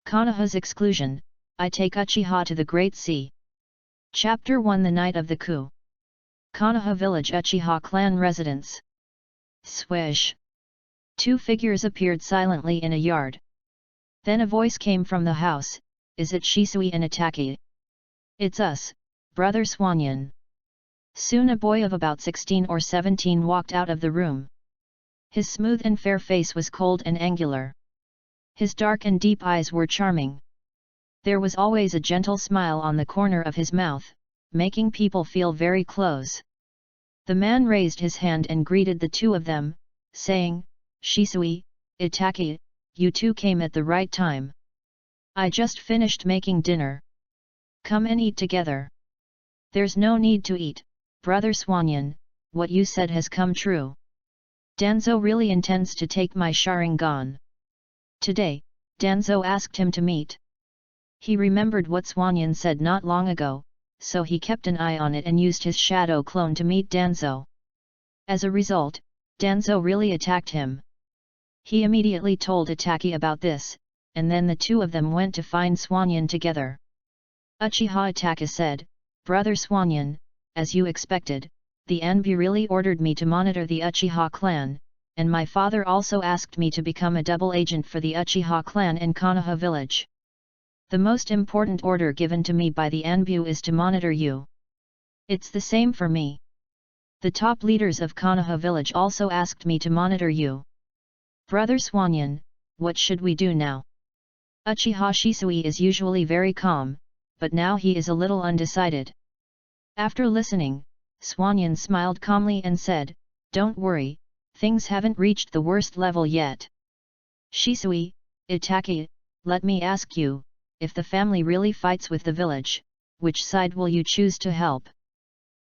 Konoha's Exclusion, I take Uchiha to the Great Sea. Chapter 1 The Night of the Coup. Konoha Village Uchiha Clan Residence. Swish. Two figures appeared silently in a yard. Then a voice came from the house, "Is it Shisui and Itaki?" "It's us, Brother Swanyan." Soon a boy of about 16 or 17 walked out of the room. His smooth and fair face was cold and angular. His dark and deep eyes were charming. There was always a gentle smile on the corner of his mouth, making people feel very close. The man raised his hand and greeted the two of them, saying, "Shisui, Itaki, you two came at the right time. I just finished making dinner. Come and eat together." "There's no need to eat, Brother Swanyan, what you said has come true. Danzo really intends to take my Sharingan." Today, Danzo asked him to meet. He remembered what Swanyan said not long ago, so he kept an eye on it and used his shadow clone to meet Danzo. As a result, Danzo really attacked him. He immediately told Itaki about this, and then the two of them went to find Swanyan together. Uchiha Itaka said, "Brother Swanyan, as you expected, the Anbu really ordered me to monitor the Uchiha clan, and my father also asked me to become a double agent for the Uchiha clan in Konoha village. The most important order given to me by the Anbu is to monitor you. It's the same for me. The top leaders of Konoha village also asked me to monitor you. Brother Swanyan, what should we do now?" Uchiha Shisui is usually very calm, but now he is a little undecided. After listening, Swanyan smiled calmly and said, "Don't worry, things haven't reached the worst level yet. Shisui, Itaki, let me ask you, if the family really fights with the village, which side will you choose to help?"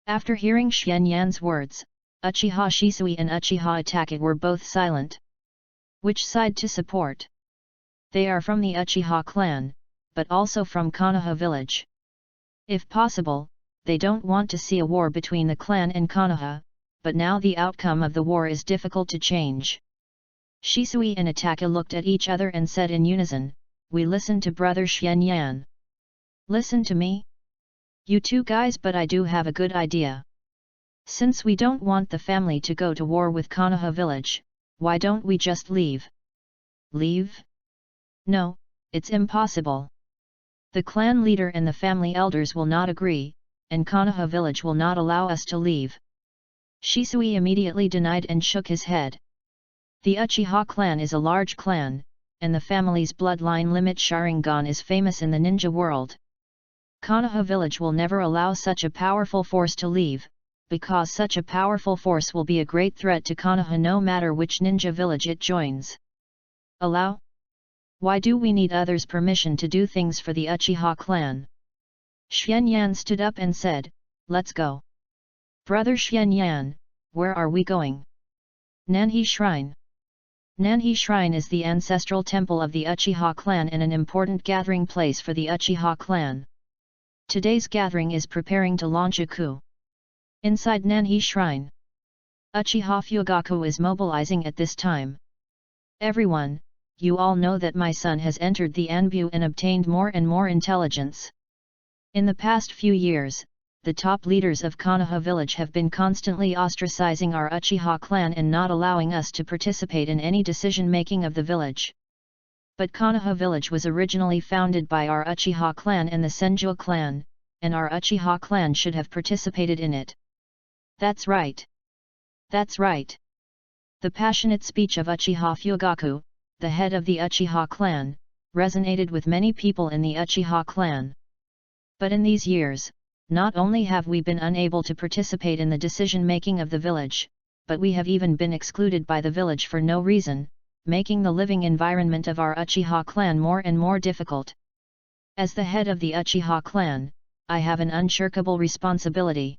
After hearing Xuanyan's words, Uchiha Shisui and Uchiha Itaki were both silent. Which side to support? They are from the Uchiha clan, but also from Konoha village. If possible, they don't want to see a war between the clan and Konoha, but now the outcome of the war is difficult to change. Shisui and Itaka looked at each other and said in unison, "We listen to Brother Xuanyan." "Listen to me? You two guys, but I do have a good idea. Since we don't want the family to go to war with Konoha village, why don't we just leave?" "Leave? No, it's impossible. The clan leader and the family elders will not agree, and Konoha village will not allow us to leave." Shisui immediately denied and shook his head. The Uchiha clan is a large clan, and the family's bloodline limit Sharingan is famous in the ninja world. Konoha village will never allow such a powerful force to leave, because such a powerful force will be a great threat to Konoha no matter which ninja village it joins. "Allow? Why do we need others' permission to do things for the Uchiha clan?" Xuanyan stood up and said, "Let's go." "Brother Xuanyan, where are we going?" "Nanhe Shrine." Nanhe Shrine is the ancestral temple of the Uchiha clan and an important gathering place for the Uchiha clan. Today's gathering is preparing to launch a coup. Inside Nanhe Shrine, Uchiha Fugaku is mobilizing at this time. "Everyone, you all know that my son has entered the Anbu and obtained more and more intelligence. In the past few years, the top leaders of Konoha village have been constantly ostracizing our Uchiha clan and not allowing us to participate in any decision-making of the village. But Konoha village was originally founded by our Uchiha clan and the Senju clan, and our Uchiha clan should have participated in it." "That's right. That's right." The passionate speech of Uchiha Fugaku, the head of the Uchiha clan, resonated with many people in the Uchiha clan. "But in these years, not only have we been unable to participate in the decision-making of the village, but we have even been excluded by the village for no reason, making the living environment of our Uchiha clan more and more difficult. As the head of the Uchiha clan, I have an unshirkable responsibility.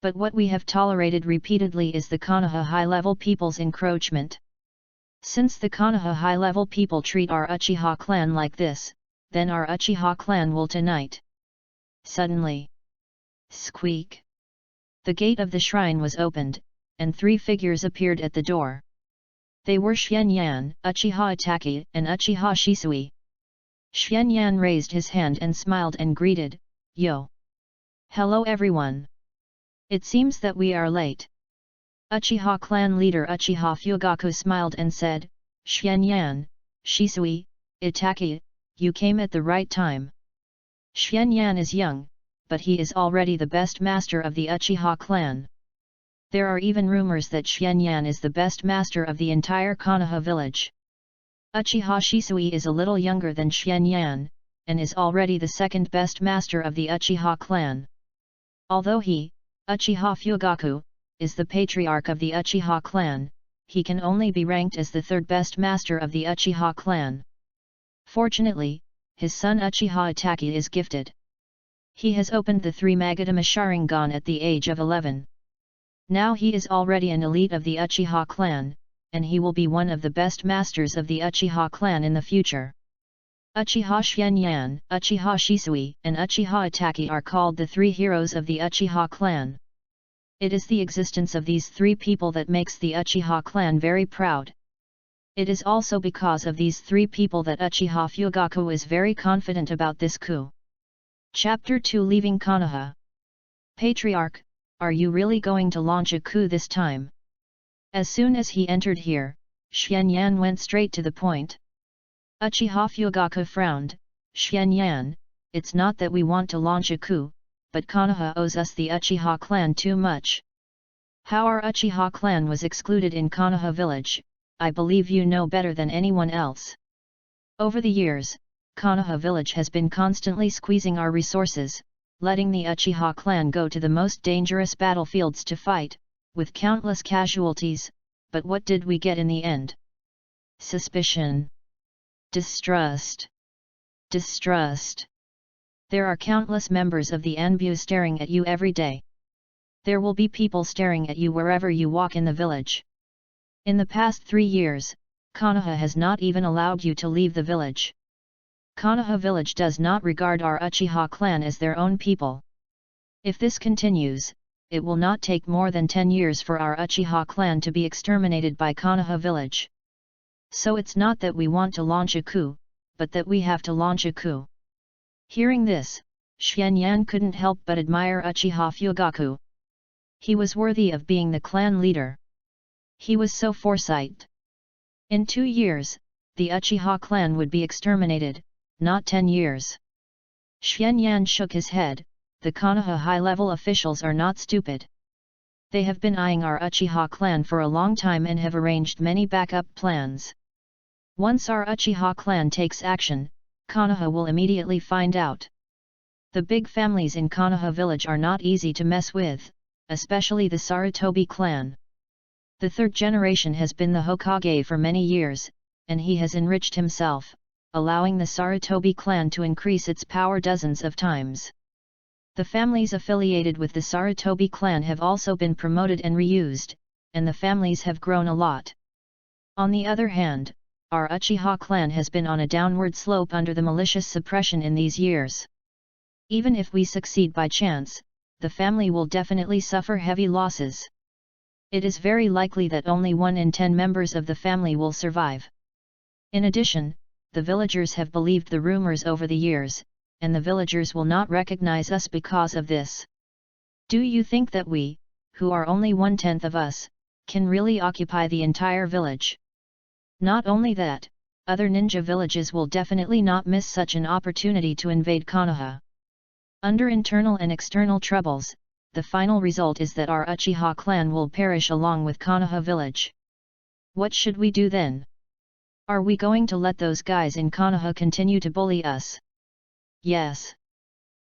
But what we have tolerated repeatedly is the Konoha high-level people's encroachment. Since the Konoha high-level people treat our Uchiha clan like this, then our Uchiha clan will tonight." Suddenly, squeak! The gate of the shrine was opened, and three figures appeared at the door. They were Xuanyan, Uchiha Itaki, and Uchiha Shisui. Xianyan raised his hand and smiled and greeted, "Yo! Hello everyone! It seems that we are late." Uchiha clan leader Uchiha Fugaku smiled and said, "Xianyan, Shisui, Itaki, you came at the right time. Xianyan is young, but he is already the best master of the Uchiha clan. There are even rumors that Xianyan is the best master of the entire Konoha village." Uchiha Shisui is a little younger than Xianyan, and is already the second best master of the Uchiha clan. Although he, Uchiha Fugaku, is the patriarch of the Uchiha clan, he can only be ranked as the third best master of the Uchiha clan. Fortunately, his son Uchiha Itaki is gifted. He has opened the 3 Magatama Sharingan at the age of 11. Now he is already an elite of the Uchiha clan, and he will be one of the best masters of the Uchiha clan in the future. Uchiha Xianyan, Uchiha Shisui, and Uchiha Itaki are called the 3 heroes of the Uchiha clan. It is the existence of these 3 people that makes the Uchiha clan very proud. It is also because of these 3 people that Uchiha Fugaku is very confident about this coup. Chapter 2 Leaving Konoha. Patriarch, are you really going to launch a coup this time? As soon as he entered here, Xianyan went straight to the point. Uchiha Fugaku frowned, "Xianyan, it's not that we want to launch a coup, but Konoha owes us the Uchiha clan too much. How our Uchiha clan was excluded in Konoha village, I believe you know better than anyone else. Over the years, Konoha village has been constantly squeezing our resources, letting the Uchiha clan go to the most dangerous battlefields to fight, with countless casualties, but what did we get in the end? Suspicion. Distrust. Distrust. There are countless members of the Anbu staring at you every day. There will be people staring at you wherever you walk in the village. In the past 3 years, Konoha has not even allowed you to leave the village. Konoha village does not regard our Uchiha clan as their own people. If this continues, it will not take more than 10 years for our Uchiha clan to be exterminated by Konoha village. So it's not that we want to launch a coup, but that we have to launch a coup." Hearing this, Xianyan couldn't help but admire Uchiha Fugaku. He was worthy of being the clan leader. He was so foresight. In 2 years, the Uchiha clan would be exterminated, not 10 years. Xianyan shook his head. The Konoha high-level officials are not stupid. They have been eyeing our Uchiha clan for a long time and have arranged many backup plans. Once our Uchiha clan takes action, Konoha will immediately find out. The big families in Konoha village are not easy to mess with, especially the Sarutobi clan. The 3rd generation has been the Hokage for many years, and he has enriched himself, allowing the Sarutobi clan to increase its power dozens of times. The families affiliated with the Sarutobi clan have also been promoted and reused, and the families have grown a lot. On the other hand, our Uchiha clan has been on a downward slope under the malicious suppression in these years. Even if we succeed by chance, the family will definitely suffer heavy losses. It is very likely that only 1 in 10 members of the family will survive. In addition, the villagers have believed the rumors over the years, and the villagers will not recognize us because of this. Do you think that we, who are only 1/10 of us, can really occupy the entire village? Not only that, other ninja villages will definitely not miss such an opportunity to invade Konoha. Under internal and external troubles, the final result is that our Uchiha clan will perish along with Konoha village. What should we do then? Are we going to let those guys in Konoha continue to bully us? Yes.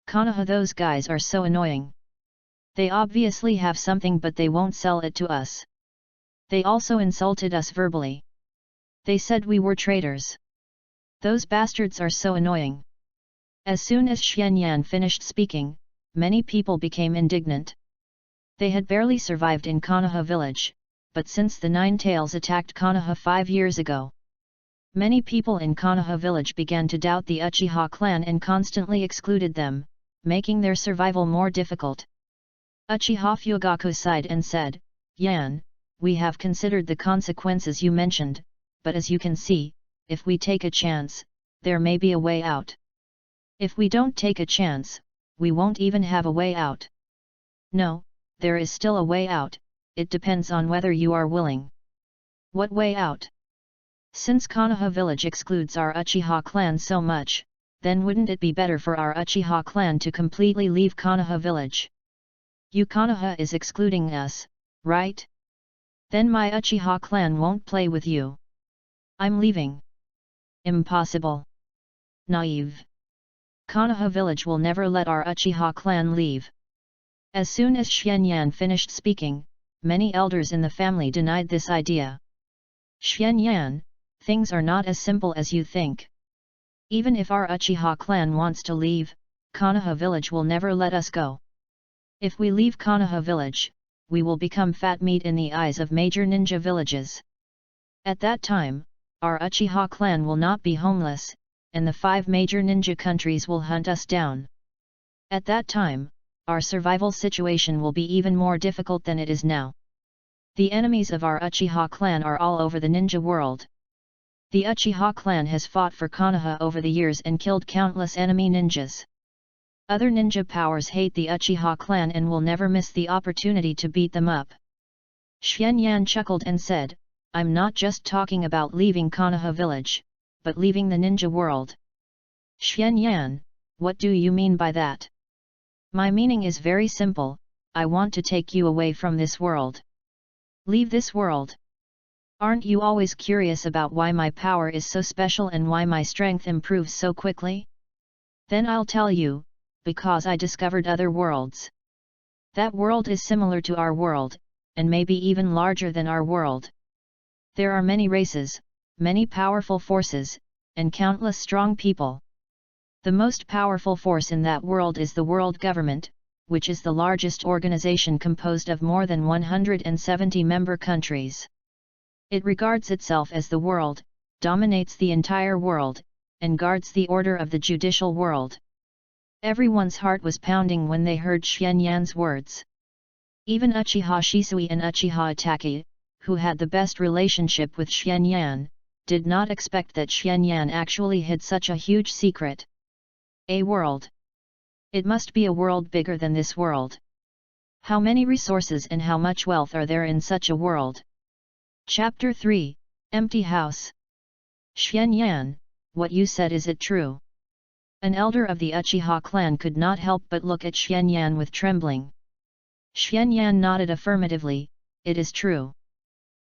Konoha, those guys are so annoying. They obviously have something but they won't sell it to us. They also insulted us verbally. They said we were traitors. Those bastards are so annoying. As soon as Xianyan finished speaking, many people became indignant. They had barely survived in Konoha village, but since the Nine Tails attacked Konoha 5 years ago, many people in Konoha village began to doubt the Uchiha clan and constantly excluded them, making their survival more difficult. Uchiha Fugaku sighed and said, "Yan, we have considered the consequences you mentioned, but as you can see, if we take a chance, there may be a way out. If we don't take a chance, we won't even have a way out. No, there is still a way out, it depends on whether you are willing. What way out? Since Konoha village excludes our Uchiha clan so much, then wouldn't it be better for our Uchiha clan to completely leave Konoha village? You Konoha is excluding us, right? Then my Uchiha clan won't play with you. I'm leaving. Impossible. Naive. Konoha village will never let our Uchiha clan leave. As soon as Xianyan finished speaking, many elders in the family denied this idea. Xianyan, things are not as simple as you think. Even if our Uchiha clan wants to leave, Konoha village will never let us go. If we leave Konoha village, we will become fat meat in the eyes of major ninja villages. At that time, our Uchiha clan will not be homeless, and the 5 major ninja countries will hunt us down. At that time, our survival situation will be even more difficult than it is now. The enemies of our Uchiha clan are all over the ninja world. The Uchiha clan has fought for Konoha over the years and killed countless enemy ninjas. Other ninja powers hate the Uchiha clan and will never miss the opportunity to beat them up. Xianyan chuckled and said, I'm not just talking about leaving Konoha village, but leaving the ninja world. Xianyan, what do you mean by that? My meaning is very simple, I want to take you away from this world. Leave this world. Aren't you always curious about why my power is so special and why my strength improves so quickly? Then I'll tell you, because I discovered other worlds. That world is similar to our world, and maybe even larger than our world. There are many races, many powerful forces, and countless strong people. The most powerful force in that world is the world government, which is the largest organization composed of more than 170 member countries. It regards itself as the world, dominates the entire world, and guards the order of the judicial world. Everyone's heart was pounding when they heard Xianyan's words. Even Uchiha Shisui and Uchiha Itachi, who had the best relationship with Xianyan, did not expect that Xianyan actually hid such a huge secret. A world. It must be a world bigger than this world. How many resources and how much wealth are there in such a world? Chapter 3, Empty House. Xianyan, what you said, is it true? An elder of the Uchiha clan could not help but look at Xianyan with trembling. Xianyan nodded affirmatively, it is true.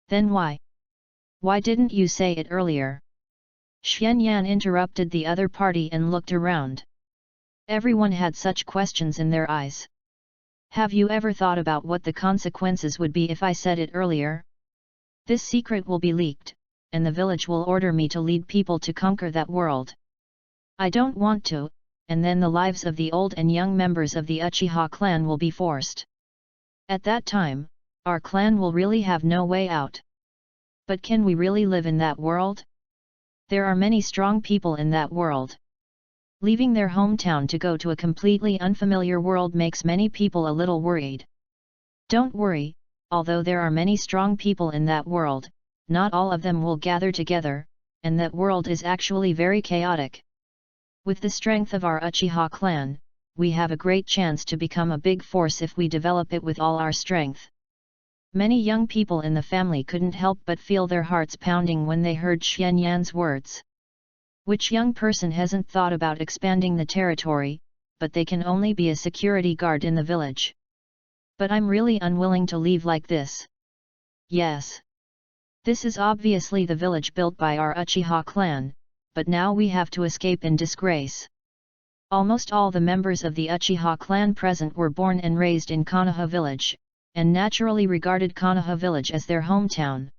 Then why? Why didn't you say it earlier? Xianyan interrupted the other party and looked around. Everyone had such questions in their eyes. Have you ever thought about what the consequences would be if I said it earlier? This secret will be leaked, and the village will order me to lead people to conquer that world. I don't want to, and then the lives of the old and young members of the Uchiha clan will be forced. At that time, our clan will really have no way out. But can we really live in that world? There are many strong people in that world. Leaving their hometown to go to a completely unfamiliar world makes many people a little worried. Don't worry, although there are many strong people in that world, not all of them will gather together, and that world is actually very chaotic. With the strength of our Uchiha clan, we have a great chance to become a big force if we develop it with all our strength. Many young people in the family couldn't help but feel their hearts pounding when they heard Xianyan's words. Which young person hasn't thought about expanding the territory, but they can only be a security guard in the village. But I'm really unwilling to leave like this. Yes. This is obviously the village built by our Uchiha clan, but now we have to escape in disgrace. Almost all the members of the Uchiha clan present were born and raised in Konoha village, and naturally regarded Konoha village as their hometown.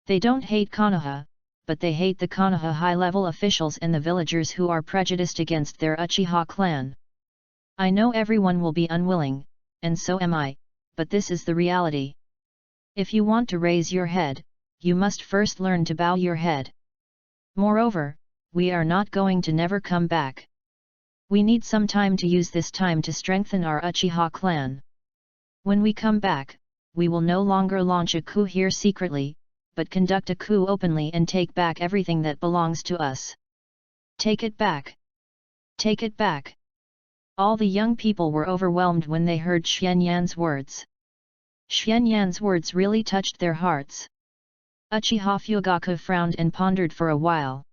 They don't hate Konoha, but they hate the Konoha high-level officials and the villagers who are prejudiced against their Uchiha clan. I know everyone will be unwilling, and so am I, but this is the reality. If you want to raise your head, you must first learn to bow your head. Moreover, we are not going to never come back. We need some time to use this time to strengthen our Uchiha clan. When we come back, we will no longer launch a coup here secretly, but conduct a coup openly and take back everything that belongs to us. Take it back! Take it back! All the young people were overwhelmed when they heard Xianyan's words. Xianyan's words really touched their hearts. Uchiha Fugaku frowned and pondered for a while.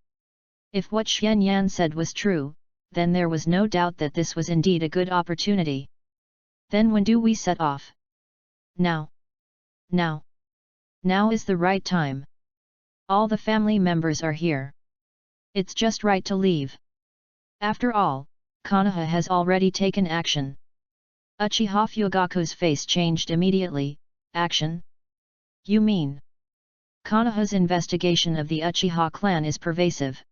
If what Xianyan said was true, then there was no doubt that this was indeed a good opportunity. Then when do we set off? Now! Now! Now is the right time. All the family members are here. It's just right to leave. After all, Konoha has already taken action. Uchiha Fugaku's face changed immediately. Action? You mean? Konoha's investigation of the Uchiha clan is pervasive.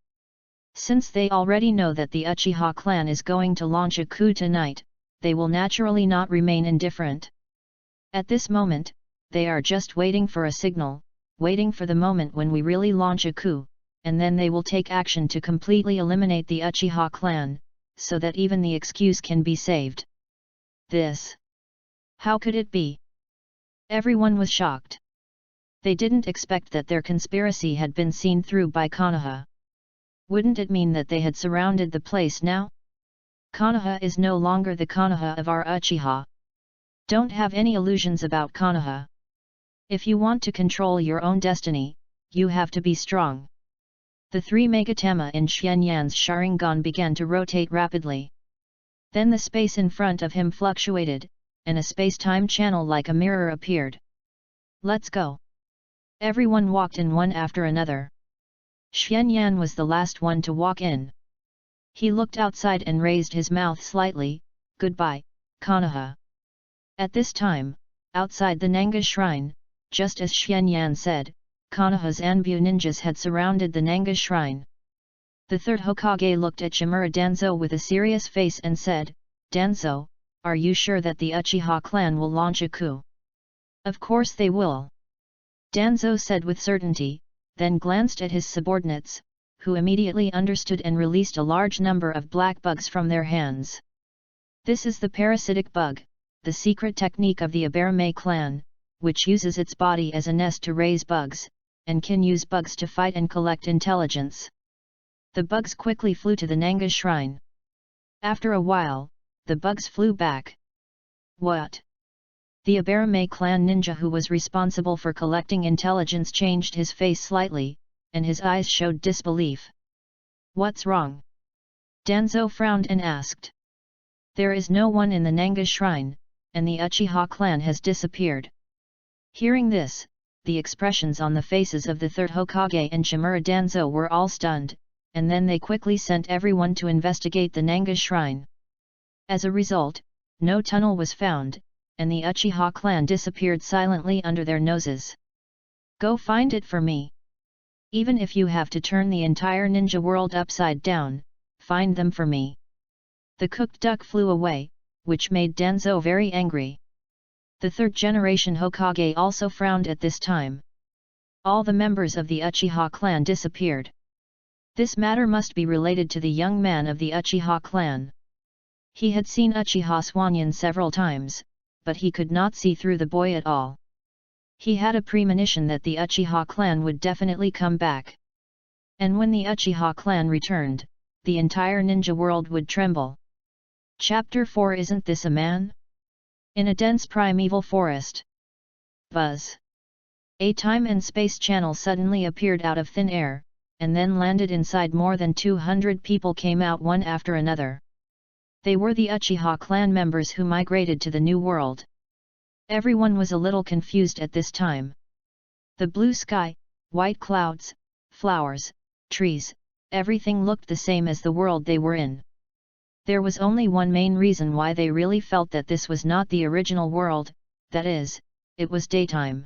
Since they already know that the Uchiha clan is going to launch a coup tonight, they will naturally not remain indifferent. At this moment, they are just waiting for a signal, waiting for the moment when we really launch a coup, and then they will take action to completely eliminate the Uchiha clan, so that even the excuse can be saved. This. How could it be? Everyone was shocked. They didn't expect that their conspiracy had been seen through by Konoha. Wouldn't it mean that they had surrounded the place now? Konoha is no longer the Konoha of our Uchiha. Don't have any illusions about Konoha. If you want to control your own destiny, you have to be strong. The three Megatama in Xianyan's Sharingan began to rotate rapidly. Then the space in front of him fluctuated, and a space-time channel like a mirror appeared. Let's go! Everyone walked in one after another. Xianyan was the last one to walk in. He looked outside and raised his mouth slightly. Goodbye, Konoha. At this time, outside the Nanga shrine, just as Xianyan said, Konoha's Anbu ninjas had surrounded the Nanga shrine. The third Hokage looked at Shimura Danzo with a serious face and said, Danzo, are you sure that the Uchiha clan will launch a coup? Of course they will. Danzo said with certainty, then glanced at his subordinates, who immediately understood and released a large number of black bugs from their hands. This is the parasitic bug, the secret technique of the Abarame clan, which uses its body as a nest to raise bugs, and can use bugs to fight and collect intelligence. The bugs quickly flew to the Nanga shrine. After a while, the bugs flew back. What? The Abarame clan ninja who was responsible for collecting intelligence changed his face slightly, and his eyes showed disbelief. What's wrong? Danzo frowned and asked. There is no one in the Nanga shrine, and the Uchiha clan has disappeared. Hearing this, the expressions on the faces of the third Hokage and Shimura Danzo were all stunned, and then they quickly sent everyone to investigate the Nanga shrine. As a result, no tunnel was found, and the Uchiha clan disappeared silently under their noses. Go find it for me. Even if you have to turn the entire ninja world upside down, find them for me. The cooked duck flew away, which made Danzo very angry. The third-generation Hokage also frowned at this time. All the members of the Uchiha clan disappeared. This matter must be related to the young man of the Uchiha clan. He had seen Uchiha Swanyan several times, but he could not see through the boy at all. He had a premonition that the Uchiha clan would definitely come back. And when the Uchiha clan returned, the entire ninja world would tremble. Chapter 4. Isn't this a man? In a dense primeval forest. Buzz. A time and space channel suddenly appeared out of thin air, and then landed inside. More than 200 people came out one after another. They were the Uchiha clan members who migrated to the new world. Everyone was a little confused at this time. The blue sky, white clouds, flowers, trees, everything looked the same as the world they were in. There was only one main reason why they really felt that this was not the original world, that is, it was daytime.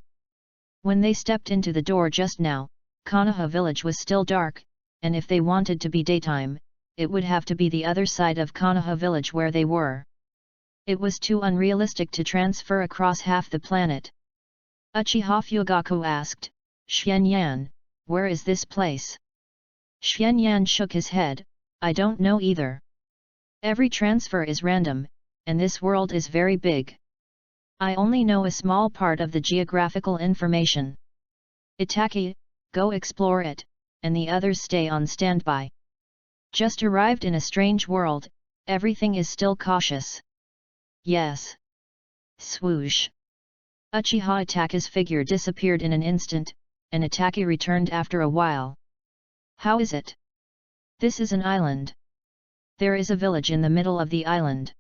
When they stepped into the door just now, Konoha village was still dark, and if they wanted to be daytime, it would have to be the other side of Konoha village where they were. It was too unrealistic to transfer across half the planet. Uchiha Fugaku asked, Xianyan, where is this place? Xianyan shook his head, I don't know either. Every transfer is random, and this world is very big. I only know a small part of the geographical information. Itaki, go explore it, and the others stay on standby. Just arrived in a strange world, everything is still cautious. Yes. Swoosh. Uchiha Itaka's figure disappeared in an instant, and Itaki returned after a while. How is it? This is an island. There is a village in the middle of the island.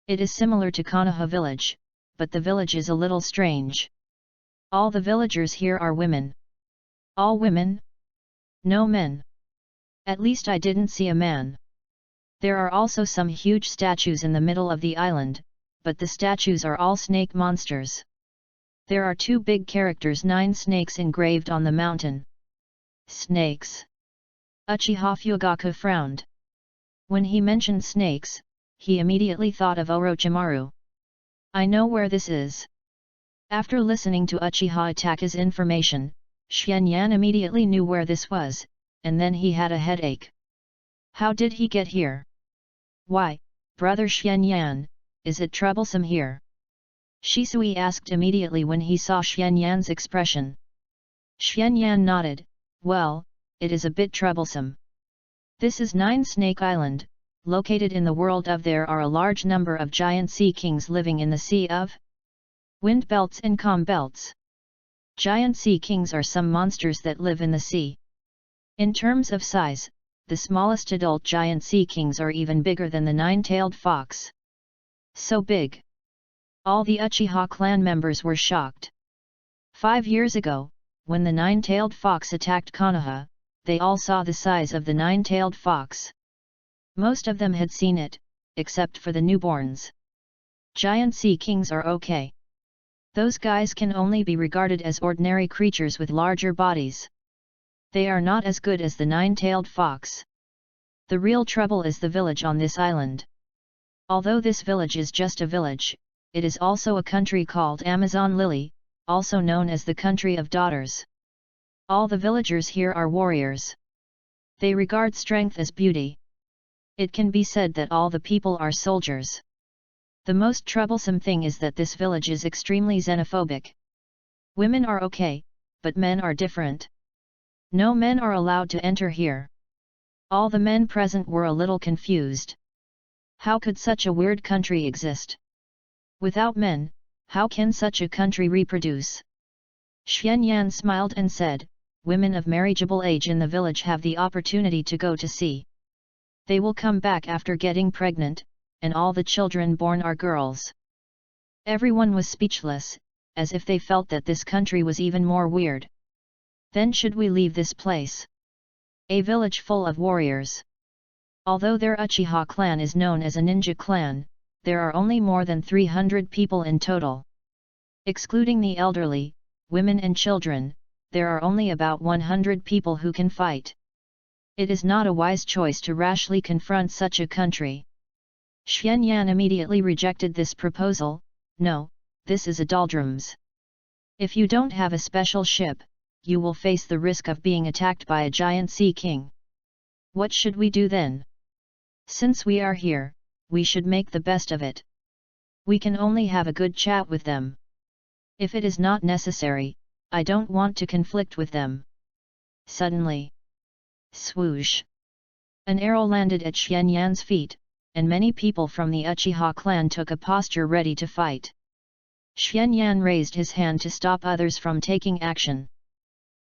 It is similar to Konoha village, but the village is a little strange. All the villagers here are women. All women? No men. At least I didn't see a man. There are also some huge statues in the middle of the island, but the statues are all snake monsters. There are 2 big characters, 9 snakes engraved on the mountain. Snakes. Uchiha Fugaku frowned. When he mentioned snakes, he immediately thought of Orochimaru. I know where this is. After listening to Uchiha Itaka's information, Xuanyan immediately knew where this was, and then he had a headache. How did he get here? Why, brother Xuanyan, is it troublesome here? Shisui asked immediately when he saw Xuanyan's expression. Xuanyan nodded, well, it is a bit troublesome. This is Nine Snake Island, located in the world of there are a large number of giant sea kings living in the sea of wind belts and calm belts. Giant sea kings are some monsters that live in the sea. In terms of size, the smallest adult giant sea kings are even bigger than the 9-tailed fox. So big. All the Uchiha clan members were shocked. 5 years ago, when the 9-tailed fox attacked Konoha, they all saw the size of the 9-tailed fox. Most of them had seen it, except for the newborns. Giant sea kings are okay. Those guys can only be regarded as ordinary creatures with larger bodies. They are not as good as the 9-tailed fox. The real trouble is the village on this island. Although this village is just a village, it is also a country called Amazon Lily, also known as the Country of Daughters. All the villagers here are warriors. They regard strength as beauty. It can be said that all the people are soldiers. The most troublesome thing is that this village is extremely xenophobic. Women are okay, but men are different. No men are allowed to enter here. All the men present were a little confused. How could such a weird country exist? Without men, how can such a country reproduce? Xuanyan smiled and said, women of marriageable age in the village have the opportunity to go to sea. They will come back after getting pregnant, and all the children born are girls. Everyone was speechless, as if they felt that this country was even more weird. Then should we leave this place? A village full of warriors. Although their Uchiha clan is known as a ninja clan, there are only more than 300 people in total. Excluding the elderly, women and children, there are only about 100 people who can fight. It is not a wise choice to rashly confront such a country. Xuanyan immediately rejected this proposal. No, this is a doldrums. If you don't have a special ship, you will face the risk of being attacked by a giant sea king. What should we do then? Since we are here, we should make the best of it. We can only have a good chat with them. If it is not necessary, I don't want to conflict with them. Suddenly, swoosh! An arrow landed at Xuanyan's feet, and many people from the Uchiha clan took a posture ready to fight. Xuanyan raised his hand to stop others from taking action.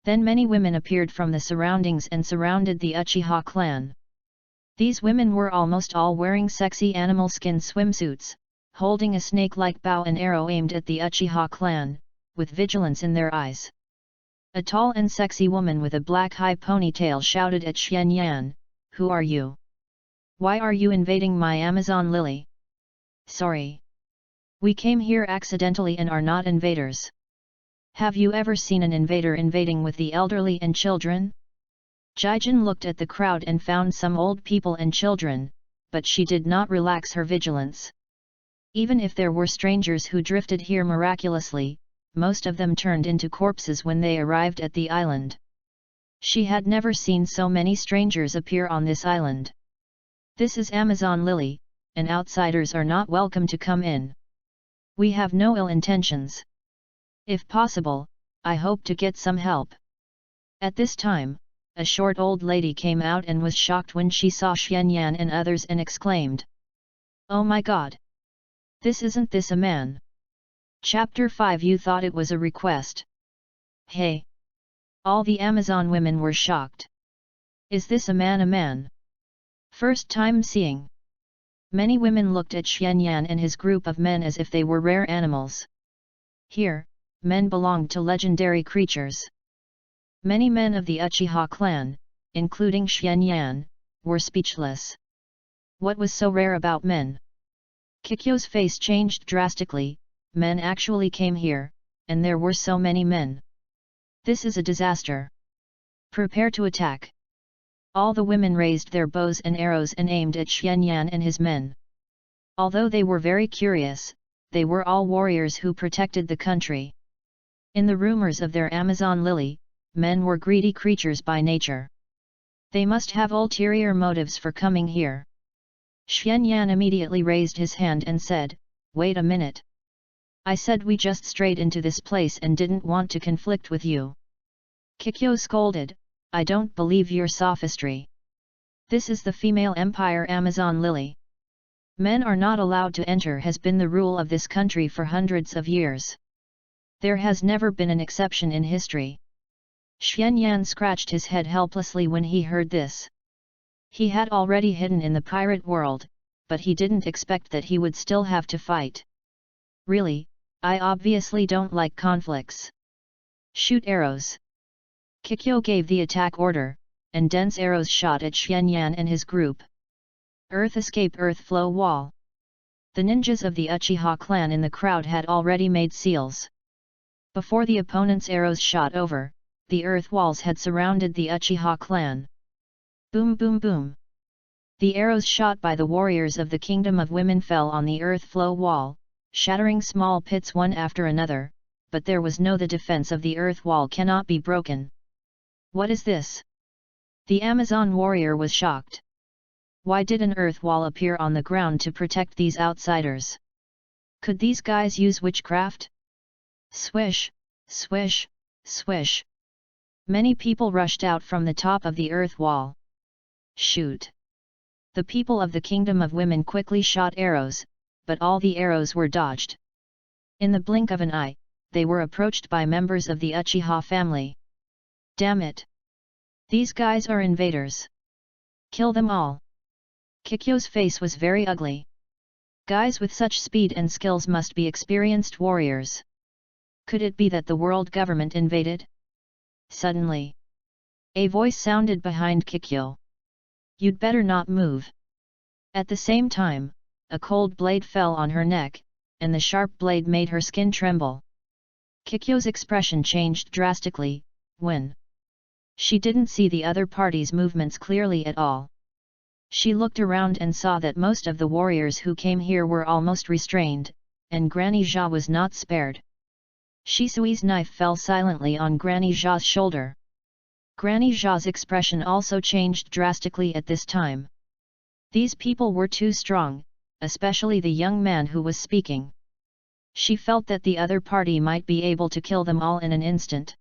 Then many women appeared from the surroundings and surrounded the Uchiha clan. These women were almost all wearing sexy animal skin swimsuits, holding a snake-like bow and arrow aimed at the Uchiha clan, with vigilance in their eyes. A tall and sexy woman with a black high ponytail shouted at Xuanyan, "Who are you? Why are you invading my Amazon Lily?" "Sorry. We came here accidentally and are not invaders." "Have you ever seen an invader invading with the elderly and children?" Jaijin looked at the crowd and found some old people and children, but she did not relax her vigilance. Even if there were strangers who drifted here miraculously, most of them turned into corpses when they arrived at the island. She had never seen so many strangers appear on this island. This is Amazon Lily, and outsiders are not welcome to come in. We have no ill intentions. If possible, I hope to get some help. At this time, a short old lady came out and was shocked when she saw Xianyan and others and exclaimed, "Oh my god! Isn't this a man?" Chapter 5. You thought it was a request. Hey! All the Amazon women were shocked. Is this a man? First time seeing. Many women looked at Xianyan and his group of men as if they were rare animals. Here, men belonged to legendary creatures. Many men of the Uchiha clan, including Xianyan, were speechless. What was so rare about men? Kikyo's face changed drastically. Men actually came here, and there were so many men. This is a disaster. Prepare to attack. All the women raised their bows and arrows and aimed at Xianyan and his men. Although they were very curious, they were all warriors who protected the country. In the rumors of their Amazon lily, men were greedy creatures by nature. They must have ulterior motives for coming here. Xianyan immediately raised his hand and said, "Wait a minute. I said we just strayed into this place and didn't want to conflict with you." Kikyo scolded, "I don't believe your sophistry. This is the female empire Amazon lily. Men are not allowed to enter has been the rule of this country for hundreds of years. There has never been an exception in history." Xianyan scratched his head helplessly when he heard this. He had already hidden in the pirate world, but he didn't expect that he would still have to fight. "Really, I obviously don't like conflicts. Shoot arrows." Kikyo gave the attack order, and dense arrows shot at Xianyan and his group. Earth escape, earth flow wall. The ninjas of the Uchiha clan in the crowd had already made seals. Before the opponent's arrows shot over, the earth walls had surrounded the Uchiha clan. Boom boom boom. The arrows shot by the warriors of the Kingdom of Women fell on the earth flow wall, shattering small pits one after another, but there was no the defense of the earth wall cannot be broken. What is this? The Amazon warrior was shocked. Why did an earth wall appear on the ground to protect these outsiders? Could these guys use witchcraft? Swish, swish, swish. Many people rushed out from the top of the earth wall. Shoot! The people of the Kingdom of Women quickly shot arrows, but all the arrows were dodged. In the blink of an eye, they were approached by members of the Uchiha family. Damn it! These guys are invaders. Kill them all. Kikyo's face was very ugly. Guys with such speed and skills must be experienced warriors. Could it be that the world government invaded? Suddenly, a voice sounded behind Kikyo. "You'd better not move." At the same time, a cold blade fell on her neck, and the sharp blade made her skin tremble. Kikyo's expression changed drastically, when she didn't see the other party's movements clearly at all. She looked around and saw that most of the warriors who came here were almost restrained, and Granny Jia was not spared. Shisui's knife fell silently on Granny Jia's shoulder. Granny Jia's expression also changed drastically at this time. These people were too strong, especially the young man who was speaking. She felt that the other party might be able to kill them all in an instant.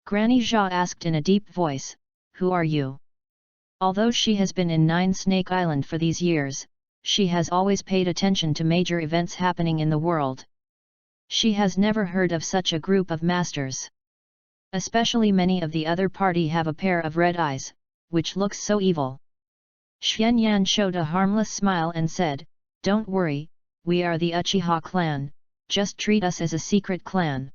Granny Jia asked in a deep voice, "Who are you?" Although she has been in Nine Snake Island for these years, she has always paid attention to major events happening in the world. She has never heard of such a group of masters. Especially many of the other party have a pair of red eyes, which looks so evil. Xianyan showed a harmless smile and said, "Don't worry, we are the Uchiha clan, just treat us as a secret clan.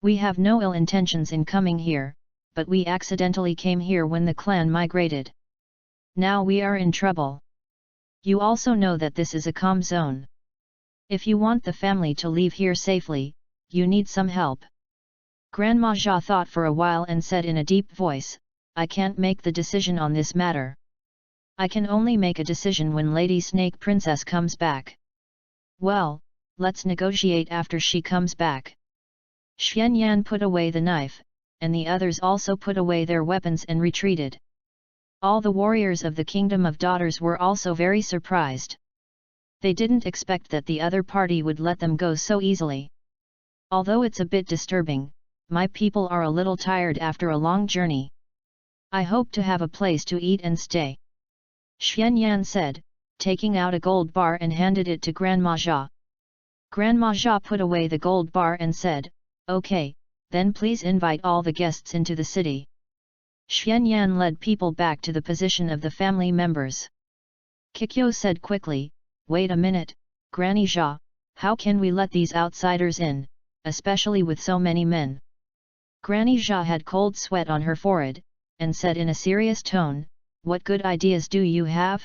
We have no ill intentions in coming here, but we accidentally came here when the clan migrated. Now we are in trouble. You also know that this is a calm zone. If you want the family to leave here safely, you need some help." Grandma Jia thought for a while and said in a deep voice, "I can't make the decision on this matter. I can only make a decision when Lady Snake Princess comes back." "Well, let's negotiate after she comes back." Xianyan put away the knife, and the others also put away their weapons and retreated. All the warriors of the Kingdom of Daughters were also very surprised. They didn't expect that the other party would let them go so easily. Although it's a bit disturbing, my people are a little tired after a long journey. I hope to have a place to eat and stay. Xuanyan said, taking out a gold bar and handed it to Grandma Jia. Grandma Jia put away the gold bar and said, "Okay, then please invite all the guests into the city." Xuanyan led people back to the position of the family members. Kikyo said quickly, "Wait a minute, Granny Jia, how can we let these outsiders in, especially with so many men?" Granny Jia had cold sweat on her forehead, and said in a serious tone, "What good ideas do you have?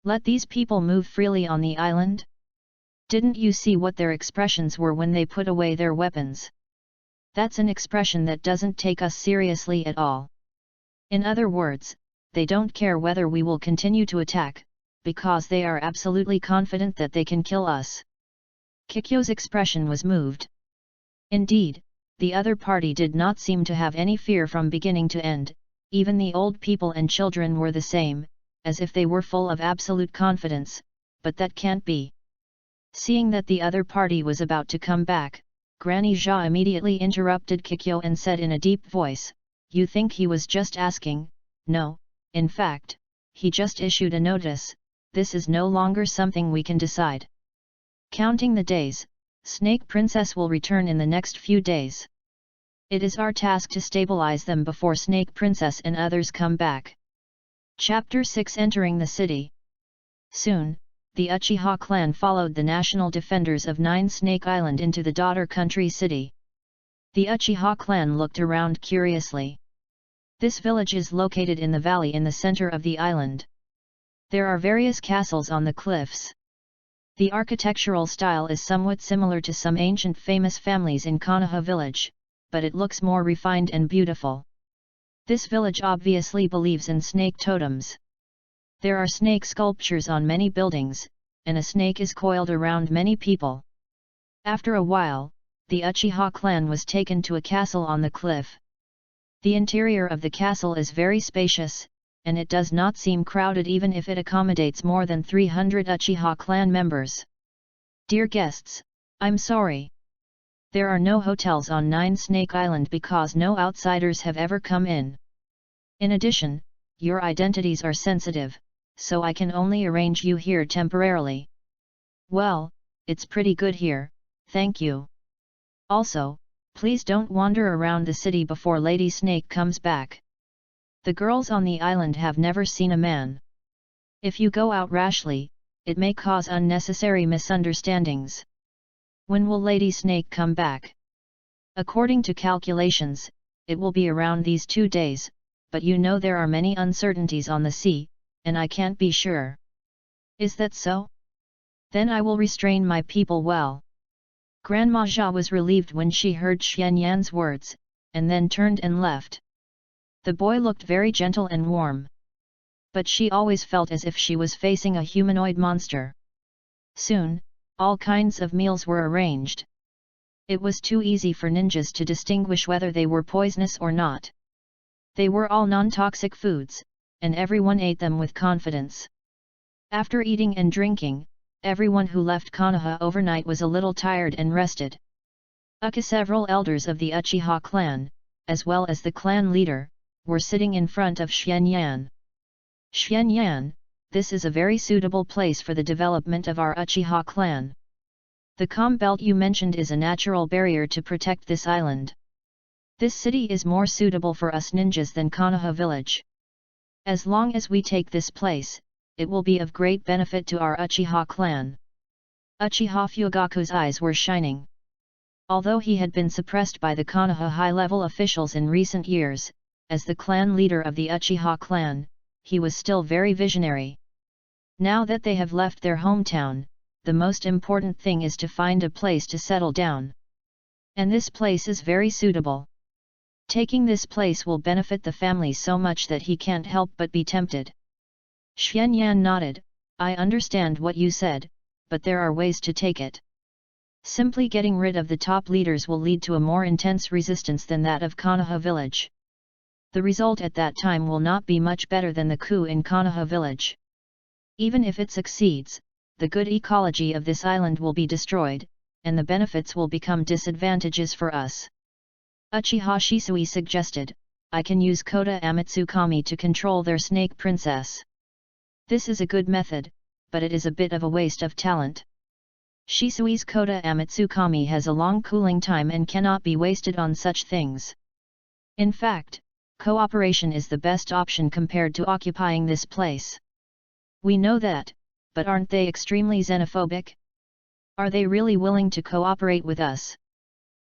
Let these people move freely on the island? Didn't you see what their expressions were when they put away their weapons? That's an expression that doesn't take us seriously at all. In other words, they don't care whether we will continue to attack, because they are absolutely confident that they can kill us." Kikyo's expression was moved. Indeed, the other party did not seem to have any fear from beginning to end, even the old people and children were the same, as if they were full of absolute confidence, but that can't be. Seeing that the other party was about to come back, Granny Jia immediately interrupted Kikyo and said in a deep voice, "You think he was just asking? No, in fact, he just issued a notice. This is no longer something we can decide. Counting the days, Snake Princess will return in the next few days. It is our task to stabilize them before Snake Princess and others come back." Chapter 6 Entering the City. Soon, the Uchiha clan followed the national defenders of Nine Snake Island into the daughter country city. The Uchiha clan looked around curiously. This village is located in the valley in the center of the island. There are various castles on the cliffs. The architectural style is somewhat similar to some ancient famous families in Konoha village, but it looks more refined and beautiful. This village obviously believes in snake totems. There are snake sculptures on many buildings, and a snake is coiled around many people. After a while, the Uchiha clan was taken to a castle on the cliff. The interior of the castle is very spacious, and it does not seem crowded even if it accommodates more than 300 Uchiha clan members. Dear guests, I'm sorry. There are no hotels on Nine Snake Island because no outsiders have ever come in. In addition, your identities are sensitive, so I can only arrange you here temporarily. Well, it's pretty good here, thank you. Also, please don't wander around the city before Lady Snake comes back. The girls on the island have never seen a man. If you go out rashly, it may cause unnecessary misunderstandings. When will Lady Snake come back? According to calculations, it will be around these 2 days, but you know there are many uncertainties on the sea, and I can't be sure. Is that so? Then I will restrain my people well. Grandma Jia was relieved when she heard Xuanyan's words, and then turned and left. The boy looked very gentle and warm. But she always felt as if she was facing a humanoid monster. Soon, all kinds of meals were arranged. It was too easy for ninjas to distinguish whether they were poisonous or not. They were all non-toxic foods, and everyone ate them with confidence. After eating and drinking, everyone who left Konoha overnight was a little tired and rested. Several elders of the Uchiha clan, as well as the clan leader, were sitting in front of Xuanyan. Xuanyan, this is a very suitable place for the development of our Uchiha clan. The calm belt you mentioned is a natural barrier to protect this island. This city is more suitable for us ninjas than Konoha village. As long as we take this place, it will be of great benefit to our Uchiha clan. Uchiha Fugaku's eyes were shining. Although he had been suppressed by the Konoha high-level officials in recent years, as the clan leader of the Uchiha clan, he was still very visionary. Now that they have left their hometown, the most important thing is to find a place to settle down. And this place is very suitable. Taking this place will benefit the family so much that he can't help but be tempted. Xuanyan nodded, I understand what you said, but there are ways to take it. Simply getting rid of the top leaders will lead to a more intense resistance than that of Konoha village. The result at that time will not be much better than the coup in Konoha village. Even if it succeeds, the good ecology of this island will be destroyed, and the benefits will become disadvantages for us. Uchiha Shisui suggested, I can use Kota Amatsukami to control their snake princess. This is a good method, but it is a bit of a waste of talent. Shisui's Kota Amatsukami has a long cooling time and cannot be wasted on such things. In fact, cooperation is the best option compared to occupying this place. We know that, but aren't they extremely xenophobic? Are they really willing to cooperate with us?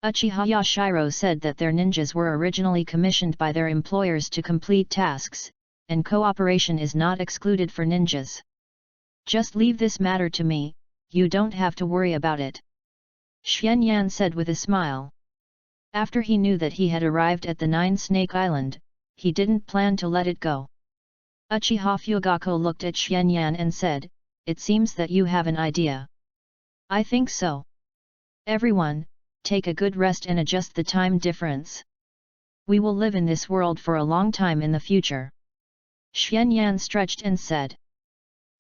Uchiha Yashiro said that their ninjas were originally commissioned by their employers to complete tasks, and cooperation is not excluded for ninjas. Just leave this matter to me, you don't have to worry about it. Xuanyan said with a smile. After he knew that he had arrived at the Nine Snake Island, he didn't plan to let it go. Uchiha Fugako looked at Xuanyan and said, "It seems that you have an idea." "I think so. Everyone, take a good rest and adjust the time difference. We will live in this world for a long time in the future." Xuanyan stretched and said.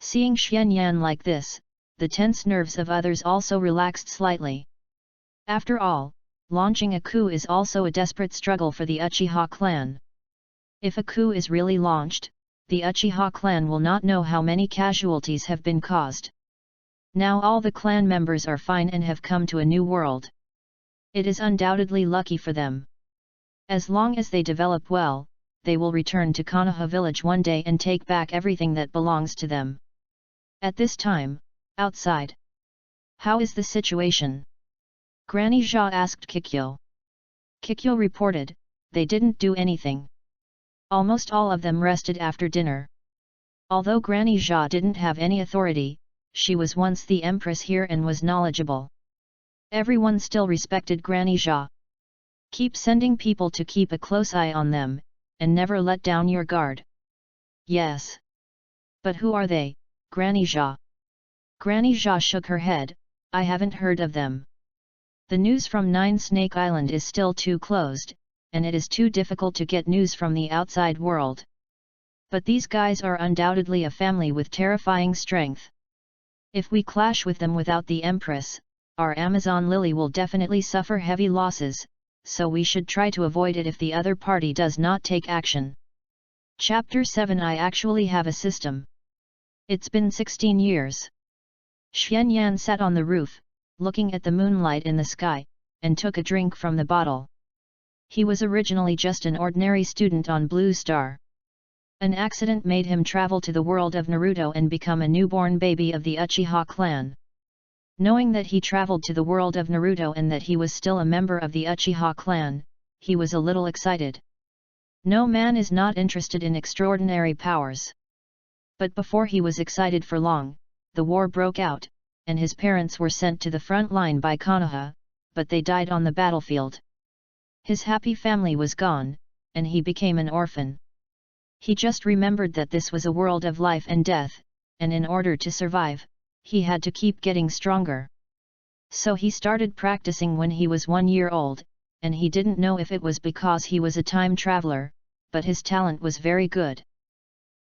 Seeing Xuanyan like this, the tense nerves of others also relaxed slightly. After all, launching a coup is also a desperate struggle for the Uchiha clan. If a coup is really launched, the Uchiha clan will not know how many casualties have been caused. Now all the clan members are fine and have come to a new world. It is undoubtedly lucky for them. As long as they develop well, they will return to Konoha village one day and take back everything that belongs to them. At this time, outside. "How is the situation?" Granny Jia asked Kikyo. Kikyo reported, "They didn't do anything. Almost all of them rested after dinner." Although Granny Jia didn't have any authority, she was once the empress here and was knowledgeable. Everyone still respected Granny Jia. "Keep sending people to keep a close eye on them, and never let down your guard." "Yes. But who are they, Granny Jia?" Granny Jia shook her head, "I haven't heard of them. The news from Nine Snake Island is still too closed, and it is too difficult to get news from the outside world. But these guys are undoubtedly a family with terrifying strength. If we clash with them without the Empress, our Amazon Lily will definitely suffer heavy losses, so we should try to avoid it if the other party does not take action." Chapter 7 I actually have a system. It's been 16 years. Xuanyan sat on the roof, looking at the moonlight in the sky, and took a drink from the bottle. He was originally just an ordinary student on Blue Star. An accident made him travel to the world of Naruto and become a newborn baby of the Uchiha clan. Knowing that he traveled to the world of Naruto and that he was still a member of the Uchiha clan, he was a little excited. No man is not interested in extraordinary powers. But before he was excited for long, the war broke out, and his parents were sent to the front line by Konoha, but they died on the battlefield. His happy family was gone, and he became an orphan. He just remembered that this was a world of life and death, and in order to survive, he had to keep getting stronger. So he started practicing when he was 1 year old, and he didn't know if it was because he was a time traveler, but his talent was very good.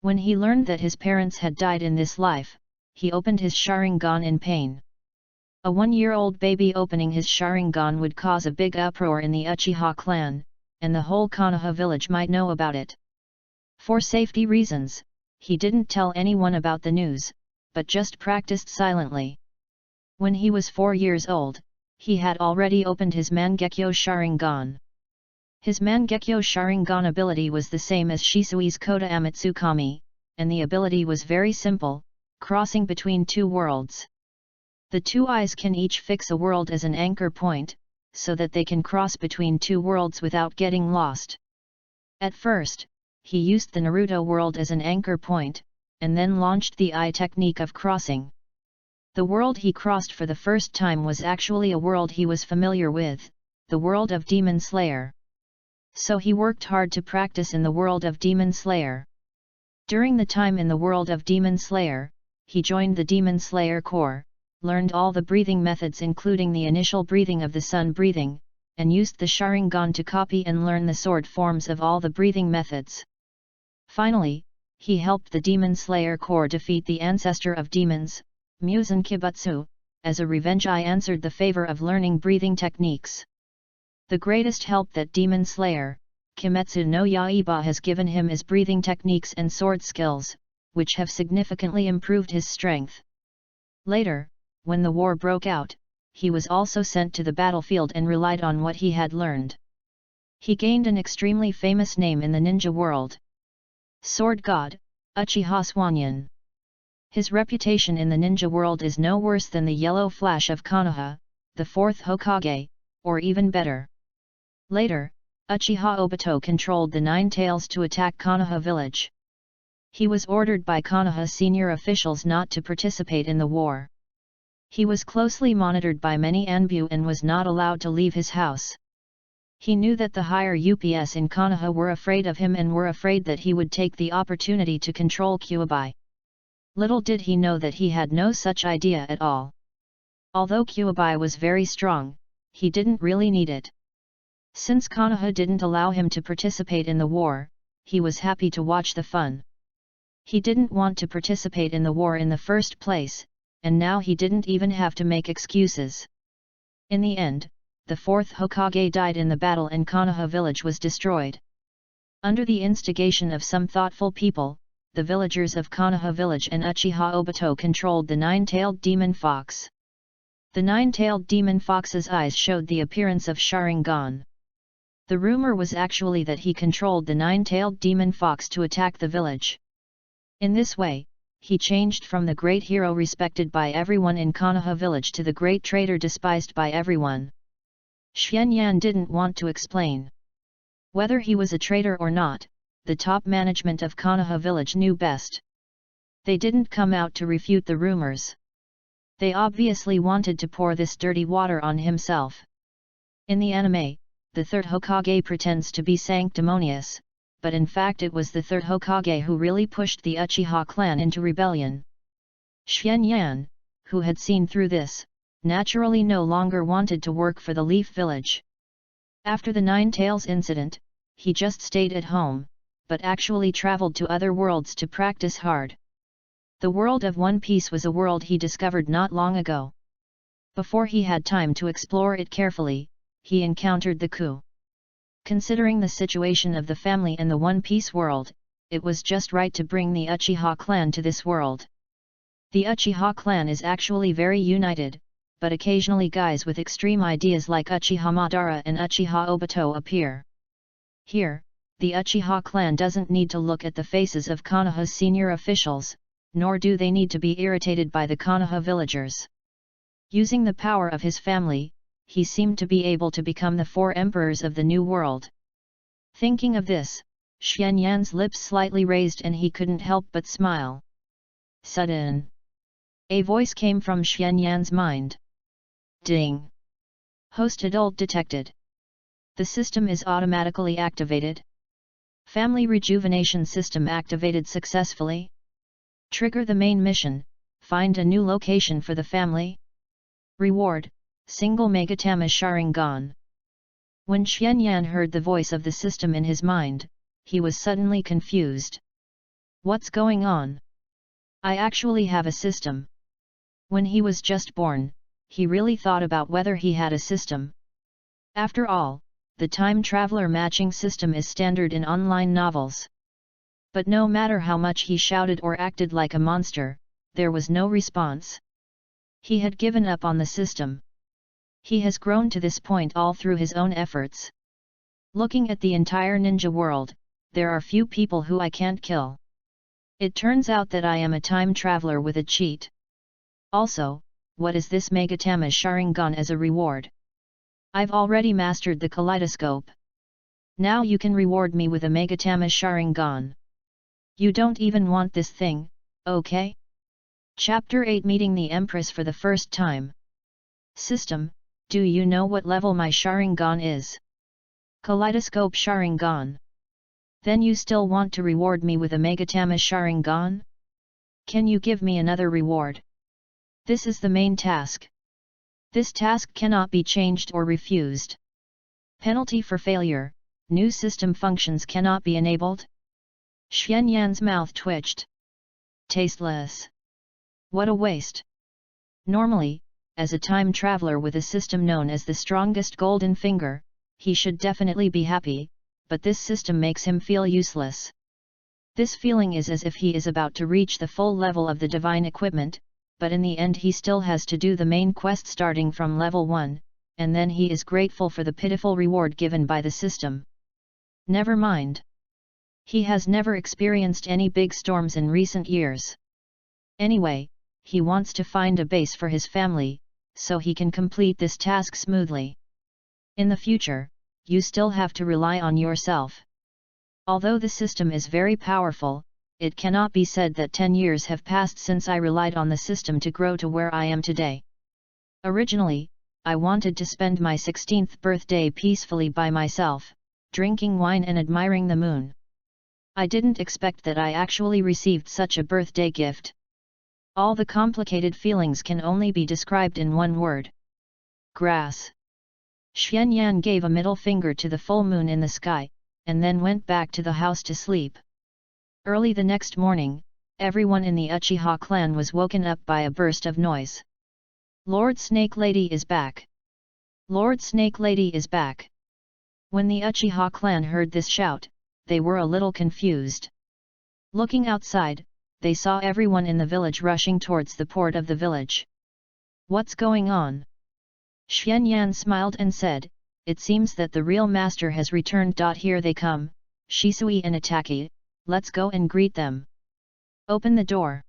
When he learned that his parents had died in this life, he opened his Sharingan in pain. A 1-year-old baby opening his Sharingan would cause a big uproar in the Uchiha clan, and the whole Konoha village might know about it. For safety reasons, he didn't tell anyone about the news, but just practiced silently. When he was 4 years old, he had already opened his Mangekyo Sharingan. His Mangekyo Sharingan ability was the same as Shisui's Kota Amatsukami, and the ability was very simple, crossing between two worlds. The two eyes can each fix a world as an anchor point, so that they can cross between two worlds without getting lost. At first, he used the Naruto world as an anchor point, and then launched the eye technique of crossing. The world he crossed for the first time was actually a world he was familiar with, the world of Demon Slayer. So he worked hard to practice in the world of Demon Slayer. During the time in the world of Demon Slayer, he joined the Demon Slayer Corps, learned all the breathing methods including the initial breathing of the sun breathing, and used the Sharingan to copy and learn the sword forms of all the breathing methods. Finally, he helped the Demon Slayer Corps defeat the ancestor of demons, Muzan Kibutsu. As a revenge, I answered the favor of learning breathing techniques. The greatest help that Demon Slayer, Kimetsu no Yaiba has given him his breathing techniques and sword skills, which have significantly improved his strength. Later, when the war broke out, he was also sent to the battlefield and relied on what he had learned. He gained an extremely famous name in the ninja world. Sword God, Uchiha Swanyan. His reputation in the ninja world is no worse than the Yellow Flash of Konoha, the fourth Hokage, or even better. Later, Uchiha Obito controlled the Nine Tails to attack Konoha village. He was ordered by Konoha senior officials not to participate in the war. He was closely monitored by many Anbu and was not allowed to leave his house. He knew that the higher UPS in Konoha were afraid of him and were afraid that he would take the opportunity to control Kyuubi. Little did he know that he had no such idea at all. Although Kyuubi was very strong, he didn't really need it. Since Konoha didn't allow him to participate in the war, he was happy to watch the fun. He didn't want to participate in the war in the first place, and now he didn't even have to make excuses. In the end, the fourth Hokage died in the battle and Konoha village was destroyed. Under the instigation of some thoughtful people, the villagers of Konoha village and Uchiha Obito controlled the nine-tailed demon fox. The nine-tailed demon fox's eyes showed the appearance of Sharingan. The rumor was actually that he controlled the nine-tailed demon fox to attack the village. In this way, he changed from the great hero respected by everyone in Konoha village to the great traitor despised by everyone. Xuanyan didn't want to explain. Whether he was a traitor or not, the top management of Konoha village knew best. They didn't come out to refute the rumors. They obviously wanted to pour this dirty water on himself. In the anime, the third Hokage pretends to be sanctimonious, but in fact it was the third Hokage who really pushed the Uchiha clan into rebellion. Xuanyan, who had seen through this, naturally no longer wanted to work for the Leaf Village. After the Nine Tails incident, he just stayed at home, but actually traveled to other worlds to practice hard. The world of One Piece was a world he discovered not long ago. Before he had time to explore it carefully, he encountered the coup. Considering the situation of the family in the One Piece world, it was just right to bring the Uchiha clan to this world. The Uchiha clan is actually very united, but occasionally guys with extreme ideas like Uchiha Madara and Uchiha Obito appear. Here, the Uchiha clan doesn't need to look at the faces of Konoha's senior officials, nor do they need to be irritated by the Konoha villagers. Using the power of his family, he seemed to be able to become the four emperors of the new world. Thinking of this, Xuanyan's lips slightly raised and he couldn't help but smile. Sudden. A voice came from Xuanyan's mind. Ding! Host adult detected. The system is automatically activated. Family rejuvenation system activated successfully. Trigger the main mission, find a new location for the family. Reward, single Megatama Sharingan. When Xuanyan heard the voice of the system in his mind, he was suddenly confused. What's going on? I actually have a system. When he was just born, he really thought about whether he had a system. After all, the time traveler matching system is standard in online novels. But no matter how much he shouted or acted like a monster, there was no response. He had given up on the system. He has grown to this point all through his own efforts. Looking at the entire ninja world, there are few people who I can't kill. It turns out that I am a time traveler with a cheat. Also, what is this Megatama Sharingan as a reward? I've already mastered the kaleidoscope. Now you can reward me with a Megatama Sharingan. You don't even want this thing, okay? Chapter 8 Meeting the Empress for the first time. System, do you know what level my Sharingan is? Kaleidoscope Sharingan. Then you still want to reward me with a Megatama Sharingan? Can you give me another reward? This is the main task. This task cannot be changed or refused. Penalty for failure, new system functions cannot be enabled. Xuanyan's mouth twitched. Tasteless. What a waste. Normally, as a time traveler with a system known as the strongest golden finger, he should definitely be happy, but this system makes him feel useless. This feeling is as if he is about to reach the full level of the divine equipment, but in the end he still has to do the main quest starting from level 1, and then he is grateful for the pitiful reward given by the system. Never mind. He has never experienced any big storms in recent years. Anyway, he wants to find a base for his family, so he can complete this task smoothly. In the future, you still have to rely on yourself. Although the system is very powerful, it cannot be said that 10 years have passed since I relied on the system to grow to where I am today. Originally, I wanted to spend my 16th birthday peacefully by myself, drinking wine and admiring the moon. I didn't expect that I actually received such a birthday gift. All the complicated feelings can only be described in one word. Grass. Xianyan gave a middle finger to the full moon in the sky, and then went back to the house to sleep. Early the next morning, everyone in the Uchiha clan was woken up by a burst of noise. Lord Snake Lady is back! Lord Snake Lady is back! When the Uchiha clan heard this shout, they were a little confused. Looking outside, they saw everyone in the village rushing towards the port of the village. What's going on? Xianyan smiled and said, "It seems that the real master has returned. Here they come, Shisui and Itaki, let's go and greet them. Open the door."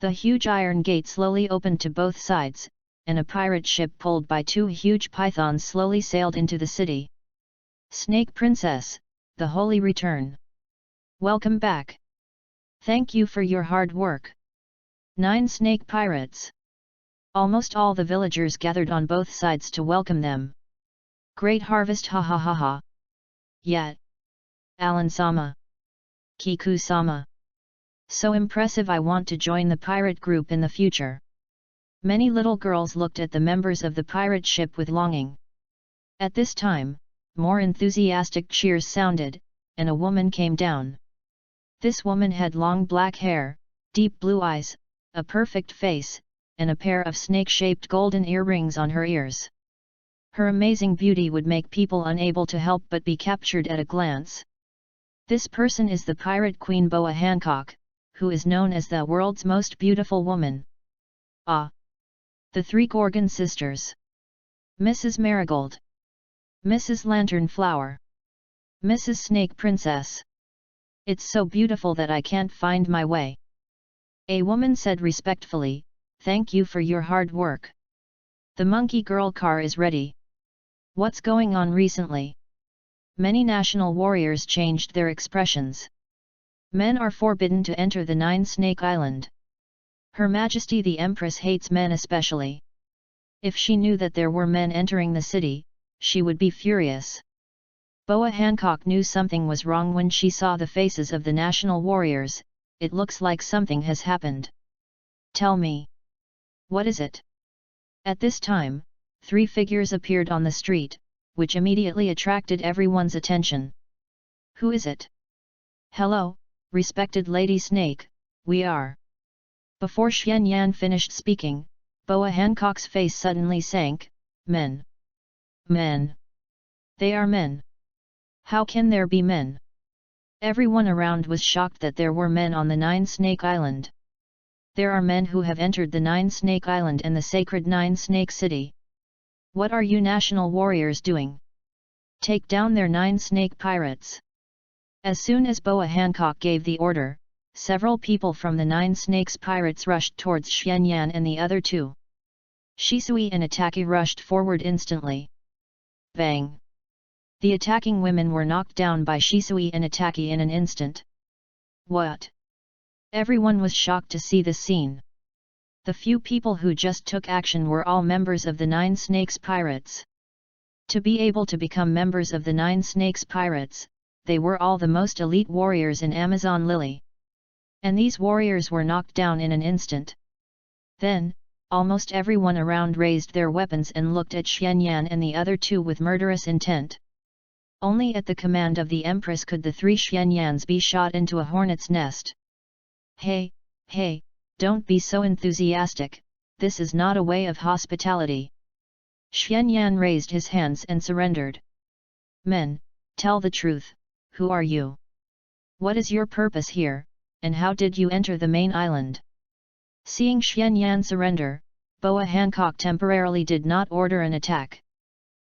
The huge iron gate slowly opened to both sides, and a pirate ship pulled by 2 huge pythons slowly sailed into the city. Snake Princess, the holy return. Welcome back. Thank you for your hard work. 9 snake pirates. Almost all the villagers gathered on both sides to welcome them. Great harvest, ha ha ha ha. Yet. Alan-sama. Kiku-sama. So impressive, I want to join the pirate group in the future. Many little girls looked at the members of the pirate ship with longing. At this time, more enthusiastic cheers sounded, and a woman came down. This woman had long black hair, deep blue eyes, a perfect face, and a pair of snake-shaped golden earrings on her ears. Her amazing beauty would make people unable to help but be captured at a glance. This person is the pirate queen Boa Hancock, who is known as the world's most beautiful woman. Ah! The 3 Gorgon sisters. Mrs. Marigold. Mrs. Lantern Flower. Mrs. Snake Princess. It's so beautiful that I can't find my way. A woman said respectfully, "Thank you for your hard work. The monkey girl car is ready." What's going on recently? Many national warriors changed their expressions. Men are forbidden to enter the 9 Snake Island. Her Majesty the Empress hates men especially. If she knew that there were men entering the city, she would be furious. Boa Hancock knew something was wrong when she saw the faces of the national warriors. It looks like something has happened. Tell me. What is it? At this time, 3 figures appeared on the street, which immediately attracted everyone's attention. Who is it? Hello, respected Lady Snake, we are. Before Xianyan finished speaking, Boa Hancock's face suddenly sank. Men. Men. They are men. How can there be men? Everyone around was shocked that there were men on the 9 Snake Island. There are men who have entered the 9 Snake Island and the sacred 9 Snake City. What are you national warriors doing? Take down their 9 snake pirates. As soon as Boa Hancock gave the order, several people from the 9 snakes pirates rushed towards Xianyan and the other 2. Shisui and Itaki rushed forward instantly. Bang! The attacking women were knocked down by Shisui and Itaki in an instant. What? Everyone was shocked to see this scene. The few people who just took action were all members of the 9 Snakes Pirates. To be able to become members of the 9 Snakes Pirates, they were all the most elite warriors in Amazon Lily. And these warriors were knocked down in an instant. Then, almost everyone around raised their weapons and looked at Xianyan and the other 2 with murderous intent. Only at the command of the Empress could the 3 Xianyans be shot into a hornet's nest. Hey, hey! Don't be so enthusiastic, this is not a way of hospitality. Xianyan raised his hands and surrendered. Men, Tell the truth, who are you? What is your purpose here, and how did you enter the main island? Seeing Xianyan surrender, Boa Hancock temporarily did not order an attack.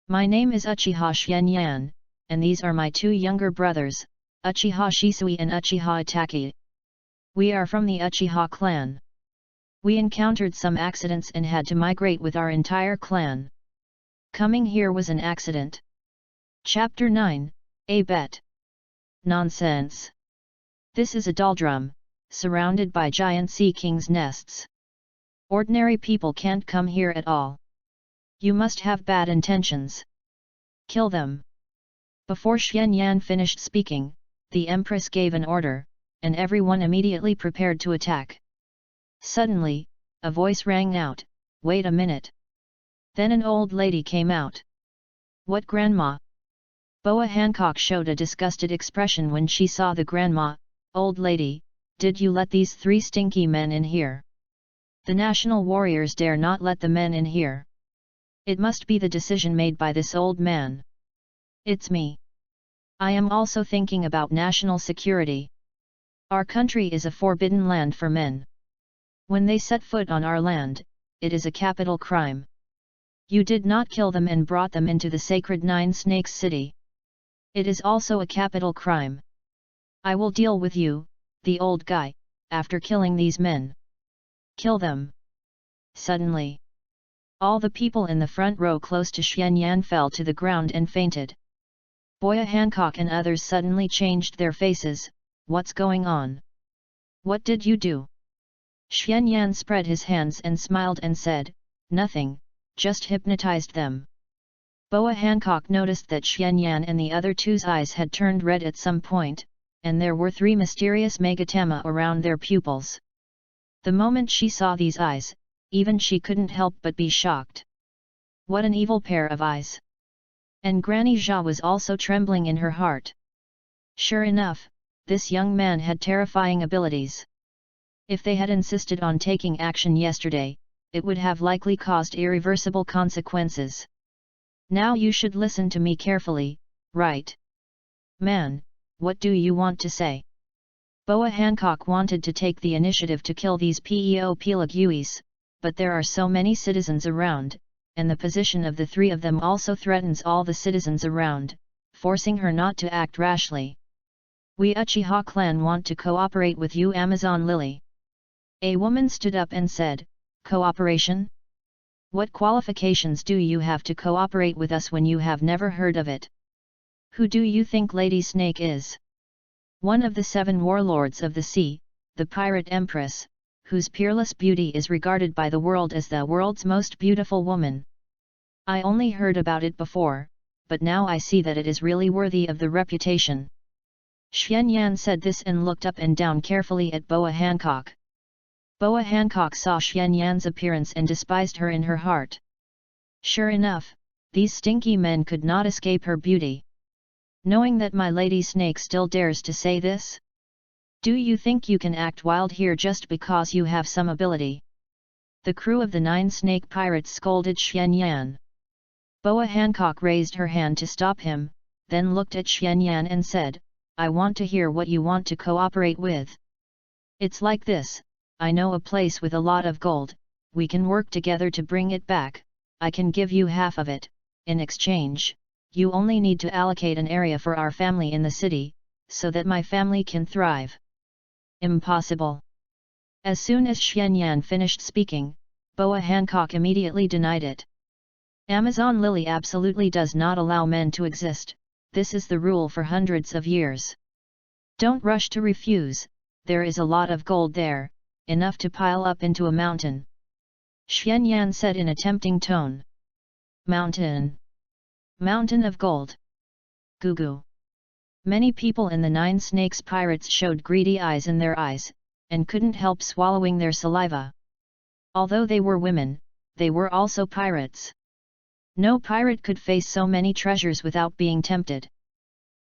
My name is Uchiha Xianyan, and these are my two younger brothers, Uchiha Shisui and Uchiha Itaki. We are from the Uchiha clan. We encountered some accidents and had to migrate with our entire clan. Coming here was an accident. Chapter 9, A Bet. Nonsense. This is a doldrum, surrounded by giant sea kings' nests. Ordinary people can't come here at all. You must have bad intentions. Kill them. Before Xianyan finished speaking, the Empress gave an order, and everyone immediately prepared to attack. Suddenly, a voice rang out, "Wait a minute." Then an old lady came out. "What, grandma?" Boa Hancock showed a disgusted expression when she saw the grandma. "Old lady, did you let these three stinky men in here? The national warriors dare not let the men in here. It must be the decision made by this old man." "It's me. I am also thinking about national security. Our country is a forbidden land for men. When they set foot on our land, it is a capital crime. You did not kill them and brought them into the sacred Nine Snakes city. It is also a capital crime. I will deal with you, the old guy, after killing these men. Kill them." Suddenly, all the people in the front row close to Xianyan fell to the ground and fainted. Boya Hancock and others suddenly changed their faces. "What's going on? What did you do?" Xianyan spread his hands and smiled and said, "Nothing, just hypnotized them." Boa Hancock noticed that Xianyan and the other two's eyes had turned red at some point, and there were three mysterious megatama around their pupils. The moment she saw these eyes, even she couldn't help but be shocked. What an evil pair of eyes! And Granny Jia was also trembling in her heart. Sure enough, this young man had terrifying abilities. If they had insisted on taking action yesterday, it would have likely caused irreversible consequences. Now you should listen to me carefully, right? Man, what do you want to say? Boa Hancock wanted to take the initiative to kill these Peo Pelaguis, but there are so many citizens around, and the position of the three of them also threatens all the citizens around, forcing her not to act rashly. "We Uchiha clan want to cooperate with you, Amazon Lily." A woman stood up and said, "Cooperation? What qualifications do you have to cooperate with us when you have never heard of it? Who do you think Lady Snake is?" One of the 7 warlords of the sea, the pirate empress, whose peerless beauty is regarded by the world as the world's most beautiful woman. I only heard about it before, but now I see that it is really worthy of the reputation. Xianyan said this and looked up and down carefully at Boa Hancock. Boa Hancock saw Xianyan's appearance and despised her in her heart. Sure enough, these stinky men could not escape her beauty. Knowing that my Lady Snake still dares to say this? Do you think you can act wild here just because you have some ability? The crew of the 9 snake pirates scolded Xianyan. Boa Hancock raised her hand to stop him, then looked at Xianyan and said, "I want to hear what you want to cooperate with. It's like this, I know a place with a lot of gold, we can work together to bring it back, I can give you half of it, in exchange, you only need to allocate an area for our family in the city, so that my family can thrive." Impossible. As soon as Xianyan finished speaking, Boa Hancock immediately denied it. Amazon Lily absolutely does not allow men to exist, this is the rule for hundreds of years. Don't rush to refuse, there is a lot of gold there, enough to pile up into a mountain. Xianyan said in a tempting tone. Mountain? Mountain of gold. Goo. Many people in the 9 snakes pirates showed greedy eyes in their eyes, and couldn't help swallowing their saliva. Although they were women, they were also pirates. No pirate could face so many treasures without being tempted.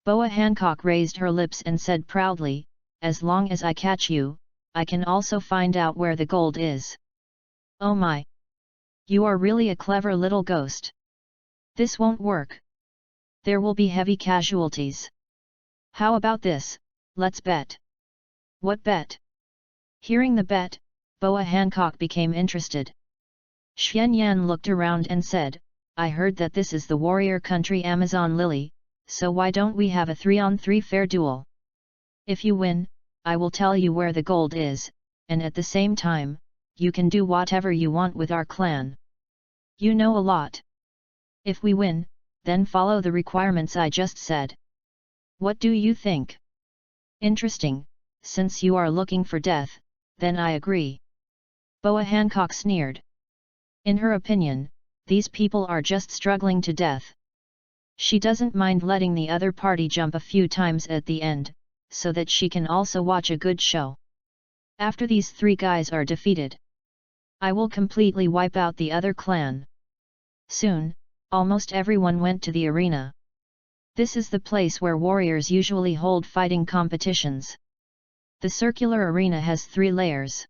Boa Hancock raised her lips and said proudly, "As long as I catch you, I can also find out where the gold is." Oh my! You are really a clever little ghost. This won't work. There will be heavy casualties. How about this, let's bet. What bet? Hearing the bet, Boa Hancock became interested. Xuan Yan looked around and said, I heard that this is the warrior country Amazon Lily, so why don't we have a 3-on-3 fair duel? If you win, I will tell you where the gold is, and at the same time, you can do whatever you want with our clan. You know a lot. If we win, then follow the requirements I just said. What do you think? Interesting, since you are looking for death, then I agree. Boa Hancock sneered. In her opinion, these people are just struggling to death. She doesn't mind letting the other party jump a few times at the end, so that she can also watch a good show. After these 3 guys are defeated, I will completely wipe out the other clan. Soon, almost everyone went to the arena. This is the place where warriors usually hold fighting competitions. The circular arena has 3 layers.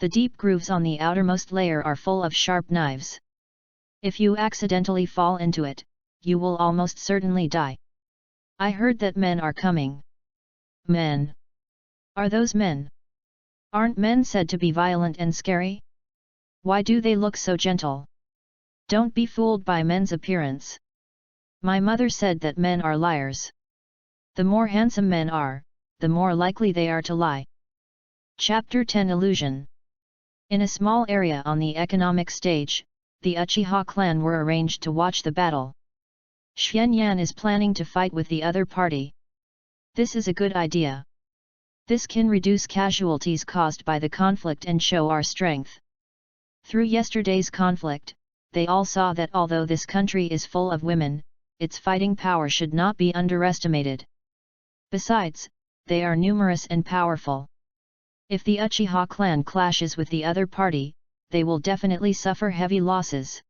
The deep grooves on the outermost layer are full of sharp knives. If you accidentally fall into it, you will almost certainly die. I heard that men are coming. Men? Are those men? Aren't men said to be violent and scary? Why do they look so gentle? Don't be fooled by men's appearance. My mother said that men are liars. The more handsome men are, the more likely they are to lie. Chapter 10 Illusion. In a small area on the economic stage, the Uchiha clan were arranged to watch the battle. Xuan Yan is planning to fight with the other party. This is a good idea. This can reduce casualties caused by the conflict and show our strength. Through yesterday's conflict, they all saw that although this country is full of women, its fighting power should not be underestimated. Besides, they are numerous and powerful. If the Uchiha clan clashes with the other party, they will definitely suffer heavy losses.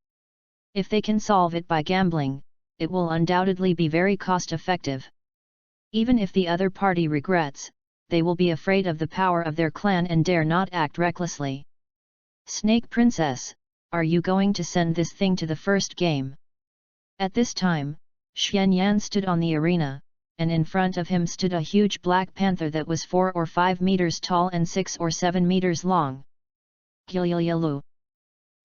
If they can solve it by gambling, it will undoubtedly be very cost-effective. Even if the other party regrets, they will be afraid of the power of their clan and dare not act recklessly. Snake Princess, are you going to send this thing to the first game? At this time, Xuan Yan stood on the arena, and in front of him stood a huge black panther that was 4 or 5 meters tall and 6 or 7 meters long. Gilyalu.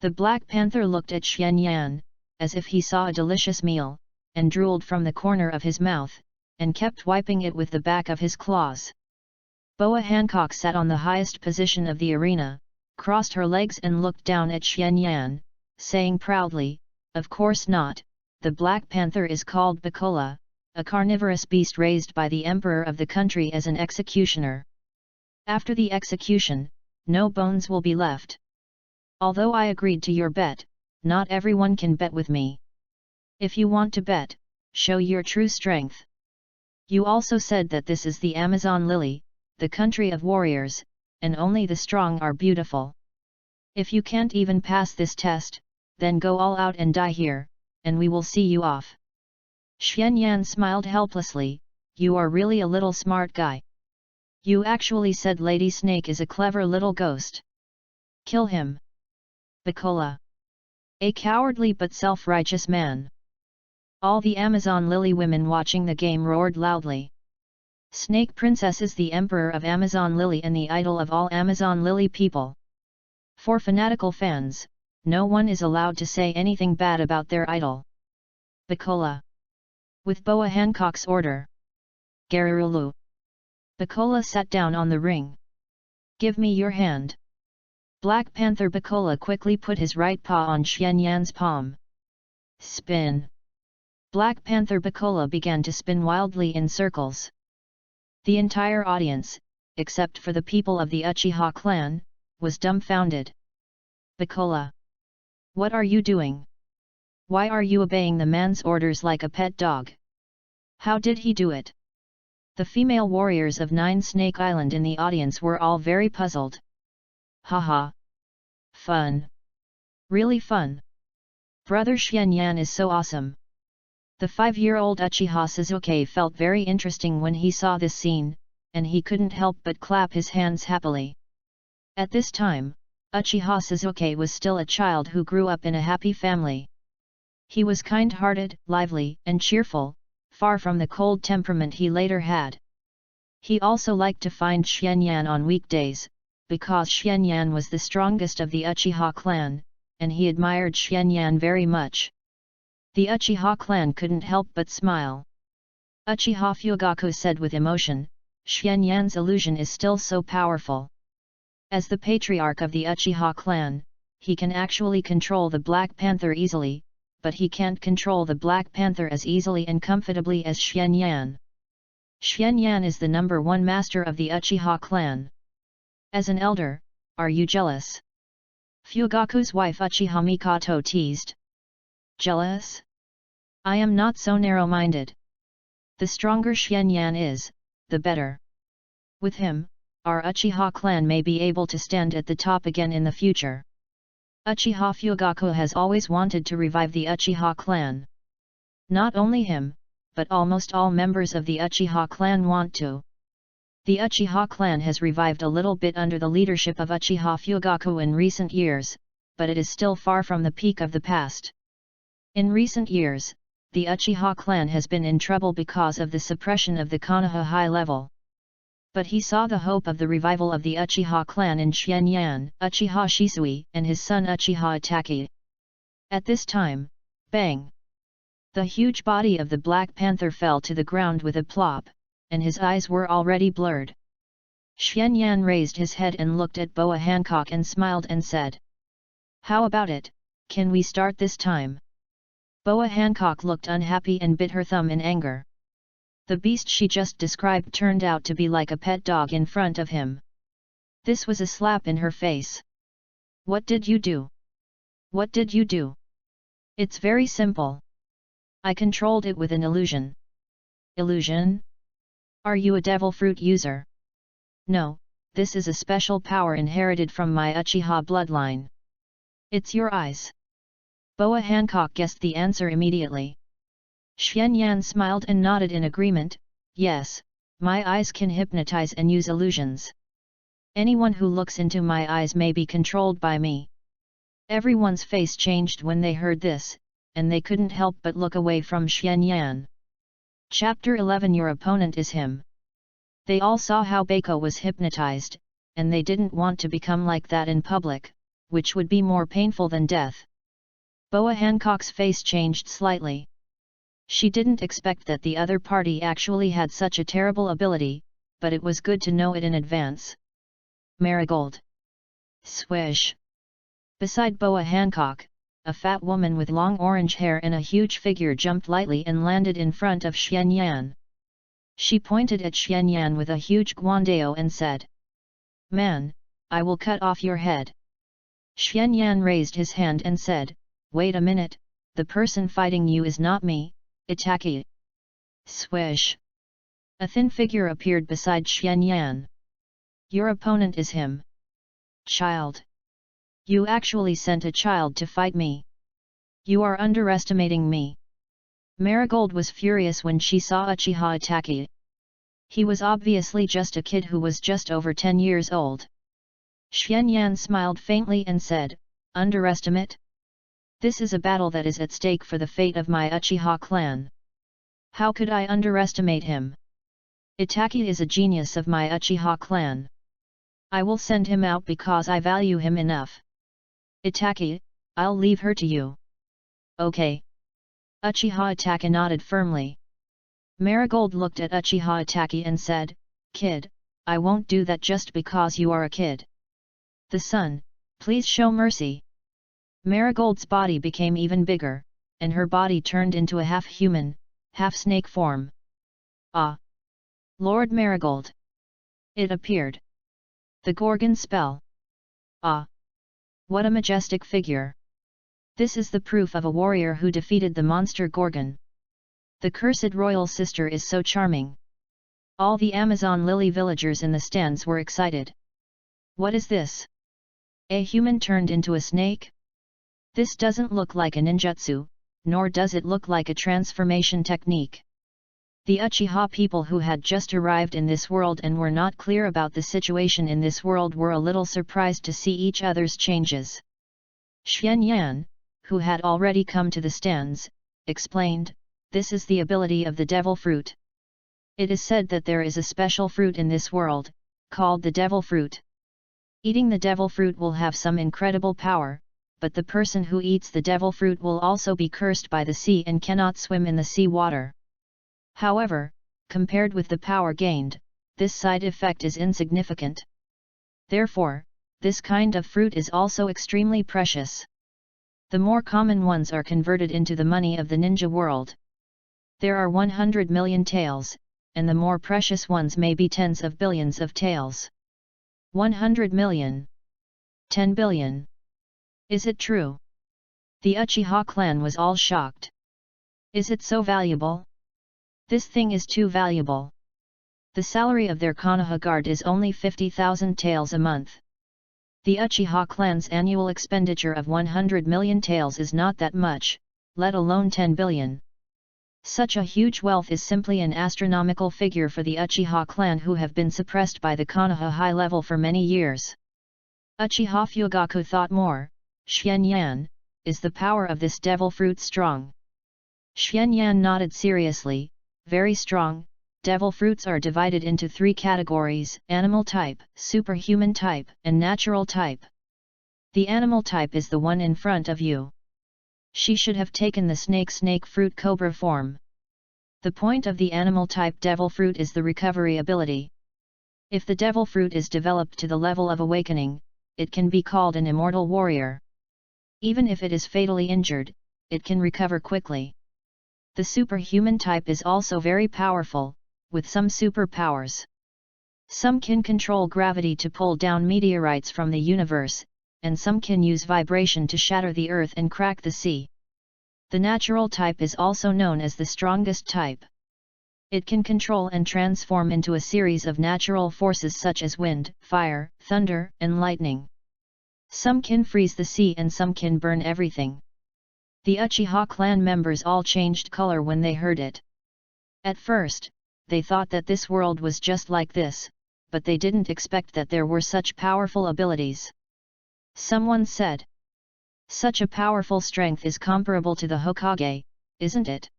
The black panther looked at Xuan Yan, as if he saw a delicious meal, and drooled from the corner of his mouth, and kept wiping it with the back of his claws. Boa Hancock sat on the highest position of the arena, crossed her legs and looked down at Xuan Yan, saying proudly, "Of course not, the black panther is called Bacola, a carnivorous beast raised by the emperor of the country as an executioner. After the execution, no bones will be left. Although I agreed to your bet, not everyone can bet with me. If you want to bet, show your true strength. You also said that this is the Amazon Lily, the country of warriors, and only the strong are beautiful. If you can't even pass this test, then go all out and die here, and we will see you off." Xuan Yan smiled helplessly, "You are really a little smart guy. You actually said Lady Snake is a clever little ghost. Kill him. Bacola. A cowardly but self-righteous man." All the Amazon Lily women watching the game roared loudly. Snake Princess is the emperor of Amazon Lily and the idol of all Amazon Lily people. For fanatical fans, no one is allowed to say anything bad about their idol. Bacola. With Boa Hancock's order. Garurulu. Bacola sat down on the ring. "Give me your hand." Black Panther Bacola quickly put his right paw on Xuan Yan's palm. Spin. Black Panther Bacola began to spin wildly in circles. The entire audience, except for the people of the Uchiha clan, was dumbfounded. "Bacola! What are you doing? Why are you obeying the man's orders like a pet dog? How did he do it?" The female warriors of Nine Snake Island in the audience were all very puzzled. "Haha! Fun! Really fun! Brother Xuan Yan is so awesome!" The 5-year-old Uchiha Sasuke felt very interesting when he saw this scene, and he couldn't help but clap his hands happily. At this time, Uchiha Sasuke was still a child who grew up in a happy family. He was kind-hearted, lively, and cheerful, far from the cold temperament he later had. He also liked to find Xianyan on weekdays, because Xianyan was the strongest of the Uchiha clan, and he admired Xianyan very much. The Uchiha clan couldn't help but smile. Uchiha Fugaku said with emotion, "Xianyan's illusion is still so powerful. As the patriarch of the Uchiha clan, he can actually control the Black Panther easily, but he can't control the Black Panther as easily and comfortably as Xianyan. Xianyan is the #1 master of the Uchiha clan. As an elder, are you jealous?" Fugaku's wife Uchiha Mikoto teased. "Jealous? I am not so narrow-minded. The stronger Xianyan is, the better. With him, our Uchiha clan may be able to stand at the top again in the future." Uchiha Fugaku has always wanted to revive the Uchiha clan. Not only him, but almost all members of the Uchiha clan want to. The Uchiha clan has revived a little bit under the leadership of Uchiha Fugaku in recent years, but it is still far from the peak of the past. In recent years, the Uchiha clan has been in trouble because of the suppression of the Konoha high level. But he saw the hope of the revival of the Uchiha clan in Xianyan, Uchiha Shisui, and his son Uchiha Itachi. At this time, bang! The huge body of the Black Panther fell to the ground with a plop, and his eyes were already blurred. Xianyan raised his head and looked at Boa Hancock and smiled and said, "How about it, can we start this time?" Boa Hancock looked unhappy and bit her thumb in anger. The beast she just described turned out to be like a pet dog in front of him. This was a slap in her face. "What did you do? What did you do?" "It's very simple. I controlled it with an illusion." "Illusion? Are you a devil fruit user?" "No, this is a special power inherited from my Uchiha bloodline." "It's your eyes." Boa Hancock guessed the answer immediately. Xianyan smiled and nodded in agreement, "Yes, my eyes can hypnotize and use illusions. Anyone who looks into my eyes may be controlled by me." Everyone's face changed when they heard this, and they couldn't help but look away from Xianyan. Chapter 11 Your opponent is him. They all saw how Baiko was hypnotized, and they didn't want to become like that in public, which would be more painful than death. Boa Hancock's face changed slightly. She didn't expect that the other party actually had such a terrible ability, but it was good to know it in advance. Marigold. Swish. Beside Boa Hancock, a fat woman with long orange hair and a huge figure jumped lightly and landed in front of Xianyan. She pointed at Xianyan with a huge guandao and said, "Man, I will cut off your head." Xianyan raised his hand and said, "Wait a minute, the person fighting you is not me, Itachi." Swish. A thin figure appeared beside Xianyan. "Your opponent is him." "Child. You actually sent a child to fight me. You are underestimating me." Marigold was furious when she saw Uchiha Itachi. He was obviously just a kid who was just over 10 years old. Xianyan smiled faintly and said, "Underestimate? This is a battle that is at stake for the fate of my Uchiha clan. How could I underestimate him? Itachi is a genius of my Uchiha clan. I will send him out because I value him enough. Itachi, I'll leave her to you." "Okay." Uchiha Itachi nodded firmly. Marigold looked at Uchiha Itachi and said, "Kid, I won't do that just because you are a kid. The son, please show mercy." Marigold's body became even bigger, and her body turned into a half-human, half-snake form. "Ah! Lord Marigold!" It appeared. The Gorgon spell. "Ah! What a majestic figure! This is the proof of a warrior who defeated the monster Gorgon. The cursed royal sister is so charming." All the Amazon Lily villagers in the stands were excited. "What is this? A human turned into a snake? This doesn't look like a ninjutsu, nor does it look like a transformation technique." The Uchiha people who had just arrived in this world and were not clear about the situation in this world were a little surprised to see each other's changes. Xianyan, who had already come to the stands, explained, "This is the ability of the devil fruit. It is said that there is a special fruit in this world, called the devil fruit. Eating the devil fruit will have some incredible power, but the person who eats the devil fruit will also be cursed by the sea and cannot swim in the sea water. However, compared with the power gained, this side effect is insignificant. Therefore, this kind of fruit is also extremely precious. The more common ones are converted into the money of the ninja world. There are 100 million taels, and the more precious ones may be tens of billions of taels. 100 million. 10 billion. Is it true?" The Uchiha clan was all shocked. "Is it so valuable? This thing is too valuable. The salary of their Konoha guard is only 50,000 taels a month. The Uchiha clan's annual expenditure of 100 million taels is not that much, let alone 10 billion. Such a huge wealth is simply an astronomical figure for the Uchiha clan who have been suppressed by the Konoha high level for many years." Uchiha Fugaku thought more. "Xuanyan, is the power of this devil fruit strong?" Xuanyan nodded seriously. "Very strong. Devil fruits are divided into 3 categories: animal type, superhuman type, and natural type. The animal type is the one in front of you. She should have taken the snake fruit cobra form. The point of the animal type devil fruit is the recovery ability. If the devil fruit is developed to the level of awakening, it can be called an immortal warrior. Even if it is fatally injured, it can recover quickly. The superhuman type is also very powerful, with some superpowers. Some can control gravity to pull down meteorites from the universe, and some can use vibration to shatter the earth and crack the sea. The natural type is also known as the strongest type. It can control and transform into a series of natural forces such as wind, fire, thunder, and lightning. Some can freeze the sea and some can burn everything." The Uchiha clan members all changed color when they heard it. At first, they thought that this world was just like this, but they didn't expect that there were such powerful abilities. Someone said, "Such a powerful strength is comparable to the Hokage, isn't it?"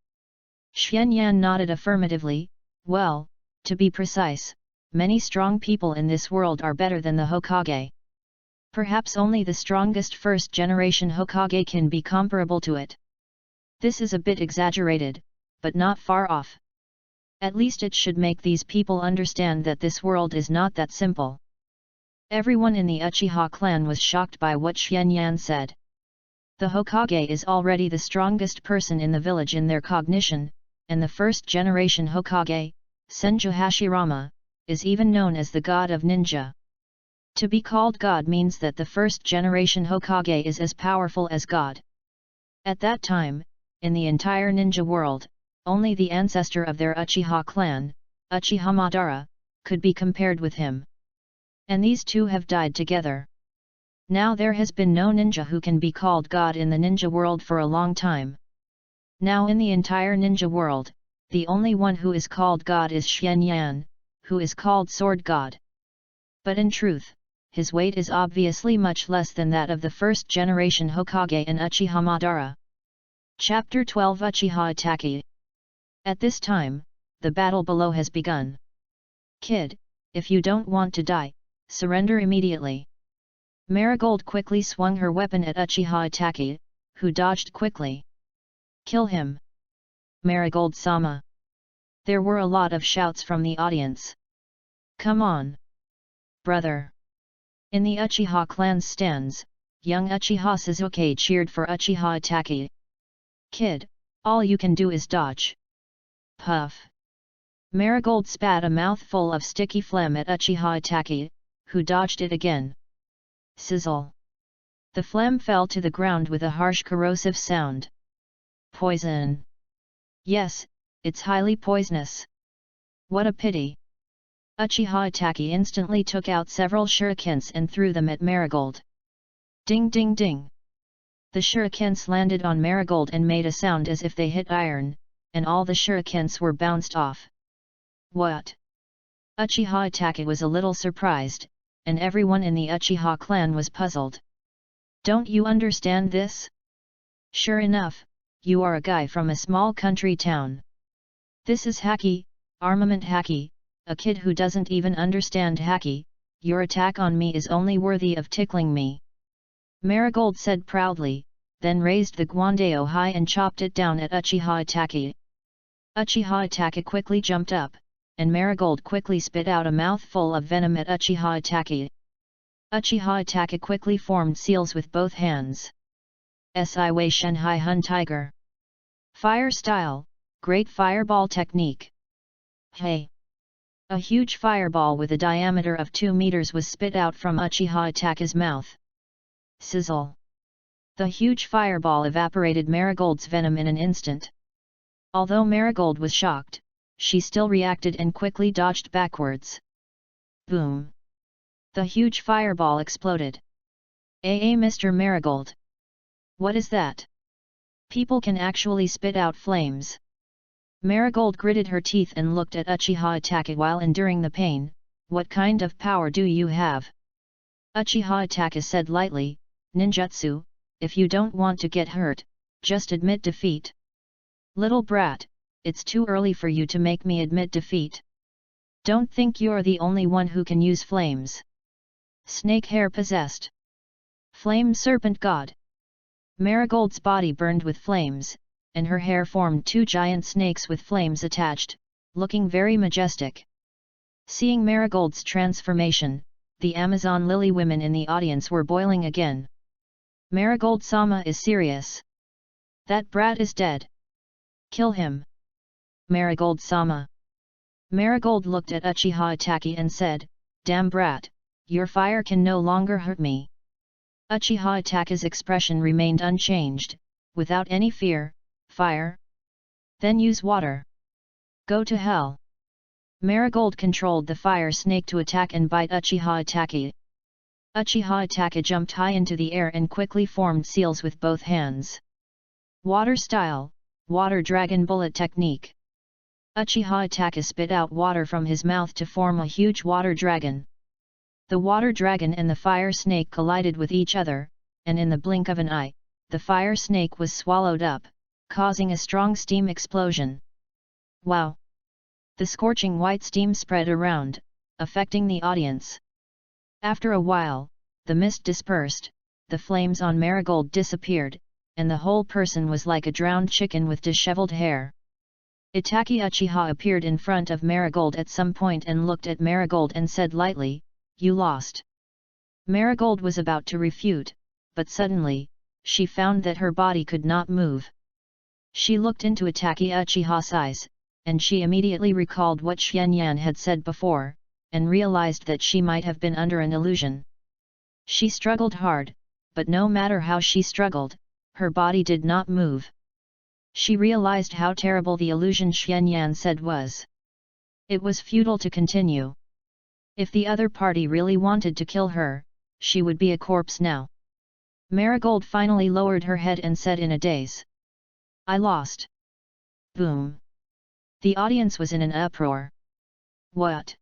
Xuanyan nodded affirmatively. "Well, to be precise, many strong people in this world are better than the Hokage. Perhaps only the strongest first-generation Hokage can be comparable to it. This is a bit exaggerated, but not far off. At least it should make these people understand that this world is not that simple." Everyone in the Uchiha clan was shocked by what Xuanyan said. The Hokage is already the strongest person in the village in their cognition, and the first-generation Hokage, Senju Hashirama, is even known as the god of ninja. To be called god means that the first-generation Hokage is as powerful as God. At that time, in the entire ninja world, only the ancestor of their Uchiha clan, Uchiha Madara, could be compared with him. And these two have died together. Now there has been no ninja who can be called god in the ninja world for a long time. Now in the entire ninja world, the only one who is called god is Xuanyan, who is called sword god. But in truth, his weight is obviously much less than that of the first-generation Hokage and Uchiha Madara. Chapter 12 Uchiha Attack. At this time, the battle below has begun. "Kid, if you don't want to die, surrender immediately." Marigold quickly swung her weapon at Uchiha Attack, who dodged quickly. "Kill him! Marigold-sama!" There were a lot of shouts from the audience. "Come on! Brother!" In the Uchiha clan's stands, young Uchiha Sasuke cheered for Uchiha Attack. "Kid, all you can do is dodge." Puff! Marigold spat a mouthful of sticky phlegm at Uchiha Attack, who dodged it again. Sizzle! The phlegm fell to the ground with a harsh corrosive sound. "Poison! Yes, it's highly poisonous. What a pity!" Uchiha Attack instantly took out several shurikens and threw them at Marigold. Ding ding ding! The shurikens landed on Marigold and made a sound as if they hit iron, and all the shurikens were bounced off. "What?" Uchiha Attack was a little surprised, and everyone in the Uchiha clan was puzzled. "Don't you understand this? Sure enough, you are a guy from a small country town. This is Haki, armament Haki, a kid who doesn't even understand Haki. Your attack on me is only worthy of tickling me. Marigold said proudly, then raised the guandao high and chopped it down at Uchiha Itaki. Uchiha Itaki quickly jumped up, and Marigold quickly spit out a mouthful of venom at Uchiha Itaki. Uchiha Itaki quickly formed seals with both hands. Si Wei Shanhai Hun Tiger. Fire style, great fireball technique. Hey! A huge fireball with a diameter of 2 meters was spit out from Uchiha Itaki's mouth. Sizzle! The huge fireball evaporated Marigold's venom in an instant. Although Marigold was shocked, she still reacted and quickly dodged backwards. Boom! The huge fireball exploded. Mr. Marigold! What is that? People can actually spit out flames. Marigold gritted her teeth and looked at Uchiha Itaki while enduring the pain. What kind of power do you have? Uchiha Itaki said lightly, ninjutsu. If you don't want to get hurt, just admit defeat. Little brat, it's too early for you to make me admit defeat. Don't think you're the only one who can use flames. Snake hair possessed. Flame serpent god. Marigold's body burned with flames, and her hair formed 2 giant snakes with flames attached, looking very majestic. Seeing Marigold's transformation, the Amazon lily women in the audience were boiling again. Marigold-sama is serious. That brat is dead. Kill him. Marigold-sama. Marigold looked at Uchiha Itaki and said, damn brat, your fire can no longer hurt me. Uchiha Itaki's expression remained unchanged, without any fear. Fire? Then use water. Go to hell. Marigold controlled the fire snake to attack and bite Uchiha Itaki. Uchiha Itaki jumped high into the air and quickly formed seals with both hands. Water style, water dragon bullet technique. Uchiha Itaki spit out water from his mouth to form a huge water dragon. The water dragon and the fire snake collided with each other, and in the blink of an eye, the fire snake was swallowed up, causing a strong steam explosion. Wow! The scorching white steam spread around, affecting the audience. After a while, the mist dispersed, the flames on Marigold disappeared, and the whole person was like a drowned chicken with disheveled hair. Itaki Uchiha appeared in front of Marigold at some point and looked at Marigold and said lightly, you lost. Marigold was about to refute, but suddenly, she found that her body could not move. She looked into Itaki Uchiha's eyes, and she immediately recalled what Xuanyan had said before, and realized that she might have been under an illusion. She struggled hard, but no matter how she struggled, her body did not move. She realized how terrible the illusion Xuanyan said was. It was futile to continue. If the other party really wanted to kill her, she would be a corpse now. Marigold finally lowered her head and said in a daze, I lost. Boom. The audience was in an uproar. What?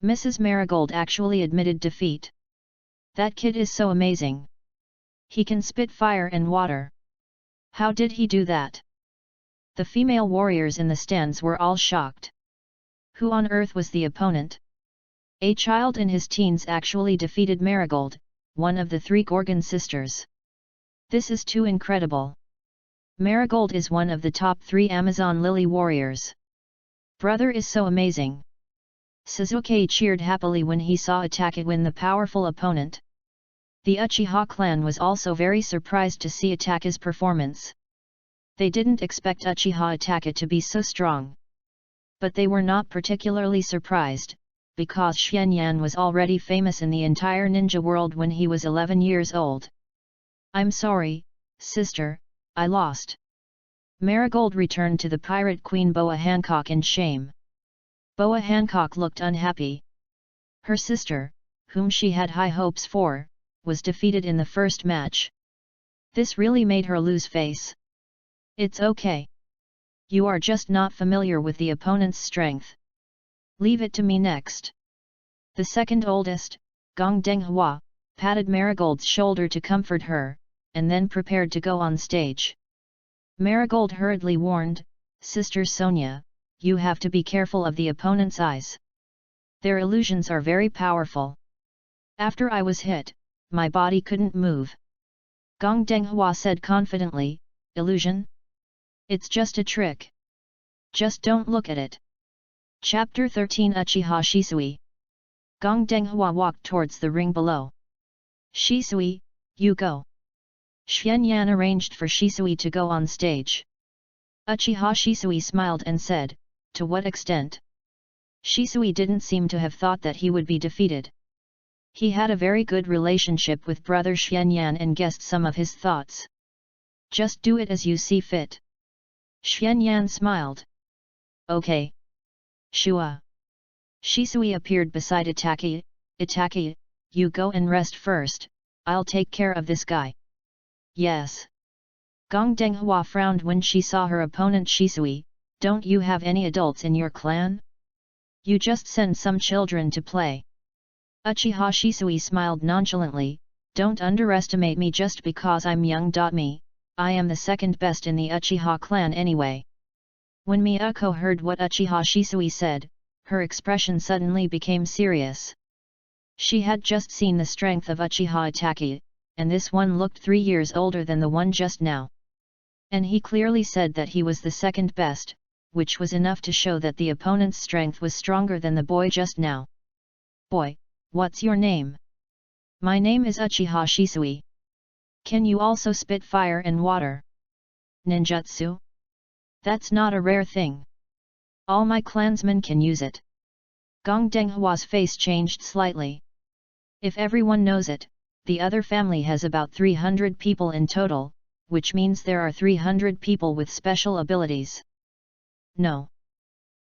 Mrs. Marigold actually admitted defeat. That kid is so amazing. He can spit fire and water. How did he do that? The female warriors in the stands were all shocked. Who on earth was the opponent? A child in his teens actually defeated Marigold, one of the 3 Gorgon sisters. This is too incredible. Marigold is one of the top 3 Amazon lily warriors. Brother is so amazing. Suzuki cheered happily when he saw Itaki win the powerful opponent. The Uchiha clan was also very surprised to see Itaki's performance. They didn't expect Uchiha Itaki to be so strong. But they were not particularly surprised, because Xuanyan was already famous in the entire ninja world when he was 11 years old. I'm sorry, sister, I lost. Marigold returned to the pirate queen Boa Hancock in shame. Boa Hancock looked unhappy. Her sister, whom she had high hopes for, was defeated in the first match. This really made her lose face. It's okay. You are just not familiar with the opponent's strength. Leave it to me next. The second oldest, Gong Denghua, patted Marigold's shoulder to comfort her, and then prepared to go on stage. Marigold hurriedly warned, "Sister Sonia, you have to be careful of the opponent's eyes. Their illusions are very powerful. After I was hit, my body couldn't move." Gong Denghua said confidently, "Illusion? It's just a trick. Just don't look at it." Chapter 13 Uchiha Shisui. Gong Denghua walked towards the ring below. "Shisui, you go." Xuanyan arranged for Shisui to go on stage. Uchiha Shisui smiled and said, "To what extent?" Shisui didn't seem to have thought that he would be defeated. He had a very good relationship with brother Xuanyan and guessed some of his thoughts. "Just do it as you see fit." Xuanyan smiled. "Okay. Shua." Shisui appeared beside Itaki. "Itaki, you go and rest first, I'll take care of this guy." "Yes." Gong Denghua frowned when she saw her opponent Shisui. "Don't you have any adults in your clan? You just send some children to play." Uchiha Shisui smiled nonchalantly, "Don't underestimate me just because I'm young. Me, I am the second best in the Uchiha clan anyway." When Miyako heard what Uchiha Shisui said, her expression suddenly became serious. She had just seen the strength of Uchiha Itaki, and this one looked 3 years older than the one just now. And he clearly said that he was the second best, which was enough to show that the opponent's strength was stronger than the boy just now. "Boy, what's your name?" "My name is Uchiha Shisui." "Can you also spit fire and water?" "Ninjutsu? That's not a rare thing. All my clansmen can use it." Gong Denghua's face changed slightly. "If everyone knows it, the other family has about 300 people in total, which means there are 300 people with special abilities." "No.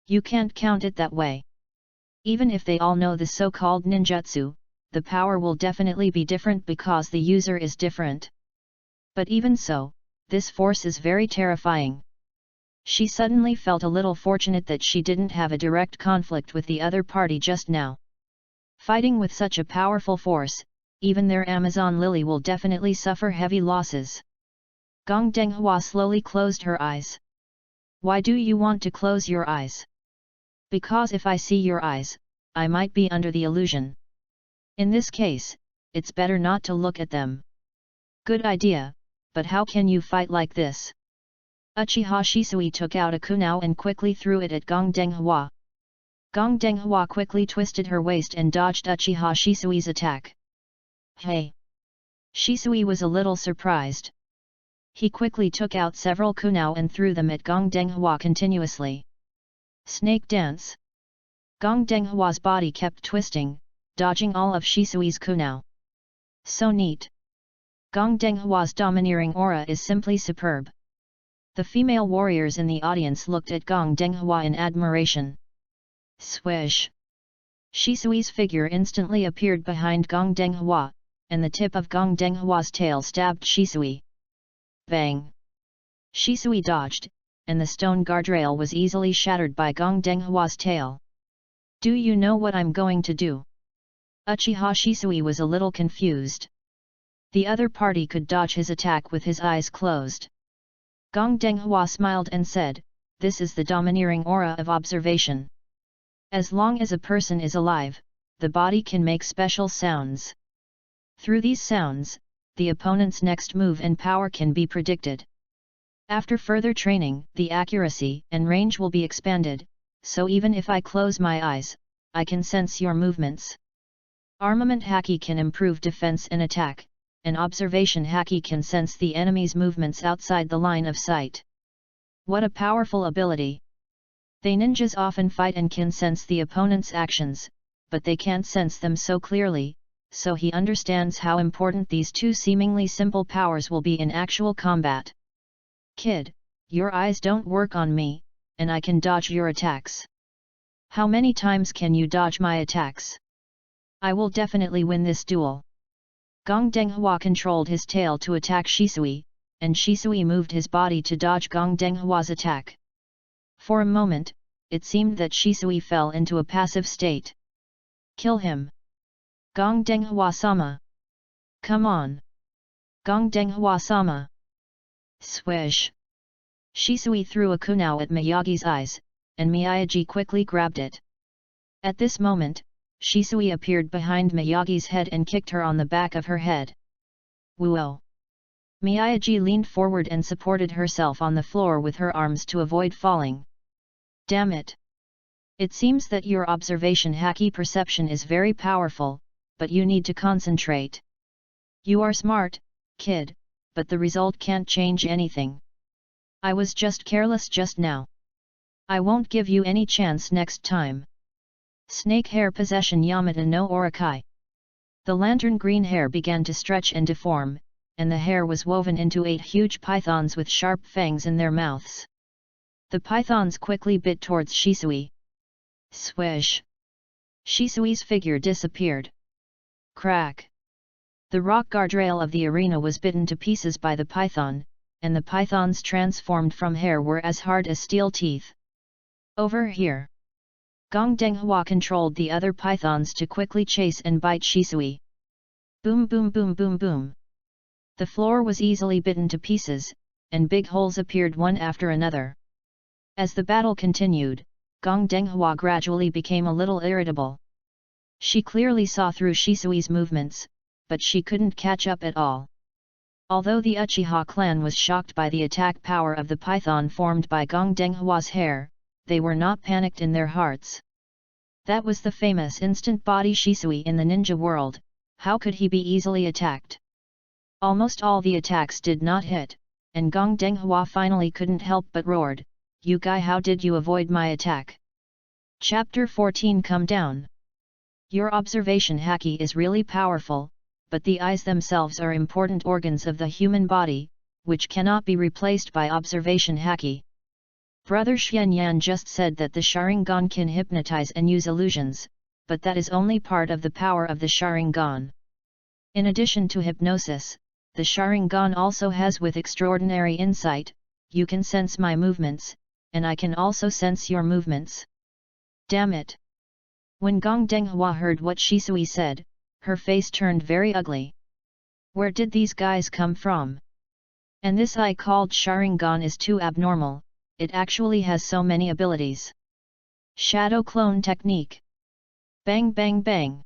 You can't count it that way. Even if they all know the so-called ninjutsu, the power will definitely be different because the user is different. But even so, this force is very terrifying." She suddenly felt a little fortunate that she didn't have a direct conflict with the other party just now. Fighting with such a powerful force, even their Amazon Lily will definitely suffer heavy losses. Gong Denghua slowly closed her eyes. "Why do you want to close your eyes?" "Because if I see your eyes, I might be under the illusion. In this case, it's better not to look at them." "Good idea, but how can you fight like this?" Uchiha Shisui took out a kunao and quickly threw it at Gong Denghua. Gong Denghua quickly twisted her waist and dodged Uchiha Shisui's attack. "Hey!" Shisui was a little surprised. He quickly took out several kunao and threw them at Gong Denghua continuously. Snake dance. Gong Denghua's body kept twisting, dodging all of Shisui's kunao. So neat. Gong Denghua's domineering aura is simply superb. The female warriors in the audience looked at Gong Denghua in admiration. Swish! Shisui's figure instantly appeared behind Gong Denghua, and the tip of Gong Denghua's tail stabbed Shisui. Bang! Shisui dodged, and the stone guardrail was easily shattered by Gong Denghua's tail. "Do you know what I'm going to do?" Uchiha Shisui was a little confused. The other party could dodge his attack with his eyes closed. Gong Denghua smiled and said, "This is the domineering aura of observation. As long as a person is alive, the body can make special sounds. Through these sounds, the opponent's next move and power can be predicted. After further training, the accuracy and range will be expanded, so even if I close my eyes, I can sense your movements. Armament haki can improve defense and attack, and observation haki can sense the enemy's movements outside the line of sight. What a powerful ability! They ninjas often fight and can sense the opponent's actions, but they can't sense them so clearly, so he understands how important these two seemingly simple powers will be in actual combat. Kid, your eyes don't work on me, and I can dodge your attacks. How many times can you dodge my attacks? I will definitely win this duel." Gong Denghua controlled his tail to attack Shisui, and Shisui moved his body to dodge Gong Denghua's attack. For a moment, it seemed that Shisui fell into a passive state. "Kill him! Gong Denghua-sama! Come on! Gong Denghua-sama! Swish! Shisui threw a kunao at Miyagi's eyes, and Miyagi quickly grabbed it. At this moment, Shisui appeared behind Miyagi's head and kicked her on the back of her head. Whoa! Miyagi leaned forward and supported herself on the floor with her arms to avoid falling. Damn it! It seems that your observation haki perception is very powerful, but you need to concentrate. You are smart, kid, but the result can't change anything. I was just careless just now. I won't give you any chance next time. Snake hair possession Yamata no Orakai. The lantern green hair began to stretch and deform, and the hair was woven into 8 huge pythons with sharp fangs in their mouths. The pythons quickly bit towards Shisui. Swish! Shisui's figure disappeared. Crack! The rock guardrail of the arena was bitten to pieces by the python, and the pythons transformed from hair were as hard as steel teeth. Over here! Gong Denghua controlled the other pythons to quickly chase and bite Shisui. Boom boom boom boom boom! The floor was easily bitten to pieces, and big holes appeared one after another. As the battle continued, Gong Denghua gradually became a little irritable. She clearly saw through Shisui's movements, but she couldn't catch up at all. Although the Uchiha clan was shocked by the attack power of the python formed by Gong Denghua's hair, they were not panicked in their hearts. That was the famous instant body Shisui in the ninja world. How could he be easily attacked? Almost all the attacks did not hit, and Gong Denghua finally couldn't help but roared, "You guy, how did you avoid my attack?" Chapter 14 Come down. Your observation haki is really powerful, but the eyes themselves are important organs of the human body, which cannot be replaced by observation haki. Brother Xianyan just said that the Sharingan can hypnotize and use illusions, but that is only part of the power of the Sharingan. In addition to hypnosis, the Sharingan also has with extraordinary insight. You can sense my movements, and I can also sense your movements. Damn it! When Gong Denghua heard what Shisui said, her face turned very ugly. Where did these guys come from? And this eye called Sharingan is too abnormal, it actually has so many abilities. Shadow clone technique. Bang bang bang.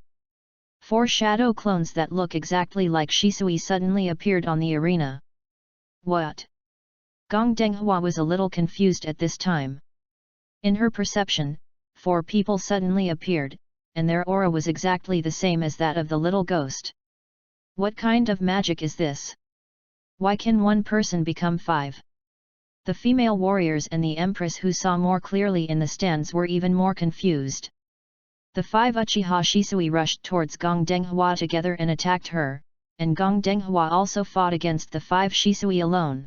4 shadow clones that look exactly like Shisui suddenly appeared on the arena. What? Gong Denghua was a little confused at this time. In her perception, 4 people suddenly appeared, and their aura was exactly the same as that of the little ghost. What kind of magic is this? Why can one person become 5? The female warriors and the empress who saw more clearly in the stands were even more confused. The 5 Uchiha Shisui rushed towards Gong Denghua together and attacked her, and Gong Denghua also fought against the 5 Shisui alone.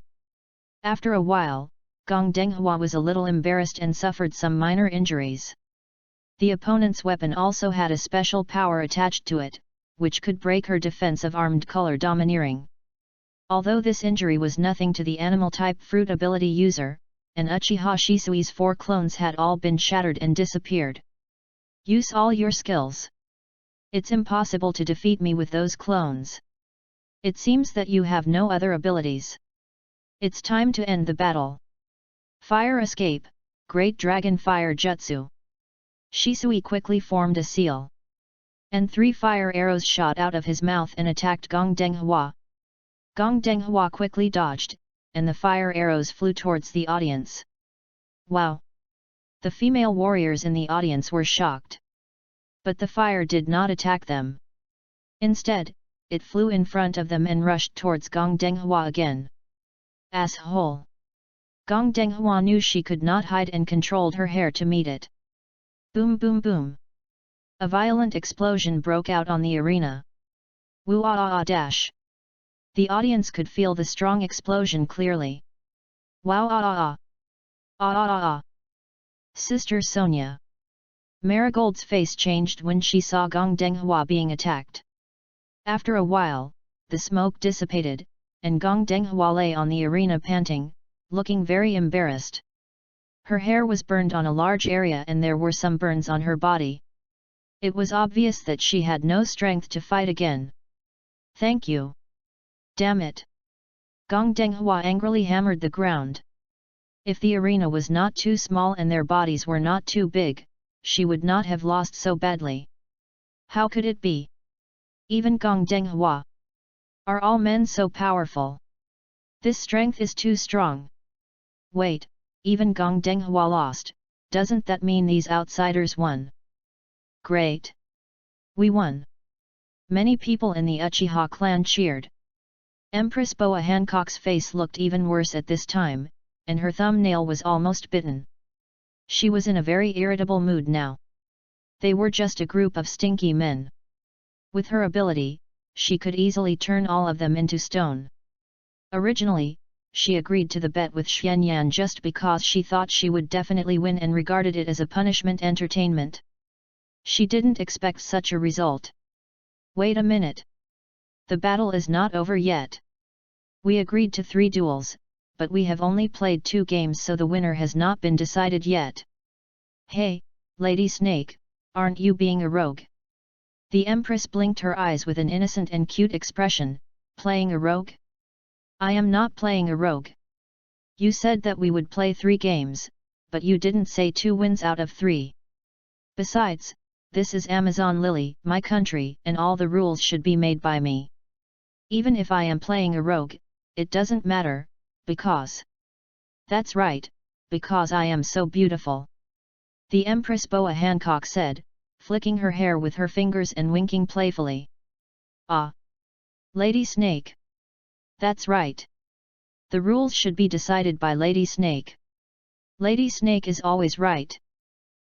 After a while, Gong Denghua was a little embarrassed and suffered some minor injuries. The opponent's weapon also had a special power attached to it, which could break her defense of armed color domineering. Although this injury was nothing to the animal-type fruit ability user, and Uchiha Shisui's 4 clones had all been shattered and disappeared. Use all your skills. It's impossible to defeat me with those clones. It seems that you have no other abilities. It's time to end the battle. Fire escape, Great Dragon Fire Jutsu. Shisui quickly formed a seal. And 3 fire arrows shot out of his mouth and attacked Gong Denghua. Gong Denghua quickly dodged, and the fire arrows flew towards the audience. Wow! The female warriors in the audience were shocked. But the fire did not attack them. Instead, it flew in front of them and rushed towards Gong Denghua again. Asshole! Gong Denghua knew she could not hide and controlled her hair to meet it. Boom boom boom! A violent explosion broke out on the arena. Woo-ah-ah-ah dash! The audience could feel the strong explosion clearly. Wow-ah-ah-ah! Ah-ah-ah-ah! Sister Sonia. Marigold's face changed when she saw Gong Denghua being attacked. After a while, the smoke dissipated, and Gong Denghua lay on the arena panting, looking very embarrassed. Her hair was burned on a large area and there were some burns on her body. It was obvious that she had no strength to fight again. Thank you. Damn it! Gong Denghua angrily hammered the ground. If the arena was not too small and their bodies were not too big, she would not have lost so badly. How could it be? Even Gong Denghua. Are all men so powerful? This strength is too strong. Wait, even Gong Denghua lost, doesn't that mean these outsiders won? Great! We won! Many people in the Uchiha clan cheered. Empress Boa Hancock's face looked even worse at this time, and her thumbnail was almost bitten. She was in a very irritable mood now. They were just a group of stinky men. With her ability, she could easily turn all of them into stone. Originally, she agreed to the bet with Xuanyan just because she thought she would definitely win and regarded it as a punishment entertainment. She didn't expect such a result. Wait a minute. The battle is not over yet. We agreed to 3 duels, but we have only played 2 games, so the winner has not been decided yet. Hey, Lady Snake, aren't you being a rogue? The Empress blinked her eyes with an innocent and cute expression. Playing a rogue? I am not playing a rogue. You said that we would play 3 games, but you didn't say 2 wins out of 3. Besides, this is Amazon Lily, my country, and all the rules should be made by me. Even if I am playing a rogue, it doesn't matter, because... That's right, because I am so beautiful. The Empress Boa Hancock said, flicking her hair with her fingers and winking playfully. Ah! Lady Snake! That's right. The rules should be decided by Lady Snake. Lady Snake is always right.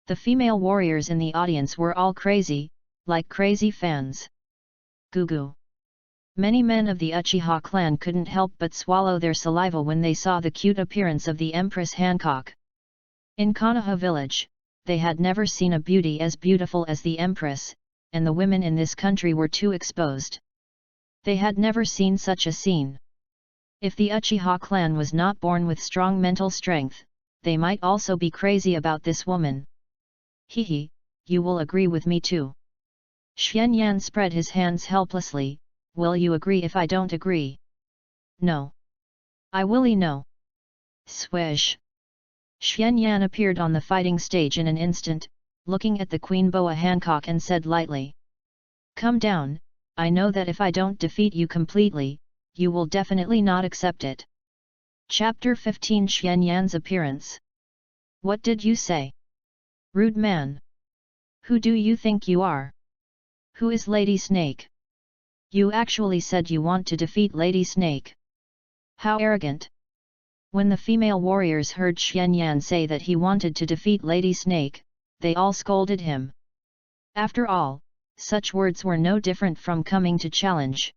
The female warriors in the audience were all crazy, like crazy fans. Goo. Many men of the Uchiha clan couldn't help but swallow their saliva when they saw the cute appearance of the Empress Hancock. In Konoha village, they had never seen a beauty as beautiful as the Empress, and the women in this country were too exposed. They had never seen such a scene. If the Uchiha clan was not born with strong mental strength, they might also be crazy about this woman. Hehe, you will agree with me too. Xuanyan spread his hands helplessly. Will you agree if I don't agree? No. I willy no. Swish. Xuanyan appeared on the fighting stage in an instant, looking at the Queen Boa Hancock and said lightly. Come down, I know that if I don't defeat you completely, you will definitely not accept it. Chapter 15 Xuanyan's appearance. What did you say? Rude man. Who do you think you are? Who is Lady Snake? You actually said you want to defeat Lady Snake. How arrogant! When the female warriors heard Xuanyan say that he wanted to defeat Lady Snake, they all scolded him. After all, such words were no different from coming to challenge.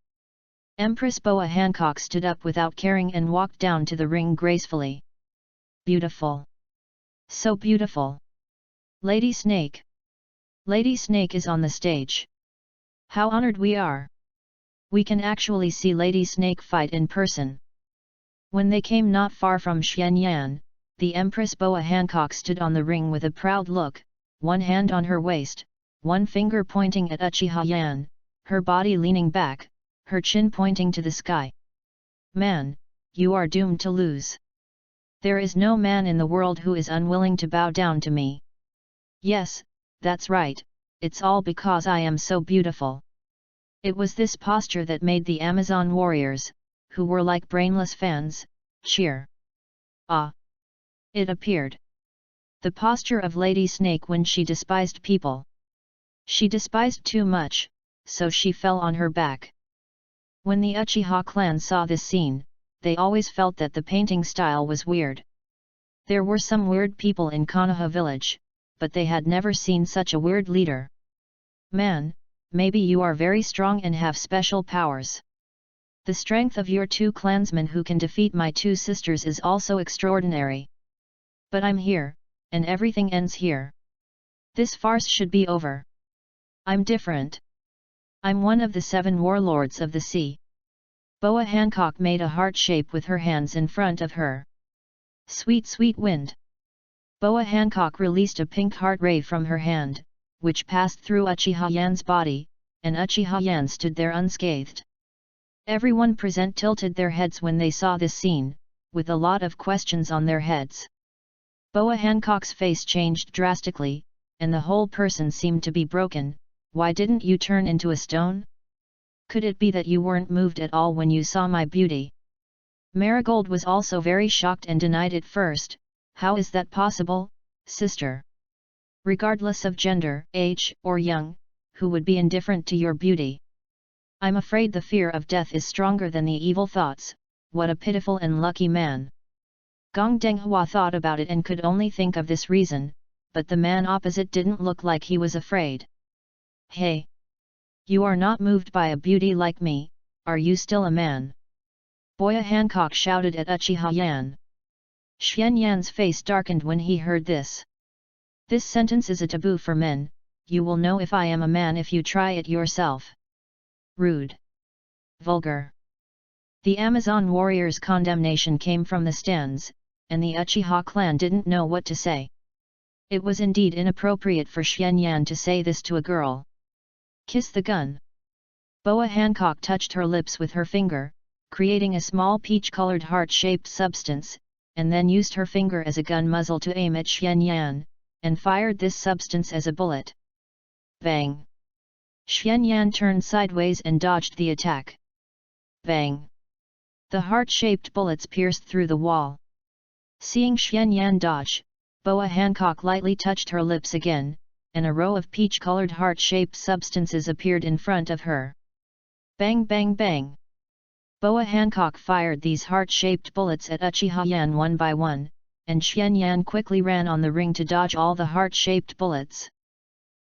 Empress Boa Hancock stood up without caring and walked down to the ring gracefully. Beautiful! So beautiful! Lady Snake! Lady Snake is on the stage. How honored we are! We can actually see Lady Snake fight in person. When they came not far from Xuanyan, the Empress Boa Hancock stood on the ring with a proud look, one hand on her waist, one finger pointing at Uchiha Yan, her body leaning back, her chin pointing to the sky. Man, you are doomed to lose. There is no man in the world who is unwilling to bow down to me. Yes, that's right, it's all because I am so beautiful. It was this posture that made the Amazon warriors, who were like brainless fans, cheer. Ah! It appeared. The posture of Lady Snake when she despised people. She despised too much, so she fell on her back. When the Uchiha clan saw this scene, they always felt that the painting style was weird. There were some weird people in Konoha village, but they had never seen such a weird leader. Man, maybe you are very strong and have special powers. The strength of your 2 clansmen who can defeat my 2 sisters is also extraordinary. But I'm here, and everything ends here. This farce should be over. I'm different. I'm one of the 7 warlords of the sea. Boa Hancock made a heart shape with her hands in front of her. Sweet sweet wind. Boa Hancock released a pink heart ray from her hand, which passed through Uchiha Yan's body, and Uchiha Yan stood there unscathed. Everyone present tilted their heads when they saw this scene, with a lot of questions on their heads. Boa Hancock's face changed drastically, and the whole person seemed to be broken. Why didn't you turn into a stone? Could it be that you weren't moved at all when you saw my beauty? Marigold was also very shocked and denied it first. How is that possible, sister? Regardless of gender, age, or young, who would be indifferent to your beauty? I'm afraid the fear of death is stronger than the evil thoughts. What a pitiful and lucky man. Gong Denghua thought about it and could only think of this reason, but the man opposite didn't look like he was afraid. Hey! You are not moved by a beauty like me, are you still a man? Boya Hancock shouted at Uchiha Yan. Xian Yan's face darkened when he heard this. This sentence is a taboo for men. You will know if I am a man if you try it yourself. Rude. Vulgar. The Amazon warrior's condemnation came from the stands, and the Uchiha clan didn't know what to say. It was indeed inappropriate for Xian Yan to say this to a girl. Kiss the gun. Boa Hancock touched her lips with her finger, creating a small peach-colored heart-shaped substance, and then used her finger as a gun muzzle to aim at Xian Yan, and fired this substance as a bullet. Bang! Xian Yan turned sideways and dodged the attack. Bang! The heart-shaped bullets pierced through the wall. Seeing Xian Yan dodge, Boa Hancock lightly touched her lips again, and a row of peach-colored heart-shaped substances appeared in front of her. Bang bang bang! Boa Hancock fired these heart-shaped bullets at Uchiha Yan one by one, and Xian Yan quickly ran on the ring to dodge all the heart-shaped bullets.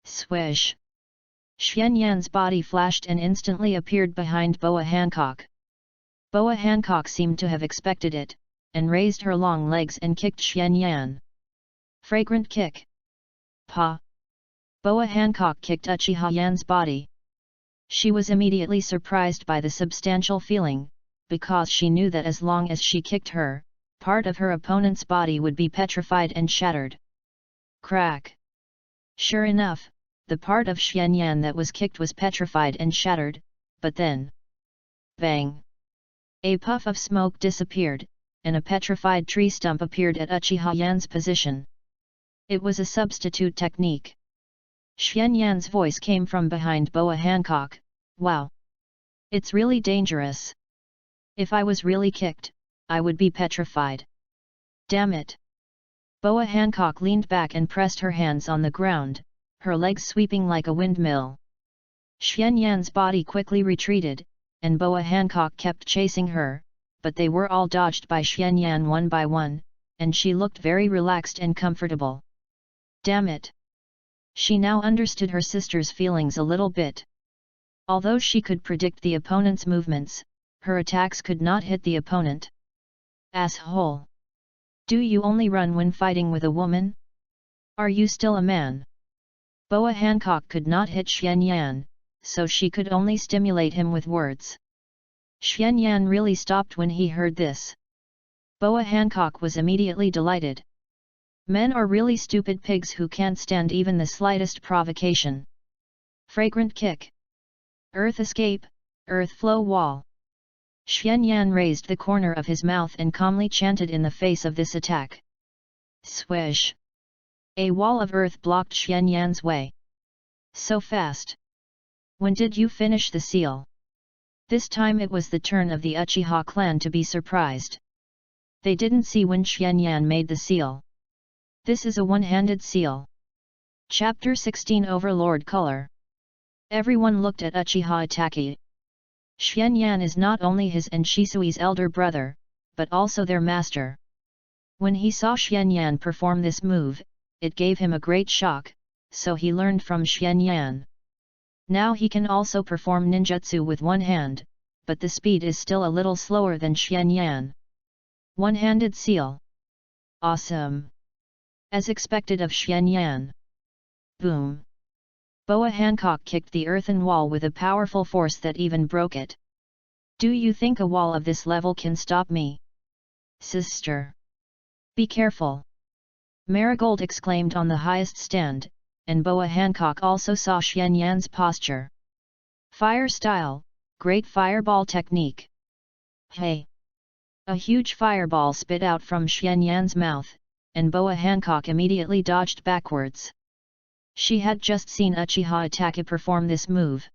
Swish! Xian Yan's body flashed and instantly appeared behind Boa Hancock. Boa Hancock seemed to have expected it, and raised her long legs and kicked Xian Yan. Fragrant kick. Pa! Boa Hancock kicked Uchiha Yan's body. She was immediately surprised by the substantial feeling, because she knew that as long as she kicked her, part of her opponent's body would be petrified and shattered. Crack! Sure enough, the part of Xian Yan that was kicked was petrified and shattered, but then... Bang! A puff of smoke disappeared, and a petrified tree stump appeared at Uchiha Yan's position. It was a substitute technique. Xian Yan's voice came from behind Boa Hancock. Wow! It's really dangerous. If I was really kicked, I would be petrified. Damn it! Boa Hancock leaned back and pressed her hands on the ground, her legs sweeping like a windmill. Xian Yan's body quickly retreated, and Boa Hancock kept chasing her, but they were all dodged by Xian Yan one by one, and she looked very relaxed and comfortable. Damn it! She now understood her sister's feelings a little bit. Although she could predict the opponent's movements, her attacks could not hit the opponent. Asshole! Do you only run when fighting with a woman? Are you still a man? Boa Hancock could not hit Xian Yan, so she could only stimulate him with words. Xian Yan really stopped when he heard this. Boa Hancock was immediately delighted. Men are really stupid pigs who can't stand even the slightest provocation. Fragrant kick. Earth escape, earth flow wall. Xian Yan raised the corner of his mouth and calmly chanted in the face of this attack. Swish! A wall of earth blocked Xian Yan's way. So fast! When did you finish the seal? This time it was the turn of the Uchiha clan to be surprised. They didn't see when Xian Yan made the seal. This is a one-handed seal. Chapter 16 Overlord Color. Everyone looked at Uchiha Itachi. Xian Yan is not only his and Shisui's elder brother, but also their master. When he saw Xian Yan perform this move, it gave him a great shock, so he learned from Xian Yan. Now he can also perform ninjutsu with one hand, but the speed is still a little slower than Xian Yan. One-handed seal. Awesome! As expected of Xian Yan. Boom! Boa Hancock kicked the earthen wall with a powerful force that even broke it. Do you think a wall of this level can stop me? Sister! Be careful! Marigold exclaimed on the highest stand, and Boa Hancock also saw Xian Yan's posture. Fire style, Great Fireball Technique. Hey! A huge fireball spit out from Xianyan's mouth, and Boa Hancock immediately dodged backwards. She had just seen Uchiha Itachi perform this move.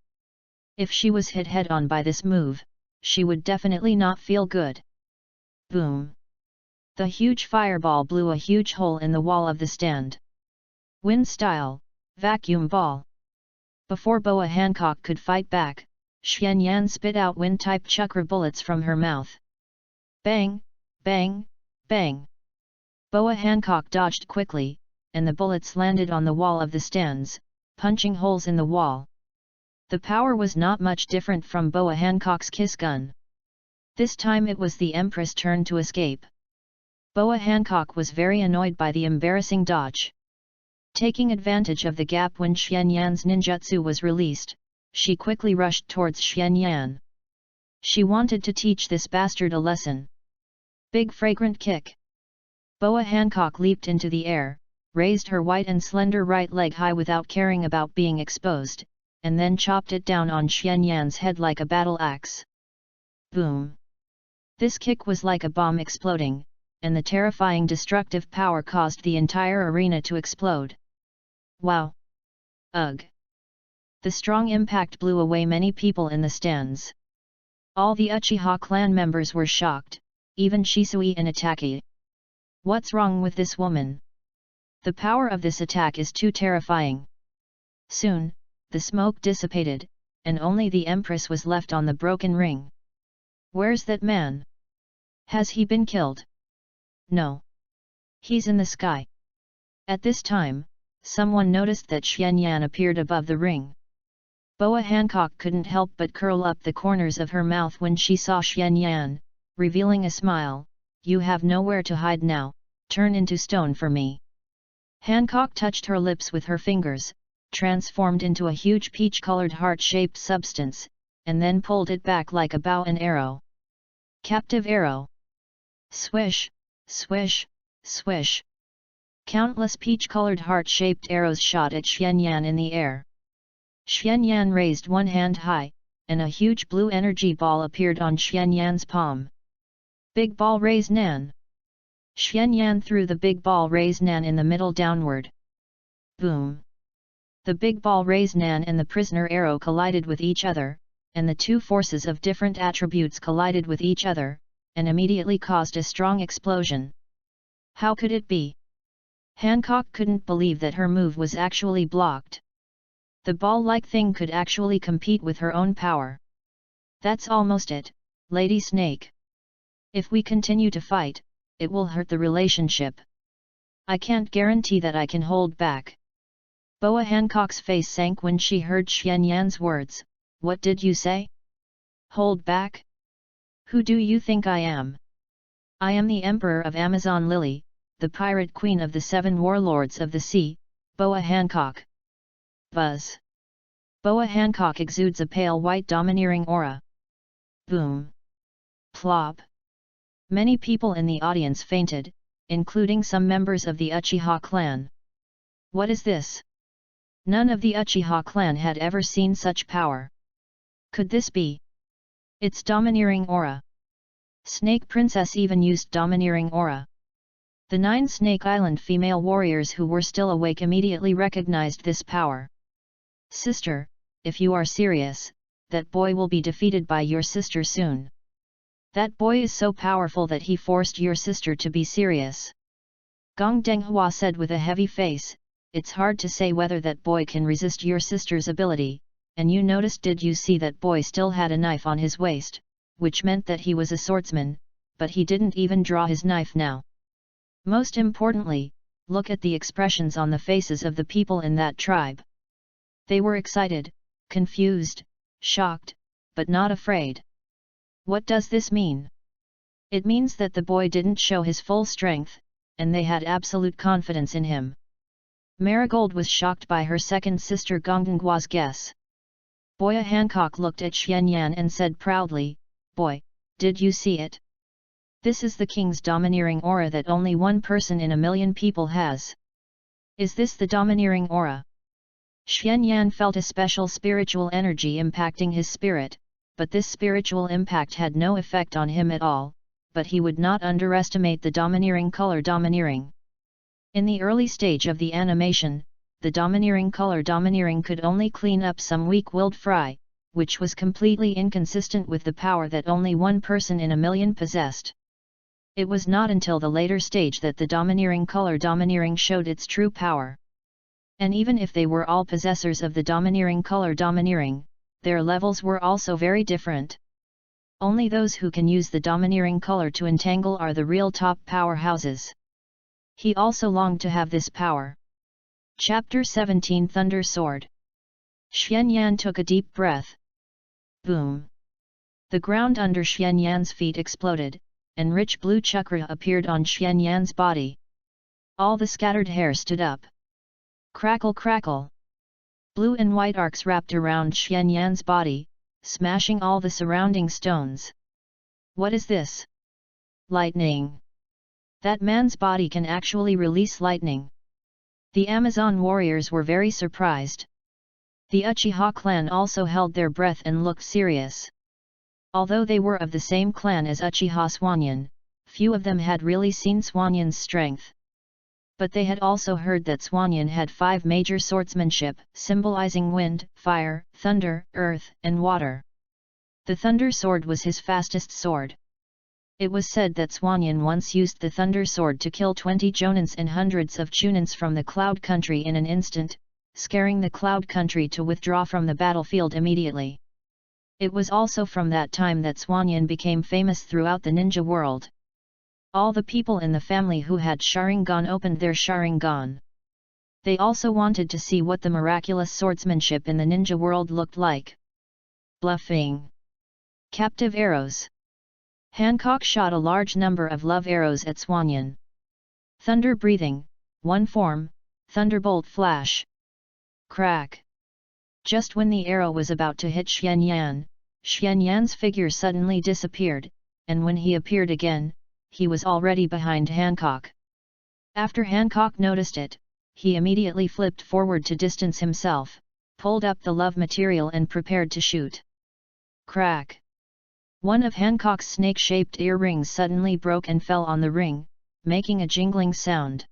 If she was hit head-on by this move, she would definitely not feel good. Boom! The huge fireball blew a huge hole in the wall of the stand. Wind style, vacuum ball. Before Boa Hancock could fight back, Xianyan spit out wind-type chakra bullets from her mouth. Bang, bang, bang. Boa Hancock dodged quickly, and the bullets landed on the wall of the stands, punching holes in the wall. The power was not much different from Boa Hancock's kiss gun. This time it was the Empress' turn to escape. Boa Hancock was very annoyed by the embarrassing dodge. Taking advantage of the gap when Xianyan's ninjutsu was released, she quickly rushed towards Xianyan. She wanted to teach this bastard a lesson. Big fragrant kick. Boa Hancock leaped into the air, raised her white and slender right leg high without caring about being exposed, and then chopped it down on Xianyan's head like a battle axe. Boom! This kick was like a bomb exploding, and the terrifying destructive power caused the entire arena to explode. Wow! Ugh! The strong impact blew away many people in the stands. All the Uchiha clan members were shocked, even Shisui and Itachi. What's wrong with this woman? The power of this attack is too terrifying. Soon, the smoke dissipated, and only the Empress was left on the broken ring. Where's that man? Has he been killed? No. He's in the sky. At this time, someone noticed that Xianyan appeared above the ring. Boa Hancock couldn't help but curl up the corners of her mouth when she saw Xianyan, revealing a smile. You have nowhere to hide now, turn into stone for me. Hancock touched her lips with her fingers, transformed into a huge peach-colored heart-shaped substance, and then pulled it back like a bow and arrow. Captive arrow. Swish, swish, swish. Countless peach-colored heart-shaped arrows shot at Xianyan in the air. Xianyan raised one hand high, and a huge blue energy ball appeared on Xianyan's palm. Big ball raise nan. Xianyan threw the big ball raise nan in the middle downward. Boom! The big ball raise nan and the prisoner arrow collided with each other, and the two forces of different attributes collided with each other, and immediately caused a strong explosion. How could it be? Hancock couldn't believe that her move was actually blocked. The ball-like thing could actually compete with her own power. That's almost it, Lady Snake. If we continue to fight, it will hurt the relationship. I can't guarantee that I can hold back. Boa Hancock's face sank when she heard Xianyan's words. What did you say? Hold back? Who do you think I am? I am the Emperor of Amazon Lily, the pirate queen of the 7 warlords of the sea, Boa Hancock. Buzz. Boa Hancock exudes a pale white domineering aura. Boom. Plop. Many people in the audience fainted, including some members of the Uchiha clan. What is this? None of the Uchiha clan had ever seen such power. Could this be? It's domineering aura. Snake Princess even used domineering aura. The 9 Snake Island female warriors who were still awake immediately recognized this power. Sister, if you are serious, that boy will be defeated by your sister soon. That boy is so powerful that he forced your sister to be serious. Gong Denghua said with a heavy face, it's hard to say whether that boy can resist your sister's ability, and did you see that boy still had a knife on his waist, which meant that he was a swordsman, but he didn't even draw his knife now. Most importantly, look at the expressions on the faces of the people in that tribe. They were excited, confused, shocked, but not afraid. What does this mean? It means that the boy didn't show his full strength, and they had absolute confidence in him. Marigold was shocked by her second sister Gongdenghua's guess. Boya Hancock looked at Xianyan and said proudly, Boy, did you see it? This is the king's domineering aura that only one person in a million people has. Is this the domineering aura? Xianyan felt a special spiritual energy impacting his spirit, but this spiritual impact had no effect on him at all, but he would not underestimate the domineering color domineering. In the early stage of the animation, the domineering color domineering could only clean up some weak-willed fry, which was completely inconsistent with the power that only one person in a million possessed. It was not until the later stage that the domineering color domineering showed its true power. And even if they were all possessors of the domineering color domineering, their levels were also very different. Only those who can use the domineering color to entangle are the real top powerhouses. He also longed to have this power. Chapter 17 Thunder Sword. Xianyan took a deep breath. Boom! The ground under Xianyan's feet exploded, and rich blue chakra appeared on Xianyan's body. All the scattered hair stood up. Crackle crackle! Blue and white arcs wrapped around Xianyan's body, smashing all the surrounding stones. What is this? Lightning! That man's body can actually release lightning. The Amazon warriors were very surprised. The Uchiha clan also held their breath and looked serious. Although they were of the same clan as Uchiha Swanyan, few of them had really seen Swanyan's strength. But they had also heard that Swanyan had 5 major swordsmanship, symbolizing wind, fire, thunder, earth, and water. The thunder sword was his fastest sword. It was said that Swanyan once used the thunder sword to kill 20 Jonins and hundreds of Chunins from the Cloud Country in an instant, scaring the Cloud Country to withdraw from the battlefield immediately. It was also from that time that Swanyan became famous throughout the ninja world. All the people in the family who had Sharingan opened their Sharingan. They also wanted to see what the miraculous swordsmanship in the ninja world looked like. Bluffing. Captive arrows. Hancock shot a large number of love arrows at Swanyan. Thunder breathing, one form, thunderbolt flash. Crack! Just when the arrow was about to hit Xianyan, Xianyan's figure suddenly disappeared, and when he appeared again, he was already behind Hancock. After Hancock noticed it, he immediately flipped forward to distance himself, pulled up the love material and prepared to shoot. Crack! One of Hancock's snake-shaped earrings suddenly broke and fell on the ring, making a jingling sound.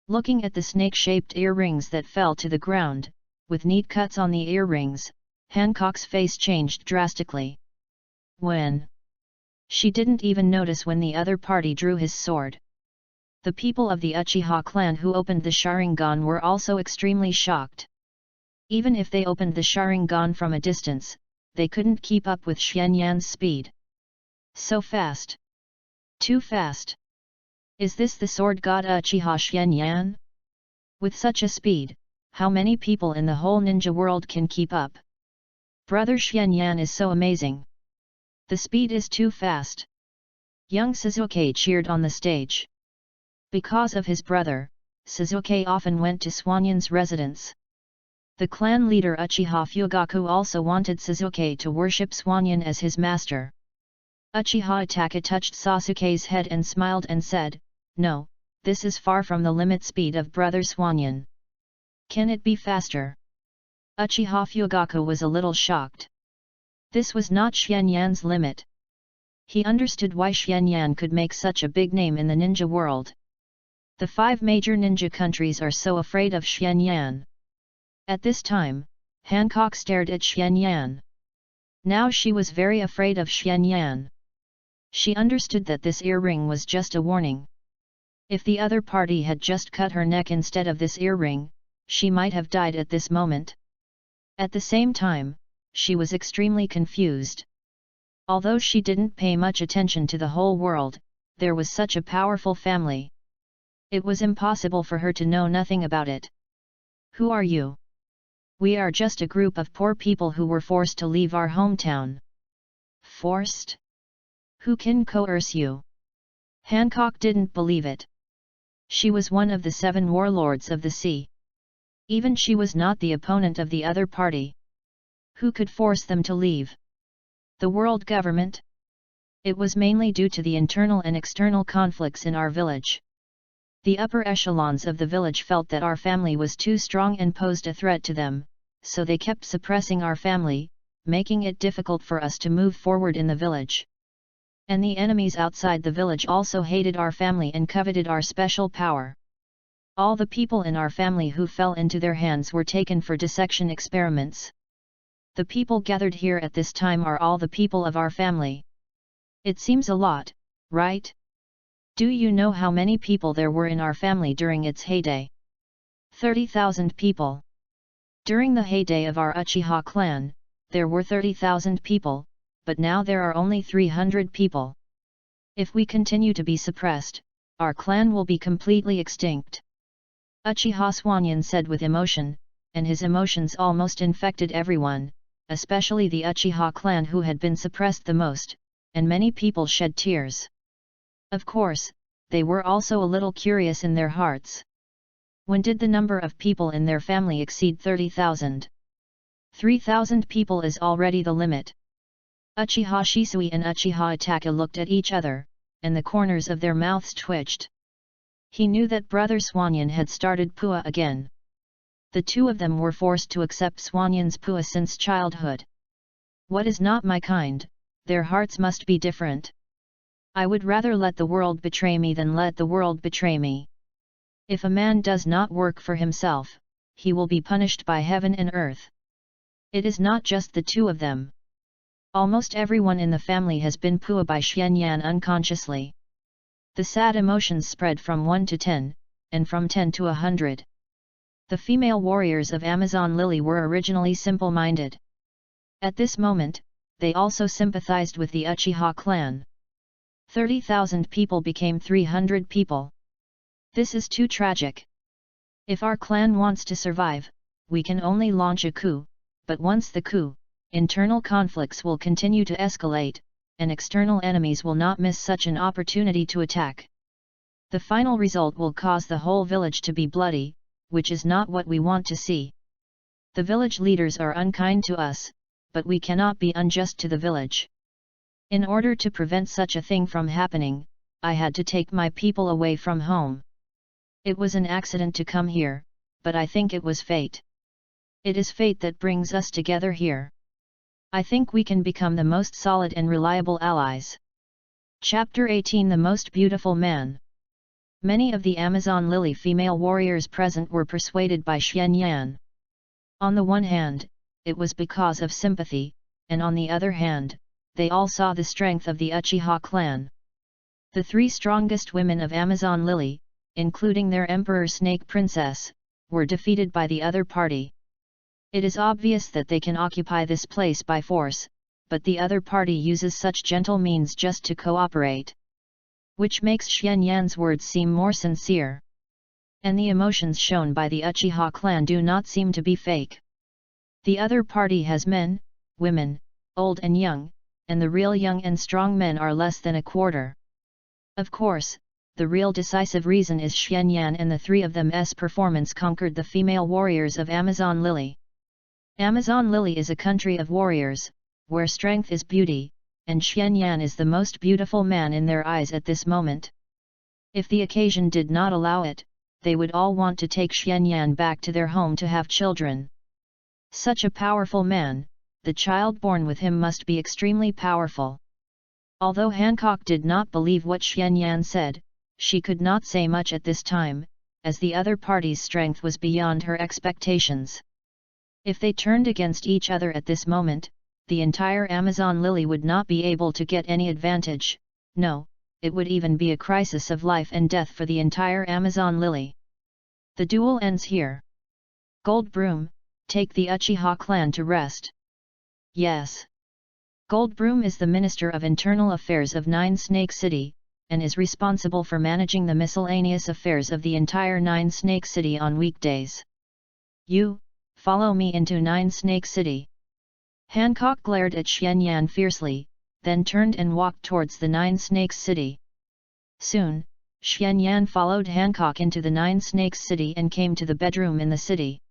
Looking at the snake-shaped earrings that fell to the ground, with neat cuts on the earrings, Hancock's face changed drastically. When? She didn't even notice when the other party drew his sword. The people of the Uchiha clan who opened the Sharingan were also extremely shocked. Even if they opened the Sharingan from a distance, they couldn't keep up with Xianyan's speed. So fast! Too fast! Is this the sword god Uchiha Xianyan? With such a speed, how many people in the whole ninja world can keep up? Brother Xianyan is so amazing. The speed is too fast. Young Sasuke cheered on the stage. Because of his brother, Sasuke often went to Swanyan's residence. The clan leader Uchiha Fugaku also wanted Sasuke to worship Swanyan as his master. Uchiha Itachi touched Sasuke's head and smiled and said, "No, this is far from the limit speed of brother Swanyan. Can it be faster?" Uchiha Fugaku was a little shocked. This was not Xianyan's limit. He understood why Xianyan could make such a big name in the ninja world. The 5 major ninja countries are so afraid of Xianyan. At this time, Hancock stared at Xianyan. Now she was very afraid of Xianyan. She understood that this earring was just a warning. If the other party had just cut her neck instead of this earring, she might have died at this moment. At the same time, she was extremely confused. Although she didn't pay much attention to the whole world, there was such a powerful family. It was impossible for her to know nothing about it. Who are you? We are just a group of poor people who were forced to leave our hometown. Forced? Who can coerce you? Hancock didn't believe it. She was one of the 7 warlords of the sea. Even she was not the opponent of the other party. Who could force them to leave? The world government? It was mainly due to the internal and external conflicts in our village. The upper echelons of the village felt that our family was too strong and posed a threat to them, so they kept suppressing our family, making it difficult for us to move forward in the village. And the enemies outside the village also hated our family and coveted our special power. All the people in our family who fell into their hands were taken for dissection experiments. The people gathered here at this time are all the people of our family. It seems a lot, right? Do you know how many people there were in our family during its heyday? 30,000 people. During the heyday of our Uchiha clan, there were 30,000 people, but now there are only 300 people. If we continue to be suppressed, our clan will be completely extinct. Uchiha Swanyan said with emotion, and his emotions almost infected everyone, especially the Uchiha clan who had been suppressed the most, and many people shed tears. Of course, they were also a little curious in their hearts. When did the number of people in their family exceed 30,000? 3,000 people is already the limit. Uchiha Shisui and Uchiha Itachi looked at each other, and the corners of their mouths twitched. He knew that Brother Swanyan had started Pua again. The two of them were forced to accept Swanyan's Pua since childhood. What is not my kind, their hearts must be different. I would rather let the world betray me than let the world betray me. If a man does not work for himself, he will be punished by heaven and earth. It is not just the two of them. Almost everyone in the family has been Pua by Xianyan unconsciously. The sad emotions spread from 1 to 10, and from 10 to 100. The female warriors of Amazon Lily were originally simple-minded. At this moment, they also sympathized with the Uchiha clan. 30,000 people became 300 people. This is too tragic. If our clan wants to survive, we can only launch a coup, but once the coup, internal conflicts will continue to escalate, and external enemies will not miss such an opportunity to attack. The final result will cause the whole village to be bloody, which is not what we want to see. The village leaders are unkind to us, but we cannot be unjust to the village. In order to prevent such a thing from happening, I had to take my people away from home. It was an accident to come here, but I think it was fate. It is fate that brings us together here. I think we can become the most solid and reliable allies. Chapter 18 The Most Beautiful Man. Many of the Amazon Lily female warriors present were persuaded by Xianyan. On the one hand, it was because of sympathy, and on the other hand, they all saw the strength of the Uchiha clan. The three strongest women of Amazon Lily, including their Emperor Snake Princess, were defeated by the other party. It is obvious that they can occupy this place by force, but the other party uses such gentle means just to cooperate. Which makes Xianyan's words seem more sincere. And the emotions shown by the Uchiha clan do not seem to be fake. The other party has men, women, old and young, and the real young and strong men are less than a quarter. Of course, the real decisive reason is Xianyan and the three of them's performance conquered the female warriors of Amazon Lily. Amazon Lily is a country of warriors, where strength is beauty, and Xianyan is the most beautiful man in their eyes at this moment. If the occasion did not allow it, they would all want to take Xianyan back to their home to have children. Such a powerful man, the child born with him must be extremely powerful. Although Hancock did not believe what Xianyan said, she could not say much at this time, as the other party's strength was beyond her expectations. If they turned against each other at this moment, the entire Amazon Lily would not be able to get any advantage. No, it would even be a crisis of life and death for the entire Amazon Lily. The duel ends here. Gold Broom, take the Uchiha clan to rest. Yes. Gold Broom is the Minister of Internal Affairs of Nine Snake City, and is responsible for managing the miscellaneous affairs of the entire Nine Snake City on weekdays. You, follow me into Nine Snake City. Hancock glared at Xianyan fiercely, then turned and walked towards the Nine Snakes City. Soon, Xianyan followed Hancock into the Nine Snakes City and came to the bedroom in the city.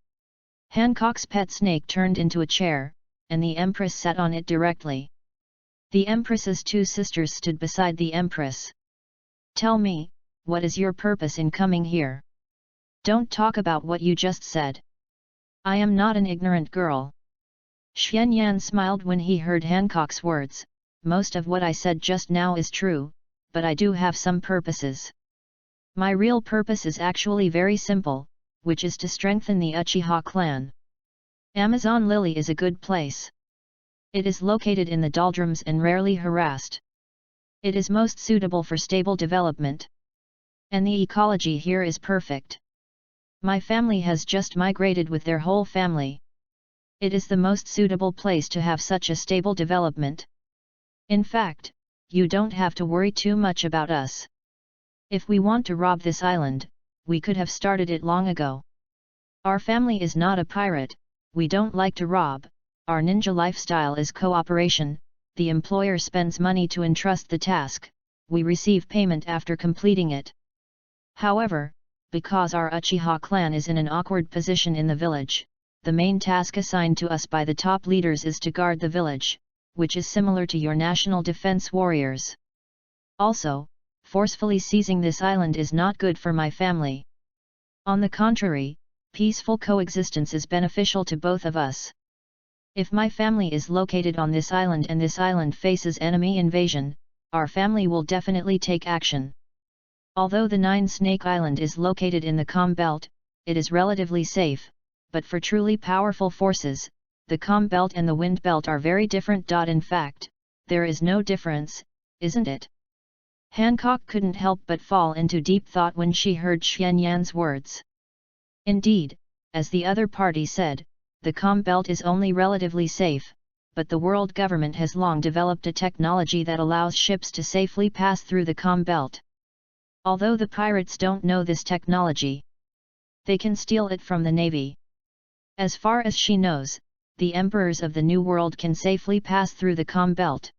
Hancock's pet snake turned into a chair, and the Empress sat on it directly. The Empress's two sisters stood beside the Empress. Tell me, what is your purpose in coming here? Don't talk about what you just said. I am not an ignorant girl. Xuanyan smiled when he heard Hancock's words. Most of what I said just now is true, but I do have some purposes. My real purpose is actually very simple, which is to strengthen the Uchiha clan. Amazon Lily is a good place. It is located in the doldrums and rarely harassed. It is most suitable for stable development. And the ecology here is perfect. My family has just migrated with their whole family. It is the most suitable place to have such a stable development. In fact, you don't have to worry too much about us. If we want to rob this island, we could have started it long ago. Our family is not a pirate, we don't like to rob, our ninja lifestyle is cooperation, the employer spends money to entrust the task, we receive payment after completing it. However, because our Uchiha clan is in an awkward position in the village, the main task assigned to us by the top leaders is to guard the village, which is similar to your national defense warriors. Also, forcefully seizing this island is not good for my family. On the contrary, peaceful coexistence is beneficial to both of us. If my family is located on this island and this island faces enemy invasion, our family will definitely take action. Although the Nine Snake Island is located in the Calm Belt, it is relatively safe, but for truly powerful forces, the Calm Belt and the Wind Belt are very different. In fact, there is no difference, isn't it? Hancock couldn't help but fall into deep thought when she heard Xuanyan's words. Indeed, as the other party said, the Calm Belt is only relatively safe, but the world government has long developed a technology that allows ships to safely pass through the Calm Belt. Although the pirates don't know this technology, they can steal it from the navy. As far as she knows, the emperors of the New World can safely pass through the Calm Belt.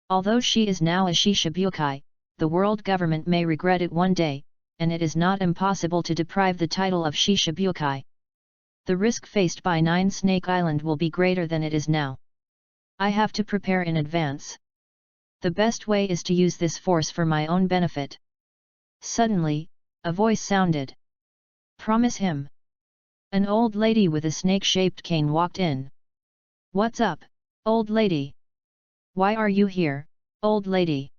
Although she is now a Shishibukai, the world government may regret it one day, and it is not impossible to deprive the title of Shishibukai. The risk faced by Nine Snake Island will be greater than it is now. I have to prepare in advance. The best way is to use this force for my own benefit. Suddenly, a voice sounded. Promise him. An old lady with a snake-shaped cane walked in. What's up, old lady? Why are you here, old lady?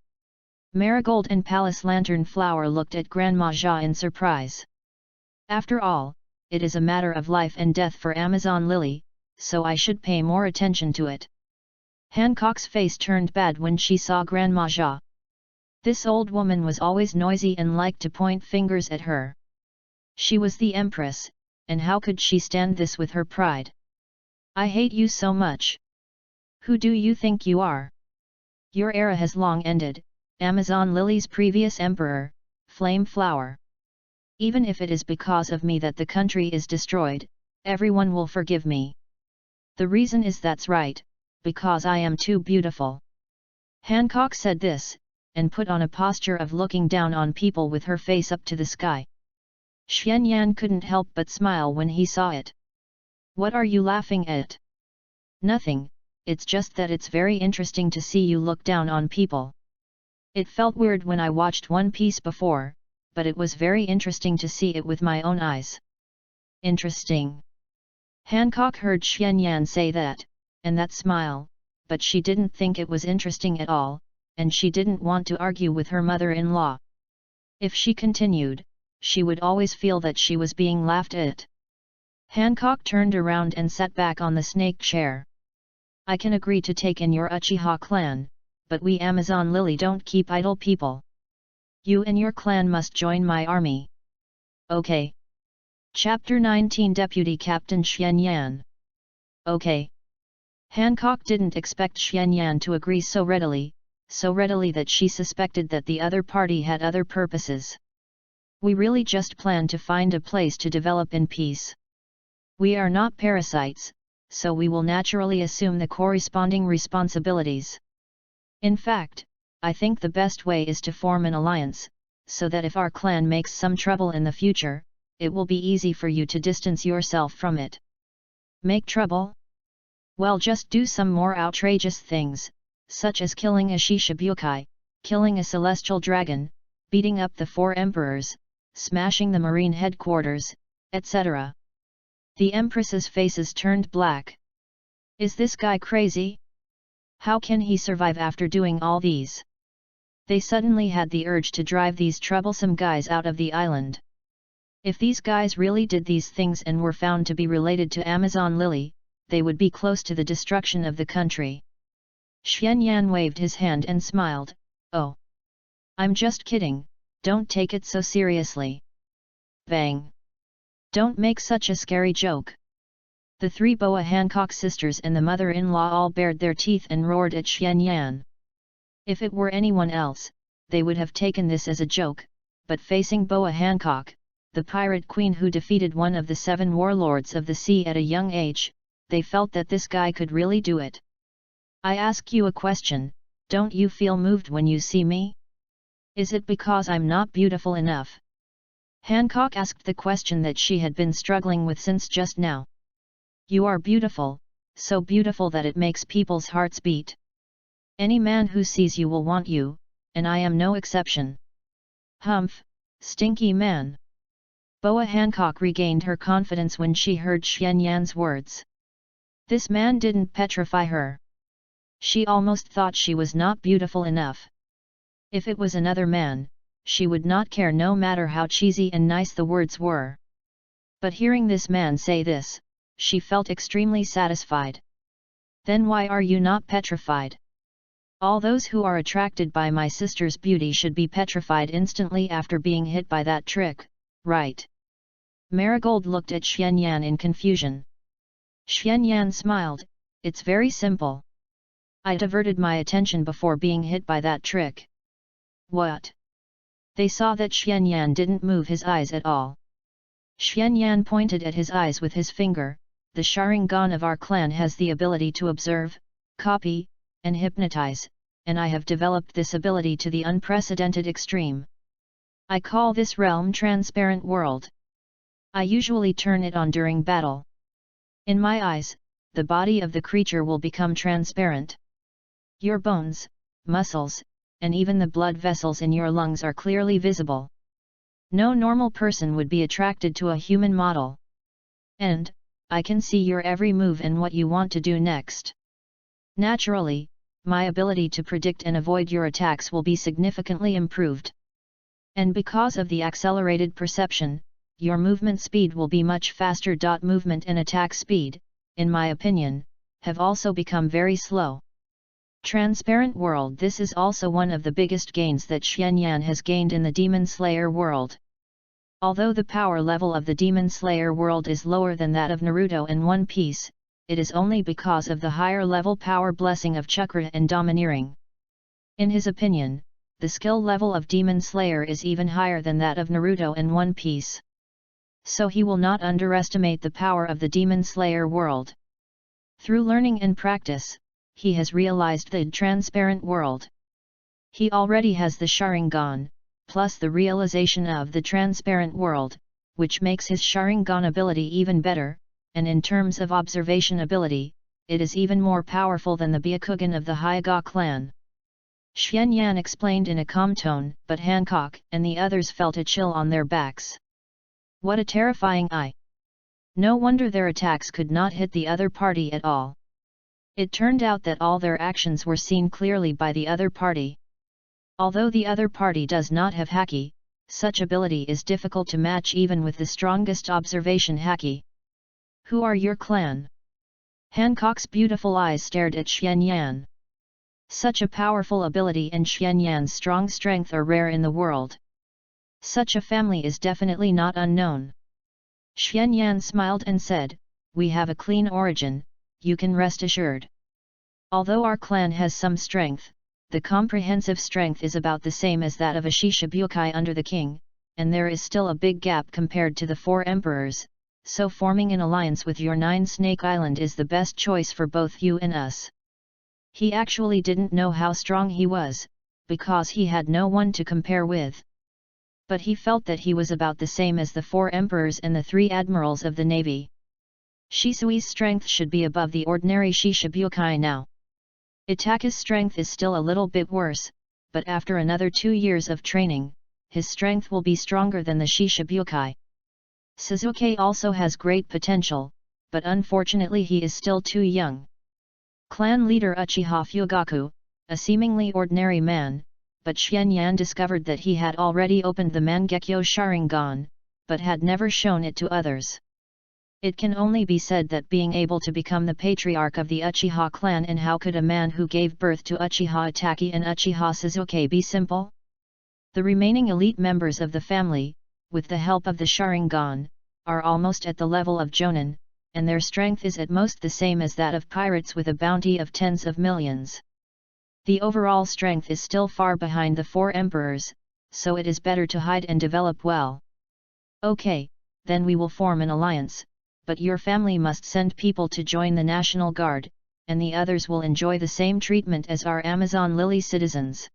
Marigold and Palace Lantern Flower looked at Grandma Jia in surprise. After all, it is a matter of life and death for Amazon Lily, so I should pay more attention to it. Hancock's face turned bad when she saw Grandma Jia. This old woman was always noisy and liked to point fingers at her. She was the Empress, and how could she stand this with her pride? I hate you so much. Who do you think you are? Your era has long ended, Amazon Lily's previous emperor, Flame Flower. Even if it is because of me that the country is destroyed, everyone will forgive me. The reason is that's right, because I am too beautiful. Hancock said this, and put on a posture of looking down on people with her face up to the sky. Xuanyan couldn't help but smile when he saw it. What are you laughing at? Nothing, it's just that it's very interesting to see you look down on people. It felt weird when I watched One Piece before, but it was very interesting to see it with my own eyes. Interesting. Hancock heard Xuanyan say that, and that smile, but she didn't think it was interesting at all, and she didn't want to argue with her mother-in-law. If she continued, she would always feel that she was being laughed at. Hancock turned around and sat back on the snake chair. I can agree to take in your Uchiha clan, but we Amazon Lily don't keep idle people. You and your clan must join my army. Okay. Chapter 19 Deputy Captain Xuanyan. Okay. Hancock didn't expect Xuanyan to agree so readily that she suspected that the other party had other purposes. We really just plan to find a place to develop in peace. We are not parasites, so we will naturally assume the corresponding responsibilities. In fact, I think the best way is to form an alliance, so that if our clan makes some trouble in the future, it will be easy for you to distance yourself from it. Make trouble? Well, just do some more outrageous things, such as killing a Shishibukai, killing a celestial dragon, beating up the 4 emperors, smashing the marine headquarters, etc. The empresses' faces turned black. Is this guy crazy? How can he survive after doing all these? They suddenly had the urge to drive these troublesome guys out of the island. If these guys really did these things and were found to be related to Amazon Lily, they would be close to the destruction of the country. Xuanyan waved his hand and smiled, "Oh. I'm just kidding, don't take it so seriously." Bang! Don't make such a scary joke. The three Boa Hancock sisters and the mother-in-law all bared their teeth and roared at Xuanyan. If it were anyone else, they would have taken this as a joke, but facing Boa Hancock, the pirate queen who defeated one of the 7 warlords of the sea at a young age, they felt that this guy could really do it. "I ask you a question, don't you feel moved when you see me? Is it because I'm not beautiful enough?" Hancock asked the question that she had been struggling with since just now. "You are beautiful, so beautiful that it makes people's hearts beat. Any man who sees you will want you, and I am no exception." "Humph, stinky man." Boa Hancock regained her confidence when she heard Xuanyan's words. This man didn't petrify her. She almost thought she was not beautiful enough. If it was another man, she would not care no matter how cheesy and nice the words were. But hearing this man say this, she felt extremely satisfied. "Then why are you not petrified? All those who are attracted by my sister's beauty should be petrified instantly after being hit by that trick, right?" Marigold looked at Xuanyan in confusion. Xuanyan smiled, "It's very simple. I diverted my attention before being hit by that trick." "What?" They saw that Xuanyan didn't move his eyes at all. Xuanyan pointed at his eyes with his finger. "The Sharingan of our clan has the ability to observe, copy, and hypnotize, and I have developed this ability to the unprecedented extreme. I call this realm transparent world. I usually turn it on during battle. In my eyes, the body of the creature will become transparent. Your bones, muscles, and even the blood vessels in your lungs are clearly visible. No normal person would be attracted to a human model. And, I can see your every move and what you want to do next. Naturally, my ability to predict and avoid your attacks will be significantly improved. And because of the accelerated perception, your movement speed will be much faster. Movement and attack speed, in my opinion, have also become very slow. Transparent world. This is also one of the biggest gains that Xuanyan has gained in the Demon Slayer world. Although the power level of the Demon Slayer world is lower than that of Naruto and One Piece, it is only because of the higher level power blessing of chakra and domineering. In his opinion, the skill level of Demon Slayer is even higher than that of Naruto and One Piece. So he will not underestimate the power of the Demon Slayer world. Through learning and practice, he has realized the transparent world. He already has the Sharingan, plus the realization of the transparent world, which makes his Sharingan ability even better, and in terms of observation ability, it is even more powerful than the Byakugan of the Hyuga clan. Xuanyan explained in a calm tone, but Hancock and the others felt a chill on their backs. What a terrifying eye! No wonder their attacks could not hit the other party at all. It turned out that all their actions were seen clearly by the other party. Although the other party does not have haki, such ability is difficult to match even with the strongest observation haki. Who are your clan? Hancock's beautiful eyes stared at Xuanyan. Such a powerful ability and Xuanyan's strong strength are rare in the world. Such a family is definitely not unknown. Xuanyan smiled and said, "We have a clean origin, you can rest assured. Although our clan has some strength, the comprehensive strength is about the same as that of a Shishibukai under the king, and there is still a big gap compared to the 4 emperors, so forming an alliance with your 9 Snake Island is the best choice for both you and us." He actually didn't know how strong he was, because he had no one to compare with. But he felt that he was about the same as the 4 emperors and the 3 admirals of the navy. Shisui's strength should be above the ordinary Shishibukai now. Itaka's strength is still a little bit worse, but after another 2 years of training, his strength will be stronger than the Shishibukai. Suzuki also has great potential, but unfortunately he is still too young. Clan leader Uchiha Fugaku, a seemingly ordinary man, but Xianyan discovered that he had already opened the Mangekyo Sharingan, but had never shown it to others. It can only be said that being able to become the patriarch of the Uchiha clan, and how could a man who gave birth to Uchiha Itachi and Uchiha Sasuke be simple? The remaining elite members of the family, with the help of the Sharingan, are almost at the level of Jonin, and their strength is at most the same as that of pirates with a bounty of tens of millions. The overall strength is still far behind the four emperors, so it is better to hide and develop well. Okay, then we will form an alliance, but your family must send people to join the National Guard, and the others will enjoy the same treatment as our Amazon Lily citizens.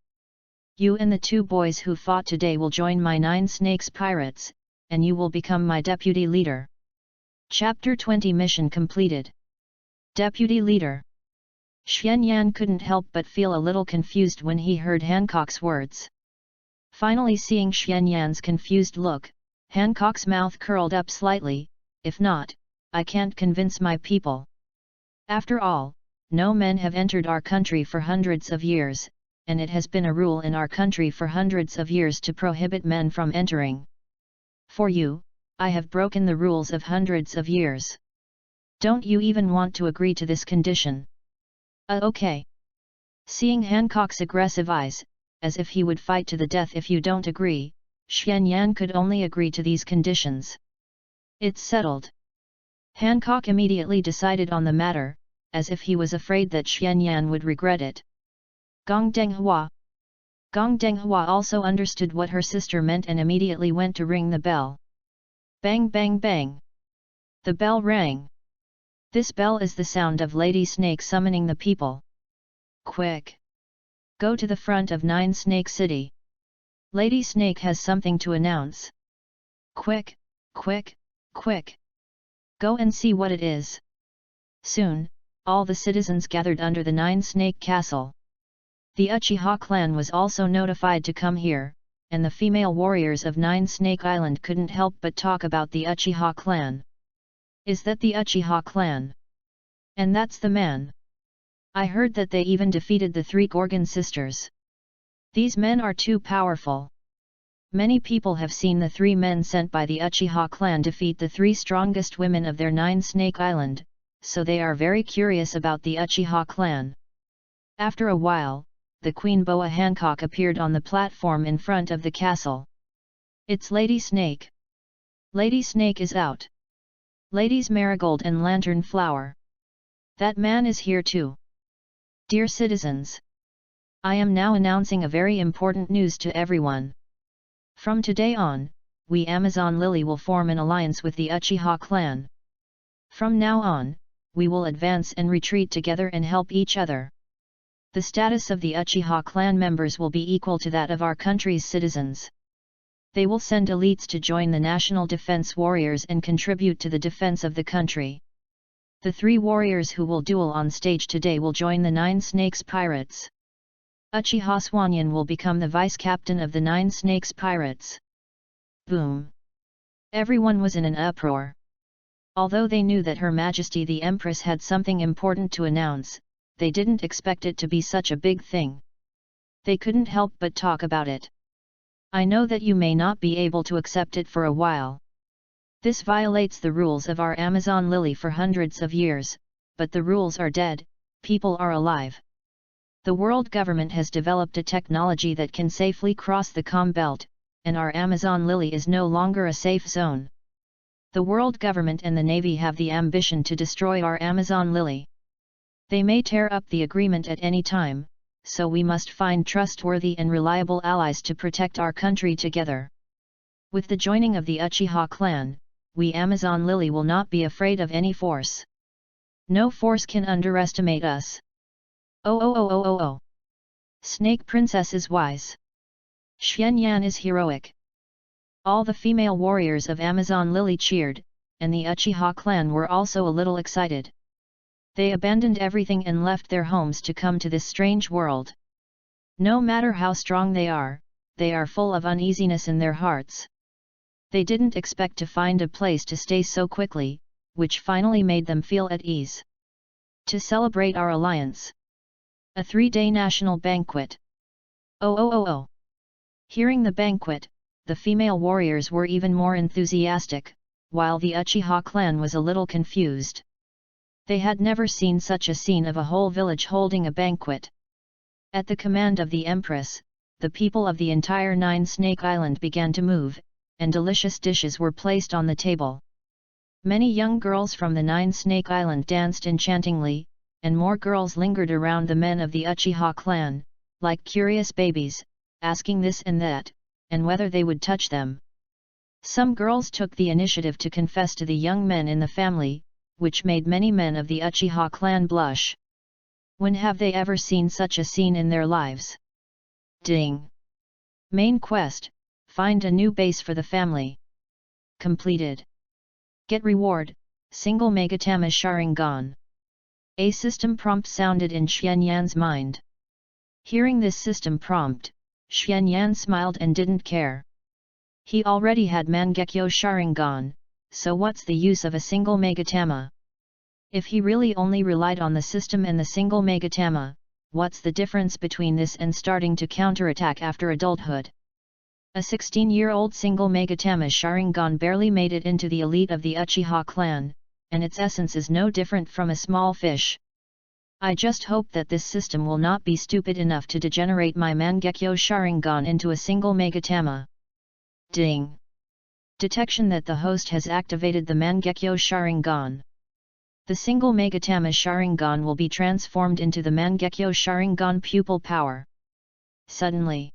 You and the two boys who fought today will join my 9 Snakes Pirates, and you will become my deputy leader. Chapter 20 Mission completed. Deputy Leader. Xianyan couldn't help but feel a little confused when he heard Hancock's words. Finally seeing Xianyan's confused look, Hancock's mouth curled up slightly. If not, I can't convince my people. After all, no men have entered our country for hundreds of years, and it has been a rule in our country for hundreds of years to prohibit men from entering. For you, I have broken the rules of hundreds of years. Don't you even want to agree to this condition? Okay. Seeing Hancock's aggressive eyes, as if he would fight to the death if you don't agree, Xianyan could only agree to these conditions. It's settled. Hancock immediately decided on the matter, as if he was afraid that Xianyan would regret it. Gong Denghua. Gong Denghua also understood what her sister meant and immediately went to ring the bell. Bang bang bang. The bell rang. This bell is the sound of Lady Snake summoning the people. Quick! Go to the front of 9 Snake City. Lady Snake has something to announce. Quick, quick, quick! Go and see what it is. Soon, all the citizens gathered under the 9 Snake Castle. The Uchiha clan was also notified to come here, and the female warriors of 9 Snake Island couldn't help but talk about the Uchiha clan. Is that the Uchiha clan? And that's the man. I heard that they even defeated the 3 Gorgon sisters. These men are too powerful. Many people have seen the 3 men sent by the Uchiha clan defeat the 3 strongest women of their 9 Snake Island, so they are very curious about the Uchiha clan. After a while, the Queen Boa Hancock appeared on the platform in front of the castle. It's Lady Snake. Lady Snake is out. Ladies Marigold and Lantern Flower. That man is here too. Dear citizens, I am now announcing a very important news to everyone. From today on, we Amazon Lily will form an alliance with the Uchiha clan. From now on, we will advance and retreat together and help each other. The status of the Uchiha clan members will be equal to that of our country's citizens. They will send elites to join the National Defense Warriors and contribute to the defense of the country. The 3 warriors who will duel on stage today will join the 9 Snakes Pirates. Uchiha Swanyan will become the vice captain of the 9 Snakes Pirates. Boom! Everyone was in an uproar. Although they knew that Her Majesty the Empress had something important to announce, they didn't expect it to be such a big thing. They couldn't help but talk about it. I know that you may not be able to accept it for a while. This violates the rules of our Amazon Lily for hundreds of years, but the rules are dead, people are alive. The world government has developed a technology that can safely cross the Com Belt, and our Amazon Lily is no longer a safe zone. The world government and the Navy have the ambition to destroy our Amazon Lily. They may tear up the agreement at any time, so we must find trustworthy and reliable allies to protect our country together. With the joining of the Uchiha clan, we Amazon Lily will not be afraid of any force. No force can underestimate us. Oh. Snake Princess is wise. Xianyan is heroic. All the female warriors of Amazon Lily cheered, and the Uchiha clan were also a little excited. They abandoned everything and left their homes to come to this strange world. No matter how strong they are full of uneasiness in their hearts. They didn't expect to find a place to stay so quickly, which finally made them feel at ease. To celebrate our alliance. A 3-day national banquet. Oh. Hearing the banquet, the female warriors were even more enthusiastic, while the Uchiha clan was a little confused. They had never seen such a scene of a whole village holding a banquet. At the command of the Empress, the people of the entire Nine Snake Island began to move, and delicious dishes were placed on the table. Many young girls from the Nine Snake Island danced enchantingly, and more girls lingered around the men of the Uchiha clan, like curious babies, asking this and that, and whether they would touch them. Some girls took the initiative to confess to the young men in the family, which made many men of the Uchiha clan blush. When have they ever seen such a scene in their lives? Ding! Main quest: find a new base for the family. Completed. Get reward: single Megatama Sharingan. A system prompt sounded in Xianyan's mind. Hearing this system prompt, Xianyan smiled and didn't care. He already had Mangekyo Sharingan, so what's the use of a single Megatama? If he really only relied on the system and the single Megatama, what's the difference between this and starting to counterattack after adulthood? A 16-year-old single Megatama Sharingan barely made it into the elite of the Uchiha clan, and its essence is no different from a small fish. I just hope that this system will not be stupid enough to degenerate my Mangekyo Sharingan into a single Megatama. Ding! Detection that the host has activated the Mangekyo Sharingan. The single Megatama Sharingan will be transformed into the Mangekyo Sharingan pupil power. Suddenly,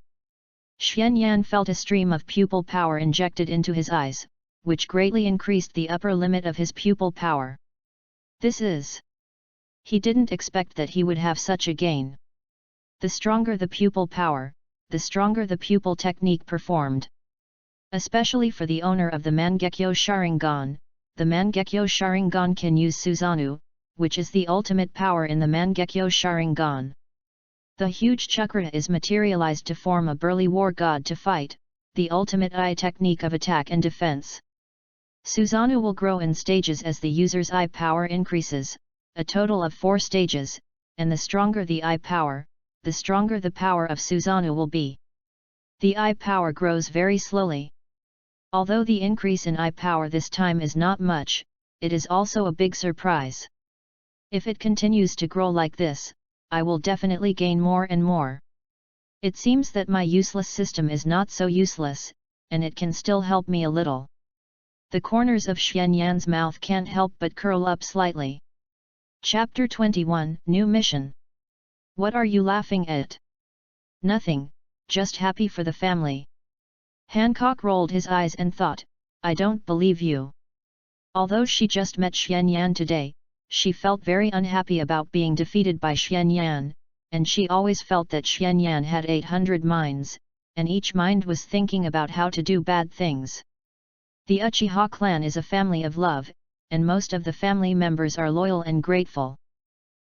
Xianyan felt a stream of pupil power injected into his eyes, which greatly increased the upper limit of his pupil power. This is... He didn't expect that he would have such a gain. The stronger the pupil power, the stronger the pupil technique performed. Especially for the owner of the Mangekyo Sharingan, the Mangekyo Sharingan can use Susanoo, which is the ultimate power in the Mangekyo Sharingan. The huge chakra is materialized to form a burly war god to fight, the ultimate eye technique of attack and defense. Susanoo will grow in stages as the user's eye power increases, a total of 4 stages, and the stronger the eye power, the stronger the power of Susanoo will be. The eye power grows very slowly. Although the increase in eye power this time is not much, it is also a big surprise. If it continues to grow like this, I will definitely gain more and more. It seems that my useless system is not so useless, and it can still help me a little. The corners of Xianyan's mouth can't help but curl up slightly. Chapter 21, New Mission. What are you laughing at? Nothing, just happy for the family. Hancock rolled his eyes and thought, I don't believe you. Although she just met Xianyan today, she felt very unhappy about being defeated by Xianyan, and she always felt that Xianyan had 800 minds, and each mind was thinking about how to do bad things. The Uchiha clan is a family of love, and most of the family members are loyal and grateful.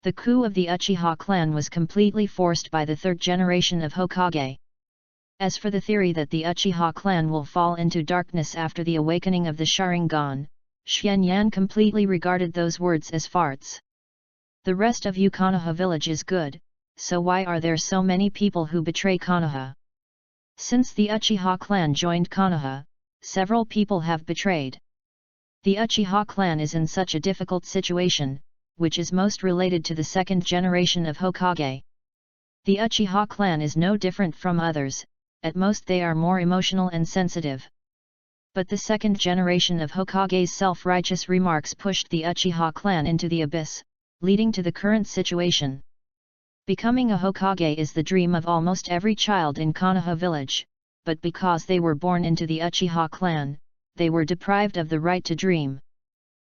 The coup of the Uchiha clan was completely forced by the 3rd generation of Hokage. As for the theory that the Uchiha clan will fall into darkness after the awakening of the Sharingan, Xianyan completely regarded those words as farts. The rest of Konoha village is good, so why are there so many people who betray Konoha? Since the Uchiha clan joined Konoha, several people have betrayed. The Uchiha clan is in such a difficult situation, which is most related to the 2nd generation of Hokage. The Uchiha clan is no different from others, at most they are more emotional and sensitive. But the 2nd generation of Hokage's self-righteous remarks pushed the Uchiha clan into the abyss, leading to the current situation. Becoming a Hokage is the dream of almost every child in Konoha village, but because they were born into the Uchiha clan, they were deprived of the right to dream.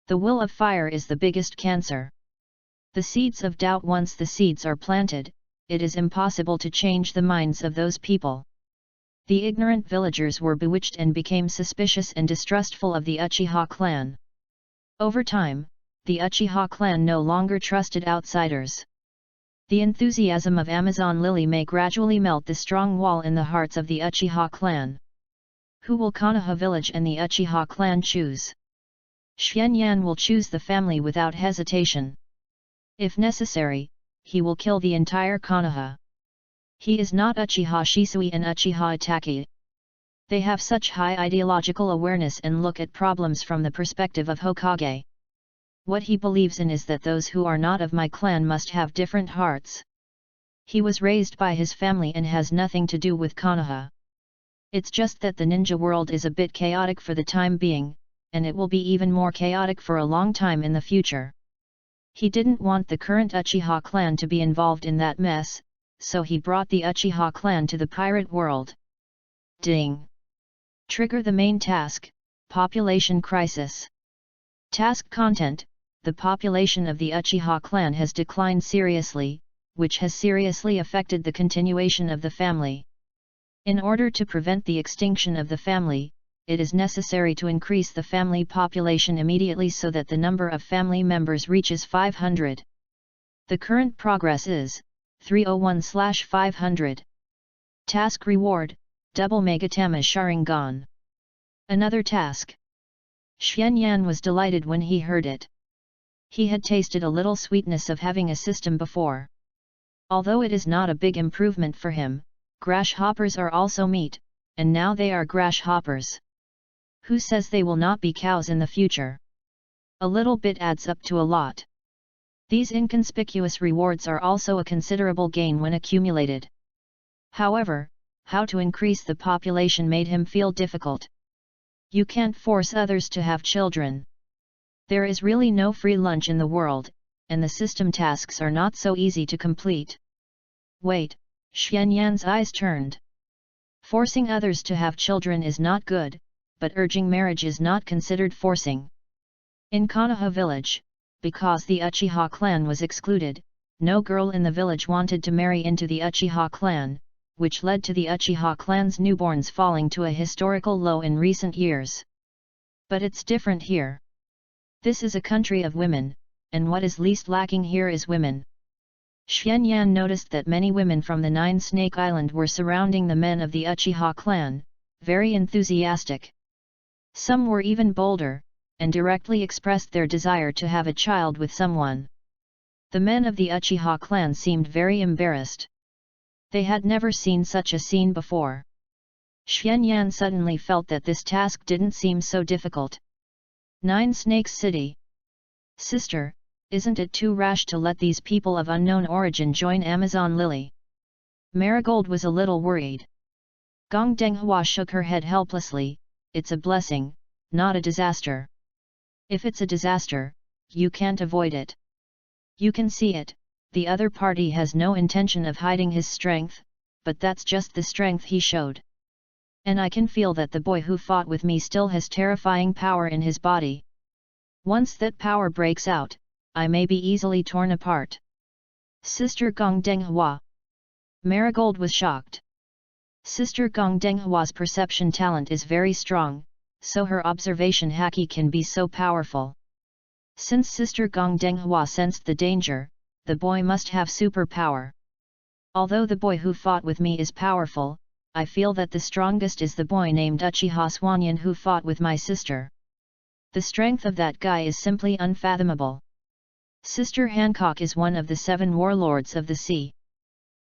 The will of fire is the biggest cancer. The seeds of doubt. Once the seeds are planted, it is impossible to change the minds of those people. The ignorant villagers were bewitched and became suspicious and distrustful of the Uchiha clan. Over time, the Uchiha clan no longer trusted outsiders. The enthusiasm of Amazon Lily may gradually melt the strong wall in the hearts of the Uchiha clan. Who will Konoha village and the Uchiha clan choose? Xianyan will choose the family without hesitation. If necessary, he will kill the entire Konoha. He is not Uchiha Shisui and Uchiha Itachi. They have such high ideological awareness and look at problems from the perspective of Hokage. What he believes in is that those who are not of my clan must have different hearts. He was raised by his family and has nothing to do with Konoha. It's just that the ninja world is a bit chaotic for the time being, and it will be even more chaotic for a long time in the future. He didn't want the current Uchiha clan to be involved in that mess, so he brought the Uchiha clan to the pirate world. Ding! Trigger the main task, Population Crisis. Task content: the population of the Uchiha clan has declined seriously, which has seriously affected the continuation of the family. In order to prevent the extinction of the family, it is necessary to increase the family population immediately so that the number of family members reaches 500. The current progress is 301/500. Task reward: double Megatama Sharingan. Another task. Xuanyan was delighted when he heard it. He had tasted a little sweetness of having a system before. Although it is not a big improvement for him, grasshoppers are also meat, and now they are grasshoppers. Who says they will not be cows in the future? A little bit adds up to a lot. These inconspicuous rewards are also a considerable gain when accumulated. However, how to increase the population made him feel difficult. You can't force others to have children. There is really no free lunch in the world, and the system tasks are not so easy to complete. Wait, Xuanyan's eyes turned. Forcing others to have children is not good, but urging marriage is not considered forcing. In Konoha village, because the Uchiha clan was excluded, no girl in the village wanted to marry into the Uchiha clan, which led to the Uchiha clan's newborns falling to a historical low in recent years. But it's different here. This is a country of women, and what is least lacking here is women. Xuanyan noticed that many women from the Nine Snake Island were surrounding the men of the Uchiha clan, very enthusiastic. Some were even bolder, and directly expressed their desire to have a child with someone. The men of the Uchiha clan seemed very embarrassed. They had never seen such a scene before. Xuanyan suddenly felt that this task didn't seem so difficult. Nine Snakes City. Sister, isn't it too rash to let these people of unknown origin join Amazon Lily? Marigold was a little worried. Gong Denghua shook her head helplessly. It's a blessing, not a disaster. If it's a disaster, you can't avoid it. You can see it, the other party has no intention of hiding his strength, but that's just the strength he showed. And I can feel that the boy who fought with me still has terrifying power in his body. Once that power breaks out, I may be easily torn apart. Sister Gong Denghua. Marigold was shocked. Sister Gong Denghua's perception talent is very strong, so her observation haki can be so powerful. Since Sister Gong Denghua sensed the danger, the boy must have superpower. Although the boy who fought with me is powerful, I feel that the strongest is the boy named Uchiha Xuanyan who fought with my sister. The strength of that guy is simply unfathomable. Sister Hancock is one of the 7 warlords of the sea.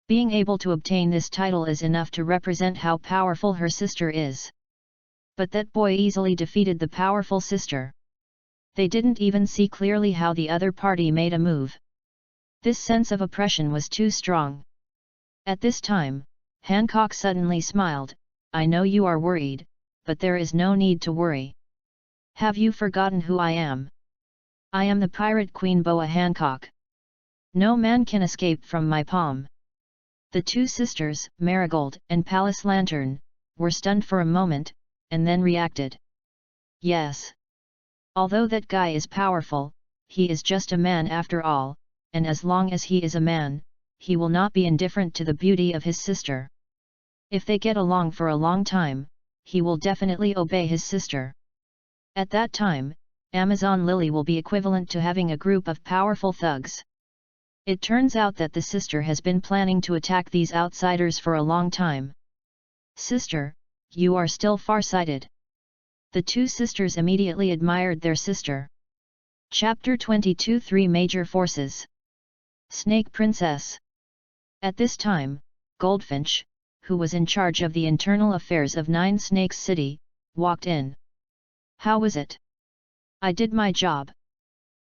Being able to obtain this title is enough to represent how powerful her sister is. But that boy easily defeated the powerful sister. They didn't even see clearly how the other party made a move. This sense of oppression was too strong. At this time, Hancock suddenly smiled. I know you are worried, but there is no need to worry. Have you forgotten who I am? I am the pirate queen Boa Hancock. No man can escape from my palm. The 2 sisters, Marigold and Palace Lantern, were stunned for a moment, and then reacted. Yes. Although that guy is powerful, he is just a man after all, and as long as he is a man, he will not be indifferent to the beauty of his sister. If they get along for a long time, he will definitely obey his sister. At that time, Amazon Lily will be equivalent to having a group of powerful thugs. It turns out that the sister has been planning to attack these outsiders for a long time. Sister, you are still far-sighted. The 2 sisters immediately admired their sister. Chapter 22 3 Major Forces. Snake Princess. At this time, Goldfinch, who was in charge of the internal affairs of Nine Snakes City, walked in. How was it? I did my job.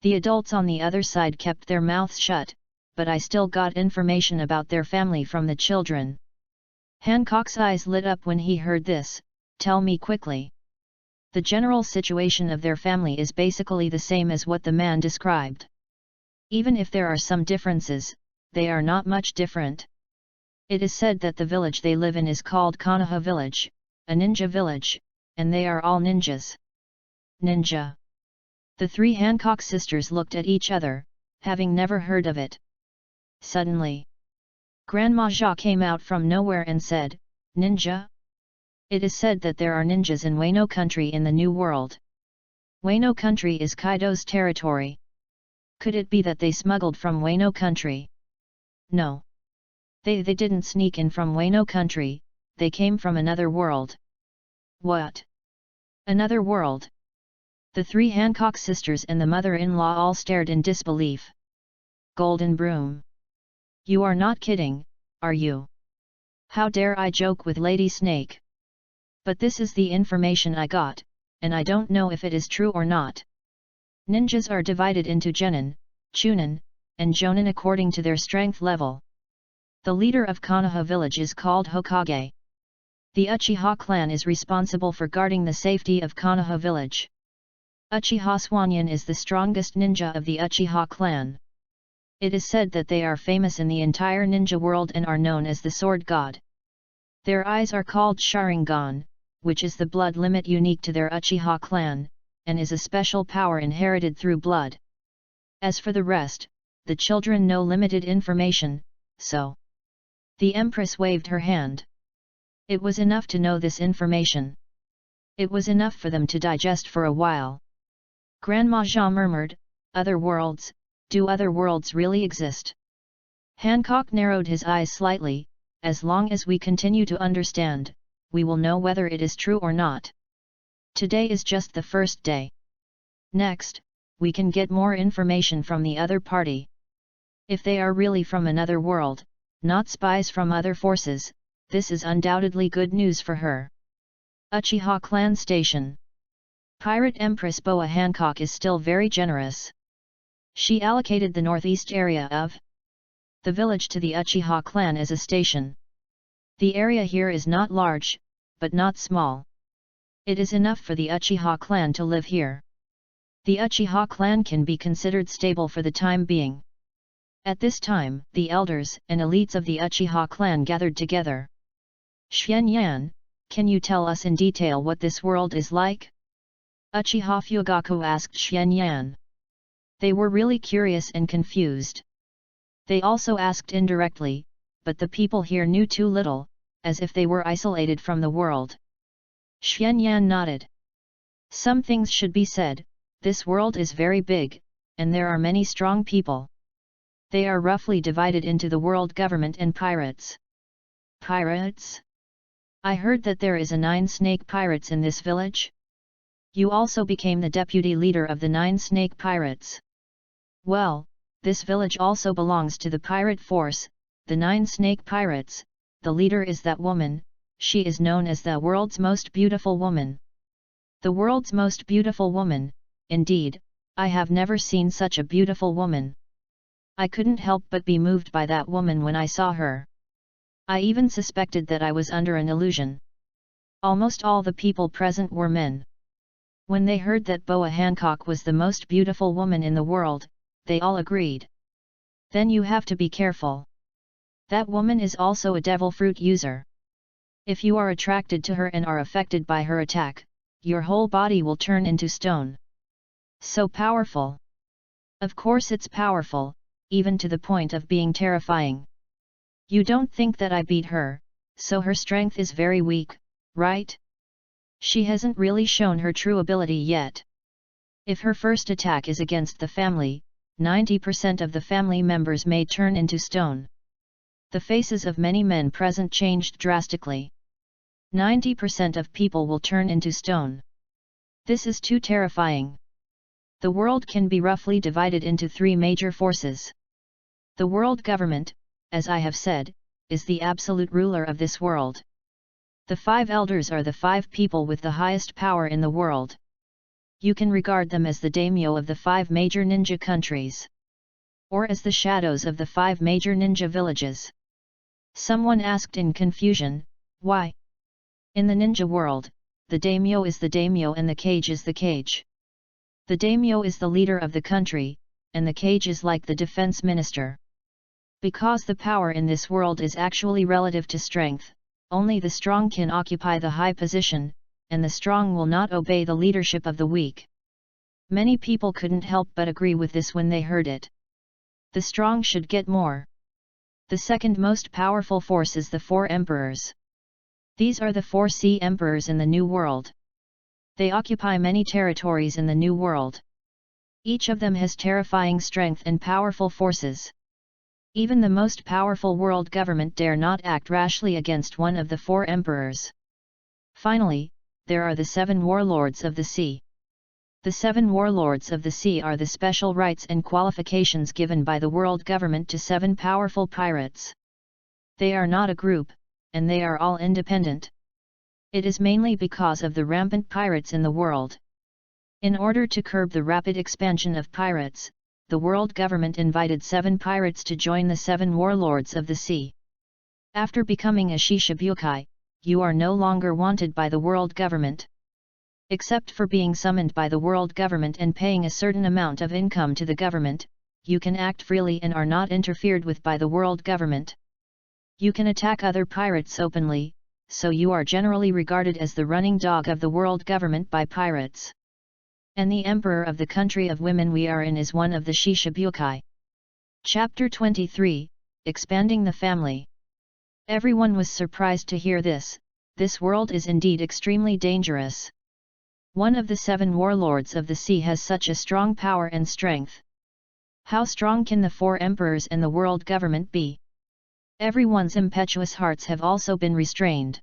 The adults on the other side kept their mouths shut, but I still got information about their family from the children. Hancock's eyes lit up when he heard this. Tell me quickly. The general situation of their family is basically the same as what the man described. Even if there are some differences, they are not much different. It is said that the village they live in is called Konoha village, a ninja village, and they are all ninjas. Ninja. The three Hancock sisters looked at each other, having never heard of it. Suddenly, Grandma Jia came out from nowhere and said, Ninja? It is said that there are ninjas in Wano country in the New World. Wano country is Kaido's territory. Could it be that they smuggled from Wano country? No. They didn't sneak in from Wano country, they came from another world. What? Another world? The three Hancock sisters and the mother-in-law all stared in disbelief. Golden Broom. You are not kidding, are you? How dare I joke with Lady Snake? But this is the information I got, and I don't know if it is true or not. Ninjas are divided into Genin, Chunin, and Jonin according to their strength level. The leader of Konoha village is called Hokage. The Uchiha clan is responsible for guarding the safety of Konoha village. Uchiha Swanyan is the strongest ninja of the Uchiha clan. It is said that they are famous in the entire ninja world and are known as the Sword God. Their eyes are called Sharingan, which is the blood limit unique to their Uchiha clan, and is a special power inherited through blood. As for the rest, the children know limited information, so. The Empress waved her hand. It was enough to know this information. It was enough for them to digest for a while. Grandma Jia murmured, Other worlds, do other worlds really exist? Hancock narrowed his eyes slightly, as long as we continue to understand, we will know whether it is true or not. Today is just the first day. Next, we can get more information from the other party. If they are really from another world, not spies from other forces, this is undoubtedly good news for her. Uchiha Clan Station. Pirate Empress Boa Hancock is still very generous. She allocated the northeast area of the village to the Uchiha clan as a station. The area here is not large, but not small. It is enough for the Uchiha clan to live here. The Uchiha clan can be considered stable for the time being. At this time, the elders and elites of the Uchiha clan gathered together. Xuanyan, can you tell us in detail what this world is like? Uchiha Fugaku asked Xuanyan. They were really curious and confused. They also asked indirectly, but the people here knew too little, as if they were isolated from the world. Xuanyan nodded. Some things should be said, this world is very big, and there are many strong people. They are roughly divided into the world government and pirates. Pirates? I heard that there is a 9 snake pirates in this village? You also became the deputy leader of the 9 snake pirates. Well, this village also belongs to the pirate force, the 9 snake pirates. The leader is that woman, she is known as the world's most beautiful woman. The world's most beautiful woman, indeed, I have never seen such a beautiful woman. I couldn't help but be moved by that woman when I saw her. I even suspected that I was under an illusion. Almost all the people present were men. When they heard that Boa Hancock was the most beautiful woman in the world, they all agreed. Then you have to be careful. That woman is also a devil fruit user. If you are attracted to her and are affected by her attack, your whole body will turn into stone. So powerful. Of course it's powerful, even to the point of being terrifying. You don't think that I beat her, so her strength is very weak, right? She hasn't really shown her true ability yet. If her first attack is against the family, 90% of the family members may turn into stone. The faces of many men present changed drastically. 90% of people will turn into stone. This is too terrifying. The world can be roughly divided into 3 major forces. The world government, as I have said, is the absolute ruler of this world. The 5 elders are the 5 people with the highest power in the world. You can regard them as the daimyo of the 5 major ninja countries, or as the shadows of the 5 major ninja villages. Someone asked in confusion, why? In the ninja world, the daimyo is the daimyo and the kage is the kage. The daimyo is the leader of the country, and the kage is like the defense minister. Because the power in this world is actually relative to strength, only the strong can occupy the high position, and the strong will not obey the leadership of the weak. Many people couldn't help but agree with this when they heard it. The strong should get more. The second most powerful force is the 4 emperors. These are the 4 sea emperors in the New World. They occupy many territories in the New World. Each of them has terrifying strength and powerful forces. Even the most powerful world government dare not act rashly against one of the 4 emperors. Finally, there are the 7 warlords of the sea. The 7 warlords of the sea are the special rights and qualifications given by the world government to 7 powerful pirates. They are not a group, and they are all independent. It is mainly because of the rampant pirates in the world. In order to curb the rapid expansion of pirates, the world government invited 7 pirates to join the 7 warlords of the sea. After becoming a shishibukai, you are no longer wanted by the world government. Except for being summoned by the world government and paying a certain amount of income to the government, you can act freely and are not interfered with by the world government. You can attack other pirates openly, so you are generally regarded as the running dog of the world government by pirates. And the emperor of the country of women we are in is one of the shishibukai. Chapter 23, Expanding the Family. Everyone was surprised to hear this. This world is indeed extremely dangerous. One of the 7 warlords of the sea has such a strong power and strength. How strong can the 4 emperors and the world government be? Everyone's impetuous hearts have also been restrained.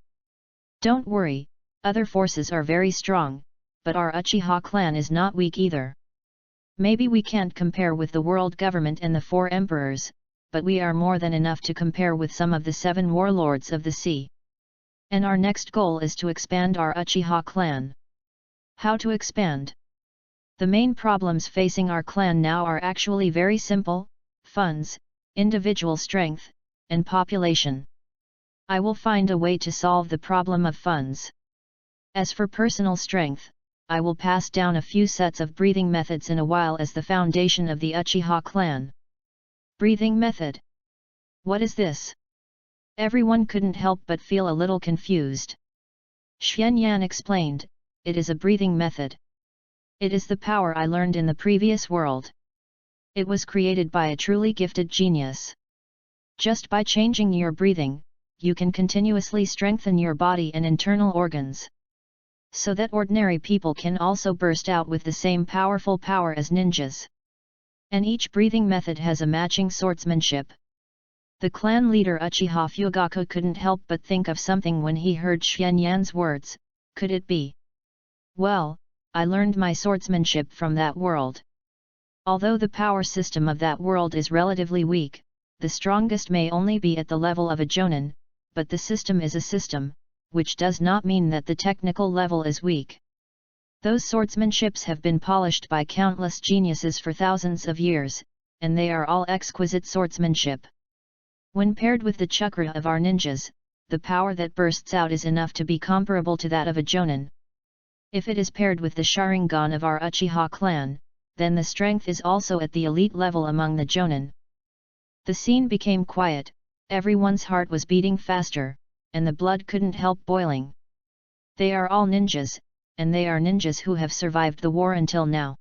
Don't worry, other forces are very strong, but our Uchiha clan is not weak either. Maybe we can't compare with the world government and the 4 emperors, but we are more than enough to compare with some of the 7 warlords of the sea. And our next goal is to expand our Uchiha clan. How to expand? The main problems facing our clan now are actually very simple: funds, individual strength, and population. I will find a way to solve the problem of funds. As for personal strength, I will pass down a few sets of breathing methods in a while as the foundation of the Uchiha clan. Breathing method. What is this? Everyone couldn't help but feel a little confused. Xuanyan explained, it is a breathing method. It is the power I learned in the previous world. It was created by a truly gifted genius. Just by changing your breathing, you can continuously strengthen your body and internal organs, so that ordinary people can also burst out with the same powerful power as ninjas. And each breathing method has a matching swordsmanship. The clan leader Uchiha Fugaku couldn't help but think of something when he heard Xuanyan's words. Could it be? Well, I learned my swordsmanship from that world. Although the power system of that world is relatively weak, the strongest may only be at the level of a jonin, but the system is a system, which does not mean that the technical level is weak. Those swordsmanships have been polished by countless geniuses for thousands of years, and they are all exquisite swordsmanship. When paired with the chakra of our ninjas, the power that bursts out is enough to be comparable to that of a jonin. If it is paired with the Sharingan of our Uchiha clan, then the strength is also at the elite level among the jonin. The scene became quiet, everyone's heart was beating faster, and the blood couldn't help boiling. They are all ninjas, and they are ninjas who have survived the war until now.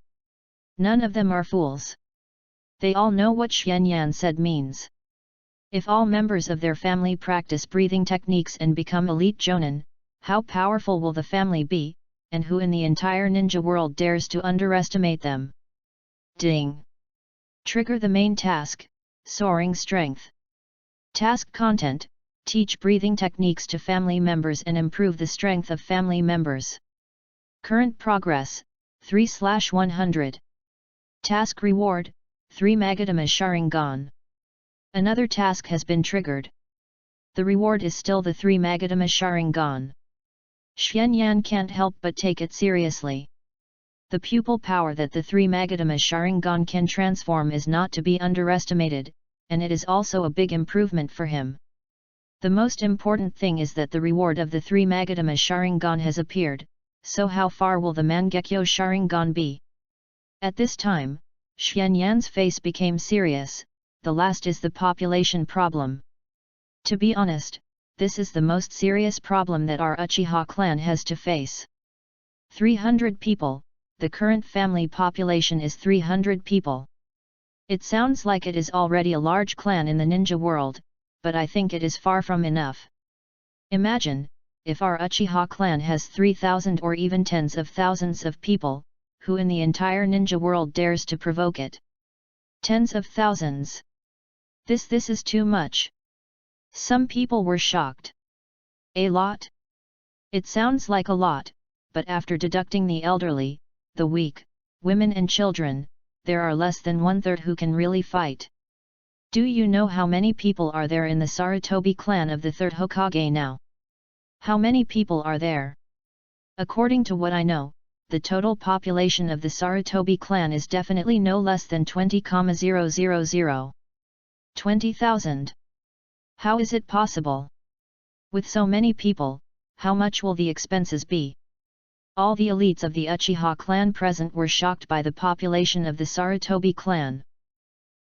None of them are fools. They all know what Xuanyan said means. If all members of their family practice breathing techniques and become elite jonin, how powerful will the family be, and who in the entire ninja world dares to underestimate them? Ding! Trigger the main task, Soaring Strength. Task content: teach breathing techniques to family members and improve the strength of family members. Current progress, 3/100. Task reward, 3 Magatama Sharingan. Another task has been triggered. The reward is still the 3 Magatama Sharingan. Xuanyan can't help but take it seriously. The pupil power that the 3 Magatama Sharingan can transform is not to be underestimated, and it is also a big improvement for him. The most important thing is that the reward of the 3 Magatama Sharingan has appeared, so how far will the Mangekyo Sharingan be? At this time, Xuanyan's face became serious. The last is the population problem. To be honest, this is the most serious problem that our Uchiha clan has to face. 300 people, the current family population is 300 people. It sounds like it is already a large clan in the ninja world, but I think it is far from enough. Imagine, if our Uchiha clan has 3,000 or even tens of thousands of people, who in the entire ninja world dares to provoke it? Tens of thousands. This is too much. Some people were shocked. A lot? It sounds like a lot, but after deducting the elderly, the weak, women and children, there are less than 1/3 who can really fight. Do you know how many people are there in the Sarutobi clan of the 3rd Hokage now? How many people are there? According to what I know, the total population of the Sarutobi clan is definitely no less than 20,000. 20,000. How is it possible? With so many people, how much will the expenses be? All the elites of the Uchiha clan present were shocked by the population of the Sarutobi clan.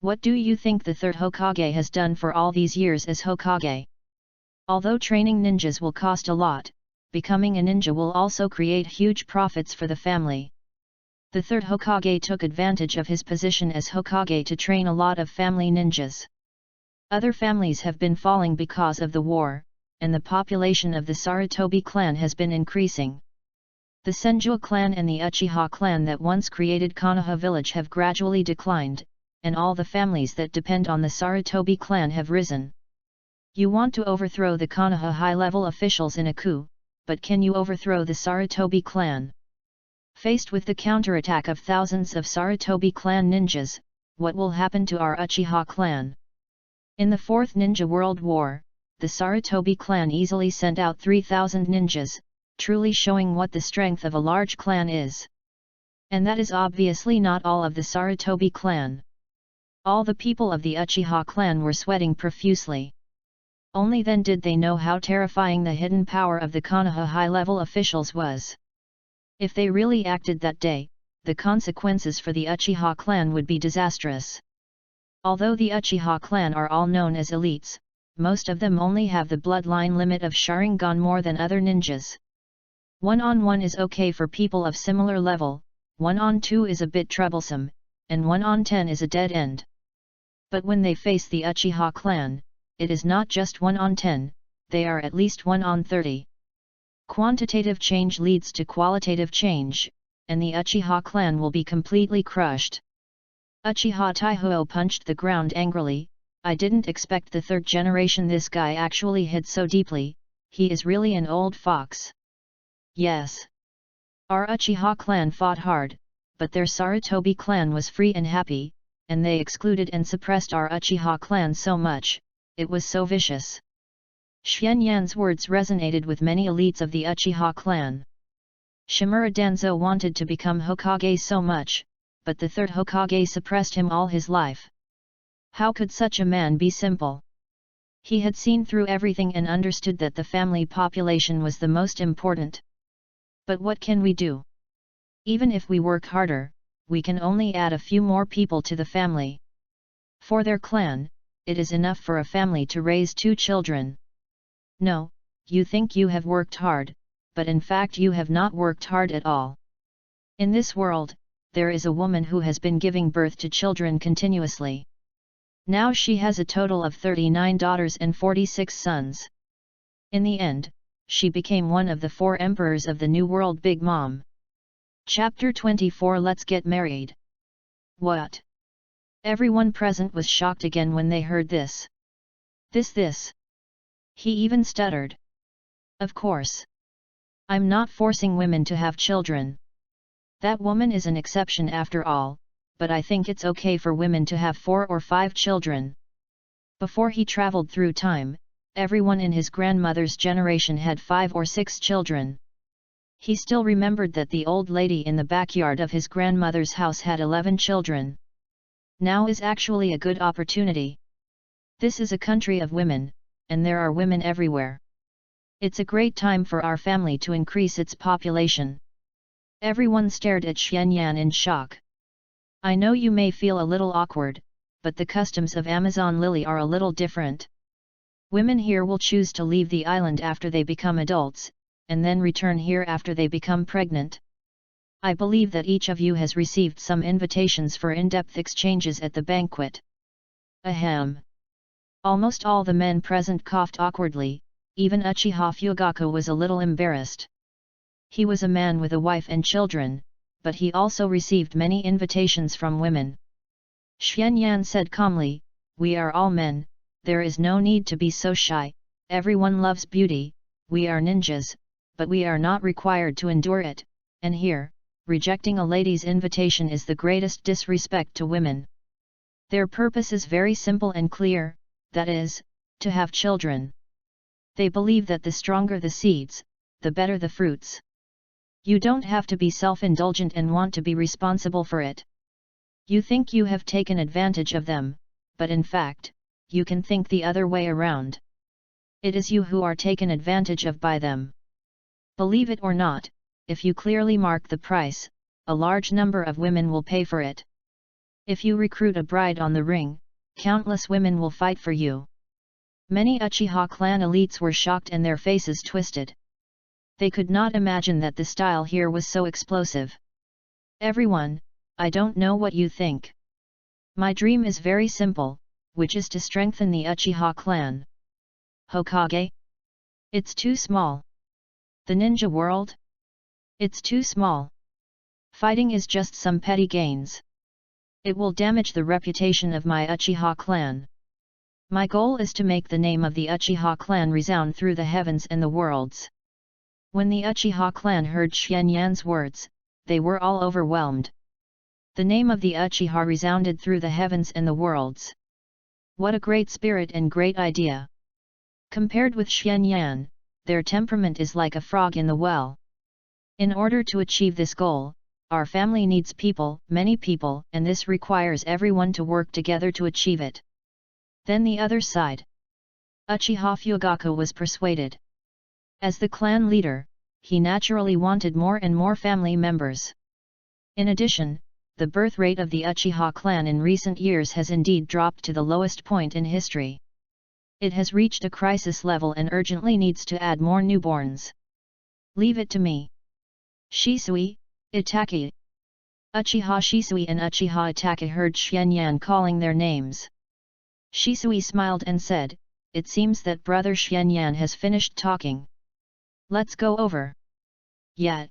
What do you think the 3rd Hokage has done for all these years as Hokage? Although training ninjas will cost a lot, becoming a ninja will also create huge profits for the family. The 3rd Hokage took advantage of his position as Hokage to train a lot of family ninjas. Other families have been falling because of the war, and the population of the Sarutobi clan has been increasing. The Senju clan and the Uchiha clan that once created Konoha village have gradually declined, and all the families that depend on the Sarutobi clan have risen. You want to overthrow the Konoha high-level officials in a coup, but can you overthrow the Sarutobi clan? Faced with the counterattack of thousands of Sarutobi clan ninjas, what will happen to our Uchiha clan? In the 4th Ninja World War, the Sarutobi clan easily sent out 3,000 ninjas, truly showing what the strength of a large clan is. And that is obviously not all of the Sarutobi clan. All the people of the Uchiha clan were sweating profusely. Only then did they know how terrifying the hidden power of the Konoha high-level officials was. If they really acted that day, the consequences for the Uchiha clan would be disastrous. Although the Uchiha clan are all known as elites, most of them only have the bloodline limit of Sharingan more than other ninjas. 1-on-1 is okay for people of similar level, 1-on-2 is a bit troublesome, and 1-on-10 is a dead end. But when they face the Uchiha clan, it is not just 1-on-10, they are at least 1-on-30. Quantitative change leads to qualitative change, and the Uchiha clan will be completely crushed. Uchiha Taihuo punched the ground angrily. I didn't expect the 3rd generation this guy actually hid so deeply, he is really an old fox. Yes. Our Uchiha clan fought hard, but their Sarutobi clan was free and happy, and they excluded and suppressed our Uchiha clan so much, it was so vicious. Xuanyan's words resonated with many elites of the Uchiha clan. Shimura Danzo wanted to become Hokage so much, but the 3rd Hokage suppressed him all his life. How could such a man be simple? He had seen through everything and understood that the family population was the most important. But what can we do? Even if we work harder, we can only add a few more people to the family. For their clan, it is enough for a family to raise 2 children. No, you think you have worked hard, but in fact you have not worked hard at all. In this world, there is a woman who has been giving birth to children continuously. Now she has a total of 39 daughters and 46 sons. In the end, she became one of the 4 emperors of the New World Big Mom. Chapter 24 Let's Get Married. What? Everyone present was shocked again when they heard this. This. He even stuttered. Of course. I'm not forcing women to have children. That woman is an exception after all, but I think it's okay for women to have 4 or 5 children. Before he traveled through time, everyone in his grandmother's generation had 5 or 6 children. He still remembered that the old lady in the backyard of his grandmother's house had 11 children. Now is actually a good opportunity. This is a country of women, and there are women everywhere. It's a great time for our family to increase its population. Everyone stared at Xianyan in shock. I know you may feel a little awkward, but the customs of Amazon Lily are a little different. Women here will choose to leave the island after they become adults, and then return here after they become pregnant. I believe that each of you has received some invitations for in-depth exchanges at the banquet. Ahem. Almost all the men present coughed awkwardly, even Uchiha Fugaku was a little embarrassed. He was a man with a wife and children, but he also received many invitations from women. Xianyan said calmly, "We are all men, there is no need to be so shy, everyone loves beauty, we are ninjas, but we are not required to endure it, and here, rejecting a lady's invitation is the greatest disrespect to women. Their purpose is very simple and clear, that is, to have children. They believe that the stronger the seeds, the better the fruits. You don't have to be self-indulgent and want to be responsible for it. You think you have taken advantage of them, but in fact, you can think the other way around. It is you who are taken advantage of by them. Believe it or not, if you clearly mark the price, a large number of women will pay for it. If you recruit a bride on the ring, countless women will fight for you." Many Uchiha clan elites were shocked and their faces twisted. They could not imagine that the style here was so explosive. "Everyone, I don't know what you think. My dream is very simple, which is to strengthen the Uchiha clan. Hokage? It's too small. The ninja world? It's too small. Fighting is just some petty gains. It will damage the reputation of my Uchiha clan. My goal is to make the name of the Uchiha clan resound through the heavens and the worlds." When the Uchiha clan heard Xianyan's words, they were all overwhelmed. The name of the Uchiha resounded through the heavens and the worlds. What a great spirit and great idea! Compared with Xianyan, their temperament is like a frog in the well. In order to achieve this goal, our family needs people, many people, and this requires everyone to work together to achieve it. Then the other side. Uchiha Fugaku was persuaded. As the clan leader, he naturally wanted more and more family members. In addition, the birth rate of the Uchiha clan in recent years has indeed dropped to the lowest point in history. It has reached a crisis level and urgently needs to add more newborns. Leave it to me. Shisui, Itaki. Uchiha Shisui and Uchiha Itaki heard Xianyan calling their names. Shisui smiled and said, "It seems that brother Xianyan has finished talking. Let's go over." Yet.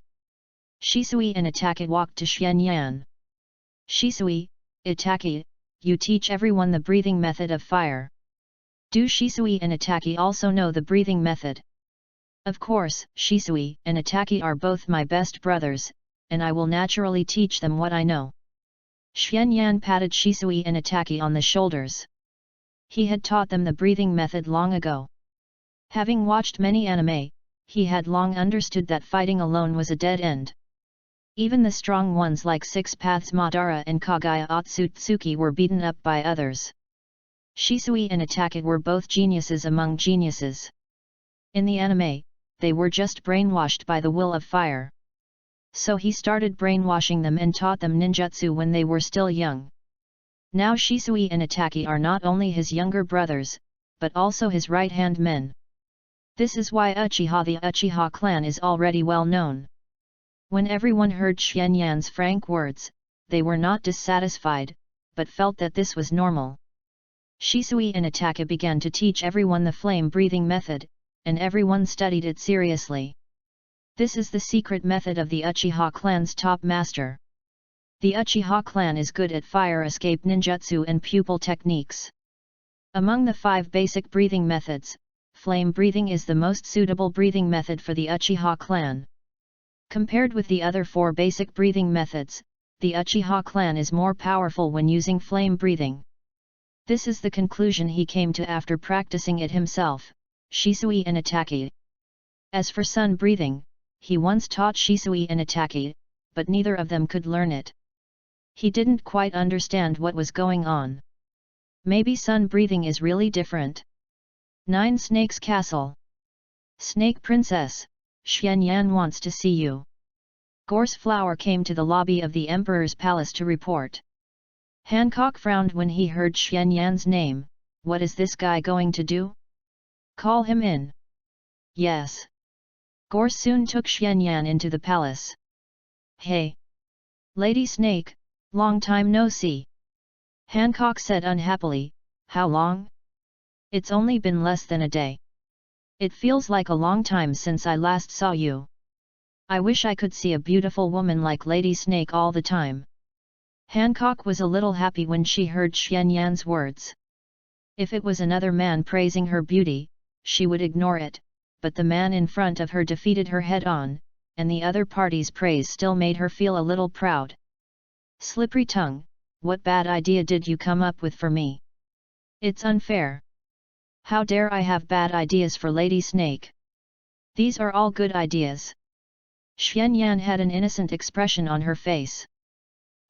Shisui and Itaki walked to Xianyan. "Shisui, Itaki, you teach everyone the breathing method of fire. Do Shisui and Itaki also know the breathing method?" "Of course, Shisui and Itaki are both my best brothers, and I will naturally teach them what I know." Xianyan patted Shisui and Itaki on the shoulders. He had taught them the breathing method long ago. Having watched many anime, he had long understood that fighting alone was a dead end. Even the strong ones like Six Paths Madara and Kagaya Otsutsuki were beaten up by others. Shisui and Itaki were both geniuses among geniuses. In the anime, they were just brainwashed by the will of fire. So he started brainwashing them and taught them ninjutsu when they were still young. Now Shisui and Itaki are not only his younger brothers, but also his right-hand men. This is why Uchiha the Uchiha clan is already well known. When everyone heard Xianyan's frank words, they were not dissatisfied, but felt that this was normal. Shisui and Itaki began to teach everyone the flame-breathing method, and everyone studied it seriously. This is the secret method of the Uchiha clan's top master. The Uchiha clan is good at fire escape ninjutsu and pupil techniques. Among the 5 basic breathing methods, flame breathing is the most suitable breathing method for the Uchiha clan. Compared with the other 4 basic breathing methods, the Uchiha clan is more powerful when using flame breathing. This is the conclusion he came to after practicing it himself, Shisui and Ataki. As for sun breathing, he once taught Shisui and Ataki, but neither of them could learn it. He didn't quite understand what was going on. Maybe sun breathing is really different. 9 Snake's Castle. Snake Princess, Xuanyan wants to see you. Gorse Flower came to the lobby of the Emperor's palace to report. Hancock frowned when he heard Xuanyan's name. What is this guy going to do? Call him in. Yes. Gorse soon took Xuanyan into the palace. Hey! Lady Snake, long time no see. Hancock said unhappily, how long? It's only been less than a day. It feels like a long time since I last saw you. I wish I could see a beautiful woman like Lady Snake all the time. Hancock was a little happy when she heard Xuanyan's words. If it was another man praising her beauty, she would ignore it, but the man in front of her defeated her head-on, and the other party's praise still made her feel a little proud. Slippery tongue, what bad idea did you come up with for me? It's unfair. How dare I have bad ideas for Lady Snake? These are all good ideas. Xuanyan had an innocent expression on her face.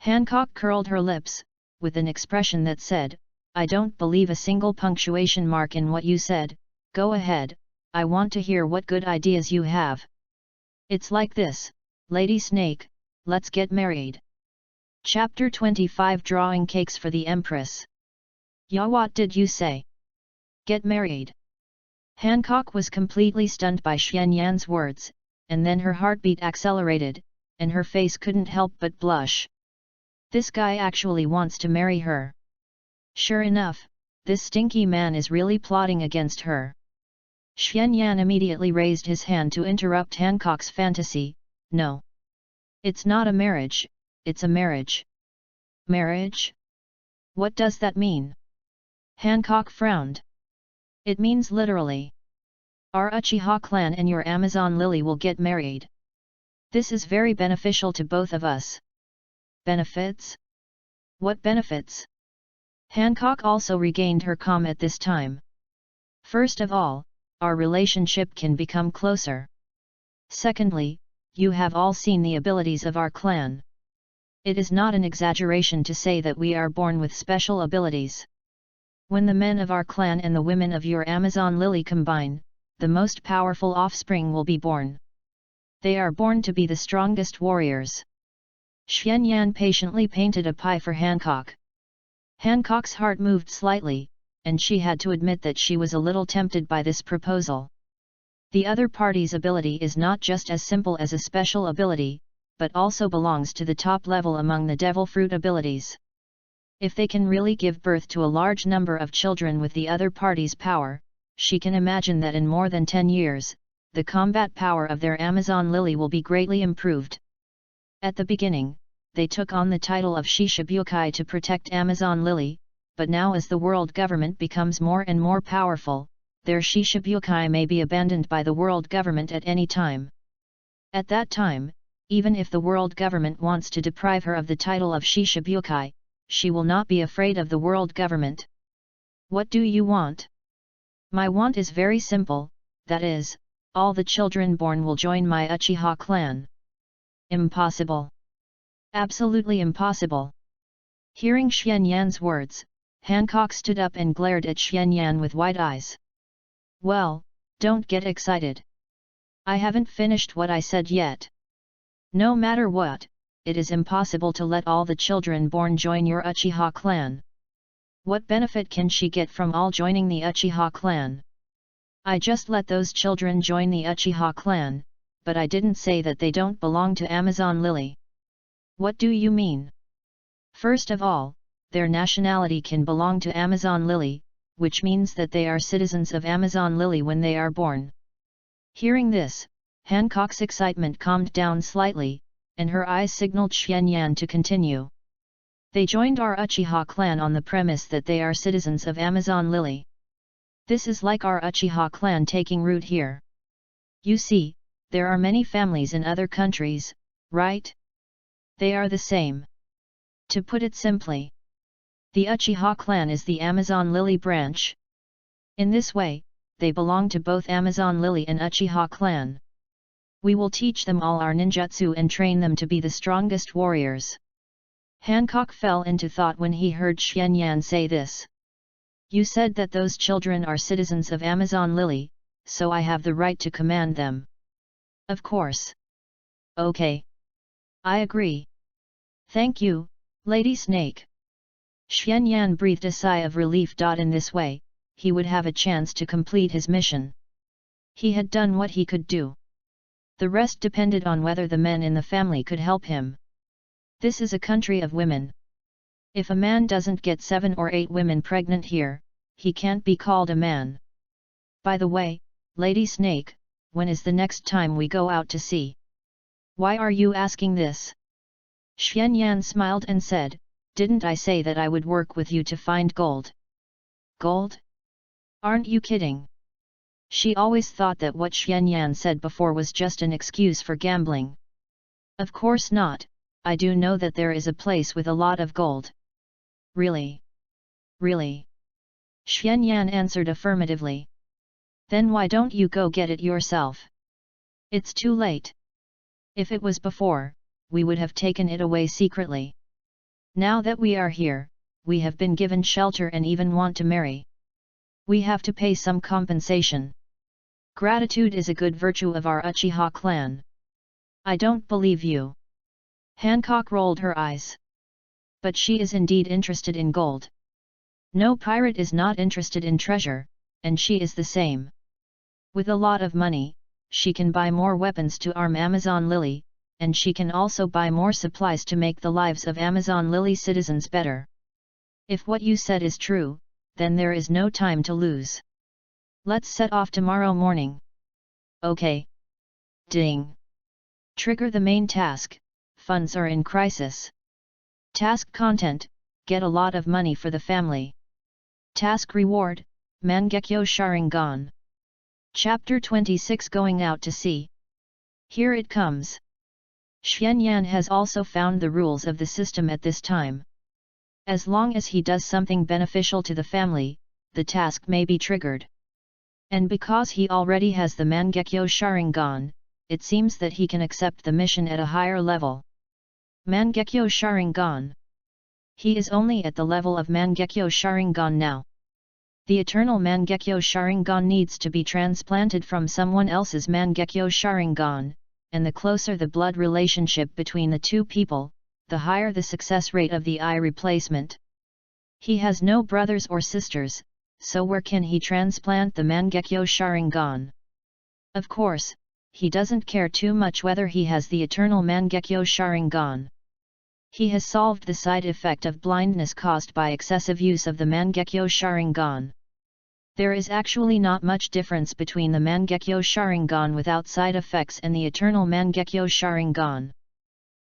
Hancock curled her lips, with an expression that said, I don't believe a single punctuation mark in what you said. Go ahead, I want to hear what good ideas you have. It's like this, Lady Snake, let's get married. Chapter 25 Drawing Cakes for the Empress. Ya, what did you say? Get married. Hancock was completely stunned by Xuanyan's words, and then her heartbeat accelerated, and her face couldn't help but blush. This guy actually wants to marry her. Sure enough, this stinky man is really plotting against her. Xuanyan immediately raised his hand to interrupt Hancock's fantasy. No. It's not a marriage, it's a marriage. Marriage? What does that mean? Hancock frowned. It means literally. Our Uchiha clan and your Amazon Lily will get married. This is very beneficial to both of us. Benefits? What benefits? Hancock also regained her calm at this time. First of all, our relationship can become closer. Secondly, you have all seen the abilities of our clan. It is not an exaggeration to say that we are born with special abilities. When the men of our clan and the women of your Amazon Lily combine, the most powerful offspring will be born. They are born to be the strongest warriors. Xuanyan patiently painted a pie for Hancock. Hancock's heart moved slightly, and she had to admit that she was a little tempted by this proposal. The other party's ability is not just as simple as a special ability, but also belongs to the top level among the devil fruit abilities. If they can really give birth to a large number of children with the other party's power, she can imagine that in more than 10 years, the combat power of their Amazon Lily will be greatly improved. At the beginning, they took on the title of Shishibukai to protect Amazon Lily, but now as the world government becomes more and more powerful, their Shishibukai may be abandoned by the world government at any time. At that time, even if the world government wants to deprive her of the title of Shishibukai, she will not be afraid of the world government. What do you want? My want is very simple, that is, all the children born will join my Uchiha clan. Impossible. Absolutely impossible. Hearing Xuanyan's words, Hancock stood up and glared at Xuanyan with wide eyes. Well, don't get excited. I haven't finished what I said yet. No matter what, it is impossible to let all the children born join your Uchiha clan. What benefit can she get from all joining the Uchiha clan? I just let those children join the Uchiha clan, but I didn't say that they don't belong to Amazon Lily. What do you mean? First of all, their nationality can belong to Amazon Lily, which means that they are citizens of Amazon Lily when they are born. Hearing this, Hancock's excitement calmed down slightly, and her eyes signaled Xuanyan to continue. They joined our Uchiha clan on the premise that they are citizens of Amazon Lily. This is like our Uchiha clan taking root here. You see, there are many families in other countries, right? They are the same. To put it simply, The Uchiha clan is the Amazon Lily branch. In this way, they belong to both Amazon Lily and Uchiha clan. We will teach them all our ninjutsu and train them to be the strongest warriors. Hancock fell into thought when he heard Xuanyan say this. You said that those children are citizens of Amazon Lily, so I have the right to command them. Of course. Okay. I agree. Thank you, Lady Snake. Xuanyan breathed a sigh of relief. In this way, he would have a chance to complete his mission. He had done what he could do. The rest depended on whether the men in the family could help him. This is a country of women. If a man doesn't get 7 or 8 women pregnant here, he can't be called a man. By the way, Lady Snake, when is the next time we go out to sea? Why are you asking this? Xuanyan smiled and said, didn't I say that I would work with you to find gold? Gold? Aren't you kidding? She always thought that what Xuanyan said before was just an excuse for gambling. Of course not, I do know that there is a place with a lot of gold. Really? Really? Xuanyan answered affirmatively. Then why don't you go get it yourself? It's too late. If it was before, we would have taken it away secretly. Now that we are here, we have been given shelter and even want to marry. We have to pay some compensation. Gratitude is a good virtue of our Uchiha clan. I don't believe you. Hancock rolled her eyes. But she is indeed interested in gold. No pirate is not interested in treasure, and she is the same. With a lot of money, she can buy more weapons to arm Amazon Lily, and she can also buy more supplies to make the lives of Amazon Lily citizens better. If what you said is true, then there is no time to lose. Let's set off tomorrow morning. Okay. Ding. Trigger the main task, funds are in crisis. Task content, get a lot of money for the family. Task reward, Mangekyo Sharingan. Chapter 26 Going Out to Sea. Here it comes. Xuanyan has also found the rules of the system at this time. As long as he does something beneficial to the family, the task may be triggered. And because he already has the Mangekyo Sharingan, it seems that he can accept the mission at a higher level. Mangekyo Sharingan. He is only at the level of Mangekyo Sharingan now. The eternal Mangekyo Sharingan needs to be transplanted from someone else's Mangekyo Sharingan, and the closer the blood relationship between the two people, the higher the success rate of the eye replacement. He has no brothers or sisters, so where can he transplant the Mangekyo Sharingan? Of course, he doesn't care too much whether he has the eternal Mangekyo Sharingan. He has solved the side effect of blindness caused by excessive use of the Mangekyo Sharingan. There is actually not much difference between the Mangekyo Sharingan without side effects and the eternal Mangekyo Sharingan.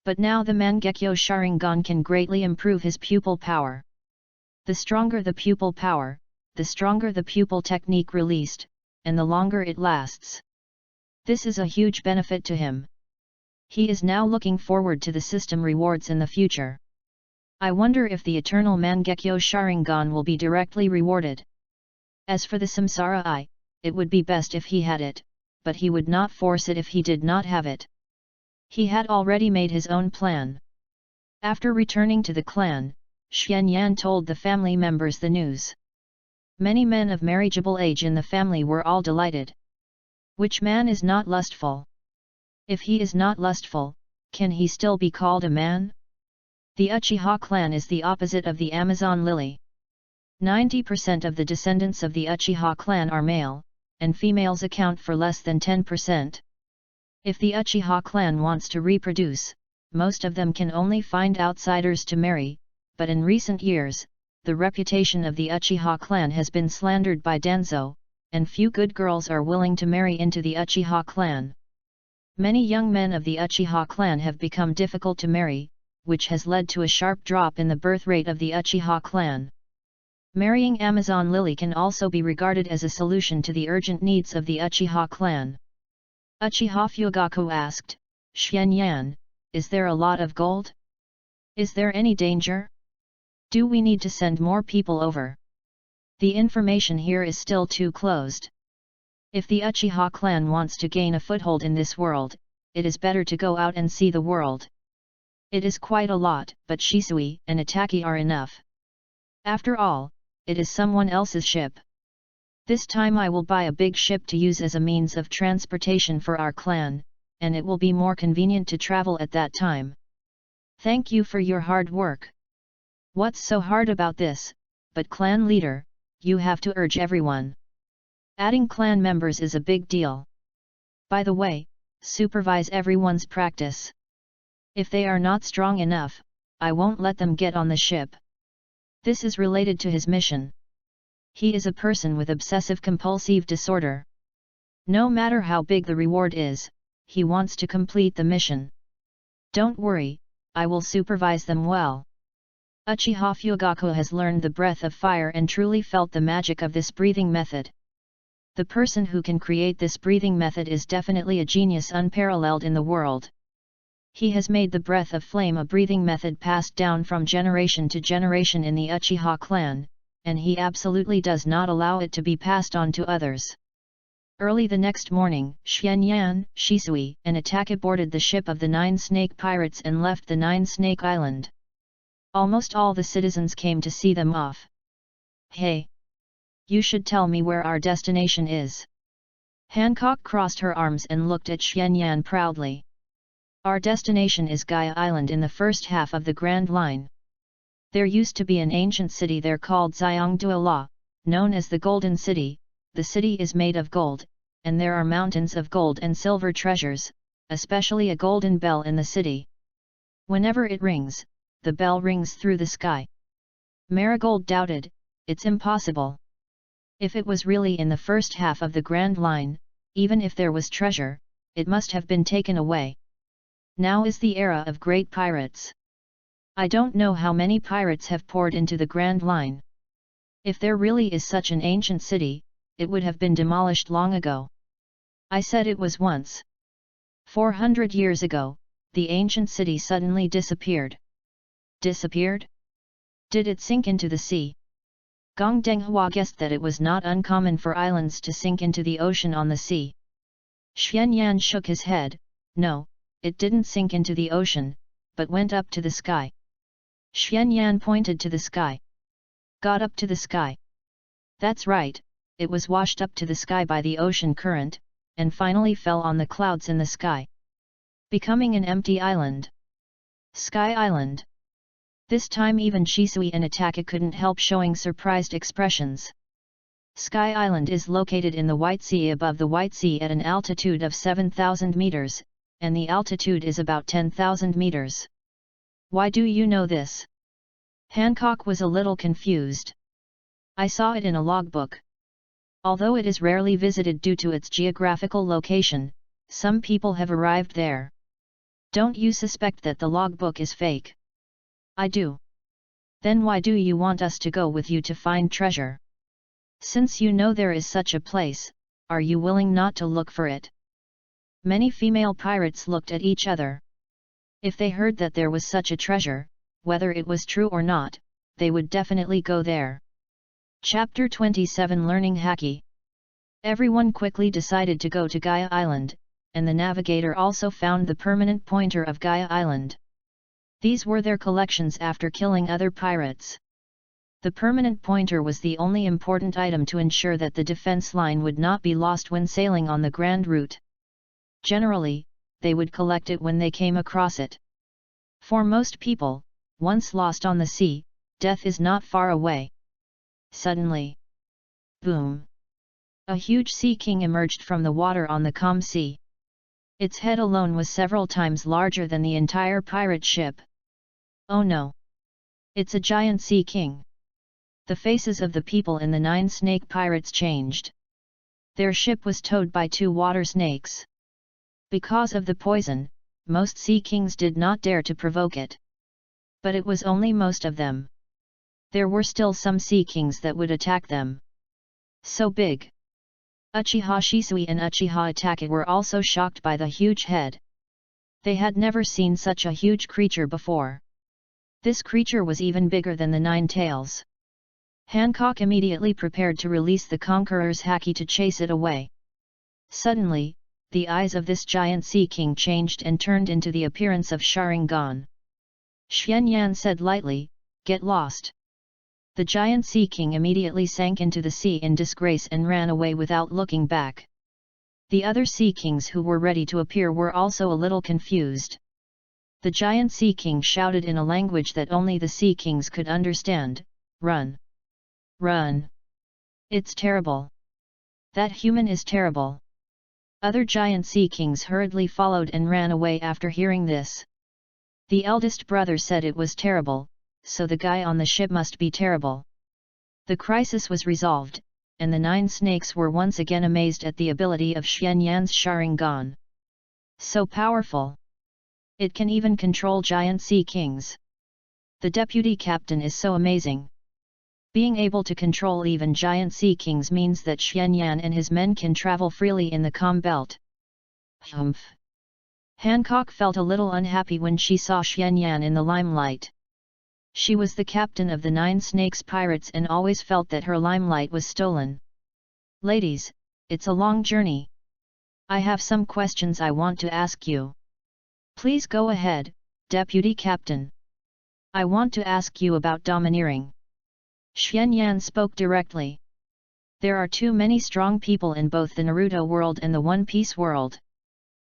But now the Mangekyo Sharingan can greatly improve his pupil power. The stronger the pupil power, the stronger the pupil technique released, and the longer it lasts. This is a huge benefit to him. He is now looking forward to the system rewards in the future. I wonder if the eternal Mangekyo Sharingan will be directly rewarded. As for the Samsara Eye, it would be best if he had it, but he would not force it if he did not have it. He had already made his own plan. After returning to the clan, Xuanyan told the family members the news. Many men of marriageable age in the family were all delighted. Which man is not lustful? If he is not lustful, can he still be called a man? The Uchiha clan is the opposite of the Amazon Lily. 90% of the descendants of the Uchiha clan are male, and females account for less than 10%. If the Uchiha clan wants to reproduce, most of them can only find outsiders to marry, but in recent years, the reputation of the Uchiha clan has been slandered by Danzo, and few good girls are willing to marry into the Uchiha clan. Many young men of the Uchiha clan have become difficult to marry, which has led to a sharp drop in the birth rate of the Uchiha clan. Marrying Amazon Lily can also be regarded as a solution to the urgent needs of the Uchiha clan. Uchiha Fugaku asked, Xuanyan, is there a lot of gold? Is there any danger? Do we need to send more people over? The information here is still too closed. If the Uchiha clan wants to gain a foothold in this world, it is better to go out and see the world. It is quite a lot, but Shisui and Itaki are enough. After all, it is someone else's ship. This time I will buy a big ship to use as a means of transportation for our clan, and it will be more convenient to travel at that time. Thank you for your hard work. What's so hard about this? But clan leader, you have to urge everyone. Adding clan members is a big deal. By the way, supervise everyone's practice. If they are not strong enough, I won't let them get on the ship. This is related to his mission. He is a person with obsessive-compulsive disorder. No matter how big the reward is, he wants to complete the mission. Don't worry, I will supervise them well. Uchiha Fugaku has learned the breath of fire and truly felt the magic of this breathing method. The person who can create this breathing method is definitely a genius unparalleled in the world. He has made the breath of flame a breathing method passed down from generation to generation in the Uchiha clan, and he absolutely does not allow it to be passed on to others. Early the next morning, Xianyan, Shisui, and Itaka boarded the ship of the Nine Snake Pirates and left the Nine Snake Island. Almost all the citizens came to see them off. Hey! You should tell me where our destination is. Hancock crossed her arms and looked at Xianyan proudly. Our destination is Gaia Island in the first half of the Grand Line. There used to be an ancient city there called Xiongduola, known as the Golden City. The city is made of gold, and there are mountains of gold and silver treasures, especially a golden bell in the city. Whenever it rings, the bell rings through the sky. Marigold doubted, it's impossible. If it was really in the first half of the Grand Line, even if there was treasure, it must have been taken away. Now is the era of great pirates. I don't know how many pirates have poured into the Grand Line. If there really is such an ancient city, it would have been demolished long ago. I said it was once. 400 years ago, the ancient city suddenly disappeared. Disappeared? Did it sink into the sea? Gong Denghua guessed that it was not uncommon for islands to sink into the ocean on the sea. Xianyan shook his head. No, it didn't sink into the ocean, but went up to the sky. Xianyan pointed to the sky. Got up to the sky. That's right, it was washed up to the sky by the ocean current, and finally fell on the clouds in the sky, becoming an empty island. Sky Island. This time even Shisui and Itaka couldn't help showing surprised expressions. Sky Island is located in the White Sea above the White Sea at an altitude of 7,000 meters, and the altitude is about 10,000 meters. Why do you know this? Hancock was a little confused. I saw it in a logbook. Although it is rarely visited due to its geographical location, some people have arrived there. Don't you suspect that the logbook is fake? I do. Then why do you want us to go with you to find treasure? Since you know there is such a place, are you willing not to look for it? Many female pirates looked at each other. If they heard that there was such a treasure, whether it was true or not, they would definitely go there. Chapter 27 Learning Haki. Everyone quickly decided to go to Gaia Island, and the navigator also found the permanent pointer of Gaia Island. These were their collections after killing other pirates. The permanent pointer was the only important item to ensure that the defense line would not be lost when sailing on the Grand Route. Generally, they would collect it when they came across it. For most people, once lost on the sea, death is not far away. Suddenly, boom! A huge sea king emerged from the water on the calm sea. Its head alone was several times larger than the entire pirate ship. Oh no! It's a giant sea king. The faces of the people in the 9 snake pirates changed. Their ship was towed by 2 water snakes. Because of the poison, most sea kings did not dare to provoke it. But it was only most of them. There were still some sea kings that would attack them. So big! Uchiha Shisui and Uchiha Itaka were also shocked by the huge head. They had never seen such a huge creature before. This creature was even bigger than the 9 tails. Hancock immediately prepared to release the conqueror's haki to chase it away. Suddenly, the eyes of this giant sea king changed and turned into the appearance of Sharingan. Xuanyan said lightly, "Get lost." The giant sea king immediately sank into the sea in disgrace and ran away without looking back. The other sea kings who were ready to appear were also a little confused. The giant sea king shouted in a language that only the sea kings could understand, "Run! Run! It's terrible! That human is terrible!" Other giant sea kings hurriedly followed and ran away after hearing this. The eldest brother said it was terrible, so the guy on the ship must be terrible. The crisis was resolved, and the 9 snakes were once again amazed at the ability of Xuanyan's Sharingan. So powerful! It can even control giant sea kings. The deputy captain is so amazing. Being able to control even giant sea kings means that Xuanyan and his men can travel freely in the calm belt. Humph! Hancock felt a little unhappy when she saw Xuanyan in the limelight. She was the captain of the 9 Snakes Pirates and always felt that her limelight was stolen. "Ladies, it's a long journey. I have some questions I want to ask you." "Please go ahead, Deputy Captain. I want to ask you about domineering." Xuanyan spoke directly. "There are too many strong people in both the Naruto world and the One Piece world."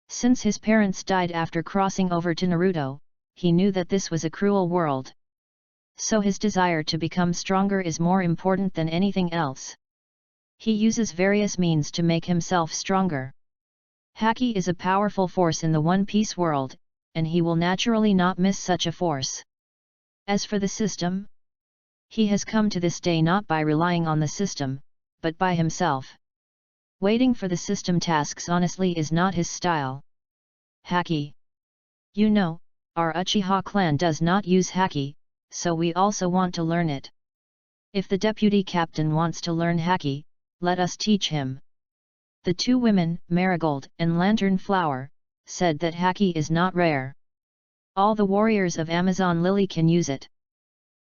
Since his parents died after crossing over to Naruto, he knew that this was a cruel world. So his desire to become stronger is more important than anything else. He uses various means to make himself stronger. Haki is a powerful force in the One Piece world, and he will naturally not miss such a force. As for the system, he has come to this day not by relying on the system, but by himself. Waiting for the system tasks honestly is not his style. Haki. You know, our Uchiha clan does not use Haki, so we also want to learn it. If the deputy captain wants to learn Haki, let us teach him. The 2 women, Marigold and Lantern Flower, said that Haki is not rare. All the warriors of Amazon Lily can use it.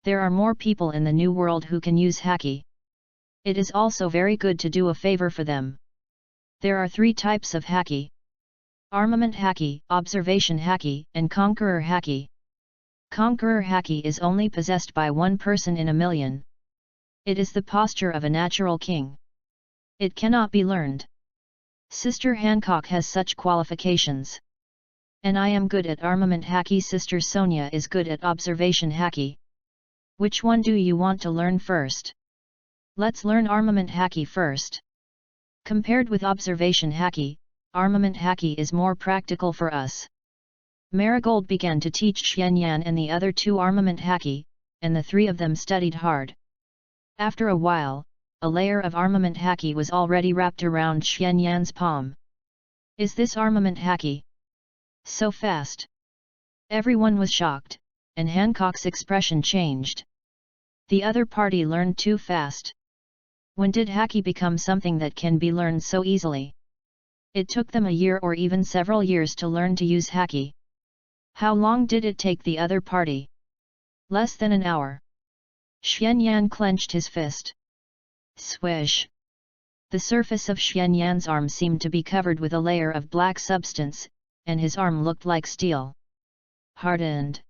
There are more people in the New World who can use Haki. It is also very good to do a favor for them. There are 3 types of Haki: Armament Haki, Observation Haki, and Conqueror Haki. Conqueror Haki is only possessed by 1 person in a million. It is the posture of a natural king. It cannot be learned. Sister Hancock has such qualifications. And I am good at Armament Haki. Sister Sonia is good at Observation Haki. Which one do you want to learn first? Let's learn Armament Haki first. Compared with Observation Haki, Armament Haki is more practical for us. Marigold began to teach Xuanyan and the other 2 Armament Haki, and the 3 of them studied hard. After a while, a layer of Armament Haki was already wrapped around Xuanyan's palm. "Is this Armament Haki? So fast?" Everyone was shocked, and Hancock's expression changed. The other party learned too fast. When did Haki become something that can be learned so easily? It took them a year or even several years to learn to use Haki. How long did it take the other party? Less than an hour. Xuanyan clenched his fist. Swish! The surface of Xuanyan's arm seemed to be covered with a layer of black substance, and his arm looked like steel. Hardened.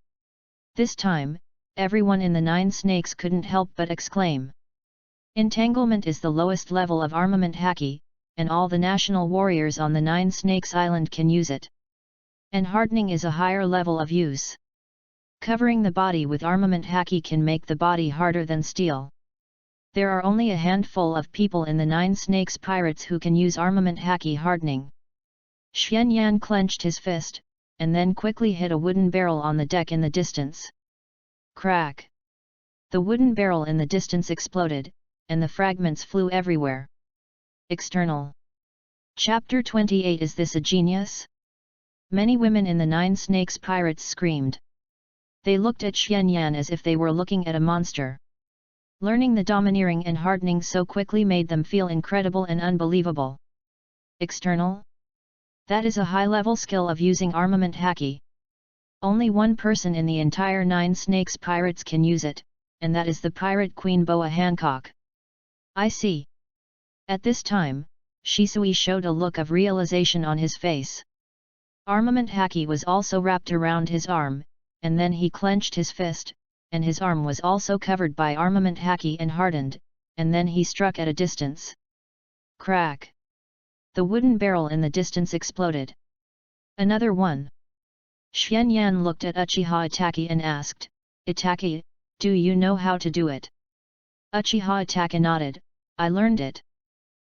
This time, everyone in the 9 snakes couldn't help but exclaim. Entanglement is the lowest level of Armament Haki, and all the national warriors on the 9 Snakes Island can use it. And hardening is a higher level of use. Covering the body with Armament Haki can make the body harder than steel. There are only a handful of people in the 9 Snakes Pirates who can use Armament Haki hardening. Xuanyan clenched his fist, and then quickly hit a wooden barrel on the deck in the distance. Crack! The wooden barrel in the distance exploded, and the fragments flew everywhere. External. Chapter 28. Is this a genius? Many women in the 9 Snakes Pirates screamed. They looked at Xuanyan as if they were looking at a monster. Learning the domineering and hardening so quickly made them feel incredible and unbelievable. External? That is a high-level skill of using Armament Haki. Only one person in the entire Nine Snakes pirates can use it, and that is the pirate Queen Boa Hancock. I see. At this time, Shisui showed a look of realization on his face. Armament Haki was also wrapped around his arm, and then he clenched his fist, and his arm was also covered by Armament Haki and hardened, and then he struck at a distance. Crack! The wooden barrel in the distance exploded. Another one. Xuanyan looked at Uchiha Itachi and asked, "Itachi, do you know how to do it?" Uchiha Itachi nodded, "I learned it."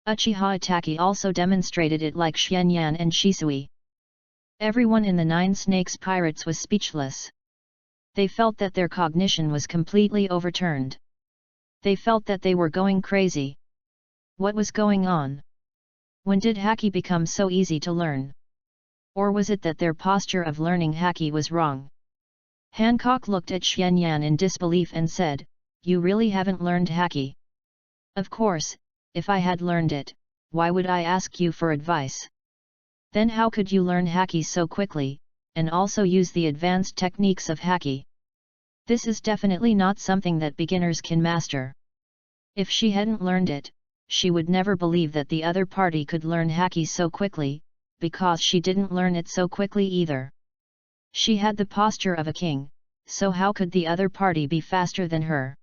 Uchiha Itachi also demonstrated it like Xuanyan and Shisui. Everyone in the Nine Snakes pirates was speechless. They felt that their cognition was completely overturned. They felt that they were going crazy. What was going on? When did Haki become so easy to learn? Or was it that their posture of learning Haki was wrong? Hancock looked at Xuanyan in disbelief and said, "You really haven't learned Haki?" "Of course, if I had learned it, why would I ask you for advice? Then how could you learn Haki so quickly, and also use the advanced techniques of Haki? This is definitely not something that beginners can master." If she hadn't learned it, she would never believe that the other party could learn Haki so quickly, because she didn't learn it so quickly either. She had the posture of a king, so how could the other party be faster than her?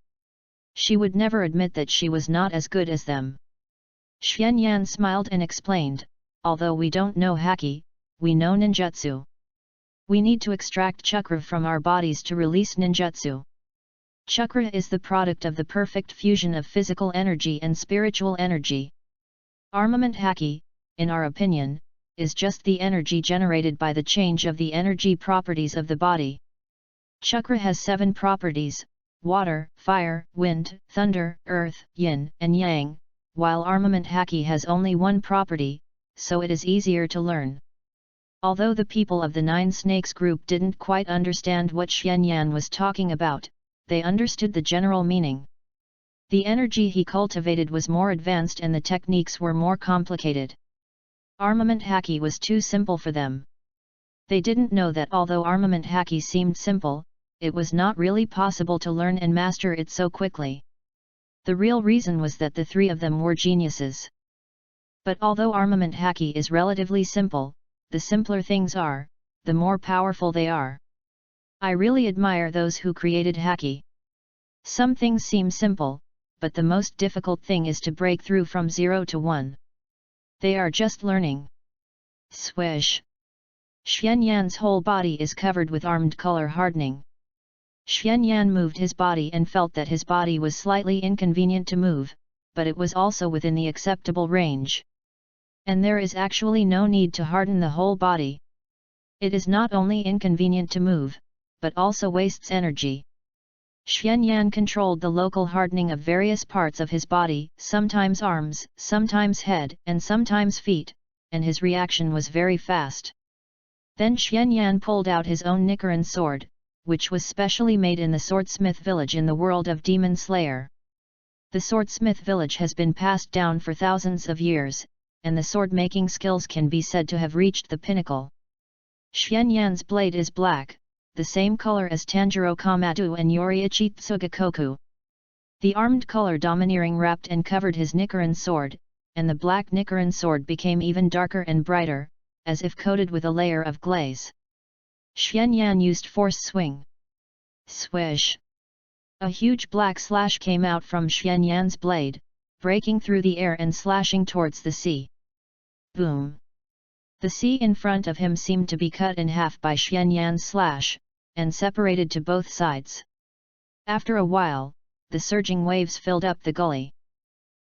She would never admit that she was not as good as them. Xuanyan smiled and explained, "Although we don't know Haki, we know ninjutsu. We need to extract chakra from our bodies to release ninjutsu. Chakra is the product of the perfect fusion of physical energy and spiritual energy. Armament Haki, in our opinion, is just the energy generated by the change of the energy properties of the body. Chakra has 7 properties: water, fire, wind, thunder, earth, yin and yang, while Armament Haki has only one property, so it is easier to learn." Although the people of the Nine Snakes group didn't quite understand what Xuanyan was talking about, they understood the general meaning. The energy he cultivated was more advanced and the techniques were more complicated. Armament Haki was too simple for them. They didn't know that although Armament Haki seemed simple, it was not really possible to learn and master it so quickly. The real reason was that the 3 of them were geniuses. But although Armament Haki is relatively simple, the simpler things are, the more powerful they are. I really admire those who created Haki. Some things seem simple, but the most difficult thing is to break through from 0 to 1. They are just learning. Swish! Xuanyan's whole body is covered with armed color hardening. Xuanyan moved his body and felt that his body was slightly inconvenient to move, but it was also within the acceptable range. And there is actually no need to harden the whole body. It is not only inconvenient to move, but also wastes energy. Xuanyan controlled the local hardening of various parts of his body, sometimes arms, sometimes head, and sometimes feet, and his reaction was very fast. Then Xuanyan pulled out his own Nichiren sword, which was specially made in the swordsmith village in the world of Demon Slayer. The swordsmith village has been passed down for thousands of years, and the sword-making skills can be said to have reached the pinnacle. Xuanyan's blade is black, the same color as Tanjiro Kamado and Yoriichi Tsugakoku. The armed color domineering wrapped and covered his Nichiren sword, and the black Nichiren sword became even darker and brighter, as if coated with a layer of glaze. Xuanyan used force swing. Swish! A huge black slash came out from Xuanyan's blade, breaking through the air and slashing towards the sea. Boom! The sea in front of him seemed to be cut in half by Xuanyan's slash, and separated to both sides. After a while, the surging waves filled up the gully.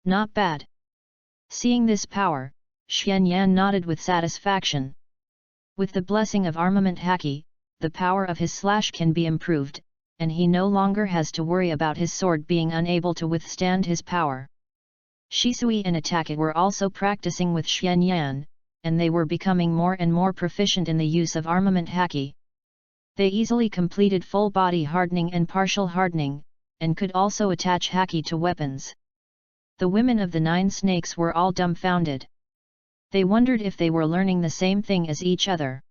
Not bad. Seeing this power, Xuanyan nodded with satisfaction. With the blessing of Armament Haki, the power of his slash can be improved, and he no longer has to worry about his sword being unable to withstand his power. Shisui and Itachi were also practicing with Xuanyan, and they were becoming more and more proficient in the use of Armament Haki. They easily completed full body hardening and partial hardening, and could also attach Haki to weapons. The women of the Nine Snakes were all dumbfounded. They wondered if they were learning the same thing as each other.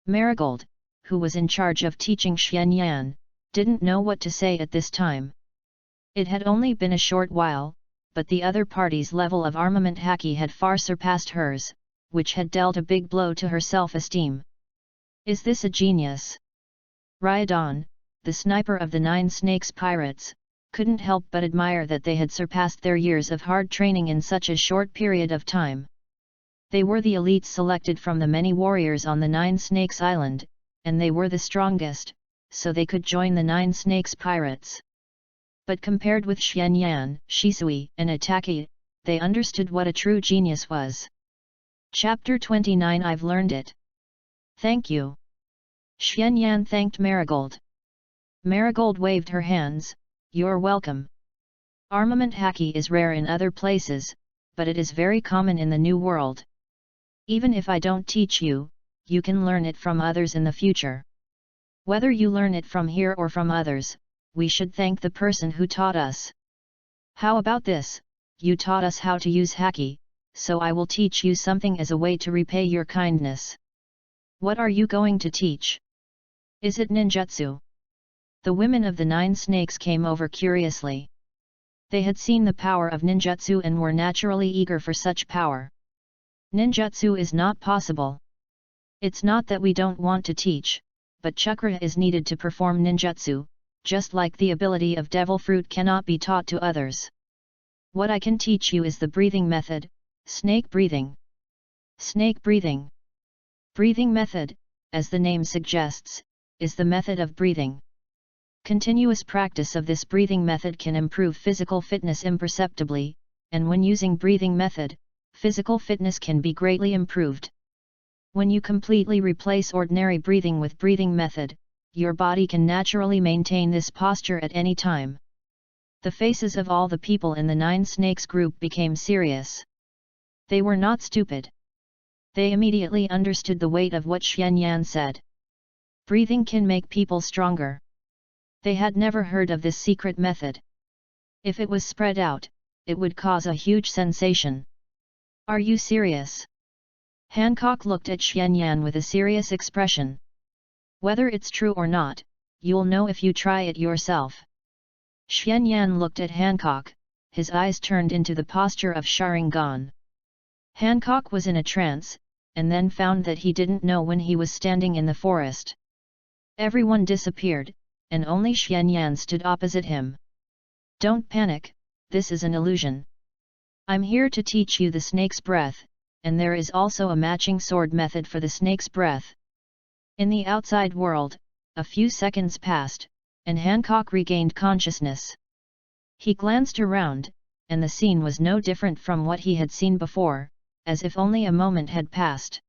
Marigold, who was in charge of teaching Xianyan, didn't know what to say at this time. It had only been a short while, but the other party's level of armament haki had far surpassed hers, which had dealt a big blow to her self-esteem. Is this a genius? Ryadan, the sniper of the 9 Snakes pirates, couldn't help but admire that they had surpassed their years of hard training in such a short period of time. They were the elites selected from the many warriors on the 9 Snakes Island, and they were the strongest, so they could join the 9 Snakes pirates. But compared with Xianyan, Shisui, and Ataki, they understood what a true genius was. Chapter 29 I've learned it. Thank you. Xianyan thanked Marigold. Marigold waved her hands. You're welcome. Armament haki is rare in other places, but it is very common in the New World. Even if I don't teach you, you can learn it from others in the future. Whether you learn it from here or from others, we should thank the person who taught us. How about this? You taught us how to use haki, so I will teach you something as a way to repay your kindness. What are you going to teach? Is it ninjutsu? The women of the 9 Snakes came over curiously. They had seen the power of ninjutsu and were naturally eager for such power. Ninjutsu is not possible. It's not that we don't want to teach, but chakra is needed to perform ninjutsu, just like the ability of devil fruit cannot be taught to others. What I can teach you is the breathing method, snake breathing. Snake breathing. Breathing method, as the name suggests, is the method of breathing. Continuous practice of this breathing method can improve physical fitness imperceptibly, and when using breathing method, physical fitness can be greatly improved. When you completely replace ordinary breathing with breathing method, your body can naturally maintain this posture at any time. The faces of all the people in the 9 Snakes group became serious. They were not stupid. They immediately understood the weight of what Xianyan said. Breathing can make people stronger. They had never heard of this secret method. If it was spread out, it would cause a huge sensation. Are you serious? Hancock looked at Xianyan with a serious expression. Whether it's true or not, you'll know if you try it yourself. Xianyan looked at Hancock, his eyes turned into the posture of Sharingan. Hancock was in a trance, and then found that he didn't know when he was standing in the forest. Everyone disappeared, and only Xianyan stood opposite him. Don't panic, this is an illusion. I'm here to teach you the snake's breath, and there is also a matching sword method for the snake's breath. In the outside world, a few seconds passed, and Hancock regained consciousness. He glanced around, and the scene was no different from what he had seen before, as if only a moment had passed.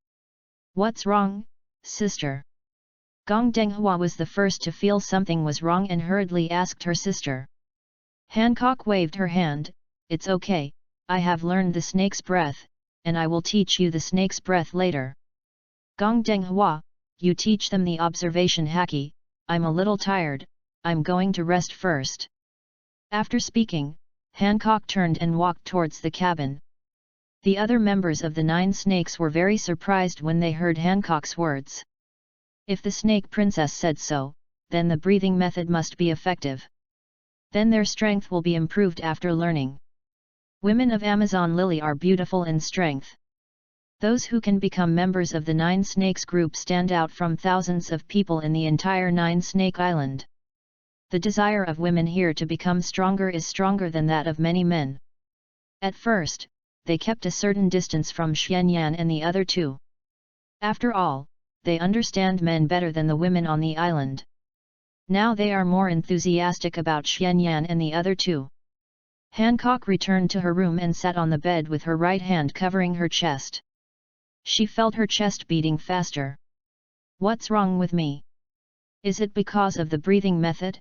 What's wrong, sister? Gong Denghua was the first to feel something was wrong and hurriedly asked her sister. Hancock waved her hand. It's okay, I have learned the snake's breath, and I will teach you the snake's breath later. Gong Denghua, you teach them the observation haki. I'm a little tired, I'm going to rest first. After speaking, Hancock turned and walked towards the cabin. The other members of the 9 Snakes were very surprised when they heard Hancock's words. If the Snake Princess said so, then the breathing method must be effective. Then their strength will be improved after learning. Women of Amazon Lily are beautiful in strength. Those who can become members of the 9 Snakes group stand out from thousands of people in the entire 9 Snake Island. The desire of women here to become stronger is stronger than that of many men. At first, they kept a certain distance from Xianyan and the other two. After all, they understand men better than the women on the island. Now they are more enthusiastic about Xianyan and the other two. Hancock returned to her room and sat on the bed with her right hand covering her chest. She felt her chest beating faster. What's wrong with me? Is it because of the breathing method?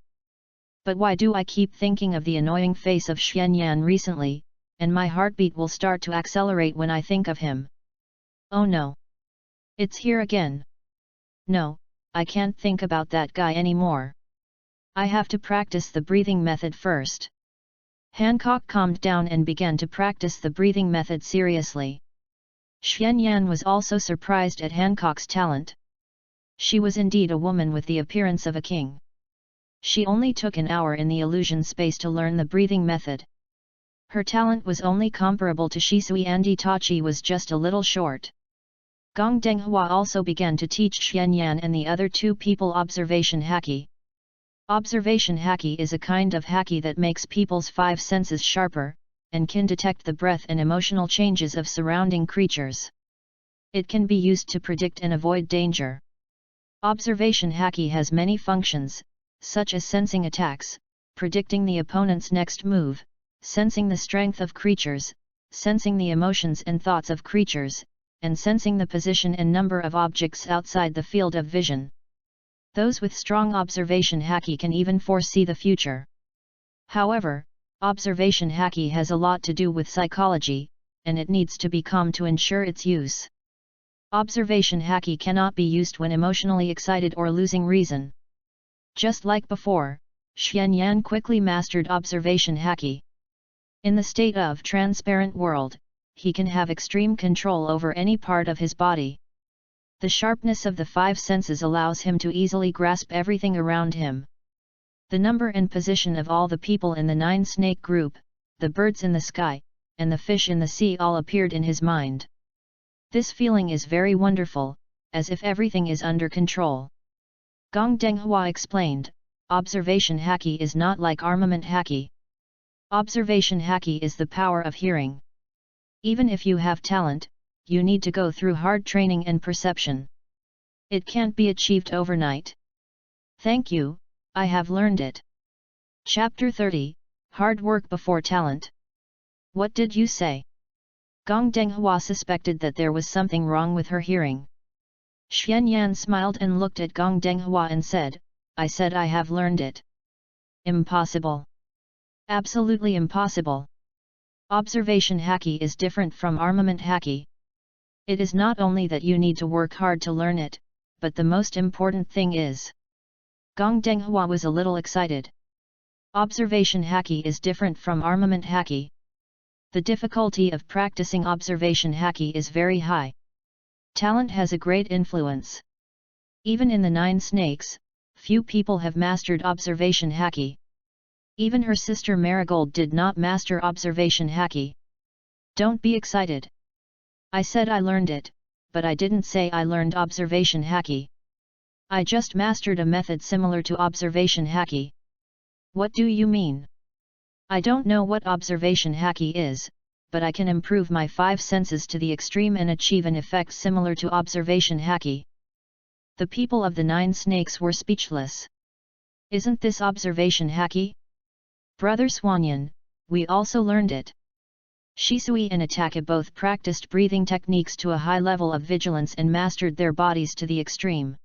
But why do I keep thinking of the annoying face of Xianyan recently, and my heartbeat will start to accelerate when I think of him? Oh no! It's here again! No, I can't think about that guy anymore. I have to practice the breathing method first. Hancock calmed down and began to practice the breathing method seriously. Xianyan was also surprised at Hancock's talent. She was indeed a woman with the appearance of a king. She only took an hour in the illusion space to learn the breathing method. Her talent was only comparable to Shisui, and Itachi was just a little short. Gong Denghua also began to teach Xianyan and the other two people observation haki. Observation haki is a kind of haki that makes people's five senses sharper, and can detect the breath and emotional changes of surrounding creatures. It can be used to predict and avoid danger. Observation haki has many functions, such as sensing attacks, predicting the opponent's next move, sensing the strength of creatures, sensing the emotions and thoughts of creatures, and sensing the position and number of objects outside the field of vision. Those with strong observation haki can even foresee the future. However, observation haki has a lot to do with psychology, and it needs to be calm to ensure its use. Observation haki cannot be used when emotionally excited or losing reason. Just like before, Xianyan quickly mastered observation haki. In the state of transparent world, he can have extreme control over any part of his body. The sharpness of the five senses allows him to easily grasp everything around him. The number and position of all the people in the nine-snake group, the birds in the sky, and the fish in the sea all appeared in his mind. This feeling is very wonderful, as if everything is under control. Gong Denghua explained, observation haki is not like armament haki. Observation haki is the power of hearing. Even if you have talent, you need to go through hard training and perception. It can't be achieved overnight. Thank you, I have learned it. Chapter 30, Hard Work Before Talent. What did you say? Gong Denghua suspected that there was something wrong with her hearing. Xianyan smiled and looked at Gong Denghua and said, I said I have learned it. Impossible. Absolutely impossible. Observation haki is different from armament haki. It is not only that you need to work hard to learn it, but the most important thing is. Gong Denghua was a little excited. Observation haki is different from armament haki. The difficulty of practicing observation haki is very high. Talent has a great influence. Even in the nine snakes, few people have mastered observation haki. Even her sister Marigold did not master observation haki. Don't be excited. I said I learned it, but I didn't say I learned observation haki. I just mastered a method similar to observation haki. What do you mean? I don't know what observation haki is, but I can improve my five senses to the extreme and achieve an effect similar to observation haki. The people of the nine snakes were speechless. Isn't this observation haki? Brother Swanyan, we also learned it. Shisui and Ataka both practiced breathing techniques to a high level of vigilance and mastered their bodies to the extreme.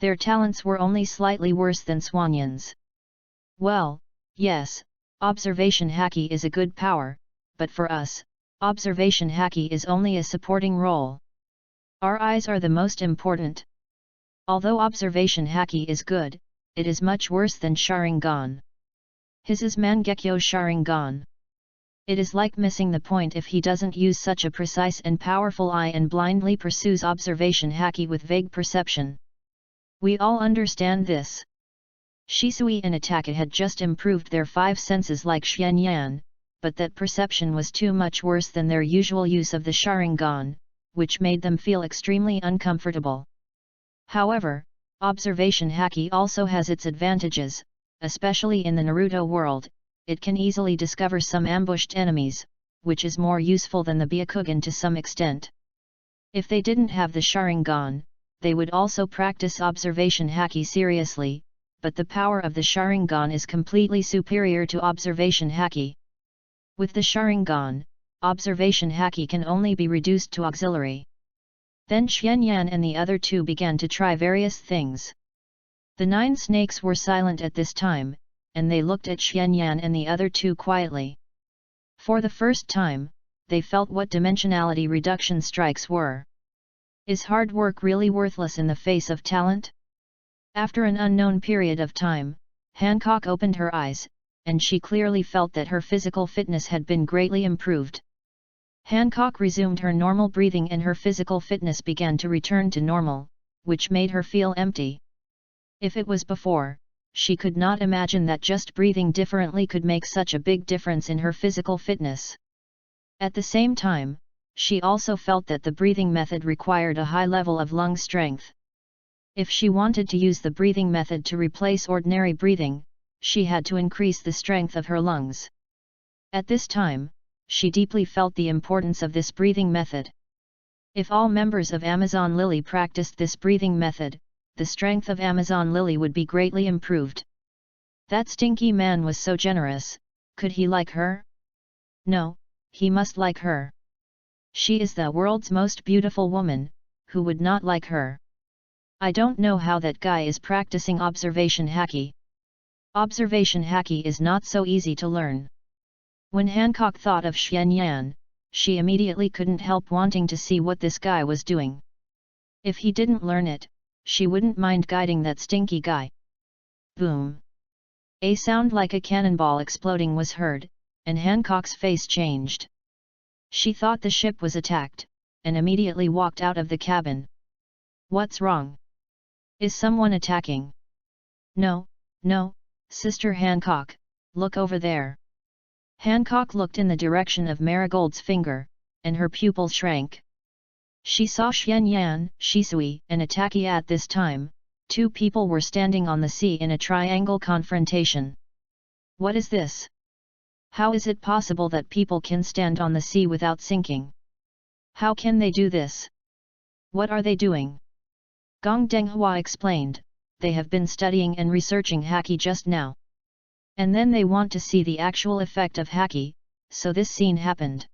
Their talents were only slightly worse than Swanyan's. Well, yes, observation haki is a good power, but for us, observation haki is only a supporting role. Our eyes are the most important. Although observation haki is good, it is much worse than Sharingan. His is Mangekyo Sharingan. It is like missing the point if he doesn't use such a precise and powerful eye and blindly pursues observation haki with vague perception. We all understand this. Shisui and Ataka had just improved their five senses like Xianyan, but that perception was too much worse than their usual use of the Sharingan, which made them feel extremely uncomfortable. However, observation haki also has its advantages, especially in the Naruto world. It can easily discover some ambushed enemies, which is more useful than the Byakugan to some extent. If they didn't have the Sharingan, they would also practice observation haki seriously, but the power of the Sharingan is completely superior to observation haki. With the Sharingan, observation haki can only be reduced to auxiliary. Then Xianyan and the other two began to try various things. The nine snakes were silent at this time, and they looked at Xianyan and the other two quietly. For the first time, they felt what dimensionality reduction strikes were. Is hard work really worthless in the face of talent? After an unknown period of time, Hancock opened her eyes, and she clearly felt that her physical fitness had been greatly improved. Hancock resumed her normal breathing and her physical fitness began to return to normal, which made her feel empty. If it was before, she could not imagine that just breathing differently could make such a big difference in her physical fitness. At the same time, she also felt that the breathing method required a high level of lung strength. If she wanted to use the breathing method to replace ordinary breathing, she had to increase the strength of her lungs. At this time, she deeply felt the importance of this breathing method. If all members of Amazon Lily practiced this breathing method, the strength of Amazon Lily would be greatly improved. That stinky man was so generous, could he like her? No, he must like her. She is the world's most beautiful woman, who would not like her? I don't know how that guy is practicing observation haki. Observation haki is not so easy to learn. When Hancock thought of Xuanyan, she immediately couldn't help wanting to see what this guy was doing. If he didn't learn it, she wouldn't mind guiding that stinky guy. Boom! A sound like a cannonball exploding was heard, and Hancock's face changed. She thought the ship was attacked, and immediately walked out of the cabin. What's wrong? Is someone attacking? No, no, Sister Hancock, look over there. Hancock looked in the direction of Marigold's finger, and her pupil shrank. She saw Xuanyan, Shisui, and Ataki at this time. Two people were standing on the sea in a triangle confrontation. What is this? How is it possible that people can stand on the sea without sinking? How can they do this? What are they doing? Gong Denghua explained, they have been studying and researching haki just now. And then they want to see the actual effect of haki, so this scene happened.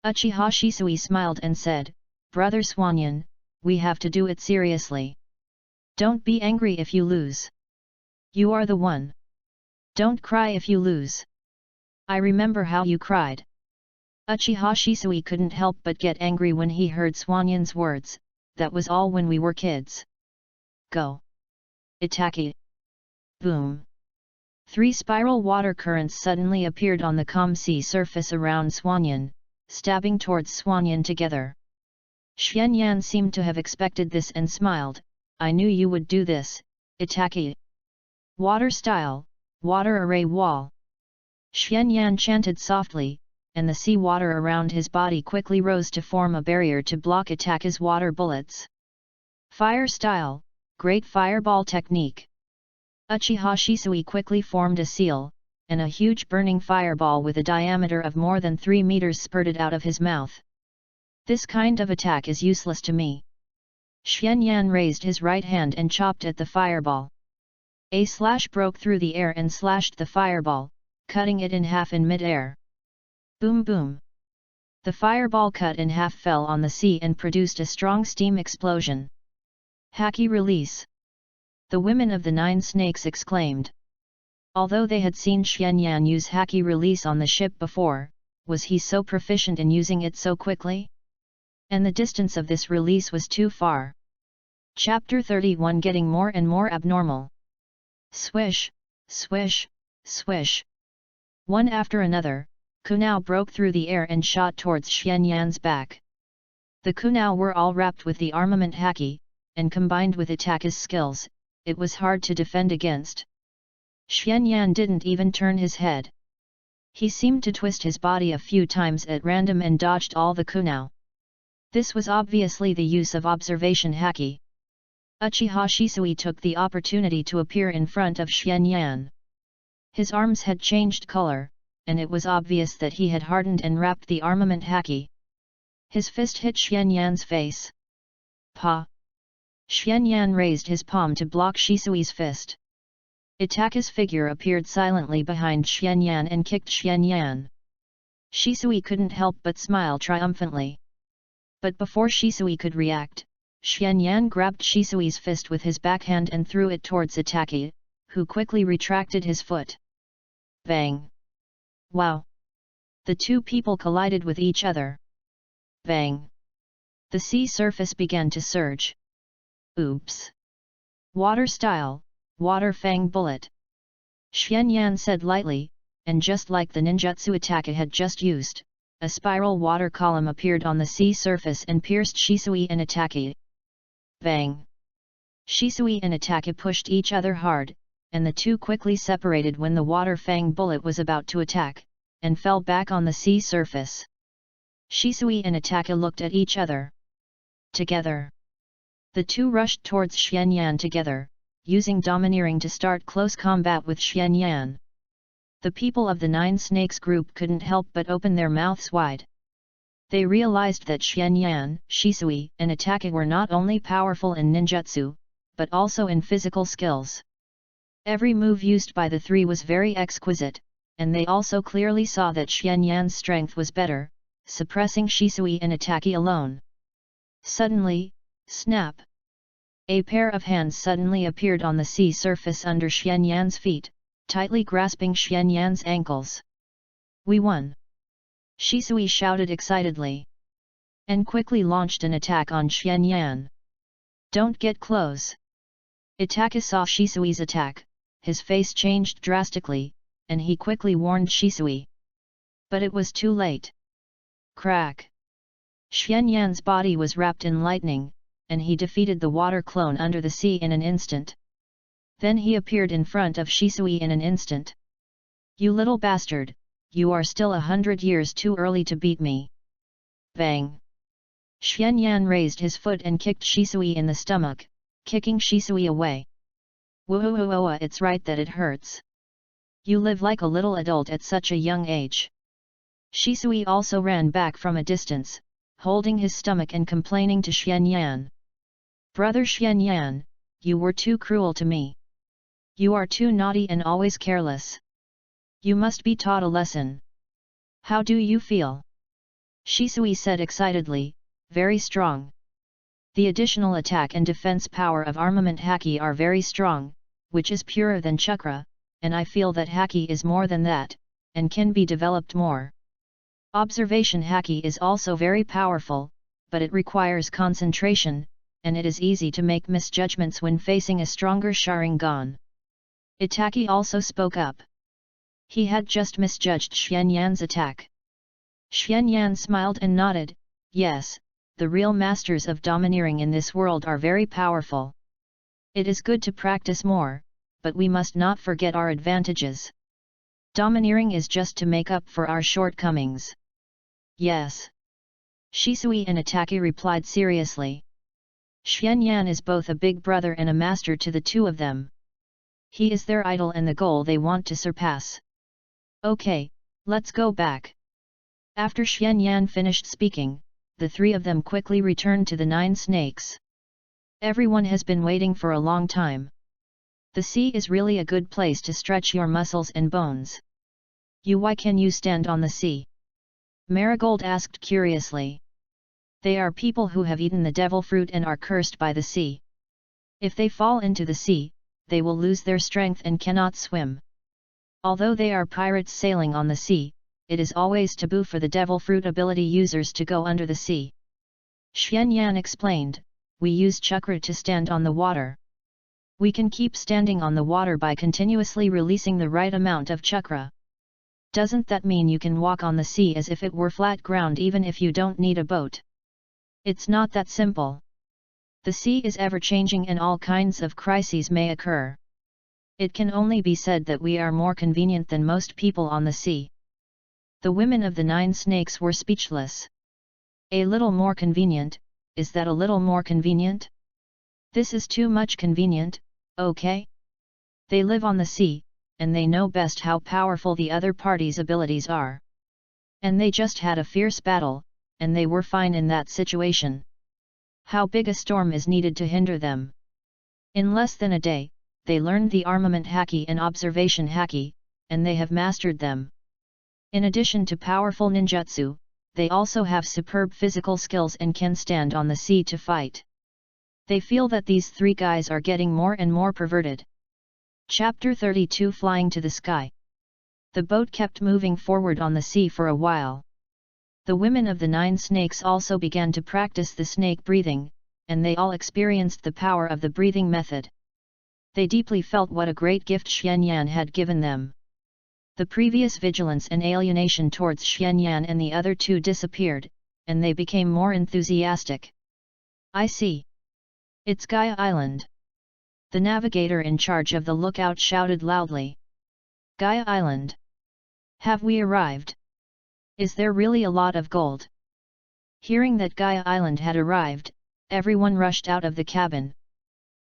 Uchiha Shisui smiled and said, Brother Xuanyan, we have to do it seriously. Don't be angry if you lose. You are the one. Don't cry if you lose. I remember how you cried. Uchiha Shisui couldn't help but get angry when he heard Xuanyan's words, that was all when we were kids. Go. Itaki. Boom. 3 spiral water currents suddenly appeared on the calm sea surface around Xuanyan, stabbing towards Xuanyan together. Xuanyan seemed to have expected this and smiled, I knew you would do this, Itaki. Water style, water array wall. Xuanyan chanted softly, and the sea water around his body quickly rose to form a barrier to block Itaki's water bullets. Fire style, great fireball technique. Uchiha Shisui quickly formed a seal, and a huge burning fireball with a diameter of more than 3 meters spurted out of his mouth. This kind of attack is useless to me. Xuanyan raised his right hand and chopped at the fireball. A slash broke through the air and slashed the fireball, cutting it in half in mid-air. Boom boom! The fireball cut in half fell on the sea and produced a strong steam explosion. Haki release! The women of the 9 snakes exclaimed. Although they had seen Xuanyan use haki release on the ship before, was he so proficient in using it so quickly? And the distance of this release was too far. Chapter 31 Getting more and more abnormal. Swish, swish, swish. One after another, kunao broke through the air and shot towards Xuanyan's back. The kunao were all wrapped with the armament haki, and combined with Itaki's skills, it was hard to defend against. Xuanyan didn't even turn his head. He seemed to twist his body a few times at random and dodged all the kunao. This was obviously the use of observation haki. Uchiha Shisui took the opportunity to appear in front of Xuanyan. His arms had changed color, and it was obvious that he had hardened and wrapped the armament haki. His fist hit Xuanyan's face. Pa! Xuanyan raised his palm to block Shisui's fist. Itaki's figure appeared silently behind Xuanyan and kicked Xuanyan. Shisui couldn't help but smile triumphantly. But before Shisui could react, Xuanyan grabbed Shisui's fist with his backhand and threw it towards Itaki, who quickly retracted his foot. Bang! Wow! The two people collided with each other. Bang! The sea surface began to surge. Oops! Water style, water fang bullet. Xuanyan said lightly, and just like the ninjutsu Itaki had just used, a spiral water column appeared on the sea surface and pierced Shisui and Itaki. Bang! Shisui and Ataka pushed each other hard, and the two quickly separated when the water fang bullet was about to attack, and fell back on the sea surface. Shisui and Ataka looked at each other. Together. The two rushed towards Xianyan together, using domineering to start close combat with Xianyan. The people of the Nine Snakes group couldn't help but open their mouths wide. They realized that Xianyan, Shisui, and Ataka were not only powerful in ninjutsu, but also in physical skills. Every move used by the three was very exquisite, and they also clearly saw that Xianyan's strength was better, suppressing Shisui and Ataka alone. Suddenly, snap! A pair of hands suddenly appeared on the sea surface under Xianyan's feet, tightly grasping Xianyan's ankles. We won! Shisui shouted excitedly. And quickly launched an attack on Xianyan. Don't get close! Ataka saw Shisui's attack, his face changed drastically, and he quickly warned Shisui. But it was too late. Crack! Xianyan's body was wrapped in lightning, and he defeated the water clone under the sea in an instant. Then he appeared in front of Shisui in an instant. You little bastard, you are still 100 years too early to beat me. Bang! Xianyan raised his foot and kicked Shisui in the stomach, kicking Shisui away. Whoa, it's right that it hurts. You live like a little adult at such a young age. Shisui also ran back from a distance, holding his stomach and complaining to Xianyan. Brother Xianyan, you were too cruel to me. You are too naughty and always careless. You must be taught a lesson. How do you feel? Shisui said excitedly, very strong. The additional attack and defense power of armament haki are very strong, which is purer than chakra, and I feel that haki is more than that, and can be developed more. Observation haki is also very powerful, but it requires concentration, and it is easy to make misjudgments when facing a stronger Sharingan. Itaki also spoke up. He had just misjudged Xianyan's attack. Xianyan smiled and nodded, yes, the real masters of domineering in this world are very powerful. It is good to practice more, but we must not forget our advantages. Domineering is just to make up for our shortcomings. Yes. Shisui and Ataki replied seriously. Xianyan is both a big brother and a master to the two of them. He is their idol and the goal they want to surpass. Okay, let's go back. After Xianyan finished speaking, the three of them quickly returned to the Nine Snakes. Everyone has been waiting for a long time. The sea is really a good place to stretch your muscles and bones. Why can you stand on the sea? Marigold asked curiously. They are people who have eaten the devil fruit and are cursed by the sea. If they fall into the sea, they will lose their strength and cannot swim. Although they are pirates sailing on the sea, it is always taboo for the devil fruit ability users to go under the sea. Xianyan explained, we use chakra to stand on the water. We can keep standing on the water by continuously releasing the right amount of chakra. Doesn't that mean you can walk on the sea as if it were flat ground even if you don't need a boat? It's not that simple. The sea is ever-changing and all kinds of crises may occur. It can only be said that we are more convenient than most people on the sea. The women of the Nine Snakes were speechless. A little more convenient, is that a little more convenient? This is too much convenient, okay? They live on the sea, and they know best how powerful the other party's abilities are. And they just had a fierce battle, and they were fine in that situation. How big a storm is needed to hinder them? In less than a day, they learned the armament haki and observation haki, and they have mastered them. In addition to powerful ninjutsu, they also have superb physical skills and can stand on the sea to fight. They feel that these three guys are getting more and more perverted. Chapter 32 Flying to the Sky. The boat kept moving forward on the sea for a while. The women of the Nine Snakes also began to practice the snake breathing, and they all experienced the power of the breathing method. They deeply felt what a great gift Xianyan had given them. The previous vigilance and alienation towards Xianyan and the other two disappeared, and they became more enthusiastic. I see. It's Gaia Island. The navigator in charge of the lookout shouted loudly. Gaia Island! Have we arrived? Is there really a lot of gold? Hearing that Gaia Island had arrived, everyone rushed out of the cabin.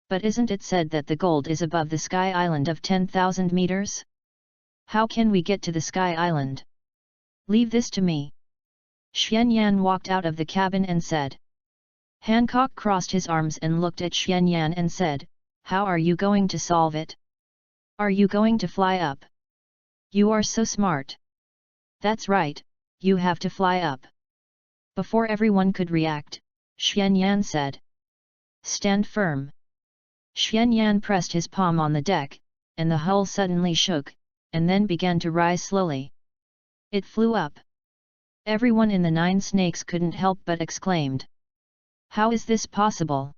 But isn't it said that the gold is above the Sky Island of 10,000 meters? How can we get to the Sky Island? Leave this to me. Xuanyan walked out of the cabin and said. Hancock crossed his arms and looked at Xuanyan and said, How are you going to solve it? Are you going to fly up? You are so smart. That's right, you have to fly up. Before everyone could react, Xuanyan said. Stand firm. Xuanyan pressed his palm on the deck, and the hull suddenly shook, and then began to rise slowly. It flew up. Everyone in the 9 snakes couldn't help but exclaimed. How is this possible?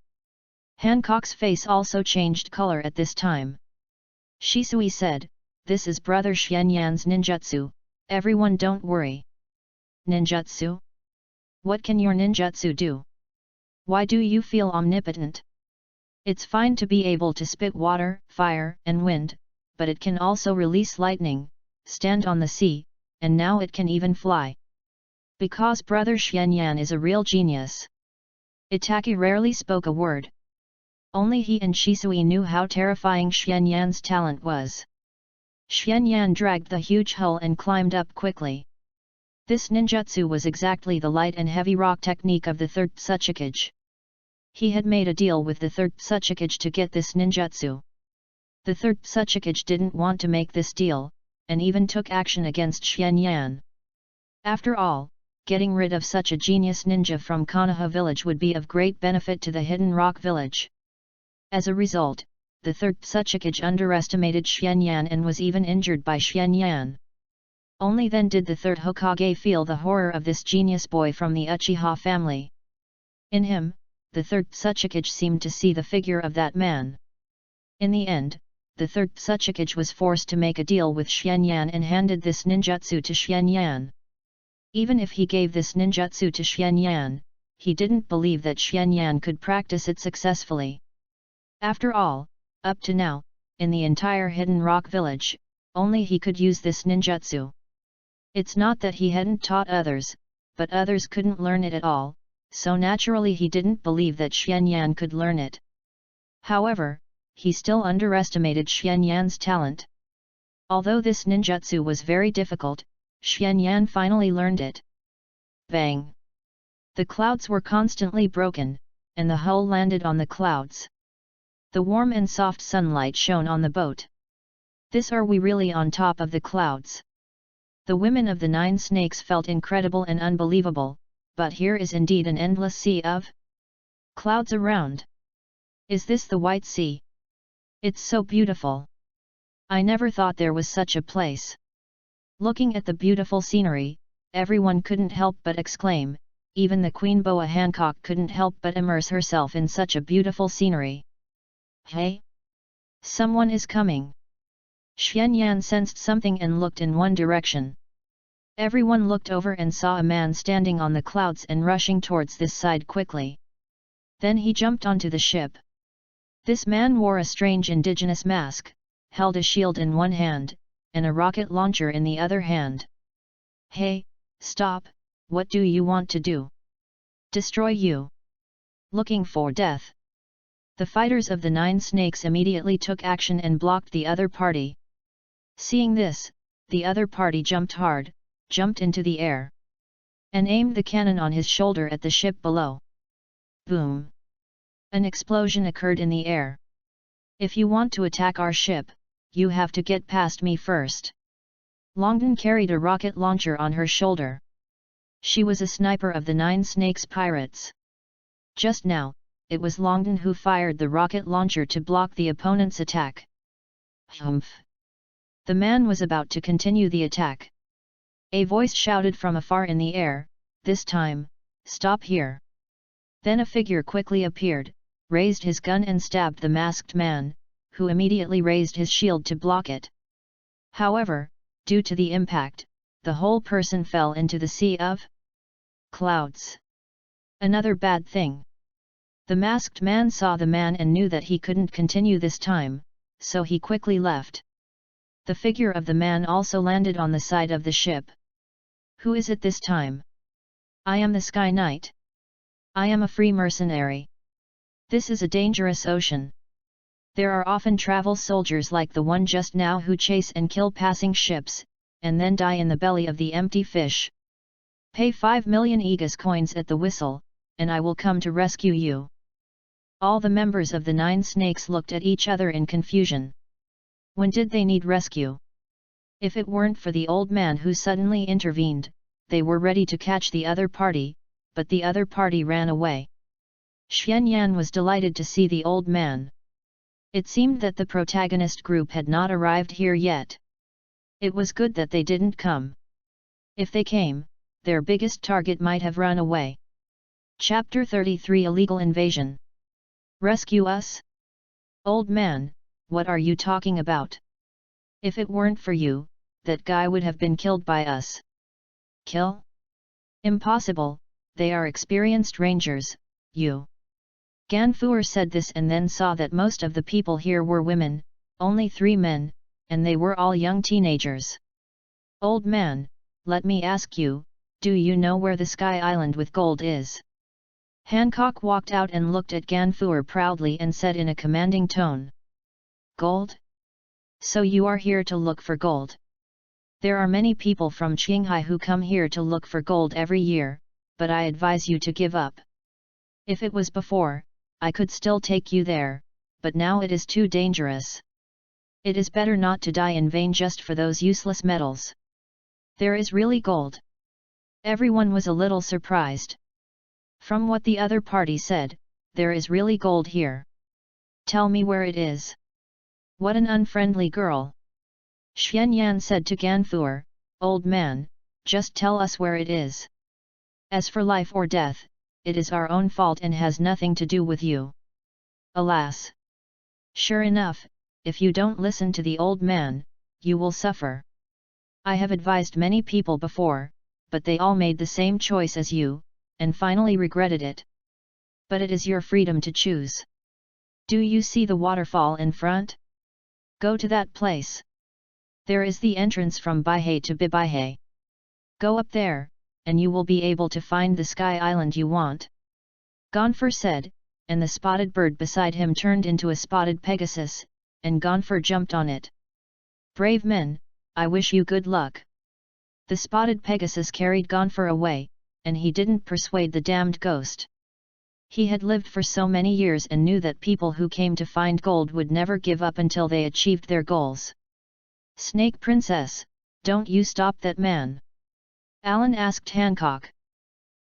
Hancock's face also changed color at this time. Shisui said, This is Brother Xuanyan's ninjutsu, everyone don't worry. Ninjutsu? What can your ninjutsu do? Why do you feel omnipotent? It's fine to be able to spit water, fire, and wind, but it can also release lightning, stand on the sea, and now it can even fly. Because Brother Xuanyan is a real genius. Itaki rarely spoke a word. Only he and Shisui knew how terrifying Xuanyan's talent was. Xuanyan dragged the huge hull and climbed up quickly. This ninjutsu was exactly the light and heavy rock technique of the 3rd Tsuchikage. He had made a deal with the 3rd Tsuchikage to get this ninjutsu. The 3rd Tsuchikage didn't want to make this deal, and even took action against Xuanyan. After all, getting rid of such a genius ninja from Konoha village would be of great benefit to the Hidden Rock village. As a result, the 3rd Tsuchikage underestimated Xuanyan and was even injured by Xuanyan. Only then did the 3rd Hokage feel the horror of this genius boy from the Uchiha family. In him, the 3rd Tsuchikage seemed to see the figure of that man. In the end, the 3rd Tsuchikage was forced to make a deal with Xuanyan and handed this ninjutsu to Xuanyan. Even if he gave this ninjutsu to Xuanyan, he didn't believe that Xuanyan could practice it successfully. After all, up to now, in the entire Hidden Rock village, only he could use this ninjutsu. It's not that he hadn't taught others, but others couldn't learn it at all, so naturally he didn't believe that Xuanyan could learn it. However, he still underestimated Xuanyan's talent. Although this ninjutsu was very difficult, Xuanyan finally learned it. Bang! The clouds were constantly broken, and the hull landed on the clouds. The warm and soft sunlight shone on the boat. This are we really on top of the clouds? The women of the 9 snakes felt incredible and unbelievable, but here is indeed an endless sea of clouds around. Is this the White Sea? It's so beautiful. I never thought there was such a place. Looking at the beautiful scenery, everyone couldn't help but exclaim, even the Queen Boa Hancock couldn't help but immerse herself in such a beautiful scenery. Hey! Someone is coming! Xuanyan sensed something and looked in one direction. Everyone looked over and saw a man standing on the clouds and rushing towards this side quickly. Then he jumped onto the ship. This man wore a strange indigenous mask, held a shield in one hand, and a rocket launcher in the other hand. Hey, stop, what do you want to do? Destroy you? Looking for death? The fighters of the 9 snakes immediately took action and blocked the other party. Seeing this, the other party jumped hard, jumped into the air, and aimed the cannon on his shoulder at the ship below. Boom! An explosion occurred in the air. If you want to attack our ship, you have to get past me first. Longden carried a rocket launcher on her shoulder. She was a sniper of the 9 snakes pirates. Just now, it was Longden who fired the rocket launcher to block the opponent's attack. Humph! The man was about to continue the attack. A voice shouted from afar in the air, this time, stop here. Then a figure quickly appeared, raised his gun and stabbed the masked man, who immediately raised his shield to block it. However, due to the impact, the whole person fell into the sea of clouds. Another bad thing. The masked man saw the man and knew that he couldn't continue this time, so he quickly left. The figure of the man also landed on the side of the ship. Who is it this time? I am the Sky Knight. I am a free mercenary. This is a dangerous ocean. There are often travel soldiers like the one just now who chase and kill passing ships, and then die in the belly of the empty fish. Pay 5 million Aegis coins at the whistle, and I will come to rescue you. All the members of the 9 snakes looked at each other in confusion. When did they need rescue? If it weren't for the old man who suddenly intervened, they were ready to catch the other party, but the other party ran away. Xianyan was delighted to see the old man. It seemed that the protagonist group had not arrived here yet. It was good that they didn't come. If they came, their biggest target might have run away. Chapter 33 Illegal Invasion. Rescue us? Old man, what are you talking about? If it weren't for you, that guy would have been killed by us. Kill? Impossible, they are experienced rangers, you. Ganfuer said this and then saw that most of the people here were women, only 3 men, and they were all young teenagers. Old man, let me ask you, do you know where the Sky Island with gold is? Hancock walked out and looked at Ganfuer proudly and said in a commanding tone. Gold? So you are here to look for gold. There are many people from Qinghai who come here to look for gold every year, but I advise you to give up. If it was before, I could still take you there, but now it is too dangerous. It is better not to die in vain just for those useless metals. There is really gold. Everyone was a little surprised. From what the other party said, there is really gold here. Tell me where it is. What an unfriendly girl. Xianyan said to Ganfuer, Old man, just tell us where it is. As for life or death, it is our own fault and has nothing to do with you. Alas! Sure enough, if you don't listen to the old man, you will suffer. I have advised many people before, but they all made the same choice as you, and finally regretted it. But it is your freedom to choose. Do you see the waterfall in front? Go to that place. There is the entrance from Baihei to Bibaihei. Go up there, and you will be able to find the Sky Island you want. Ganfuer said, and the spotted bird beside him turned into a spotted Pegasus, and Ganfuer jumped on it. Brave men, I wish you good luck. The spotted Pegasus carried Ganfuer away, and he didn't persuade the damned ghost. He had lived for so many years and knew that people who came to find gold would never give up until they achieved their goals. Snake Princess, don't you stop that man. Alan asked Hancock.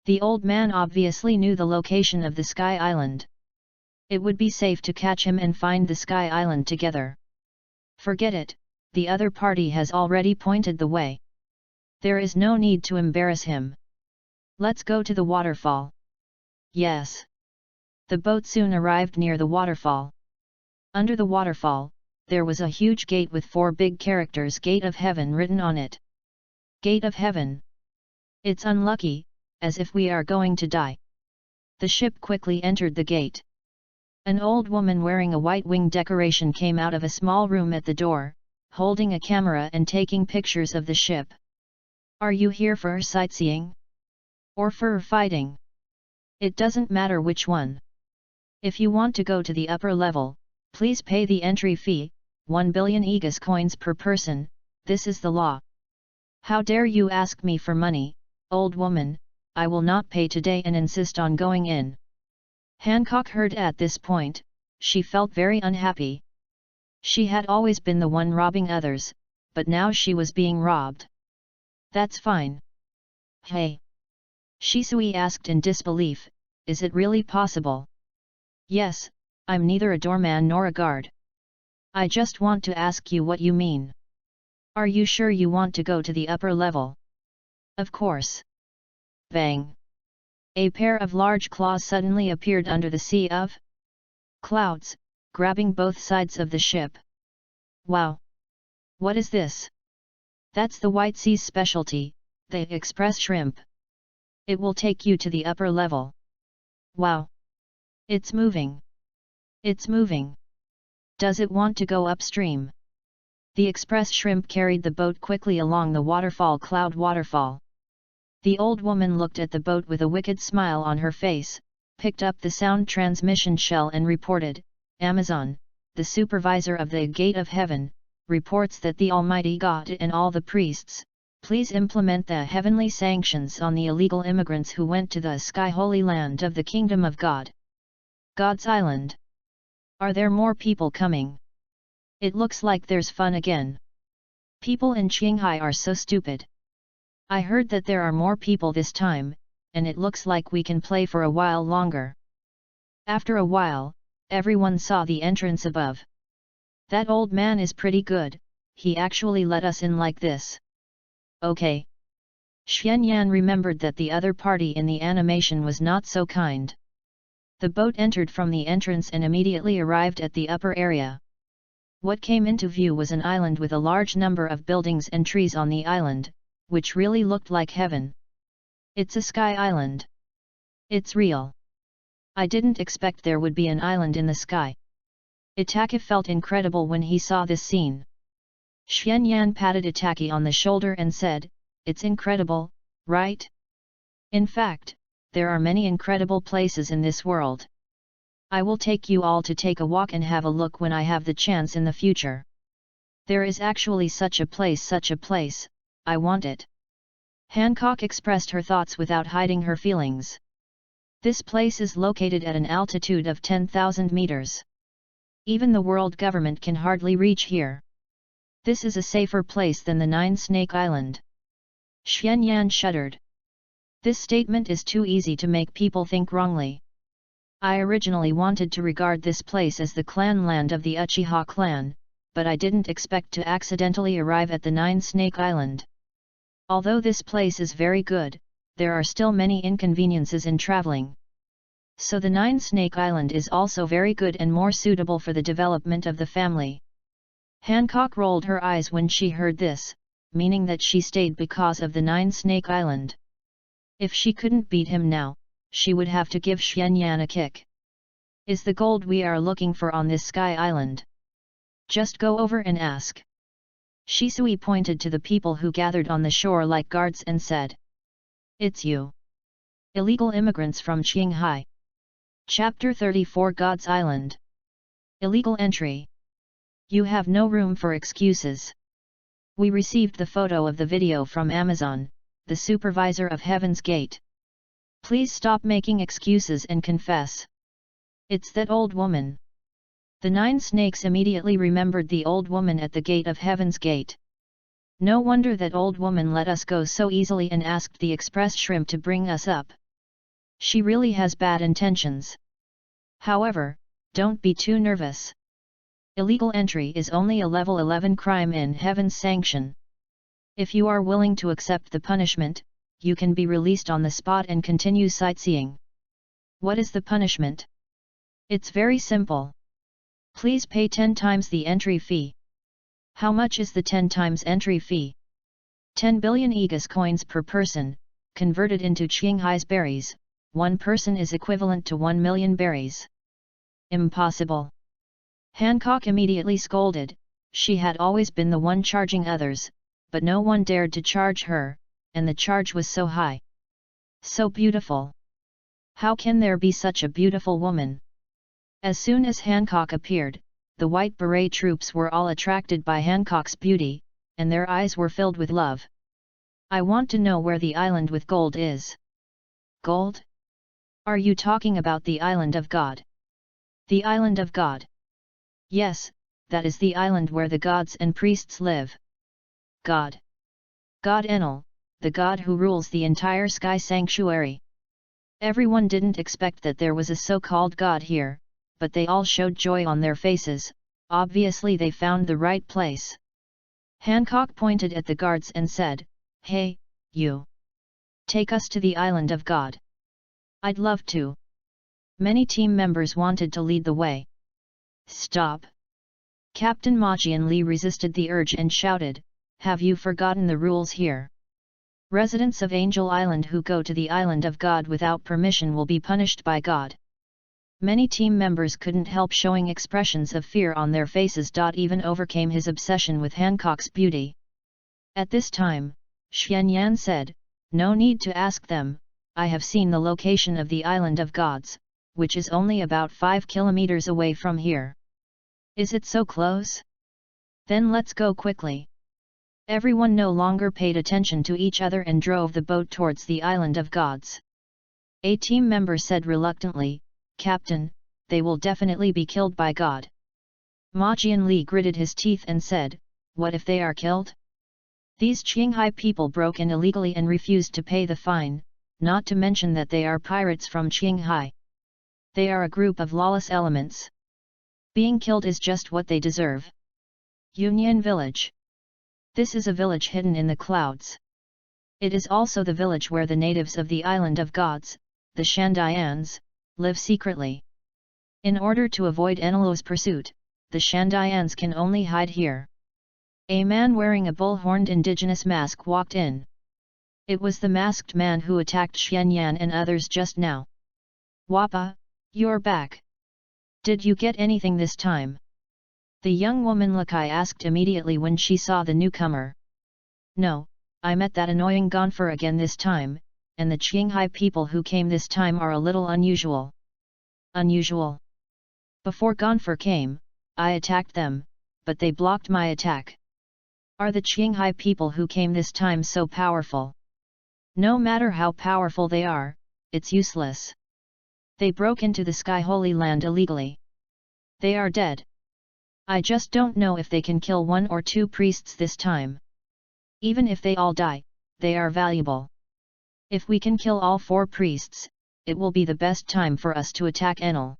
The old man obviously knew the location of the Sky Island. It would be safe to catch him and find the Sky Island together. Forget it, the other party has already pointed the way. There is no need to embarrass him. Let's go to the waterfall. Yes. The boat soon arrived near the waterfall. Under the waterfall, there was a huge gate with 4 big characters Gate of Heaven written on it. Gate of Heaven. It's unlucky, as if we are going to die. The ship quickly entered the gate. An old woman wearing a white wing decoration came out of a small room at the door, holding a camera and taking pictures of the ship. Are you here for sightseeing? Or for fighting? It doesn't matter which one. If you want to go to the upper level, please pay the entry fee, 1 billion Aegis coins per person, this is the law. How dare you ask me for money, old woman, I will not pay today and insist on going in. Hancock heard at this point, she felt very unhappy. She had always been the one robbing others, but now she was being robbed. That's fine. Hey! Shisui asked in disbelief, is it really possible? Yes, I'm neither a doorman nor a guard. I just want to ask you what you mean. Are you sure you want to go to the upper level? Of course. Bang! A pair of large claws suddenly appeared under the sea of clouds, grabbing both sides of the ship. Wow! What is this? That's the White Sea's specialty, the express shrimp. It will take you to the upper level. Wow! It's moving. It's moving. Does it want to go upstream? The express shrimp carried the boat quickly along the cloud waterfall. The old woman looked at the boat with a wicked smile on her face, picked up the sound transmission shell and reported, Amazon, the supervisor of the Gate of Heaven, reports that the Almighty God and all the priests, please implement the heavenly sanctions on the illegal immigrants who went to the sky holy land of the kingdom of God. God's Island. Are there more people coming? It looks like there's fun again. People in Shanghai are so stupid. I heard that there are more people this time, and it looks like we can play for a while longer. After a while, everyone saw the entrance above. That old man is pretty good, he actually let us in like this. Okay. Xianyan remembered that the other party in the animation was not so kind. The boat entered from the entrance and immediately arrived at the upper area. What came into view was an island with a large number of buildings and trees on the island, which really looked like heaven. It's a sky island. It's real. I didn't expect there would be an island in the sky. Itake felt incredible when he saw this scene. Xianyan patted Itake on the shoulder and said, "It's incredible, right? In fact, there are many incredible places in this world. I will take you all to take a walk and have a look when I have the chance in the future. There is actually such a place, I want it." Hancock expressed her thoughts without hiding her feelings. This place is located at an altitude of 10,000 meters. Even the world government can hardly reach here. This is a safer place than the Nine-Snake Island. Xianyan shuddered. This statement is too easy to make people think wrongly. I originally wanted to regard this place as the clan land of the Uchiha clan, but I didn't expect to accidentally arrive at the Nine-Snake Island. Although this place is very good, there are still many inconveniences in traveling. So the Nine-Snake Island is also very good and more suitable for the development of the family. Hancock rolled her eyes when she heard this, meaning that she stayed because of the Nine-Snake Island. If she couldn't beat him now, she would have to give Xianyan a kick. Is the gold we are looking for on this sky island? Just go over and ask. Shisui pointed to the people who gathered on the shore like guards and said, "It's you. Illegal immigrants from Shanghai." Chapter 34 God's Island. Illegal entry. You have no room for excuses. We received the photo of the video from Amazon, the supervisor of Heaven's Gate. Please stop making excuses and confess. It's that old woman. The 9 snakes immediately remembered the old woman at the gate of Heaven's Gate. No wonder that old woman let us go so easily and asked the express shrimp to bring us up. She really has bad intentions. However, don't be too nervous. Illegal entry is only a level 11 crime in Heaven's sanction. If you are willing to accept the punishment, you can be released on the spot and continue sightseeing. What is the punishment? It's very simple. Please pay 10 times the entry fee. How much is the 10 times entry fee? 10 billion Aegis coins per person, converted into Shanghai's berries, one person is equivalent to 1 million berries. Impossible. Hancock immediately scolded. She had always been the one charging others, but no one dared to charge her, and the charge was so high. So beautiful. How can there be such a beautiful woman? As soon as Hancock appeared, the white beret troops were all attracted by Hancock's beauty, and their eyes were filled with love. I want to know where the island with gold is. Gold? Are you talking about the island of God? The island of God? Yes, that is the island where the gods and priests live. God. God Enel, the god who rules the entire sky sanctuary. Everyone didn't expect that there was a so-called god here, but they all showed joy on their faces. Obviously they found the right place. Hancock pointed at the guards and said, "Hey, you! Take us to the island of God." "I'd love to." Many team members wanted to lead the way. "Stop!" Captain Majian Li resisted the urge and shouted, "Have you forgotten the rules here? Residents of Angel Island who go to the island of God without permission will be punished by God. Many team members couldn't help showing expressions of fear on their faces. Even overcame his obsession with Hancock's beauty. At this time, Xianyan said, "No need to ask them, I have seen the location of the Island of Gods, which is only about 5 kilometers away from here." "Is it so close? Then let's go quickly." Everyone no longer paid attention to each other and drove the boat towards the Island of Gods. A team member said reluctantly, "Captain, they will definitely be killed by God." Ma Jianli gritted his teeth and said, "What if they are killed? These Qinghai people broke in illegally and refused to pay the fine, not to mention that they are pirates from Qinghai. They are a group of lawless elements. Being killed is just what they deserve." Union Village. This is a village hidden in the clouds. It is also the village where the natives of the Island of Gods, the Shandayans, live secretly. In order to avoid Enilo's pursuit, the Shandayans can only hide here. A man wearing a bull-horned indigenous mask walked in. It was the masked man who attacked Xianyan and others just now. "Wappa, you're back. Did you get anything this time?" The young woman Lakai asked immediately when she saw the newcomer. "No, I met that annoying Gonfer again this time, and the Qinghai people who came this time are a little unusual." "Unusual?" "Before Gonfer came, I attacked them, but they blocked my attack." "Are the Qinghai people who came this time so powerful?" "No matter how powerful they are, it's useless. They broke into the Sky Holy Land illegally. They are dead. I just don't know if they can kill 1 or 2 priests this time. Even if they all die, they are valuable. If we can kill all 4 priests, it will be the best time for us to attack Enel."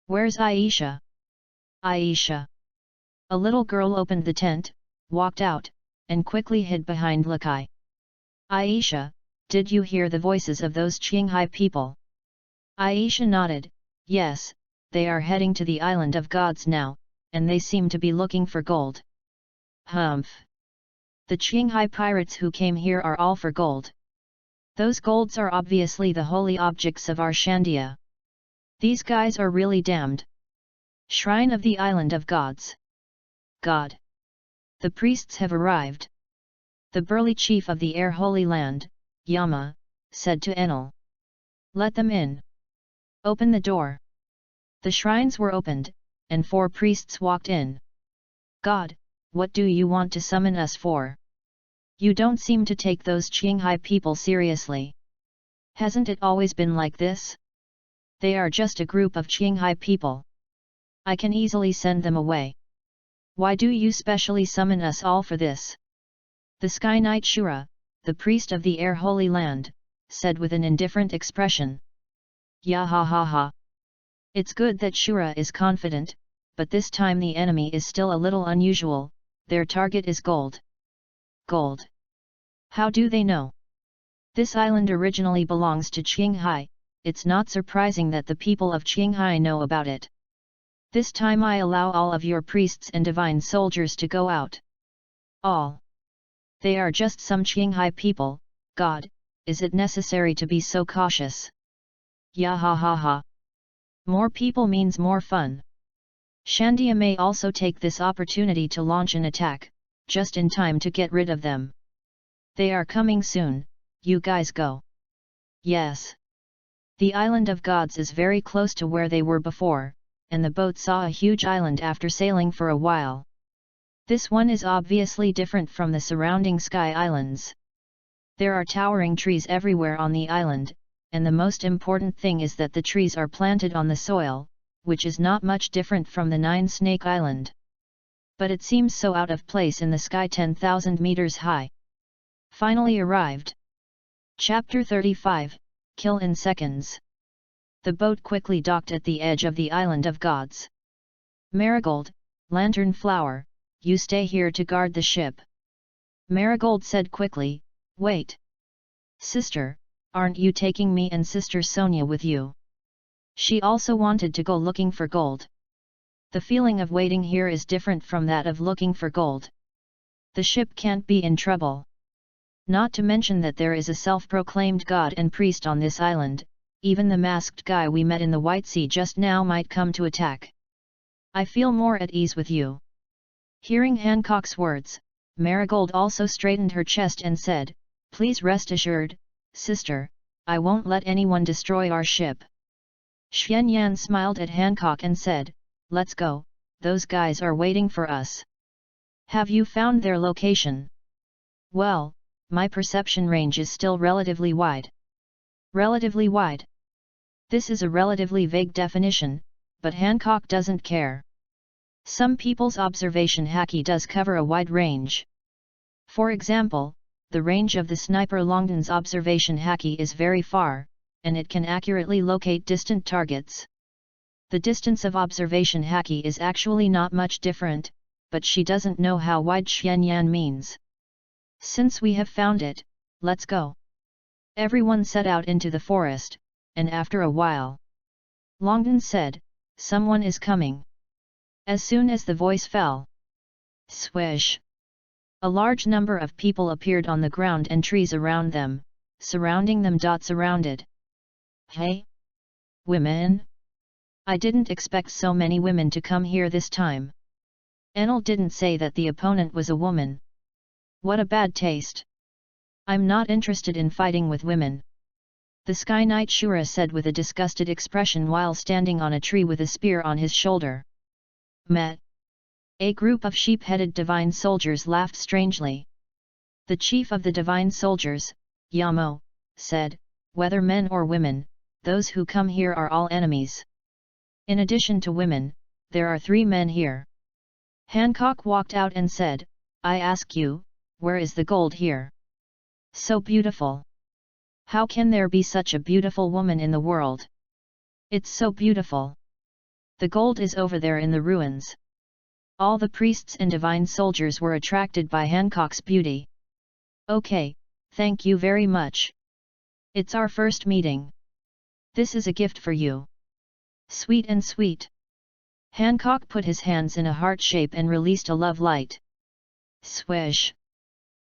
"Where's Aisha?" "Aisha?" A little girl opened the tent, walked out, and quickly hid behind Lakai. "Aisha, did you hear the voices of those Qinghai people?" Aisha nodded, "Yes, they are heading to the Island of Gods now, and they seem to be looking for gold." "Humph! The Qinghai pirates who came here are all for gold. Those golds are obviously the holy objects of our Shandia. These guys are really damned." Shrine of the Island of Gods. "God! The priests have arrived." The burly chief of the Air Holy Land, Yama, said to Enel. "Let them in. Open the door." The shrines were opened, and 4 priests walked in. "God, what do you want to summon us for? You don't seem to take those Qinghai people seriously. Hasn't it always been like this? They are just a group of Qinghai people. I can easily send them away. Why do you specially summon us all for this?" The Sky Knight Shura, the priest of the Air Holy Land, said with an indifferent expression. "Ya ha ha ha. It's good that Shura is confident, but this time the enemy is still a little unusual. Their target is gold." "Gold? How do they know? This island originally belongs to Qinghai. It's not surprising that the people of Qinghai know about it. This time I allow all of your priests and divine soldiers to go out." "All? They are just some Qinghai people. God, is it necessary to be so cautious?" "Ya ha ha ha. More people means more fun. Shandia may also take this opportunity to launch an attack, just in time to get rid of them. They are coming soon, you guys go." "Yes." The Island of Gods is very close to where they were before, and the boat saw a huge island after sailing for a while. This one is obviously different from the surrounding sky islands. There are towering trees everywhere on the island, and the most important thing is that the trees are planted on the soil, which is not much different from the 9-Snake Island. But it seems so out of place in the sky 10,000 meters high. Finally arrived. Chapter 35, Kill in Seconds. The boat quickly docked at the edge of the Island of Gods. "Marigold, Lantern Flower, you stay here to guard the ship." Marigold said quickly, "Wait. Sister, aren't you taking me and Sister Sonia with you?" She also wanted to go looking for gold. The feeling of waiting here is different from that of looking for gold. The ship can't be in trouble. Not to mention that there is a self-proclaimed god and priest on this island, even the masked guy we met in the White Sea just now might come to attack. I feel more at ease with you." Hearing Hancock's words, Marigold also straightened her chest and said, "Please rest assured, sister, I won't let anyone destroy our ship." Xianyan smiled at Hancock and said, "Let's go, those guys are waiting for us." "Have you found their location?" "Well, my perception range is still relatively wide." "Relatively wide?" This is a relatively vague definition, but Hancock doesn't care. Some people's observation haki does cover a wide range. For example, the range of the sniper Longdon's observation haki is very far, and it can accurately locate distant targets. The distance of observation haki is actually not much different, but she doesn't know how wide Xianyan means. "Since we have found it, let's go." Everyone set out into the forest, and after a while, Longdon said, "Someone is coming." As soon as the voice fell, swish! A large number of people appeared on the ground and trees around them, surrounding them. Surrounded. "Hey! Women! I didn't expect so many women to come here this time." Enel didn't say that the opponent was a woman. "What a bad taste! I'm not interested in fighting with women." The Sky Knight Shura said with a disgusted expression while standing on a tree with a spear on his shoulder. Met. A group of sheep-headed divine soldiers laughed strangely. The chief of the divine soldiers, Yamo, said, "Whether men or women, those who come here are all enemies. In addition to women, there are 3 men here." Hancock walked out and said, "I ask you, where is the gold here? So beautiful. How can there be such a beautiful woman in the world? It's so beautiful. The gold is over there in the ruins." All the priests and divine soldiers were attracted by Hancock's beauty. "Okay, thank you very much. It's our first meeting. This is a gift for you. Sweet and sweet." Hancock put his hands in a heart shape and released a love light. Swish!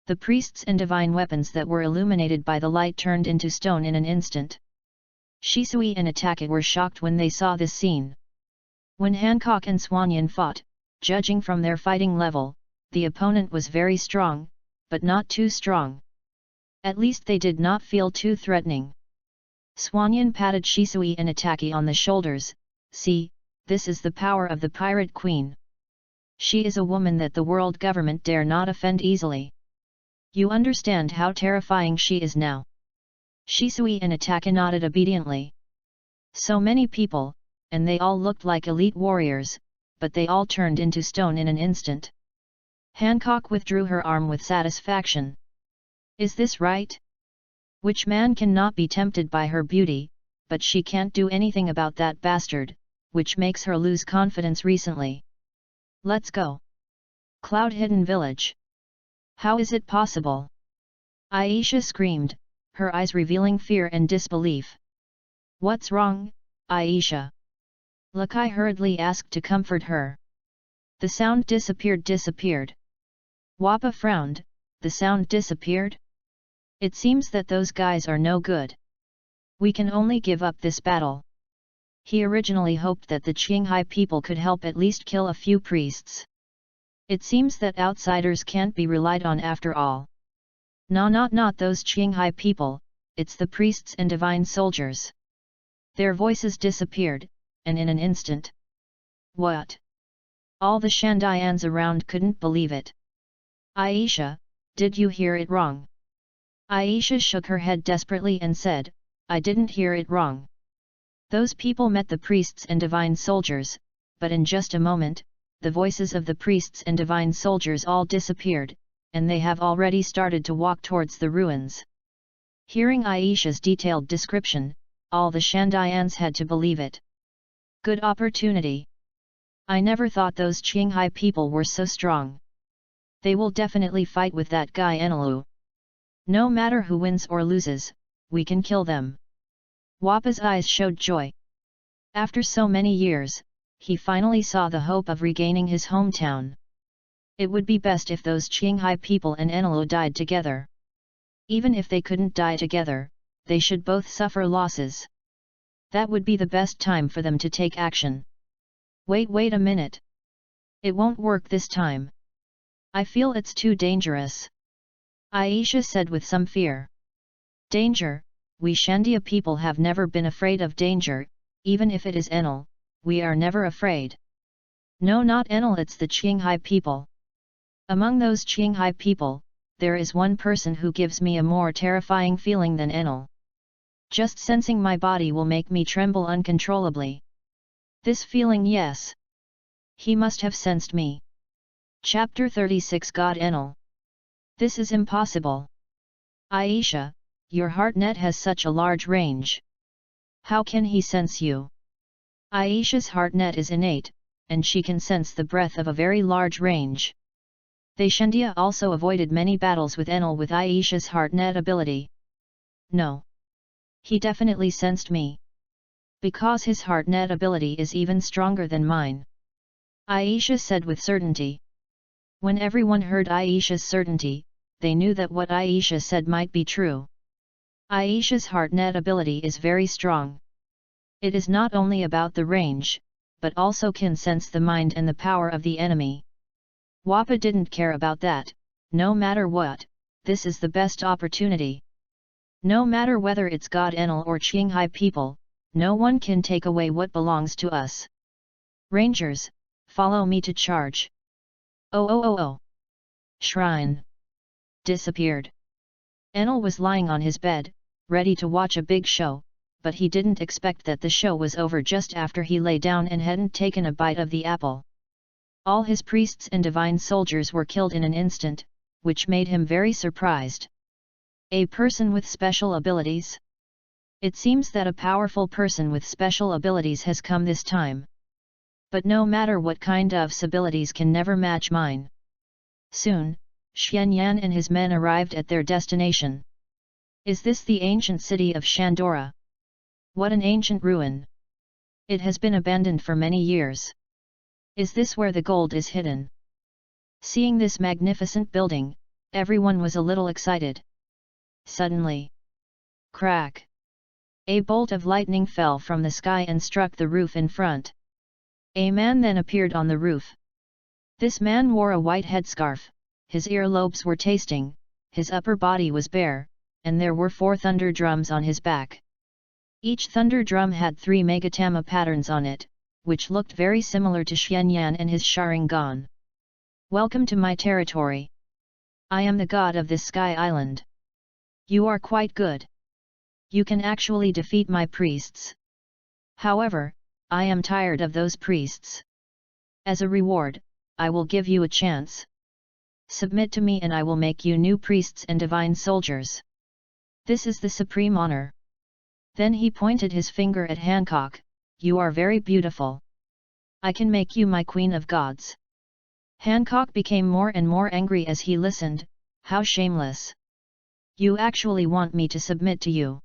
The priests and divine weapons that were illuminated by the light turned into stone in an instant. Shisui and Ataka were shocked when they saw this scene. When Hancock and Swanyan fought, judging from their fighting level, the opponent was very strong, but not too strong. At least they did not feel too threatening. Swanyan patted Shisui and Ataki on the shoulders. "See, this is the power of the Pirate Queen. She is a woman that the world government dare not offend easily. You understand how terrifying she is now." Shisui and Ataka nodded obediently. So many people, and they all looked like elite warriors, but they all turned into stone in an instant. Hancock withdrew her arm with satisfaction. "Is this right? Which man cannot be tempted by her beauty, but she can't do anything about that bastard, which makes her lose confidence recently. Let's go. Cloud Hidden Village. How is it possible?" Aisha screamed, her eyes revealing fear and disbelief. "What's wrong, Aisha?" Lakai hurriedly asked to comfort her. The sound disappeared. Wappa frowned, "The sound disappeared? It seems that those guys are no good. We can only give up this battle." He originally hoped that the Qinghai people could help at least kill a few priests. It seems that outsiders can't be relied on after all. No, not those Qinghai people, it's the priests and divine soldiers. Their voices disappeared, and in an instant. What? All the Shandayans around couldn't believe it. "Aisha, did you hear it wrong?" Aisha shook her head desperately and said, "I didn't hear it wrong. Those people met the priests and divine soldiers, but in just a moment, the voices of the priests and divine soldiers all disappeared, and they have already started to walk towards the ruins." Hearing Aisha's detailed description, all the Shandayans had to believe it. Good opportunity. I never thought those Qinghai people were so strong. They will definitely fight with that guy Enelu. No matter who wins or loses, we can kill them. Wappa's eyes showed joy. After so many years, he finally saw the hope of regaining his hometown. It would be best if those Qinghai people and Enelu died together. Even if they couldn't die together, they should both suffer losses. That would be the best time for them to take action. Wait a minute. It won't work this time. I feel it's too dangerous. Aisha said with some fear. Danger? We Shandia people have never been afraid of danger, even if it is Enel, we are never afraid. No, not Enel, it's the Qinghai people. Among those Qinghai people, there is one person who gives me a more terrifying feeling than Enel. Just sensing my body will make me tremble uncontrollably. This feeling, yes. He must have sensed me. Chapter 36 God Enel. This is impossible. Aisha, your heartnet has such a large range. How can he sense you? Aisha's heartnet is innate, and she can sense the breath of a very large range. They Shandia also avoided many battles with Enel with Aisha's heartnet ability. No. He definitely sensed me. Because his heartnet ability is even stronger than mine. Aisha said with certainty. When everyone heard Aisha's certainty, they knew that what Aisha said might be true. Aisha's heartnet ability is very strong. It is not only about the range, but also can sense the mind and the power of the enemy. Wappa didn't care about that. No matter what, this is the best opportunity. No matter whether it's God Enel or Qinghai people, no one can take away what belongs to us. Rangers, follow me to charge. Oh. Shrine. Disappeared. Enel was lying on his bed, ready to watch a big show, but he didn't expect that the show was over just after he lay down and hadn't taken a bite of the apple. All his priests and divine soldiers were killed in an instant, which made him very surprised. A person with special abilities? It seems that a powerful person with special abilities has come this time. But no matter what kind of abilities can never match mine. Soon, Xianyan and his men arrived at their destination. Is this the ancient city of Shandora? What an ancient ruin! It has been abandoned for many years. Is this where the gold is hidden? Seeing this magnificent building, everyone was a little excited. Suddenly, crack! A bolt of lightning fell from the sky and struck the roof in front. A man then appeared on the roof. This man wore a white headscarf, his earlobes were tasting, his upper body was bare, and there were 4 thunder drums on his back. Each thunder drum had 3 megatama patterns on it, which looked very similar to Xianyan and his Sharingan. Welcome to my territory. I am the god of this sky island. You are quite good. You can actually defeat my priests. However, I am tired of those priests. As a reward, I will give you a chance. Submit to me and I will make you new priests and divine soldiers. This is the supreme honor. Then he pointed his finger at Hancock. You are very beautiful. I can make you my queen of gods. Hancock became more and more angry as he listened. How shameless. You actually want me to submit to you.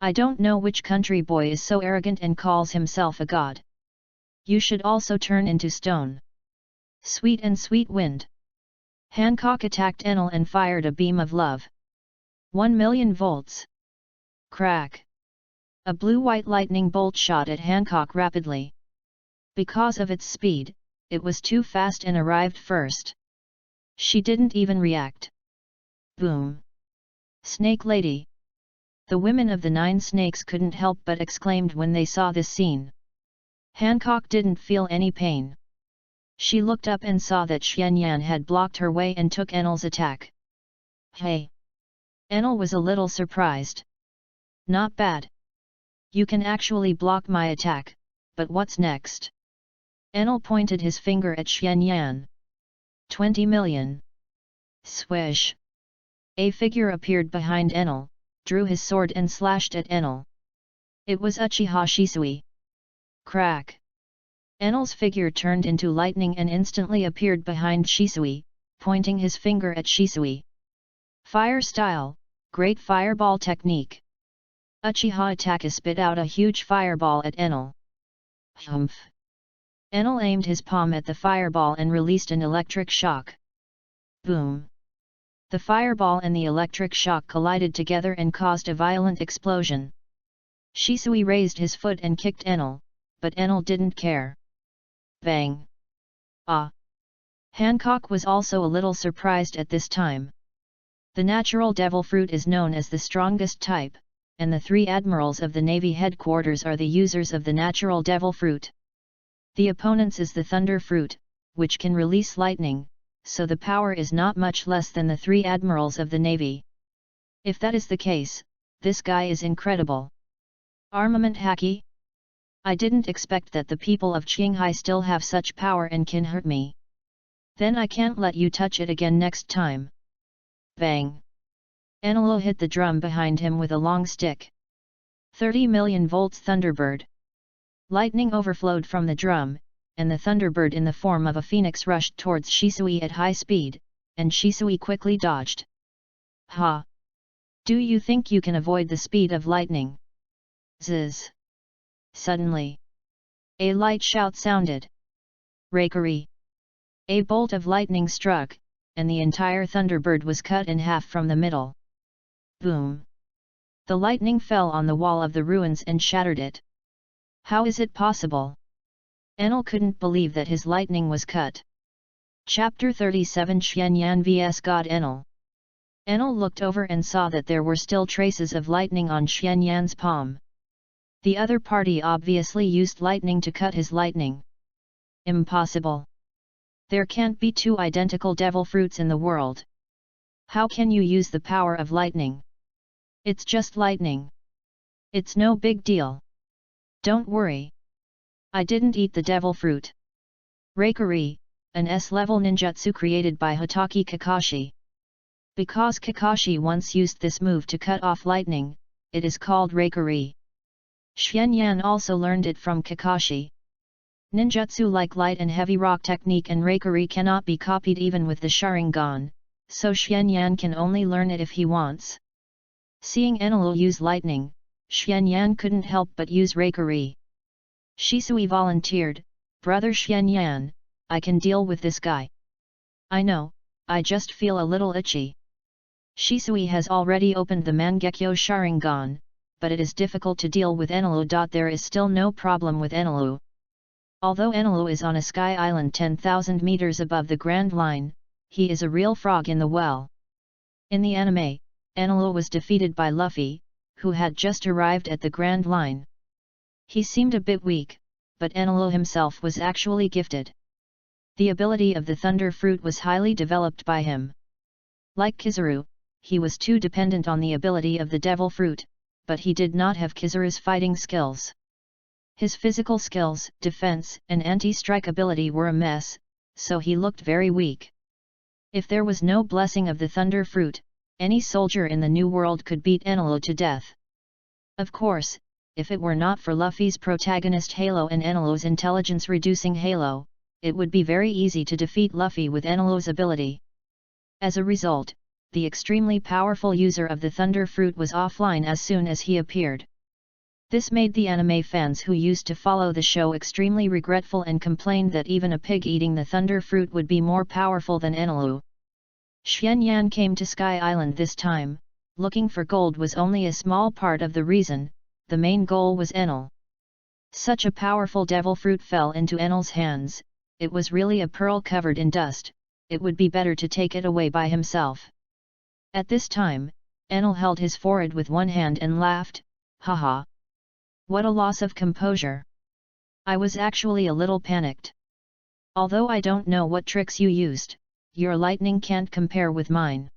I don't know which country boy is so arrogant and calls himself a god. You should also turn into stone. Sweet and sweet wind. Hancock attacked Enel and fired a beam of love. 1,000,000 volts. Crack. A blue-white lightning bolt shot at Hancock rapidly. Because of its speed, it was too fast and arrived first. She didn't even react. Boom. Snake Lady. The women of the 9 snakes couldn't help but exclaimed when they saw this scene. Hancock didn't feel any pain. She looked up and saw that Xianyan had blocked her way and took Enel's attack. Hey! Enel was a little surprised. Not bad. You can actually block my attack, but what's next? Enel pointed his finger at Xianyan. 20 million. Swish! A figure appeared behind Enel, drew his sword and slashed at Enel. It was Uchiha Shisui. Crack! Enel's figure turned into lightning and instantly appeared behind Shisui, pointing his finger at Shisui. Fire style, great fireball technique. Uchiha Taka spit out a huge fireball at Enel. Humph! Enel aimed his palm at the fireball and released an electric shock. Boom! The fireball and the electric shock collided together and caused a violent explosion. Shisui raised his foot and kicked Enel, but Enel didn't care. Bang! Ah! Hancock was also a little surprised at this time. The natural devil fruit is known as the strongest type, and the 3 admirals of the Navy headquarters are the users of the natural devil fruit. The opponent's is the thunder fruit, which can release lightning, so the power is not much less than the 3 admirals of the Navy. If that is the case, this guy is incredible. Armament hacky? I didn't expect that the people of Qinghai still have such power and can hurt me. Then I can't let you touch it again next time. Bang! Enelo hit the drum behind him with a long stick. 30 million volts Thunderbird. Lightning overflowed from the drum, and the Thunderbird in the form of a phoenix rushed towards Shisui at high speed, and Shisui quickly dodged. Ha! Do you think you can avoid the speed of lightning? Zzz! Suddenly, a light shout sounded. Rakiri! A bolt of lightning struck, and the entire Thunderbird was cut in half from the middle. Boom! The lightning fell on the wall of the ruins and shattered it. How is it possible? Enel couldn't believe that his lightning was cut. Chapter 37 Xianyan vs God Enel. Enel looked over and saw that there were still traces of lightning on Xianyan's palm. The other party obviously used lightning to cut his lightning. Impossible. There can't be 2 identical devil fruits in the world. How can you use the power of lightning? It's just lightning. It's no big deal. Don't worry. I didn't eat the devil fruit. Rakiri, an S-level ninjutsu created by Hitaki Kakashi. Because Kakashi once used this move to cut off lightning, it is called Rakiri. Xianyan also learned it from Kakashi. Ninjutsu like light and heavy rock technique and Rakiri cannot be copied even with the Sharingan, so Xianyan can only learn it if he wants. Seeing Enel use lightning, Xianyan couldn't help but use Rakiri. Shisui volunteered, "Brother Xianyan, I can deal with this guy." "I know, I just feel a little itchy." Shisui has already opened the Mangekyo Sharingan, but it is difficult to deal with Enelu. There is still no problem with Enelu. Although Enelu is on a sky island 10,000 meters above the Grand Line, he is a real frog in the well. In the anime, Enelu was defeated by Luffy, who had just arrived at the Grand Line. He seemed a bit weak, but Enelu himself was actually gifted. The ability of the Thunder Fruit was highly developed by him. Like Kizaru, he was too dependent on the ability of the Devil Fruit, but he did not have Kizaru's fighting skills. His physical skills, defense, and anti-strike ability were a mess, so he looked very weak. If there was no blessing of the Thunder Fruit, any soldier in the New World could beat Enelu to death. Of course, if it were not for Luffy's protagonist Halo and Enelu's intelligence-reducing Halo, it would be very easy to defeat Luffy with Enelu's ability. As a result, the extremely powerful user of the Thunder Fruit was offline as soon as he appeared. This made the anime fans who used to follow the show extremely regretful and complained that even a pig eating the Thunder Fruit would be more powerful than Enelu. Xianyan came to Sky Island this time. Looking for gold was only a small part of the reason, the main goal was Enel. Such a powerful devil fruit fell into Enel's hands, it was really a pearl covered in dust, it would be better to take it away by himself. At this time, Enel held his forehead with one hand and laughed, "Haha! What a loss of composure! I was actually a little panicked. Although I don't know what tricks you used, your lightning can't compare with mine.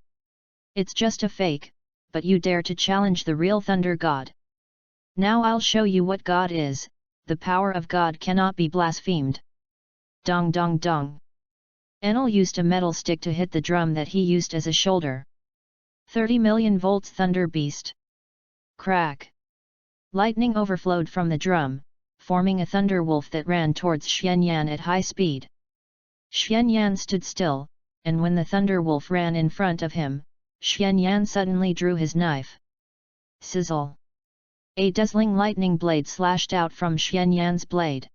It's just a fake, but you dare to challenge the real Thunder God. Now I'll show you what God is, the power of God cannot be blasphemed." Dong dong dong. Enel used a metal stick to hit the drum that he used as a shoulder. 30 million volts Thunder Beast. Crack. Lightning overflowed from the drum, forming a thunder wolf that ran towards Xianyan at high speed. Xianyan stood still, and when the thunder wolf ran in front of him, Xianyan suddenly drew his knife. Sizzle! A dazzling lightning blade slashed out from Xianyan's blade.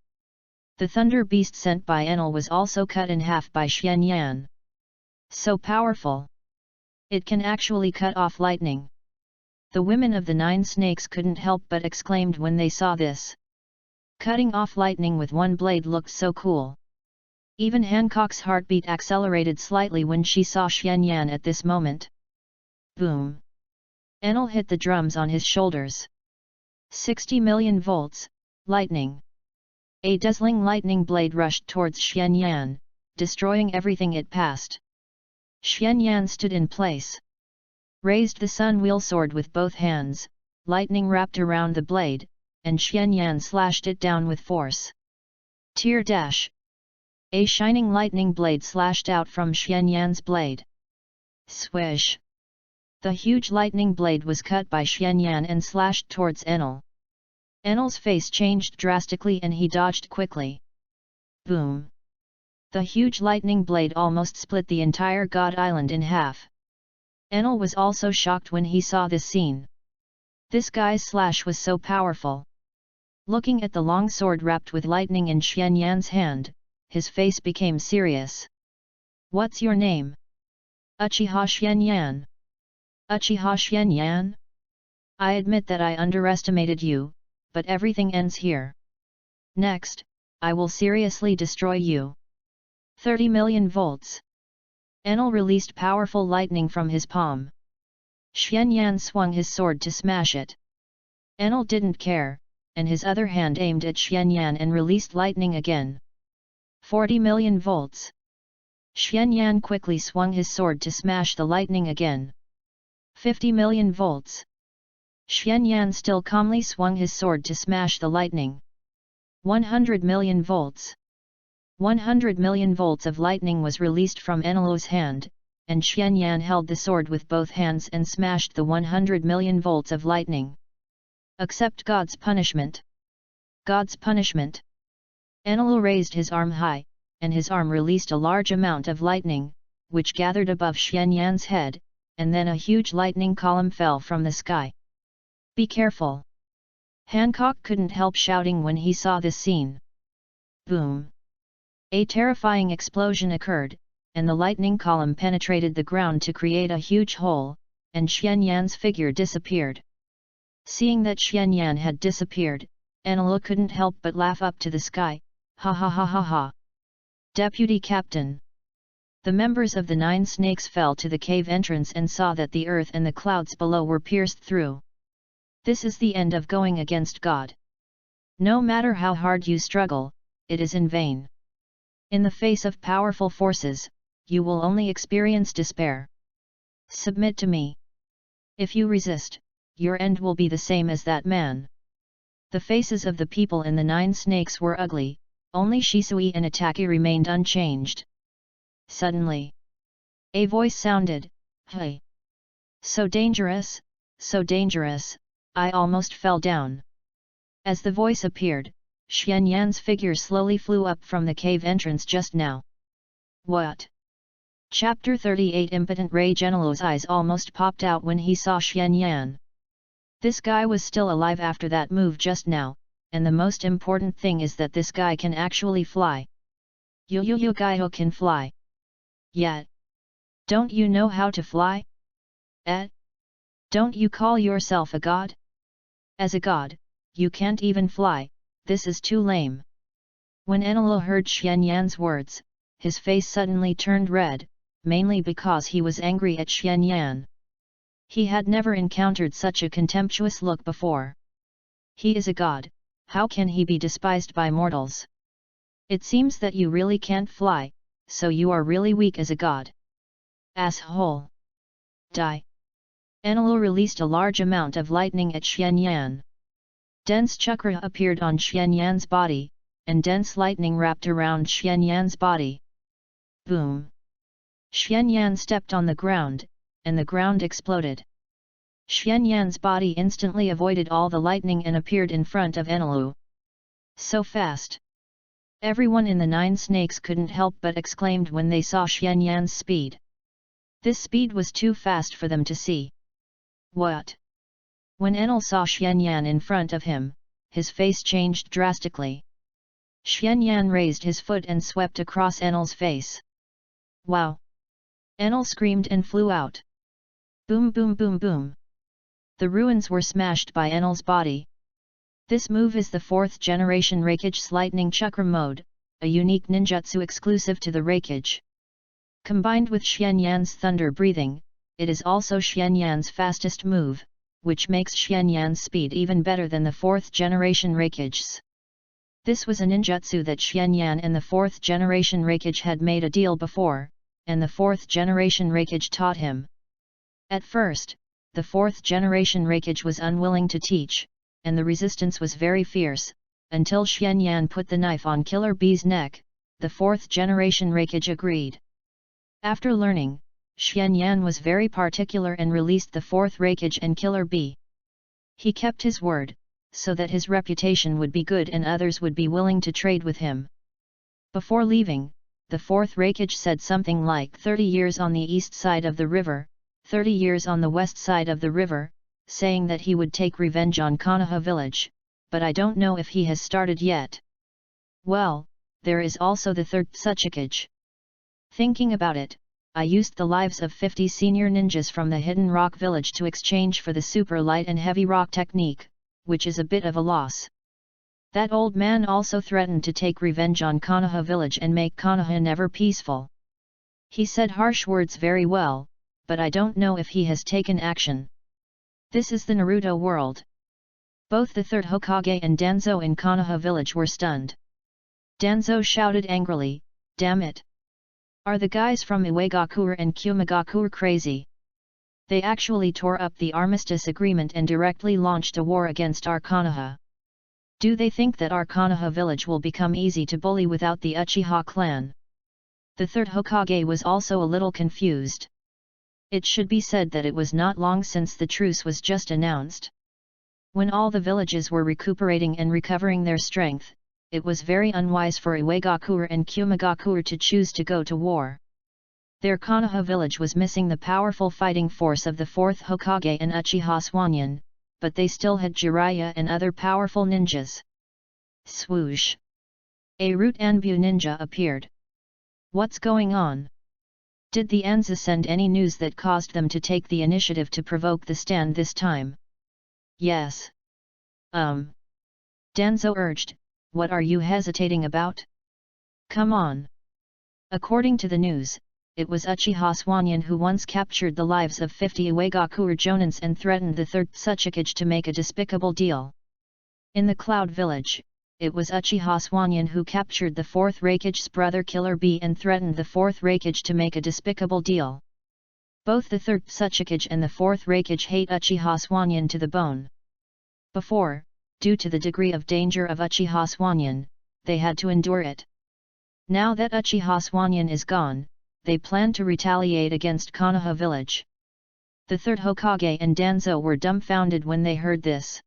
The thunder beast sent by Enel was also cut in half by Xianyan. So powerful! It can actually cut off lightning. The women of the 9 snakes couldn't help but exclaimed when they saw this. Cutting off lightning with one blade looked so cool. Even Hancock's heartbeat accelerated slightly when she saw Xianyan at this moment. Boom! Enel hit the drums on his shoulders. 60 million volts, lightning. A dazzling lightning blade rushed towards Xianyan, destroying everything it passed. Xianyan stood in place. Raised the sun wheel sword with both hands, lightning wrapped around the blade, and Xianyan slashed it down with force. Tear dash! A shining lightning blade slashed out from Xianyan's blade. Swish! The huge lightning blade was cut by Xianyan and slashed towards Enel. Enel's face changed drastically and he dodged quickly. Boom! The huge lightning blade almost split the entire God Island in half. Enel was also shocked when he saw this scene. This guy's slash was so powerful. Looking at the long sword wrapped with lightning in Xianyan's hand, his face became serious. What's your name? Uchiha Xianyan. Uchiha Xianyan? I admit that I underestimated you, but everything ends here. Next, I will seriously destroy you. 30 million volts. Enel released powerful lightning from his palm. Xianyan swung his sword to smash it. Enel didn't care, and his other hand aimed at Xianyan and released lightning again. 40 million volts. Xianyan quickly swung his sword to smash the lightning again. 50 million volts. Xianyan still calmly swung his sword to smash the lightning. 100 million volts. 100 million volts of lightning was released from Enelu's hand, and Xianyan held the sword with both hands and smashed the 100 million volts of lightning. Accept God's punishment. God's punishment. Enelu raised his arm high, and his arm released a large amount of lightning, which gathered above Xianyan's head, and then a huge lightning column fell from the sky. Be careful! Hancock couldn't help shouting when he saw this scene. Boom! A terrifying explosion occurred, and the lightning column penetrated the ground to create a huge hole, and Xianyan's figure disappeared. Seeing that Xianyan had disappeared, Enelu couldn't help but laugh up to the sky. Ha ha ha ha ha! Deputy Captain! The members of the 9 snakes fell to the cave entrance and saw that the earth and the clouds below were pierced through. This is the end of going against God. No matter how hard you struggle, it is in vain. In the face of powerful forces, you will only experience despair. Submit to me. If you resist, your end will be the same as that man. The faces of the people in the 9 snakes were ugly, only Shisui and Itaki remained unchanged. Suddenly, a voice sounded, "Hey! So dangerous, I almost fell down." As the voice appeared, Xianyan's figure slowly flew up from the cave entrance just now. What? Chapter 38 Impotent Rage. Enelu's eyes almost popped out when he saw Xianyan. This guy was still alive after that move just now, and the most important thing is that this guy can actually fly. Yo guy who can fly. Yet. Don't you know how to fly? Don't you call yourself a god? As a god, you can't even fly, this is too lame. When Enelu heard Xianyan's words, his face suddenly turned red, mainly because he was angry at Xianyan. He had never encountered such a contemptuous look before. He is a god, how can he be despised by mortals? It seems that you really can't fly, so you are really weak as a god. Asshole! Die! Enelu released a large amount of lightning at Xianyan. Dense chakra appeared on Xianyan's body, and dense lightning wrapped around Xianyan's body. Boom! Xianyan stepped on the ground, and the ground exploded. Xianyan's body instantly avoided all the lightning and appeared in front of Enelu. So fast! Everyone in the 9 snakes couldn't help but exclaimed when they saw Xianyan's speed. This speed was too fast for them to see. What? When Enel saw Xianyan in front of him, his face changed drastically. Xianyan raised his foot and swept across Enel's face. Wow! Enel screamed and flew out. Boom boom boom boom! The ruins were smashed by Enel's body. This move is the 4th generation Reikage Lightning Chakra mode, a unique ninjutsu exclusive to the Reikage. Combined with Xianyan's thunder breathing, it is also Xianyan's fastest move, which makes Xianyan's speed even better than the 4th generation Reikage's. This was a ninjutsu that Xianyan and the 4th generation Reikage had made a deal before, and the 4th generation Reikage taught him. At first, the 4th generation Reikage was unwilling to teach, and the resistance was very fierce, until Xianyan put the knife on Killer Bee's neck. The 4th generation Reikage agreed. After learning, Xianyan was very particular and released the 4th Reikage and Killer Bee. He kept his word, so that his reputation would be good and others would be willing to trade with him. Before leaving, the 4th Reikage said something like 30 years on the east side of the river, 30 years on the west side of the river, saying that he would take revenge on Konoha village, but I don't know if he has started yet. Well, there is also the 3rd Tsuchikage. Thinking about it, I used the lives of 50 senior ninjas from the Hidden Rock village to exchange for the super light and heavy rock technique, which is a bit of a loss. That old man also threatened to take revenge on Konoha village and make Konoha never peaceful. He said harsh words very well, but I don't know if he has taken action. This is the Naruto world. Both the 3rd Hokage and Danzo in Konoha village were stunned. Danzo shouted angrily, "Damn it! Are the guys from Iwagakure and Kumagakure crazy? They actually tore up the armistice agreement and directly launched a war against our Konoha. Do they think that our Konoha village will become easy to bully without the Uchiha clan?" The 3rd Hokage was also a little confused. It should be said that it was not long since the truce was just announced. When all the villages were recuperating and recovering their strength, it was very unwise for Iwagakure and Kumagakure to choose to go to war. Their Konoha village was missing the powerful fighting force of the 4th Hokage and Uchiha Swanyan, but they still had Jiraiya and other powerful ninjas. Swoosh! A root Anbu ninja appeared. What's going on? Did the Anza send any news that caused them to take the initiative to provoke the stand this time? Yes. Danzo urged, what are you hesitating about? Come on. According to the news, it was Uchiha Swanyan who once captured the lives of 50 Iwagakure Jonins and threatened the 3rd Tsuchikage to make a despicable deal. In the Cloud Village, it was Uchiha Swanyan who captured the 4th Reikage's brother Killer Bee and threatened the 4th Reikage to make a despicable deal. Both the 3rd Tsuchikage and the 4th Reikage hate Uchiha Swanyan to the bone. Before, due to the degree of danger of Uchiha Swanyan, they had to endure it. Now that Uchiha Swanyan is gone, they plan to retaliate against Konoha village. The 3rd Hokage and Danzo were dumbfounded when they heard this.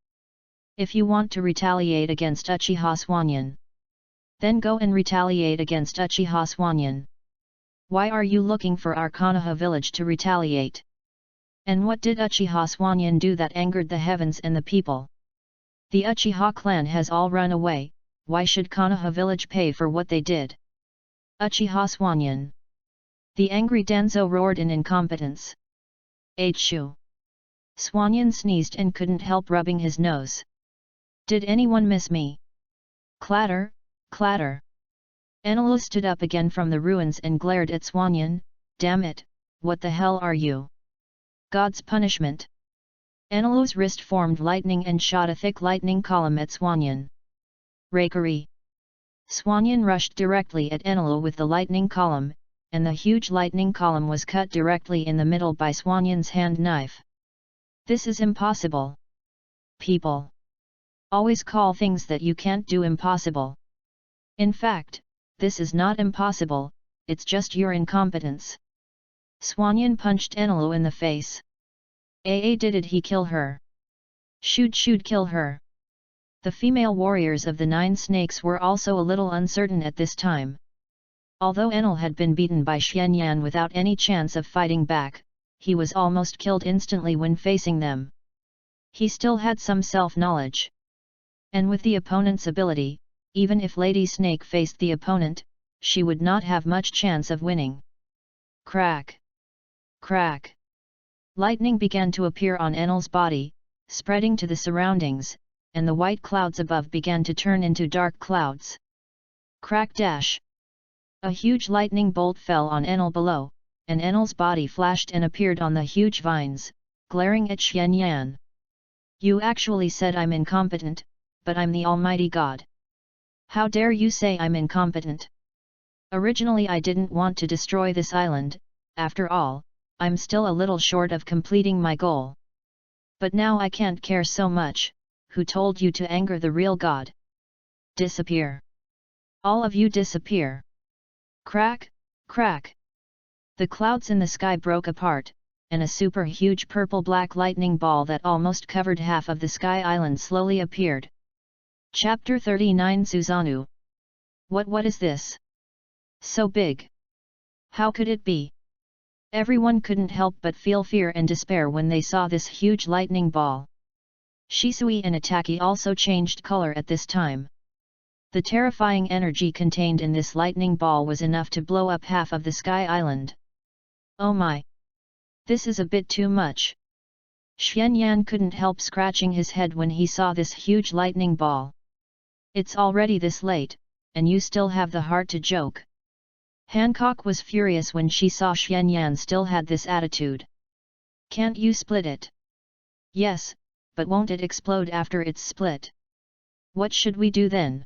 If you want to retaliate against Uchiha Swanyan, then go and retaliate against Uchiha Swanyan. Why are you looking for our Konoha village to retaliate? And what did Uchiha Swanyan do that angered the heavens and the people? The Uchiha clan has all run away, why should Konoha village pay for what they did? Uchiha Swanyan. The angry Danzo roared in incompetence. Achoo! Swanyan sneezed and couldn't help rubbing his nose. Did anyone miss me? Clatter, clatter. Enelu stood up again from the ruins and glared at Swanyan. Damn it, what the hell are you? God's punishment. Enelu's wrist formed lightning and shot a thick lightning column at Swanyan. Rakery. Swanyan rushed directly at Enelu with the lightning column, and the huge lightning column was cut directly in the middle by Swanyan's hand knife. This is impossible. People always call things that you can't do impossible. In fact, this is not impossible, it's just your incompetence. Swanyan punched Enelu in the face. Did he kill her? Should kill her. The female warriors of the 9 snakes were also a little uncertain at this time. Although Enel had been beaten by Xianyan without any chance of fighting back, he was almost killed instantly when facing them. He still had some self-knowledge. And with the opponent's ability, even if Lady Snake faced the opponent, she would not have much chance of winning. Crack! Crack! Lightning began to appear on Enel's body, spreading to the surroundings, and the white clouds above began to turn into dark clouds. Crack dash! A huge lightning bolt fell on Enel below, and Enel's body flashed and appeared on the huge vines, glaring at Xianyan. You actually said I'm incompetent, but I'm the Almighty God. How dare you say I'm incompetent? Originally I didn't want to destroy this island, after all, I'm still a little short of completing my goal. But now I can't care so much. Who told you to anger the real God? Disappear! All of you disappear! Crack, crack! The clouds in the sky broke apart, and a super huge purple-black lightning ball that almost covered half of the sky island slowly appeared. Chapter 39 Susanoo. What is this? So big! How could it be? Everyone couldn't help but feel fear and despair when they saw this huge lightning ball. Shisui and Ataki also changed color at this time. The terrifying energy contained in this lightning ball was enough to blow up half of the sky island. Oh my! This is a bit too much. Xianyan couldn't help scratching his head when he saw this huge lightning ball. It's already this late, and you still have the heart to joke. Hancock was furious when she saw Xianyan still had this attitude. Can't you split it? Yes, but won't it explode after it's split? What should we do then?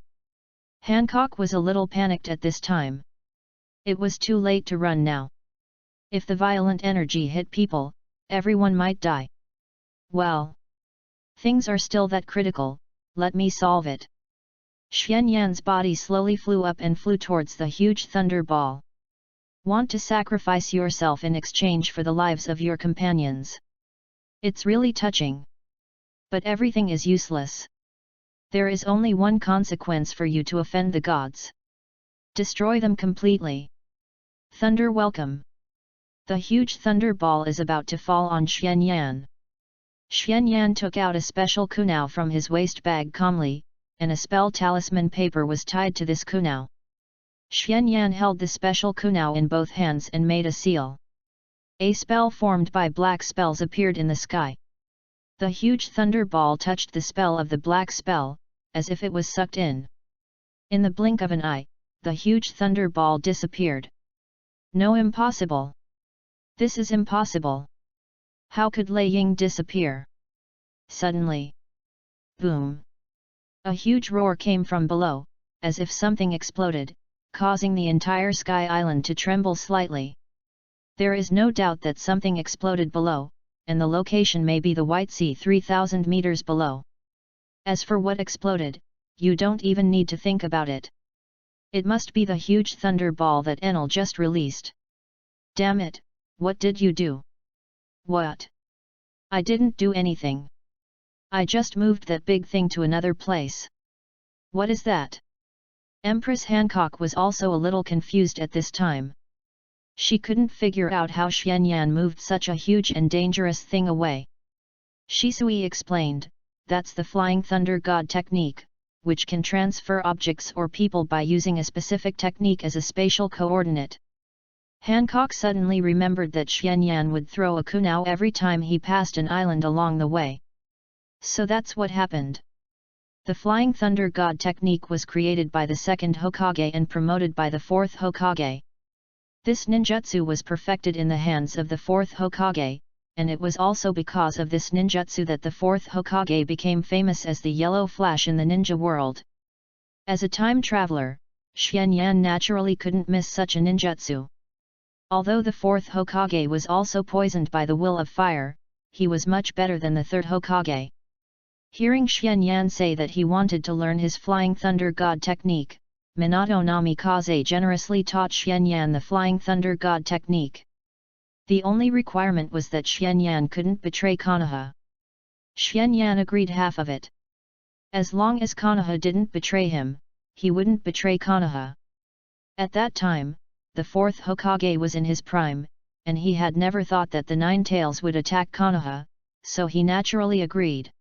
Hancock was a little panicked at this time. It was too late to run now. If the violent energy hit people, everyone might die. Well, things are still that critical, let me solve it. Xianyan's body slowly flew up and flew towards the huge thunder ball. Want to sacrifice yourself in exchange for the lives of your companions? It's really touching. But everything is useless. There is only one consequence for you to offend the gods. Destroy them completely. Thunder welcome. The huge thunder ball is about to fall on Xianyan. Xianyan took out a special kunao from his waist bag calmly, and a spell talisman paper was tied to this kunao. Xianyan held the special kunao in both hands and made a seal. A spell formed by black spells appeared in the sky. The huge thunder ball touched the spell of the black spell, as if it was sucked in. In the blink of an eye, the huge thunder ball disappeared. No, impossible! This is impossible! How could Lei Ying disappear? Suddenly, boom! A huge roar came from below, as if something exploded, causing the entire sky island to tremble slightly. There is no doubt that something exploded below, and the location may be the White Sea 3,000 meters below. As for what exploded, you don't even need to think about it. It must be the huge thunder ball that Enel just released. Damn it, what did you do? What? I didn't do anything. I just moved that big thing to another place. What is that? Empress Hancock was also a little confused at this time. She couldn't figure out how Xianyan moved such a huge and dangerous thing away. Shisui explained, that's the Flying Thunder God technique, which can transfer objects or people by using a specific technique as a spatial coordinate. Hancock suddenly remembered that Xianyan would throw a kunao every time he passed an island along the way. So that's what happened. The Flying Thunder God technique was created by the second Hokage and promoted by the fourth Hokage. This ninjutsu was perfected in the hands of the fourth Hokage, and it was also because of this ninjutsu that the fourth Hokage became famous as the Yellow Flash in the ninja world. As a time traveler, Xianyan naturally couldn't miss such a ninjutsu. Although the fourth Hokage was also poisoned by the will of fire, he was much better than the third Hokage. Hearing Xianyan say that he wanted to learn his Flying Thunder God technique, Minato Namikaze generously taught Xianyan the Flying Thunder God technique. The only requirement was that Xianyan couldn't betray Konoha. Xianyan agreed half of it. As long as Konoha didn't betray him, he wouldn't betray Konoha. At that time, the fourth Hokage was in his prime, and he had never thought that the Nine Tails would attack Konoha, so he naturally agreed.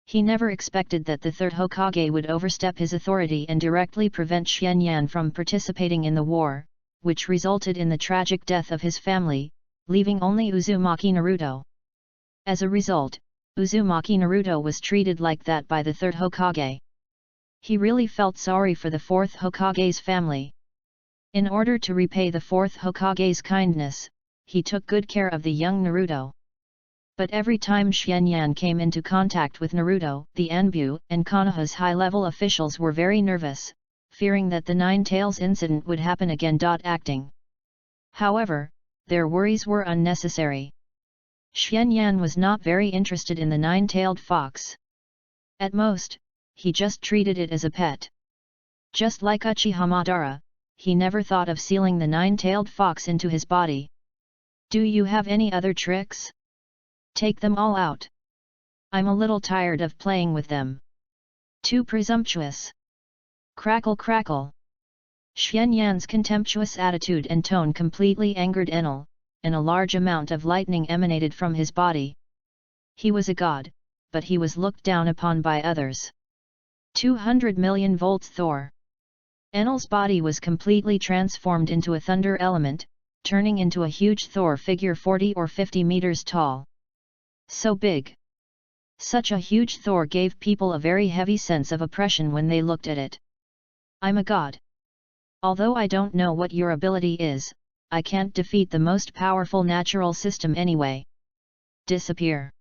He never expected that the third Hokage would overstep his authority and directly prevent Xianyan from participating in the war, which resulted in the tragic death of his family, leaving only Uzumaki Naruto. As a result, Uzumaki Naruto was treated like that by the third Hokage. He really felt sorry for the fourth Hokage's family. In order to repay the fourth Hokage's kindness, he took good care of the young Naruto. But every time Xianyan came into contact with Naruto, the Anbu and Konoha's high-level officials were very nervous, fearing that the Nine Tails incident would happen again. Acting. However, their worries were unnecessary. Xianyan was not very interested in the nine-tailed fox. At most, he just treated it as a pet. Just like Uchiha Madara, he never thought of sealing the nine-tailed fox into his body. Do you have any other tricks? Take them all out. I'm a little tired of playing with them. Too presumptuous. Crackle crackle. Xianyan's contemptuous attitude and tone completely angered Enel, and a large amount of lightning emanated from his body. He was a god, but he was looked down upon by others. 200 million volts Thor. Enel's body was completely transformed into a thunder element, turning into a huge Thor figure 40 or 50 meters tall. So big. Such a huge Thor gave people a very heavy sense of oppression when they looked at it. I'm a god. Although I don't know what your ability is, I can't defeat the most powerful natural system anyway. Disappear.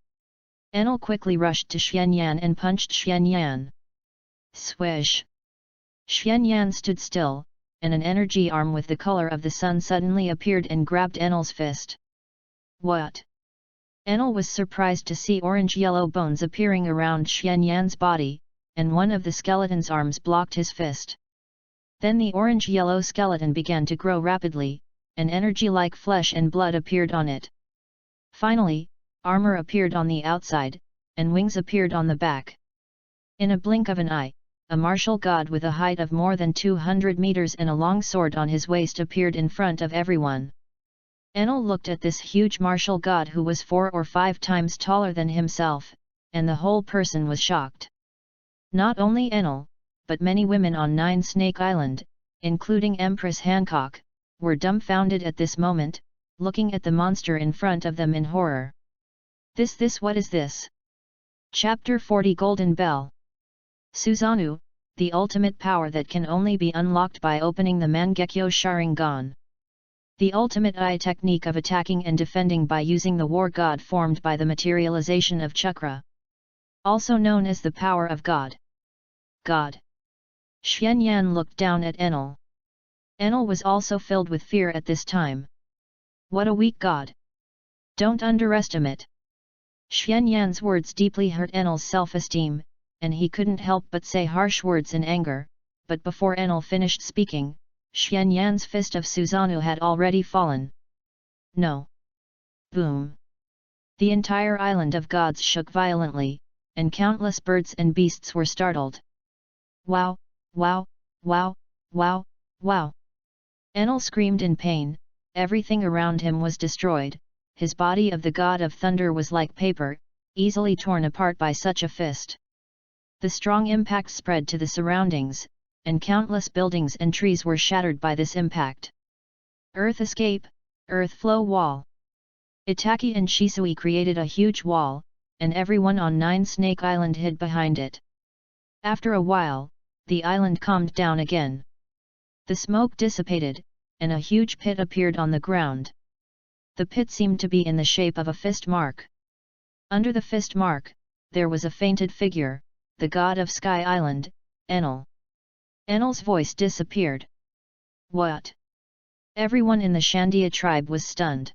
Enel quickly rushed to Xianyan and punched Xianyan. Swish. Xianyan stood still, and an energy arm with the color of the sun suddenly appeared and grabbed Enel's fist. What? Enel was surprised to see orange-yellow bones appearing around Xianyan's body, and one of the skeleton's arms blocked his fist. Then the orange-yellow skeleton began to grow rapidly, and energy like flesh and blood appeared on it. Finally, armor appeared on the outside, and wings appeared on the back. In a blink of an eye, a martial god with a height of more than 200 meters and a long sword on his waist appeared in front of everyone. Enel looked at this huge martial god who was 4 or 5 times taller than himself, and the whole person was shocked. Not only Enel, but many women on Nine Snake Island, including Empress Hancock, were dumbfounded at this moment, looking at the monster in front of them in horror. This what is this? Chapter 40 Golden Bell. Susanoo, the ultimate power that can only be unlocked by opening the Mangekyo Sharingan. The ultimate eye technique of attacking and defending by using the war god formed by the materialization of chakra. Also known as the power of God. God. Xianyan looked down at Enel. Enel was also filled with fear at this time. What a weak god. Don't underestimate. Xianyan's words deeply hurt Enel's self-esteem, and he couldn't help but say harsh words in anger, but before Enel finished speaking, Xianyan's fist of Susanoo had already fallen. No. Boom. The entire island of gods shook violently, and countless birds and beasts were startled. Wow, wow, wow, wow, wow. Enel screamed in pain, everything around him was destroyed, his body of the god of thunder was like paper, easily torn apart by such a fist. The strong impact spread to the surroundings, and countless buildings and trees were shattered by this impact. Earth escape, earth flow wall. Itaki and Shisui created a huge wall, and everyone on Nine Snake Island hid behind it. After a while, the island calmed down again. The smoke dissipated, and a huge pit appeared on the ground. The pit seemed to be in the shape of a fist mark. Under the fist mark, there was a fainted figure, the god of Sky Island, Enel. Enel's voice disappeared. What? Everyone in the Shandia tribe was stunned.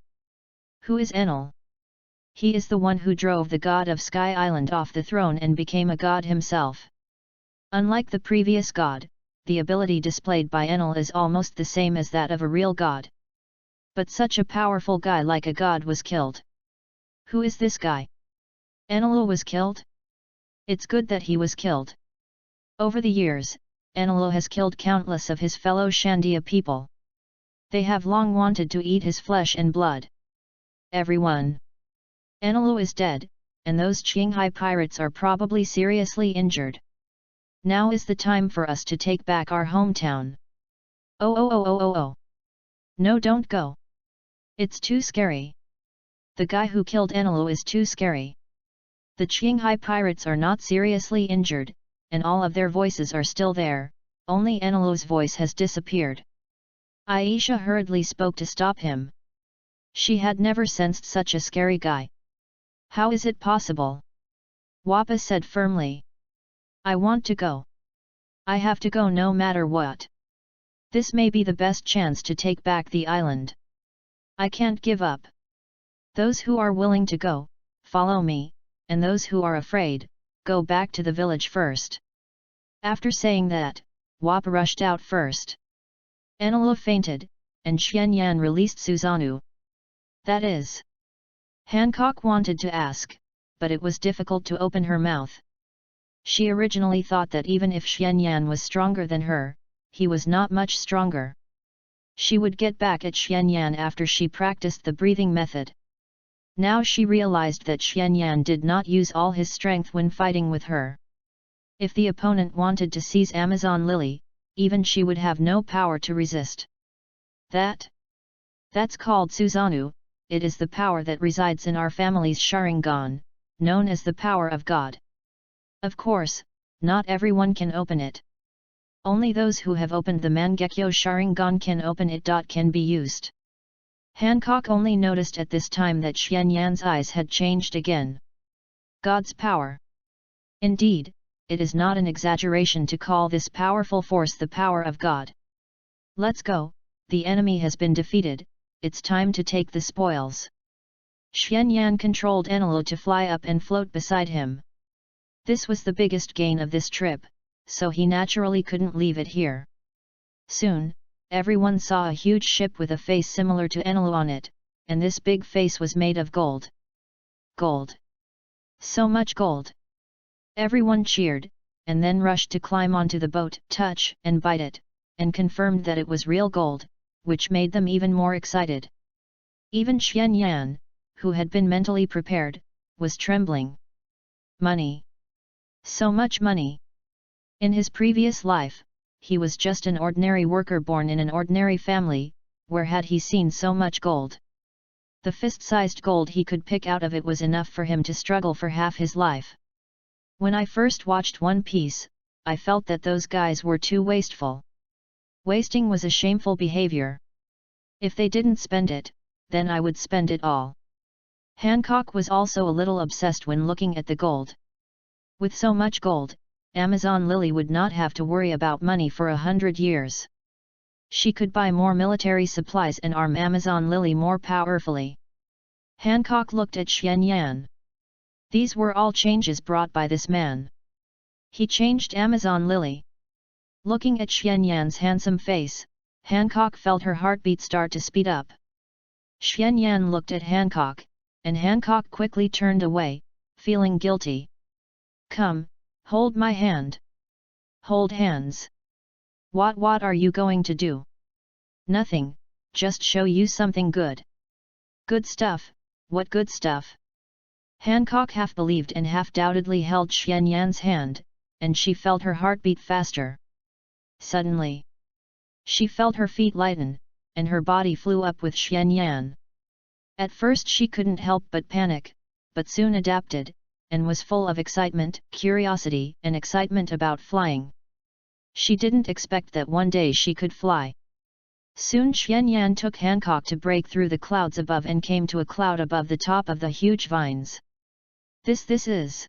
Who is Enel? He is the one who drove the god of Sky Island off the throne and became a god himself. Unlike the previous god, the ability displayed by Enel is almost the same as that of a real god. But such a powerful guy like a god was killed. Who is this guy? Enel was killed? It's good that he was killed. Over the years, Enel has killed countless of his fellow Shandia people. They have long wanted to eat his flesh and blood. Everyone. Enel is dead, and those Qinghai pirates are probably seriously injured. Now is the time for us to take back our hometown. Oh. No, don't go. It's too scary. The guy who killed Enel is too scary. The Qinghai pirates are not seriously injured, and all of their voices are still there, only Enilu's voice has disappeared. Aisha hurriedly spoke to stop him. She had never sensed such a scary guy. How is it possible? Wappa said firmly. I want to go. I have to go no matter what. This may be the best chance to take back the island. I can't give up. Those who are willing to go, follow me, and those who are afraid, go back to the village first. After saying that, Wappa rushed out first. Enilu fainted, and Xianyan released Susanoo. That is. Hancock wanted to ask, but it was difficult to open her mouth. She originally thought that even if Xianyan was stronger than her, he was not much stronger. She would get back at Xianyan after she practiced the breathing method. Now she realized that Xianyan did not use all his strength when fighting with her. If the opponent wanted to seize Amazon Lily, even she would have no power to resist. That's called Susanoo. It is the power that resides in our family's Sharingan, known as the power of God. Of course, not everyone can open it. Only those who have opened the Mangekyo Sharingan can open it. Can be used. Hancock only noticed at this time that Xianyan's eyes had changed again. God's power. Indeed, it is not an exaggeration to call this powerful force the power of God. Let's go, the enemy has been defeated, it's time to take the spoils. Xianyan controlled Enilu to fly up and float beside him. This was the biggest gain of this trip, so he naturally couldn't leave it here. Soon, everyone saw a huge ship with a face similar to Enilu on it, and this big face was made of gold. Gold! So much gold! Everyone cheered, and then rushed to climb onto the boat, touch and bite it, and confirmed that it was real gold, which made them even more excited. Even Xianyan, who had been mentally prepared, was trembling. Money! So much money! In his previous life, he was just an ordinary worker born in an ordinary family, where had he seen so much gold? The fist-sized gold he could pick out of it was enough for him to struggle for half his life. When I first watched One Piece, I felt that those guys were too wasteful. Wasting was a shameful behavior. If they didn't spend it, then I would spend it all. Hancock was also a little obsessed when looking at the gold. With so much gold, Amazon Lily would not have to worry about money for 100 years. She could buy more military supplies and arm Amazon Lily more powerfully. Hancock looked at Xianyan. These were all changes brought by this man. He changed Amazon Lily. Looking at Xianyan's handsome face, Hancock felt her heartbeat start to speed up. Xianyan looked at Hancock, and Hancock quickly turned away, feeling guilty. Come, hold my hand. Hold hands. What are you going to do? Nothing, just show you something good. Good stuff, what good stuff? Hancock half believed and half doubtedly held Xianyan's hand, and she felt her heartbeat faster. Suddenly, she felt her feet lighten, and her body flew up with Xianyan. At first she couldn't help but panic, but soon adapted, and was full of excitement, curiosity, and excitement about flying. She didn't expect that one day she could fly. Soon Xianyan took Hancock to break through the clouds above and came to a cloud above the top of the huge vines. This is...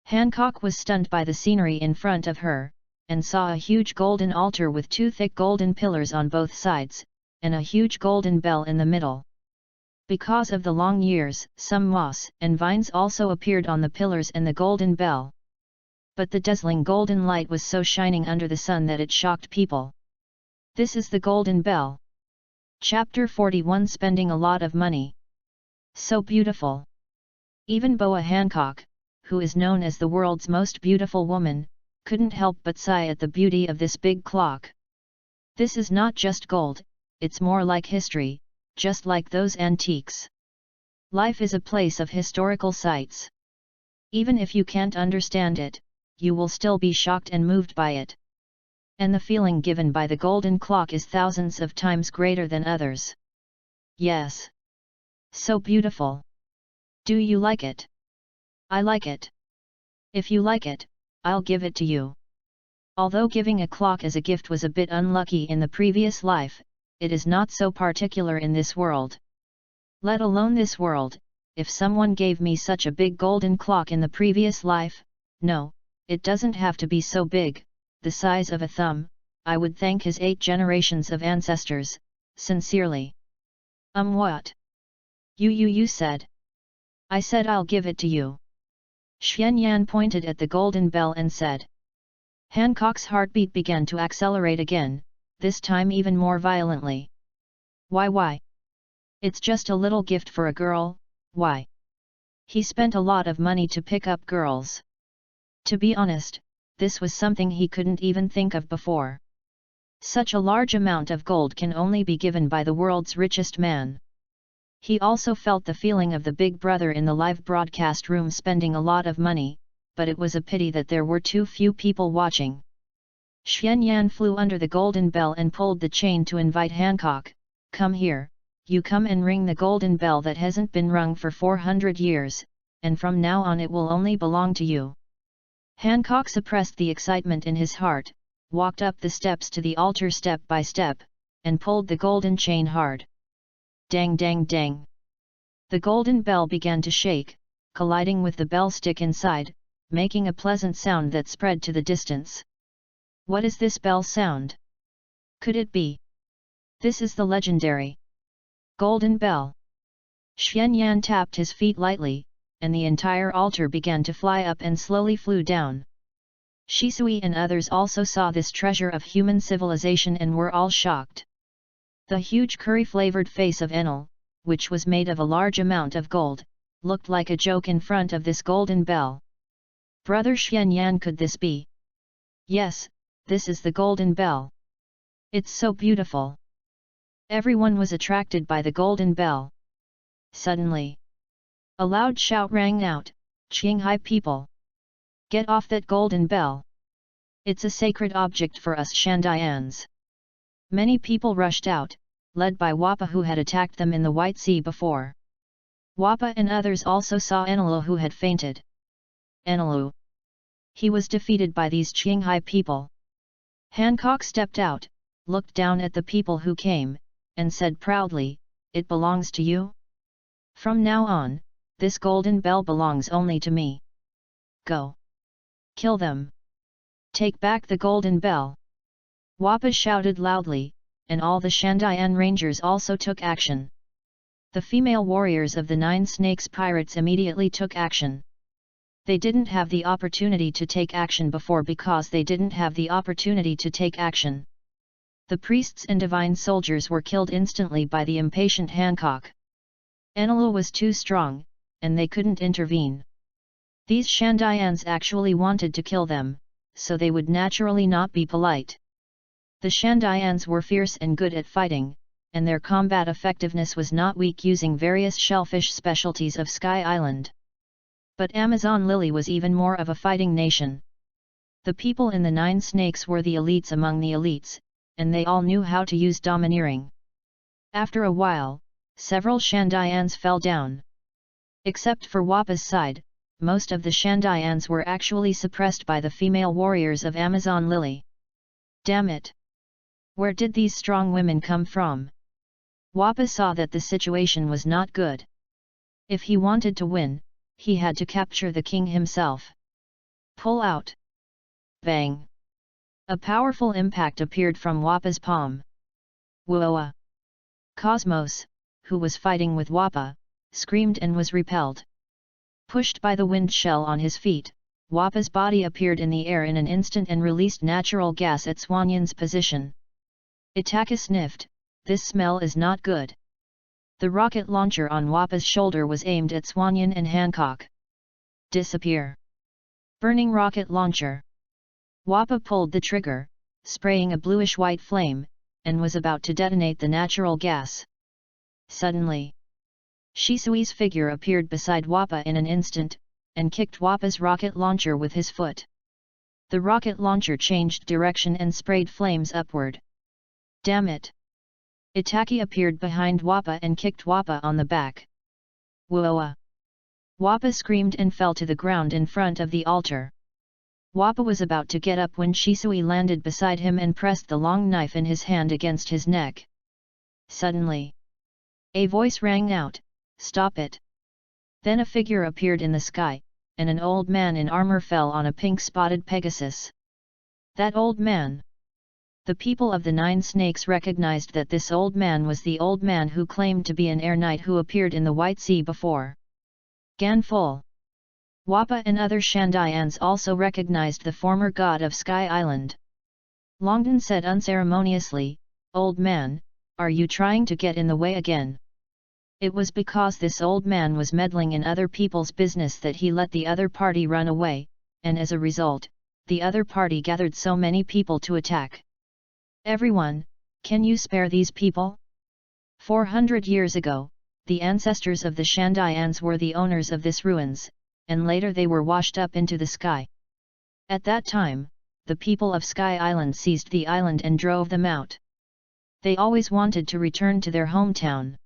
Hancock was stunned by the scenery in front of her, and saw a huge golden altar with two thick golden pillars on both sides, and a huge golden bell in the middle. Because of the long years, some moss and vines also appeared on the pillars and the golden bell. But the dazzling golden light was so shining under the sun that it shocked people. This is the golden bell. Chapter 41. Spending a lot of money. So beautiful. Even Boa Hancock, who is known as the world's most beautiful woman, couldn't help but sigh at the beauty of this big clock. This is not just gold, it's more like history, just like those antiques. Life is a place of historical sights. Even if you can't understand it, you will still be shocked and moved by it. And the feeling given by the golden clock is thousands of times greater than others. Yes. So beautiful. Do you like it? I like it. If you like it, I'll give it to you. Although giving a clock as a gift was a bit unlucky in the previous life, it is not so particular in this world. Let alone this world, if someone gave me such a big golden clock in the previous life, no, it doesn't have to be so big, the size of a thumb, I would thank his 8 generations of ancestors, sincerely. What? You said. I said I'll give it to you. Xianyan pointed at the golden bell and said. Hancock's heartbeat began to accelerate again, this time even more violently. Why? It's just a little gift for a girl, why? He spent a lot of money to pick up girls. To be honest, this was something he couldn't even think of before. Such a large amount of gold can only be given by the world's richest man. He also felt the feeling of the big brother in the live broadcast room spending a lot of money, but it was a pity that there were too few people watching. Xianyan flew under the golden bell and pulled the chain to invite Hancock, come here, you come and ring the golden bell that hasn't been rung for 400 years, and from now on it will only belong to you. Hancock suppressed the excitement in his heart, walked up the steps to the altar step by step, and pulled the golden chain hard. Dang dang dang. The golden bell began to shake, colliding with the bell stick inside, making a pleasant sound that spread to the distance. What is this bell sound? Could it be? This is the legendary golden bell. Xianyan tapped his feet lightly, and the entire altar began to fly up and slowly flew down. Shisui and others also saw this treasure of human civilization and were all shocked. The huge curry-flavored face of Enel, which was made of a large amount of gold, looked like a joke in front of this golden bell. Brother Xianyan, could this be? Yes, this is the golden bell. It's so beautiful. Everyone was attracted by the golden bell. Suddenly, a loud shout rang out, Qinghai people! Get off that golden bell! It's a sacred object for us Shandayans. Many people rushed out, led by Wappa who had attacked them in the White Sea before. Wappa and others also saw Enelu who had fainted. Enelu! He was defeated by these Qinghai people. Hancock stepped out, looked down at the people who came, and said proudly, it belongs to you? From now on, this golden bell belongs only to me. Go! Kill them! Take back the golden bell! Wappa shouted loudly, and all the Shandayan rangers also took action. The female warriors of the 9 Snakes Pirates immediately took action. They didn't have the opportunity to take action before because they didn't have the opportunity to take action. The priests and divine soldiers were killed instantly by the impatient Hancock. Enelu was too strong, and they couldn't intervene. These Shandayans actually wanted to kill them, so they would naturally not be polite. The Shandayans were fierce and good at fighting, and their combat effectiveness was not weak using various shellfish specialties of Sky Island. But Amazon Lily was even more of a fighting nation. The people in the 9 Snakes were the elites among the elites, and they all knew how to use domineering. After a while, several Shandayans fell down. Except for Wappa's side, most of the Shandayans were actually suppressed by the female warriors of Amazon Lily. Damn it! Where did these strong women come from? Wappa saw that the situation was not good. If he wanted to win, he had to capture the king himself. Pull out! Bang! A powerful impact appeared from Wappa's palm. Whoa! Cosmos, who was fighting with Wappa, screamed and was repelled. Pushed by the wind shell on his feet, Wappa's body appeared in the air in an instant and released natural gas at Swanyan's position. Itaka sniffed, this smell is not good. The rocket launcher on Wappa's shoulder was aimed at Swanyan and Hancock. Disappear! Burning rocket launcher! Wappa pulled the trigger, spraying a bluish-white flame, and was about to detonate the natural gas. Suddenly, Shisui's figure appeared beside Wappa in an instant, and kicked Wappa's rocket launcher with his foot. The rocket launcher changed direction and sprayed flames upward. Damn it! Itaki appeared behind Wappa and kicked Wappa on the back. Whoa! Wappa screamed and fell to the ground in front of the altar. Wappa was about to get up when Shisui landed beside him and pressed the long knife in his hand against his neck. Suddenly, a voice rang out, "Stop it!" Then a figure appeared in the sky, and an old man in armor fell on a pink-spotted Pegasus. That old man! The people of the Nine Snakes recognized that this old man was the old man who claimed to be an air knight who appeared in the White Sea before. Ganful. Wappa and other Shandayans also recognized the former god of Sky Island. Longden said unceremoniously, "Old man, are you trying to get in the way again?" It was because this old man was meddling in other people's business that he let the other party run away, and as a result, the other party gathered so many people to attack. "Everyone, can you spare these people?" 400 years ago, the ancestors of the Shandayans were the owners of this ruins, and later they were washed up into the sky. At that time, the people of Sky Island seized the island and drove them out. They always wanted to return to their hometown.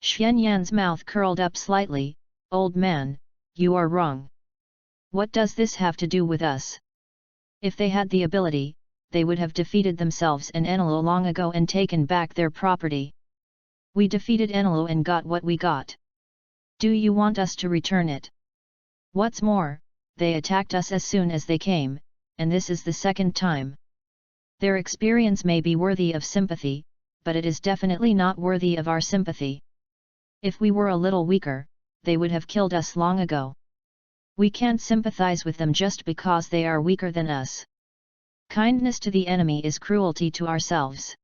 Xianyan's mouth curled up slightly. "Old man, you are wrong. What does this have to do with us? If they had the ability, they would have defeated themselves and Enelu long ago and taken back their property. We defeated Enelu and got what we got. Do you want us to return it? What's more, they attacked us as soon as they came, and this is the second time. Their experience may be worthy of sympathy, but it is definitely not worthy of our sympathy. If we were a little weaker, they would have killed us long ago. We can't sympathize with them just because they are weaker than us. Kindness to the enemy is cruelty to ourselves."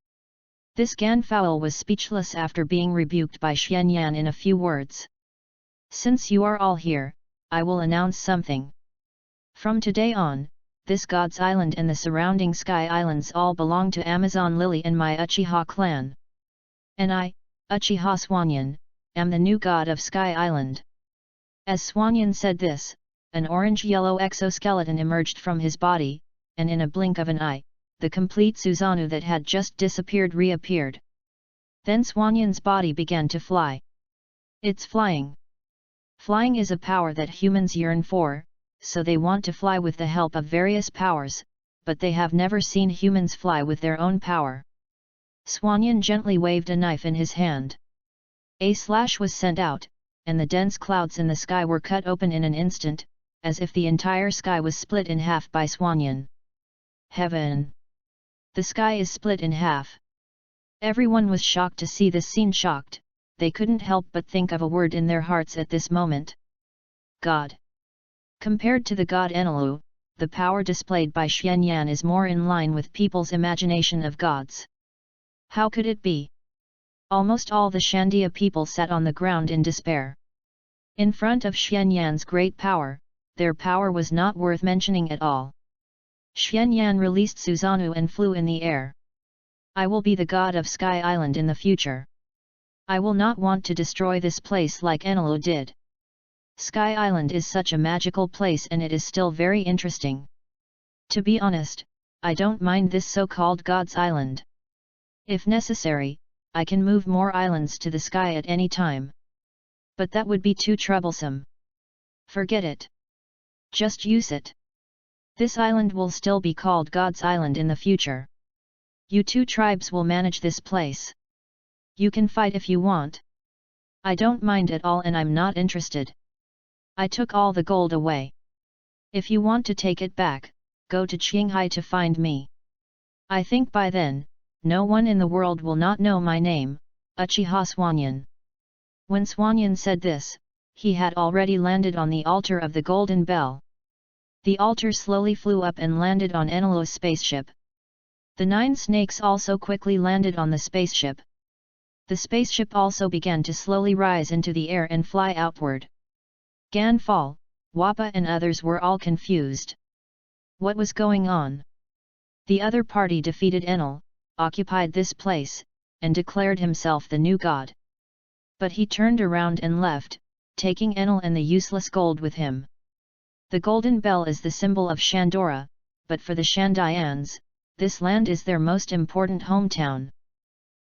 This Ganful was speechless after being rebuked by Xianyan in a few words. "Since you are all here, I will announce something. From today on, this God's Island and the surrounding Sky Islands all belong to Amazon Lily and my Uchiha clan. And I, Uchiha Swanyan, am the new god of Sky Island." As Swanyan said this, an orange-yellow exoskeleton emerged from his body, and in a blink of an eye, the complete Susanoo that had just disappeared reappeared. Then Swanyan's body began to fly. It's flying. Flying is a power that humans yearn for, so they want to fly with the help of various powers, but they have never seen humans fly with their own power. Swanyan gently waved a knife in his hand. A slash was sent out, and the dense clouds in the sky were cut open in an instant, as if the entire sky was split in half by Swanyan. Heaven! The sky is split in half. Everyone was shocked to see this scene. Shocked, they couldn't help but think of a word in their hearts at this moment. God. Compared to the god Enelu, the power displayed by Xianyan is more in line with people's imagination of gods. How could it be? Almost all the Shandia people sat on the ground in despair. In front of Xianyan's great power, their power was not worth mentioning at all. Xianyan released Susanoo and flew in the air. "I will be the god of Sky Island in the future. I will not want to destroy this place like Enelu did. Sky Island is such a magical place and it is still very interesting. To be honest, I don't mind this so-called God's Island. If necessary, I can move more islands to the sky at any time. But that would be too troublesome. Forget it. Just use it. This island will still be called God's Island in the future. You two tribes will manage this place. You can fight if you want. I don't mind at all and I'm not interested. I took all the gold away. If you want to take it back, go to Qinghai to find me. I think by then, no one in the world will not know my name, Uchiha Swanyan." When Swanyan said this, he had already landed on the altar of the Golden Bell. The altar slowly flew up and landed on Enelu's spaceship. The 9 snakes also quickly landed on the spaceship. The spaceship also began to slowly rise into the air and fly outward. Ganful, Wappa and others were all confused. What was going on? The other party defeated Enel, occupied this place, and declared himself the new god. But he turned around and left, taking Enel and the useless gold with him. The Golden Bell is the symbol of Shandora, but for the Shandayans, this land is their most important hometown.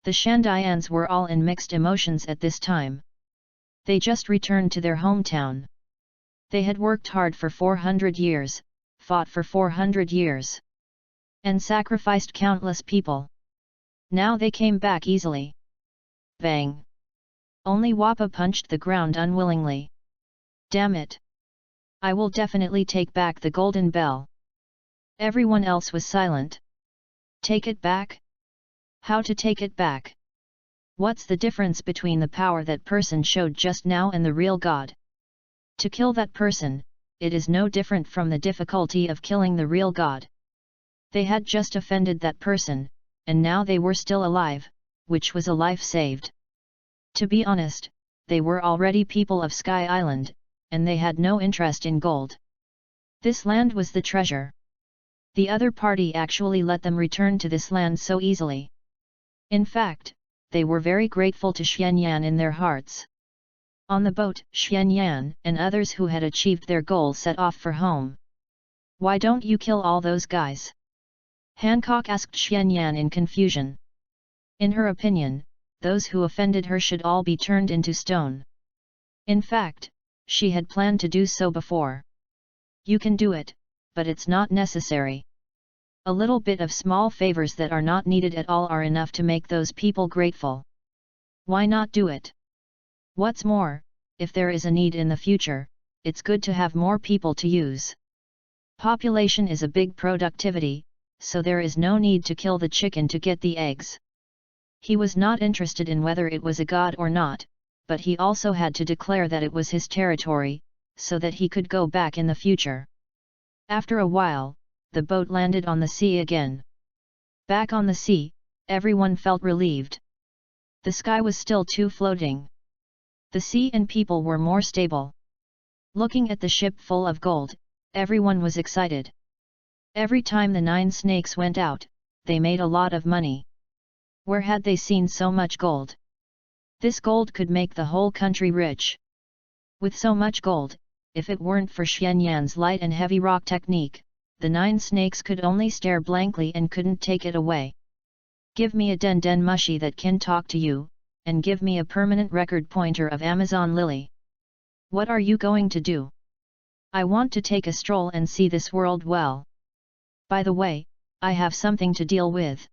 The Shandayans were all in mixed emotions at this time. They just returned to their hometown. They had worked hard for 400 years, fought for 400 years, and sacrificed countless people. Now they came back easily. Bang! Only Wappa punched the ground unwillingly. Damn it! I will definitely take back the golden bell. Everyone else was silent. Take it back? How to take it back? What's the difference between the power that person showed just now and the real God? To kill that person, it is no different from the difficulty of killing the real God. They had just offended that person, and now they were still alive, which was a life saved. To be honest, they were already people of Sky Island, and they had no interest in gold. This land was the treasure. The other party actually let them return to this land so easily. In fact, they were very grateful to Xianyan in their hearts. On the boat, Xianyan and others who had achieved their goal set off for home. Why don't you kill all those guys? Hancock asked Xianyan in confusion. In her opinion, those who offended her should all be turned into stone. In fact, she had planned to do so before. You can do it, but it's not necessary. A little bit of small favors that are not needed at all are enough to make those people grateful. Why not do it? What's more, if there is a need in the future, it's good to have more people to use. Population is a big productivity, so there is no need to kill the chicken to get the eggs. He was not interested in whether it was a god or not, but he also had to declare that it was his territory, so that he could go back in the future. After a while, the boat landed on the sea again. Back on the sea, everyone felt relieved. The sky was still too floating. The sea and people were more stable. Looking at the ship full of gold, everyone was excited. Every time the 9 snakes went out, they made a lot of money. Where had they seen so much gold? This gold could make the whole country rich. With so much gold, if it weren't for Xianyan's light and heavy rock technique, the 9 snakes could only stare blankly and couldn't take it away. Give me a Den Den Mushi that can talk to you, and give me a permanent record pointer of Amazon Lily. What are you going to do? I want to take a stroll and see this world well. By the way, I have something to deal with.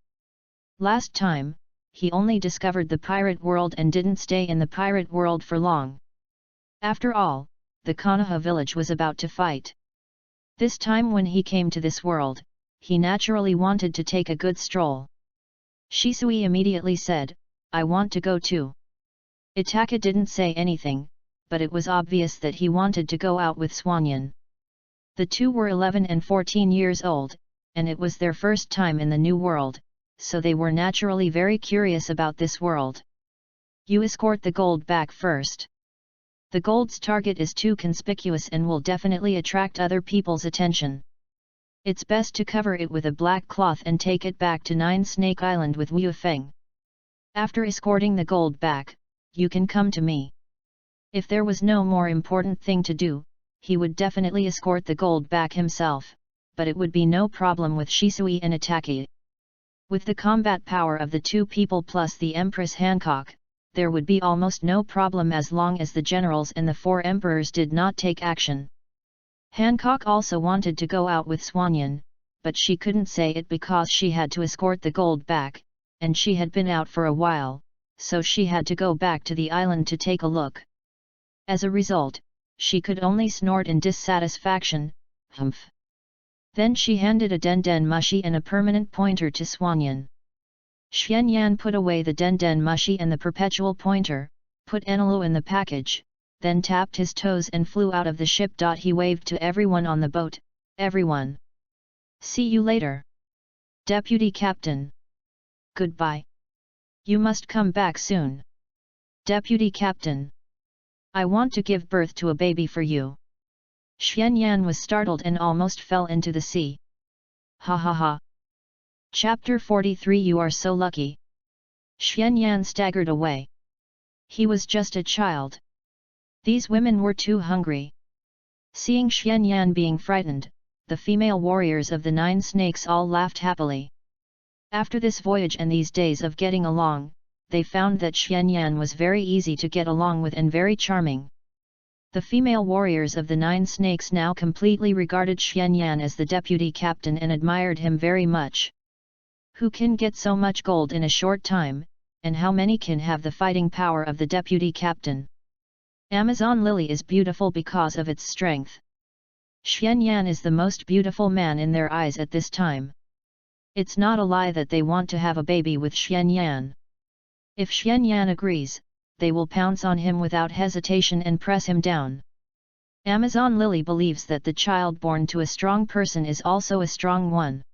Last time, he only discovered the pirate world and didn't stay in the pirate world for long. After all, the Konoha village was about to fight. This time when he came to this world, he naturally wanted to take a good stroll. Shisui immediately said, I want to go too. Itaka didn't say anything, but it was obvious that he wanted to go out with Swanyan. The two were 11 and 14 years old, and it was their first time in the new world, so they were naturally very curious about this world. You escort the gold back first. The gold's target is too conspicuous and will definitely attract other people's attention. It's best to cover it with a black cloth and take it back to 9 Snake Island with Wu Feng. After escorting the gold back, you can come to me. If there was no more important thing to do, he would definitely escort the gold back himself, but it would be no problem with Shisui and Itaki. With the combat power of the 2 people plus the Empress Hancock, there would be almost no problem as long as the generals and the 4 emperors did not take action. Hancock also wanted to go out with Swanyan, but she couldn't say it because she had to escort the gold back, and she had been out for a while, so she had to go back to the island to take a look. As a result, she could only snort in dissatisfaction, humph. Then she handed a Den Den Mushi and a permanent pointer to Swanyan. Xianyan put away the Den Den Mushi and the perpetual pointer, put Enelu in the package, then tapped his toes and flew out of the ship. He waved to everyone on the boat, everyone. See you later. Deputy Captain. Goodbye. You must come back soon. Deputy Captain. I want to give birth to a baby for you. Xianyan was startled and almost fell into the sea. Ha ha ha. Chapter 43 You are so lucky. Xianyan staggered away. He was just a child. These women were too hungry. Seeing Xianyan being frightened, the female warriors of the 9 snakes all laughed happily. After this voyage and these days of getting along, they found that Xianyan was very easy to get along with and very charming. The female warriors of the 9 snakes now completely regarded Xianyan as the deputy captain and admired him very much. Who can get so much gold in a short time, and how many can have the fighting power of the deputy captain? Amazon Lily is beautiful because of its strength. Xianyan is the most beautiful man in their eyes at this time. It's not a lie that they want to have a baby with Xianyan. If Xianyan agrees, they will pounce on him without hesitation and press him down. Amazon Lily believes that the child born to a strong person is also a strong one.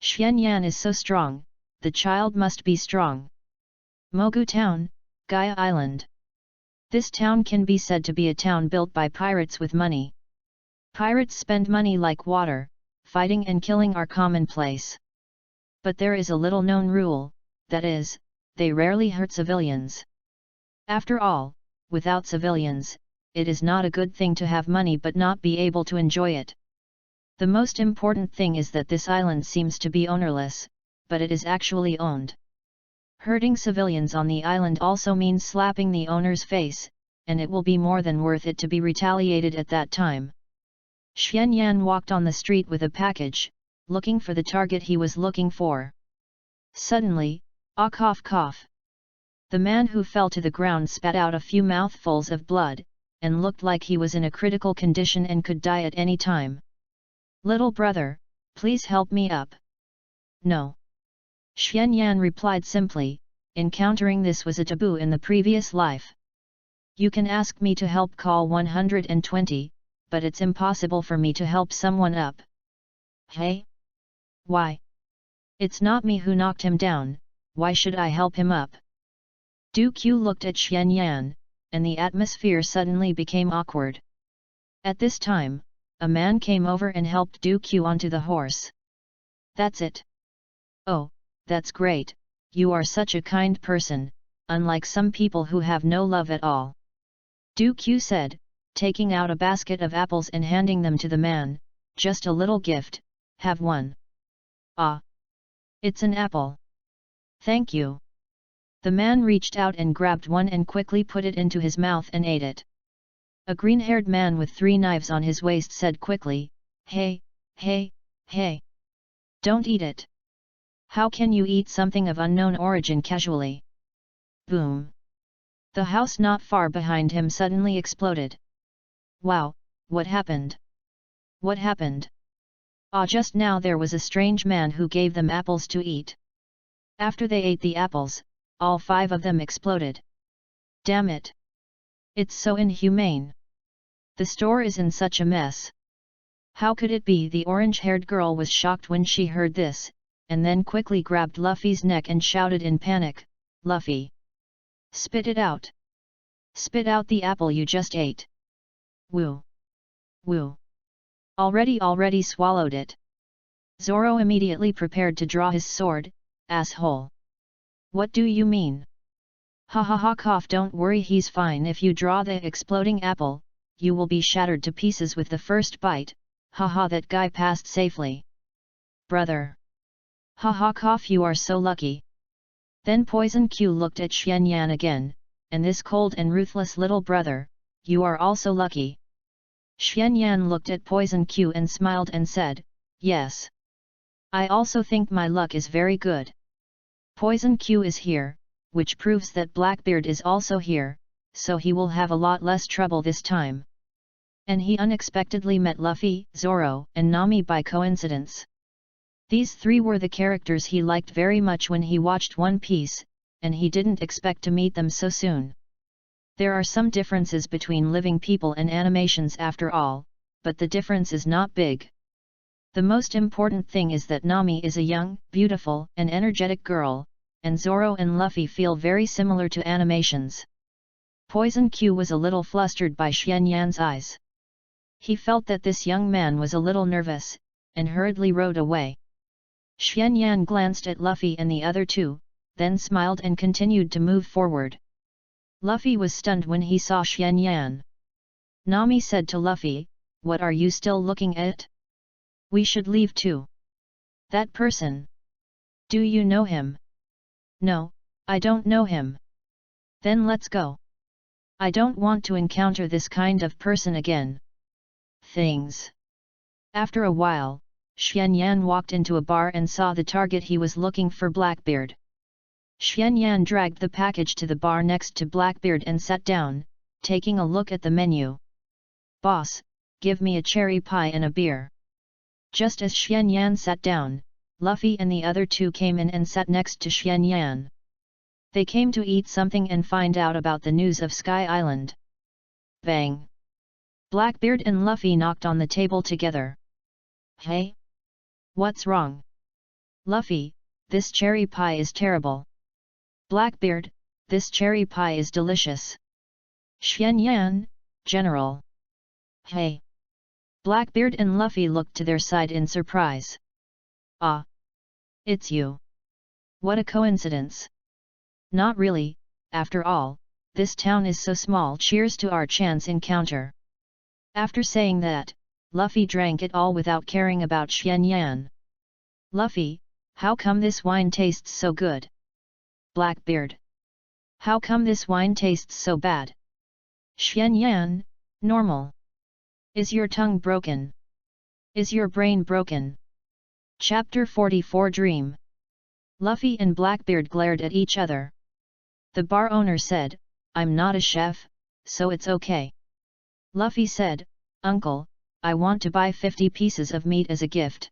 Xianyan is so strong, the child must be strong. Mogu Town, Gaia Island. This town can be said to be a town built by pirates with money. Pirates spend money like water, fighting and killing are commonplace. But there is a little known rule, that is, they rarely hurt civilians. After all, without civilians, it is not a good thing to have money but not be able to enjoy it. The most important thing is that this island seems to be ownerless, but it is actually owned. Hurting civilians on the island also means slapping the owner's face, and it will be more than worth it to be retaliated at that time. Xianyan walked on the street with a package, looking for the target he was looking for. Suddenly, ah cough cough. The man who fell to the ground spat out a few mouthfuls of blood, and looked like he was in a critical condition and could die at any time. Little brother, please help me up. No. Xianyan replied simply, encountering this was a taboo in the previous life. You can ask me to help call 120, but it's impossible for me to help someone up. Hey? Why? It's not me who knocked him down, why should I help him up? Du Q looked at Xianyan, and the atmosphere suddenly became awkward. At this time, a man came over and helped Du Q onto the horse. That's it. Oh, that's great, you are such a kind person, unlike some people who have no love at all. Du Q said, taking out a basket of apples and handing them to the man, just a little gift, have one. Ah. It's an apple. Thank you. The man reached out and grabbed one and quickly put it into his mouth and ate it. A green-haired man with 3 knives on his waist said quickly, Hey, hey, hey. Don't eat it. How can you eat something of unknown origin casually? Boom. The house not far behind him suddenly exploded. Wow, what happened? What happened? Ah, just now there was a strange man who gave them apples to eat. After they ate the apples, all 5 of them exploded. Damn it! It's so inhumane. The store is in such a mess. How could it be? The orange-haired girl was shocked when she heard this, and then quickly grabbed Luffy's neck and shouted in panic, Luffy! Spit it out! Spit out the apple you just ate! Woo! Woo! Already swallowed it. Zoro immediately prepared to draw his sword, asshole! What do you mean? Ha ha ha cough, don't worry, he's fine. If you draw the exploding apple, you will be shattered to pieces with the first bite, haha, that guy passed safely. Brother! Ha ha cough, you are so lucky. Then Poison Q looked at Xianyan again, and this cold and ruthless little brother, you are also lucky. Xianyan looked at Poison Q and smiled and said, yes. I also think my luck is very good. Poison Q is here, which proves that Blackbeard is also here, so he will have a lot less trouble this time. And he unexpectedly met Luffy, Zoro, and Nami by coincidence. These 3 were the characters he liked very much when he watched One Piece, and he didn't expect to meet them so soon. There are some differences between living people and animations after all, but the difference is not big. The most important thing is that Nami is a young, beautiful, and energetic girl, and Zoro and Luffy feel very similar to animations. Poison Q was a little flustered by Xianyan's eyes. He felt that this young man was a little nervous, and hurriedly rode away. Xianyan glanced at Luffy and the other 2, then smiled and continued to move forward. Luffy was stunned when he saw Xianyan. Nami said to Luffy, what are you still looking at? We should leave too. That person. Do you know him? No, I don't know him. Then let's go. I don't want to encounter this kind of person again. Things. After a while, Xianyan walked into a bar and saw the target he was looking for, Blackbeard. Xianyan dragged the package to the bar next to Blackbeard and sat down, taking a look at the menu. "Boss, give me a cherry pie and a beer." Just as Xianyan sat down, Luffy and the other two came in and sat next to Xianyan. They came to eat something and find out about the news of Sky Island. Bang! Blackbeard and Luffy knocked on the table together. "Hey? What's wrong?" "Luffy, this cherry pie is terrible." "Blackbeard, this cherry pie is delicious." "Xianyan, General." "Hey!" Blackbeard and Luffy looked to their side in surprise. "Ah! It's you. What a coincidence." "Not really, after all, this town is so small. Cheers to our chance encounter." After saying that, Luffy drank it all without caring about Xianyan. "Luffy, how come this wine tastes so good?" "Blackbeard. How come this wine tastes so bad?" "Xianyan, normal." "Is your tongue broken? Is your brain broken?" Chapter 44 Dream. Luffy and Blackbeard glared at each other. The bar owner said, "I'm not a chef, so it's okay." Luffy said, "Uncle, I want to buy 50 pieces of meat as a gift."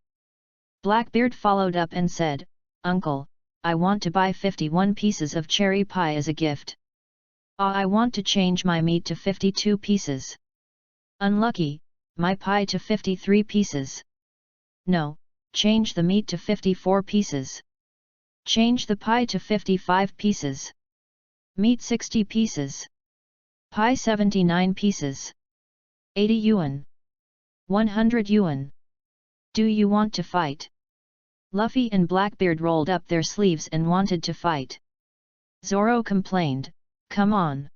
Blackbeard followed up and said, "Uncle, I want to buy 51 pieces of cherry pie as a gift." I want to change my meat to 52 pieces. Unlucky, my pie to 53 pieces. No, change the meat to 54 pieces. Change the pie to 55 pieces. Meat 60 pieces. Pie 79 pieces. 80 yuan. 100 yuan. Do you want to fight?" Luffy and Blackbeard rolled up their sleeves and wanted to fight. Zoro complained, "Come on.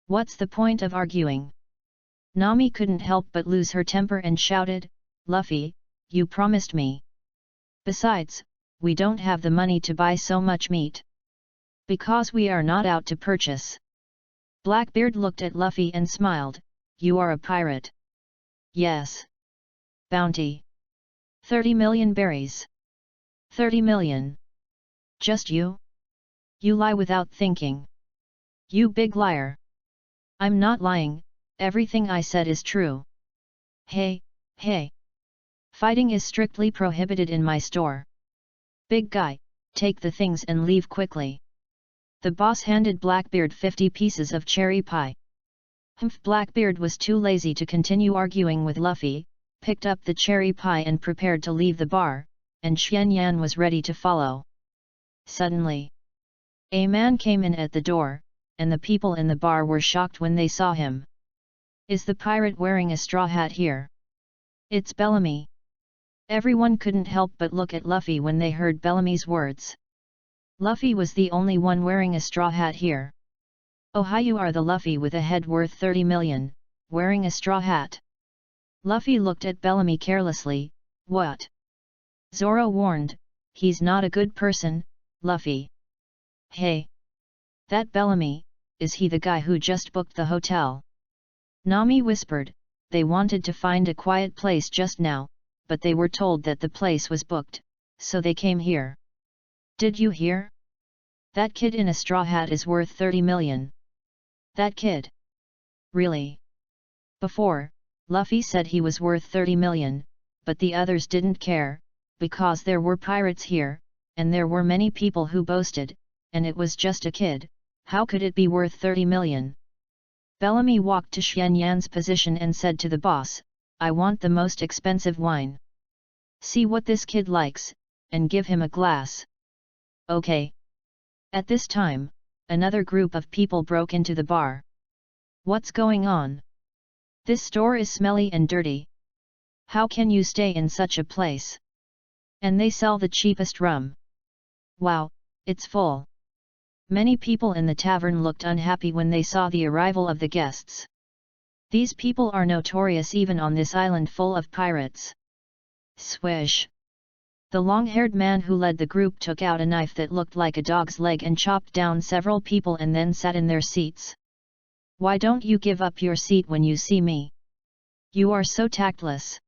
What's the point of arguing?" Nami couldn't help but lose her temper and shouted, "Luffy, you promised me. Besides, we don't have the money to buy so much meat. Because we are not out to purchase." Blackbeard looked at Luffy and smiled, "You are a pirate." "Yes." "Bounty. 30 million berries." 30 million. "Just you? You lie without thinking. You big liar." "I'm not lying, everything I said is true." "Hey, hey! Fighting is strictly prohibited in my store. Big guy, take the things and leave quickly." The boss handed Blackbeard 50 pieces of cherry pie. Blackbeard was too lazy to continue arguing with Luffy, picked up the cherry pie and prepared to leave the bar, and Xianyan was ready to follow. Suddenly, a man came in at the door, and the people in the bar were shocked when they saw him. "Is the pirate wearing a straw hat here?" "It's Bellamy." Everyone couldn't help but look at Luffy when they heard Bellamy's words. Luffy was the only one wearing a straw hat here. "Oh hi, you are the Luffy with a head worth 30 million, wearing a straw hat." Luffy looked at Bellamy carelessly, "What?" Zoro warned, "He's not a good person, Luffy." "Hey! That Bellamy, is he the guy who just booked the hotel?" Nami whispered, "They wanted to find a quiet place just now, but they were told that the place was booked, so they came here." "Did you hear? That kid in a straw hat is worth 30 million. That kid? Really?" Before, Luffy said he was worth 30 million, but the others didn't care, because there were pirates here, and there were many people who boasted, and it was just a kid, how could it be worth 30 million? Bellamy walked to Xianyan's position and said to the boss, "I want the most expensive wine. See what this kid likes, and give him a glass." "Okay." At this time, another group of people broke into the bar. "What's going on? This store is smelly and dirty. How can you stay in such a place? And they sell the cheapest rum. Wow, it's full." Many people in the tavern looked unhappy when they saw the arrival of the guests. These people are notorious even on this island full of pirates. Swish! The long-haired man who led the group took out a knife that looked like a dog's leg and chopped down several people and then sat in their seats. Why don't you give up your seat when you see me? You are so tactless.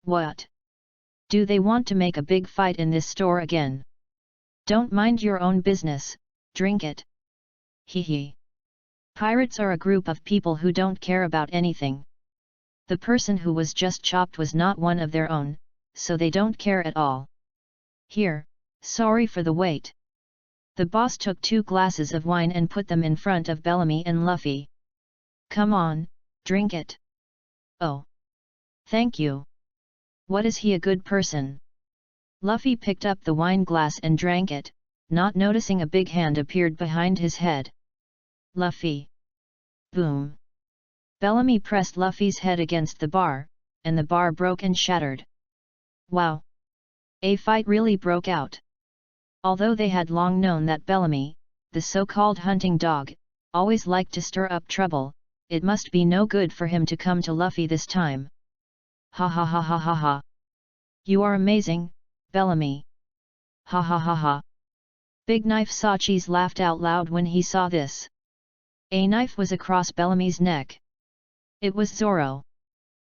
What? Do they want to make a big fight in this store again? Don't mind your own business, drink it. Hee hee. Pirates are a group of people who don't care about anything. The person who was just chopped was not one of their own, so they don't care at all. Here, sorry for the wait. The boss took 2 glasses of wine and put them in front of Bellamy and Luffy. Come on, drink it. Oh. Thank you. What is he a good person? Luffy picked up the wine glass and drank it, not noticing a big hand appeared behind his head. Luffy. Boom. Bellamy pressed Luffy's head against the bar, and the bar broke and shattered. Wow! A fight really broke out. Although they had long known that Bellamy, the so-called hunting dog, always liked to stir up trouble, it must be no good for him to come to Luffy this time. Ha ha ha ha ha ha. You are amazing, Bellamy. Ha ha ha ha. Big Knife Sachis laughed out loud when he saw this. A knife was across Bellamy's neck. It was Zoro.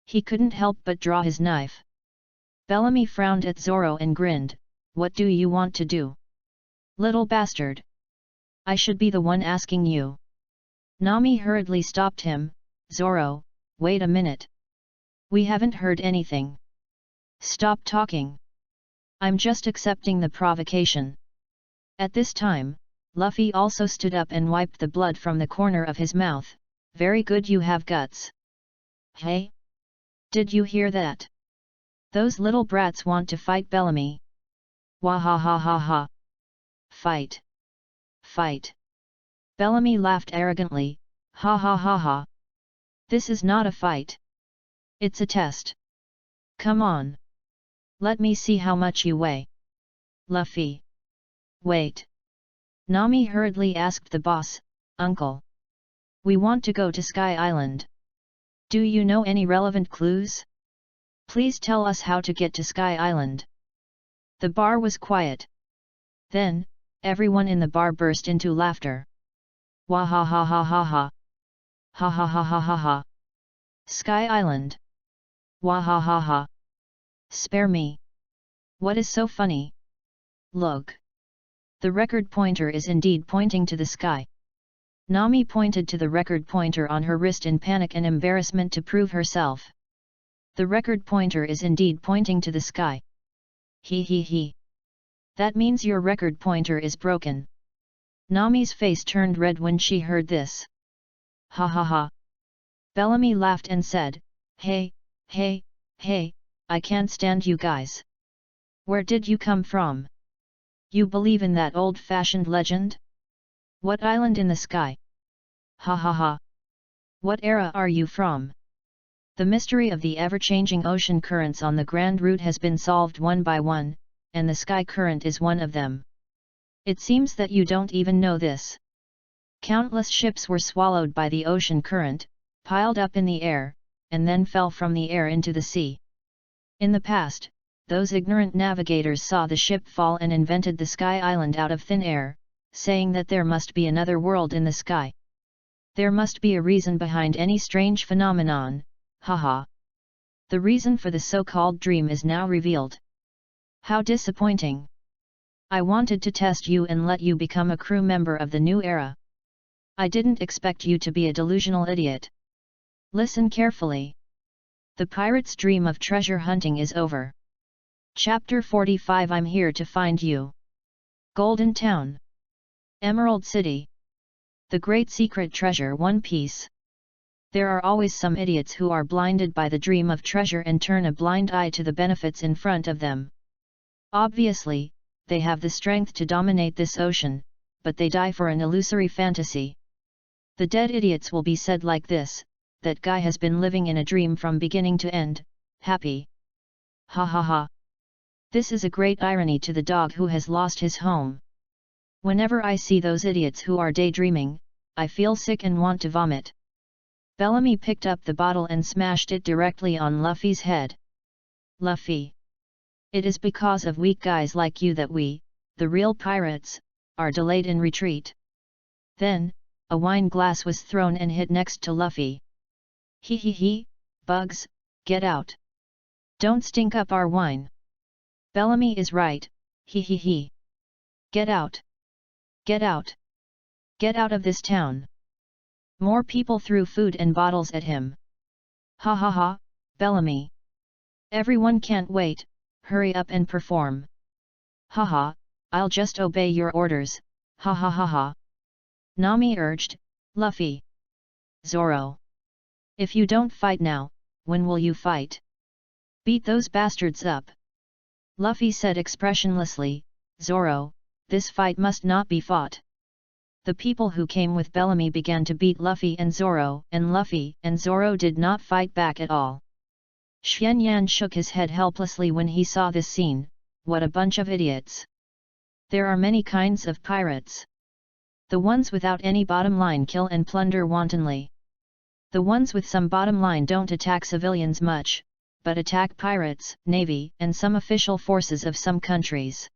He couldn't help but draw his knife. Bellamy frowned at Zoro and grinned. What do you want to do? Little bastard. I should be the one asking you. Nami hurriedly stopped him. Zoro, wait a minute. We haven't heard anything. Stop talking. I'm just accepting the provocation. At this time, Luffy also stood up and wiped the blood from the corner of his mouth. Very good, you have guts. Hey? Did you hear that? Those little brats want to fight Bellamy. Wah ha ha ha ha. Fight. Fight. Bellamy laughed arrogantly. Ha ha ha ha. This is not a fight. It's a test. Come on. Let me see how much you weigh. Luffy. Wait. Nami hurriedly asked the boss, Uncle. We want to go to Sky Island. Do you know any relevant clues? Please tell us how to get to Sky Island. The bar was quiet. Then, everyone in the bar burst into laughter. Wah ha ha ha ha ha. Ha ha ha ha ha ha. Sky Island. Wah ha ha ha. Spare me. What is so funny? Look. The record pointer is indeed pointing to the sky. Nami pointed to the record pointer on her wrist in panic and embarrassment to prove herself. The record pointer is indeed pointing to the sky. He he he. That means your record pointer is broken. Nami's face turned red when she heard this. Ha ha ha. Bellamy laughed and said, Hey, hey, hey, I can't stand you guys. Where did you come from? You believe in that old-fashioned legend? What island in the sky? Ha ha ha. What era are you from? The mystery of the ever-changing ocean currents on the Grand Route has been solved one by one, and the sky current is one of them. It seems that you don't even know this. Countless ships were swallowed by the ocean current, piled up in the air, and then fell from the air into the sea. In the past, those ignorant navigators saw the ship fall and invented the Sky Island out of thin air, saying that there must be another world in the sky. There must be a reason behind any strange phenomenon, haha. The reason for the so-called dream is now revealed. How disappointing. I wanted to test you and let you become a crew member of the new era. I didn't expect you to be a delusional idiot. Listen carefully. The pirate's dream of treasure hunting is over. Chapter 45. I'm here to find you. Golden Town. Emerald City. The Great Secret Treasure. One Piece. There are always some idiots who are blinded by the dream of treasure and turn a blind eye to the benefits in front of them. Obviously, they have the strength to dominate this ocean, but they die for an illusory fantasy. The dead idiots will be said like this, that guy has been living in a dream from beginning to end, happy. Ha ha ha. This is a great irony to the dog who has lost his home. Whenever I see those idiots who are daydreaming, I feel sick and want to vomit. Bellamy picked up the bottle and smashed it directly on Luffy's head. Luffy. It is because of weak guys like you that we, the real pirates, are delayed in retreat. Then, a wine glass was thrown and hit next to Luffy. He, bugs, get out. Don't stink up our wine. Bellamy is right, he. Get out. Get out. Get out of this town. More people threw food and bottles at him. Ha, Bellamy. Everyone can't wait, hurry up and perform. Haha, I'll just obey your orders, ha. Nami urged, Luffy. Zoro. If you don't fight now, when will you fight? Beat those bastards up. Luffy said expressionlessly, Zoro, this fight must not be fought. The people who came with Bellamy began to beat Luffy and Luffy and Zoro did not fight back at all. Xian Yan shook his head helplessly when he saw this scene. What a bunch of idiots. There are many kinds of pirates. The ones without any bottom line kill and plunder wantonly. The ones with some bottom line don't attack civilians much, but attack pirates, navy, and some official forces of some countries.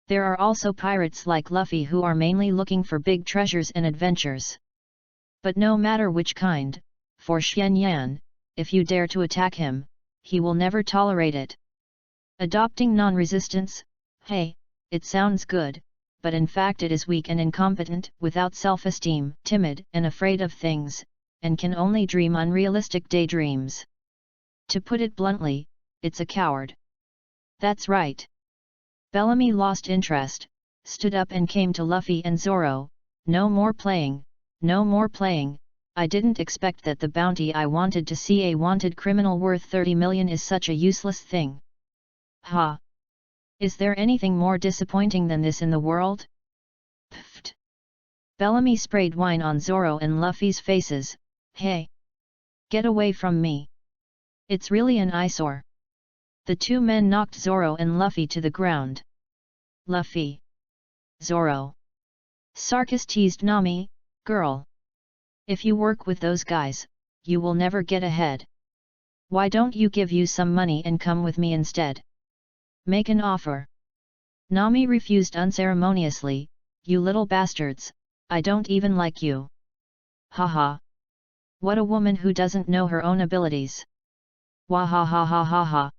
There are also pirates like Luffy who are mainly looking for big treasures and adventures. But no matter which kind, for Xian Yan, if you dare to attack him, he will never tolerate it. Adopting non-resistance, hey, it sounds good, but in fact it is weak and incompetent, without self-esteem, timid and afraid of things, and can only dream unrealistic daydreams. To put it bluntly, it's a coward. That's right. Bellamy lost interest, stood up and came to Luffy and Zoro. No more playing, no more playing. I didn't expect that the bounty I wanted to see a wanted criminal worth 30 million is such a useless thing. Ha! Is there anything more disappointing than this in the world? Pfft! Bellamy sprayed wine on Zoro and Luffy's faces. Hey! Get away from me! It's really an eyesore. The two men knocked Zoro and Luffy to the ground. Luffy! Zoro! Sarkis teased Nami, girl! If you work with those guys, you will never get ahead. Why don't you give you some money and come with me instead? Make an offer. Nami refused unceremoniously, you little bastards, I don't even like you. Haha. What a woman who doesn't know her own abilities. Wahahahaha.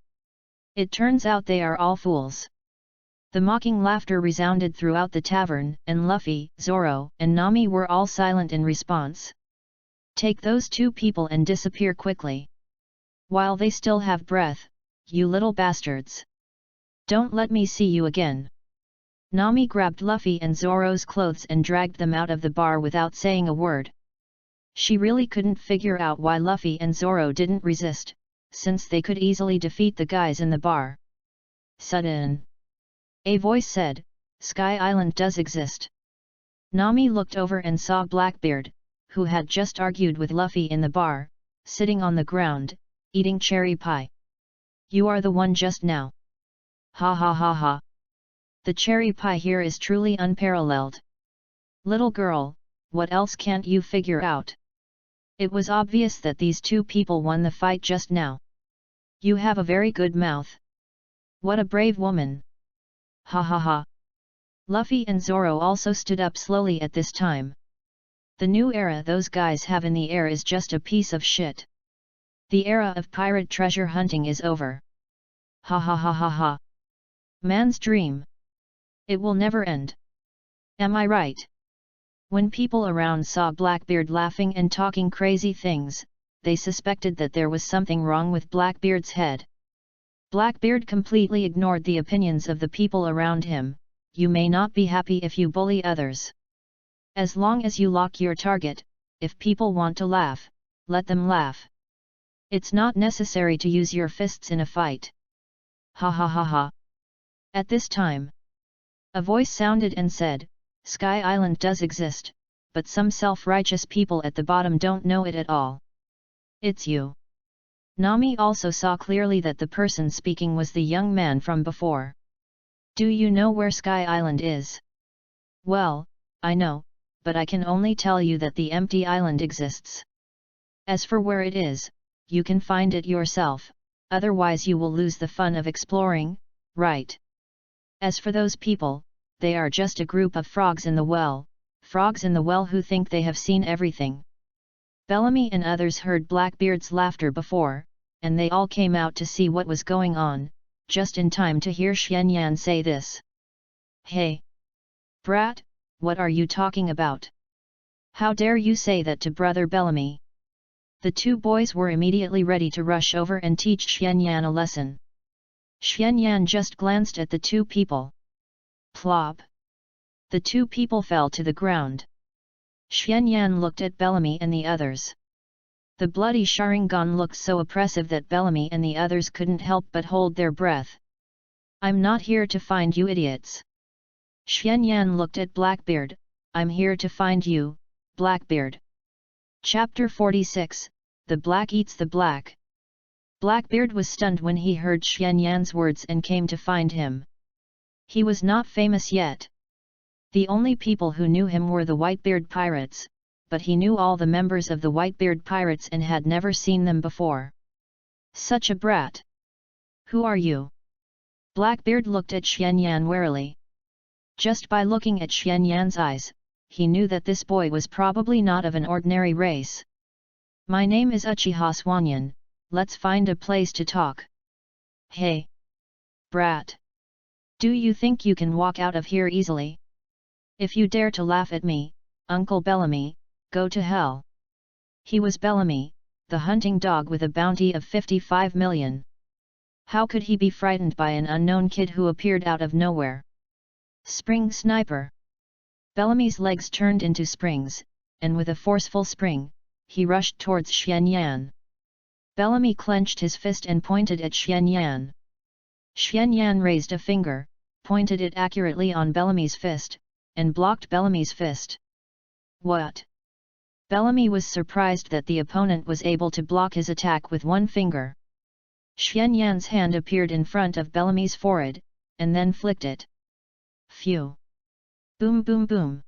It turns out they are all fools. The mocking laughter resounded throughout the tavern, and Luffy, Zoro, and Nami were all silent in response. Take those two people and disappear quickly. While they still have breath, you little bastards. Don't let me see you again. Nami grabbed Luffy and Zoro's clothes and dragged them out of the bar without saying a word. She really couldn't figure out why Luffy and Zoro didn't resist, since they could easily defeat the guys in the bar. Sudden. A voice said, Sky Island does exist. Nami looked over and saw Blackbeard, who had just argued with Luffy in the bar, sitting on the ground, eating cherry pie. You are the one just now. Ha. The cherry pie here is truly unparalleled. Little girl, what else can't you figure out? It was obvious that these two people won the fight just now. You have a very good mouth. What a brave woman. Ha. Luffy and Zoro also stood up slowly at this time. The new era those guys have in the air is just a piece of shit. The era of pirate treasure hunting is over. Ha. Man's dream. It will never end. Am I right? When people around saw Blackbeard laughing and talking crazy things, they suspected that there was something wrong with Blackbeard's head. Blackbeard completely ignored the opinions of the people around him. You may not be happy if you bully others. As long as you lock your target, if people want to laugh, let them laugh. It's not necessary to use your fists in a fight. Ha. At this time, a voice sounded and said, Sky Island does exist, but some self-righteous people at the bottom don't know it at all. It's you. Nami also saw clearly that the person speaking was the young man from before. Do you know where Sky Island is? Well, I know, but I can only tell you that the empty island exists. As for where it is, you can find it yourself, otherwise you will lose the fun of exploring, right? As for those people, they are just a group of frogs in the well, frogs in the well who think they have seen everything. Bellamy and others heard Blackbeard's laughter before, and they all came out to see what was going on, just in time to hear Xianyan say this. Hey! Brat, what are you talking about? How dare you say that to Brother Bellamy? The two boys were immediately ready to rush over and teach Xianyan a lesson. Xianyan just glanced at the two people. Plop! The two people fell to the ground. Xianyan looked at Bellamy and the others. The bloody Sharingan looked so oppressive that Bellamy and the others couldn't help but hold their breath. I'm not here to find you idiots. Xianyan looked at Blackbeard. I'm here to find you, Blackbeard. Chapter 46, The Black Eats the Black. Blackbeard was stunned when he heard Xianyan's words and came to find him. He was not famous yet. The only people who knew him were the Whitebeard pirates, but he knew all the members of the Whitebeard pirates and had never seen them before. Such a brat! Who are you? Blackbeard looked at Xianyan warily. Just by looking at Xianyan's eyes, he knew that this boy was probably not of an ordinary race. My name is Uchiha Swanyan, let's find a place to talk. Hey! Brat! Do you think you can walk out of here easily? If you dare to laugh at me, Uncle Bellamy, go to hell. He was Bellamy, the hunting dog with a bounty of 55 million. How could he be frightened by an unknown kid who appeared out of nowhere? Spring sniper! Bellamy's legs turned into springs, and with a forceful spring, he rushed towards Xianyan. Bellamy clenched his fist and pointed at Xianyan. Xianyan raised a finger, pointed it accurately on Bellamy's fist, and blocked Bellamy's fist. What? Bellamy was surprised that the opponent was able to block his attack with one finger. Xianyan's hand appeared in front of Bellamy's forehead, and then flicked it. Phew! Boom boom boom!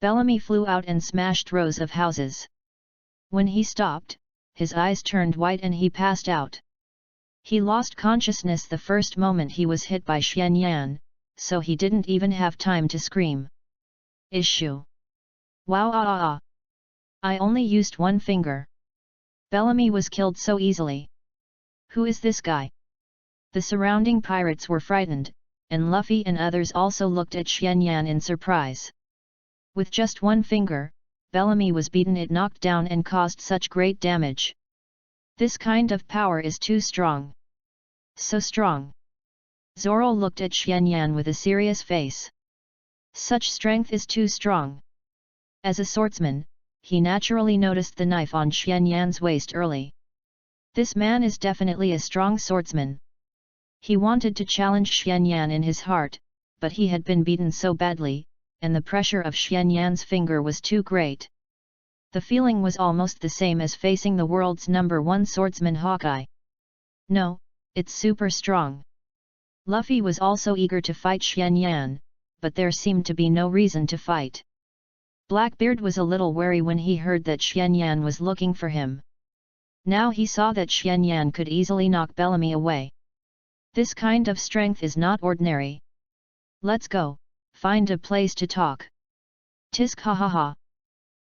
Bellamy flew out and smashed rows of houses. When he stopped, his eyes turned white and he passed out. He lost consciousness the first moment he was hit by Xianyan, so he didn't even have time to scream. Issue! Wow ah ah ah! I only used one finger. Bellamy was killed so easily. Who is this guy? The surrounding pirates were frightened, and Luffy and others also looked at Xianyan in surprise. With just one finger, Bellamy was beaten. It knocked down and caused such great damage. This kind of power is too strong. So strong. Zoro looked at Xianyan with a serious face. Such strength is too strong. As a swordsman, he naturally noticed the knife on Xianyan's waist early. This man is definitely a strong swordsman. He wanted to challenge Xianyan in his heart, but he had been beaten so badly, and the pressure of Xianyan's finger was too great. The feeling was almost the same as facing the world's #1 swordsman Hawkeye. No, it's super strong. Luffy was also eager to fight Xianyan, but there seemed to be no reason to fight. Blackbeard was a little wary when he heard that Xianyan was looking for him. Now he saw that Xianyan could easily knock Bellamy away. This kind of strength is not ordinary. Let's go, find a place to talk. Tisk ha ha ha.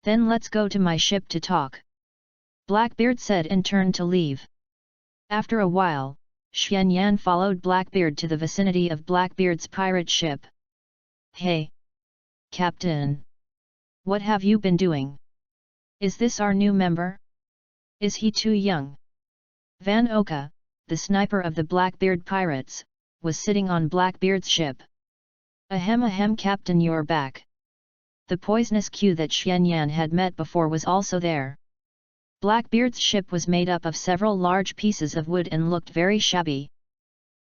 Then let's go to my ship to talk. Blackbeard said and turned to leave. After a while, Xianyan followed Blackbeard to the vicinity of Blackbeard's pirate ship. Hey! Captain! What have you been doing? Is this our new member? Is he too young? Van Oka, the sniper of the Blackbeard pirates, was sitting on Blackbeard's ship. Ahem Captain, you're back. The poisonous Q that Xianyan had met before was also there. Blackbeard's ship was made up of several large pieces of wood and looked very shabby.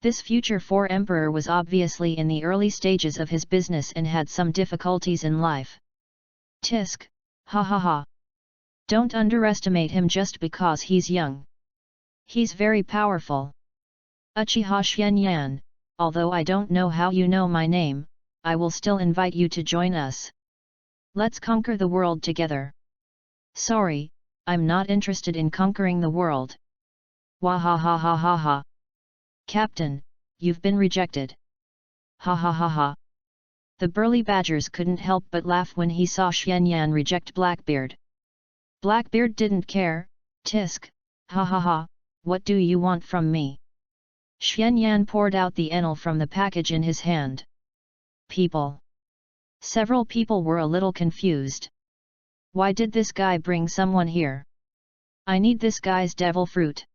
This future emperor was obviously in the early stages of his business and had some difficulties in life. Tisk, ha ha ha. Don't underestimate him just because he's young. He's very powerful. Uchiha Xianyan, although I don't know how you know my name, I will still invite you to join us. Let's conquer the world together. Sorry, I'm not interested in conquering the world. Wahahahaha. Captain, you've been rejected. Ha ha ha ha. The burly badgers couldn't help but laugh when he saw Xianyan reject Blackbeard. Blackbeard didn't care. Tisk, ha ha ha, what do you want from me? Xianyan poured out the enel from the package in his hand. People. Several people were a little confused. Why did this guy bring someone here? I need this guy's devil fruit.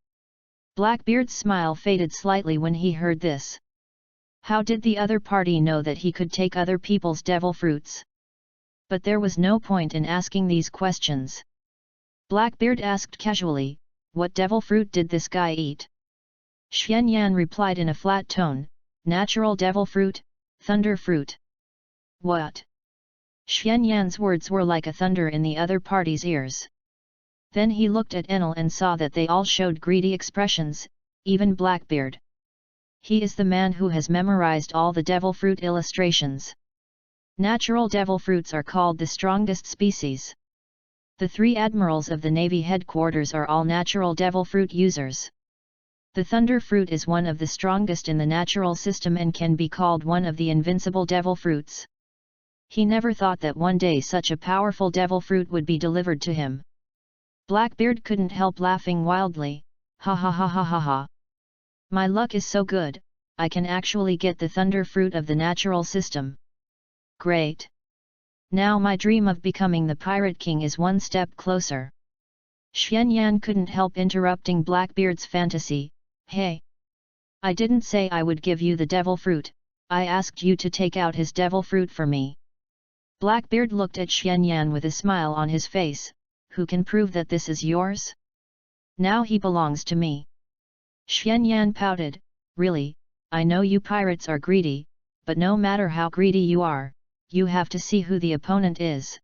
Blackbeard's smile faded slightly when he heard this. How did the other party know that he could take other people's devil fruits? But there was no point in asking these questions. Blackbeard asked casually, what devil fruit did this guy eat? Xianyan replied in a flat tone, natural devil fruit, thunder fruit. What? Xianyan's words were like a thunder in the other party's ears. Then he looked at Enel and saw that they all showed greedy expressions, even Blackbeard. He is the man who has memorized all the devil fruit illustrations. Natural devil fruits are called the strongest species. The 3 admirals of the Navy headquarters are all natural devil fruit users. The thunder fruit is one of the strongest in the natural system and can be called one of the invincible devil fruits. He never thought that one day such a powerful devil fruit would be delivered to him. Blackbeard couldn't help laughing wildly, ha ha ha ha ha ha. My luck is so good, I can actually get the thunder fruit of the natural system. Great! Now my dream of becoming the Pirate King is one step closer. Xianyan couldn't help interrupting Blackbeard's fantasy, hey! I didn't say I would give you the devil fruit, I asked you to take out his devil fruit for me. Blackbeard looked at Xianyan with a smile on his face, who can prove that this is yours? Now he belongs to me. Xianyan pouted, really, I know you pirates are greedy, but no matter how greedy you are, you have to see who the opponent is.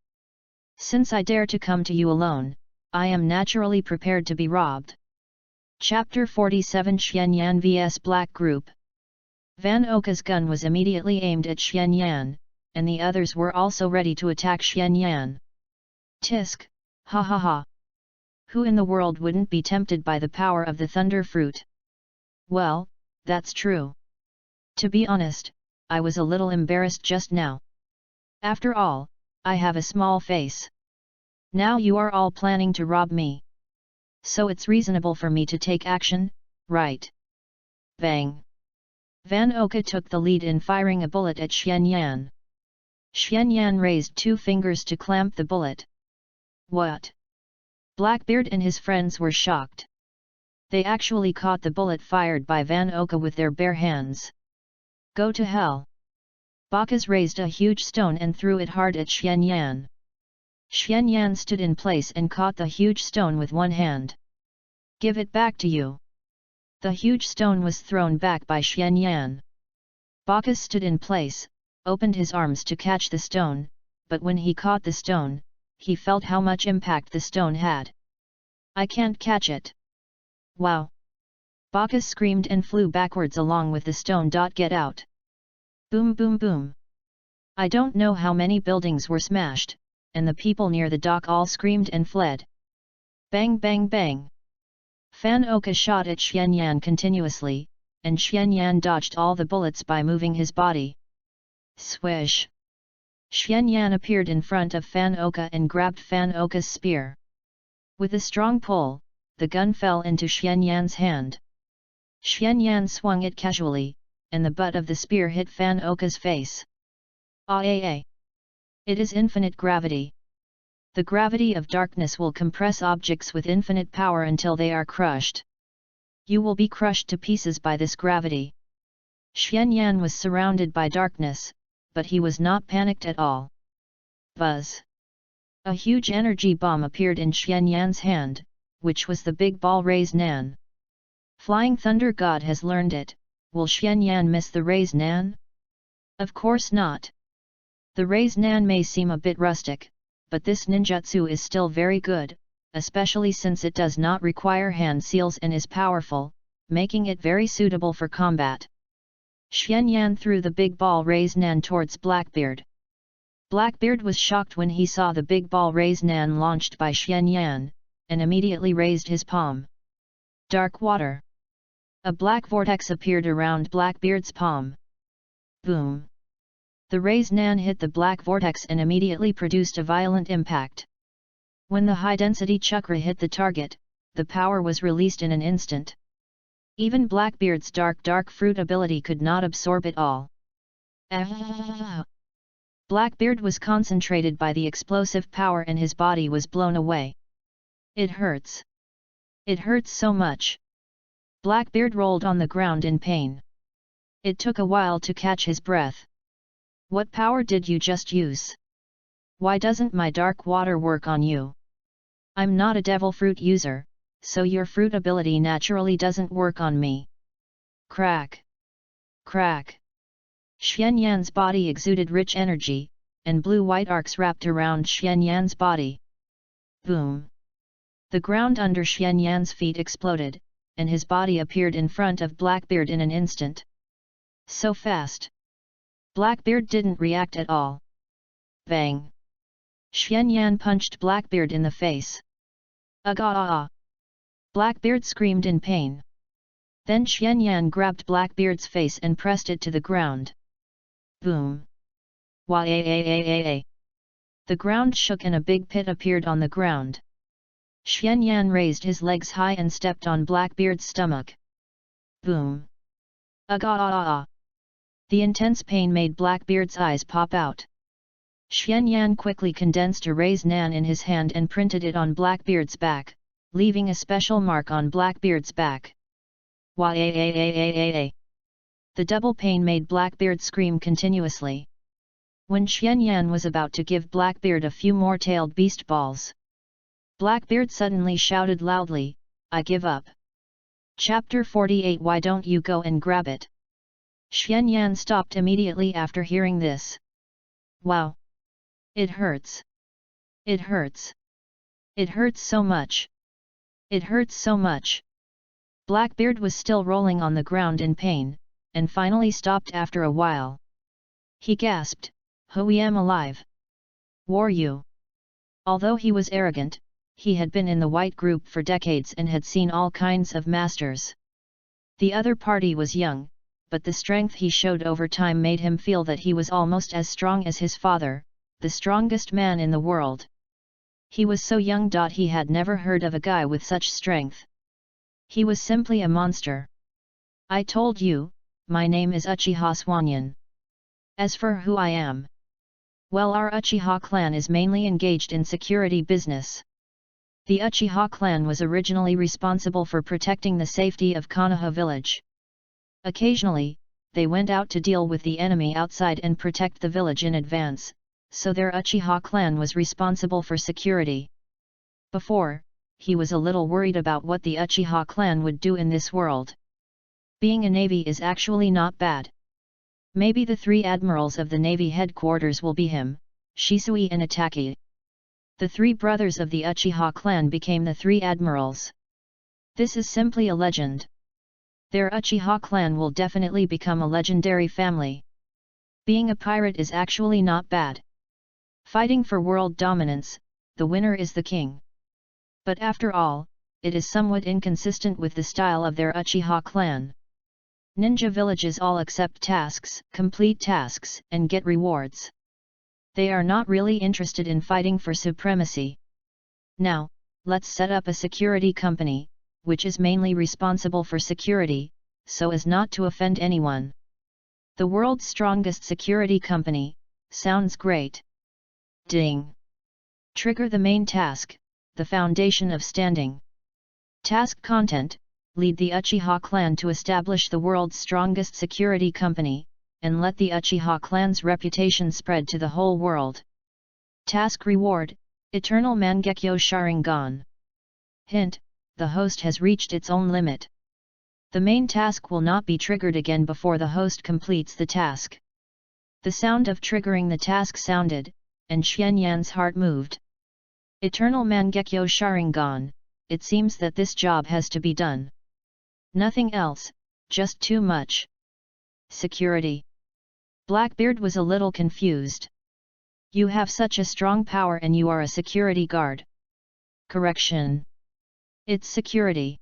Since I dare to come to you alone, I am naturally prepared to be robbed. Chapter 47 Xianyan vs Black Group. Van Oka's gun was immediately aimed at Xianyan, and the others were also ready to attack Xianyan. Tisk, ha ha ha. Who in the world wouldn't be tempted by the power of the thunder fruit? Well, that's true. To be honest, I was a little embarrassed just now. After all, I have a small face. Now you are all planning to rob me. So it's reasonable for me to take action, right? Bang! Van Oka took the lead in firing a bullet at Xianyan. Xianyan raised 2 fingers to clamp the bullet. What? Blackbeard and his friends were shocked. They actually caught the bullet fired by Van Oka with their bare hands. Go to hell! Bacchus raised a huge stone and threw it hard at Xianyan. Xianyan stood in place and caught the huge stone with one hand. Give it back to you! The huge stone was thrown back by Xianyan. Bacchus stood in place, opened his arms to catch the stone, but when he caught the stone, he felt how much impact the stone had. I can't catch it! Wow! Bacchus screamed and flew backwards along with the stone. Get out! Boom boom boom! I don't know how many buildings were smashed, and the people near the dock all screamed and fled. Bang bang bang! Fan Oka shot at Xianyan continuously, and Xianyan dodged all the bullets by moving his body. Swish! Xianyan appeared in front of Fan Oka and grabbed Fan Oka's spear. With a strong pull, the gun fell into Xianyan's hand. Xianyan swung it casually, and the butt of the spear hit Fan Oka's face. It is infinite gravity. The gravity of darkness will compress objects with infinite power until they are crushed. You will be crushed to pieces by this gravity. Xianyan was surrounded by darkness, but he was not panicked at all. Buzz! A huge energy bomb appeared in Xianyan's hand, which was the big ball Raise Nan. Flying Thunder God has learned it. Will Xianyan miss the Raise Nan? Of course not. The Raise Nan may seem a bit rustic, but this ninjutsu is still very good, especially since it does not require hand seals and is powerful, making it very suitable for combat. Xianyan threw the big ball Raise Nan towards Blackbeard. Blackbeard was shocked when he saw the big ball Raise Nan launched by Xianyan, and immediately raised his palm. Dark water. A black vortex appeared around Blackbeard's palm. Boom! The rays Nan hit the black vortex and immediately produced a violent impact. When the high-density chakra hit the target, the power was released in an instant. Even Blackbeard's dark fruit ability could not absorb it all. Blackbeard was concentrated by the explosive power and his body was blown away. It hurts. It hurts so much. Blackbeard rolled on the ground in pain. It took a while to catch his breath. What power did you just use? Why doesn't my dark water work on you? I'm not a devil fruit user, so your fruit ability naturally doesn't work on me. Crack! Crack! Xianyan's body exuded rich energy, and blue-white arcs wrapped around Xianyan's body. Boom! The ground under Xianyan's feet exploded, and his body appeared in front of Blackbeard in an instant. So fast! Blackbeard didn't react at all. Bang! Xianyan punched Blackbeard in the face. Aga! Blackbeard screamed in pain. Then Xianyan grabbed Blackbeard's face and pressed it to the ground. Boom! Wah! The ground shook and a big pit appeared on the ground. Xianyan raised his legs high and stepped on Blackbeard's stomach. Boom! Aga! The intense pain made Blackbeard's eyes pop out. Xianyan quickly condensed a raised nan in his hand and printed it on Blackbeard's back, leaving a special mark on Blackbeard's back. Wah! The double pain made Blackbeard scream continuously. When Xianyan was about to give Blackbeard a few more tailed beast balls, Blackbeard suddenly shouted loudly, "I give up." Chapter 48. Why don't you go and grab it? Xianyan stopped immediately after hearing this. Wow! It hurts! It hurts! It hurts so much! It hurts so much! Blackbeard was still rolling on the ground in pain, and finally stopped after a while. He gasped, "Ho, I am alive! War you!" Although he was arrogant, he had been in the white group for decades and had seen all kinds of masters. The other party was young, but the strength he showed over time made him feel that he was almost as strong as his father, the strongest man in the world. He was so young. He had never heard of a guy with such strength. He was simply a monster. I told you, my name is Uchiha Swanyan. As for who I am, well, our Uchiha clan is mainly engaged in security business. The Uchiha clan was originally responsible for protecting the safety of Konoha village. Occasionally, they went out to deal with the enemy outside and protect the village in advance, so their Uchiha clan was responsible for security. Before, he was a little worried about what the Uchiha clan would do in this world. Being a navy is actually not bad. Maybe the 3 admirals of the navy headquarters will be him, Shisui and Itaki. The 3 brothers of the Uchiha clan became the 3 admirals. This is simply a legend. Their Uchiha clan will definitely become a legendary family. Being a pirate is actually not bad. Fighting for world dominance, the winner is the king. But after all, it is somewhat inconsistent with the style of their Uchiha clan. Ninja villages all accept tasks, complete tasks, and get rewards. They are not really interested in fighting for supremacy. Now, let's set up a security company, which is mainly responsible for security, so as not to offend anyone. The world's strongest security company, sounds great. Ding! Trigger the main task, the foundation of standing. Task content: lead the Uchiha clan to establish the world's strongest security company, and let the Uchiha clan's reputation spread to the whole world. Task reward: Eternal Mangekyo Sharingan. Hint: the host has reached its own limit. The main task will not be triggered again before the host completes the task. The sound of triggering the task sounded, and Xianyan's heart moved. Eternal Mangekyo Sharingan, it seems that this job has to be done. Nothing else, just too much. Security. Blackbeard was a little confused. You have such a strong power and you are a security guard. Correction. It's security.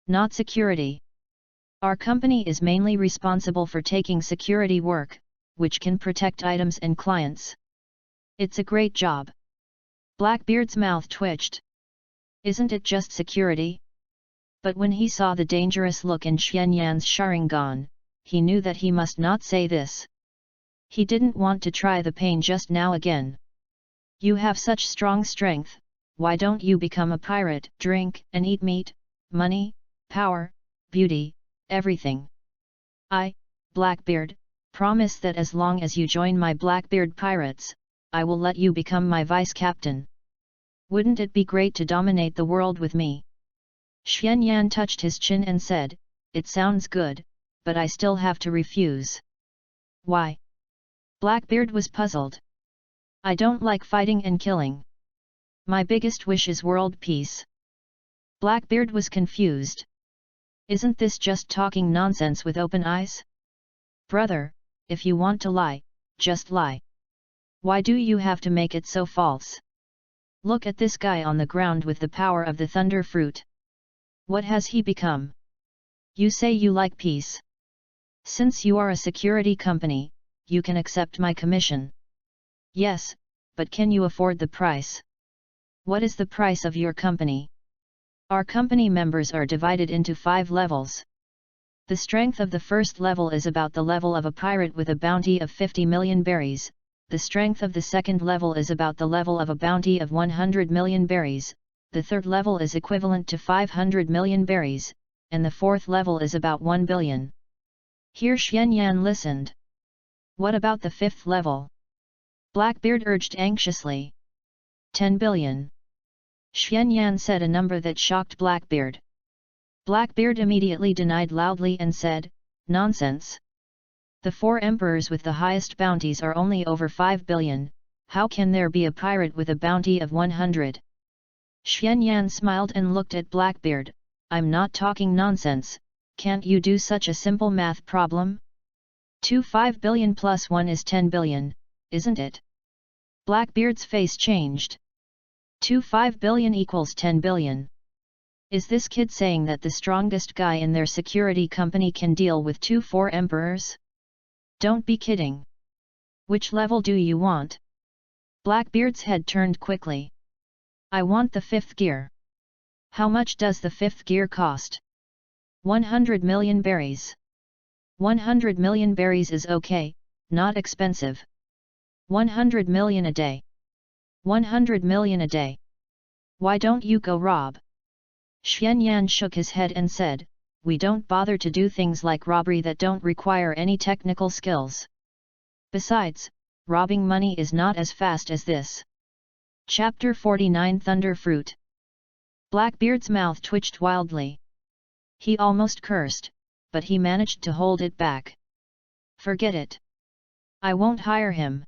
Not security. Our company is mainly responsible for taking security work, which can protect items and clients. It's a great job. Blackbeard's mouth twitched. Isn't it just security? But when he saw the dangerous look in Xuanyan's Sharingan, he knew that he must not say this. He didn't want to try the pain just now again. You have such strong strength, why don't you become a pirate, drink and eat meat, money, power, beauty, everything? I, Blackbeard, promise that as long as you join my Blackbeard pirates, I will let you become my vice-captain. Wouldn't it be great to dominate the world with me? Xuanyan touched his chin and said, it sounds good, but I still have to refuse. Why? Blackbeard was puzzled. I don't like fighting and killing. My biggest wish is world peace. Blackbeard was confused. Isn't this just talking nonsense with open eyes? Brother, if you want to lie, just lie. Why do you have to make it so false? Look at this guy on the ground with the power of the thunder fruit. What has he become? You say you like peace. Since you are a security company, you can accept my commission. Yes, but can you afford the price? What is the price of your company? Our company members are divided into 5 levels. The strength of the first level is about the level of a pirate with a bounty of 50 million berries, the strength of the second level is about the level of a bounty of 100 million berries, the third level is equivalent to 500 million berries, and the fourth level is about 1 billion. Here Xuanyan listened. What about the fifth level? Blackbeard urged anxiously. 10 billion. Xuanyan said a number that shocked Blackbeard. Blackbeard immediately denied loudly and said, nonsense. The 4 emperors with the highest bounties are only over 5 billion, how can there be a pirate with a bounty of 100? Xuanyan smiled and looked at Blackbeard, I'm not talking nonsense, can't you do such a simple math problem? 5 billion plus 1 is 10 billion, isn't it? Blackbeard's face changed. 5 billion equals 10 billion. Is this kid saying that the strongest guy in their security company can deal with 4 emperors? Don't be kidding. Which level do you want? Blackbeard's head turned quickly. I want the 5th gear. How much does the 5th gear cost? 100 million berries. 100 million berries is okay, not expensive. 100 million a day. 100 million a day. Why don't you go rob? Xuanyan shook his head and said, we don't bother to do things like robbery that don't require any technical skills. Besides, robbing money is not as fast as this. Chapter 49 Thunder Fruit. Blackbeard's mouth twitched wildly. He almost cursed, but he managed to hold it back. Forget it. I won't hire him.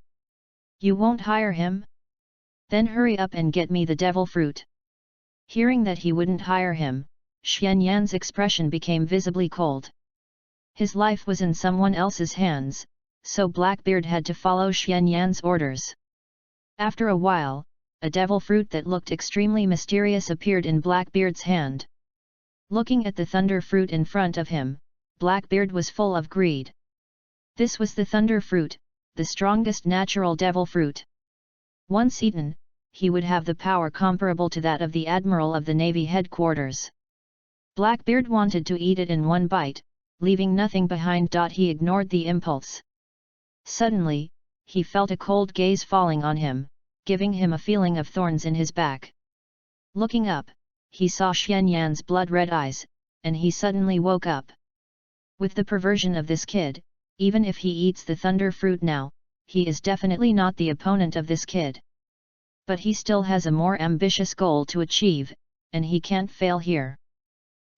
You won't hire him? Then hurry up and get me the devil fruit. Hearing that he wouldn't hire him, Xuanyan's expression became visibly cold. His life was in someone else's hands, so Blackbeard had to follow Xuanyan's orders. After a while, a devil fruit that looked extremely mysterious appeared in Blackbeard's hand. Looking at the thunder fruit in front of him, Blackbeard was full of greed. This was the thunder fruit, the strongest natural devil fruit. Once eaten, he would have the power comparable to that of the Admiral of the Navy headquarters. Blackbeard wanted to eat it in one bite, leaving nothing behind. He ignored the impulse. Suddenly, he felt a cold gaze falling on him, giving him a feeling of thorns in his back. Looking up, he saw Xuanyan's blood-red eyes, and he suddenly woke up. With the perversion of this kid, even if he eats the thunder fruit now, he is definitely not the opponent of this kid. But he still has a more ambitious goal to achieve, and he can't fail here.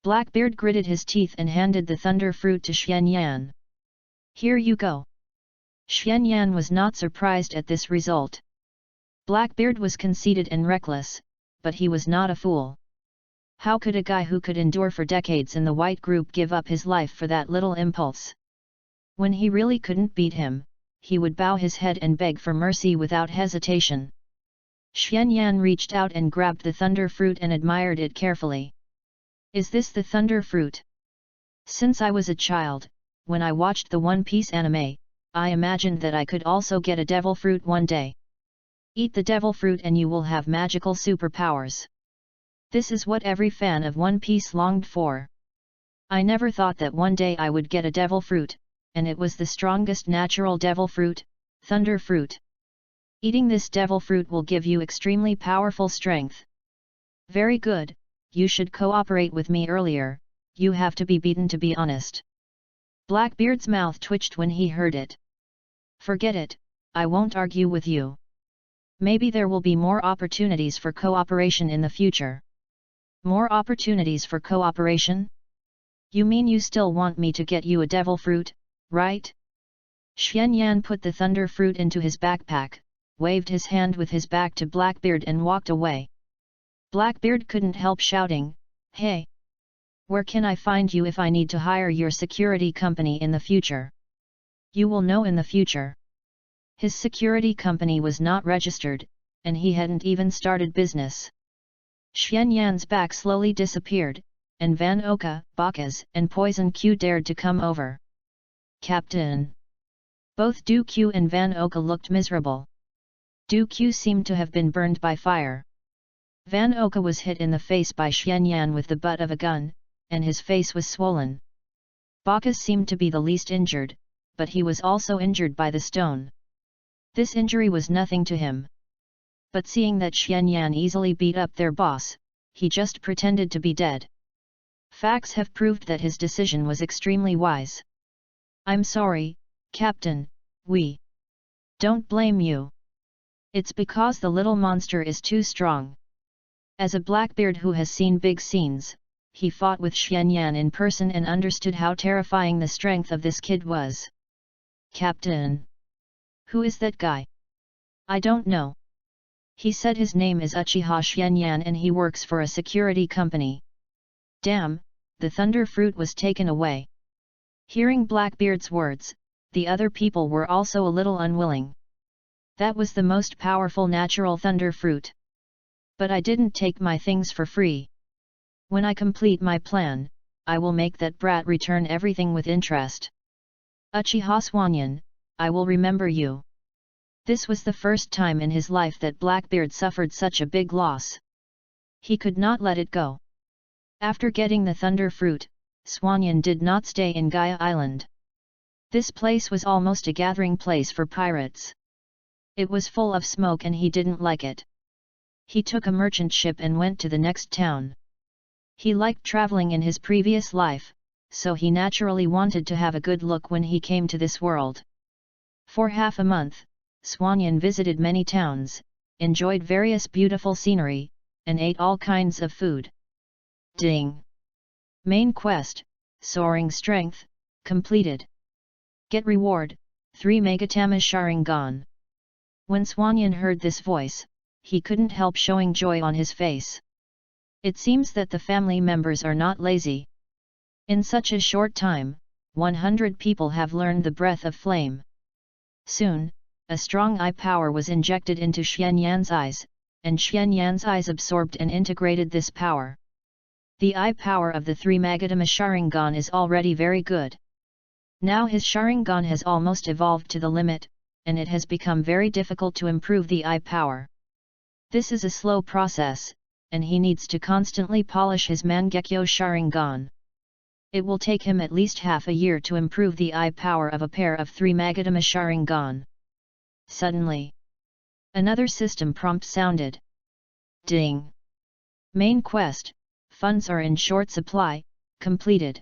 Blackbeard gritted his teeth and handed the thunder fruit to Xuanyan. Here you go. Xuanyan was not surprised at this result. Blackbeard was conceited and reckless, but he was not a fool. How could a guy who could endure for decades in the white group give up his life for that little impulse? When he really couldn't beat him, he would bow his head and beg for mercy without hesitation. Xuanyan reached out and grabbed the thunder fruit and admired it carefully. Is this the thunder fruit? Since I was a child, when I watched the One Piece anime, I imagined that I could also get a devil fruit one day. Eat the devil fruit and you will have magical superpowers. This is what every fan of One Piece longed for. I never thought that one day I would get a devil fruit, and it was the strongest natural devil fruit, thunder fruit. Eating this devil fruit will give you extremely powerful strength. Very good, you should cooperate with me earlier, you have to be beaten to be honest. Blackbeard's mouth twitched when he heard it. Forget it, I won't argue with you. Maybe there will be more opportunities for cooperation in the future. More opportunities for cooperation? You mean you still want me to get you a devil fruit, right? Xianyan put the thunder fruit into his backpack, waved his hand with his back to Blackbeard and walked away. Blackbeard couldn't help shouting, "Hey! Where can I find you if I need to hire your security company in the future?" You will know in the future. His security company was not registered, and he hadn't even started business. Xianyan's back slowly disappeared, and Van Oka, Bakas, and Poison Q dared to come over. Captain! Both Du Q and Van Oka looked miserable. Du Q seemed to have been burned by fire. Van Oka was hit in the face by Xianyan with the butt of a gun, and his face was swollen. Bakas seemed to be the least injured, but he was also injured by the stone. This injury was nothing to him. But seeing that Xianyan easily beat up their boss, he just pretended to be dead. Facts have proved that his decision was extremely wise. I'm sorry, Captain, we don't blame you. It's because the little monster is too strong. As a Blackbeard who has seen big scenes, he fought with Xianyan in person and understood how terrifying the strength of this kid was. Captain! Who is that guy? I don't know. He said his name is Uchiha Xianyan and he works for a security company. Damn, the thunder fruit was taken away. Hearing Blackbeard's words, the other people were also a little unwilling. That was the most powerful natural thunder fruit. But I didn't take my things for free. When I complete my plan, I will make that brat return everything with interest. Uchiha Swanyan, I will remember you. This was the first time in his life that Blackbeard suffered such a big loss. He could not let it go. After getting the thunder fruit, Swanyan did not stay in Gaia Island. This place was almost a gathering place for pirates. It was full of smoke and he didn't like it. He took a merchant ship and went to the next town. He liked traveling in his previous life, so he naturally wanted to have a good look when he came to this world. For half a month, Swanyan visited many towns, enjoyed various beautiful scenery, and ate all kinds of food. Ding! Main quest, Soaring Strength, completed. Get reward, 3 Megatama Sharingan. When Swanyan heard this voice, he couldn't help showing joy on his face. It seems that the family members are not lazy. In such a short time, 100 people have learned the breath of flame. Soon, a strong eye power was injected into Xianyan's eyes, and Xianyan's eyes absorbed and integrated this power. The eye power of the 3 Magatama Sharingan is already very good. Now his Sharingan has almost evolved to the limit, and it has become very difficult to improve the eye power. This is a slow process, and he needs to constantly polish his Mangekyo Sharingan. It will take him at least half a year to improve the eye power of a pair of 3 Magatama Sharingan. Suddenly, another system prompt sounded. Ding! Main quest, funds are in short supply, completed.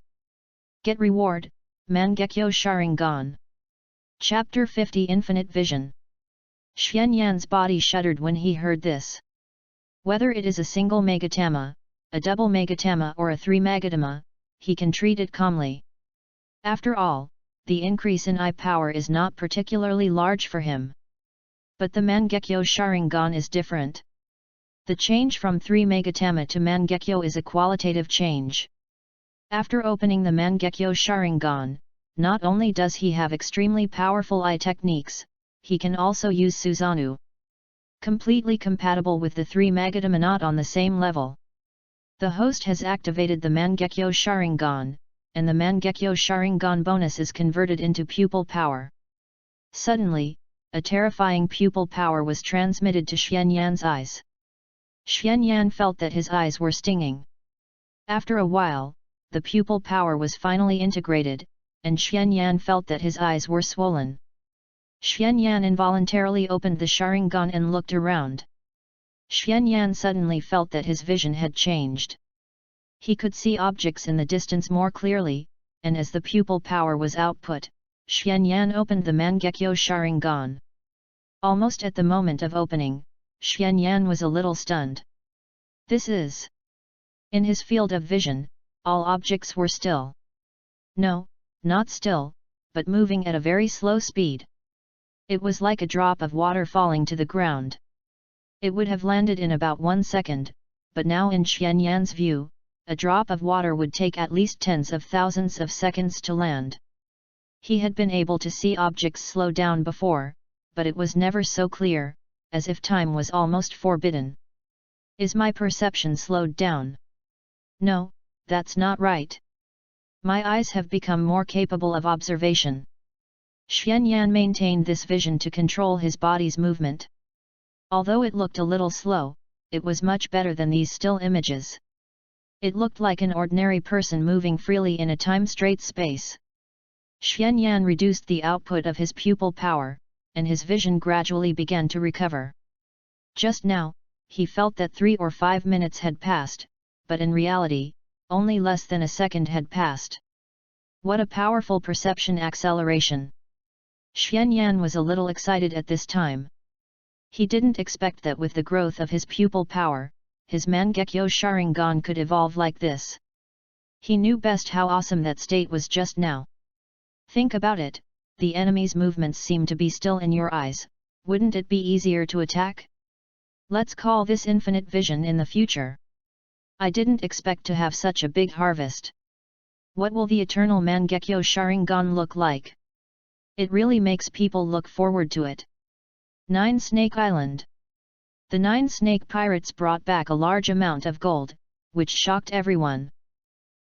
Get reward, Mangekyo Sharingan. Chapter 50 Infinite Vision. Xianyan's body shuddered when he heard this. Whether it is a single Megatama, a double Megatama or a 3 Magatama, he can treat it calmly. After all, the increase in eye power is not particularly large for him. But the Mangekyo Sharingan is different. The change from 3 Megatama to Mangekyo is a qualitative change. After opening the Mangekyo Sharingan, not only does he have extremely powerful eye techniques, he can also use Susanoo. Completely compatible with the 3 Magatama, not on the same level. The host has activated the Mangekyo Sharingan, and the Mangekyo Sharingan bonus is converted into pupil power. Suddenly, a terrifying pupil power was transmitted to Xuanyan's eyes. Xuanyan felt that his eyes were stinging. After a while, the pupil power was finally integrated, and Xuanyan felt that his eyes were swollen. Xuanyan involuntarily opened the Sharingan and looked around. Xuanyan suddenly felt that his vision had changed. He could see objects in the distance more clearly, and as the pupil power was output, Xuanyan opened the Mangekyo Sharingan. Almost at the moment of opening, Xuanyan was a little stunned. This is... In his field of vision, all objects were still. No, not still, but moving at a very slow speed. It was like a drop of water falling to the ground. It would have landed in about 1 second, but now in Xuanyan's view, a drop of water would take at least tens of thousands of seconds to land. He had been able to see objects slow down before, but it was never so clear, as if time was almost forbidden. Is my perception slowed down? No, that's not right. My eyes have become more capable of observation. Xuanyan maintained this vision to control his body's movement. Although it looked a little slow, it was much better than these still images. It looked like an ordinary person moving freely in a time-straight space. Xuanyan reduced the output of his pupil power, and his vision gradually began to recover. Just now, he felt that 3 or 5 minutes had passed, but in reality, only less than a second had passed. What a powerful perception acceleration! Xuanyan was a little excited at this time. He didn't expect that with the growth of his pupil power, his Mangekyo Sharingan could evolve like this. He knew best how awesome that state was just now. Think about it, the enemy's movements seem to be still in your eyes, wouldn't it be easier to attack? Let's call this infinite vision in the future. I didn't expect to have such a big harvest. What will the eternal Mangekyo Sharingan look like? It really makes people look forward to it. 9 Snake Island. The 9 snake pirates brought back a large amount of gold, which shocked everyone.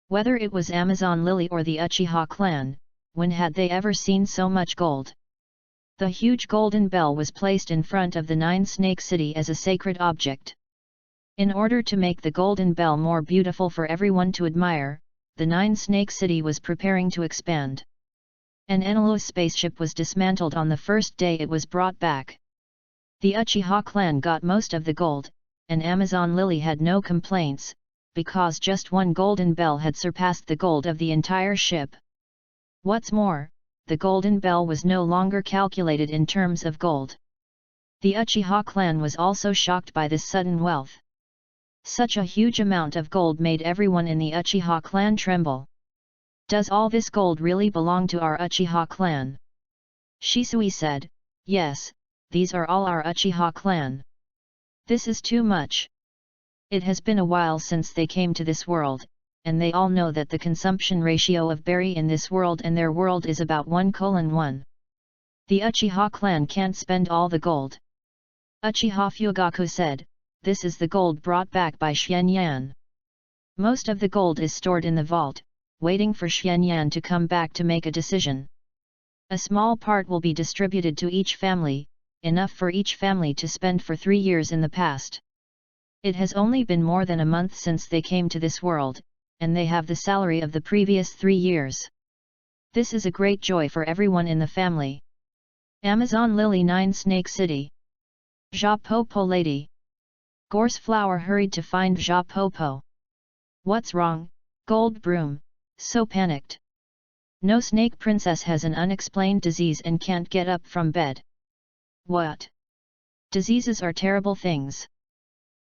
Whether it was Amazon Lily or the Uchiha clan, when had they ever seen so much gold? The huge golden bell was placed in front of the 9 snake city as a sacred object. In order to make the golden bell more beautiful for everyone to admire, the 9 snake city was preparing to expand. An Enellos spaceship was dismantled on the first day it was brought back. The Uchiha clan got most of the gold, and Amazon Lily had no complaints, because just one golden bell had surpassed the gold of the entire ship. What's more, the golden bell was no longer calculated in terms of gold. The Uchiha clan was also shocked by this sudden wealth. Such a huge amount of gold made everyone in the Uchiha clan tremble. Does all this gold really belong to our Uchiha clan? Shisui said, yes, these are all our Uchiha clan. This is too much. It has been a while since they came to this world, and they all know that the consumption ratio of berry in this world and their world is about 1:1. The Uchiha clan can't spend all the gold. Uchiha Fugaku said, this is the gold brought back by Xuanyan. Most of the gold is stored in the vault, waiting for Xuanyan to come back to make a decision. A small part will be distributed to each family, enough for each family to spend for 3 years in the past. It has only been more than a month since they came to this world, and they have the salary of the previous 3 years. This is a great joy for everyone in the family. Amazon Lily 9 Snake City. Ja Popo Lady. Gorse Flower hurried to find Ja Popo. What's wrong, Gold Broom, so panicked? No snake princess has an unexplained disease and can't get up from bed. What? Diseases are terrible things.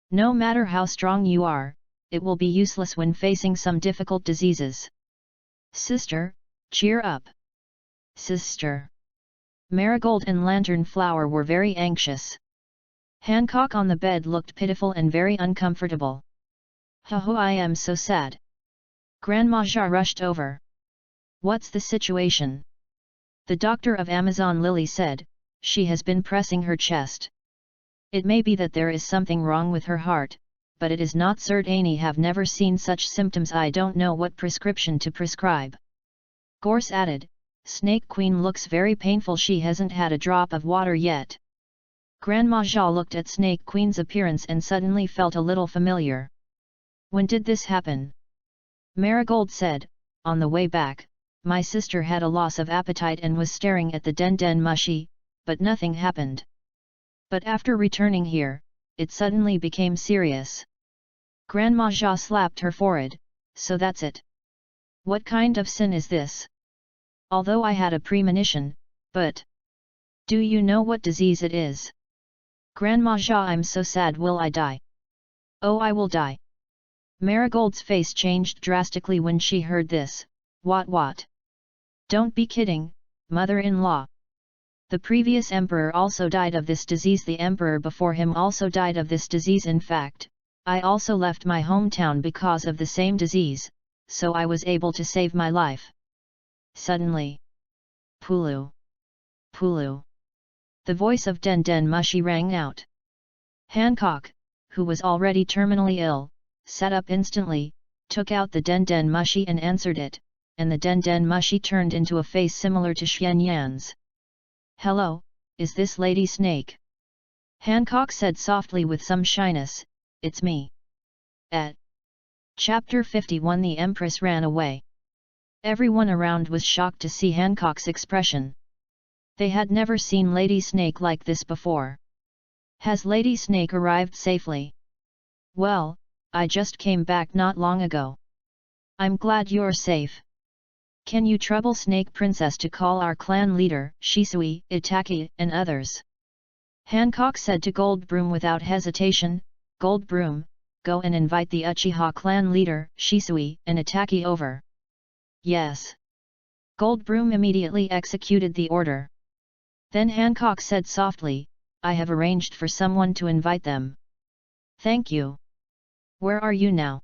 No matter how strong you are, it will be useless when facing some difficult diseases. Sister, cheer up. Sister. Marigold and Lantern Flower were very anxious. Hancock on the bed looked pitiful and very uncomfortable. Ho, I am so sad. Grandma Ja rushed over. What's the situation? The doctor of Amazon Lily said, she has been pressing her chest. It may be that there is something wrong with her heart, but it is not certain. Have never seen such symptoms. I don't know what prescription to prescribe. Gorse added, Snake Queen looks very painful, she hasn't had a drop of water yet. Grandma Jia looked at Snake Queen's appearance and suddenly felt a little familiar. When did this happen? Marigold said, on the way back, my sister had a loss of appetite and was staring at the den mushi, but nothing happened. But after returning here, it suddenly became serious. Grandma Jia slapped her forehead, so that's it. What kind of sin is this? Although I had a premonition, but... Do you know what disease it is? Grandma Jia, I'm so sad, will I die? Oh, I will die. Marigold's face changed drastically when she heard this. What? Don't be kidding, mother-in-law. The previous emperor also died of this disease, the emperor before him also died of this disease. In fact, I also left my hometown because of the same disease, so I was able to save my life. Suddenly, Pulu! Pulu! The voice of Den Mushi rang out. Hancock, who was already terminally ill, sat up instantly, took out the Den Mushi and answered it, and the Den Mushi turned into a face similar to Xuanyan's. Hello, is this Lady Snake? Hancock said softly with some shyness, it's me. At Chapter 51, the Empress ran away. Everyone around was shocked to see Hancock's expression. They had never seen Lady Snake like this before. Has Lady Snake arrived safely? Well, I just came back not long ago. I'm glad you're safe. Can you trouble Snake Princess to call our clan leader, Shisui, Itaki, and others? Hancock said to Goldbroom without hesitation. Goldbroom, go and invite the Uchiha clan leader, Shisui, and Itaki over. Yes. Goldbroom immediately executed the order. Then Hancock said softly, I have arranged for someone to invite them. Thank you. Where are you now?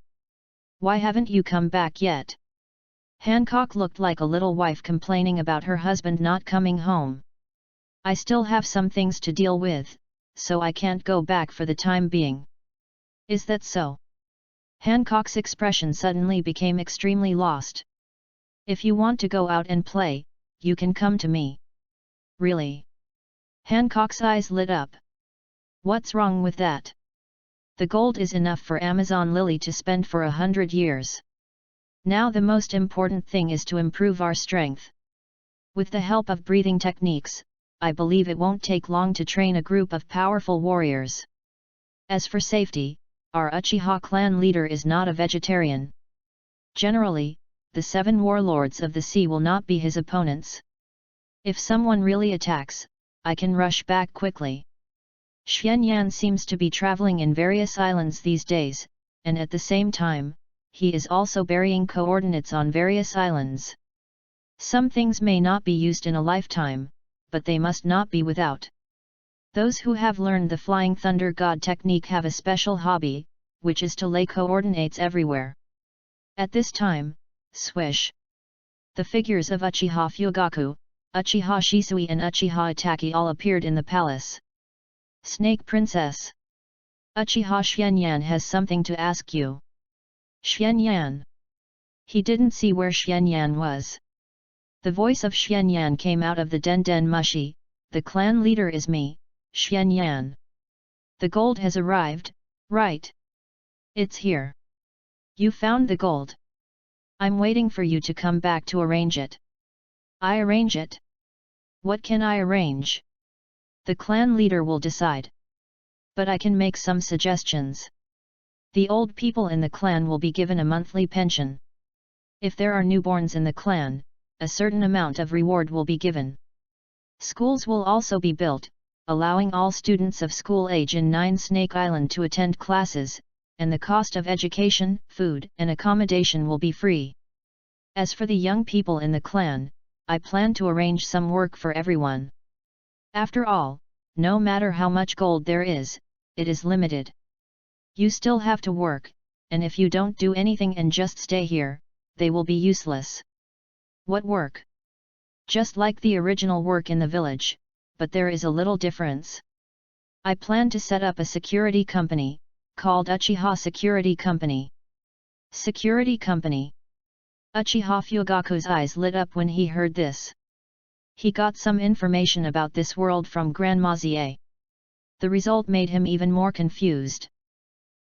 Why haven't you come back yet? Hancock looked like a little wife complaining about her husband not coming home. I still have some things to deal with, so I can't go back for the time being. Is that so? Hancock's expression suddenly became extremely lost. If you want to go out and play, you can come to me. Really? Hancock's eyes lit up. What's wrong with that? The gold is enough for Amazon Lily to spend for 100 years. Now the most important thing is to improve our strength. With the help of breathing techniques, I believe it won't take long to train a group of powerful warriors. As for safety, our Uchiha clan leader is not a vegetarian. Generally, the 7 warlords of the sea will not be his opponents. If someone really attacks, I can rush back quickly. Xuanyan seems to be traveling in various islands these days, and at the same time, he is also burying coordinates on various islands. Some things may not be used in a lifetime, but they must not be without. Those who have learned the Flying Thunder God technique have a special hobby, which is to lay coordinates everywhere. At this time, swish! The figures of Uchiha Fugaku, Uchiha Shisui and Uchiha Itaki all appeared in the palace. Snake Princess! Uchiha Xuanyan has something to ask you. Xuanyan! He didn't see where Xuanyan was. The voice of Xuanyan came out of the Den Mushi, the clan leader is me, Xuanyan. The gold has arrived, right? It's here. You found the gold. I'm waiting for you to come back to arrange it. I arrange it? What can I arrange? The clan leader will decide. But I can make some suggestions. The old people in the clan will be given a monthly pension. If there are newborns in the clan, a certain amount of reward will be given. Schools will also be built, allowing all students of school age in 9 Snake Island to attend classes, and the cost of education, food and accommodation will be free. As for the young people in the clan, I plan to arrange some work for everyone. After all, no matter how much gold there is, it is limited. You still have to work, and if you don't do anything and just stay here, they will be useless. What work? Just like the original work in the village, but there is a little difference. I plan to set up a security company, called Uchiha Security Company. Security Company. Uchiha Fugaku's eyes lit up when he heard this. He got some information about this world from Grandma Xie. The result made him even more confused.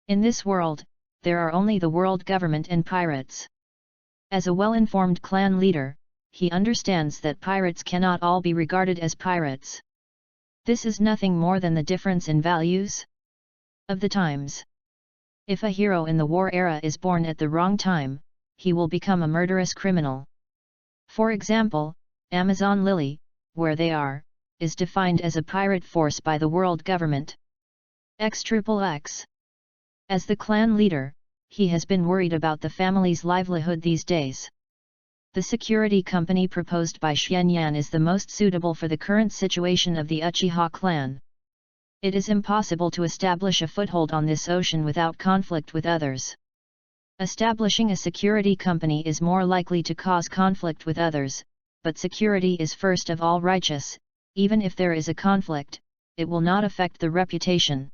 In this world, there are only the world government and pirates. As a well-informed clan leader, he understands that pirates cannot all be regarded as pirates. This is nothing more than the difference in values of the times. If a hero in the war era is born at the wrong time, he will become a murderous criminal. For example, Amazon Lily, where they are, is defined as a pirate force by the world government. XXX. As the clan leader, he has been worried about the family's livelihood these days. The security company proposed by Xianyan is the most suitable for the current situation of the Uchiha clan. It is impossible to establish a foothold on this ocean without conflict with others. Establishing a security company is more likely to cause conflict with others, but security is first of all righteous. Even if there is a conflict, it will not affect the reputation.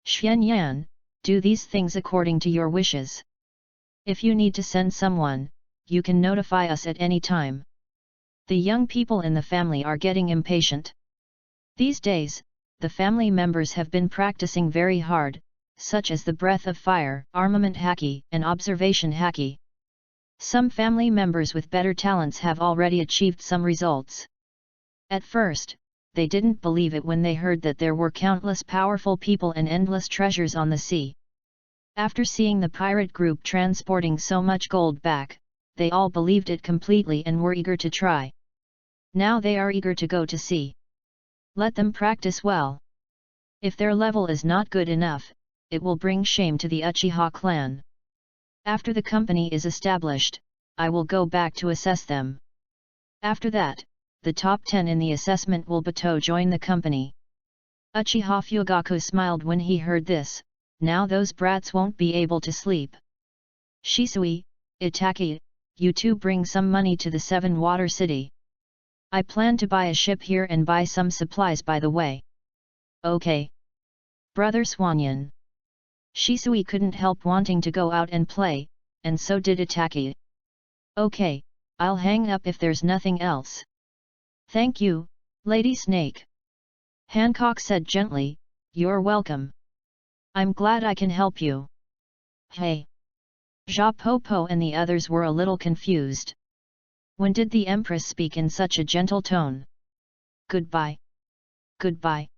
Xianyan, do these things according to your wishes. If you need to send someone, you can notify us at any time. The young people in the family are getting impatient. These days, the family members have been practicing very hard, such as the breath of fire, armament haki, and observation haki. Some family members with better talents have already achieved some results. At first, they didn't believe it when they heard that there were countless powerful people and endless treasures on the sea. After seeing the pirate group transporting so much gold back, they all believed it completely and were eager to try. Now they are eager to go to sea. Let them practice well. If their level is not good enough, it will bring shame to the Uchiha clan. After the company is established, I will go back to assess them. After that, the top 10 in the assessment will join the company. Uchiha Fugaku smiled when he heard this. Now those brats won't be able to sleep. Shisui, Itaki, you two bring some money to the 7-water city. I plan to buy a ship here and buy some supplies by the way. Okay. Brother Swanyan. Shisui couldn't help wanting to go out and play, and so did Itaki. Okay, I'll hang up if there's nothing else. Thank you, Lady Snake. Hancock said gently, you're welcome. I'm glad I can help you. Hey. Zha Popo and the others were a little confused. When did the Empress speak in such a gentle tone? Goodbye. Goodbye.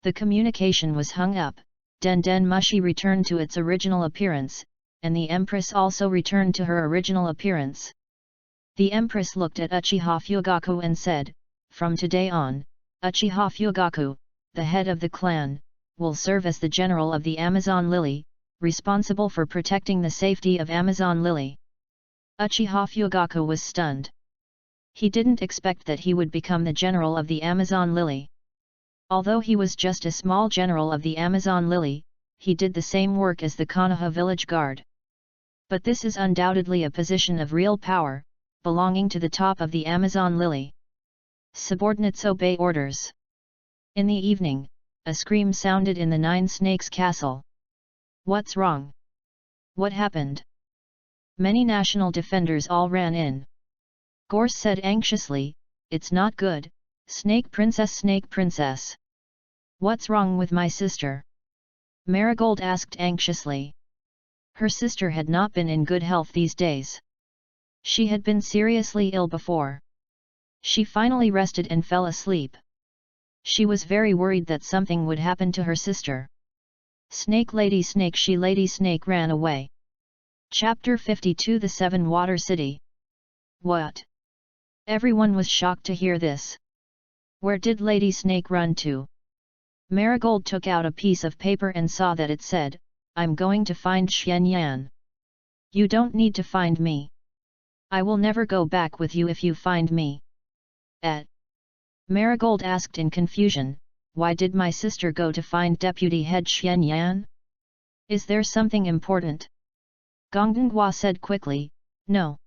The communication was hung up, Den Den Mushi returned to its original appearance, and the Empress also returned to her original appearance. The Empress looked at Uchiha Fugaku and said, from today on, Uchiha Fugaku, the head of the clan, will serve as the general of the Amazon Lily, responsible for protecting the safety of Amazon Lily. Uchiha Fugaku was stunned. He didn't expect that he would become the general of the Amazon Lily. Although he was just a small general of the Amazon Lily, he did the same work as the Konoha village guard. But this is undoubtedly a position of real power, belonging to the top of the Amazon Lily. Subordinates obey orders. In the evening, a scream sounded in the Nine Snakes Castle. What's wrong? What happened? Many national defenders all ran in. Gorse said anxiously, it's not good, Snake Princess. What's wrong with my sister? Marigold asked anxiously. Her sister had not been in good health these days. She had been seriously ill before. She finally rested and fell asleep. She was very worried that something would happen to her sister. Snake Lady Snake She Lady Snake ran away. Chapter 52 The 7-Water City. What? Everyone was shocked to hear this. Where did Lady Snake run to? Marigold took out a piece of paper and saw that it said, I'm going to find Xianyan. You don't need to find me. I will never go back with you if you find me. Marigold asked in confusion, why did my sister go to find Deputy Head Xianyan? Is there something important? Gongdonghua said quickly, no.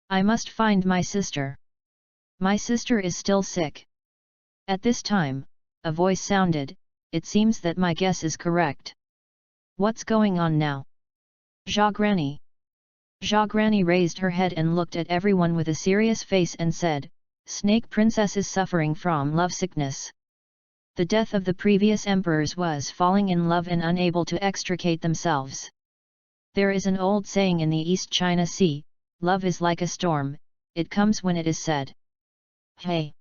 I must find my sister. My sister is still sick. At this time, a voice sounded, it seems that my guess is correct. What's going on now? Zha Granny. Zha Granny raised her head and looked at everyone with a serious face and said, Snake Princess is suffering from lovesickness. The death of the previous emperors was falling in love and unable to extricate themselves. There is an old saying in the East China Sea, love is like a storm, it comes when it is said. Hey!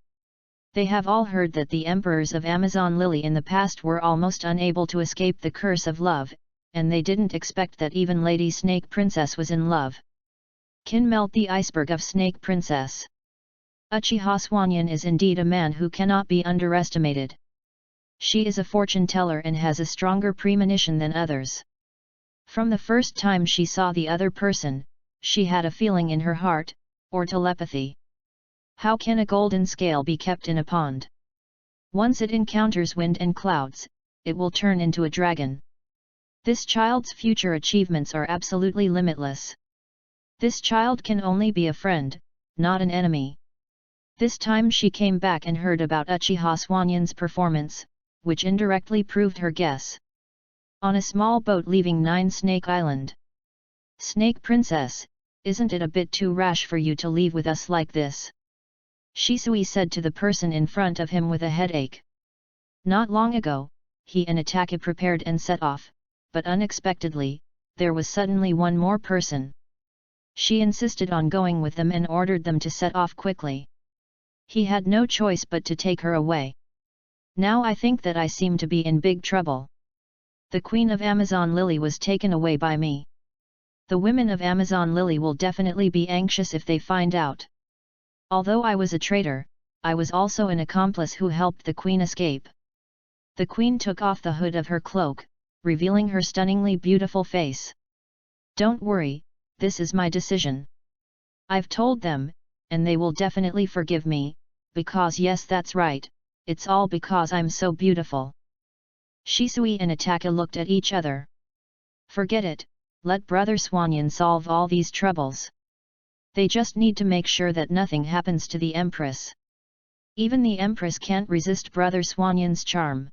They have all heard that the emperors of Amazon Lily in the past were almost unable to escape the curse of love, and they didn't expect that even Lady Snake Princess was in love. Can melt the iceberg of Snake Princess. Uchiha Swanyan is indeed a man who cannot be underestimated. She is a fortune teller and has a stronger premonition than others. From the first time she saw the other person, she had a feeling in her heart, or telepathy. How can a golden scale be kept in a pond? Once it encounters wind and clouds, it will turn into a dragon. This child's future achievements are absolutely limitless. This child can only be a friend, not an enemy. This time she came back and heard about Uchiha Swanyan's performance, which indirectly proved her guess. On a small boat leaving Nine Snake Island. Snake Princess, isn't it a bit too rash for you to leave with us like this? Shisui said to the person in front of him with a headache. Not long ago, he and Ataka prepared and set off, but unexpectedly, there was suddenly one more person. She insisted on going with them and ordered them to set off quickly. He had no choice but to take her away. Now I think that I seem to be in big trouble. The Queen of Amazon Lily was taken away by me. The women of Amazon Lily will definitely be anxious if they find out. Although I was a traitor, I was also an accomplice who helped the Queen escape. The Queen took off the hood of her cloak, revealing her stunningly beautiful face. Don't worry, this is my decision. I've told them, and they will definitely forgive me, because yes, that's right, it's all because I'm so beautiful. Shisui and Ataka looked at each other. Forget it, let Brother Swanyan solve all these troubles. They just need to make sure that nothing happens to the Empress. Even the Empress can't resist Brother Swanyan's charm.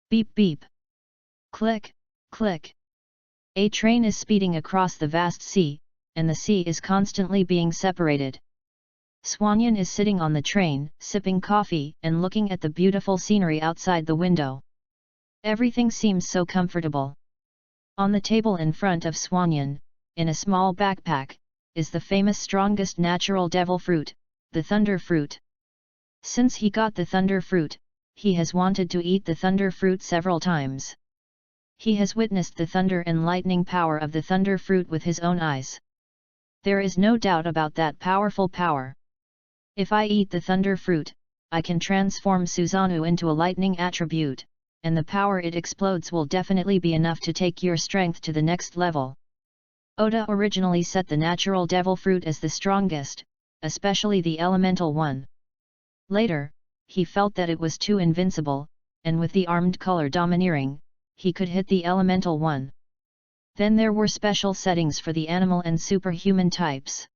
Beep beep. Click, click. A train is speeding across the vast sea, and the sea is constantly being separated. Swanyan is sitting on the train, sipping coffee and looking at the beautiful scenery outside the window. Everything seems so comfortable. On the table in front of Swanyan, in a small backpack, is the famous strongest natural devil fruit, the thunder fruit. Since he got the thunder fruit, he has wanted to eat the thunder fruit several times. He has witnessed the thunder and lightning power of the thunder fruit with his own eyes. There is no doubt about that powerful power. If I eat the thunder fruit, I can transform Susanoo into a lightning attribute, and the power it explodes will definitely be enough to take your strength to the next level. Oda originally set the natural devil fruit as the strongest, especially the elemental one. Later, he felt that it was too invincible, and with the armed color domineering, he could hit the elemental one. Then there were special settings for the animal and superhuman types.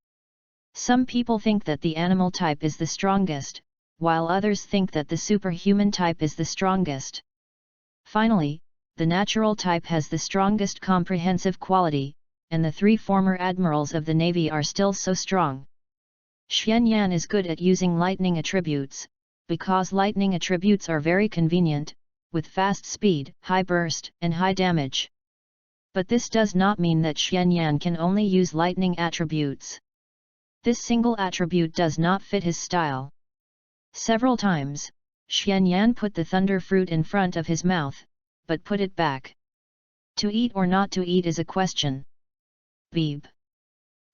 Some people think that the animal type is the strongest, while others think that the superhuman type is the strongest. Finally, the natural type has the strongest comprehensive quality, and the three former admirals of the Navy are still so strong. Xuanyan is good at using lightning attributes, because lightning attributes are very convenient, with fast speed, high burst, and high damage. But this does not mean that Xuanyan can only use lightning attributes. This single attribute does not fit his style. Several times, Xuanyan put the thunder fruit in front of his mouth, but put it back. To eat or not to eat is a question. Beep.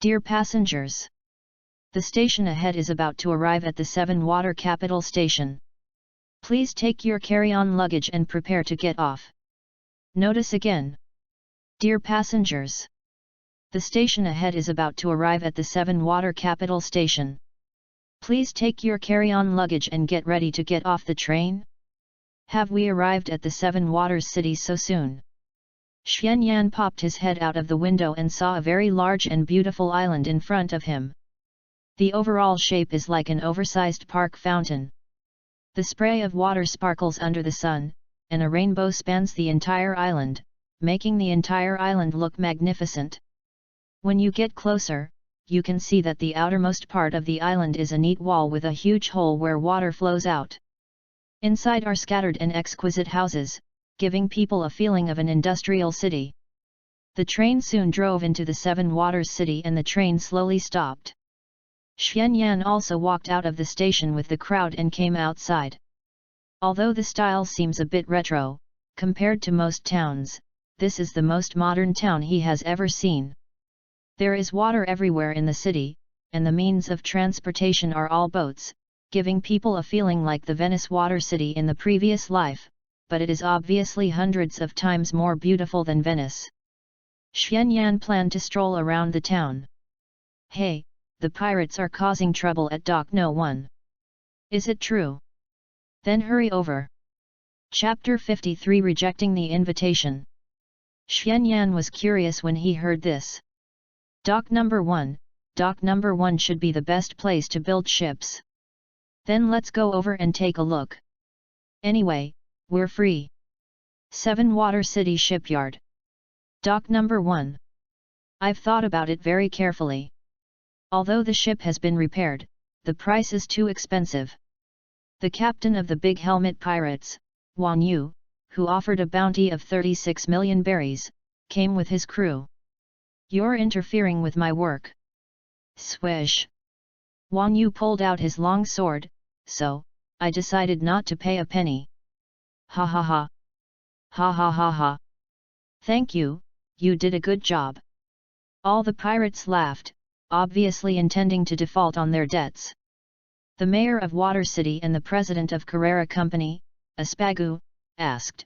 Dear passengers. The station ahead is about to arrive at the Seven Water Capital Station. Please take your carry-on luggage and prepare to get off. Notice again. Dear passengers. The station ahead is about to arrive at the Seven Water Capital Station. Please take your carry-on luggage and get ready to get off the train. Have we arrived at the Seven Waters City so soon? Xuanyan popped his head out of the window and saw a very large and beautiful island in front of him. The overall shape is like an oversized park fountain. The spray of water sparkles under the sun, and a rainbow spans the entire island, making the entire island look magnificent. When you get closer, you can see that the outermost part of the island is a neat wall with a huge hole where water flows out. Inside are scattered and exquisite houses, giving people a feeling of an industrial city. The train soon drove into the Seven Waters City and the train slowly stopped. Xianyan also walked out of the station with the crowd and came outside. Although the style seems a bit retro, compared to most towns, this is the most modern town he has ever seen. There is water everywhere in the city, and the means of transportation are all boats, giving people a feeling like the Venice Water City in the previous life, but it is obviously hundreds of times more beautiful than Venice. Xianyan planned to stroll around the town. Hey, the pirates are causing trouble at Dock No. 1. Is it true? Then hurry over. Chapter 53 Rejecting the Invitation. Xianyan was curious when he heard this. Dock No. 1, Dock No. 1 should be the best place to build ships. Then let's go over and take a look. Anyway, we're free. Seven Water City Shipyard. Dock No. 1. I've thought about it very carefully. Although the ship has been repaired, the price is too expensive. The captain of the Big Helmet Pirates, Wang Yu, who offered a bounty of 36 million berries, came with his crew. You're interfering with my work. Swish. Wang Yu pulled out his long sword, so, I decided not to pay a penny. Ha ha ha. Ha ha ha ha. Thank you, you did a good job. All the pirates laughed, obviously intending to default on their debts. The mayor of Water City and the president of Carrera Company, Aspagu, asked,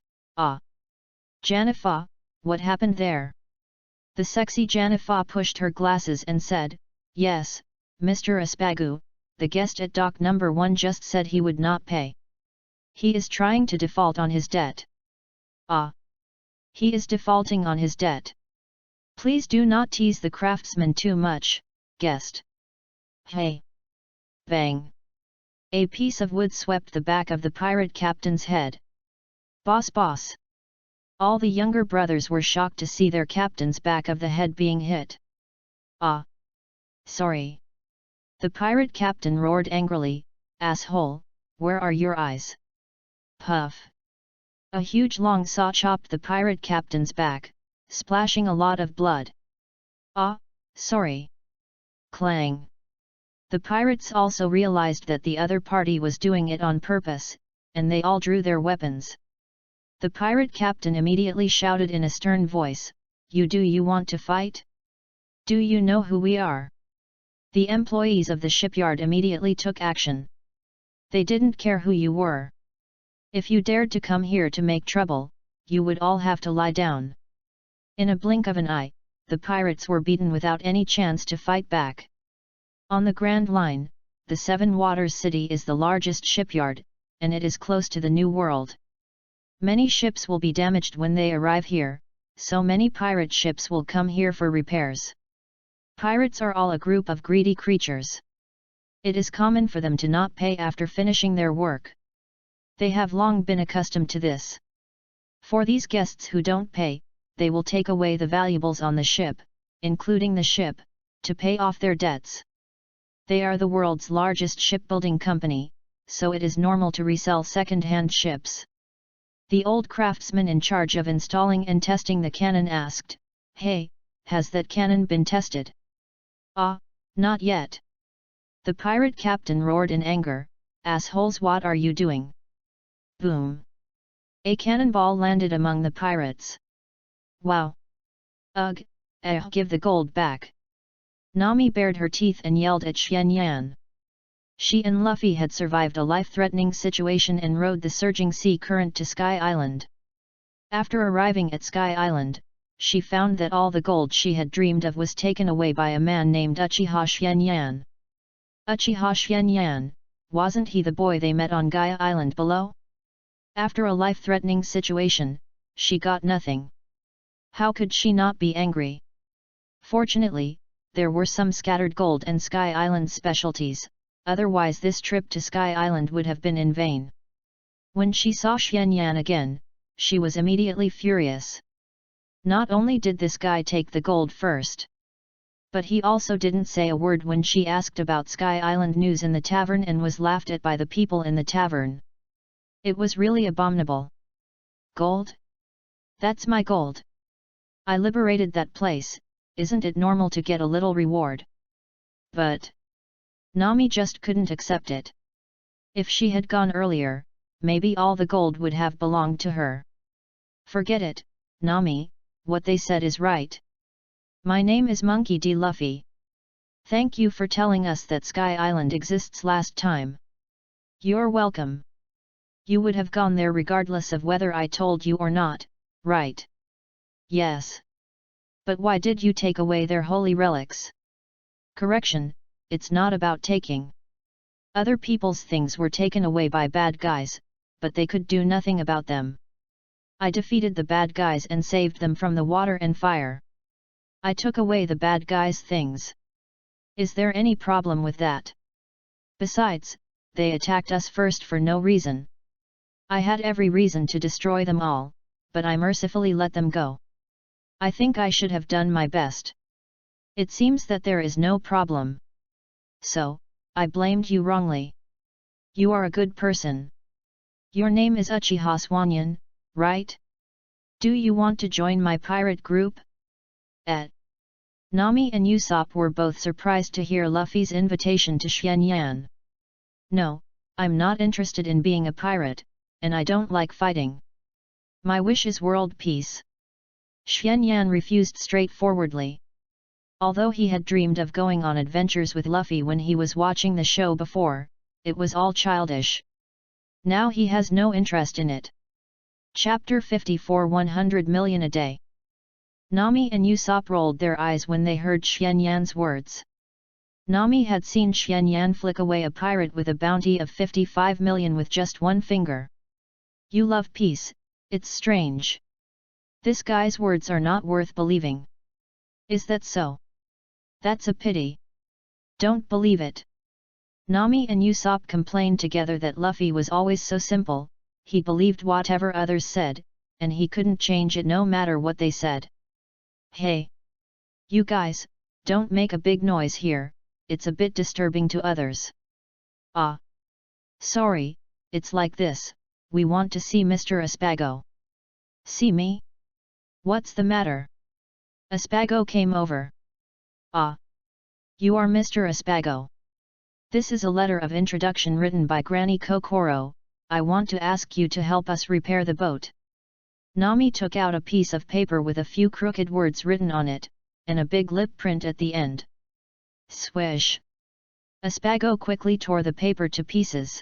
Janifa, what happened there? The sexy Janifa pushed her glasses and said, Yes, Mr. Aspagu, the guest at Dock No. 1 just said he would not pay. He is trying to default on his debt. He is defaulting on his debt. Please do not tease the craftsman too much, guest. Hey! Bang! A piece of wood swept the back of the pirate captain's head. Boss, boss! All the younger brothers were shocked to see their captain's back of the head being hit. Sorry. The pirate captain roared angrily, Asshole, where are your eyes? Puff. A huge long saw chopped the pirate captain's back, splashing a lot of blood. Sorry. Clang. The pirates also realized that the other party was doing it on purpose, and they all drew their weapons. The pirate captain immediately shouted in a stern voice, Do you want to fight? Do you know who we are? The employees of the shipyard immediately took action. They didn't care who you were. If you dared to come here to make trouble, you would all have to lie down. In a blink of an eye, the pirates were beaten without any chance to fight back. On the Grand Line, the Seven Waters City is the largest shipyard, and it is close to the New World. Many ships will be damaged when they arrive here, so many pirate ships will come here for repairs. Pirates are all a group of greedy creatures. It is common for them to not pay after finishing their work. They have long been accustomed to this. For these guests who don't pay, they will take away the valuables on the ship, including the ship, to pay off their debts. They are the world's largest shipbuilding company, so it is normal to resell second-hand ships. The old craftsman in charge of installing and testing the cannon asked, Hey, has that cannon been tested? Not yet. The pirate captain roared in anger, Assholes, what are you doing? Boom! A cannonball landed among the pirates. Wow! Ugh, give the gold back. Nami bared her teeth and yelled at Xianyan. She and Luffy had survived a life-threatening situation and rode the surging sea current to Sky Island. After arriving at Sky Island, she found that all the gold she had dreamed of was taken away by a man named Uchiha Xianyan. Uchiha Xianyan, wasn't he the boy they met on Gaia Island below? After a life-threatening situation, she got nothing. How could she not be angry? Fortunately, there were some scattered gold and Sky Island specialties, otherwise this trip to Sky Island would have been in vain. When she saw Xianyan again, she was immediately furious. Not only did this guy take the gold first, But he also didn't say a word when she asked about Sky Island news in the tavern and was laughed at by the people in the tavern. It was really abominable. Gold? That's my gold. I liberated that place, isn't it normal to get a little reward? But Nami just couldn't accept it. If she had gone earlier, maybe all the gold would have belonged to her. Forget it, Nami, what they said is right. My name is Monkey D. Luffy. Thank you for telling us that Sky Island exists last time. You're welcome. You would have gone there regardless of whether I told you or not, right? Yes. But why did you take away their holy relics? Correction, it's not about taking. Other people's things were taken away by bad guys, but they could do nothing about them. I defeated the bad guys and saved them from the water and fire. I took away the bad guys' things. Is there any problem with that? Besides, they attacked us first for no reason. I had every reason to destroy them all, but I mercifully let them go. I think I should have done my best. It seems that there is no problem. So, I blamed you wrongly. You are a good person. Your name is Uchiha Swanyan, right? Do you want to join my pirate group? Nami and Usopp were both surprised to hear Luffy's invitation to Xuanyan. No, I'm not interested in being a pirate, and I don't like fighting. My wish is world peace. Xuanyan refused straightforwardly. Although he had dreamed of going on adventures with Luffy when he was watching the show before, it was all childish. Now he has no interest in it. Chapter 54 100 million a day. Nami and Usopp rolled their eyes when they heard Xuanyan's words. Nami had seen Xuanyan flick away a pirate with a bounty of 55 million with just one finger. You love peace, it's strange. This guy's words are not worth believing. Is that so? That's a pity. Don't believe it. Nami and Usopp complained together that Luffy was always so simple, he believed whatever others said, and he couldn't change it no matter what they said. Hey! You guys, don't make a big noise here, it's a bit disturbing to others. Ah! Sorry, it's like this, we want to see Mr. Espago. See me? What's the matter? Espago came over. Ah! You are Mr. Espago. This is a letter of introduction written by Granny Kokoro, I want to ask you to help us repair the boat. Nami took out a piece of paper with a few crooked words written on it, and a big lip print at the end. Swish! Espago quickly tore the paper to pieces.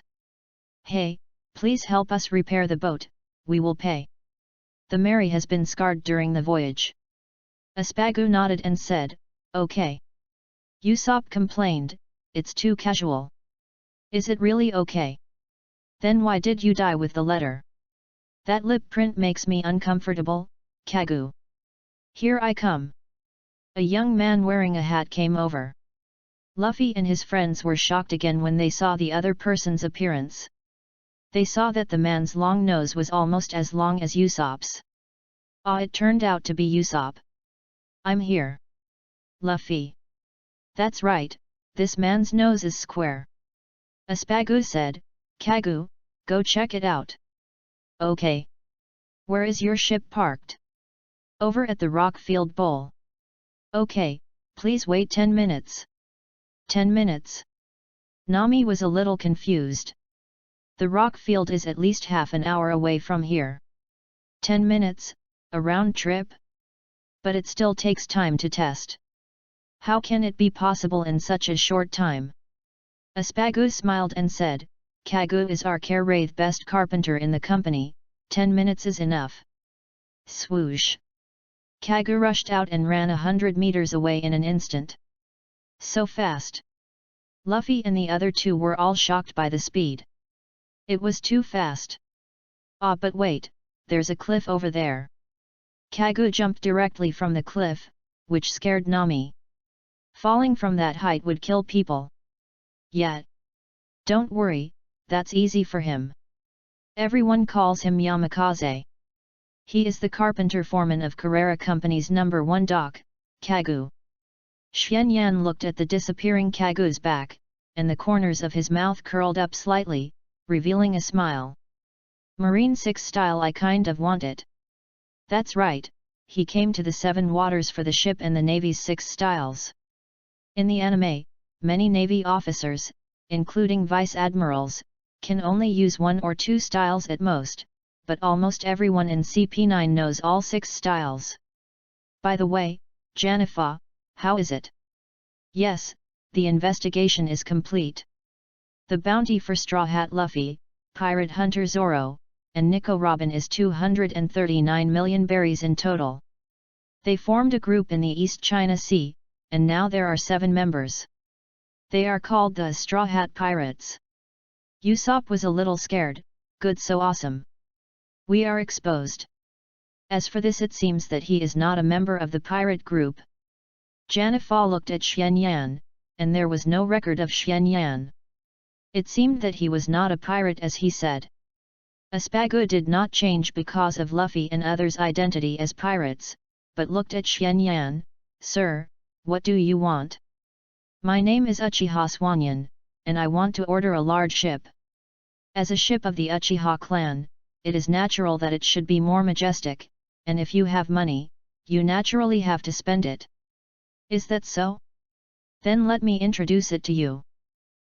Hey, please help us repair the boat, we will pay. The Mary has been scarred during the voyage. Espago nodded and said, okay. Usopp complained, it's too casual. Is it really okay? Then why did you die with the letter? That lip print makes me uncomfortable, Kagu. Here I come. A young man wearing a hat came over. Luffy and his friends were shocked again when they saw the other person's appearance. They saw that the man's long nose was almost as long as Usopp's. Ah, it turned out to be Usopp. I'm here. Luffy. That's right, this man's nose is square. Espago said, Kagu, go check it out. Okay. Where is your ship parked? Over at the Rockfield Bowl. Okay, please wait 10 minutes. 10 minutes? Nami was a little confused. The Rockfield is at least half an hour away from here. 10 minutes, a round trip? But it still takes time to test. How can it be possible in such a short time? Espago smiled and said, Kagu is our Care-Wraith best carpenter in the company, 10 minutes is enough. Swoosh! Kagu rushed out and ran 100 meters away in an instant. So fast! Luffy and the other two were all shocked by the speed. It was too fast. Ah, but wait, there's a cliff over there. Kagu jumped directly from the cliff, which scared Nami. Falling from that height would kill people. Yet. Don't worry, that's easy for him. Everyone calls him Yamakaze. He is the carpenter foreman of Carrera Company's No. 1 dock, Kagu. Xuan Yan looked at the disappearing Kagu's back, and the corners of his mouth curled up slightly, revealing a smile. Marine 6 style, I kind of want it. That's right, he came to the 7 waters for the ship and the Navy's 6 styles. In the anime, many Navy officers, including vice admirals, can only use 1 or 2 styles at most, but almost everyone in CP9 knows all 6 styles. By the way, Janifa, how is it? Yes, the investigation is complete. The bounty for Straw Hat Luffy, Pirate Hunter Zoro, and Nico Robin is 239 million berries in total. They formed a group in the East China Sea, and now there are 7 members. They are called the Straw Hat Pirates. Usopp was a little scared. Good, so awesome. We are exposed. As for this, it seems that he is not a member of the pirate group. Janifa looked at Xuan Yan, and there was no record of Xuan Yan. It seemed that he was not a pirate as he said. Aspagu did not change because of Luffy and others' identity as pirates, but looked at Xuan Yan. Sir, what do you want? My name is Uchiha Swanyan, and I want to order a large ship. As a ship of the Uchiha clan, it is natural that it should be more majestic, and if you have money, you naturally have to spend it. Is that so? Then let me introduce it to you.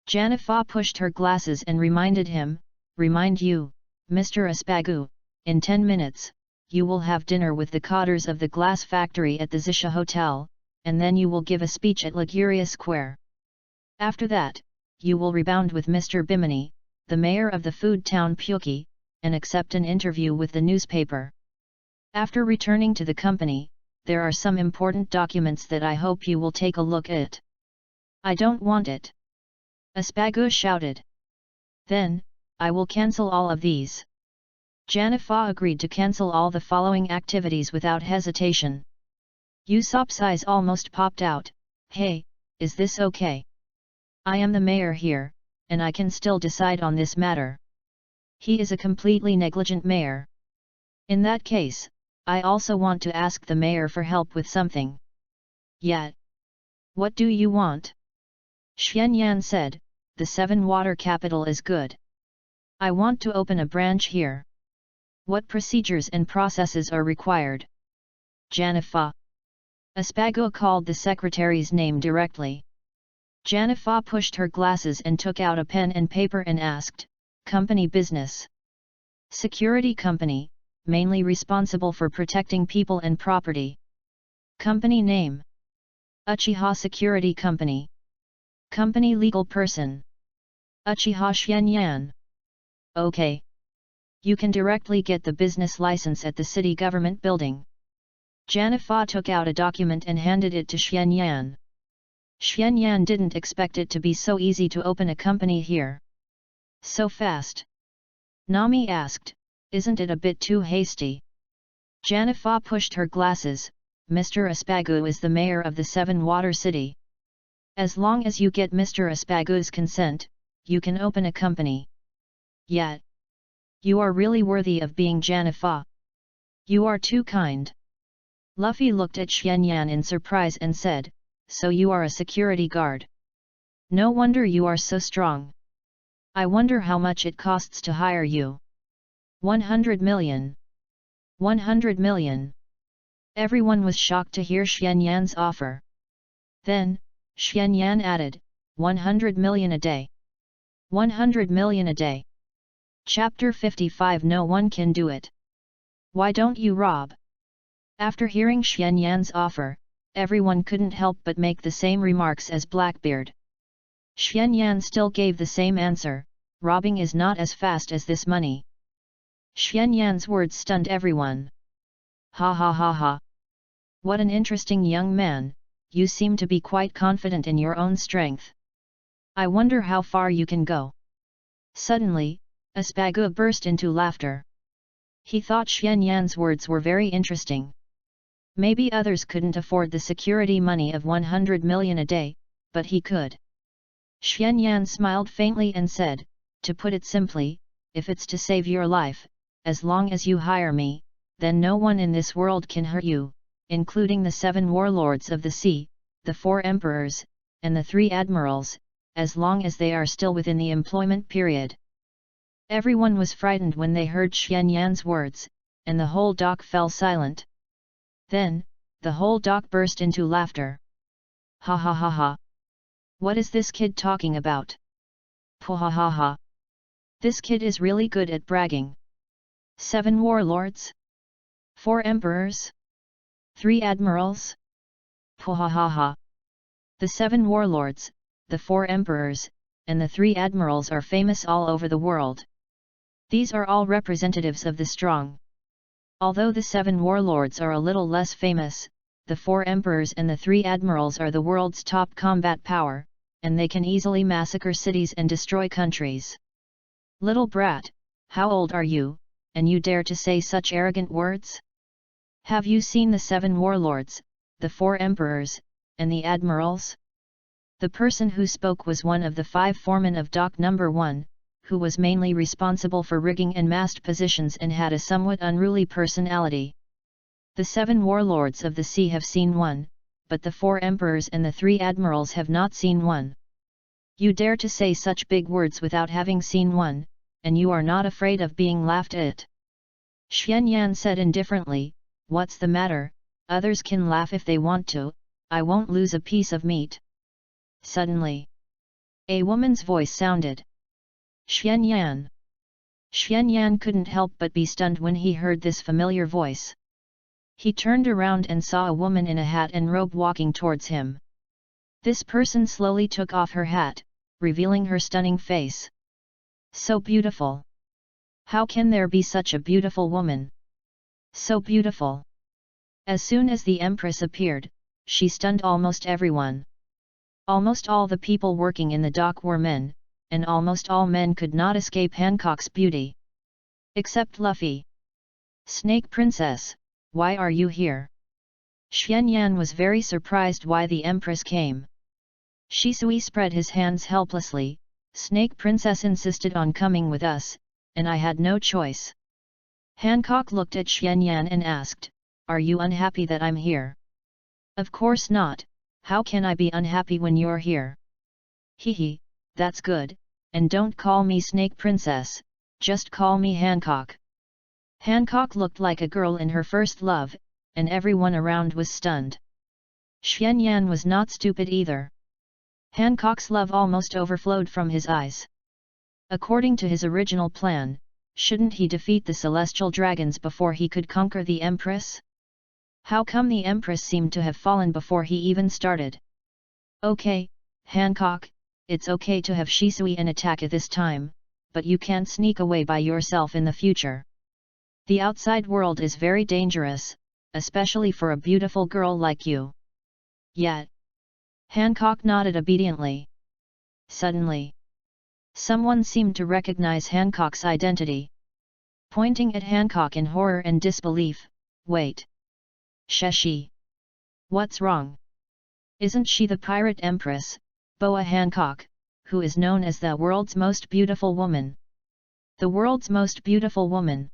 Janifa pushed her glasses and reminded him, remind you, Mr. Aspagu, in 10 minutes, you will have dinner with the cotters of the glass factory at the Zisha Hotel, and then you will give a speech at Liguria Square. After that, you will rebound with Mr. Bimini, the mayor of the food town Puki, and accept an interview with the newspaper. After returning to the company, there are some important documents that I hope you will take a look at. I don't want it. Aspagu shouted. Then, I will cancel all of these. Janifa agreed to cancel all the following activities without hesitation. Usopp's eyes almost popped out. Hey, is this okay? I am the mayor here, and I can still decide on this matter. He is a completely negligent mayor. In that case, I also want to ask the mayor for help with something. Yet. What do you want? Xuan Yan said, the 7 water capital is good. I want to open a branch here. What procedures and processes are required? Janifa. Aspagu called the secretary's name directly. Janifa pushed her glasses and took out a pen and paper and asked, company business. Security company, mainly responsible for protecting people and property. Company name. Uchiha Security Company. Company legal person. Uchiha Xuan Yan. Okay. You can directly get the business license at the city government building. Janifa took out a document and handed it to Xuan Yan. Xuan Yan didn't expect it to be so easy to open a company here. So fast? Nami asked, isn't it a bit too hasty? Janifa pushed her glasses. Mr. Aspagu is the mayor of the 7 Water City. As long as you get Mr. Aspagu's consent, you can open a company. Yet. You are really worthy of being Janifa. You are too kind. Luffy looked at Xuan Yan in surprise and said, so you are a security guard. No wonder you are so strong. I wonder how much it costs to hire you. 100 million. 100 million. Everyone was shocked to hear Xuan Yan's offer. Then, Xuan Yan added, 100 million a day. 100 million a day. Chapter 55. No one can do it. Why don't you rob? After hearing Xuan Yan's offer, everyone couldn't help but make the same remarks as Blackbeard. Xuan Yan still gave the same answer, robbing is not as fast as this money. Xuan Yan's words stunned everyone. Ha ha ha ha. What an interesting young man, you seem to be quite confident in your own strength. I wonder how far you can go. Suddenly, Aspagu burst into laughter. He thought Xuan Yan's words were very interesting. Maybe others couldn't afford the security money of 100 million a day, but he could. Xuan Yan smiled faintly and said, to put it simply, if it's to save your life, as long as you hire me, then no one in this world can hurt you, including the 7 warlords of the sea, the 4 emperors, and the 3 admirals, as long as they are still within the employment period. Everyone was frightened when they heard Xian Yan's words, and the whole dock fell silent. Then, the whole dock burst into laughter. Ha ha ha ha! What is this kid talking about? Pooh ha ha ha! This kid is really good at bragging. 7 warlords? 4 emperors? 3 admirals? Pooh ha ha ha! The 7 warlords, the 4 emperors, and the 3 admirals are famous all over the world. These are all representatives of the strong. Although the 7 warlords are a little less famous, the 4 emperors and the 3 admirals are the world's top combat power, and they can easily massacre cities and destroy countries. Little brat, how old are you, and you dare to say such arrogant words? Have you seen the 7 warlords, the 4 emperors, and the admirals? The person who spoke was one of the 5 foremen of Dock Number 1, who was mainly responsible for rigging and mast positions and had a somewhat unruly personality. The 7 warlords of the sea have seen one, but the 4 emperors and the 3 admirals have not seen one. You dare to say such big words without having seen one, and you are not afraid of being laughed at. Xian Yan said indifferently, "What's the matter? Others can laugh if they want to, I won't lose a piece of meat." Suddenly, a woman's voice sounded. Xian Yan. Xian Yan couldn't help but be stunned when he heard this familiar voice. He turned around and saw a woman in a hat and robe walking towards him. This person slowly took off her hat, revealing her stunning face. So beautiful! How can there be such a beautiful woman? So beautiful! As soon as the Empress appeared, she stunned almost everyone. Almost all the people working in the dock were men, and almost all men could not escape Hancock's beauty. Except Luffy. "Snake Princess, why are you here?" Xian Yan was very surprised why the Empress came. Shisui spread his hands helplessly. "Snake Princess insisted on coming with us, and I had no choice." Hancock looked at Xian Yan and asked, "Are you unhappy that I'm here?" "Of course not, how can I be unhappy when you're here?" "Hehe, that's good, and don't call me Snake Princess, just call me Hancock." Hancock looked like a girl in her first love, and everyone around was stunned. Xian Yan was not stupid either. Hancock's love almost overflowed from his eyes. According to his original plan, shouldn't he defeat the celestial dragons before he could conquer the Empress? How come the Empress seemed to have fallen before he even started? "Okay, Hancock, it's okay to have Shisui and attack at this time, but you can't sneak away by yourself in the future. The outside world is very dangerous, especially for a beautiful girl like you." "Yet." Hancock nodded obediently. Suddenly, someone seemed to recognize Hancock's identity. Pointing at Hancock in horror and disbelief, "Wait! Sheshi! What's wrong? Isn't she the pirate empress, Boa Hancock, who is known as the world's most beautiful woman?" "The world's most beautiful woman?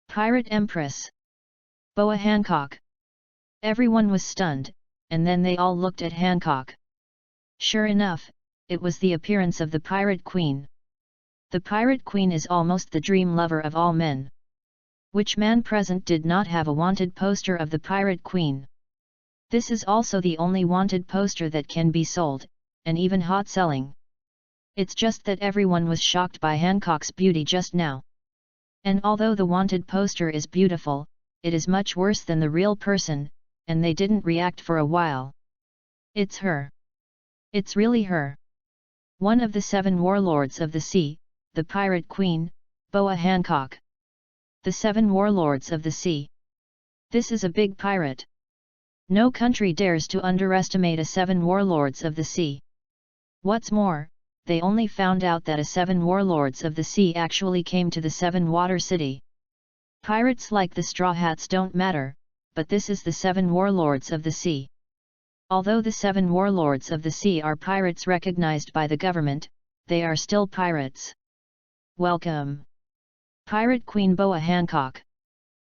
Pirate empress? Boa Hancock?" Everyone was stunned, and then they all looked at Hancock. Sure enough, it was the appearance of the Pirate Queen. The Pirate Queen is almost the dream lover of all men. Which man present did not have a wanted poster of the Pirate Queen? This is also the only wanted poster that can be sold, and even hot selling. It's just that everyone was shocked by Hancock's beauty just now. And although the wanted poster is beautiful, it is much worse than the real person, and they didn't react for a while. "It's her! It's really her! One of the 7 warlords of the sea, the Pirate Queen, Boa Hancock. The 7 warlords of the sea. This is a big pirate. No country dares to underestimate a 7 warlords of the sea. What's more, they only found out that a 7 warlords of the sea actually came to the 7 water city. Pirates like the Straw Hats don't matter, but this is the 7 warlords of the sea. Although the 7 warlords of the sea are pirates recognized by the government, they are still pirates. Welcome, Pirate Queen Boa Hancock."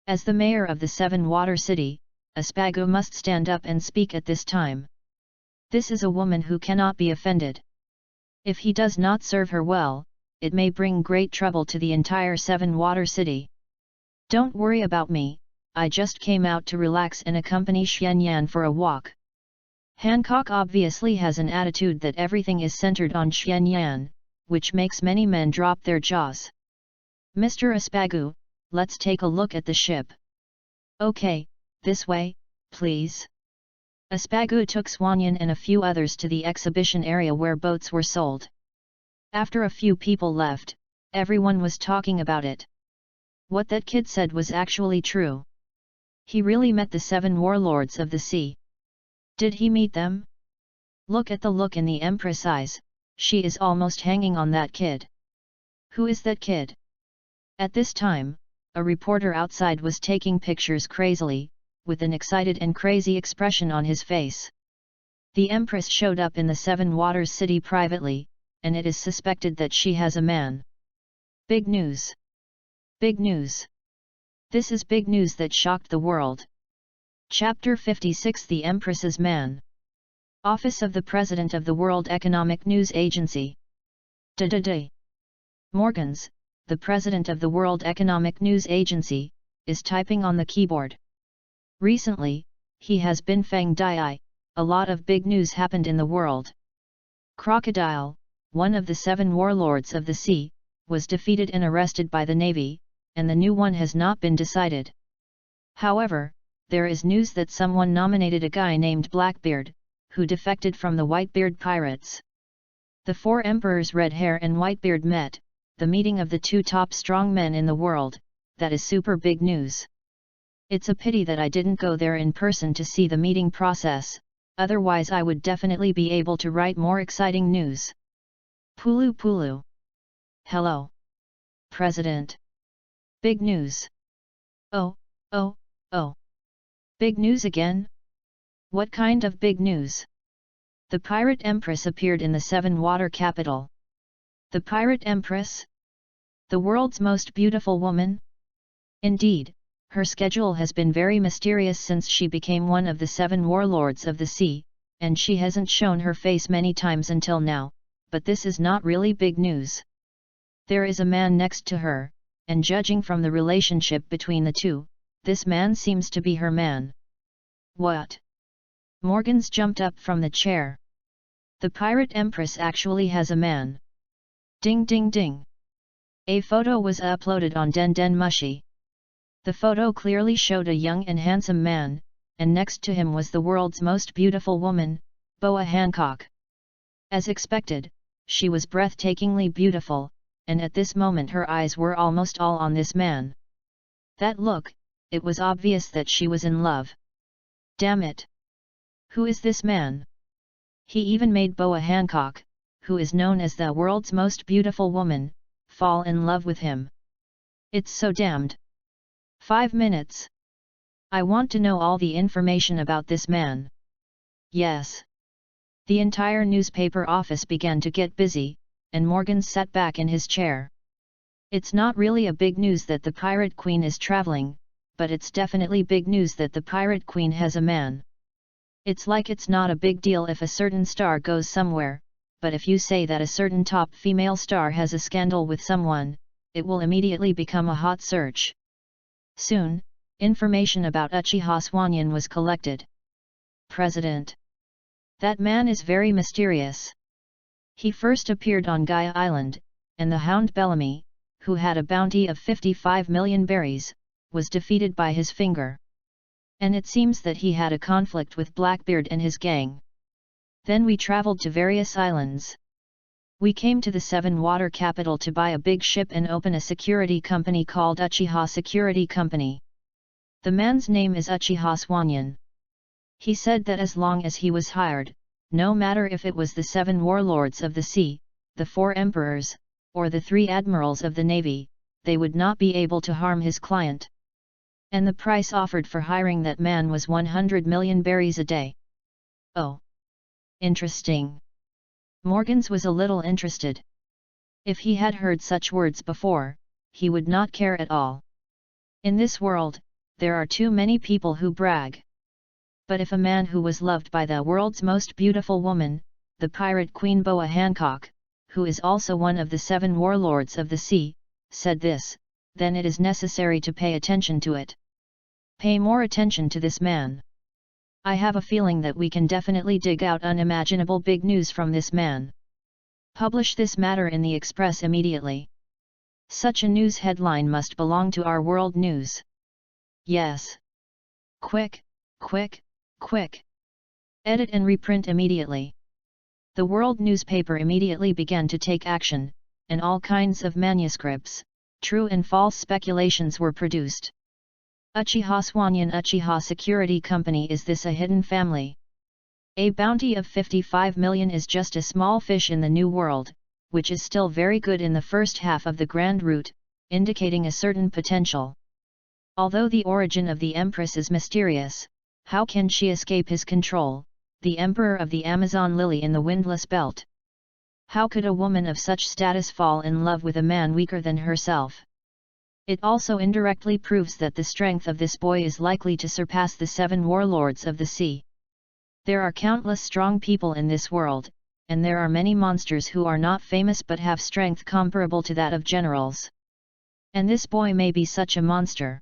As the mayor of the 7 water city, Aspago must stand up and speak at this time. This is a woman who cannot be offended. If he does not serve her well, it may bring great trouble to the entire Seven Water City. Don't worry about me, I just came out to relax and accompany Xianyan for a walk. Hancock obviously has an attitude that everything is centered on Xianyan, which makes many men drop their jaws. Mr. Aspagu, let's take a look at the ship. Okay, this way, please. Aspagu took Swanyan and a few others to the exhibition area where boats were sold. After a few people left, everyone was talking about it. What that kid said was actually true. He really met the 7 warlords of the sea. Did he meet them? Look at the look in the Empress' eyes, she is almost hanging on that kid. Who is that kid? At this time, a reporter outside was taking pictures crazily, with an excited and crazy expression on his face. The Empress showed up in the Seven Waters City privately, and it is suspected that she has a man. Big news! Big news! This is big news that shocked the world. Chapter 56 The Empress's Man. Office of the President of the World Economic News Agency. Morgans, the President of the World Economic News Agency, is typing on the keyboard. Recently, he has been Feng Dai. A lot of big news happened in the world. Crocodile, one of the 7 warlords of the sea, was defeated and arrested by the Navy, and the new one has not been decided. However, there is news that someone nominated a guy named Blackbeard, who defected from the Whitebeard pirates. The 4 emperors Redhair and Whitebeard met, the meeting of the 2 top strong men in the world. That is super big news. It's a pity that I didn't go there in person to see the meeting process, otherwise I would definitely be able to write more exciting news. Pulu Pulu. Hello. President. Big news. Oh. Big news again? What kind of big news? The Pirate Empress appeared in the 7 Water capital. The Pirate Empress? The world's most beautiful woman? Indeed, her schedule has been very mysterious since she became one of the 7 warlords of the sea, and she hasn't shown her face many times until now, but this is not really big news. There is a man next to her, and judging from the relationship between the two, this man seems to be her man. What? Morgans jumped up from the chair. The Pirate Empress actually has a man. Ding ding ding. A photo was uploaded on Den Den Mushi. The photo clearly showed a young and handsome man, and next to him was the world's most beautiful woman, Boa Hancock. As expected, she was breathtakingly beautiful, and at this moment her eyes were almost all on this man. That look, it was obvious that she was in love. Damn it! Who is this man? He even made Boa Hancock, who is known as the world's most beautiful woman, fall in love with him. It's so damned. 5 minutes. I want to know all the information about this man. Yes. The entire newspaper office began to get busy, and Morgan sat back in his chair. It's not really a big news that the Pirate Queen is traveling, but it's definitely big news that the Pirate Queen has a man. It's like it's not a big deal if a certain star goes somewhere, but if you say that a certain top female star has a scandal with someone, it will immediately become a hot search. Soon, information about Uchiha Swanyan was collected. President. That man is very mysterious. He first appeared on Gaia Island, and the Hound Bellamy, who had a bounty of 55 million berries, was defeated by his finger. And it seems that he had a conflict with Blackbeard and his gang. Then we traveled to various islands. We came to the 7 Water capital to buy a big ship and open a security company called Uchiha Security Company. The man's name is Uchiha Swanyan. He said that as long as he was hired, no matter if it was the 7 warlords of the sea, the 4 emperors, or the 3 admirals of the navy, they would not be able to harm his client. And the price offered for hiring that man was 100 million berries a day. Oh! Interesting. Morgans was a little interested. If he had heard such words before, he would not care at all. In this world, there are too many people who brag. But if a man who was loved by the world's most beautiful woman, the pirate Queen Boa Hancock, who is also one of the 7 warlords of the sea, said this, then it is necessary to pay attention to it. Pay more attention to this man. I have a feeling that we can definitely dig out unimaginable big news from this man. Publish this matter in the Express immediately. Such a news headline must belong to our world news. Yes. Quick, quick, quick. Edit and reprint immediately. The world newspaper immediately began to take action, and all kinds of manuscripts, true and false speculations were produced. Uchiha Swanyan Uchiha Security Company. Is this a hidden family? A bounty of 55 million is just a small fish in the new world, which is still very good in the first half of the Grand Route, indicating a certain potential. Although the origin of the Empress is mysterious, how can she escape his control, the Emperor of the Amazon lily in the windless belt? How could a woman of such status fall in love with a man weaker than herself? It also indirectly proves that the strength of this boy is likely to surpass the 7 warlords of the sea. There are countless strong people in this world, and there are many monsters who are not famous but have strength comparable to that of generals. And this boy may be such a monster.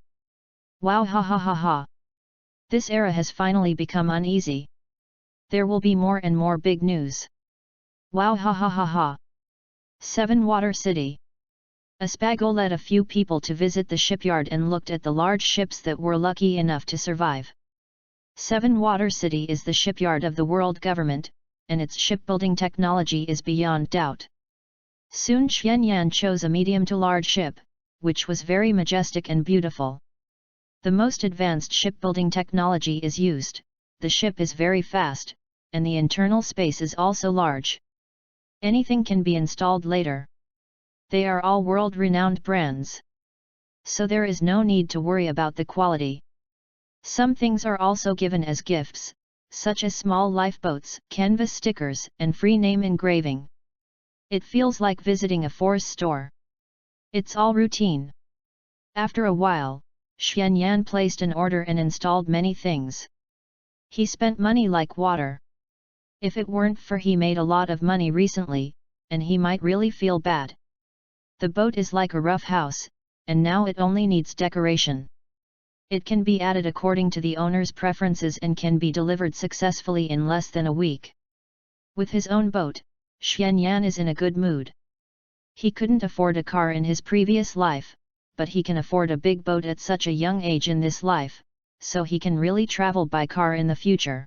Wow, ha ha ha ha. This era has finally become uneasy. There will be more and more big news. Wow, ha ha ha ha. 7 Water City. Aspago led a few people to visit the shipyard and looked at the large ships that were lucky enough to survive. 7 Water City is the shipyard of the world government, and its shipbuilding technology is beyond doubt. Soon Xianyan chose a medium to large ship, which was very majestic and beautiful. The most advanced shipbuilding technology is used, the ship is very fast, and the internal space is also large. Anything can be installed later. They are all world-renowned brands. So there is no need to worry about the quality. Some things are also given as gifts, such as small lifeboats, canvas stickers, and free name engraving. It feels like visiting a forest store. It's all routine. After a while, Xianyan placed an order and installed many things. He spent money like water. If it weren't for he made a lot of money recently, and he might really feel bad. The boat is like a rough house, and now it only needs decoration. It can be added according to the owner's preferences and can be delivered successfully in less than a week. With his own boat, Xianyan is in a good mood. He couldn't afford a car in his previous life, but he can afford a big boat at such a young age in this life, so he can really travel by car in the future.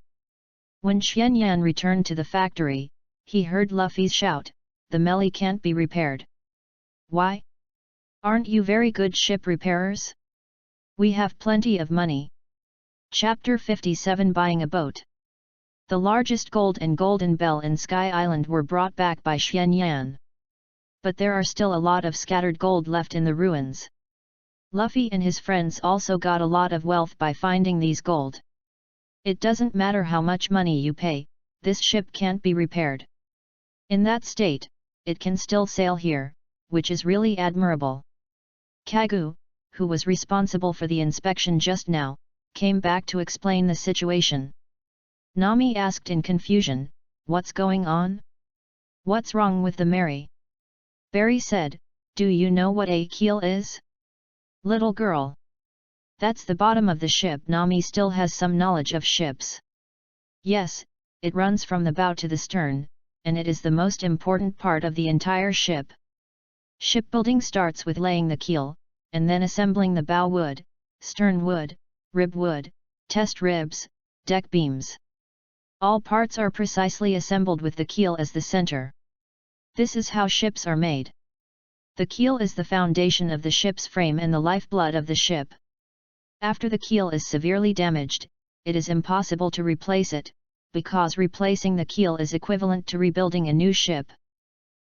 When Xianyan returned to the factory, he heard Luffy's shout, "The melee can't be repaired." Why? Aren't you very good ship repairers? We have plenty of money. Chapter 57 Buying a Boat. The largest gold and golden bell in Sky Island were brought back by Xianyan. But there are still a lot of scattered gold left in the ruins. Luffy and his friends also got a lot of wealth by finding these gold. It doesn't matter how much money you pay, this ship can't be repaired. In that state, it can still sail here, which is really admirable. Kagu, who was responsible for the inspection just now, came back to explain the situation. Nami asked in confusion, "What's going on? What's wrong with the Mary?" Barry said, "Do you know what a keel is?" "Little girl. That's the bottom of the ship." Nami still has some knowledge of ships. "Yes, it runs from the bow to the stern, and it is the most important part of the entire ship. Shipbuilding starts with laying the keel, and then assembling the bow wood, stern wood, rib wood, test ribs, deck beams. All parts are precisely assembled with the keel as the center. This is how ships are made. The keel is the foundation of the ship's frame and the lifeblood of the ship. After the keel is severely damaged, it is impossible to replace it, because replacing the keel is equivalent to rebuilding a new ship.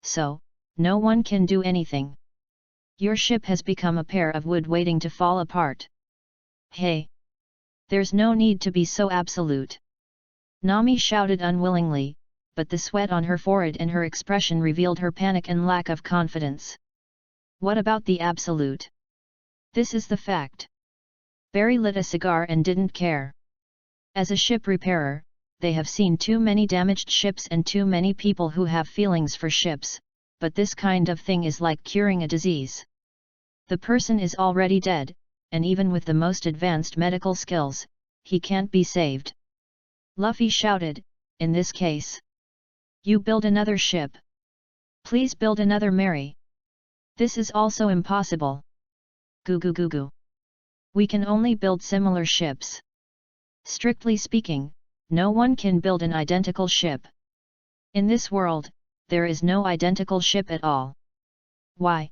So, no one can do anything. Your ship has become a pair of wood waiting to fall apart. Hey! There's no need to be so absolute." Nami shouted unwillingly, but the sweat on her forehead and her expression revealed her panic and lack of confidence. "What about the absolute? This is the fact." Barry lit a cigar and didn't care. As a ship repairer, they have seen too many damaged ships and too many people who have feelings for ships, but this kind of thing is like curing a disease. The person is already dead, and even with the most advanced medical skills, he can't be saved. Luffy shouted, in this case, you build another ship. Please build another Mary. This is also impossible. Goo goo goo goo. We can only build similar ships. Strictly speaking, no one can build an identical ship. In this world, there is no identical ship at all. Why?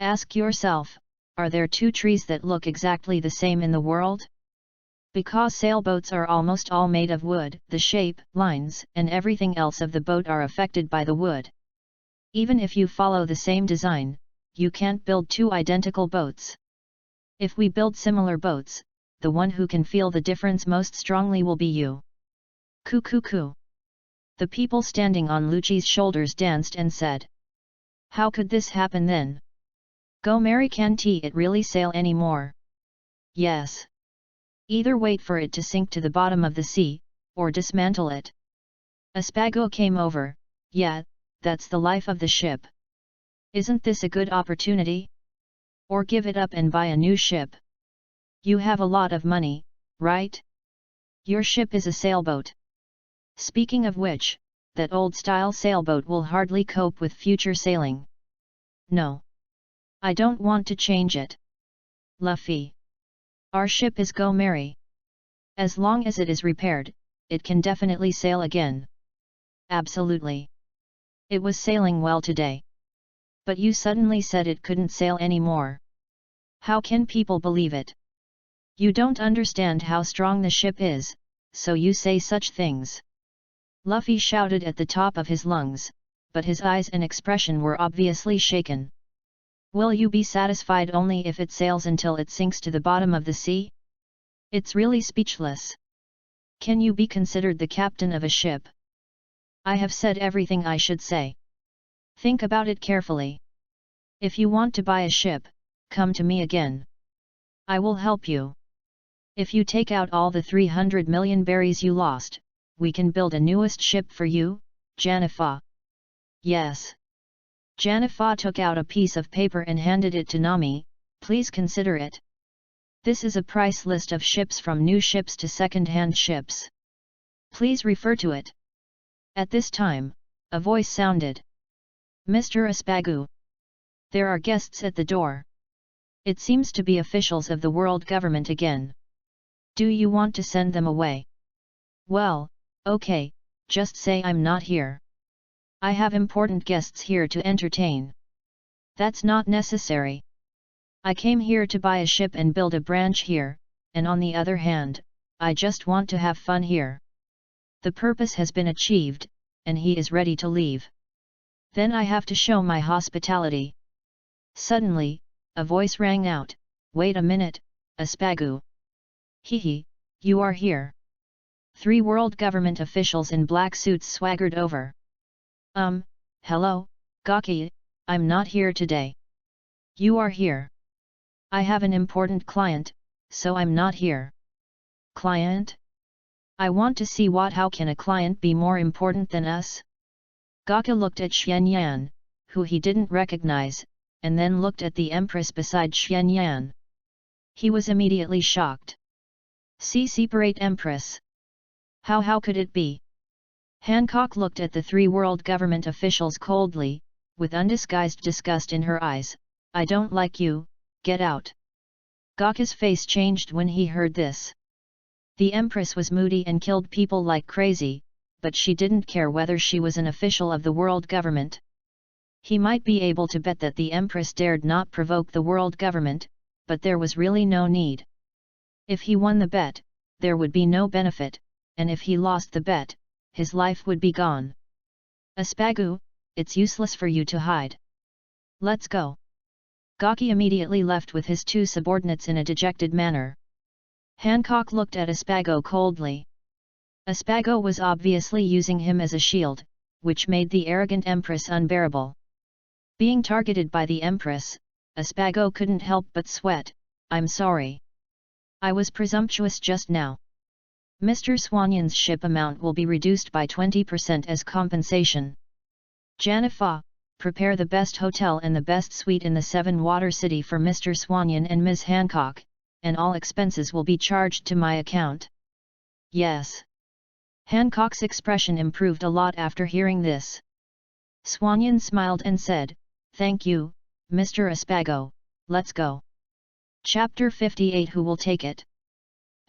Ask yourself, are there two trees that look exactly the same in the world? Because sailboats are almost all made of wood, the shape, lines, and everything else of the boat are affected by the wood. Even if you follow the same design, you can't build two identical boats. If we build similar boats, the one who can feel the difference most strongly will be you. Coo coo coo. The people standing on Lucci's shoulders danced and said, how could this happen then? Go Mary, can't it really sail anymore? Yes. Either wait for it to sink to the bottom of the sea, or dismantle it. Aspago came over, yeah, that's the life of the ship. Isn't this a good opportunity? Or give it up and buy a new ship. You have a lot of money, right? Your ship is a sailboat. Speaking of which, that old-style sailboat will hardly cope with future sailing. No. I don't want to change it. Luffy. Our ship is Go Mary. As long as it is repaired, it can definitely sail again. Absolutely. It was sailing well today. But you suddenly said it couldn't sail anymore. How can people believe it? You don't understand how strong the ship is, so you say such things. Luffy shouted at the top of his lungs, but his eyes and expression were obviously shaken. Will you be satisfied only if it sails until it sinks to the bottom of the sea? It's really speechless. Can you be considered the captain of a ship? I have said everything I should say. Think about it carefully. If you want to buy a ship, come to me again. I will help you. If you take out all the 300 million berries you lost, we can build a newest ship for you, Janifa. Yes. Janifa took out a piece of paper and handed it to Nami. Please consider it. This is a price list of ships from new ships to second-hand ships. Please refer to it. At this time, a voice sounded. Mr. Aspagu. There are guests at the door. It seems to be officials of the world government again. Do you want to send them away? Well, okay, just say I'm not here. I have important guests here to entertain. That's not necessary. I came here to buy a ship and build a branch here, and on the other hand, I just want to have fun here. The purpose has been achieved, and he is ready to leave. Then I have to show my hospitality. Suddenly, a voice rang out, wait a minute, Aspagu. Hehe, you are here. 3 world government officials in black suits swaggered over. Hello, Gaki, I'm not here today. You are here. I have an important client, so I'm not here. Client? I want to see how can a client be more important than us? Gaka looked at Xuanyan, who he didn't recognize, and then looked at the Empress beside Xuanyan. He was immediately shocked. Separate Empress. How could it be? Hancock looked at the 3 world government officials coldly, with undisguised disgust in her eyes. I don't like you, get out. Gaka's face changed when he heard this. The Empress was moody and killed people like crazy, but she didn't care whether she was an official of the world government. He might be able to bet that the Empress dared not provoke the world government, but there was really no need. If he won the bet, there would be no benefit, and if he lost the bet, his life would be gone. Aspagu, it's useless for you to hide. Let's go. Gaki immediately left with his 2 subordinates in a dejected manner. Hancock looked at Aspago coldly. Aspago was obviously using him as a shield, which made the arrogant Empress unbearable. Being targeted by the Empress, Aspago couldn't help but sweat. I'm sorry. I was presumptuous just now. Mr. Swanyan's ship amount will be reduced by 20% as compensation. Janifa, prepare the best hotel and the best suite in the Seven Water City for Mr. Swanyan and Ms. Hancock, and all expenses will be charged to my account. Yes. Hancock's expression improved a lot after hearing this. Swanyan smiled and said, "Thank you, Mr. Espago, let's go." Chapter 58 Who will take it?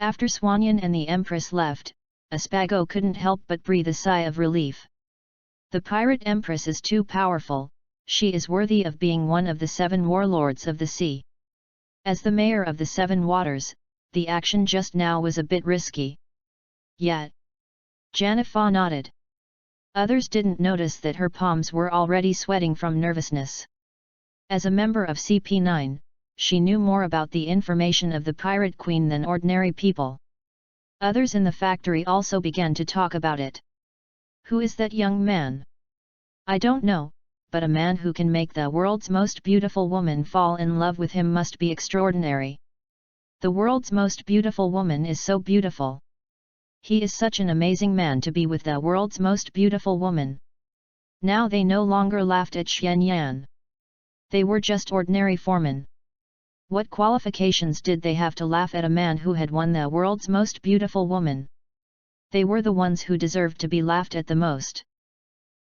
After Swanyan and the Empress left, Espago couldn't help but breathe a sigh of relief. The pirate Empress is too powerful, she is worthy of being one of the 7 warlords of the sea. As the mayor of the 7 waters, the action just now was a bit risky. Yet, Janifa nodded. Others didn't notice that her palms were already sweating from nervousness. As a member of CP9, she knew more about the information of the Pirate Queen than ordinary people. Others in the factory also began to talk about it. Who is that young man? I don't know, but a man who can make the world's most beautiful woman fall in love with him must be extraordinary. The world's most beautiful woman is so beautiful. He is such an amazing man to be with the world's most beautiful woman. Now they no longer laughed at Xian Yan. They were just ordinary foremen. What qualifications did they have to laugh at a man who had won the world's most beautiful woman? They were the ones who deserved to be laughed at the most.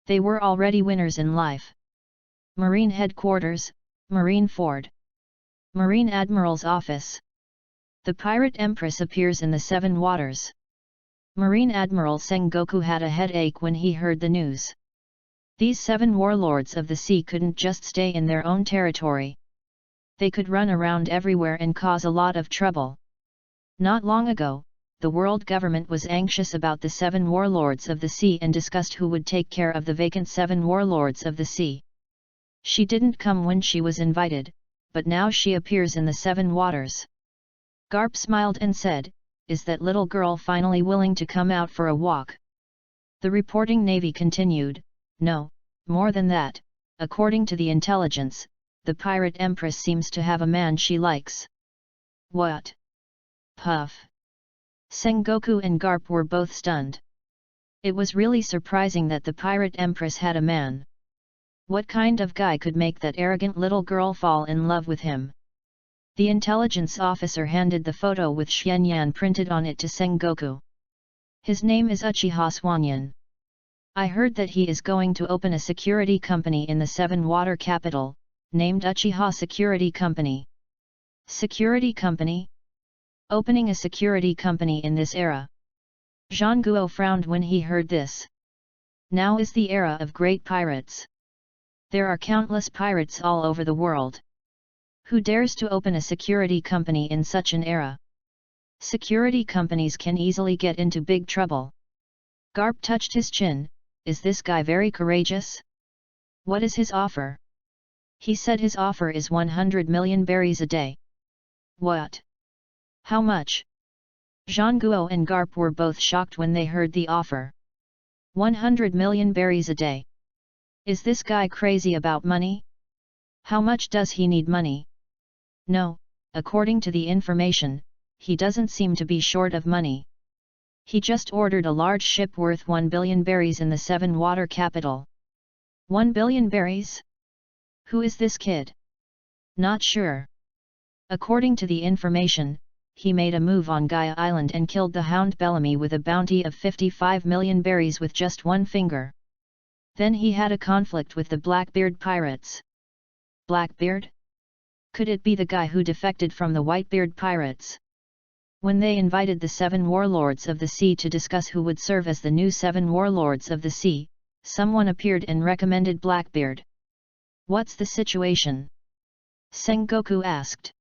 They were already winners in life. Marine Headquarters, Marine Ford. Marine Admiral's Office. The Pirate Empress appears in the 7 waters. Marine Admiral Sengoku had a headache when he heard the news. These 7 warlords of the sea couldn't just stay in their own territory. They could run around everywhere and cause a lot of trouble. Not long ago, the world government was anxious about the 7 warlords of the sea and discussed who would take care of the vacant 7 warlords of the sea. She didn't come when she was invited, but now she appears in the 7 waters. Garp smiled and said, "Is that little girl finally willing to come out for a walk?" The reporting navy continued, "No, more than that, according to the intelligence, the Pirate Empress seems to have a man she likes." What? Puff. Sengoku and Garp were both stunned. It was really surprising that the Pirate Empress had a man. What kind of guy could make that arrogant little girl fall in love with him? The intelligence officer handed the photo with Xianyan printed on it to Sengoku. "His name is Uchiha Swanyan. I heard that he is going to open a security company in the 7 water capital, named Uchiha Security Company." Security company? Opening a security company in this era? Zhang Guo frowned when he heard this. Now is the era of great pirates. There are countless pirates all over the world. Who dares to open a security company in such an era? Security companies can easily get into big trouble. Garp touched his chin. Is this guy very courageous? What is his offer? He said his offer is 100 million berries a day. What? How much? Zhang Guo and Garp were both shocked when they heard the offer. 100 million berries a day. Is this guy crazy about money? How much does he need money? No, according to the information, he doesn't seem to be short of money. He just ordered a large ship worth 1 billion berries in the 7 water capital. 1 billion berries? Who is this kid? Not sure. According to the information, he made a move on Gaia Island and killed the Hound Bellamy with a bounty of 55 million berries with just one finger. Then he had a conflict with the Blackbeard pirates. Blackbeard? Could it be the guy who defected from the Whitebeard pirates? When they invited the 7 warlords of the sea to discuss who would serve as the new 7 warlords of the sea, someone appeared and recommended Blackbeard. What's the situation? Sengoku asked.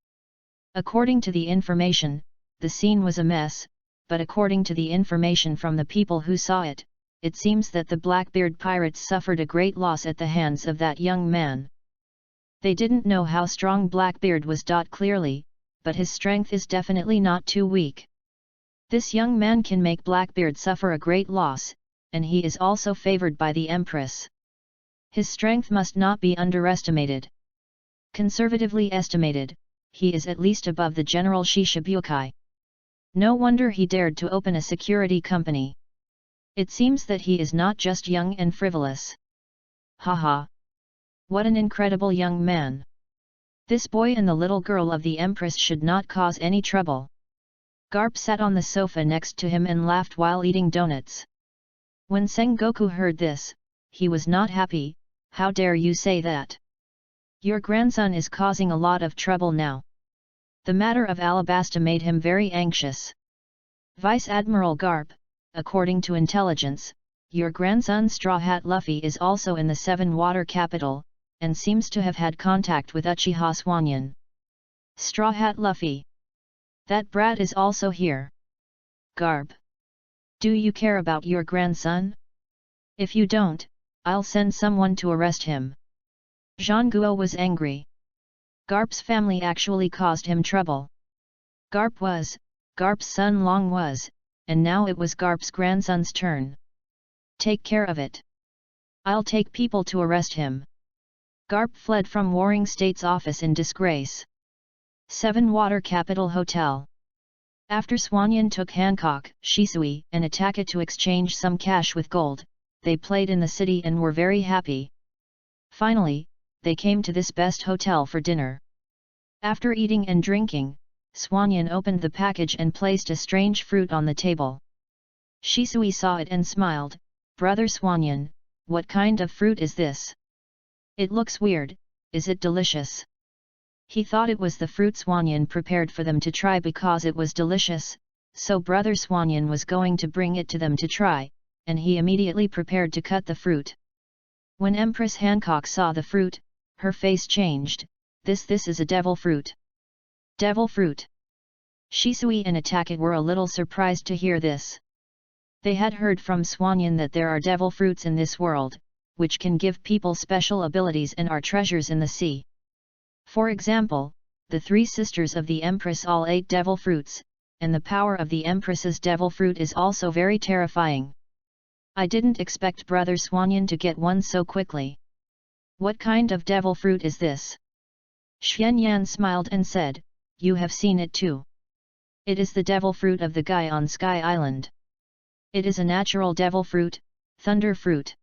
According to the information, the scene was a mess, but according to the information from the people who saw it, it seems that the Blackbeard pirates suffered a great loss at the hands of that young man. They didn't know how strong Blackbeard was. Clearly, but his strength is definitely not too weak. This young man can make Blackbeard suffer a great loss, and he is also favored by the Empress. His strength must not be underestimated. Conservatively estimated, he is at least above the General Shishibukai. No wonder he dared to open a security company. It seems that he is not just young and frivolous. Haha! What an incredible young man! This boy and the little girl of the Empress should not cause any trouble. Garp sat on the sofa next to him and laughed while eating donuts. When Sengoku heard this, he was not happy. How dare you say that? Your grandson is causing a lot of trouble now. The matter of Alabasta made him very anxious. Vice Admiral Garp, according to intelligence, your grandson Straw Hat Luffy is also in the Seven Water Capital, and seems to have had contact with Uchiha Swanyan. Straw Hat Luffy. That brat is also here. Garp. Do you care about your grandson? If you don't, I'll send someone to arrest him. Zhang Guo was angry. Garp's family actually caused him trouble. Garp's son Long was, and now it was Garp's grandson's turn. Take care of it. I'll take people to arrest him. Garp fled from Warring State's office in disgrace. Seven Water Capital Hotel. After Swanyan took Hancock, Shisui, and Ataka to exchange some cash with gold, they played in the city and were very happy. Finally, they came to this best hotel for dinner. After eating and drinking, Swanyan opened the package and placed a strange fruit on the table. Shisui saw it and smiled. Brother Swanyan, what kind of fruit is this? It looks weird. Is it delicious? He thought it was the fruit Swanyan prepared for them to try because it was delicious, so Brother Swanyan was going to bring it to them to try, and he immediately prepared to cut the fruit. When Empress Hancock saw the fruit, her face changed. This is a devil fruit. Devil fruit. Shisui and Ataka were a little surprised to hear this. They had heard from Swanyan that there are devil fruits in this world, which can give people special abilities and are treasures in the sea. For example, the three sisters of the Empress all ate devil fruits, and the power of the Empress's devil fruit is also very terrifying. I didn't expect Brother Swanyan to get one so quickly. What kind of devil fruit is this? Xuanyan smiled and said, you have seen it too. It is the devil fruit of the guy on Sky Island. It is a natural devil fruit, thunder fruit.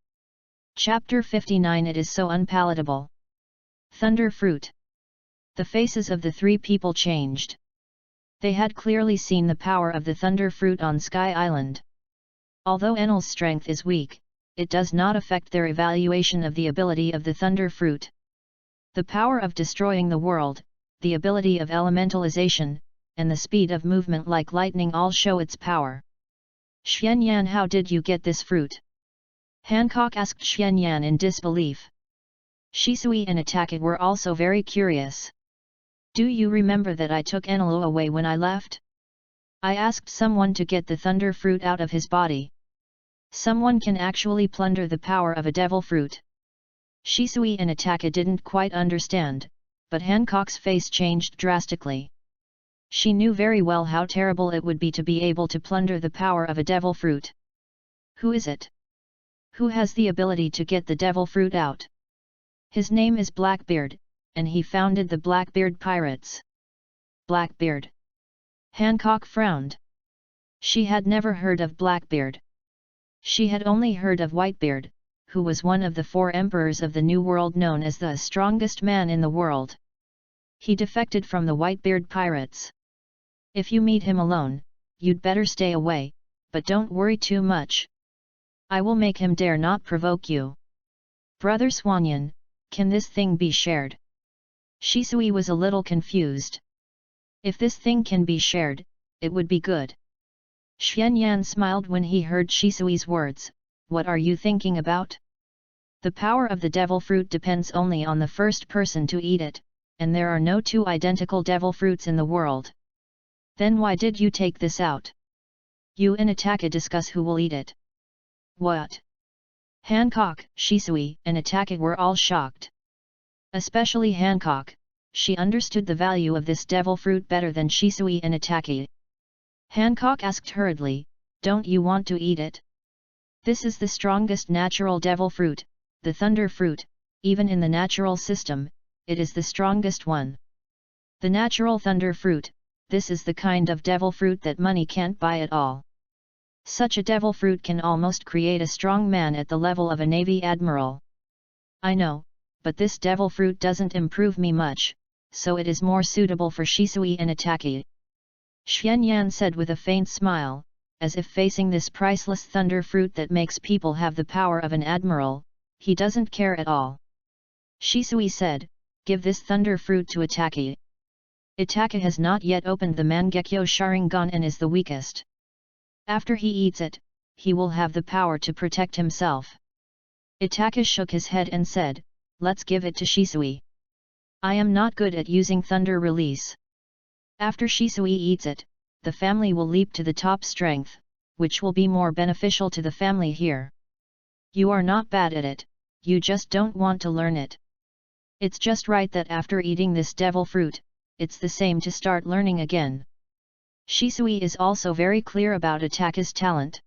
Chapter 59. It is so unpalatable. Thunder fruit. The faces of the three people changed. They had clearly seen the power of the thunder fruit on Sky Island. Although Enel's strength is weak, it does not affect their evaluation of the ability of the thunder fruit. The power of destroying the world, the ability of elementalization, and the speed of movement like lightning all show its power. Xuanyan, how did you get this fruit? Hancock asked Xuanyan in disbelief. Shisui and Ataka were also very curious. Do you remember that I took Enelu away when I left? I asked someone to get the thunder fruit out of his body. Someone can actually plunder the power of a devil fruit. Shisui and Ataka didn't quite understand, but Hancock's face changed drastically. She knew very well how terrible it would be to be able to plunder the power of a devil fruit. Who is it? Who has the ability to get the devil fruit out? His name is Blackbeard, and he founded the Blackbeard Pirates. Blackbeard. Hancock frowned. She had never heard of Blackbeard. She had only heard of Whitebeard, who was one of the 4 emperors of the New World known as the strongest man in the world. He defected from the Whitebeard Pirates. If you meet him alone, you'd better stay away, but don't worry too much. I will make him dare not provoke you. Brother Swanyan, can this thing be shared? Shisui was a little confused. If this thing can be shared, it would be good. Xuanyan smiled when he heard Shisui's words. What are you thinking about? The power of the devil fruit depends only on the first person to eat it, and there are no 2 identical devil fruits in the world. Then why did you take this out? You and Ataka discuss who will eat it. What? Hancock, Shisui, and Ataka were all shocked. Especially Hancock. She understood the value of this devil fruit better than Shisui and Ataka. Hancock asked hurriedly, don't you want to eat it? This is the strongest natural devil fruit, the thunder fruit. Even in the natural system, it is the strongest one. The natural thunder fruit, this is the kind of devil fruit that money can't buy at all. Such a devil fruit can almost create a strong man at the level of a navy admiral. I know, but this devil fruit doesn't improve me much, so it is more suitable for Shisui and Itaki. Xuanyan said with a faint smile, as if facing this priceless thunder fruit that makes people have the power of an admiral, he doesn't care at all. Shisui said, give this thunder fruit to Itaki. Itaki has not yet opened the Mangekyo Sharingan and is the weakest. After he eats it, he will have the power to protect himself. Itaki shook his head and said, let's give it to Shisui. I am not good at using thunder release. After Shisui eats it, the family will leap to the top strength, which will be more beneficial to the family here. You are not bad at it, you just don't want to learn it. It's just right that after eating this devil fruit, it's the same to start learning again. Shisui is also very clear about Itaki's talent.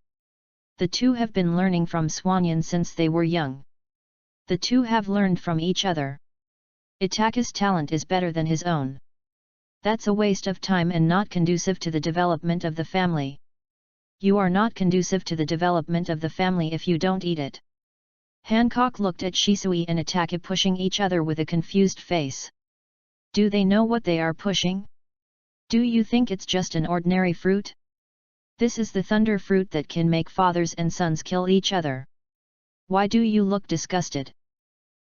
The two have been learning from Xuanyan since they were young. The two have learned from each other. Itaki's talent is better than his own. That's a waste of time and not conducive to the development of the family. You are not conducive to the development of the family if you don't eat it. Hancock looked at Shisui and Itaki pushing each other with a confused face. Do they know what they are pushing? Do you think it's just an ordinary fruit? This is the thunder fruit that can make fathers and sons kill each other. Why do you look disgusted?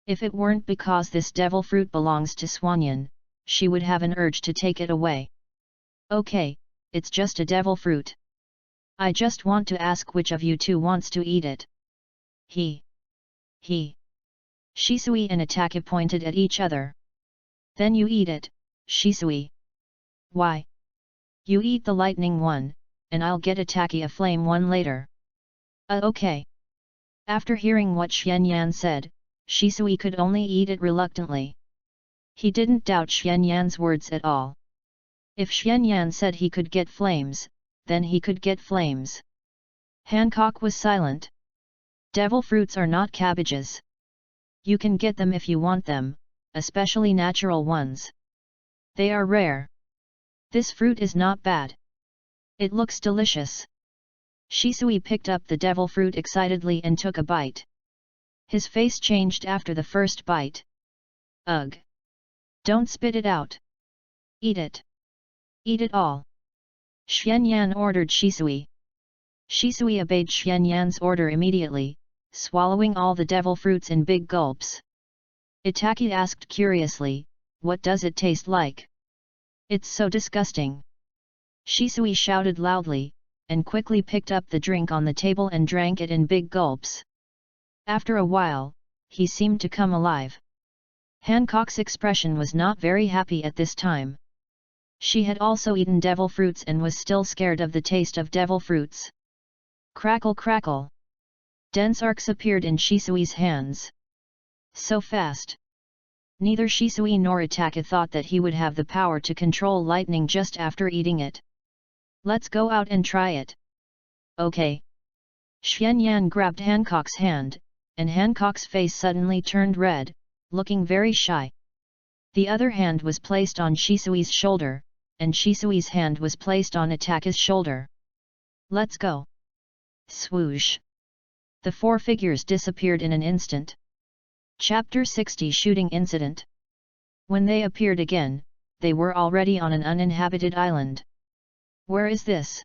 If it weren't because this devil fruit belongs to Xuanyan, she would have an urge to take it away. Okay, it's just a devil fruit. I just want to ask which of you two wants to eat it. He. Shisui and Itaki pointed at each other. Then you eat it, Shisui. Why? You eat the lightning one, and I'll get Itaki a flame one later. Okay. After hearing what Xuanyan said, Shisui could only eat it reluctantly. He didn't doubt Xuanyan's words at all. If Xuanyan said he could get flames, then he could get flames. Hancock was silent. Devil fruits are not cabbages. You can get them if you want them, especially natural ones. They are rare. This fruit is not bad. It looks delicious. Shisui picked up the devil fruit excitedly and took a bite. His face changed after the first bite. Ugh! Don't spit it out. Eat it. Eat it all. Xuanyan ordered Shisui. Shisui obeyed Xuanyan's order immediately, swallowing all the devil fruits in big gulps. Itaki asked curiously, what does it taste like? It's so disgusting. Shisui shouted loudly, and quickly picked up the drink on the table and drank it in big gulps. After a while, he seemed to come alive. Hancock's expression was not very happy at this time. She had also eaten devil fruits and was still scared of the taste of devil fruits. Crackle crackle! Dense arcs appeared in Shisui's hands. So fast! Neither Shisui nor Itaki thought that he would have the power to control lightning just after eating it. Let's go out and try it. Okay. Xuanyan grabbed Hancock's hand, and Hancock's face suddenly turned red, looking very shy. The other hand was placed on Shisui's shoulder, and Shisui's hand was placed on Itaki's shoulder. Let's go! Swoosh! The four figures disappeared in an instant. Chapter 60 Shooting Incident. When they appeared again, they were already on an uninhabited island. Where is this?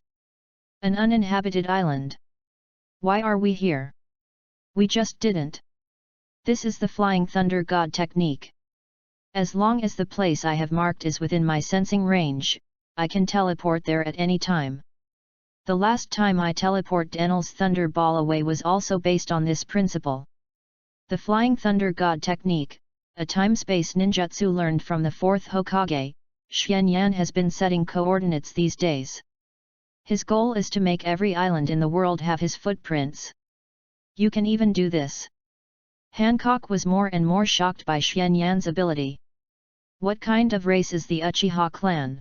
An uninhabited island? Why are we here? We just didn't. This is the Flying Thunder God technique. As long as the place I have marked is within my sensing range, I can teleport there at any time. The last time I teleport Denel's Thunder Ball away was also based on this principle. The Flying Thunder God technique, a time-space ninjutsu learned from the 4th Hokage, Xuanyan has been setting coordinates these days. His goal is to make every island in the world have his footprints. You can even do this. Hancock was more and more shocked by Xuanyan's ability. What kind of race is the Uchiha clan?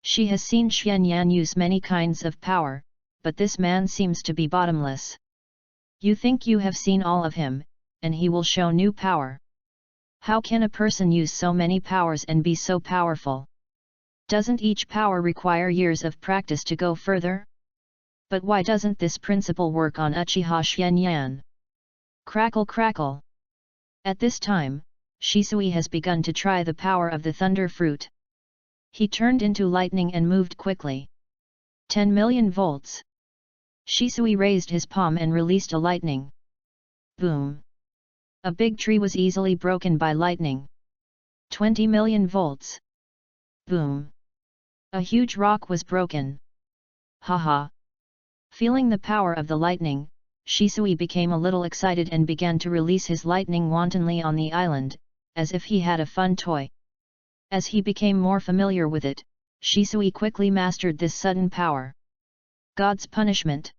She has seen Xuanyan use many kinds of power, but this man seems to be bottomless. You think you have seen all of him, and he will show new power. How can a person use so many powers and be so powerful? Doesn't each power require years of practice to go further? But why doesn't this principle work on Uchiha Xuanyan? Crackle crackle. At this time, Shisui has begun to try the power of the thunder fruit. He turned into lightning and moved quickly. 10 million volts. Shisui raised his palm and released a lightning. Boom. A big tree was easily broken by lightning. 20 million volts. Boom. A huge rock was broken. Haha. Feeling the power of the lightning, Shisui became a little excited and began to release his lightning wantonly on the island, as if he had a fun toy. As he became more familiar with it, Shisui quickly mastered this sudden power. God's punishment.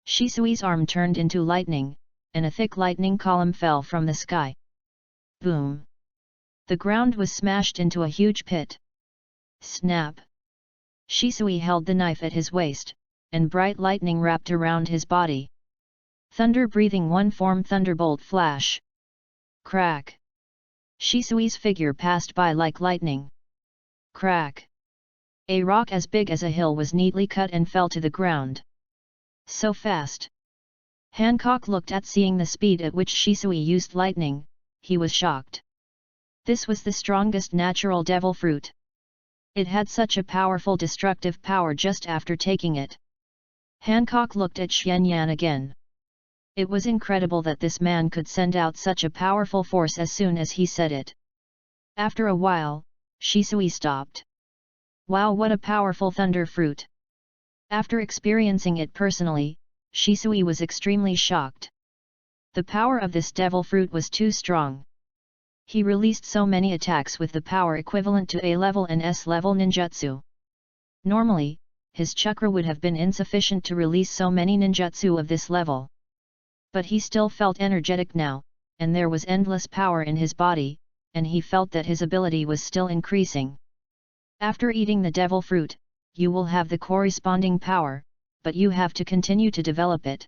Shisui's arm turned into lightning, and a thick lightning column fell from the sky. Boom! The ground was smashed into a huge pit. Snap! Shisui held the knife at his waist, and bright lightning wrapped around his body. Thunder breathing one form thunderbolt flash. Crack! Shisui's figure passed by like lightning. Crack! A rock as big as a hill was neatly cut and fell to the ground. So fast! Hancock looked at seeing the speed at which Shisui used lightning, he was shocked. This was the strongest natural devil fruit. It had such a powerful destructive power just after taking it. Hancock looked at Xuanyan again. It was incredible that this man could send out such a powerful force as soon as he said it. After a while, Shisui stopped. Wow, what a powerful thunder fruit! After experiencing it personally, Shisui was extremely shocked. The power of this devil fruit was too strong. He released so many attacks with the power equivalent to A-level and S-level ninjutsu. Normally, his chakra would have been insufficient to release so many ninjutsu of this level. But he still felt energetic now, and there was endless power in his body, and he felt that his ability was still increasing. After eating the devil fruit, you will have the corresponding power, but you have to continue to develop it.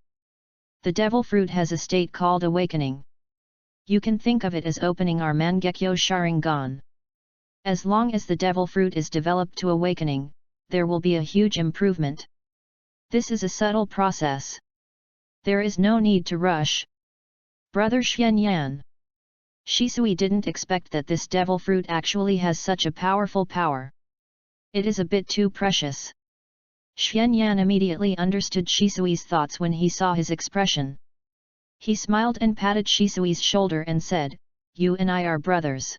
The devil fruit has a state called awakening. You can think of it as opening our Mangekyo Sharingan. As long as the devil fruit is developed to awakening, there will be a huge improvement. This is a subtle process. There is no need to rush. Brother Xuanyan. Shisui didn't expect that this devil fruit actually has such a powerful power. It is a bit too precious. Xuanyan immediately understood Shisui's thoughts when he saw his expression. He smiled and patted Shisui's shoulder and said, "You and I are brothers.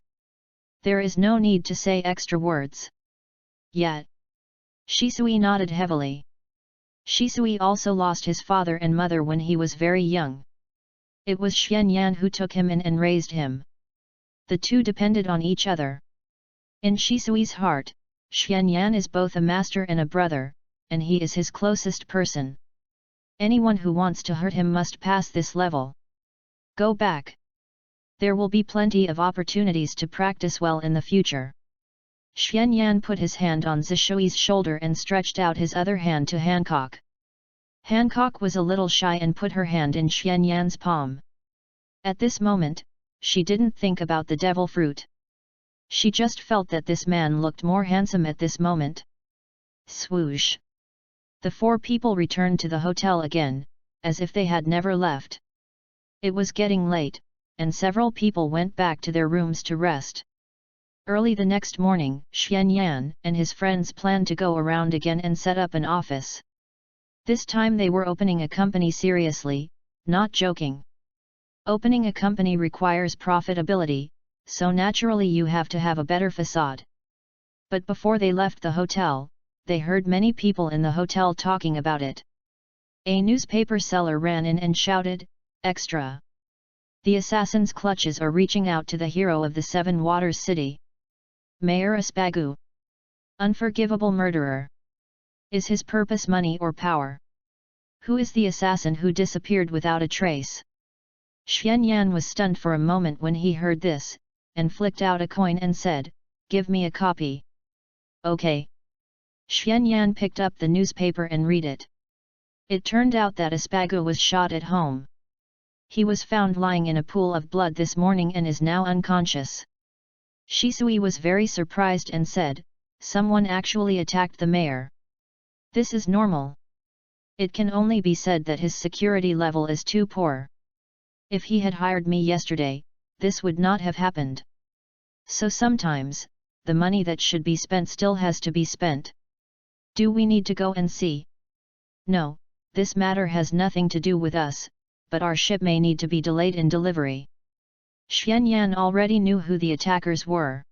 There is no need to say extra words." Yet. Shisui nodded heavily. Shisui also lost his father and mother when he was very young. It was Xuanyan who took him in and raised him. The two depended on each other. In Shisui's heart, Xuanyan is both a master and a brother, and he is his closest person. Anyone who wants to hurt him must pass this level. Go back. There will be plenty of opportunities to practice well in the future. Xuanyan put his hand on Zishui's shoulder and stretched out his other hand to Hancock. Hancock was a little shy and put her hand in Xuanyan's palm. At this moment, she didn't think about the devil fruit. She just felt that this man looked more handsome at this moment. Swoosh! The four people returned to the hotel again, as if they had never left. It was getting late, and several people went back to their rooms to rest. Early the next morning, Xuanyan and his friends planned to go around again and set up an office. This time they were opening a company seriously, not joking. Opening a company requires profitability, so naturally you have to have a better facade. But before they left the hotel, they heard many people in the hotel talking about it. A newspaper seller ran in and shouted, "Extra! The assassin's clutches are reaching out to the hero of the Seven Waters City. Mayor Aspagu. Unforgivable murderer. Is his purpose money or power? Who is the assassin who disappeared without a trace?" Xuanyan was stunned for a moment when he heard this, and flicked out a coin and said, "Give me a copy." "Okay." Xuanyan picked up the newspaper and read it. It turned out that Aspagu was shot at home. He was found lying in a pool of blood this morning and is now unconscious. Shisui was very surprised and said, someone actually attacked the mayor. This is normal. It can only be said that his security level is too poor. If he had hired me yesterday, this would not have happened. So sometimes, the money that should be spent still has to be spent. Do we need to go and see? No, this matter has nothing to do with us, but our ship may need to be delayed in delivery. Xuanyan already knew who the attackers were.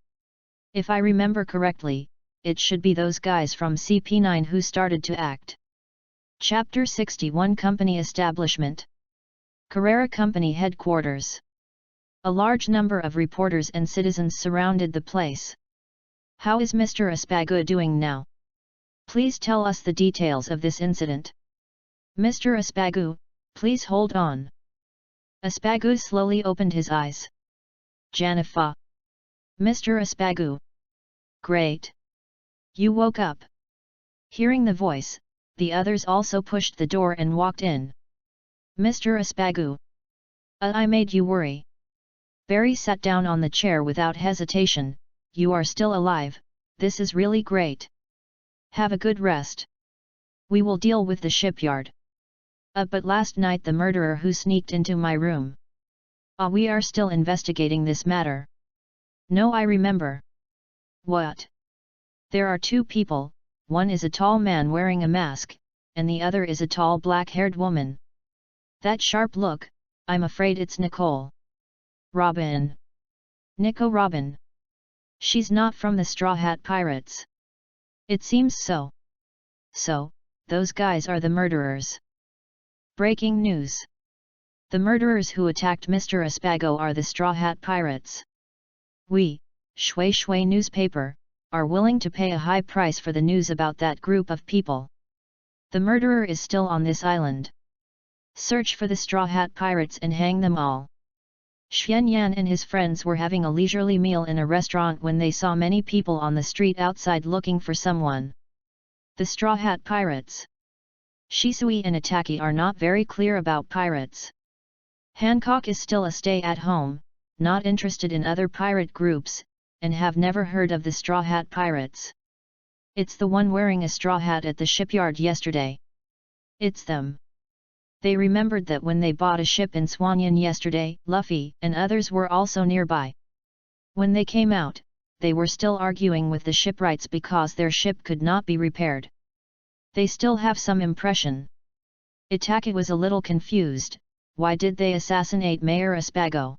If I remember correctly, it should be those guys from CP9 who started to act. Chapter 61 Company Establishment. Carrera Company Headquarters. A large number of reporters and citizens surrounded the place. How is Mr. Aspagu doing now? Please tell us the details of this incident. Mr. Aspagu, please hold on. Aspagu slowly opened his eyes. Janifa. Mr. Aspagu. Great. You woke up. Hearing the voice, the others also pushed the door and walked in. Mr. Aspagu. I made you worry. Barry sat down on the chair without hesitation. You are still alive, this is really great. Have a good rest. We will deal with the shipyard. But last night the murderer who sneaked into my room. We are still investigating this matter. No, I remember. What? There are two people, one is a tall man wearing a mask, and the other is a tall black-haired woman. That sharp look, I'm afraid it's Nicole. Robin. Nico Robin. She's not from the Straw Hat Pirates. It seems so. So, those guys are the murderers. Breaking news. The murderers who attacked Mr. Aspago are the Straw Hat Pirates. We, Shui Shui newspaper, are willing to pay a high price for the news about that group of people. The murderer is still on this island. Search for the Straw Hat Pirates and hang them all. Xuanyan and his friends were having a leisurely meal in a restaurant when they saw many people on the street outside looking for someone. The Straw Hat Pirates. Shisui and Ataki are not very clear about pirates. Hancock is still a stay-at-home, not interested in other pirate groups, and have never heard of the Straw Hat Pirates. It's the one wearing a straw hat at the shipyard yesterday. It's them. They remembered that when they bought a ship in Swanyan yesterday, Luffy and others were also nearby. When they came out, they were still arguing with the shipwrights because their ship could not be repaired. They still have some impression. Itaki was a little confused. Why did they assassinate Mayor Aspago?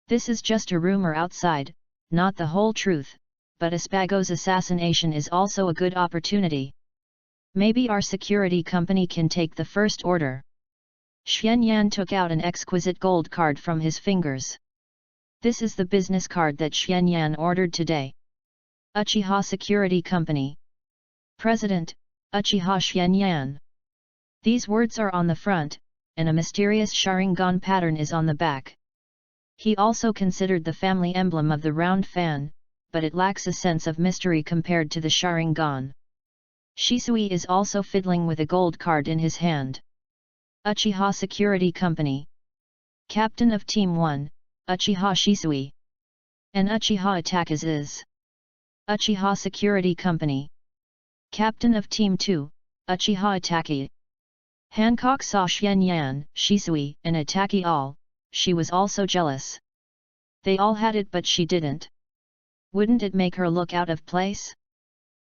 This is just a rumor outside, not the whole truth, but Aspago's assassination is also a good opportunity. Maybe our security company can take the first order. Xuanyan took out an exquisite gold card from his fingers. This is the business card that Xuanyan ordered today. Uchiha Security Company. President, Uchiha Xuanyan. These words are on the front, and a mysterious Sharingan pattern is on the back. He also considered the family emblem of the round fan, but it lacks a sense of mystery compared to the Sharingan. Shisui is also fiddling with a gold card in his hand. Uchiha Security Company. Captain of Team 1, Uchiha Shisui. And Uchiha Attackers is Uchiha Security Company. Captain of Team 2, Uchiha Ataki. Hancock saw Xuanyan, Shisui and Ataki all, she was also jealous. They all had it but she didn't. Wouldn't it make her look out of place?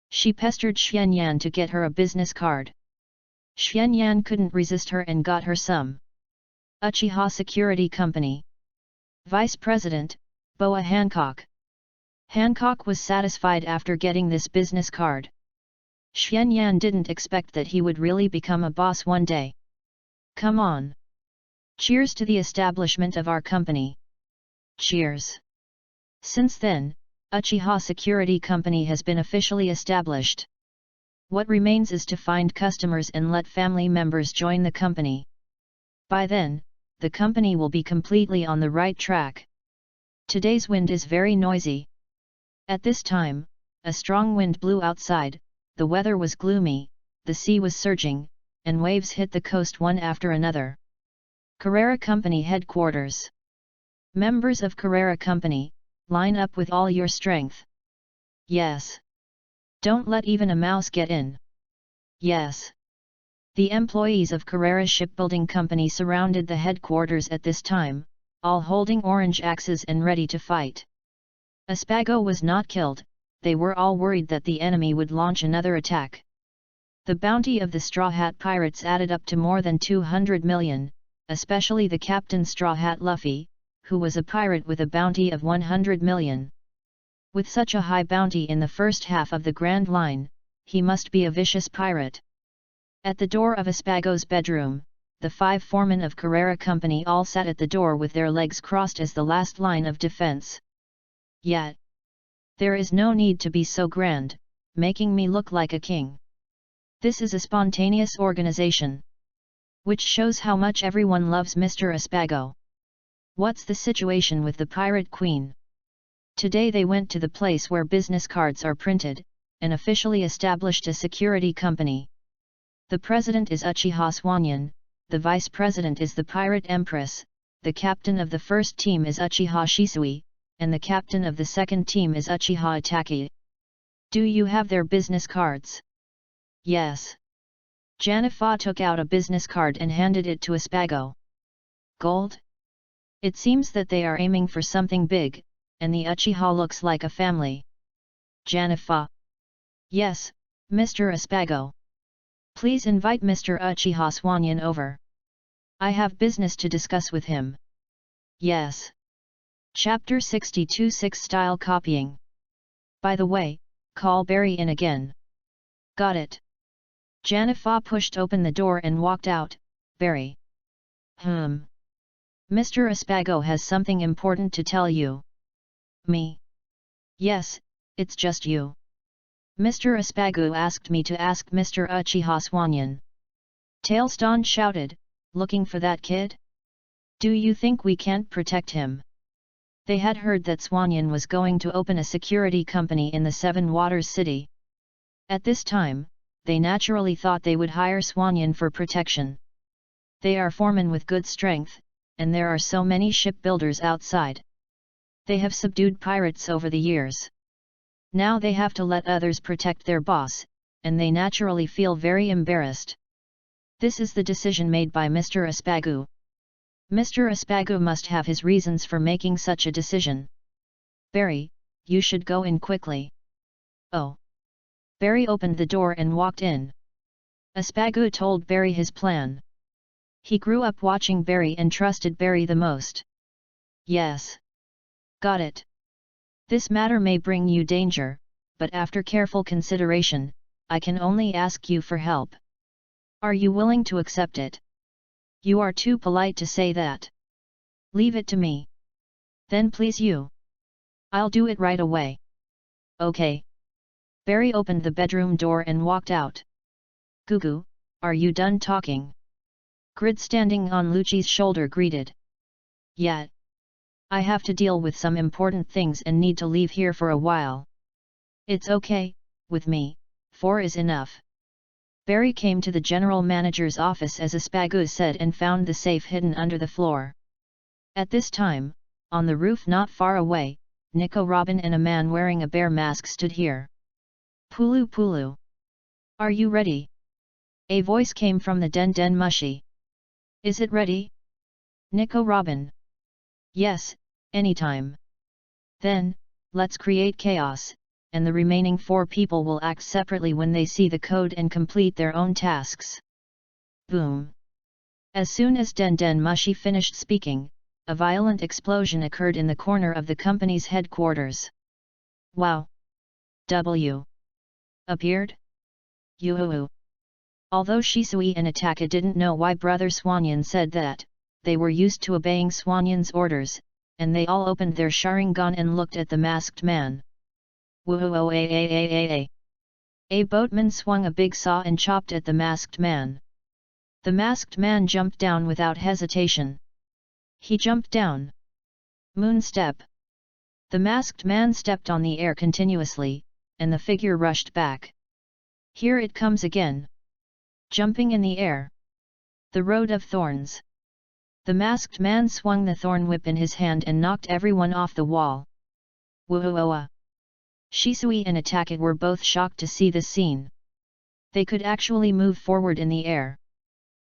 She pestered Xuanyan to get her a business card. Xuanyan couldn't resist her and got her some. Uchiha Security Company. Vice President, Boa Hancock. Hancock was satisfied after getting this business card. Xuanyan didn't expect that he would really become a boss one day. Come on. Cheers to the establishment of our company. Cheers. Since then, Uchiha Security Company has been officially established. What remains is to find customers and let family members join the company. By then, the company will be completely on the right track. Today's wind is very noisy. At this time, a strong wind blew outside, the weather was gloomy, the sea was surging, and waves hit the coast one after another. Carrera Company Headquarters. Members of Carrera Company, line up with all your strength. Yes. Don't let even a mouse get in. Yes. The employees of Carrera Shipbuilding Company surrounded the headquarters at this time, all holding orange axes and ready to fight. Espago was not killed, they were all worried that the enemy would launch another attack. The bounty of the Straw Hat pirates added up to more than 200 million, especially the Captain Straw Hat Luffy, who was a pirate with a bounty of 100 million. With such a high bounty in the first half of the Grand Line, he must be a vicious pirate. At the door of Espago's bedroom, the 5 foremen of Carrera Company all sat at the door with their legs crossed as the last line of defense. Yet, there is no need to be so grand, making me look like a king. This is a spontaneous organization, which shows how much everyone loves Mr. Espago. What's the situation with the Pirate Queen? Today they went to the place where business cards are printed, and officially established a security company. The president is Uchiha Swanyan, the vice president is the Pirate Empress, the captain of the first team is Uchiha Shisui, and the captain of the second team is Uchiha Itaki. Do you have their business cards? Yes. Janifa took out a business card and handed it to Espago. Gold? It seems that they are aiming for something big, and the Uchiha looks like a family. Janifa. Yes, Mr. Espago. Please invite Mr. Uchiha Swanyan over. I have business to discuss with him. Yes. Chapter 62 6 Style Copying. By the way, call Barry in again. Got it. Janifa pushed open the door and walked out. Barry. Mr. Espago has something important to tell you. Me? Yes, it's just you. Mr. Espago asked me to ask Mr. Uchiha Swanyan. Tailstone shouted, looking for that kid? Do you think we can't protect him? They had heard that Swanyan was going to open a security company in the Seven Waters City. At this time, they naturally thought they would hire Swanyan for protection. They are foremen with good strength, and there are so many shipbuilders outside. They have subdued pirates over the years. Now they have to let others protect their boss, and they naturally feel very embarrassed. This is the decision made by Mr. Espago. Mr. Espago must have his reasons for making such a decision. Barry, you should go in quickly. Oh. Barry opened the door and walked in. Espago told Barry his plan. He grew up watching Barry and trusted Barry the most. Yes. Got it. This matter may bring you danger, but after careful consideration, I can only ask you for help. Are you willing to accept it? You are too polite to say that. Leave it to me. Then please you. I'll do it right away. Okay. Barry opened the bedroom door and walked out. Gugu, are you done talking? Grid standing on Lucci's shoulder greeted. Yeah. I have to deal with some important things and need to leave here for a while. It's okay, with me, 4 is enough. Barry came to the general manager's office as Espago said and found the safe hidden under the floor. At this time, on the roof not far away, Nico Robin and a man wearing a bear mask stood here. Pulu Pulu. Are you ready? A voice came from the Den Den Mushi. Is it ready? Nico Robin. Yes, anytime. Then, let's create chaos, and the remaining 4 people will act separately when they see the code and complete their own tasks. Boom. As soon as Den Den Mushi finished speaking, a violent explosion occurred in the corner of the company's headquarters. Wow! W. Appeared? Yoo-hoo. Although Shisui and Itaka didn't know why Brother Swanyan said that, they were used to obeying Swanyan's orders, and they all opened their Sharingan and looked at the masked man. Woo-oh-a-a-a-a-a. A boatman swung a big saw and chopped at the masked man. The masked man jumped down without hesitation. He jumped down. Moon step. The masked man stepped on the air continuously, and the figure rushed back. Here it comes again. Jumping in the air. The Road of Thorns. The masked man swung the thorn whip in his hand and knocked everyone off the wall. Woo-oh-oh-ah. Shisui and Ataka were both shocked to see this scene. They could actually move forward in the air.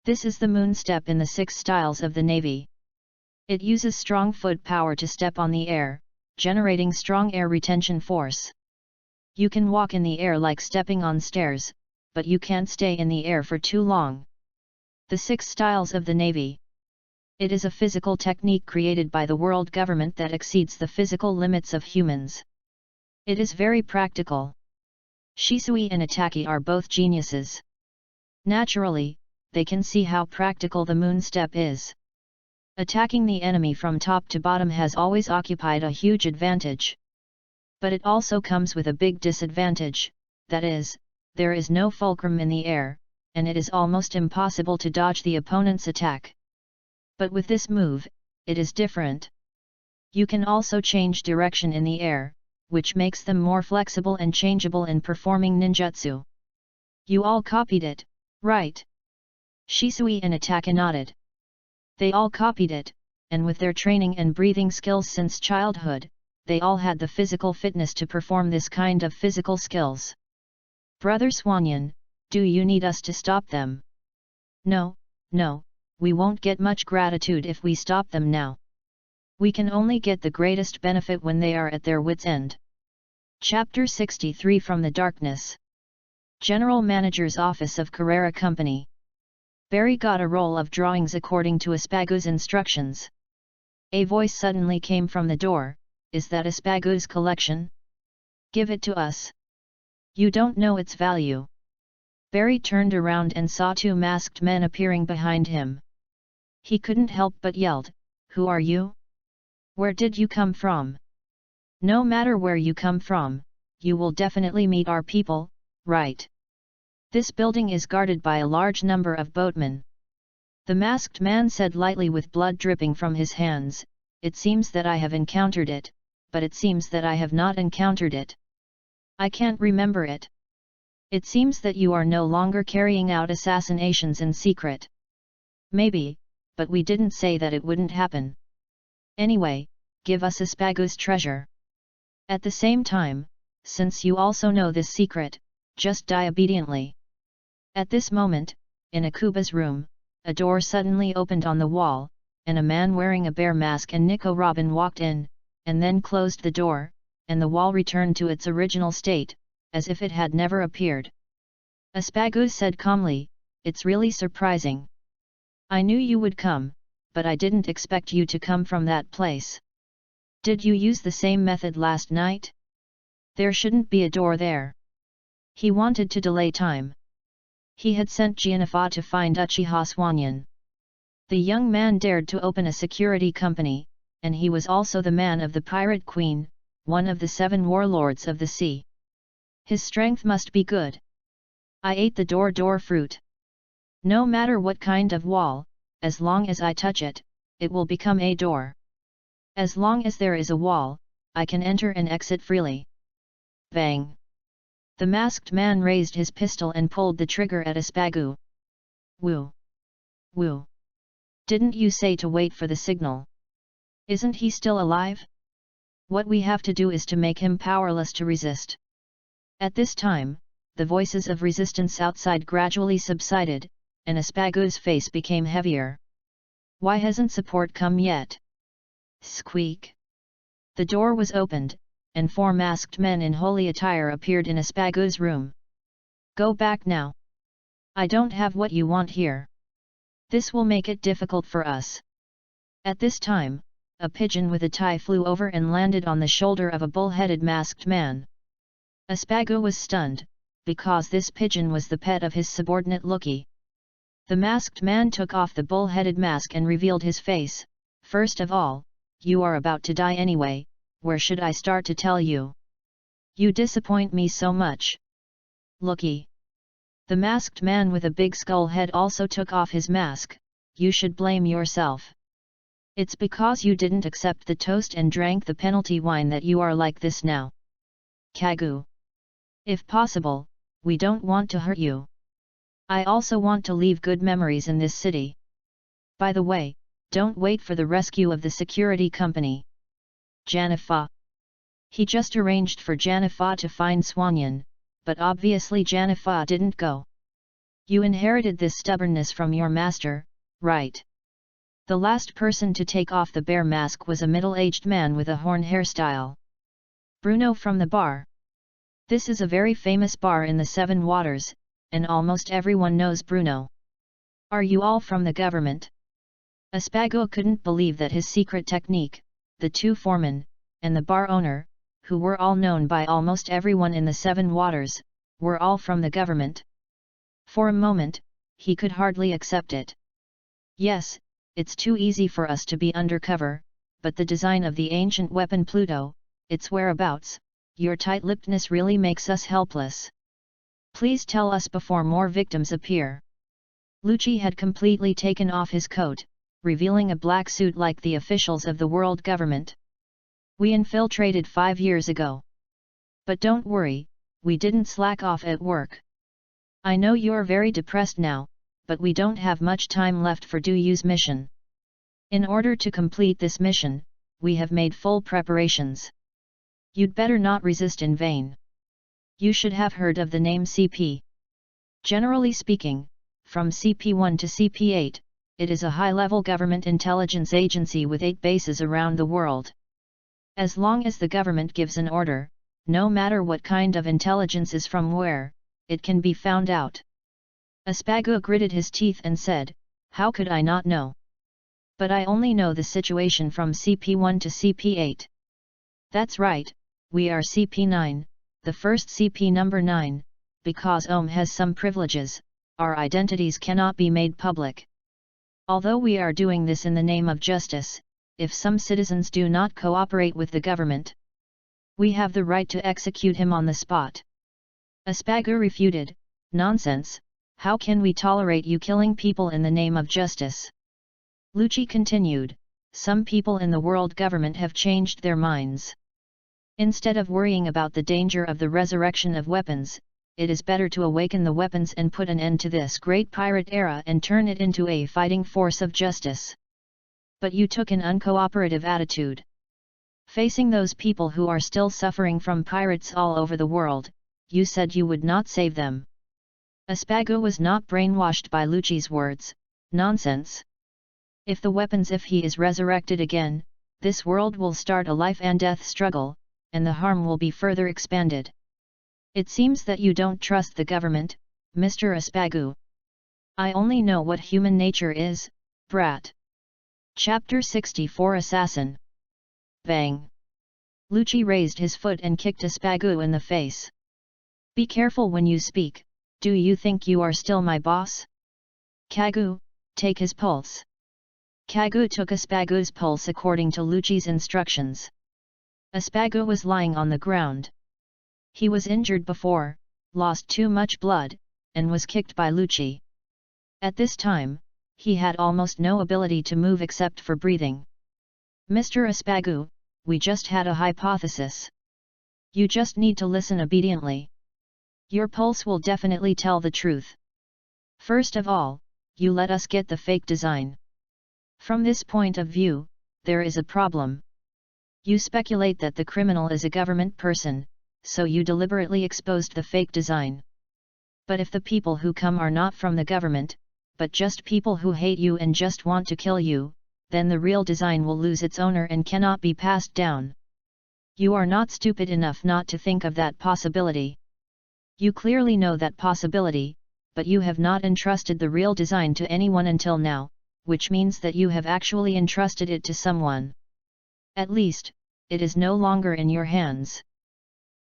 This is the moon step in the 6 styles of the Navy. It uses strong foot power to step on the air, generating strong air retention force. You can walk in the air like stepping on stairs, but you can't stay in the air for too long. The 6 styles of the Navy. It is a physical technique created by the world government that exceeds the physical limits of humans. It is very practical. Shisui and Ataki are both geniuses. Naturally, they can see how practical the moon step is. Attacking the enemy from top to bottom has always occupied a huge advantage. But it also comes with a big disadvantage, that is, there is no fulcrum in the air, and it is almost impossible to dodge the opponent's attack. But with this move, it is different. You can also change direction in the air, which makes them more flexible and changeable in performing ninjutsu. You all copied it, right? Shisui and Ataka nodded. They all copied it, and with their training and breathing skills since childhood, they all had the physical fitness to perform this kind of physical skills. Brother Swanyan, do you need us to stop them? No, we won't get much gratitude if we stop them now. We can only get the greatest benefit when they are at their wits' end. Chapter 63 From the Darkness. General Manager's Office of Carrera Company. Barry got a roll of drawings according to Espagu's instructions. A voice suddenly came from the door. Is that Espagu's collection? Give it to us. You don't know its value. Barry turned around and saw 2 masked men appearing behind him. He couldn't help but yelled, "Who are you? Where did you come from? No matter where you come from, you will definitely meet our people, right? This building is guarded by a large number of boatmen." The masked man said lightly with blood dripping from his hands, "It seems that I have encountered it, but it seems that I have not encountered it. I can't remember it. It seems that you are no longer carrying out assassinations in secret. Maybe, but we didn't say that it wouldn't happen. Anyway, give us Espagu's treasure. At the same time, since you also know this secret, just die obediently." At this moment, in Akuba's room, a door suddenly opened on the wall, and a man wearing a bear mask and Nico Robin walked in, and then closed the door, and the wall returned to its original state, as if it had never appeared. Espagu said calmly, "It's really surprising. I knew you would come, but I didn't expect you to come from that place. Did you use the same method last night? There shouldn't be a door there." He wanted to delay time. He had sent Jianfa to find Uchiha Swanyan. The young man dared to open a security company, and he was also the man of the Pirate Queen, one of the 7 warlords of the sea. His strength must be good. I ate the door fruit. No matter what kind of wall, as long as I touch it, it will become a door. As long as there is a wall, I can enter and exit freely. Bang! The masked man raised his pistol and pulled the trigger at Espagu. Woo! Woo! Didn't you say to wait for the signal? Isn't he still alive? What we have to do is to make him powerless to resist. At this time, the voices of resistance outside gradually subsided, and Espagu's face became heavier. Why hasn't support come yet? Squeak! The door was opened, and 4 masked men in holy attire appeared in Espagu's room. Go back now. I don't have what you want here. This will make it difficult for us. At this time, a pigeon with a tie flew over and landed on the shoulder of a bull-headed masked man. Espagu was stunned, because this pigeon was the pet of his subordinate Loki. The masked man took off the bull-headed mask and revealed his face. First of all, you are about to die anyway, where should I start to tell you? You disappoint me so much. Loki. The masked man with a big skull head also took off his mask. You should blame yourself. It's because you didn't accept the toast and drank the penalty wine that you are like this now. Kagu. If possible, we don't want to hurt you. I also want to leave good memories in this city. By the way, don't wait for the rescue of the security company. Janifa. He just arranged for Janifa to find Swanyan, but obviously Janifa didn't go. You inherited this stubbornness from your master, right? The last person to take off the bear mask was a middle-aged man with a horn hairstyle. Bruno from the bar. This is a very famous bar in the Seven Waters, and almost everyone knows Bruno. Are you all from the government? Aspago couldn't believe that his secret technique, the two foremen, and the bar owner, who were all known by almost everyone in the Seven Waters, were all from the government. For a moment, he could hardly accept it. Yes, it's too easy for us to be undercover, but the design of the ancient weapon Pluto, its whereabouts, your tight-lippedness really makes us helpless. Please tell us before more victims appear. Lucci had completely taken off his coat, revealing a black suit like the officials of the world government. We infiltrated 5 years ago. But don't worry, we didn't slack off at work. I know you're very depressed now, but we don't have much time left for Duyu's mission. In order to complete this mission, we have made full preparations. You'd better not resist in vain. You should have heard of the name CP. Generally speaking, from CP1 to CP8, it is a high-level government intelligence agency with 8 bases around the world. As long as the government gives an order, no matter what kind of intelligence is from where, it can be found out. Aspagu gritted his teeth and said, "How could I not know? But I only know the situation from CP1 to CP8. That's right, we are CP9, the first CP number 9, because OM has some privileges, our identities cannot be made public. Although we are doing this in the name of justice, if some citizens do not cooperate with the government, we have the right to execute him on the spot." Aspagu refuted, "Nonsense, how can we tolerate you killing people in the name of justice?" Lucci continued, "Some people in the world government have changed their minds. Instead of worrying about the danger of the resurrection of weapons, it is better to awaken the weapons and put an end to this great pirate era and turn it into a fighting force of justice. But you took an uncooperative attitude. Facing those people who are still suffering from pirates all over the world, you said you would not save them." Aspagu was not brainwashed by Lucci's words. "Nonsense. If he is resurrected again, this world will start a life and death struggle, and the harm will be further expanded. It seems that you don't trust the government, Mr. Aspagu. I only know what human nature is, brat." Chapter 64 Assassin. Bang! Lucci raised his foot and kicked Aspagu in the face. "Be careful when you speak, do you think you are still my boss? Kagu, take his pulse." Kagu took Aspagu's pulse according to Lucci's instructions. Aspagu was lying on the ground. He was injured before, lost too much blood, and was kicked by Lucci. At this time, he had almost no ability to move except for breathing. "Mr. Aspagu, we just had a hypothesis. You just need to listen obediently. Your pulse will definitely tell the truth. First of all, you let us get the fake design. From this point of view, there is a problem. You speculate that the criminal is a government person, so you deliberately exposed the fake design. But if the people who come are not from the government, but just people who hate you and just want to kill you, then the real design will lose its owner and cannot be passed down. You are not stupid enough not to think of that possibility. You clearly know that possibility, but you have not entrusted the real design to anyone until now, which means that you have actually entrusted it to someone. At least, it is no longer in your hands."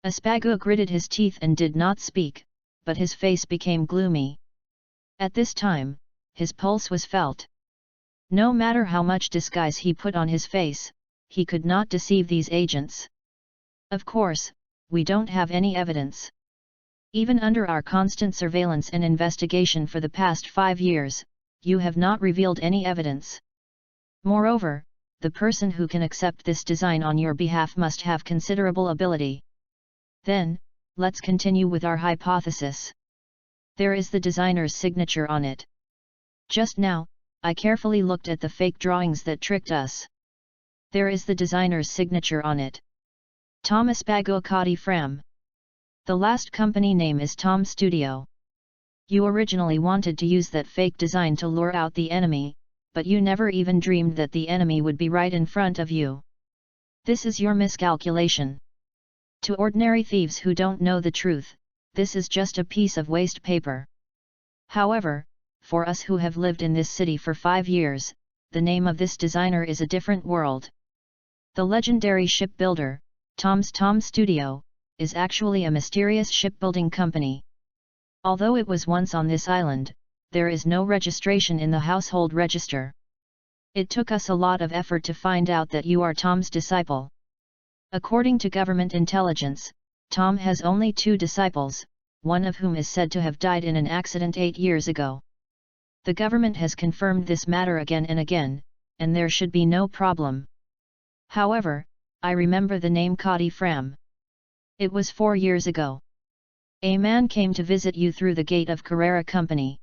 Aspagu gritted his teeth and did not speak, but his face became gloomy. At this time, his pulse was felt. No matter how much disguise he put on his face, he could not deceive these agents. "Of course, we don't have any evidence. Even under our constant surveillance and investigation for the past 5 years, you have not revealed any evidence. Moreover, the person who can accept this design on your behalf must have considerable ability. Then, let's continue with our hypothesis. There is the designer's signature on it. Just now, I carefully looked at the fake drawings that tricked us. There is the designer's signature on it. Tom Espago Kadi Fram. The last company name is Tom Studio. You originally wanted to use that fake design to lure out the enemy, but you never even dreamed that the enemy would be right in front of you. This is your miscalculation. To ordinary thieves who don't know the truth, this is just a piece of waste paper. However, for us who have lived in this city for 5 years, the name of this designer is a different world. The legendary shipbuilder, Tom's Tom Studio, is actually a mysterious shipbuilding company. Although it was once on this island, there is no registration in the household register. It took us a lot of effort to find out that you are Tom's disciple. According to government intelligence, Tom has only 2 disciples, one of whom is said to have died in an accident 8 years ago. The government has confirmed this matter again and again, and there should be no problem. However, I remember the name Kadi Fram. It was 4 years ago. A man came to visit you through the gate of Carrera Company.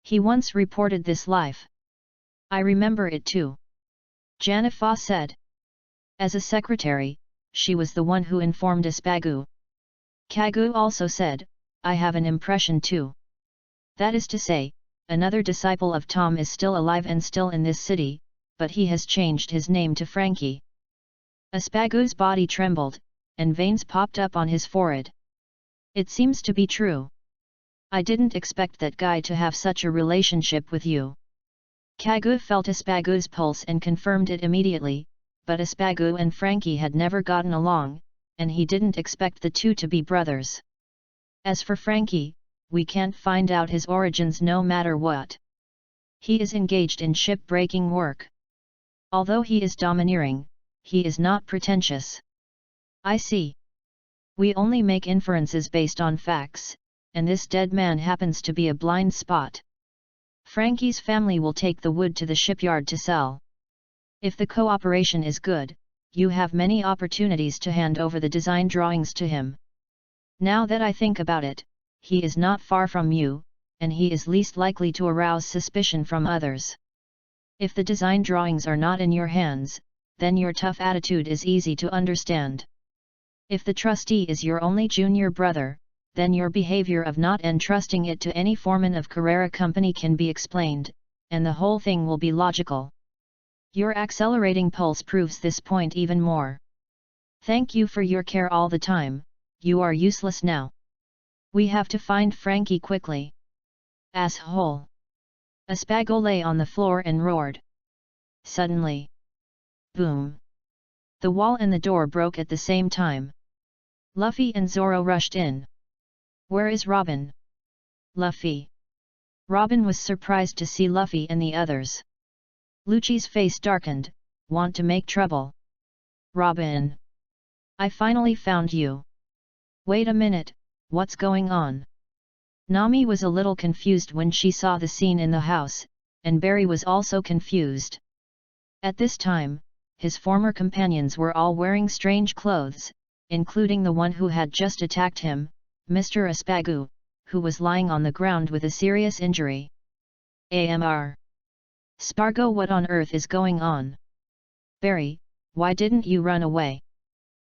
He once reported this life. I remember it too. Janifa said. As a secretary, she was the one who informed Espagu. Kagu also said, I have an impression too. That is to say, another disciple of Tom is still alive and still in this city, but he has changed his name to Frankie. Espagu's body trembled, and veins popped up on his forehead. It seems to be true. I didn't expect that guy to have such a relationship with you. Kagu felt Espagu's pulse and confirmed it immediately, but Espagu and Frankie had never gotten along, and he didn't expect the two to be brothers. As for Frankie, we can't find out his origins no matter what. He is engaged in ship-breaking work. Although he is domineering, he is not pretentious. I see. We only make inferences based on facts, and this dead man happens to be a blind spot. Frankie's family will take the wood to the shipyard to sell. If the cooperation is good, you have many opportunities to hand over the design drawings to him. Now that I think about it, he is not far from you, and he is least likely to arouse suspicion from others. If the design drawings are not in your hands, then your tough attitude is easy to understand. If the trustee is your only junior brother, then your behavior of not entrusting it to any foreman of Carrera Company can be explained, and the whole thing will be logical. Your accelerating pulse proves this point even more. Thank you for your care all the time, you are useless now. We have to find Frankie quickly. Asshole! Espago lay on the floor and roared. Suddenly. Boom! The wall and the door broke at the same time. Luffy and Zoro rushed in. Where is Robin? Luffy. Robin was surprised to see Luffy and the others. Lucci's face darkened, want to make trouble. Robin. I finally found you. Wait a minute, what's going on? Nami was a little confused when she saw the scene in the house, and Barry was also confused. At this time, his former companions were all wearing strange clothes, including the one who had just attacked him, Mr. Espagu, who was lying on the ground with a serious injury. AMR. Spargo, what on earth is going on? Barry, why didn't you run away?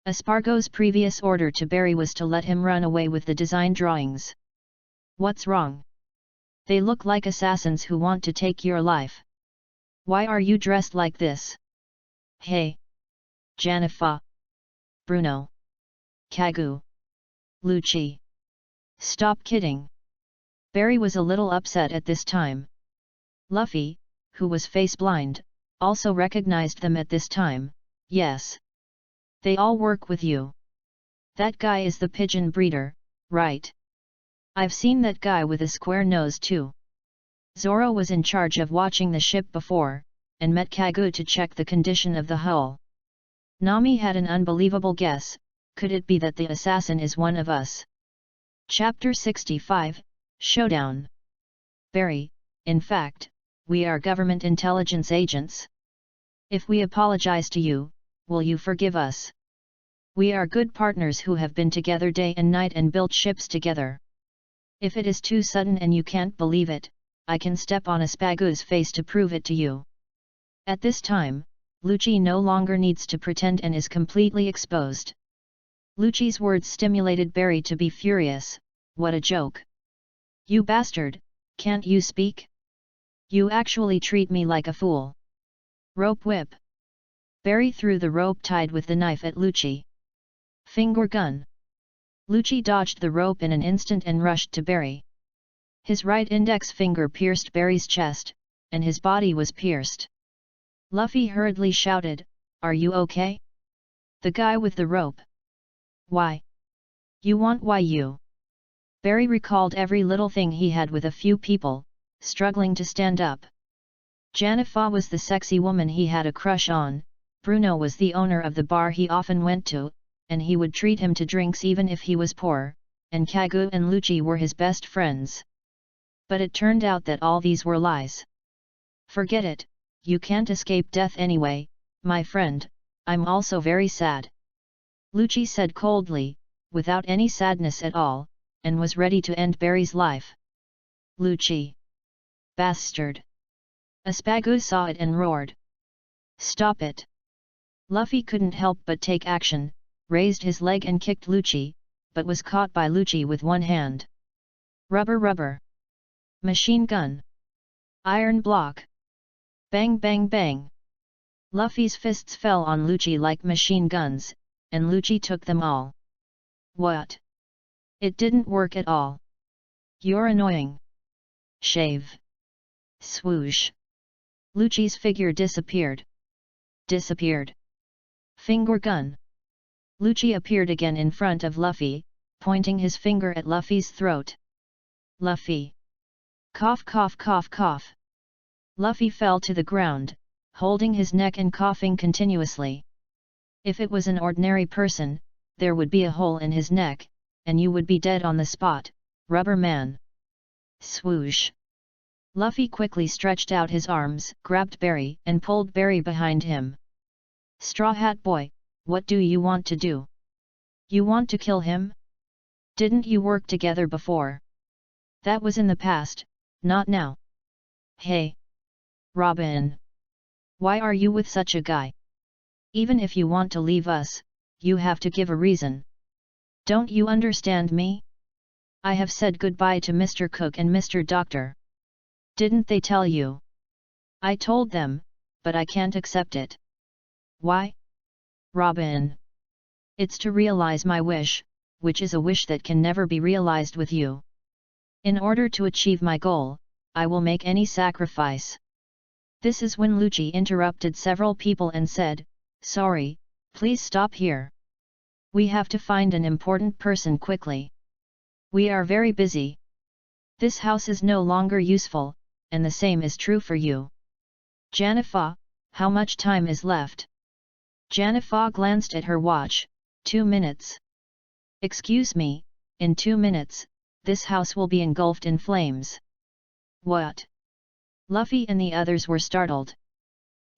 Espargo's previous order to Barry was to let him run away with the design drawings. What's wrong? They look like assassins who want to take your life. Why are you dressed like this? Hey! Janifa! Bruno! Kagu! Lucci! Stop kidding! Barry was a little upset at this time. Luffy, who was face-blind, also recognized them at this time. Yes. They all work with you. That guy is the pigeon breeder, right? I've seen that guy with a square nose too. Zoro was in charge of watching the ship before, and met Kagu to check the condition of the hull. Nami had an unbelievable guess, could it be that the assassin is one of us? Chapter 65, Showdown. Barry, in fact, we are government intelligence agents. If we apologize to you, will you forgive us? We are good partners who have been together day and night and built ships together. If it is too sudden and you can't believe it, I can step on Espagu's face to prove it to you. At this time, Lucci no longer needs to pretend and is completely exposed. Lucci's words stimulated Barry to be furious. What a joke! You bastard, can't you speak? You actually treat me like a fool. Rope whip. Barry threw the rope tied with the knife at Lucci. Finger gun. Lucci dodged the rope in an instant and rushed to Barry. His right index finger pierced Barry's chest, and his body was pierced. Luffy hurriedly shouted, "Are you okay?" The guy with the rope. Why? You want why you? Barry recalled every little thing he had with a few people, struggling to stand up. Janifa was the sexy woman he had a crush on, Bruno was the owner of the bar he often went to, and he would treat him to drinks even if he was poor, and Kagu and Lucci were his best friends. But it turned out that all these were lies. Forget it, you can't escape death anyway, my friend, I'm also very sad. Lucci said coldly, without any sadness at all, and was ready to end Barry's life. Lucci! Bastard! Aspagu saw it and roared. Stop it! Luffy couldn't help but take action, raised his leg and kicked Lucci, but was caught by Lucci with one hand. Rubber rubber! Machine gun! Iron block! Bang bang bang! Luffy's fists fell on Lucci like machine guns, and Lucci took them all. What? It didn't work at all. You're annoying. Shave. Swoosh. Lucci's figure disappeared. Disappeared. Finger gun. Lucci appeared again in front of Luffy, pointing his finger at Luffy's throat. Luffy. Cough cough cough cough. Luffy fell to the ground, holding his neck and coughing continuously. If it was an ordinary person, there would be a hole in his neck, and you would be dead on the spot, Rubber Man. Swoosh. Luffy quickly stretched out his arms, grabbed Barry, and pulled Barry behind him. Straw Hat Boy, what do you want to do? You want to kill him? Didn't you work together before? That was in the past, not now. Hey! Robin! Why are you with such a guy? Even if you want to leave us, you have to give a reason. Don't you understand me? I have said goodbye to Mr. Cook and Mr. Doctor. Didn't they tell you? I told them, but I can't accept it. Why? Robin. It's to realize my wish, which is a wish that can never be realized with you. In order to achieve my goal, I will make any sacrifice. This is when Lucci interrupted several people and said, sorry, please stop here. We have to find an important person quickly. We are very busy. This house is no longer useful, and the same is true for you. Janifa, how much time is left? Janifa glanced at her watch, 2 minutes. Excuse me, in 2 minutes, this house will be engulfed in flames. What? Luffy and the others were startled.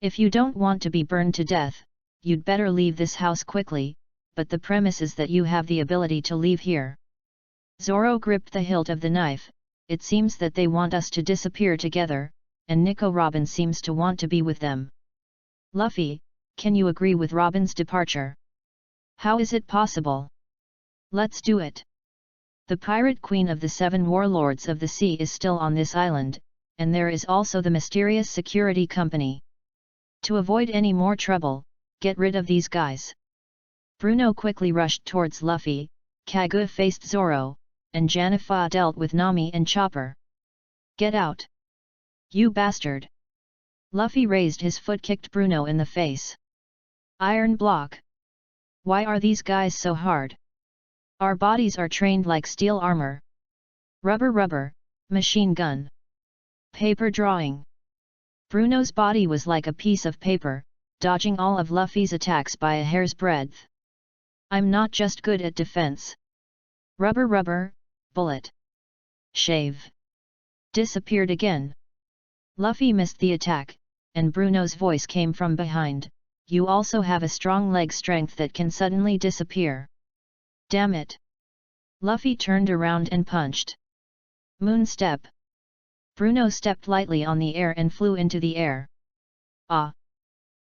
If you don't want to be burned to death, you'd better leave this house quickly, but the premise is that you have the ability to leave here. Zoro gripped the hilt of the knife. It seems that they want us to disappear together, and Nico Robin seems to want to be with them. Luffy, can you agree with Robin's departure? How is it possible? Let's do it. The pirate queen of the 7 warlords of the sea is still on this island, and there is also the mysterious security company. To avoid any more trouble, get rid of these guys. Bruno quickly rushed towards Luffy, Kagu faced Zoro, and Janifa dealt with Nami and Chopper. Get out! You bastard! Luffy raised his foot, kicked Bruno in the face. Iron block! Why are these guys so hard? Our bodies are trained like steel armor. Rubber rubber, machine gun. Paper drawing. Bruno's body was like a piece of paper, dodging all of Luffy's attacks by a hair's breadth. I'm not just good at defense. Rubber rubber, bullet. Shave. Disappeared again. Luffy missed the attack, and Bruno's voice came from behind, you also have a strong leg strength that can suddenly disappear. Damn it! Luffy turned around and punched. Moon step. Bruno stepped lightly on the air and flew into the air. Ah!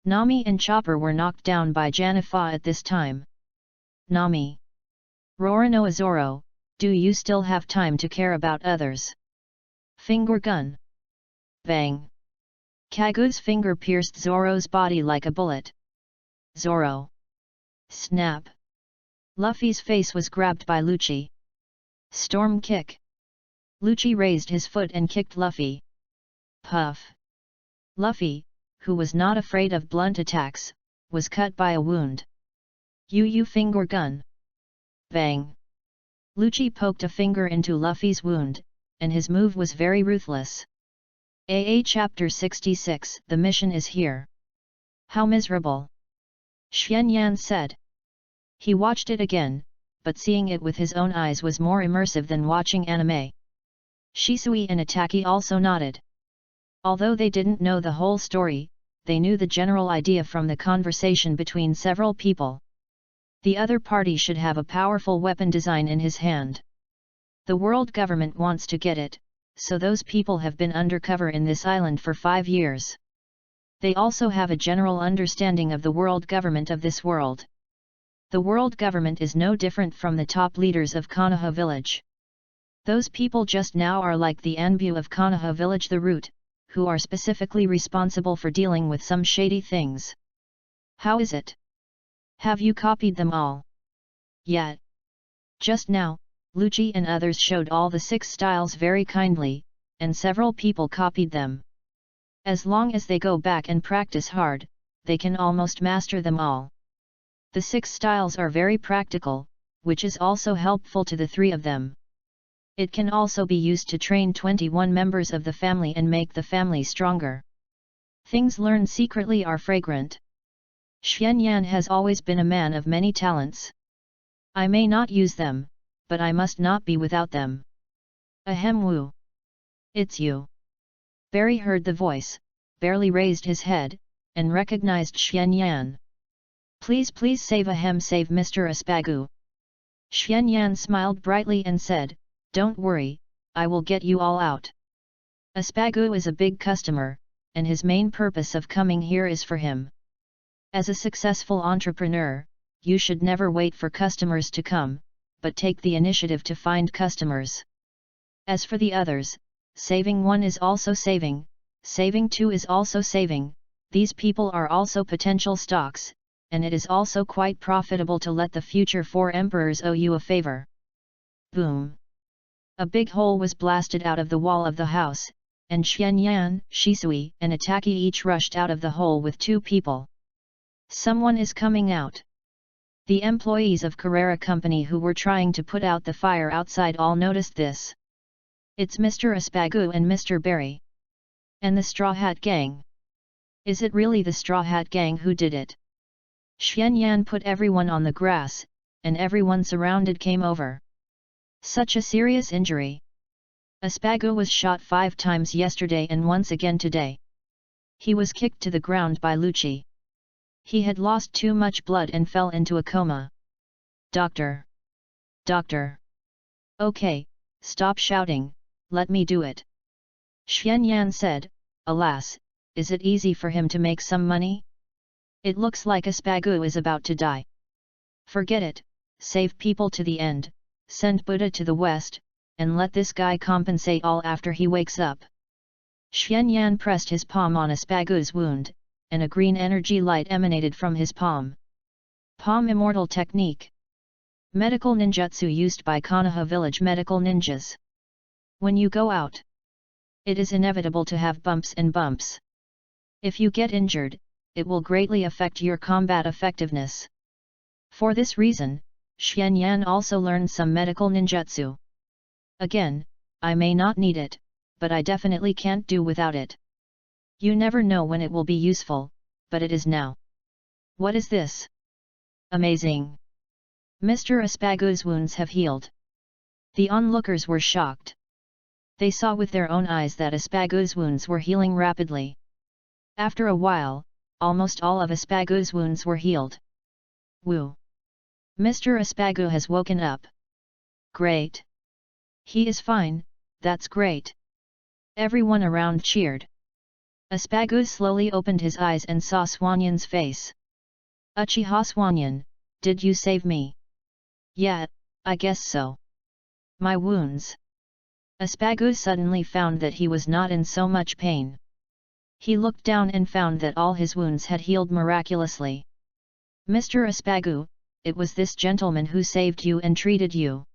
Nami and Chopper were knocked down by Janifa at this time. Nami. Rorano Azoro, do you still have time to care about others? Finger gun. Bang. Kagu's finger pierced Zoro's body like a bullet. Zoro. Snap. Luffy's face was grabbed by Lucci. Storm kick. Lucci raised his foot and kicked Luffy. Puff. Luffy, who was not afraid of blunt attacks, was cut by a wound. Yu finger gun. Bang. Lucci poked a finger into Luffy's wound, and his move was very ruthless. Chapter 66. The mission is here. How miserable. Xuanyan said. He watched it again, but seeing it with his own eyes was more immersive than watching anime. Shisui and Itaki also nodded. Although they didn't know the whole story, they knew the general idea from the conversation between several people. The other party should have a powerful weapon design in his hand. The world government wants to get it, so those people have been undercover in this island for 5 years. They also have a general understanding of the world government of this world. The world government is no different from the top leaders of Konoha village. Those people just now are like the Anbu of Konoha village, the root, who are specifically responsible for dealing with some shady things. How is it? Have you copied them all? Yet. Just now, Lucci and others showed all the 6 styles very kindly, and several people copied them. As long as they go back and practice hard, they can almost master them all. The 6 styles are very practical, which is also helpful to the 3 of them. It can also be used to train 21 members of the family and make the family stronger. Things learned secretly are fragrant. Xuanyan has always been a man of many talents. I may not use them, but I must not be without them. Ahem woo. It's you. Barry heard the voice, barely raised his head, and recognized Xuanyan. Please save Mr. Aspagu. Xuanyan smiled brightly and said, don't worry, I will get you all out. Aspagu is a big customer, and his main purpose of coming here is for him. As a successful entrepreneur, you should never wait for customers to come, but take the initiative to find customers. As for the others, saving 1 is also saving 2 is also saving, these people are also potential stocks, and it is also quite profitable to let the future 4 emperors owe you a favor. Boom! A big hole was blasted out of the wall of the house, and Xuanyan, Shisui, and Itaki each rushed out of the hole with 2 people. Someone is coming out. The employees of Carrera Company who were trying to put out the fire outside all noticed this. It's Mr. Aspagu and Mr. Barry. And the Straw Hat Gang. Is it really the Straw Hat Gang who did it? Xuanyan put everyone on the grass, and everyone surrounded came over. Such a serious injury. Aspagu was shot 5 times yesterday and once again today. He was kicked to the ground by Lucci. He had lost too much blood and fell into a coma. Doctor! Doctor! Okay, stop shouting, let me do it. Xuanyan said, alas, is it easy for him to make some money? It looks like Aspagu is about to die. Forget it, save people to the end, send Buddha to the west, and let this guy compensate all after he wakes up. Xuanyan pressed his palm on Aspagu's wound, and a green energy light emanated from his palm. Palm Immortal Technique. Medical ninjutsu used by Konoha village medical ninjas. When you go out, it is inevitable to have bumps and bumps. If you get injured, it will greatly affect your combat effectiveness. For this reason, Xuanyan also learned some medical ninjutsu. Again, I may not need it, but I definitely can't do without it. You never know when it will be useful, but it is now. What is this? Amazing! Mr. Aspagu's wounds have healed. The onlookers were shocked. They saw with their own eyes that Aspagu's wounds were healing rapidly. After a while, almost all of Aspagu's wounds were healed. Woo! Mr. Aspagu has woken up. Great! He is fine, that's great! Everyone around cheered. Aspagu slowly opened his eyes and saw Xuanyan's face. Uchiha Xuanyan, did you save me? Yeah, I guess so. My wounds. Aspagu suddenly found that he was not in so much pain. He looked down and found that all his wounds had healed miraculously. Mr. Aspagu, it was this gentleman who saved you and treated you.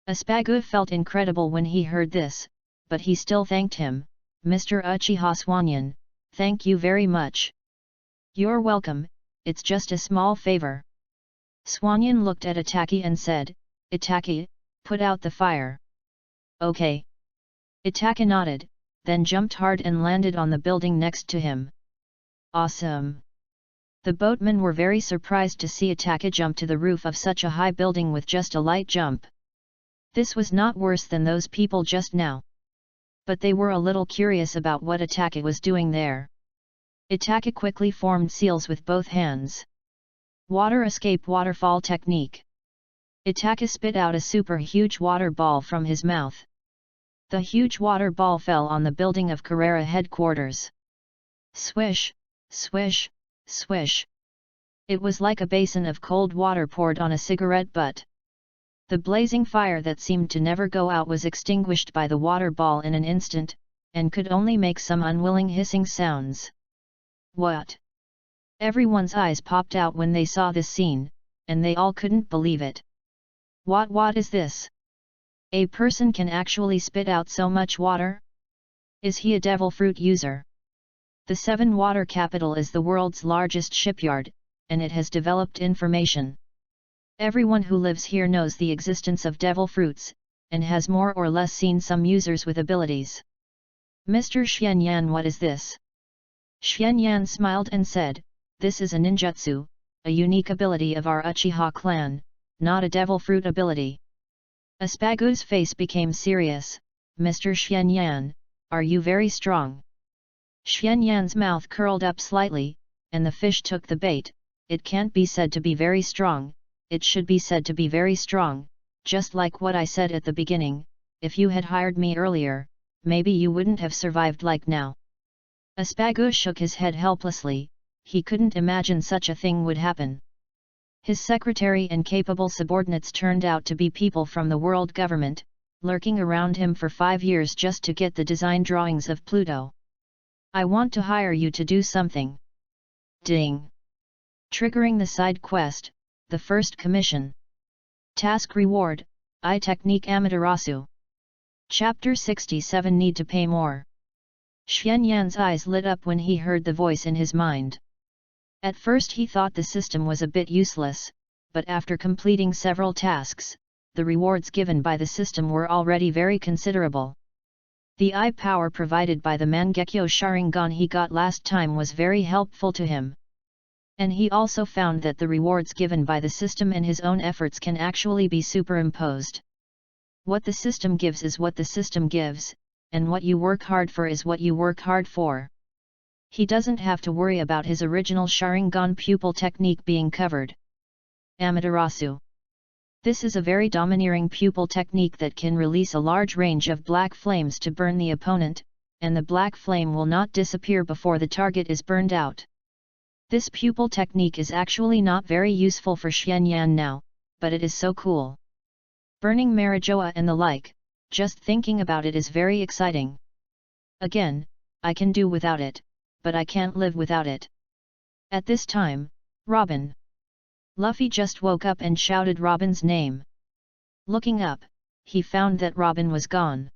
Aspagu felt incredible when he heard this, but he still thanked him. Mr. Uchiha Swanyan, thank you very much. You're welcome, it's just a small favor. Swanyan looked at Itaki and said, Itaki, put out the fire. Okay. Itaki nodded, then jumped hard and landed on the building next to him. Awesome! The boatmen were very surprised to see Itaki jump to the roof of such a high building with just a light jump. This was not worse than those people just now. But they were a little curious about what Itaki was doing there. Itaki quickly formed seals with both hands. Water escape waterfall technique. Itaki spit out a super huge water ball from his mouth. The huge water ball fell on the building of Carrera headquarters. Swish, swish, swish. It was like a basin of cold water poured on a cigarette butt. The blazing fire that seemed to never go out was extinguished by the water ball in an instant, and could only make some unwilling hissing sounds. What? Everyone's eyes popped out when they saw this scene, and they all couldn't believe it. What is this? A person can actually spit out so much water? Is he a devil fruit user? The Seven Water Capital is the world's largest shipyard, and it has developed information. Everyone who lives here knows the existence of devil fruits, and has more or less seen some users with abilities. Mr. Xianyan, what is this? Xianyan smiled and said, this is a ninjutsu, a unique ability of our Uchiha clan, not a devil fruit ability. Aspagu's face became serious. Mr. Xianyan, are you very strong? Xianyan's mouth curled up slightly, and the fish took the bait. It can't be said to be very strong, it should be said to be very strong, just like what I said at the beginning. If you had hired me earlier, maybe you wouldn't have survived like now. Aspagu shook his head helplessly. He couldn't imagine such a thing would happen. His secretary and capable subordinates turned out to be people from the world government, lurking around him for 5 years just to get the design drawings of Pluto. I want to hire you to do something. Ding! Triggering the side quest, the first commission. Task reward, I Technique Amaterasu. Chapter 67 Need to pay more. Xianyan's eyes lit up when he heard the voice in his mind. At first he thought the system was a bit useless, but after completing several tasks, the rewards given by the system were already very considerable. The eye power provided by the Mangekyo Sharingan he got last time was very helpful to him. And he also found that the rewards given by the system and his own efforts can actually be superimposed. What the system gives is what the system gives, and what you work hard for is what you work hard for. He doesn't have to worry about his original Sharingan pupil technique being covered. Amaterasu. This is a very domineering pupil technique that can release a large range of black flames to burn the opponent, and the black flame will not disappear before the target is burned out. This pupil technique is actually not very useful for Xianyan now, but it is so cool. Burning Marijoa and the like, just thinking about it is very exciting. Again, I can do without it, but I can't live without it. At this time, Robin. Luffy just woke up and shouted Robin's name. Looking up, he found that Robin was gone.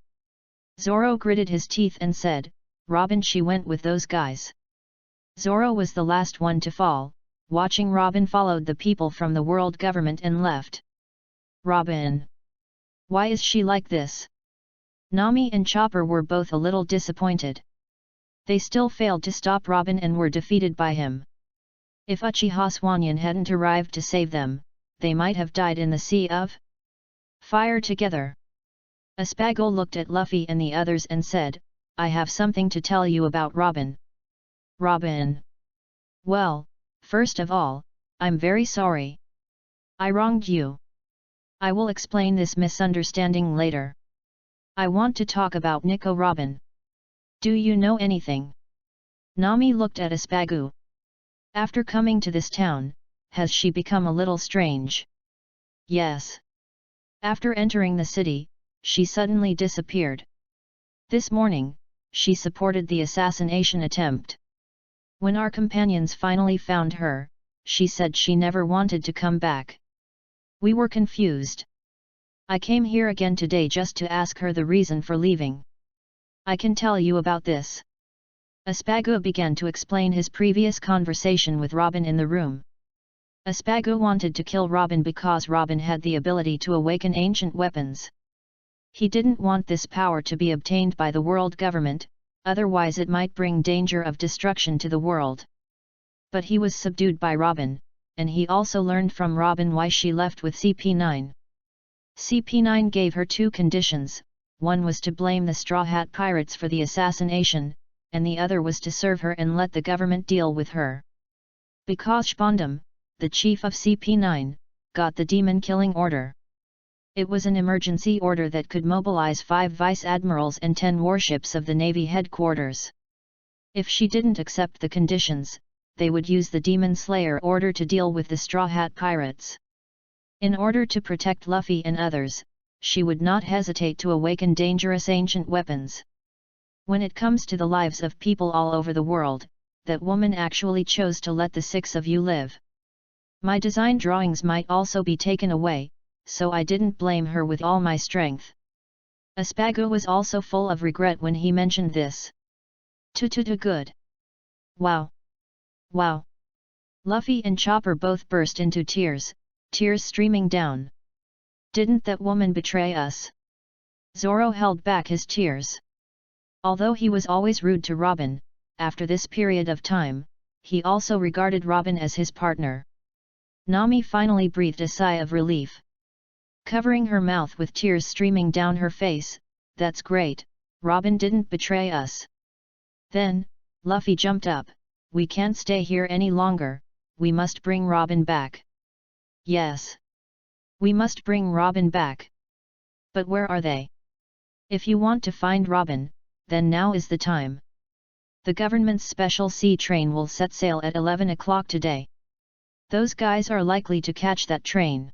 Zoro gritted his teeth and said, Robin, she went with those guys. Zoro was the last one to fall. Watching Robin followed the people from the world government and left. Robin. Why is she like this? Nami and Chopper were both a little disappointed. They still failed to stop Robin and were defeated by him. If Uchiha Swanyan hadn't arrived to save them, they might have died in the sea of fire together. Aspago looked at Luffy and the others and said, I have something to tell you about Robin. Robin. Well, first of all, I'm very sorry. I wronged you. I will explain this misunderstanding later. I want to talk about Nico Robin. Do you know anything? Nami looked at Aspagu. After coming to this town, has she become a little strange? Yes. After entering the city, she suddenly disappeared. This morning, she supported the assassination attempt. When our companions finally found her, she said she never wanted to come back. We were confused. I came here again today just to ask her the reason for leaving. I can tell you about this. Aspagu began to explain his previous conversation with Robin in the room. Aspagu wanted to kill Robin because Robin had the ability to awaken ancient weapons. He didn't want this power to be obtained by the world government, otherwise it might bring danger of destruction to the world. But he was subdued by Robin, and he also learned from Robin why she left with CP9. CP9 gave her two conditions: one was to blame the Straw Hat Pirates for the assassination, and the other was to serve her and let the government deal with her. Because Spondam, the chief of CP9, got the demon-killing order. It was an emergency order that could mobilize 5 vice-admirals and 10 warships of the Navy headquarters. If she didn't accept the conditions, they would use the Demon Slayer order to deal with the Straw Hat Pirates. In order to protect Luffy and others, she would not hesitate to awaken dangerous ancient weapons. When it comes to the lives of people all over the world, that woman actually chose to let the 6 of you live. My design drawings might also be taken away, so I didn't blame her with all my strength. Aspagu was also full of regret when he mentioned this. Good. Wow. Wow. Luffy and Chopper both burst into tears, tears streaming down. Didn't that woman betray us? Zoro held back his tears. Although he was always rude to Robin, after this period of time, he also regarded Robin as his partner. Nami finally breathed a sigh of relief. Covering her mouth with tears streaming down her face, "That's great, Robin didn't betray us." Then, Luffy jumped up, "We can't stay here any longer, we must bring Robin back." Yes. We must bring Robin back. But where are they? If you want to find Robin, then now is the time. The government's special sea train will set sail at 11 o'clock today. Those guys are likely to catch that train.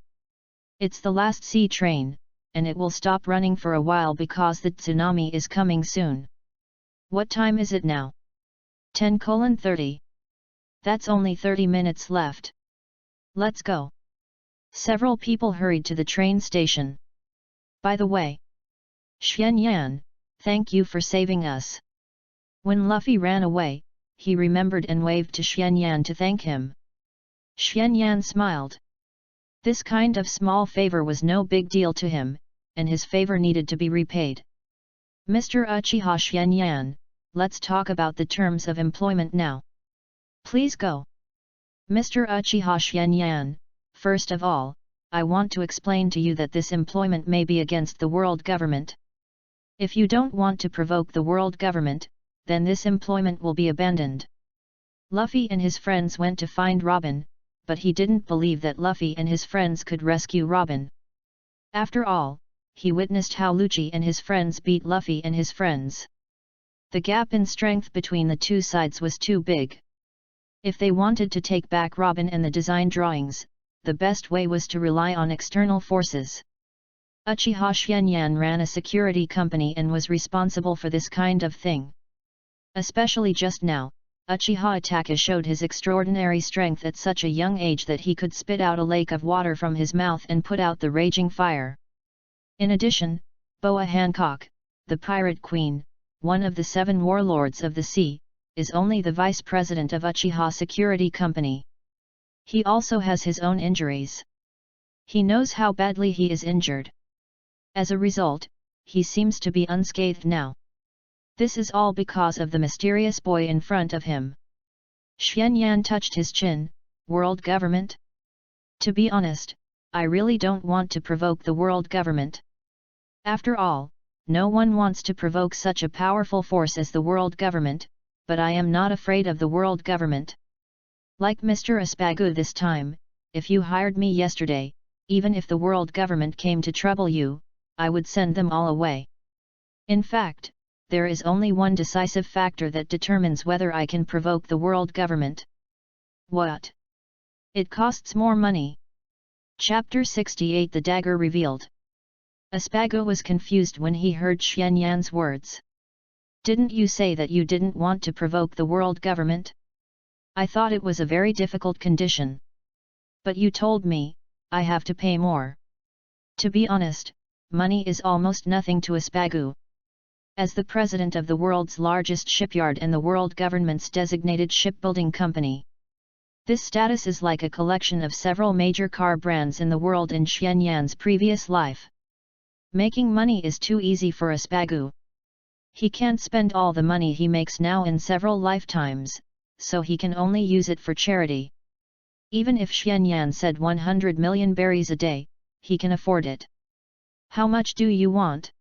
It's the last sea train, and it will stop running for a while because the tsunami is coming soon. What time is it now? 10:30. That's only 30 minutes left. Let's go. Several people hurried to the train station. By the way, Xuan Yan, thank you for saving us. When Luffy ran away, he remembered and waved to Xuan Yan to thank him. Xuan Yan smiled. This kind of small favor was no big deal to him, and his favor needed to be repaid. Mr. Uchiha Xuan Yan, let's talk about the terms of employment now. Please go. Mr. Uchiha Xuan Yan, first of all, I want to explain to you that this employment may be against the world government. If you don't want to provoke the world government, then this employment will be abandoned. Luffy and his friends went to find Robin, but he didn't believe that Luffy and his friends could rescue Robin. After all, he witnessed how Lucci and his friends beat Luffy and his friends. The gap in strength between the two sides was too big. If they wanted to take back Robin and the design drawings, the best way was to rely on external forces. Uchiha Xuanyan ran a security company and was responsible for this kind of thing. Especially just now, Uchiha Itachi showed his extraordinary strength at such a young age that he could spit out a lake of water from his mouth and put out the raging fire. In addition, Boa Hancock, the Pirate Queen, one of the 7 warlords of the sea, is only the vice president of Uchiha Security Company. He also has his own injuries. He knows how badly he is injured. As a result, he seems to be unscathed now. This is all because of the mysterious boy in front of him. Xuanyan touched his chin. World government? To be honest, I really don't want to provoke the world government. After all, no one wants to provoke such a powerful force as the world government, but I am not afraid of the world government. Like Mr. Aspagu this time, if you hired me yesterday, even if the world government came to trouble you, I would send them all away. In fact, there is only one decisive factor that determines whether I can provoke the world government. What? It costs more money. Chapter 68 The Dagger Revealed. Aspagu was confused when he heard Xianyan's words. Didn't you say that you didn't want to provoke the world government? I thought it was a very difficult condition. But you told me, I have to pay more. To be honest, money is almost nothing to Aspagu. As the president of the world's largest shipyard and the world government's designated shipbuilding company, this status is like a collection of several major car brands in the world in Xianyan's previous life. Making money is too easy for Aspagu. He can't spend all the money he makes now in several lifetimes, so he can only use it for charity. Even if Xianyan said 100 million berries a day, he can afford it. How much do you want?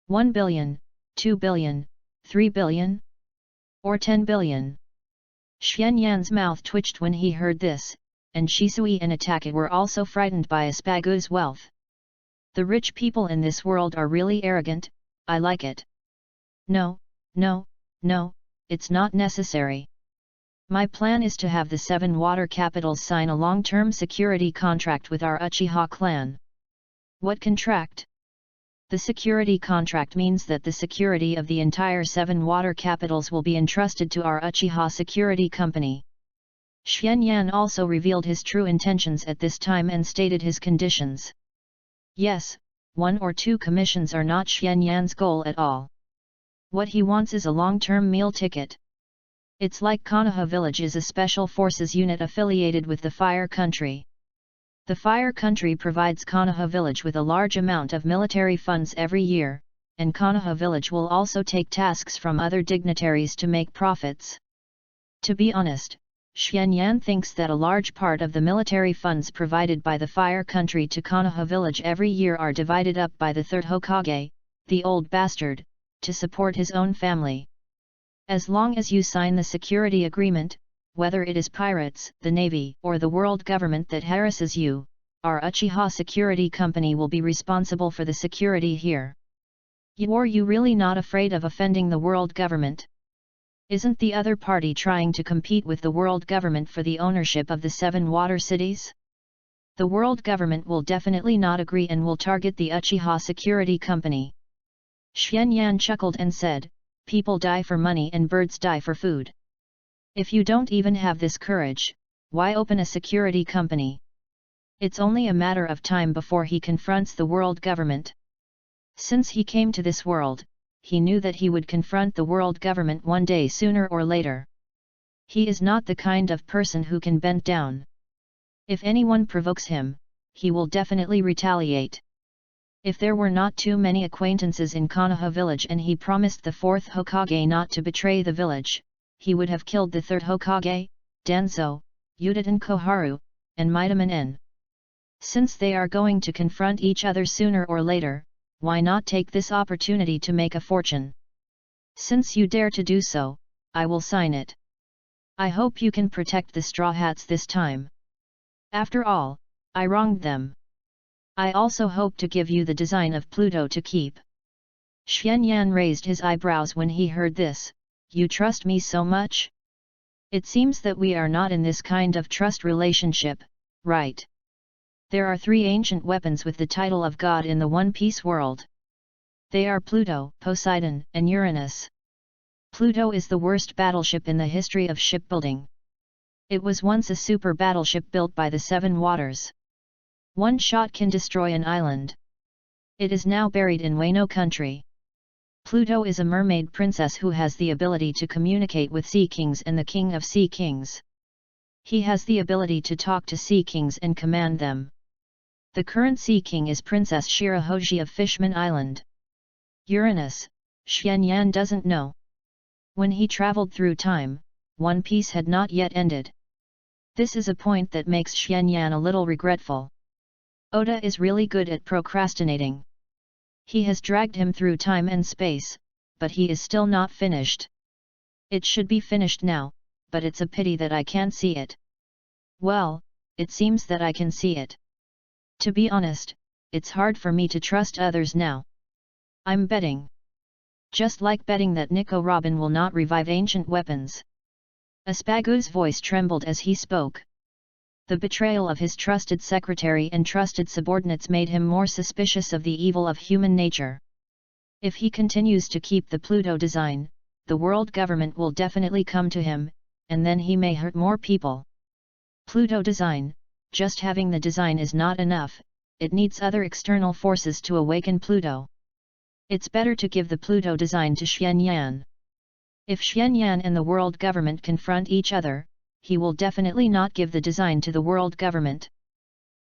1 billion, 2 billion, 3 billion? Or 10 billion? Xianyan's mouth twitched when he heard this, and Shisui and Ataka were also frightened by Aspagu's wealth. The rich people in this world are really arrogant. I like it. No, no, no, it's not necessary. My plan is to have the 7 water capitals sign a long-term security contract with our Uchiha clan. What contract? The security contract means that the security of the entire 7 water capitals will be entrusted to our Uchiha security company. Xianyan also revealed his true intentions at this time and stated his conditions. Yes, 1 or 2 commissions are not Xianyan's goal at all. What he wants is a long-term meal ticket. It's like Konoha Village is a special forces unit affiliated with the Fire Country. The Fire Country provides Konoha Village with a large amount of military funds every year, and Konoha Village will also take tasks from other dignitaries to make profits. To be honest, Xianyan thinks that a large part of the military funds provided by the Fire Country to Konoha Village every year are divided up by the 3rd Hokage, the old bastard, to support his own family. As long as you sign the security agreement, whether it is pirates, the navy, or the world government that harasses you, our Uchiha security company will be responsible for the security here. Are you really not afraid of offending the world government? Isn't the other party trying to compete with the world government for the ownership of the 7 water cities? The world government will definitely not agree and will target the Uchiha security company. Xianyan chuckled and said, people die for money and birds die for food. If you don't even have this courage, why open a security company? It's only a matter of time before he confronts the world government. Since he came to this world, he knew that he would confront the world government one day sooner or later. He is not the kind of person who can bend down. If anyone provokes him, he will definitely retaliate. If there were not too many acquaintances in Konoha village and he promised the 4th Hokage not to betray the village, he would have killed the 3rd Hokage, Danzo, Udaten Koharu, and Midaman N. Since they are going to confront each other sooner or later, why not take this opportunity to make a fortune? Since you dare to do so, I will sign it. I hope you can protect the Straw Hats this time. After all, I wronged them. I also hope to give you the design of Pluto to keep. Xianyan raised his eyebrows when he heard this. You trust me so much? It seems that we are not in this kind of trust relationship, right? There are 3 ancient weapons with the title of God in the One Piece world. They are Pluto, Poseidon, and Uranus. Pluto is the worst battleship in the history of shipbuilding. It was once a super battleship built by the 7 waters. One shot can destroy an island. It is now buried in Wano country. Pluto is a mermaid princess who has the ability to communicate with sea kings and the king of sea kings. He has the ability to talk to sea kings and command them. The current sea king is Princess Shirahoji of Fishman Island. Uranus, Xianyan doesn't know. When he traveled through time, One Piece had not yet ended. This is a point that makes Xianyan a little regretful. Oda is really good at procrastinating. He has dragged him through time and space, but he is still not finished. It should be finished now, but it's a pity that I can't see it. Well, it seems that I can see it. To be honest, it's hard for me to trust others now. I'm betting. Just like betting that Nico Robin will not revive ancient weapons. Aspagu's voice trembled as he spoke. The betrayal of his trusted secretary and trusted subordinates made him more suspicious of the evil of human nature. If he continues to keep the Pluto design, the world government will definitely come to him, and then he may hurt more people. Pluto design, just having the design is not enough, it needs other external forces to awaken Pluto. It's better to give the Pluto design to Xuanyan. If Xuanyan and the world government confront each other, he will definitely not give the design to the world government.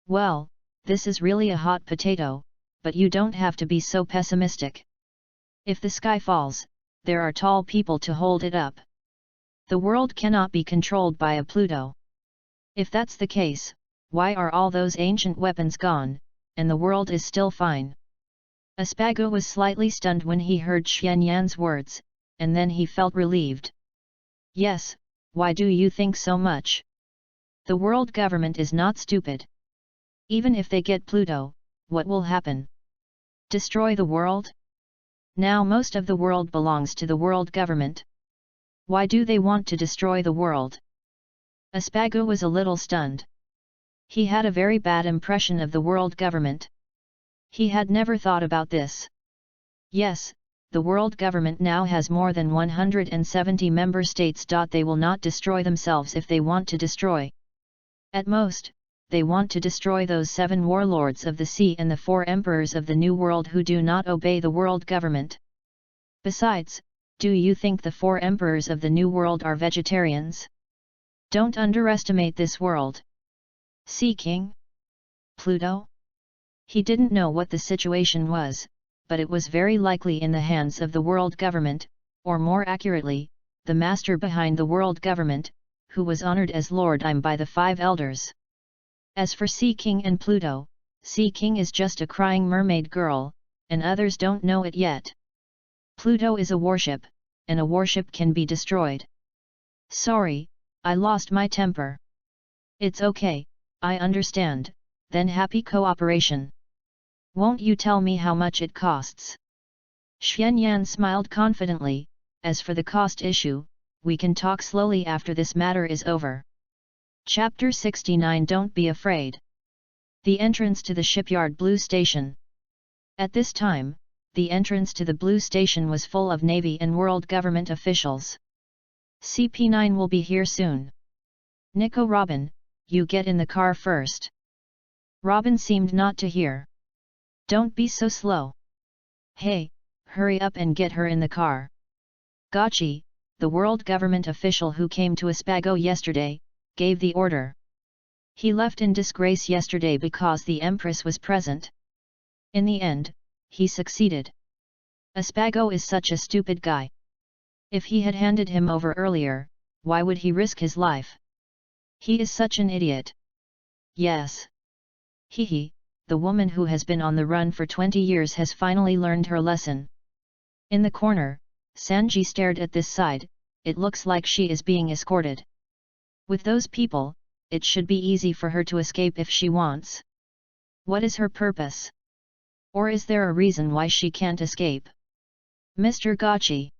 Well, this is really a hot potato, but you don't have to be so pessimistic. If the sky falls, there are tall people to hold it up. The world cannot be controlled by a Pluto. If that's the case, why are all those ancient weapons gone, and the world is still fine? Aspago was slightly stunned when he heard Xuanyan's words, and then he felt relieved. Yes, why do you think so much? The world government is not stupid. Even if they get Pluto, what will happen? Destroy the world? Now most of the world belongs to the world government. Why do they want to destroy the world? Aspago was a little stunned. He had a very bad impression of the world government. He had never thought about this. Yes, the world government now has more than 170 member states. They will not destroy themselves if they want to destroy. At most, they want to destroy those 7 warlords of the sea and the 4 emperors of the New World who do not obey the world government. Besides, do you think the 4 emperors of the New World are vegetarians? Don't underestimate this world. Sea King? Pluto? He didn't know what the situation was, but it was very likely in the hands of the world government, or more accurately, the master behind the world government, who was honored as Lord Im by the 5 elders. As for Sea King and Pluto, Sea King is just a crying mermaid girl, and others don't know it yet. Pluto is a warship, and a warship can be destroyed. Sorry, I lost my temper. It's okay, I understand, then happy cooperation. Won't you tell me how much it costs? Xuanyan smiled confidently. As for the cost issue, we can talk slowly after this matter is over. Chapter 69. Don't be afraid. The entrance to the shipyard Blue Station. At this time, the entrance to the Blue Station was full of Navy and world government officials. CP9 will be here soon. Nico Robin, you get in the car first. Robin seemed not to hear. Don't be so slow. Hey, hurry up and get her in the car. Gachi, the world government official who came to Aspago yesterday, gave the order. He left in disgrace yesterday because the Empress was present. In the end, he succeeded. Aspago is such a stupid guy. If he had handed him over earlier, why would he risk his life? He is such an idiot. Yes. Hehe, the woman who has been on the run for 20 years has finally learned her lesson. In the corner, Sanji stared at this side. It looks like she is being escorted. With those people, it should be easy for her to escape if she wants. What is her purpose? Or is there a reason why she can't escape? Mr. Gachi.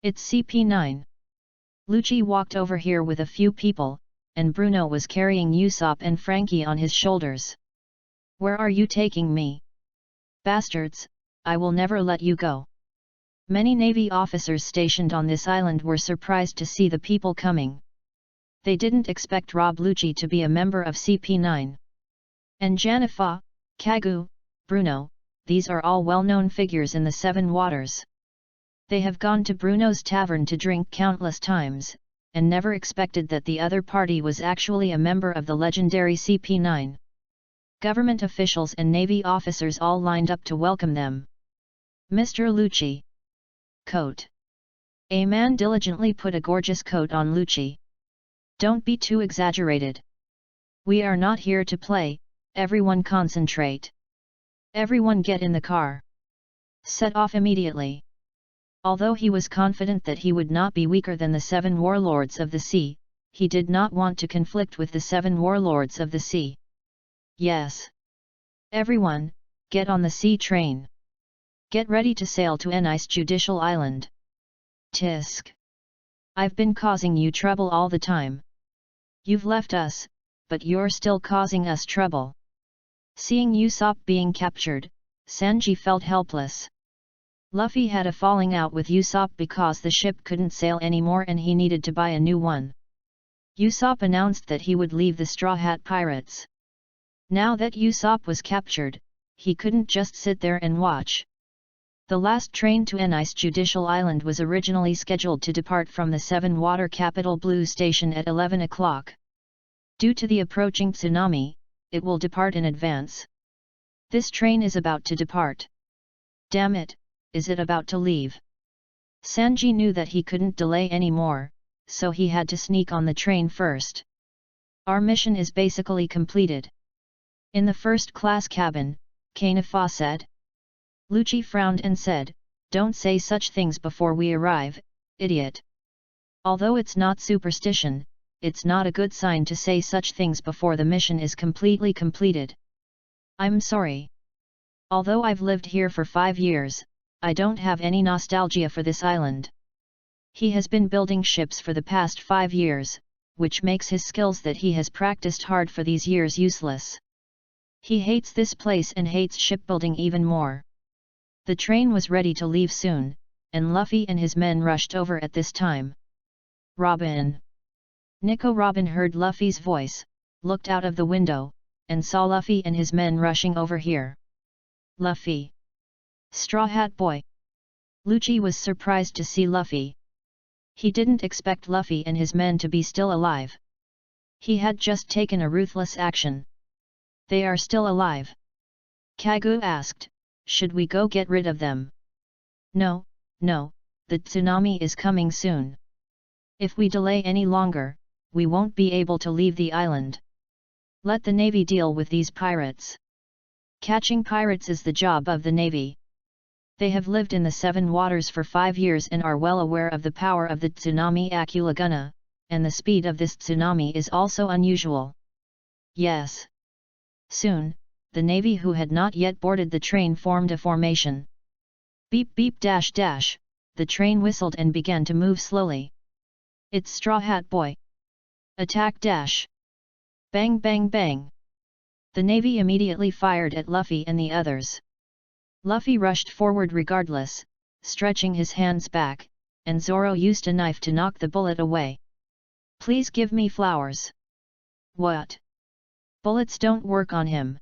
It's CP9. Lucci walked over here with a few people, and Bruno was carrying Usopp and Frankie on his shoulders. Where are you taking me? Bastards, I will never let you go. Many Navy officers stationed on this island were surprised to see the people coming. They didn't expect Rob Lucci to be a member of CP9. And Janifa, Kagu, Bruno, these are all well-known figures in the Seven Waters. They have gone to Bruno's tavern to drink countless times, and never expected that the other party was actually a member of the legendary CP9. Government officials and Navy officers all lined up to welcome them. Mr. Lucci. Coat. A man diligently put a gorgeous coat on Lucci. Don't be too exaggerated. We are not here to play, everyone concentrate. Everyone get in the car. Set off immediately. Although he was confident that he would not be weaker than the 7 warlords of the sea, he did not want to conflict with the 7 warlords of the sea. Yes. Everyone, get on the sea train. Get ready to sail to Enice Judicial Island. Tisk. I've been causing you trouble all the time. You've left us, but you're still causing us trouble." Seeing Usopp being captured, Sanji felt helpless. Luffy had a falling out with Usopp because the ship couldn't sail anymore and he needed to buy a new one. Usopp announced that he would leave the Straw Hat Pirates. Now that Usopp was captured, he couldn't just sit there and watch. The last train to Enice Judicial Island was originally scheduled to depart from the Seven Water Capital Blue Station at 11 o'clock. Due to the approaching tsunami, it will depart in advance. This train is about to depart. Damn it, is it about to leave? Sanji knew that he couldn't delay any more, so he had to sneak on the train first. Our mission is basically completed. In the first-class cabin, Konoha said. Lucci frowned and said, "Don't say such things before we arrive, idiot." Although it's not superstition, it's not a good sign to say such things before the mission is completely completed. "I'm sorry. Although I've lived here for 5 years, I don't have any nostalgia for this island." He has been building ships for the past 5 years, which makes his skills that he has practiced hard for these years useless. He hates this place and hates shipbuilding even more. The train was ready to leave soon, and Luffy and his men rushed over at this time. "Robin!" Nico Robin heard Luffy's voice, looked out of the window, and saw Luffy and his men rushing over here. "Luffy! Straw Hat Boy!" Lucci was surprised to see Luffy. He didn't expect Luffy and his men to be still alive. He had just taken a ruthless action. "They are still alive?" Kagu asked, "Should we go get rid of them?" No, the tsunami is coming soon. If we delay any longer, we won't be able to leave the island. Let the Navy deal with these pirates. Catching pirates is the job of the Navy. They have lived in the Seven Waters for 5 years and are well aware of the power of the tsunami Akulaguna, and the speed of this tsunami is also unusual. Yes. Soon, the Navy who had not yet boarded the train formed a formation. Beep beep dash dash, the train whistled and began to move slowly. "It's Straw Hat Boy! Attack dash! Bang bang bang!" The Navy immediately fired at Luffy and the others. Luffy rushed forward regardless, stretching his hands back, and Zoro used a knife to knock the bullet away. "Please give me flowers." "What? Bullets don't work on him."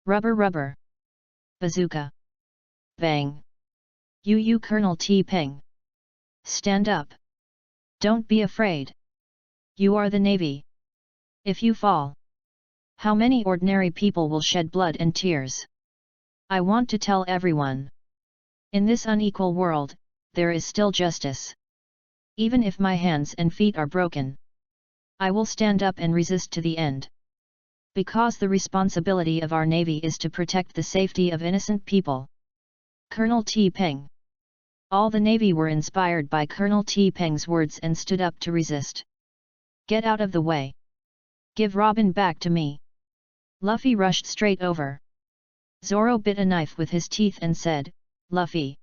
Rubber. Bazooka. Bang. You Colonel T. Peng. Stand up. Don't be afraid. You are the Navy. If you fall, how many ordinary people will shed blood and tears? I want to tell everyone. In this unequal world, there is still justice. Even if my hands and feet are broken, I will stand up and resist to the end. Because the responsibility of our Navy is to protect the safety of innocent people. Colonel T. Peng. All the Navy were inspired by Colonel T. Peng's words and stood up to resist. "Get out of the way. Give Robin back to me." Luffy rushed straight over. Zoro bit a knife with his teeth and said, "Luffy,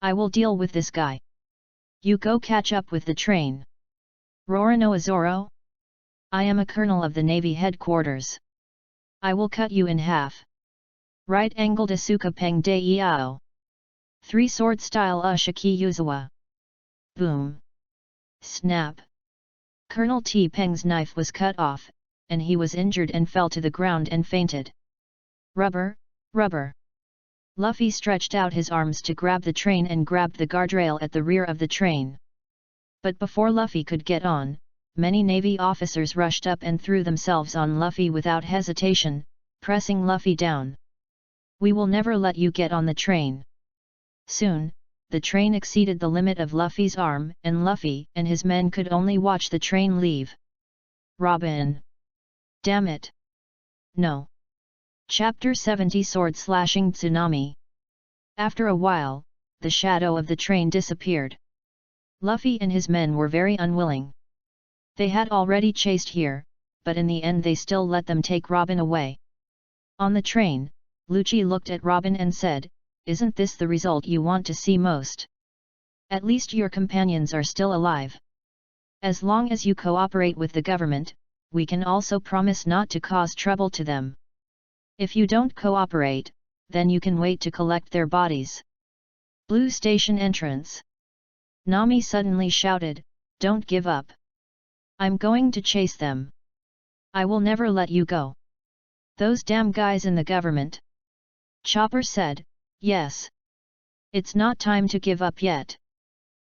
I will deal with this guy. You go catch up with the train." "Roronoa Zoro? I am a colonel of the Navy headquarters. I will cut you in half." Right-angled Asuka Peng de Iao. Three-sword style Ushiki Yuzawa. Boom. Snap. Colonel T. Peng's knife was cut off, and he was injured and fell to the ground and fainted. Rubber. Luffy stretched out his arms to grab the train and grabbed the guardrail at the rear of the train. But before Luffy could get on, many Navy officers rushed up and threw themselves on Luffy without hesitation, pressing Luffy down. "We will never let you get on the train." Soon, the train exceeded the limit of Luffy's arm and Luffy and his men could only watch the train leave. Robin! Damn it! No! Chapter 70 Sword Slashing Tsunami. After a while, the shadow of the train disappeared. Luffy and his men were very unwilling. They had already chased here, but in the end they still let them take Robin away. On the train, Lucci looked at Robin and said, "Isn't this the result you want to see most? At least your companions are still alive. As long as you cooperate with the government, we can also promise not to cause trouble to them. If you don't cooperate, then you can wait to collect their bodies. Blue Station entrance. Nami suddenly shouted, "Don't give up. I'm going to chase them. I will never let you go. Those damn guys in the government." Chopper said, "Yes. It's not time to give up yet."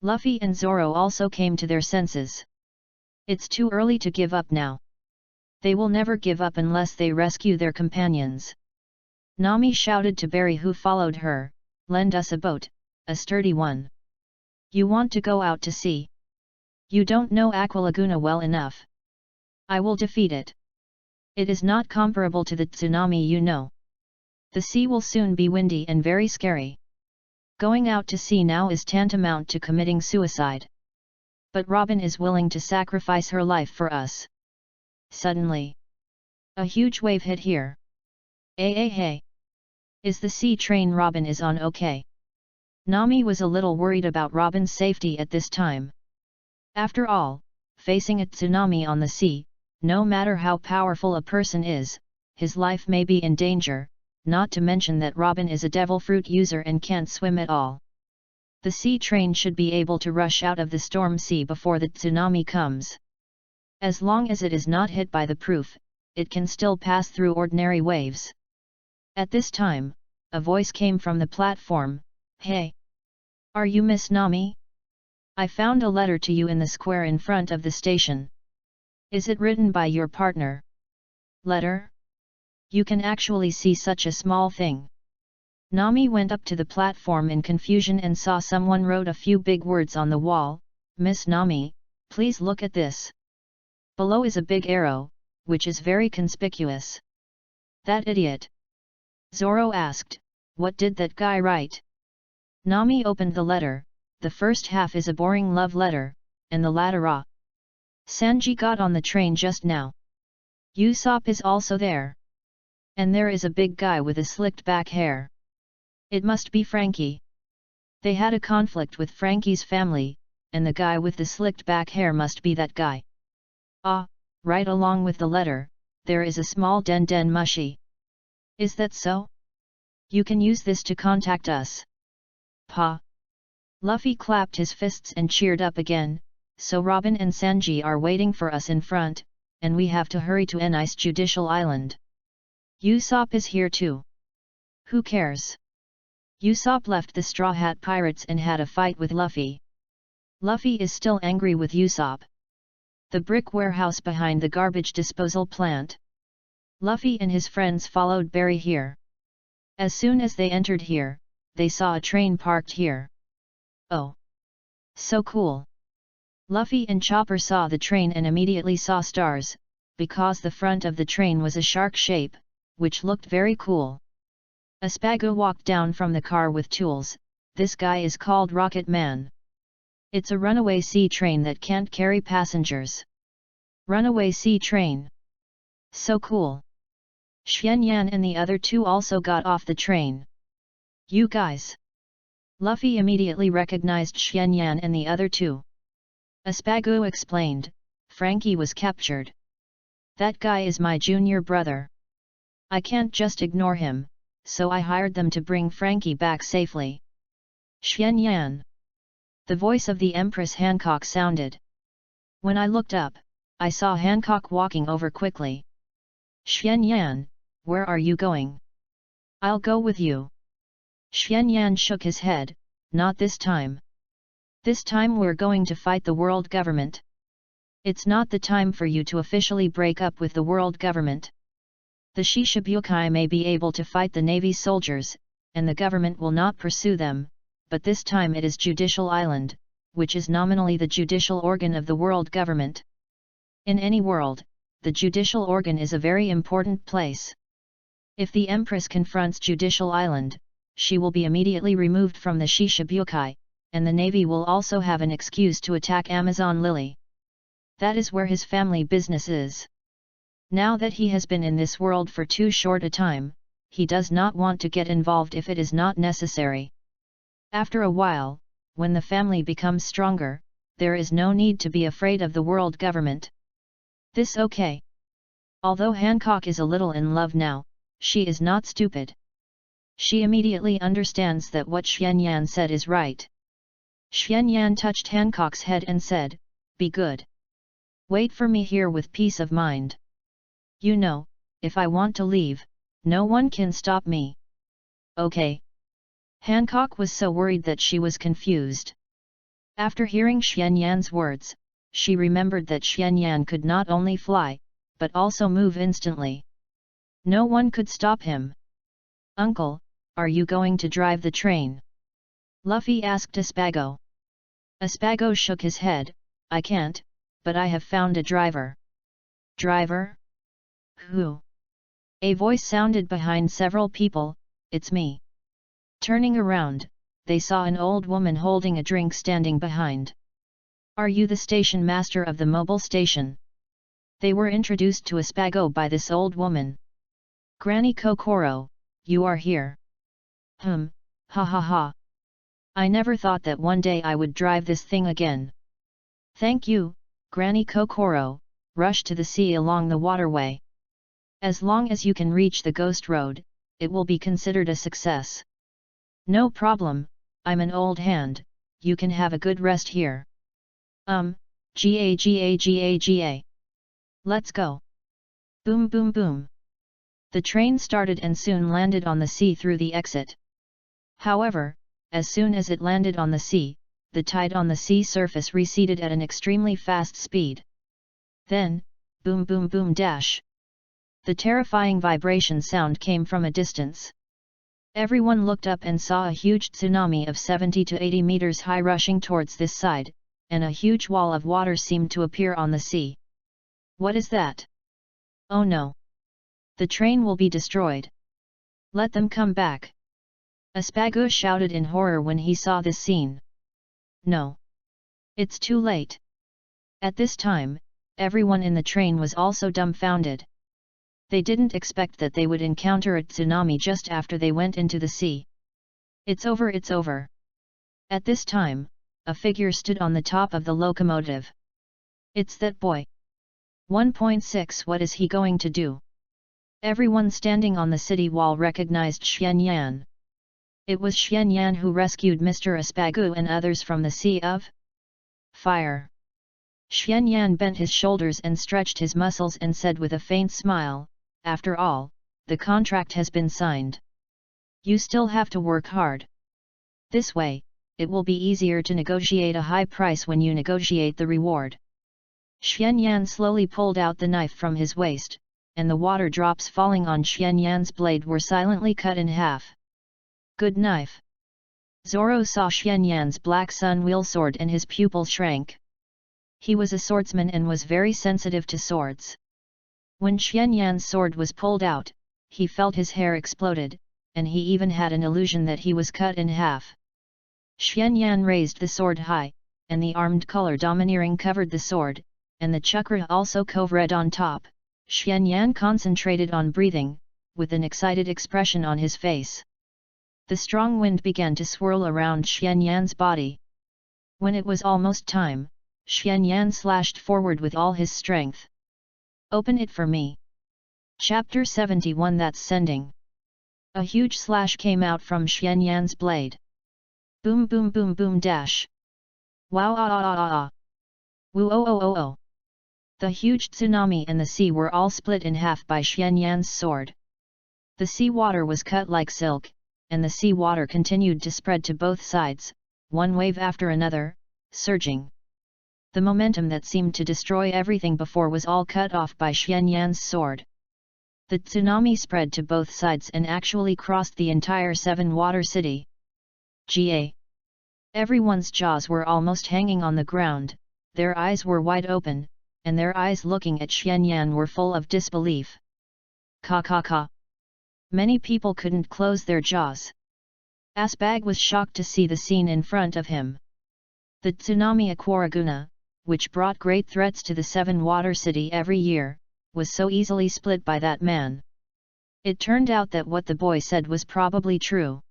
Luffy and Zoro also came to their senses. It's too early to give up now. They will never give up unless they rescue their companions. Nami shouted to Barry, who followed her, "Lend us a boat, a sturdy one. You want to go out to sea? You don't know Aqualaguna well enough. I will defeat it. It is not comparable to the tsunami, you know. The sea will soon be windy and very scary. Going out to sea now is tantamount to committing suicide. But Robin is willing to sacrifice her life for us." Suddenly, a huge wave hit here. Hey. Is the sea train Robin is on okay? Nami was a little worried about Robin's safety at this time. After all, facing a tsunami on the sea, no matter how powerful a person is, his life may be in danger, not to mention that Robin is a devil fruit user and can't swim at all. The sea train should be able to rush out of the storm sea before the tsunami comes. As long as it is not hit by the proof, it can still pass through ordinary waves. At this time, a voice came from the platform, "Hey! Are you Miss Nami? I found a letter to you in the square in front of the station. Is it written by your partner?" "Letter? You can actually see such a small thing." Nami went up to the platform in confusion and saw someone wrote a few big words on the wall, "Miss Nami, please look at this." Below is a big arrow, which is very conspicuous. "That idiot?" Zoro asked, "What did that guy write?" Nami opened the letter. The first half is a boring love letter, and the latter Sanji got on the train just now. Usopp is also there. And there is a big guy with a slicked back hair. It must be Frankie. They had a conflict with Frankie's family, and the guy with the slicked back hair must be that guy. Right along with the letter, there is a small den mushi. Is that so? You can use this to contact us. Pa. Luffy clapped his fists and cheered up again, "So Robin and Sanji are waiting for us in front, and we have to hurry to Nice Judicial Island. Usopp is here too. Who cares? Usopp left the Straw Hat Pirates and had a fight with Luffy. Luffy is still angry with Usopp. The brick warehouse behind the garbage disposal plant. Luffy and his friends followed Barry here. As soon as they entered here, they saw a train parked here. Oh! So cool! Luffy and Chopper saw the train and immediately saw stars, because the front of the train was a shark shape, which looked very cool. Aspago walked down from the car with tools. This guy is called Rocket Man. It's a runaway sea train that can't carry passengers. Runaway sea train. So cool. Xianyan and the other two also got off the train. You guys. Luffy immediately recognized Xianyan and the other two. Aspago explained, Frankie was captured. That guy is my junior brother. I can't just ignore him, so I hired them to bring Frankie back safely. Xianyan. The voice of the Empress Hancock sounded. When I looked up, I saw Hancock walking over quickly. Xianyan, where are you going? I'll go with you. Xianyan shook his head, not this time. This time we're going to fight the world government. It's not the time for you to officially break up with the world government. The Shishibukai may be able to fight the Navy soldiers, and the government will not pursue them, but this time it is Judicial Island, which is nominally the judicial organ of the world government. In any world, the judicial organ is a very important place. If the Empress confronts Judicial Island, she will be immediately removed from the Shishibukai, and the Navy will also have an excuse to attack Amazon Lily. That is where his family business is. Now that he has been in this world for too short a time, he does not want to get involved if it is not necessary. After a while, when the family becomes stronger, there is no need to be afraid of the world government. This okay? Although Hancock is a little in love now, she is not stupid. She immediately understands that what Xuanyan said is right. Xuanyan touched Hancock's head and said, "Be good. Wait for me here with peace of mind. You know, if I want to leave, no one can stop me." Okay. Hancock was so worried that she was confused. After hearing Xuanyan's words, she remembered that Xuanyan could not only fly, but also move instantly. No one could stop him. "Uncle, are you going to drive the train?" Luffy asked Espago. Espago shook his head, "I can't, but I have found a driver." "Driver? Who?" A voice sounded behind several people, "It's me." Turning around, they saw an old woman holding a drink standing behind. "Are you the station master of the mobile station?" They were introduced to Espago by this old woman. "Granny Kokoro, you are here." Ha ha ha. I never thought that one day I would drive this thing again." "Thank you, Granny Kokoro, rush to the sea along the waterway. As long as you can reach the ghost road, it will be considered a success." "No problem, I'm an old hand, you can have a good rest here." Ga. Let's go." Boom boom boom. The train started and soon landed on the sea through the exit. However, as soon as it landed on the sea, the tide on the sea surface receded at an extremely fast speed. Then, boom boom boom dash. The terrifying vibration sound came from a distance. Everyone looked up and saw a huge tsunami of 70 to 80 meters high rushing towards this side, and a huge wall of water seemed to appear on the sea. "What is that? Oh no! The train will be destroyed. Let them come back." Espago shouted in horror when he saw this scene. "No! It's too late." At this time, everyone in the train was also dumbfounded. They didn't expect that they would encounter a tsunami just after they went into the sea. "It's over, it's over." At this time, a figure stood on the top of the locomotive. "It's that boy." 1.6 What is he going to do? Everyone standing on the city wall recognized Xuanyan. It was Xuanyan who rescued Mr. Espago and others from the Sea of Fire. Xuanyan bent his shoulders and stretched his muscles and said with a faint smile, "After all, the contract has been signed. You still have to work hard. This way, it will be easier to negotiate a high price when you negotiate the reward." Xuanyan slowly pulled out the knife from his waist, and the water drops falling on Xuanyan's blade were silently cut in half. "Good knife." Zoro saw Xuanyan's black sun wheel sword and his pupil shrank. He was a swordsman and was very sensitive to swords. When Xuanyan's sword was pulled out, he felt his hair exploded, and he even had an illusion that he was cut in half. Xuanyan raised the sword high, and the armed color domineering covered the sword, and the chakra also covered on top. Xuanyan concentrated on breathing, with an excited expression on his face. The strong wind began to swirl around Xuanyan's body. When it was almost time, Xuanyan slashed forward with all his strength. "Open it for me." Chapter 71 That's sending. A huge slash came out from Xuanyan's blade. Boom boom boom boom dash. Wow ah ah ah ah. Woo oh oh oh oh. The huge tsunami and the sea were all split in half by Xuanyan's sword. The sea water was cut like silk, and the sea water continued to spread to both sides, one wave after another, surging. The momentum that seemed to destroy everything before was all cut off by Xuanyan's sword. The tsunami spread to both sides and actually crossed the entire seven-water city. Ga. Everyone's jaws were almost hanging on the ground, their eyes were wide open, and their eyes looking at Xuanyan were full of disbelief. Ka ka ka. Many people couldn't close their jaws. Asbag was shocked to see the scene in front of him. The tsunami Aquaraguna, which brought great threats to the seven-water city every year, was so easily split by that man. It turned out that what the boy said was probably true.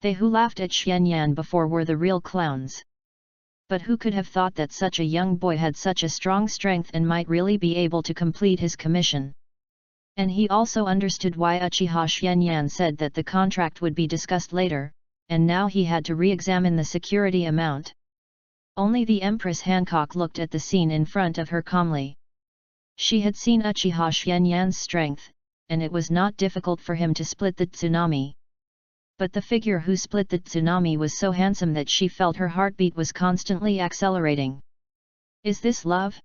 They who laughed at Xuanyan before were the real clowns. But who could have thought that such a young boy had such a strong strength and might really be able to complete his commission? And he also understood why Uchiha Xianyan said that the contract would be discussed later, and now he had to re-examine the security amount. Only the Empress Hancock looked at the scene in front of her calmly. She had seen Uchiha Xianyan's strength, and it was not difficult for him to split the tsunami. But the figure who split the tsunami was so handsome that she felt her heartbeat was constantly accelerating. Is this love?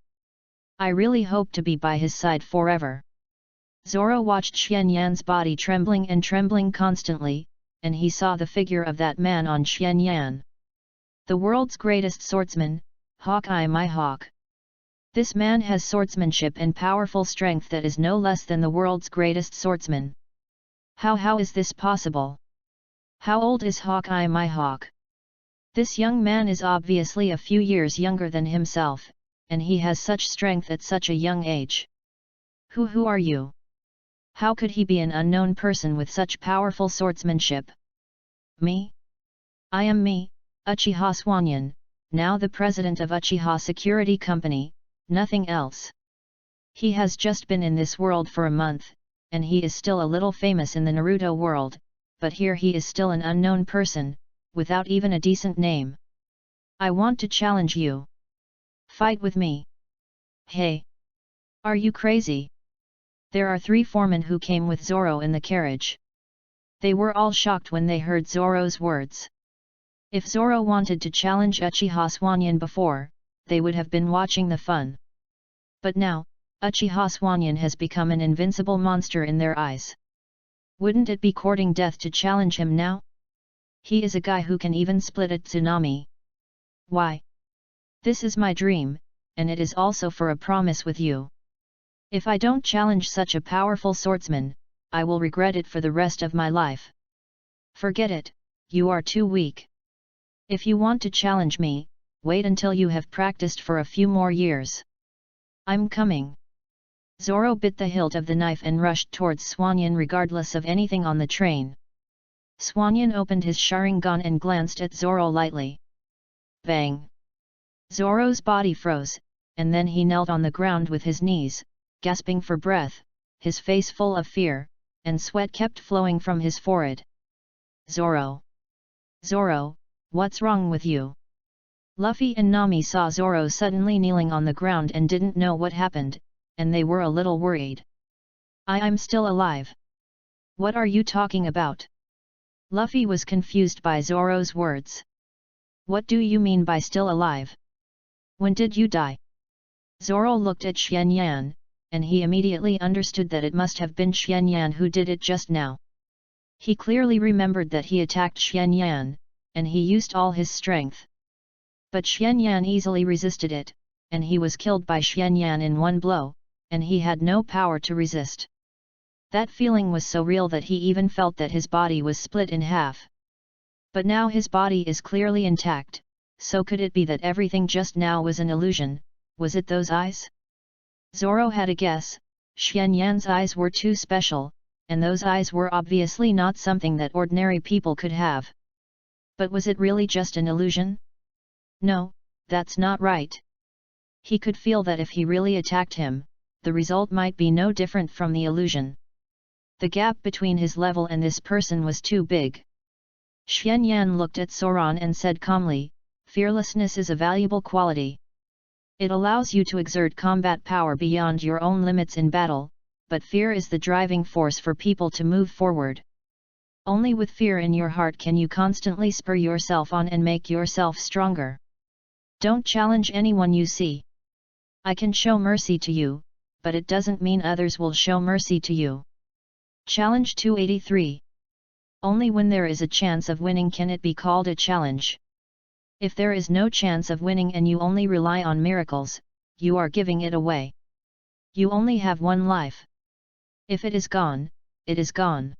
I really hope to be by his side forever. Zoro watched Xianyan's body trembling constantly, and he saw the figure of that man on Xianyan. The world's greatest swordsman, Hawkeye my hawk. This man has swordsmanship and powerful strength that is no less than the world's greatest swordsman. How is this possible? How old is Hawkeye my hawk? This young man is obviously a few years younger than himself, and he has such strength at such a young age. Who are you? How could he be an unknown person with such powerful swordsmanship? Me? I am me, Uchiha Swanyan, now the president of Uchiha Security Company, nothing else. He has just been in this world for a month, and he is still a little famous in the Naruto world, but here he is still an unknown person, without even a decent name. I want to challenge you. Fight with me. Hey! Are you crazy? There are 3 foremen who came with Zoro in the carriage. They were all shocked when they heard Zoro's words. If Zoro wanted to challenge Uchiha Swanyan before, they would have been watching the fun. But now, Uchiha Swanyan has become an invincible monster in their eyes. Wouldn't it be courting death to challenge him now? He is a guy who can even split a tsunami. Why? This is my dream, and it is also for a promise with you. If I don't challenge such a powerful swordsman, I will regret it for the rest of my life. Forget it, you are too weak. If you want to challenge me, wait until you have practiced for a few more years. I'm coming. Zoro bit the hilt of the knife and rushed towards Swanyan regardless of anything on the train. Swanyan opened his Sharingan and glanced at Zoro lightly. Bang! Zoro's body froze, and then he knelt on the ground with his knees, gasping for breath, his face full of fear, and sweat kept flowing from his forehead. Zoro! Zoro, what's wrong with you? Luffy and Nami saw Zoro suddenly kneeling on the ground and didn't know what happened, and they were a little worried. I'm still alive. What are you talking about? Luffy was confused by Zoro's words. What do you mean by still alive? When did you die? Zoro looked at Xianyan, and he immediately understood that it must have been Xianyan who did it just now. He clearly remembered that he attacked Xianyan, and he used all his strength. But Xianyan easily resisted it, and he was killed by Xianyan in one blow, and he had no power to resist. That feeling was so real that he even felt that his body was split in half. But now his body is clearly intact, so could it be that everything just now was an illusion? Was it those eyes? Zoro had a guess. Xianyan's eyes were too special, and those eyes were obviously not something that ordinary people could have. But was it really just an illusion? No, that's not right. He could feel that if he really attacked him, the result might be no different from the illusion. The gap between his level and this person was too big. Xianyan looked at Soran and said calmly, "Fearlessness is a valuable quality. It allows you to exert combat power beyond your own limits in battle, but fear is the driving force for people to move forward. Only with fear in your heart can you constantly spur yourself on and make yourself stronger. Don't challenge anyone you see. I can show mercy to you, but it doesn't mean others will show mercy to you." Challenge 283. Only when there is a chance of winning can it be called a challenge. If there is no chance of winning and you only rely on miracles, you are giving it away. You only have one life. If it is gone, it is gone.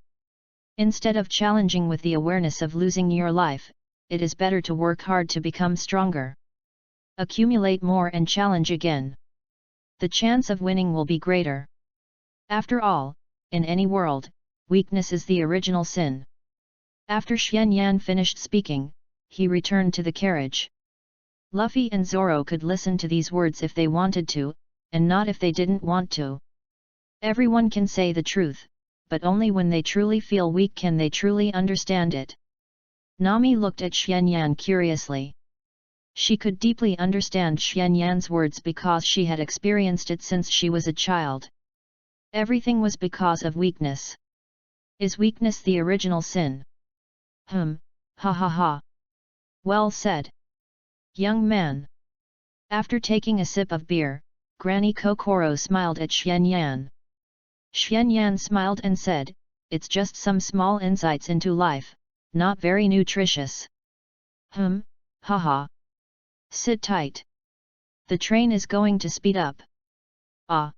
Instead of challenging with the awareness of losing your life, it is better to work hard to become stronger. Accumulate more and challenge again. The chance of winning will be greater. After all, in any world, weakness is the original sin. After Xianyan finished speaking, he returned to the carriage. Luffy and Zoro could listen to these words if they wanted to, and not if they didn't want to. Everyone can say the truth, but only when they truly feel weak can they truly understand it. Nami looked at Xianyan curiously. She could deeply understand Xianyan's words because she had experienced it since she was a child. Everything was because of weakness. Is weakness the original sin? Ha ha ha. Well said. Young man. After taking a sip of beer, Granny Kokoro smiled at Xianyan. Xianyan smiled and said, "It's just some small insights into life, not very nutritious." Haha. Sit tight. The train is going to speed up. Ah.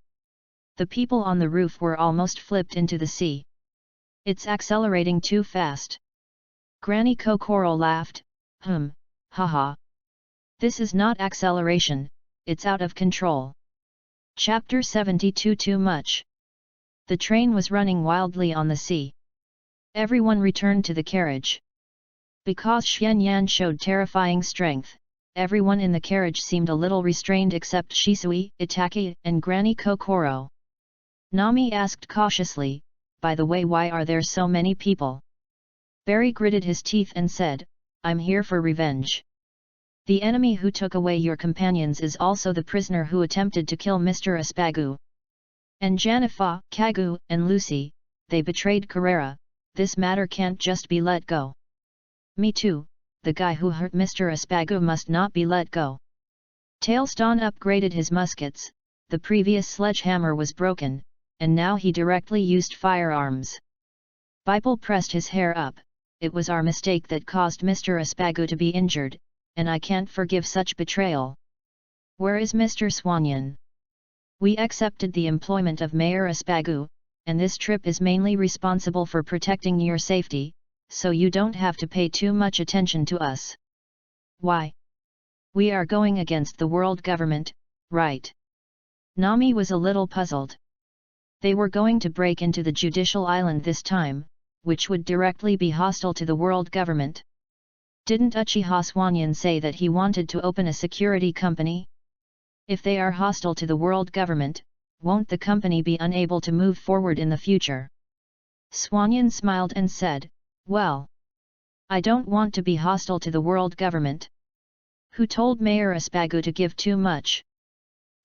The people on the roof were almost flipped into the sea. It's accelerating too fast. Granny Kokoro laughed, haha. This is not acceleration, it's out of control. Chapter 72 Too much. The train was running wildly on the sea. Everyone returned to the carriage. Because Xianyan showed terrifying strength, everyone in the carriage seemed a little restrained except Shisui, Itaki, and Granny Kokoro. Nami asked cautiously, "By the way, why are there so many people?" Barry gritted his teeth and said, "I'm here for revenge. The enemy who took away your companions is also the prisoner who attempted to kill Mr. Espagu. And Janifa, Kagu, and Lucy, they betrayed Carrera, this matter can't just be let go. Me too, the guy who hurt Mr. Espagu must not be let go." Tailstone upgraded his muskets, the previous sledgehammer was broken, and now he directly used firearms. Bible pressed his hair up, "It was our mistake that caused Mr. Espagu to be injured, and I can't forgive such betrayal. Where is Mr. Swanyan? We accepted the employment of Mayor Espagu, and this trip is mainly responsible for protecting your safety, so you don't have to pay too much attention to us." "Why? We are going against the world government, right?" Nami was a little puzzled. They were going to break into the Judicial Island this time, which would directly be hostile to the world government. Didn't Uchiha Swanyan say that he wanted to open a security company? If they are hostile to the world government, won't the company be unable to move forward in the future? Swanyan smiled and said, "Well, I don't want to be hostile to the world government. Who told Mayor Espagu to give too much?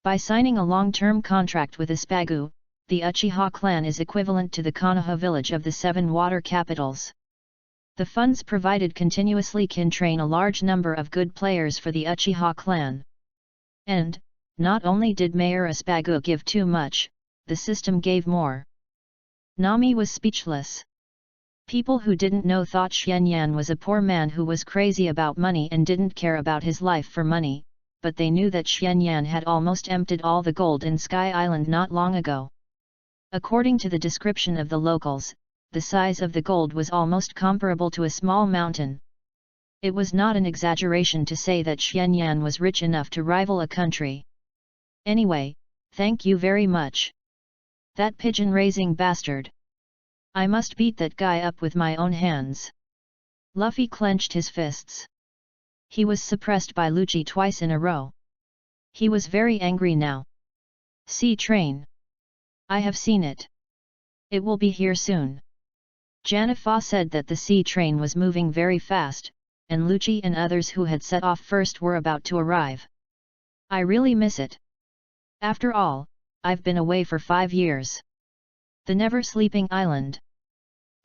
By signing a long-term contract with Espagu, the Uchiha clan is equivalent to the Konoha village of the 7 water capitals. The funds provided continuously can train a large number of good players for the Uchiha clan. And, not only did Mayor Espagu give too much, the system gave more." Nami was speechless. People who didn't know thought Xianyan was a poor man who was crazy about money and didn't care about his life for money, but they knew that Xianyan had almost emptied all the gold in Sky Island not long ago. According to the description of the locals, the size of the gold was almost comparable to a small mountain. It was not an exaggeration to say that Xianyan was rich enough to rival a country. "Anyway, thank you very much. That pigeon-raising bastard. I must beat that guy up with my own hands." Luffy clenched his fists. He was suppressed by Lucci twice in a row. He was very angry now. "Sea train. I have seen it. It will be here soon." Janifa said that the sea train was moving very fast, and Lucci and others who had set off first were about to arrive. "I really miss it. After all, I've been away for 5 years. The Never Sleeping Island.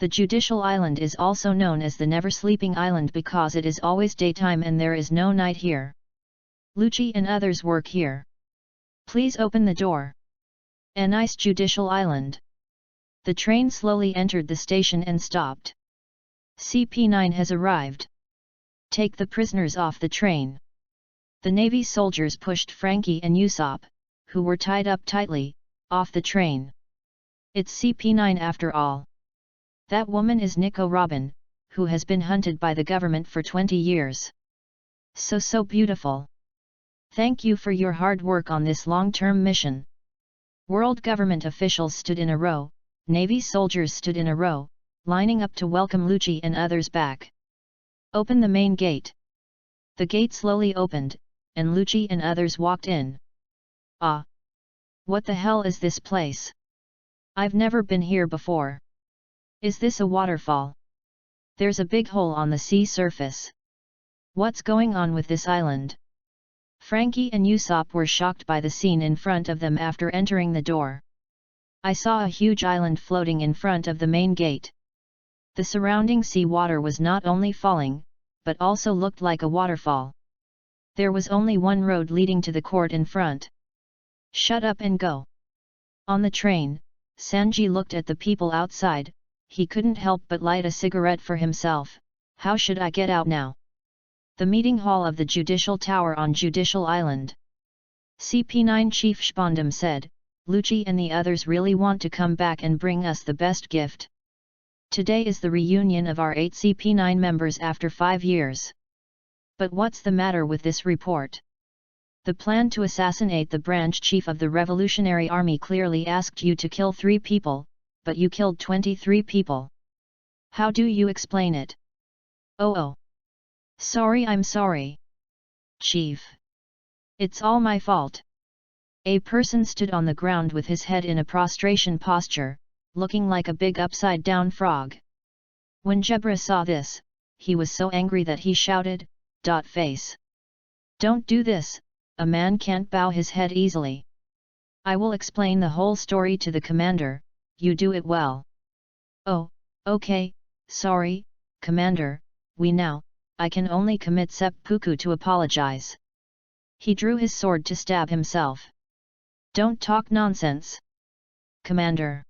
The Judicial Island is also known as the Never Sleeping Island because it is always daytime and there is no night here. Lucci and others work here. Please open the door. A nice Judicial Island." The train slowly entered the station and stopped. "CP9 has arrived. Take the prisoners off the train." The Navy soldiers pushed Frankie and Usopp, who were tied up tightly, off the train. "It's CP9 after all. That woman is Nico Robin, who has been hunted by the government for 20 years. So beautiful. Thank you for your hard work on this long-term mission." World government officials stood in a row, Navy soldiers stood in a row, lining up to welcome Lucci and others back. "Open the main gate." The gate slowly opened, and Lucci and others walked in. Ah! What the hell is this place? I've never been here before. Is this a waterfall? There's a big hole on the sea surface. What's going on with this island? Frankie and Usopp were shocked by the scene in front of them after entering the door. I saw a huge island floating in front of the main gate. The surrounding sea water was not only falling, but also looked like a waterfall. There was only one road leading to the court in front. Shut up and go. On the train, Sanji looked at the people outside. He couldn't help but light a cigarette for himself. How should I get out now? The meeting hall of the Judicial Tower on Judicial Island. CP9 Chief Spondam said, Lucci and the others really want to come back and bring us the best gift. Today is the reunion of our 8 CP9 members after 5 years. But what's the matter with this report? The plan to assassinate the branch chief of the Revolutionary Army clearly asked you to kill 3 people, but you killed 23 people. How do you explain it? Oh. Sorry, I'm sorry. Chief. It's all my fault. A person stood on the ground with his head in a prostration posture, looking like a big upside-down frog. When Jebra saw this, he was so angry that he shouted, "Face! Don't do this, a man can't bow his head easily. I will explain the whole story to the commander, you do it well." Oh, okay, sorry, Commander, I can only commit seppuku to apologize. He drew his sword to stab himself. Don't talk nonsense. Commander.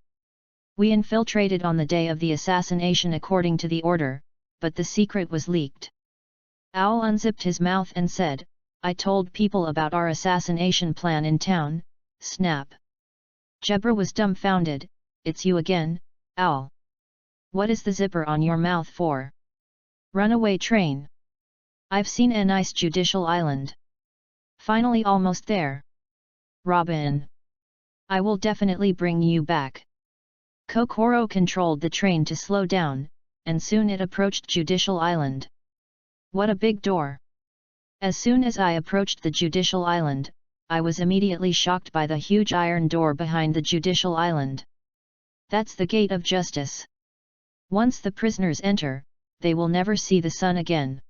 We infiltrated on the day of the assassination according to the order, but the secret was leaked. Owl unzipped his mouth and said, I told people about our assassination plan in town, snap. Jebra was dumbfounded, it's you again, Owl. What is the zipper on your mouth for? Runaway train. I've seen a nice judicial island. Finally almost there. Robin. I will definitely bring you back. Kokoro controlled the train to slow down, and soon it approached Judicial Island. What a big door! As soon as I approached the Judicial Island, I was immediately shocked by the huge iron door behind the Judicial Island. That's the gate of justice. Once the prisoners enter, they will never see the sun again.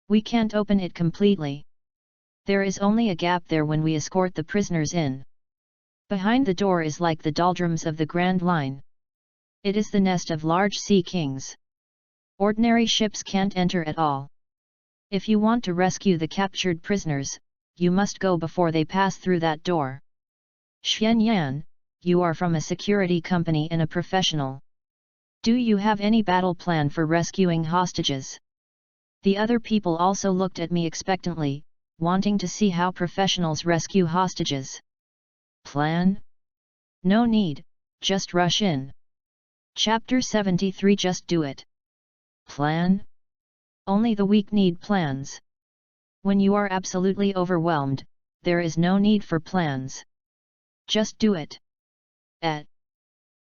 We can't open it completely. There is only a gap there when we escort the prisoners in. Behind the door is like the doldrums of the Grand Line. It is the nest of large sea kings. Ordinary ships can't enter at all. If you want to rescue the captured prisoners, you must go before they pass through that door. Xian Yan, you are from a security company and a professional. Do you have any battle plan for rescuing hostages? The other people also looked at me expectantly, wanting to see how professionals rescue hostages. Plan? No need, just rush in. Chapter 73 Just do it. Plan? Only the weak need plans. When you are absolutely overwhelmed, there is no need for plans. Just do it.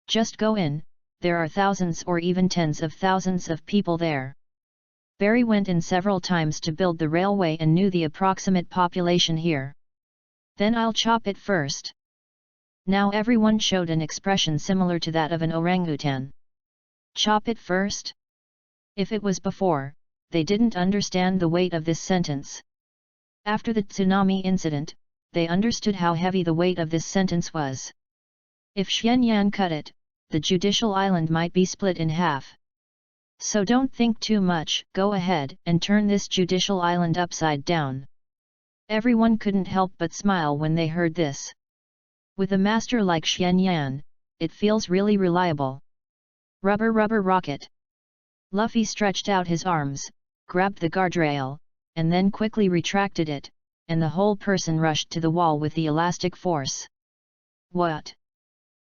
Just go in, there are thousands or even tens of thousands of people there. Barry went in several times to build the railway and knew the approximate population here. Then I'll chop it first. Now everyone showed an expression similar to that of an orangutan. Chop it first? If it was before, they didn't understand the weight of this sentence. After the tsunami incident, they understood how heavy the weight of this sentence was. If Xian Yan cut it, the judicial island might be split in half. So don't think too much, go ahead and turn this judicial island upside down. Everyone couldn't help but smile when they heard this. With a master like Xian Yan, it feels really reliable. Rubber rocket. Luffy stretched out his arms, grabbed the guardrail, and then quickly retracted it, and the whole person rushed to the wall with the elastic force. What?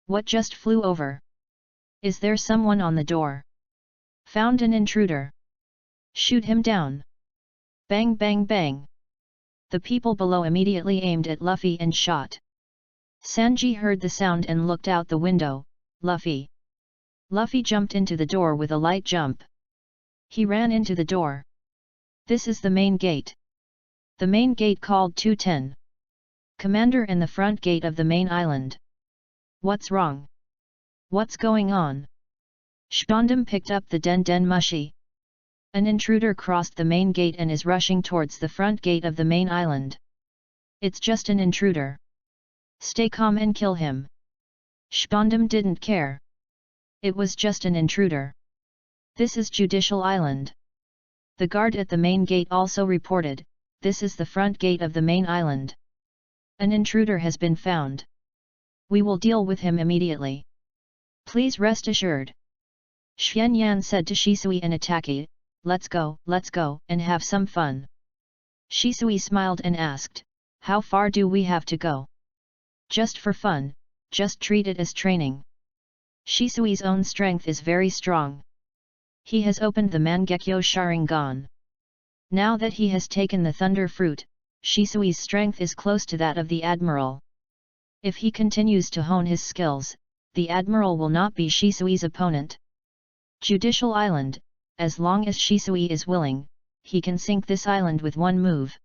What just flew over? Is there someone on the door? Found an intruder. Shoot him down. Bang bang bang. The people below immediately aimed at Luffy and shot. Sanji heard the sound and looked out the window. Luffy. Luffy jumped into the door with a light jump. He ran into the door. This is the main gate. The main gate called 210. Commander and the front gate of the main island. What's wrong? What's going on? Shpondam picked up the den mushi. An intruder crossed the main gate and is rushing towards the front gate of the main island. It's just an intruder. Stay calm and kill him. Shpondam didn't care. It was just an intruder. This is Judicial Island. The guard at the main gate also reported, this is the front gate of the main island. An intruder has been found. We will deal with him immediately. Please rest assured. Xuanyan said to Shisui and Itaki, let's go, and have some fun. Shisui smiled and asked, how far do we have to go? Just for fun, just treat it as training. Shisui's own strength is very strong. He has opened the Mangekyo Sharingan. Now that he has taken the Thunder Fruit, Shisui's strength is close to that of the Admiral. If he continues to hone his skills, the Admiral will not be Shisui's opponent. Judicial Island, as long as Shisui is willing, he can sink this island with one move.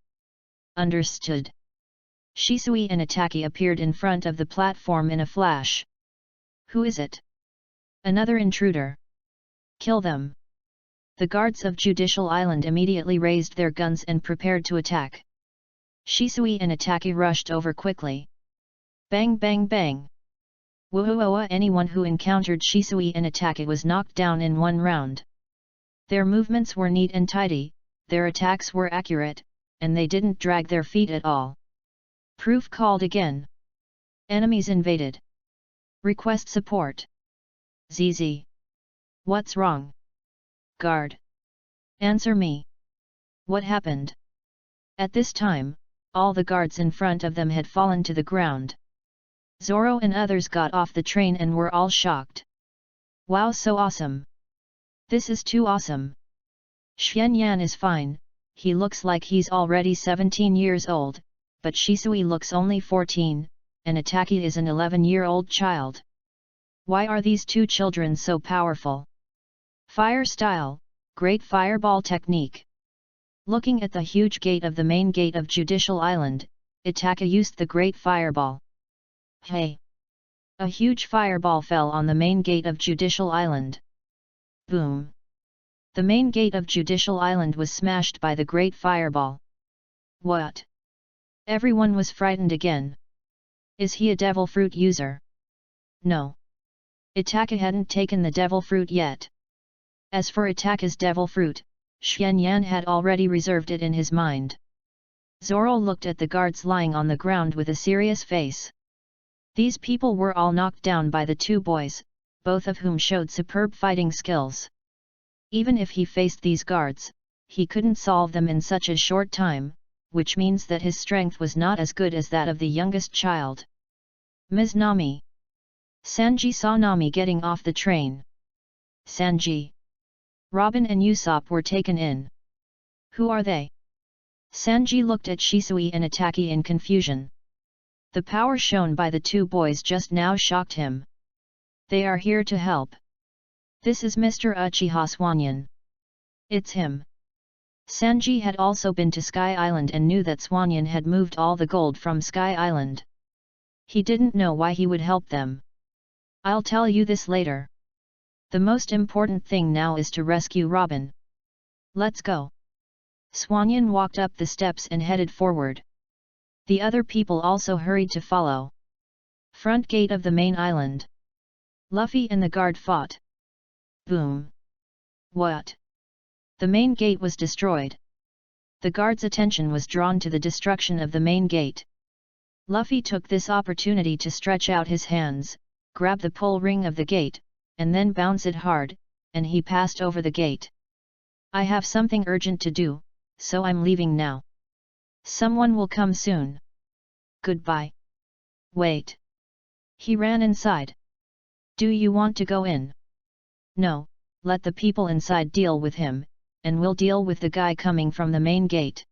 Understood. Shisui and Itaki appeared in front of the platform in a flash. Who is it? Another intruder. Kill them. The guards of Judicial Island immediately raised their guns and prepared to attack. Shisui and Itaki rushed over quickly. Bang bang bang. Woohooah! Anyone who encountered Shisui and Itaki was knocked down in one round. Their movements were neat and tidy, their attacks were accurate, and they didn't drag their feet at all. Proof called again. Enemies invaded. Request support. ZZ. What's wrong? Guard. Answer me. What happened? At this time, all the guards in front of them had fallen to the ground. Zoro and others got off the train and were all shocked. Wow, so awesome! This is too awesome! Xuanyan is fine, he looks like he's already 17 years old, but Shisui looks only 14, and Itaki is an 11-year-old child. Why are these two children so powerful? Fire style, great fireball technique. Looking at the huge gate of the main gate of Judicial Island, Itaki used the great fireball. Hey! A huge fireball fell on the main gate of Judicial Island. Boom! The main gate of Judicial Island was smashed by the great fireball. What? Everyone was frightened again. Is he a devil fruit user? No. Itaki hadn't taken the devil fruit yet. As for Itaki's devil fruit, Xuanyan had already reserved it in his mind. Zoro looked at the guards lying on the ground with a serious face. These people were all knocked down by the two boys, both of whom showed superb fighting skills. Even if he faced these guards, he couldn't solve them in such a short time, which means that his strength was not as good as that of the youngest child. Ms. Nami. Sanji saw Nami getting off the train. Sanji. Robin and Usopp were taken in. Who are they? Sanji looked at Shisui and Itaki in confusion. The power shown by the two boys just now shocked him. They are here to help. This is Mr. Uchiha Swanyan. It's him. Sanji had also been to Sky Island and knew that Swanyan had moved all the gold from Sky Island. He didn't know why he would help them. I'll tell you this later. The most important thing now is to rescue Robin. Let's go. Swanyan walked up the steps and headed forward. The other people also hurried to follow. Front gate of the main island. Luffy and the guard fought. Boom. What? The main gate was destroyed. The guard's attention was drawn to the destruction of the main gate. Luffy took this opportunity to stretch out his hands, grab the pull ring of the gate, and then bounce it hard, and he passed over the gate. I have something urgent to do, so I'm leaving now. Someone will come soon. Goodbye. Wait. He ran inside. Do you want to go in? No, let the people inside deal with him, and we'll deal with the guy coming from the main gate.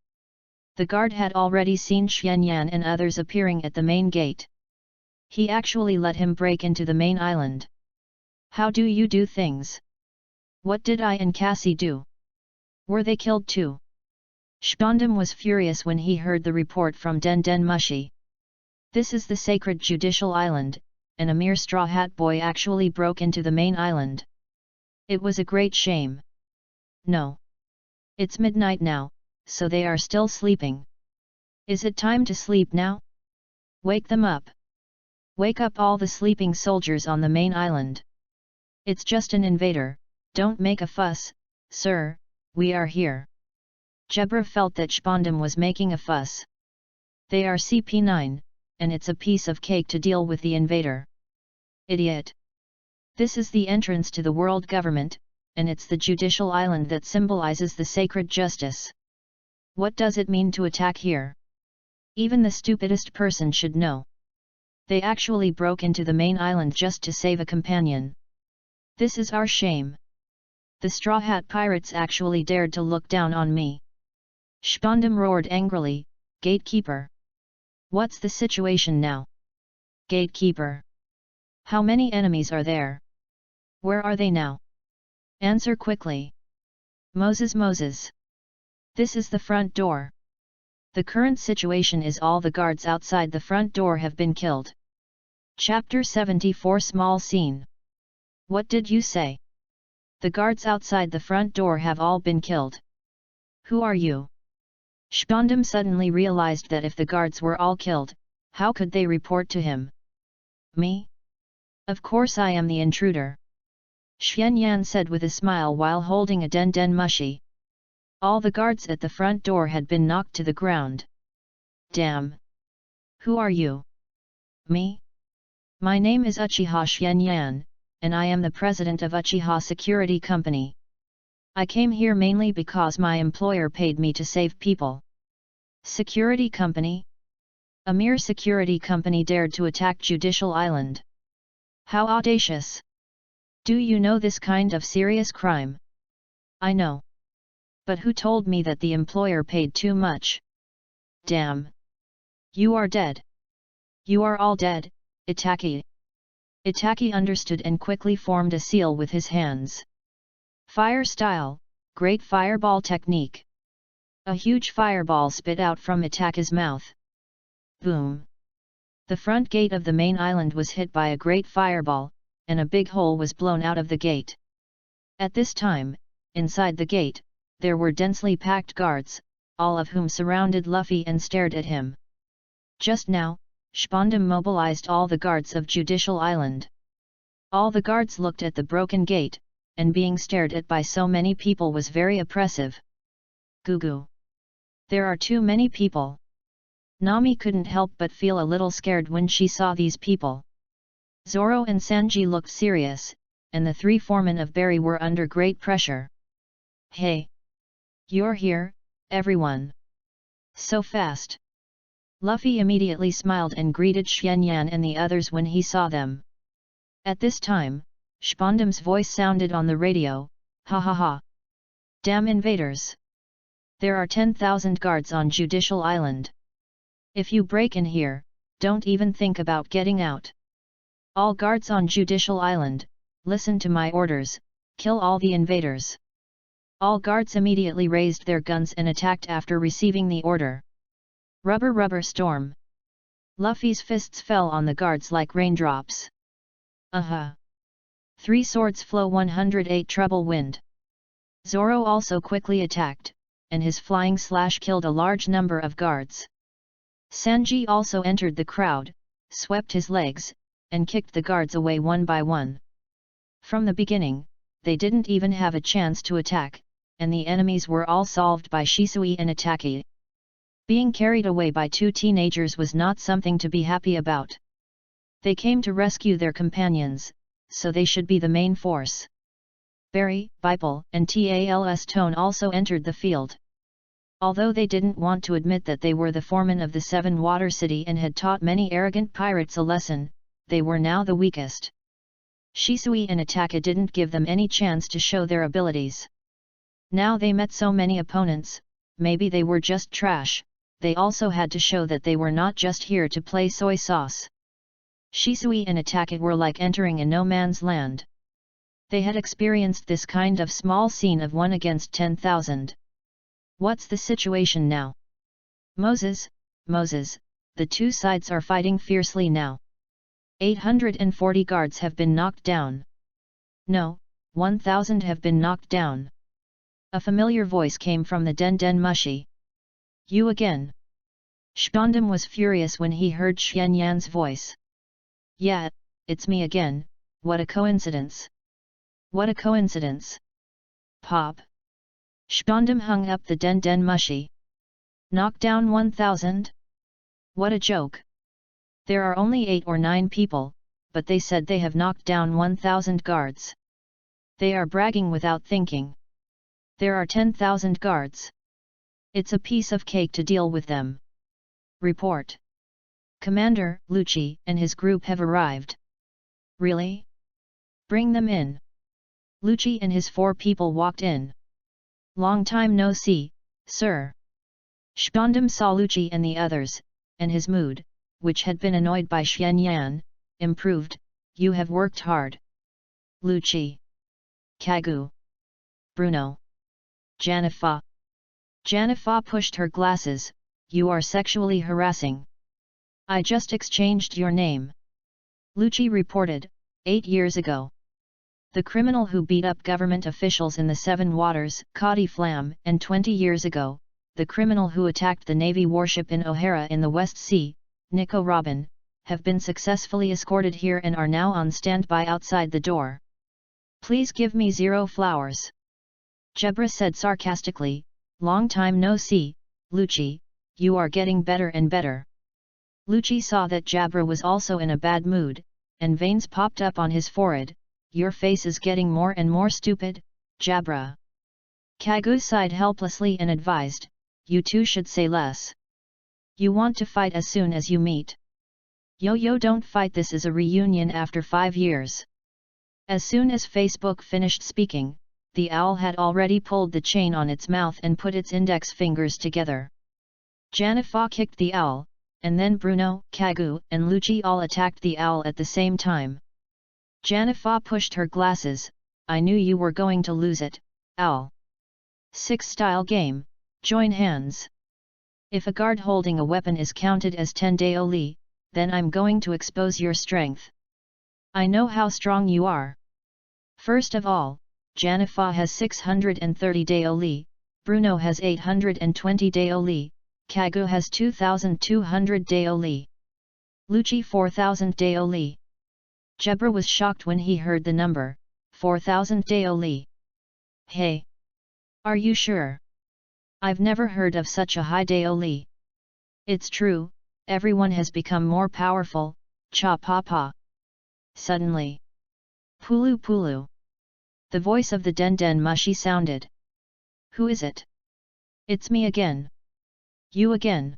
The guard had already seen Xuanyan and others appearing at the main gate. He actually let him break into the main island. How do you do things? What did I and Cassie do? Were they killed too? Shpondam was furious when he heard the report from Den Den Mushi. This is the sacred judicial island, and a mere straw hat boy actually broke into the main island. It was a great shame. No. It's midnight now, so they are still sleeping. Is it time to sleep now? Wake them up. Wake up all the sleeping soldiers on the main island. It's just an invader, don't make a fuss, sir, we are here. Jebra felt that Shpondam was making a fuss. They are CP9, and it's a piece of cake to deal with the invader. Idiot. This is the entrance to the world government, and it's the judicial island that symbolizes the sacred justice. What does it mean to attack here? Even the stupidest person should know. They actually broke into the main island just to save a companion. This is our shame. The Straw Hat Pirates actually dared to look down on me. Shpondam roared angrily, Gatekeeper. What's the situation now? Gatekeeper. How many enemies are there? Where are they now? Answer quickly. Moses. This is the front door. The current situation is all the guards outside the front door have been killed. Chapter 74 Small Scene. What did you say? The guards outside the front door have all been killed. Who are you? Shpondam suddenly realized that if the guards were all killed, how could they report to him? Me? Of course I am the intruder. Xuanyan said with a smile while holding a Den Den Mushi. All the guards at the front door had been knocked to the ground. Damn! Who are you? Me? My name is Uchiha Xuanyan, and I am the president of Uchiha Security Company. I came here mainly because my employer paid me to save people. Security company? A mere security company dared to attack Judicial Island. How audacious! Do you know this kind of serious crime? I know. But who told me that the employer paid too much? Damn! You are dead. You are all dead, Itaki. Itaki understood and quickly formed a seal with his hands. Fire style, great fireball technique. A huge fireball spit out from Itaki's mouth. Boom! The front gate of the main island was hit by a great fireball, and a big hole was blown out of the gate. At this time, inside the gate, there were densely packed guards, all of whom surrounded Luffy and stared at him. Just now, Shpondam mobilized all the guards of Judicial Island. All the guards looked at the broken gate, and being stared at by so many people was very oppressive. Gugu! There are too many people. Nami couldn't help but feel a little scared when she saw these people. Zoro and Sanji looked serious, and the three foremen of Berry were under great pressure. Hey! You're here, everyone! So fast! Luffy immediately smiled and greeted Xuanyan and the others when he saw them. At this time, Shpondam's voice sounded on the radio, ha ha ha! Damn invaders! There are 10,000 guards on Judicial Island. If you break in here, don't even think about getting out. All guards on Judicial Island, listen to my orders, kill all the invaders. All guards immediately raised their guns and attacked after receiving the order. Rubber storm. Luffy's fists fell on the guards like raindrops. Three swords flow 108 trouble wind. Zoro also quickly attacked, and his flying slash killed a large number of guards. Sanji also entered the crowd, swept his legs, and kicked the guards away one by one. From the beginning, they didn't even have a chance to attack, and the enemies were all solved by Shisui and Itaki. Being carried away by two teenagers was not something to be happy about. They came to rescue their companions, so they should be the main force. Berry, Bipel, and Tals Tone also entered the field. Although they didn't want to admit that they were the foremen of the Seven Water City and had taught many arrogant pirates a lesson, they were now the weakest. Shisui and Itaka didn't give them any chance to show their abilities. Now they met so many opponents, maybe they were just trash, they also had to show that they were not just here to play soy sauce. Shisui and Itaka were like entering a no-man's land. They had experienced this kind of small scene of 1 against 10,000. What's the situation now? Moses, the two sides are fighting fiercely now. 840 guards have been knocked down. No, 1,000 have been knocked down. A familiar voice came from the Den Mushi. You again? Shpondam was furious when he heard Xianyan's voice. Yeah, it's me again, what a coincidence. What a coincidence. Pop. Shpondam hung up the Den Mushi. Knock down 1,000? What a joke. There are only 8 or 9 people, but they said they have knocked down 1,000 guards. They are bragging without thinking. There are 10,000 guards. It's a piece of cake to deal with them. Report. Commander Lucci and his group have arrived. Really? Bring them in. Lucci and his 4 people walked in. Long time no see, sir. Shpondam saw Lucci and the others, and his mood, which had been annoyed by Xianyan, improved. You have worked hard. Lucci. Kagu. Bruno. Janifa. Janifa pushed her glasses. You are sexually harassing. I just exchanged your name. Lucci reported, 8 years ago. The criminal who beat up government officials in the Seven Waters, Kadi Flam, and 20 years ago, the criminal who attacked the Navy warship in O'Hara in the West Sea, Nico Robin, have been successfully escorted here and are now on standby outside the door. Please give me 0 flowers. Jebra said sarcastically, long time no see, Lucci, you are getting better and better. Lucci saw that Jabra was also in a bad mood, and veins popped up on his forehead. Your face is getting more and more stupid, Jabra. Kagu sighed helplessly and advised, you two should say less. You want to fight as soon as you meet. Yo don't fight, this is a reunion after 5 years. As soon as Facebook finished speaking, the owl had already pulled the chain on its mouth and put its index fingers together. Janifa kicked the owl, and then Bruno, Kagu, and Lucci all attacked the owl at the same time. Janifa pushed her glasses. I knew you were going to lose it, owl. 6 style game, join hands. If a guard holding a weapon is counted as 10 daoli, then I'm going to expose your strength. I know how strong you are. First of all, Janifa has 630 daoli, Bruno has 820 daoli, Kagu has 2,200 daoli. Lucci 4,000 daoli. Jebra was shocked when he heard the number, 4,000 daoli. Hey! Are you sure? I've never heard of such a high daoli. It's true, everyone has become more powerful, cha pa pa. Suddenly. Pulu Pulu. The voice of the Den Mushi sounded. Who is it? It's me again. You again.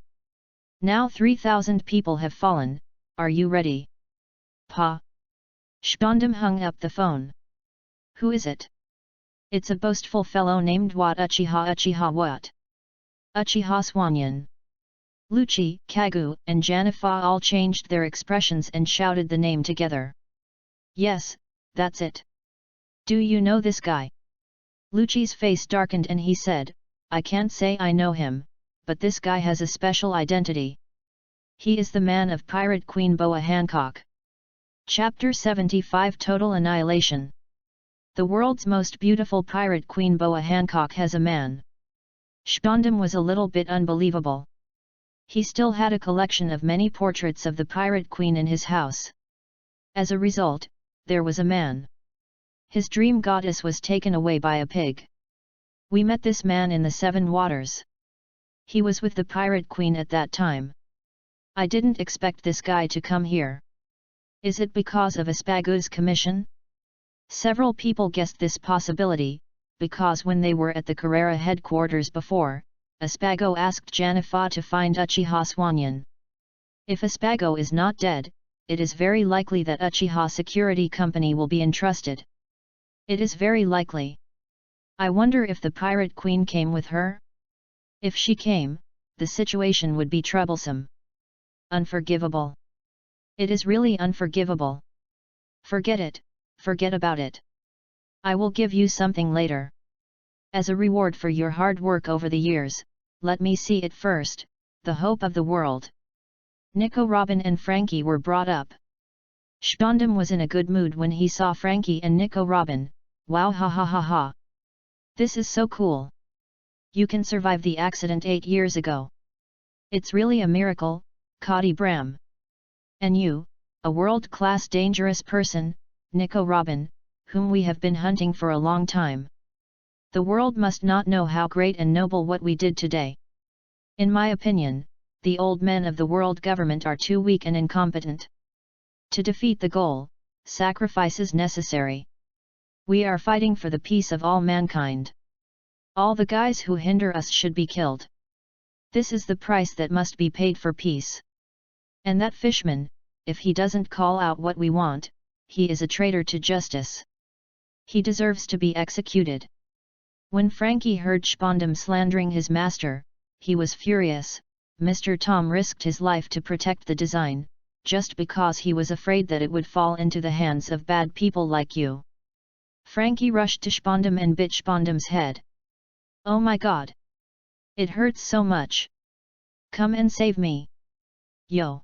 Now 3,000 people have fallen, are you ready? Pa. Shpondam hung up the phone. Who is it? It's a boastful fellow named Wat Uchiha what? Uchiha Swanyan. Lucci, Kagu, and Janifa all changed their expressions and shouted the name together. Yes, that's it. Do you know this guy? Lucci's face darkened and he said, I can't say I know him, but this guy has a special identity. He is the man of Pirate Queen Boa Hancock. Chapter 75 Total Annihilation. The world's most beautiful pirate Queen Boa Hancock has a man. Shpondam was a little bit unbelievable. He still had a collection of many portraits of the pirate queen in his house. As a result, there was a man. His dream goddess was taken away by a pig. We met this man in the Seven Waters. He was with the pirate queen at that time. I didn't expect this guy to come here. Is it because of Aspagu's commission? Several people guessed this possibility, because when they were at the Carrera headquarters before, Aspago asked Janifa to find Uchiha Swanyan. If Aspago is not dead, it is very likely that Uchiha Security Company will be entrusted. It is very likely. I wonder if the pirate queen came with her? If she came, the situation would be troublesome. Unforgivable. It is really unforgivable. Forget it, forget about it. I will give you something later. As a reward for your hard work over the years, let me see it first, the hope of the world. Nico, Robin and Frankie were brought up. Spondam was in a good mood when he saw Frankie and Nico Robin. Wow, ha ha ha ha. This is so cool. You can survive the accident 8 years ago. It's really a miracle, Kadi Bram. And you, a world-class dangerous person, Nico Robin, whom we have been hunting for a long time. The world must not know how great and noble what we did today. In my opinion, the old men of the world government are too weak and incompetent. To defeat the goal, sacrifice is necessary. We are fighting for the peace of all mankind. All the guys who hinder us should be killed. This is the price that must be paid for peace. And that fishman, if he doesn't call out what we want, he is a traitor to justice. He deserves to be executed. When Frankie heard Spondam slandering his master, he was furious. Mr. Tom risked his life to protect the design, just because he was afraid that it would fall into the hands of bad people like you. Frankie rushed to Spondam and bit Spondam's head. Oh my god! It hurts so much. Come and save me. Yo!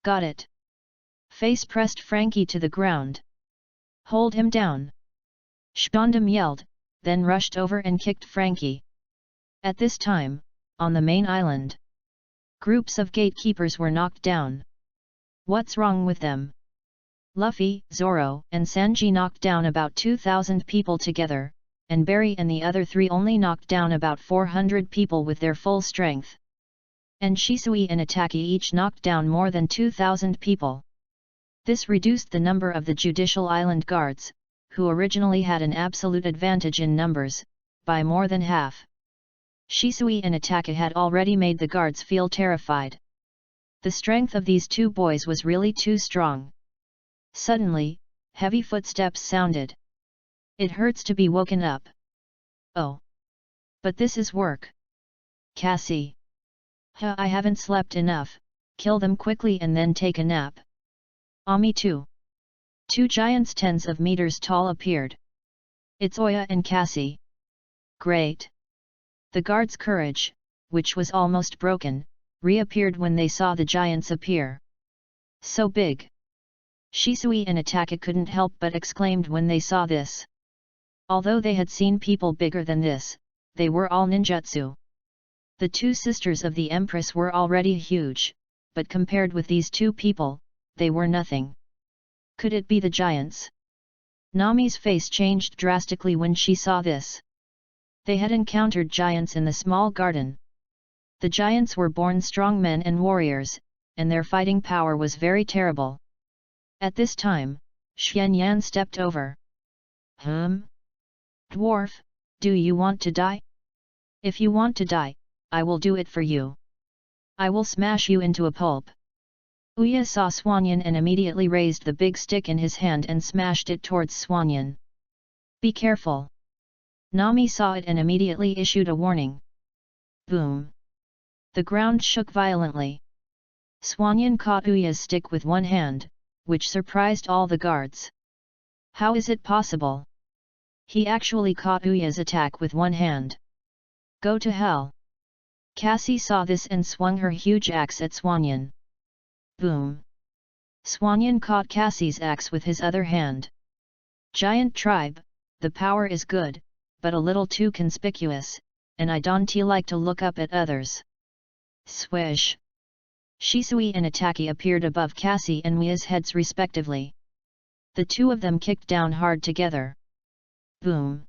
Got it. Face pressed Frankie to the ground. Hold him down. Spondam yelled, then rushed over and kicked Frankie. At this time, on the main island, groups of gatekeepers were knocked down. What's wrong with them? Luffy, Zoro, and Sanji knocked down about 2,000 people together, and Barry and the other 3 only knocked down about 400 people with their full strength. And Shisui and Itaki each knocked down more than 2,000 people. This reduced the number of the Judicial Island guards, who originally had an absolute advantage in numbers, by more than half. Shisui and Itaka had already made the guards feel terrified. The strength of these 2 boys was really too strong. Suddenly, heavy footsteps sounded. It hurts to be woken up. Oh! But this is work. Cassie. I haven't slept enough, kill them quickly and then take a nap. Me too. 2 giants tens of meters tall appeared. It's Oya and Cassie. Great. The guards' courage, which was almost broken, reappeared when they saw the giants appear. So big. Shisui and Itaka couldn't help but exclaimed when they saw this. Although they had seen people bigger than this, they were all ninjutsu. The 2 sisters of the Empress were already huge, but compared with these 2 people, they were nothing. Could it be the giants? Nami's face changed drastically when she saw this. They had encountered giants in the small garden. The giants were born strong men and warriors, and their fighting power was very terrible. At this time, Xuanyan stepped over. Dwarf, do you want to die? If you want to die, I will do it for you. I will smash you into a pulp. Uya saw Xuanyan and immediately raised the big stick in his hand and smashed it towards Xuanyan. Be careful. Nami saw it and immediately issued a warning. Boom! The ground shook violently. Xuanyan caught Uya's stick with one hand, which surprised all the guards. How is it possible? He actually caught Uya's attack with one hand. Go to hell! Cassie saw this and swung her huge axe at Xuanyan. Boom! Xuanyan caught Cassie's axe with his other hand. Giant tribe, the power is good, but a little too conspicuous, and I don't like to look up at others. Swish! Shisui and Itaki appeared above Cassie and Mia's heads respectively. The 2 of them kicked down hard together. Boom!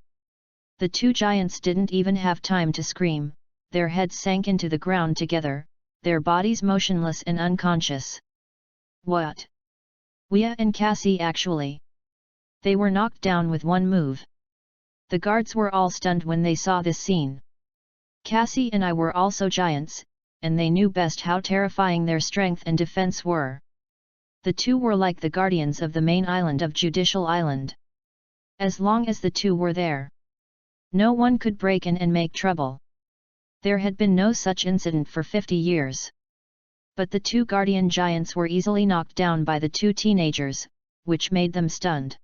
The 2 giants didn't even have time to scream, their heads sank into the ground together, their bodies motionless and unconscious. What? Uya and Cassie actually. They were knocked down with one move. The guards were all stunned when they saw this scene. Cassie and I were also giants, and they knew best how terrifying their strength and defense were. The 2 were like the guardians of the main island of Judicial Island. As long as the 2 were there, no one could break in and make trouble. There had been no such incident for 50 years. But the 2 guardian giants were easily knocked down by the 2 teenagers, which made them stunned.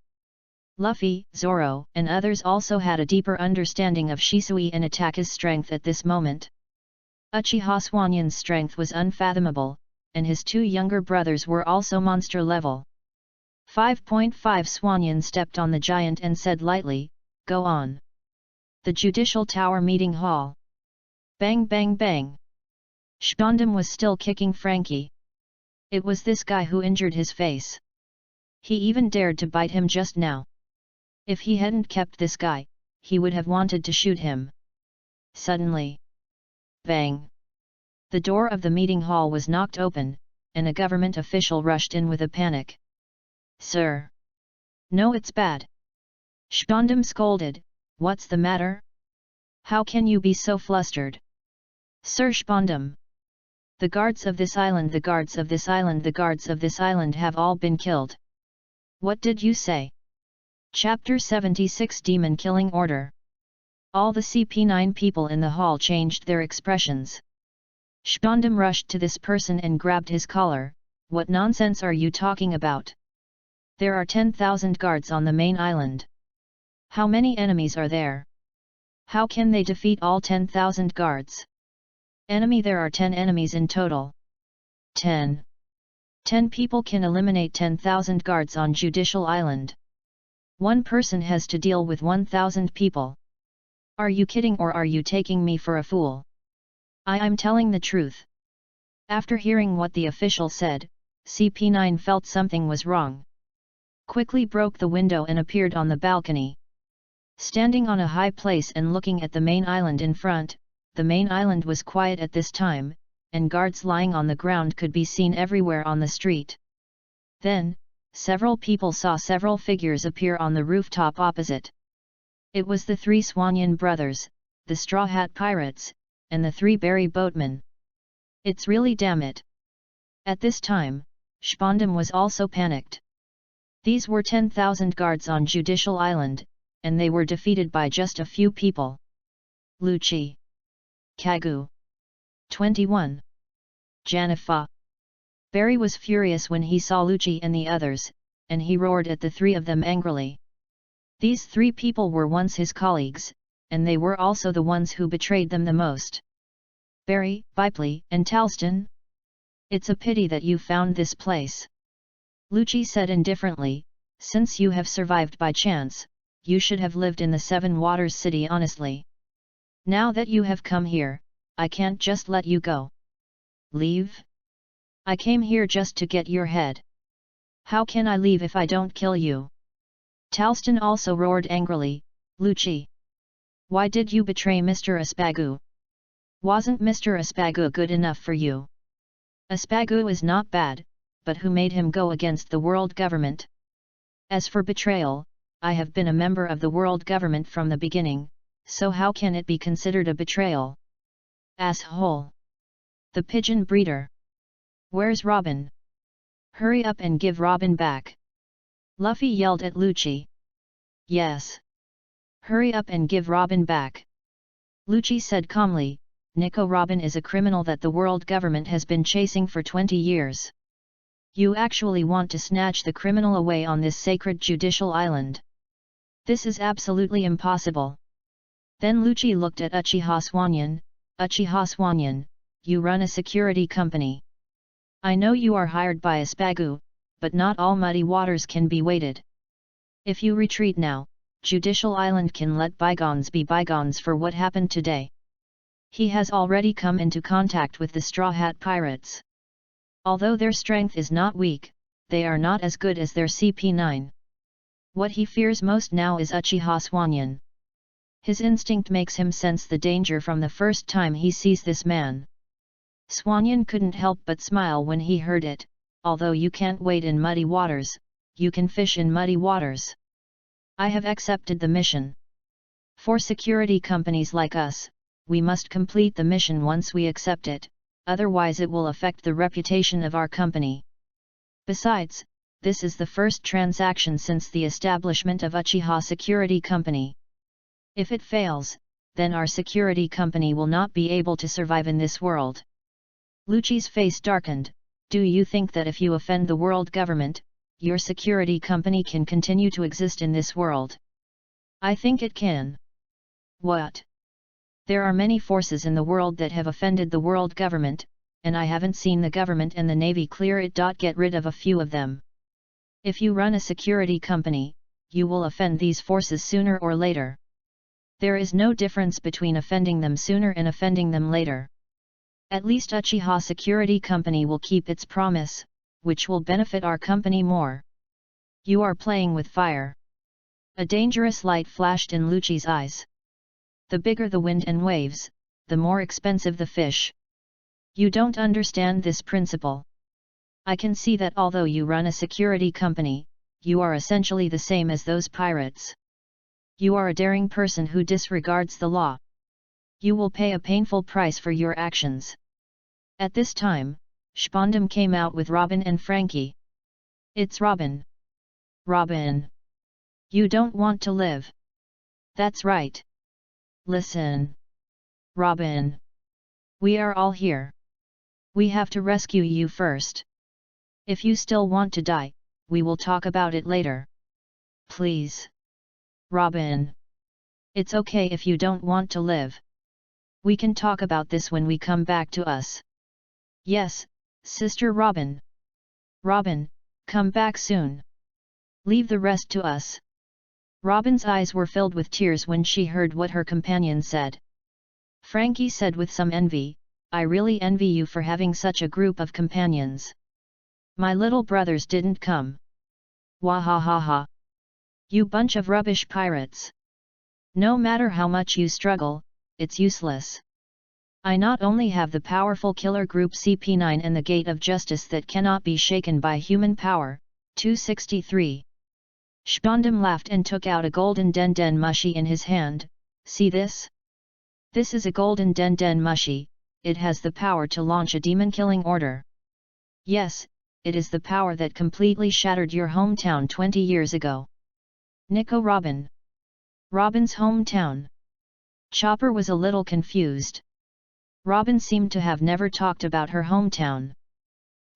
Luffy, Zoro, and others also had a deeper understanding of Shisui and Ataka's strength at this moment. Uchiha Swanyan's strength was unfathomable, and his two younger brothers were also monster level. 5.5 Swanyan stepped on the giant and said lightly, "Go on." The Judicial Tower Meeting Hall. Bang bang bang. Shpondam was still kicking Frankie. It was this guy who injured his face. He even dared to bite him just now. If he hadn't kept this guy, he would have wanted to shoot him. Suddenly. Bang! The door of the meeting hall was knocked open, and a government official rushed in with a panic. "Sir! No, it's bad!" Shpondam scolded, "What's the matter? How can you be so flustered?" "Sir Shpondam! The guards of this island, the guards of this island, the guards of this island have all been killed." "What did you say?" Chapter 76 Demon Killing Order. All the CP9 people in the hall changed their expressions. Shpondam rushed to this person and grabbed his collar. "What nonsense are you talking about? There are 10,000 guards on the main island. How many enemies are there? How can they defeat all 10,000 guards? Enemy, there are 10 enemies in total. 10 people can eliminate 10,000 guards on Judicial Island. One person has to deal with 1,000 people. Are you kidding, or are you taking me for a fool?" I'm telling the truth." After hearing what the official said, CP9 felt something was wrong. Quickly broke the window and appeared on the balcony. Standing on a high place and looking at the main island in front, the main island was quiet at this time, and guards lying on the ground could be seen everywhere on the street. Then, several people saw several figures appear on the rooftop opposite. It was the 3 Swanyan brothers, the Straw Hat Pirates, and the 3 Berry Boatmen. "It's really damn it." At this time, Shpondam was also panicked. These were 10,000 guards on Judicial Island, and they were defeated by just a few people. Lucci. Kagu. 21. Janifa. Barry was furious when he saw Lucci and the others, and he roared at the 3 of them angrily. These 3 people were once his colleagues, and they were also the ones who betrayed them the most. "Barry, Bipley, and Talston? It's a pity that you found this place," Lucci said indifferently. "Since you have survived by chance, you should have lived in the 7 Waters city honestly. Now that you have come here, I can't just let you go." "Leave? I came here just to get your head. How can I leave if I don't kill you?" Talston also roared angrily. "Lucci! Why did you betray Mr. Aspagu? Wasn't Mr. Aspagu good enough for you? Aspagu is not bad, but who made him go against the world government? As for betrayal, I have been a member of the world government from the beginning, so how can it be considered a betrayal? Asshole! The pigeon breeder! Where's Robin? Hurry up and give Robin back!" Luffy yelled at Lucci. "Yes! Hurry up and give Robin back!" Lucci said calmly. "Nico, Robin is a criminal that the world government has been chasing for 20 years. You actually want to snatch the criminal away on this sacred Judicial Island? This is absolutely impossible." Then Lucci looked at Uchiha Swanyan. "Uchiha Swanyan, you run a security company. I know you are hired by Aspagu, but not all muddy waters can be waded. If you retreat now, Judicial Island can let bygones be bygones for what happened today." He has already come into contact with the Straw Hat Pirates. Although their strength is not weak, they are not as good as their CP9. What he fears most now is Uchiha Swanyan. His instinct makes him sense the danger from the first time he sees this man. Swanyan couldn't help but smile when he heard it. "Although you can't wade in muddy waters, you can fish in muddy waters. I have accepted the mission. For security companies like us, we must complete the mission once we accept it, otherwise it will affect the reputation of our company. Besides, this is the first transaction since the establishment of Uchiha Security Company. If it fails, then our security company will not be able to survive in this world." Lucci's face darkened. "Do you think that if you offend the world government, your security company can continue to exist in this world. I think it can. What? There are many forces in the world that have offended the world government, and I haven't seen the government and the Navy clear it. Get rid of a few of them. If you run a security company, you will offend these forces sooner or later. There is no difference between offending them sooner and offending them later. At least Uchiha Security Company will keep its promise, which will benefit our company more. You are playing with fire. A dangerous light flashed in Lucci's eyes. The bigger the wind and waves, the more expensive the fish. You don't understand this principle. I can see that although you run a security company, you are essentially the same as those pirates. You are a daring person who disregards the law. You will pay a painful price for your actions. At this time, Spondam came out with Robin and Frankie. It's Robin. Robin. You don't want to live. That's right. Listen. Robin. We are all here. We have to rescue you first. If you still want to die, we will talk about it later. Please. Robin. It's okay if you don't want to live. We can talk about this when we come back to us. Yes, Sister Robin. Robin, come back soon. Leave the rest to us. Robin's eyes were filled with tears when she heard what her companion said. Frankie said with some envy, I really envy you for having such a group of companions. My little brothers didn't come. Wahahaha. You bunch of rubbish pirates. No matter how much you struggle, it's useless. I not only have the powerful killer group CP9 and the gate of justice that cannot be shaken by human power. 263. Spondam laughed and took out a golden den mushi in his hand. See this? This is a golden den mushi, it has the power to launch a demon-killing order. Yes, it is the power that completely shattered your hometown 20 years ago. Nico Robin. Robin's hometown. Chopper was a little confused. Robin seemed to have never talked about her hometown.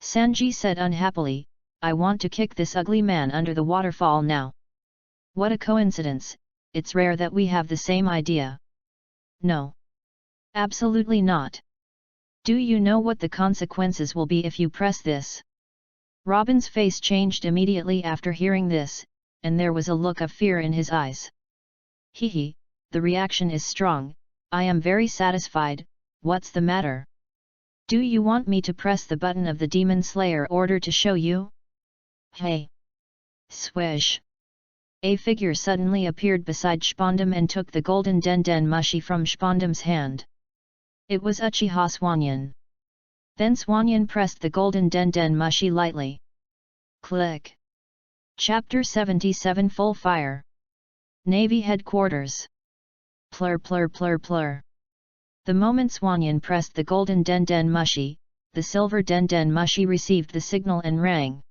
Sanji said unhappily, I want to kick this ugly man under the waterfall now. What a coincidence, it's rare that we have the same idea. No. Absolutely not. Do you know what the consequences will be if you press this? Robin's face changed immediately after hearing this, and there was a look of fear in his eyes. Hehe, the reaction is strong, I am very satisfied. What's the matter? Do you want me to press the button of the Demon Slayer order to show you? Hey! Swish! A figure suddenly appeared beside Spondam and took the golden den mushi from Spondam's hand. It was Uchiha Swanyan. Then Swanyan pressed the golden den mushi lightly. Click! Chapter 77 Full Fire. Navy Headquarters. Plur plur plur plur. The moment Swanyan pressed the golden den mushi, the silver den mushi received the signal and rang.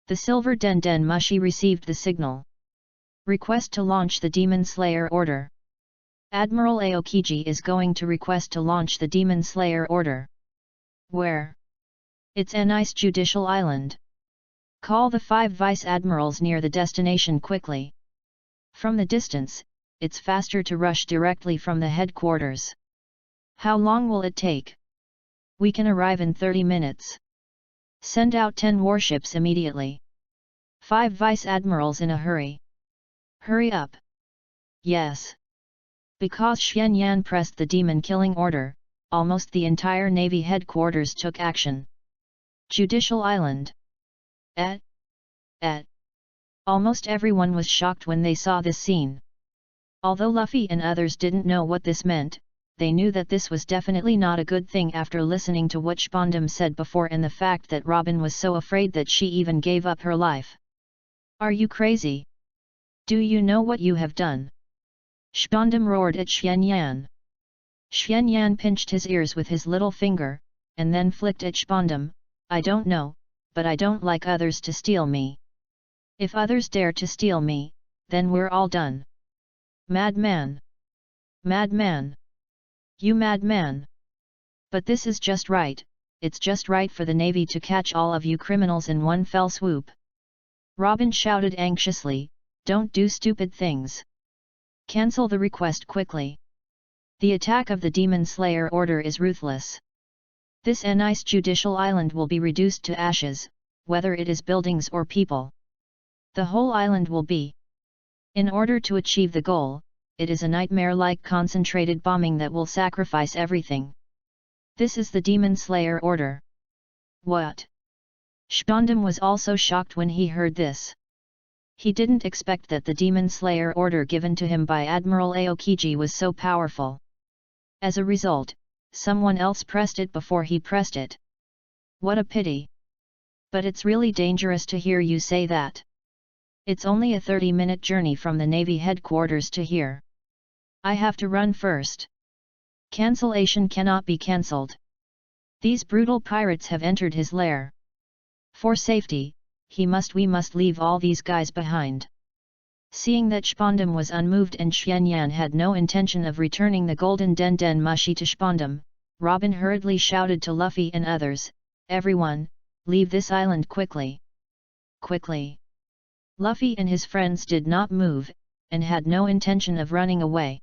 The silver den mushi received the signal. Request to launch the Demon Slayer order. Admiral Aokiji is going to request to launch the Demon Slayer order. Where? It's an ice judicial island. Call the 5 vice admirals near the destination quickly. From the distance, it's faster to rush directly from the headquarters. How long will it take? We can arrive in 30 minutes. Send out 10 warships immediately. 5 vice admirals in a hurry. Hurry up. Yes. Because Xuan Yan pressed the demon-killing order, almost the entire Navy headquarters took action. Judicial Island. Almost everyone was shocked when they saw this scene. Although Luffy and others didn't know what this meant, they knew that this was definitely not a good thing after listening to what Spondam said before and the fact that Robin was so afraid that she even gave up her life. Are you crazy? Do you know what you have done? Spondam roared at Xuan Yan. Xuan Yan pinched his ears with his little finger, and then flicked at Spondam. I don't know, but I don't like others to steal me. If others dare to steal me, then we're all done. Madman! Madman! You madman! But this is just right, it's just right for the Navy to catch all of you criminals in one fell swoop. Robin shouted anxiously, "Don't do stupid things. Cancel the request quickly. The attack of the Demon Slayer Order is ruthless. This nice judicial island will be reduced to ashes, whether it is buildings or people. The whole island will be. In order to achieve the goal, it is a nightmare-like concentrated bombing that will sacrifice everything. This is the Demon Slayer Order." What? Shpondam was also shocked when he heard this. He didn't expect that the Demon Slayer Order given to him by Admiral Aokiji was so powerful. As a result, someone else pressed it before he pressed it. What a pity. But it's really dangerous to hear you say that. It's only a 30-minute journey from the Navy headquarters to here. I have to run first. Cancellation cannot be cancelled. These brutal pirates have entered his lair. For safety, we must leave all these guys behind. Seeing that Shpondam was unmoved and Xianyan had no intention of returning the golden Den Den Mushi to Shpondam, Robin hurriedly shouted to Luffy and others, "Everyone, leave this island quickly. Quickly." Luffy and his friends did not move, and had no intention of running away.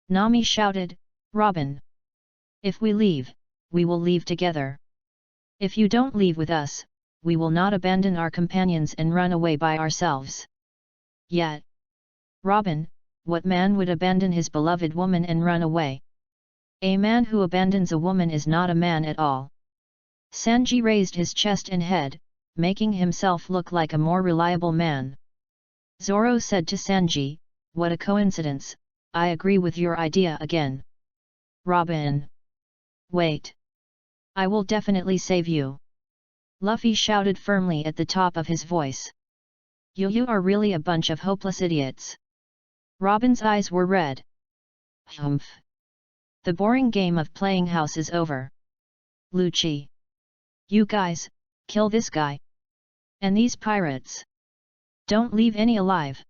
Nami shouted, "Robin! If we leave, we will leave together. If you don't leave with us, we will not abandon our companions and run away by ourselves." Yet, Robin, what man would abandon his beloved woman and run away? A man who abandons a woman is not a man at all. Sanji raised his chest and head, making himself look like a more reliable man. Zoro said to Sanji, "What a coincidence, I agree with your idea again." Robin! Wait! I will definitely save you! Luffy shouted firmly at the top of his voice. You are really a bunch of hopeless idiots." Robin's eyes were red. Humph! The boring game of playing house is over. Lucci! You guys, kill this guy! And these pirates! Don't leave any alive!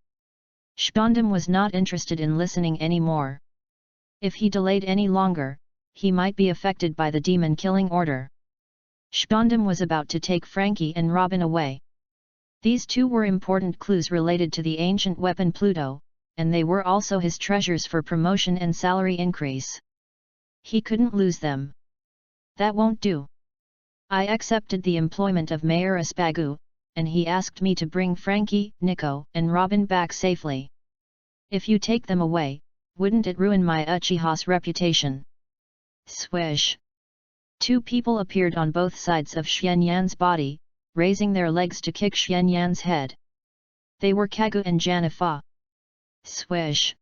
Shpondam was not interested in listening anymore. If he delayed any longer, he might be affected by the demon-killing order. Shpondam was about to take Frankie and Robin away. These two were important clues related to the ancient weapon Pluto, and they were also his treasures for promotion and salary increase. He couldn't lose them. That won't do. I accepted the employment of Mayor Espagu, and he asked me to bring Frankie, Nico, and Robin back safely. If you take them away, wouldn't it ruin my Uchiha's reputation? Swish! Two people appeared on both sides of Xianyan's body, raising their legs to kick Xianyan's head. They were Kagu and Janifa. Swish!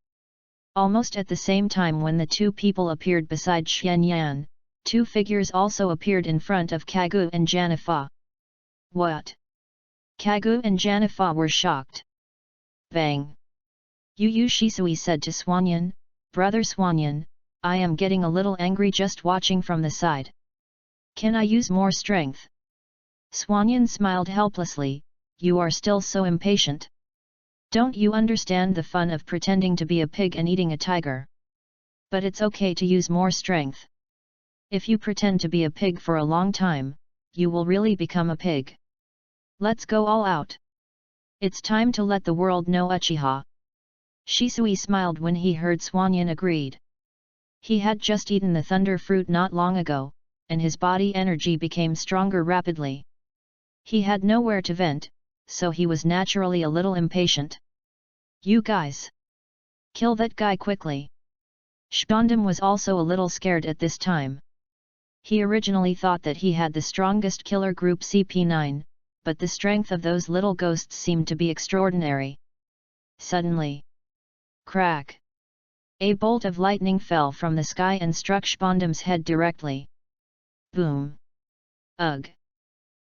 Almost at the same time when the two people appeared beside Xianyan, two figures also appeared in front of Kagu and Janifa. What? Kagu and Janifa were shocked. Bang! Yu Shisui said to Swanyan, "Brother Swanyan, I am getting a little angry just watching from the side. Can I use more strength?" Swanyan smiled helplessly, "You are still so impatient. Don't you understand the fun of pretending to be a pig and eating a tiger? But it's okay to use more strength. If you pretend to be a pig for a long time, you will really become a pig. Let's go all out. It's time to let the world know Uchiha." Shisui smiled when he heard Swanyan agreed. He had just eaten the thunder fruit not long ago, and his body energy became stronger rapidly. He had nowhere to vent, so he was naturally a little impatient. "You guys! Kill that guy quickly!" Shpondam was also a little scared at this time. He originally thought that he had the strongest killer group CP9, but the strength of those little ghosts seemed to be extraordinary. Suddenly, crack! A bolt of lightning fell from the sky and struck Shpondam's head directly. Boom! Ugh!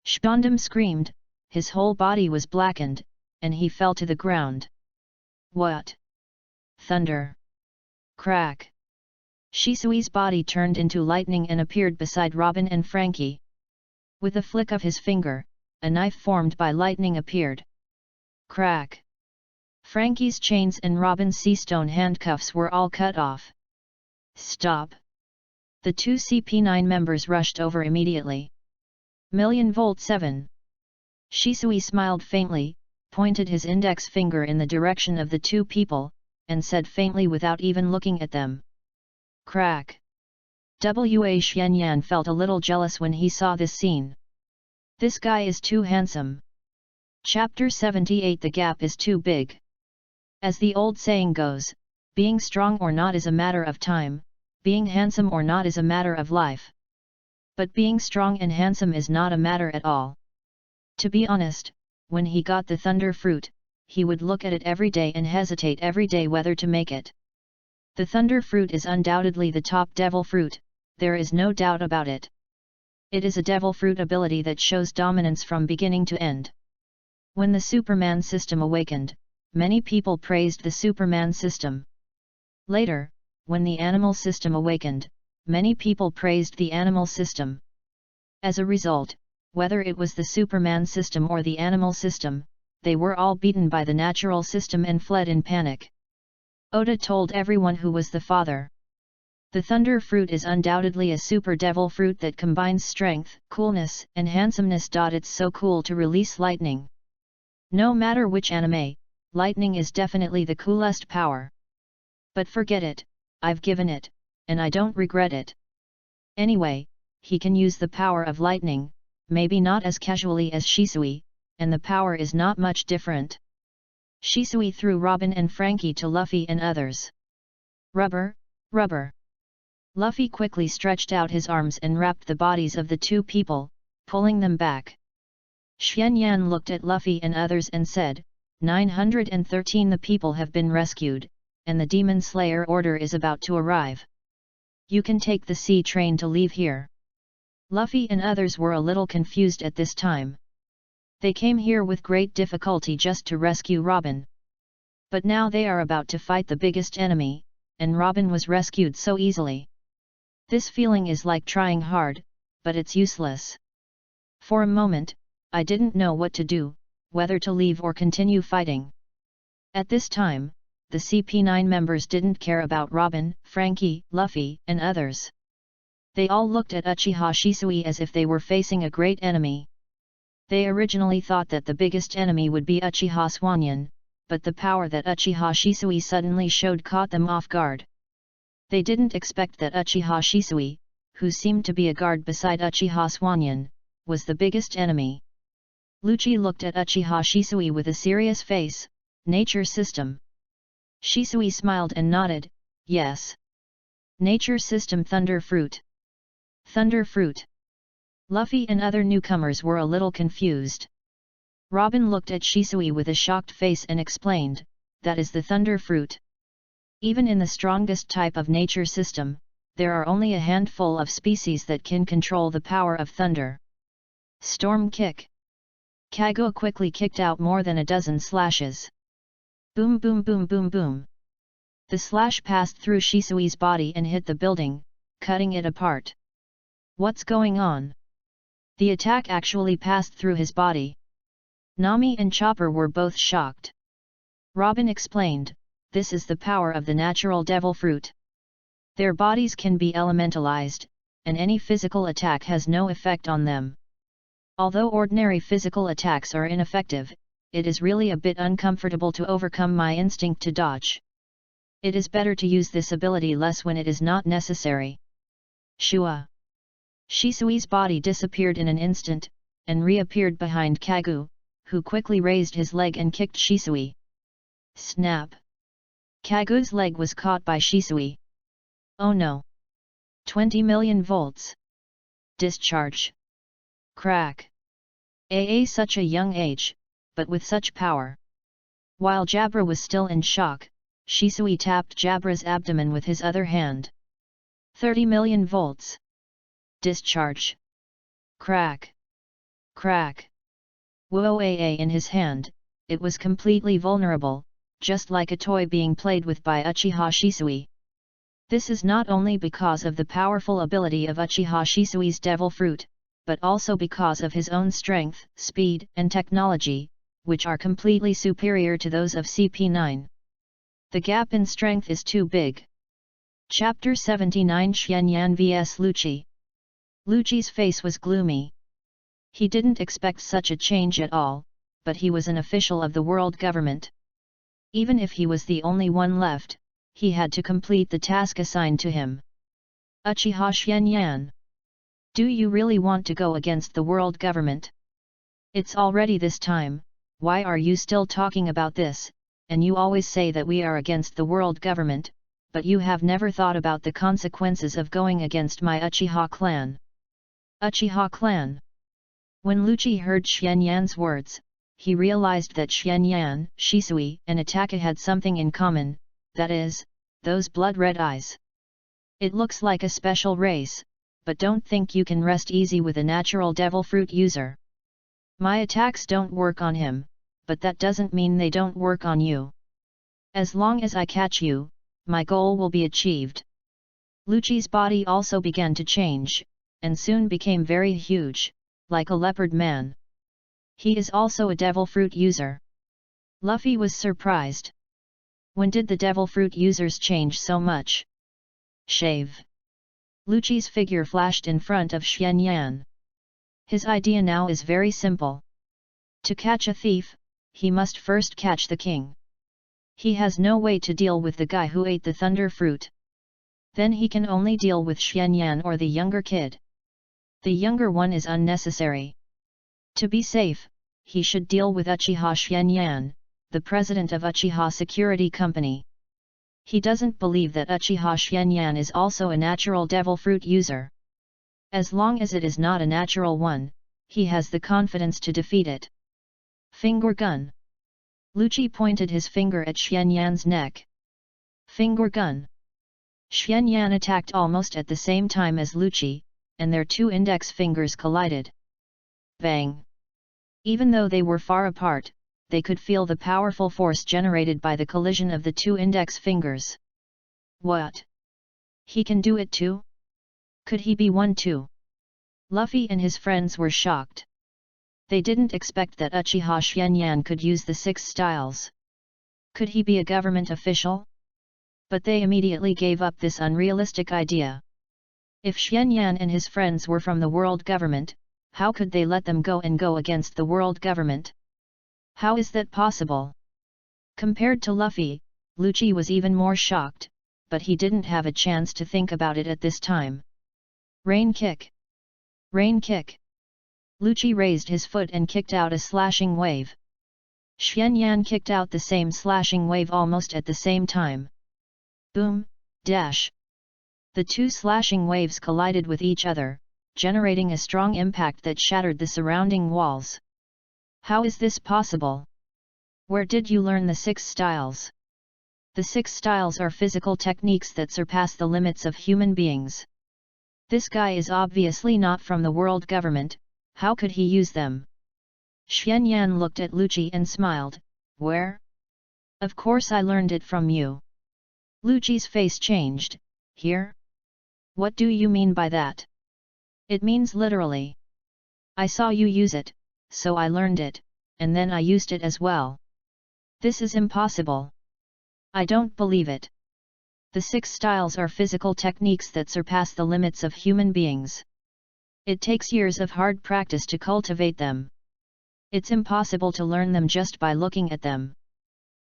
Shpondam screamed, his whole body was blackened, and he fell to the ground. What? Thunder! Crack! Shisui's body turned into lightning and appeared beside Robin and Frankie. With a flick of his finger, a knife formed by lightning appeared. Crack! Frankie's chains and Robin's sea-stone handcuffs were all cut off. Stop! The two CP9 members rushed over immediately. Million Volt 7. Shisui smiled faintly, pointed his index finger in the direction of the two people, and said faintly without even looking at them. Crack! Xianyan felt a little jealous when he saw this scene. This guy is too handsome. Chapter 78 The gap is too big. As the old saying goes, being strong or not is a matter of time, being handsome or not is a matter of life. But being strong and handsome is not a matter at all. To be honest, when he got the thunder fruit, he would look at it every day and hesitate every day whether to make it. The thunder fruit is undoubtedly the top devil fruit, there is no doubt about it. It is a devil fruit ability that shows dominance from beginning to end. When the Superman system awakened, many people praised the Superman system. Later, when the animal system awakened, many people praised the animal system. As a result, whether it was the Superman system or the animal system, they were all beaten by the natural system and fled in panic. Oda told everyone who was the father. The thunder fruit is undoubtedly a super devil fruit that combines strength, coolness, and handsomeness. It's so cool to release lightning. No matter which anime, lightning is definitely the coolest power. But forget it, I've given it, and I don't regret it. Anyway, he can use the power of lightning, maybe not as casually as Shisui, and the power is not much different. Shisui threw Robin and Frankie to Luffy and others. Rubber, rubber. Luffy quickly stretched out his arms and wrapped the bodies of the two people, pulling them back. Xianyan looked at Luffy and others and said, 913 The people have been rescued, and the Demon Slayer order is about to arrive. You can take the sea train to leave here. Luffy and others were a little confused at this time. They came here with great difficulty just to rescue Robin. But now they are about to fight the biggest enemy, and Robin was rescued so easily. This feeling is like trying hard, but it's useless. For a moment, I didn't know what to do, whether to leave or continue fighting. At this time, the CP9 members didn't care about Robin, Frankie, Luffy, and others. They all looked at Uchiha Shisui as if they were facing a great enemy. They originally thought that the biggest enemy would be Uchiha Swanyan, but the power that Uchiha Shisui suddenly showed caught them off guard. They didn't expect that Uchiha Shisui, who seemed to be a guard beside Uchiha Swanyan, was the biggest enemy. Lucci looked at Uchiha Shisui with a serious face. Nature system. Shisui smiled and nodded, yes. Nature system thunder fruit. Thunder fruit. Luffy and other newcomers were a little confused. Robin looked at Shisui with a shocked face and explained, that is the thunder fruit. Even in the strongest type of nature system, there are only a handful of species that can control the power of thunder. Storm kick. Kaguya quickly kicked out more than a dozen slashes. Boom boom boom boom boom. The slash passed through Shisui's body and hit the building, cutting it apart. What's going on? The attack actually passed through his body. Nami and Chopper were both shocked. Robin explained, this is the power of the natural devil fruit. Their bodies can be elementalized, and any physical attack has no effect on them. Although ordinary physical attacks are ineffective, it is really a bit uncomfortable to overcome my instinct to dodge. It is better to use this ability less when it is not necessary. Shua. Shisui's body disappeared in an instant, and reappeared behind Kaguya, who quickly raised his leg and kicked Shisui. Snap! Kaguya's leg was caught by Shisui. Oh no! 20 million volts! Discharge! Crack! Such a young age, but with such power. While Jabra was still in shock, Shisui tapped Jabra's abdomen with his other hand. 30 million volts! Discharge! Crack! Crack! Whoa! In his hand, it was completely vulnerable, just like a toy being played with by Uchiha Shisui. This is not only because of the powerful ability of Uchiha Shisui's devil fruit, but also because of his own strength, speed, and technology, which are completely superior to those of CP9. The gap in strength is too big. Chapter 79 Xianyan vs Lucci. Lucci's face was gloomy. He didn't expect such a change at all, but he was an official of the world government. Even if he was the only one left, he had to complete the task assigned to him. Uchiha Xianyan. Do you really want to go against the world government? It's already this time, why are you still talking about this, and you always say that we are against the world government, but you have never thought about the consequences of going against my Uchiha clan. Uchiha clan. When Lucci heard Xianyan's words, he realized that Xianyan, Shisui, and Ataka had something in common, that is, those blood-red eyes. It looks like a special race, but don't think you can rest easy with a natural devil fruit user. My attacks don't work on him, but that doesn't mean they don't work on you. As long as I catch you, my goal will be achieved. Lucci's body also began to change, and soon became very huge, like a leopard man. He is also a devil fruit user. Luffy was surprised. When did the devil fruit users change so much? Shave. Lucci's figure flashed in front of Xianyan. His idea now is very simple. To catch a thief, he must first catch the king. He has no way to deal with the guy who ate the thunder fruit. Then he can only deal with Xianyan or the younger kid. The younger one is unnecessary. To be safe, he should deal with Uchiha Xianyan, the president of Uchiha Security Company. He doesn't believe that Uchiha Xianyan is also a natural devil fruit user. As long as it is not a natural one, he has the confidence to defeat it. Finger gun. Lucci pointed his finger at Xianyan's neck. Finger gun. Xianyan attacked almost at the same time as Lucci, and their two index fingers collided. Bang! Even though they were far apart, they could feel the powerful force generated by the collision of the two index fingers. What? He can do it too? Could he be one too? Luffy and his friends were shocked. They didn't expect that Uchiha Xianyan could use the 6 styles. Could he be a government official? But they immediately gave up this unrealistic idea. If Xianyan and his friends were from the world government, how could they let them go against the world government? How is that possible? Compared to Luffy, Lucci was even more shocked, but he didn't have a chance to think about it at this time. Rain kick! Rain kick! Lucci raised his foot and kicked out a slashing wave. Xianyan kicked out the same slashing wave almost at the same time. Boom, dash! The two slashing waves collided with each other, generating a strong impact that shattered the surrounding walls. How is this possible? Where did you learn the 6 styles? The 6 styles are physical techniques that surpass the limits of human beings. This guy is obviously not from the world government, how could he use them? Xianyan looked at Lucci and smiled, where? Of course I learned it from you. Lucci's face changed, here? What do you mean by that? It means literally. I saw you use it, so I learned it, and then I used it as well. This is impossible. I don't believe it. The 6 styles are physical techniques that surpass the limits of human beings. It takes years of hard practice to cultivate them. It's impossible to learn them just by looking at them.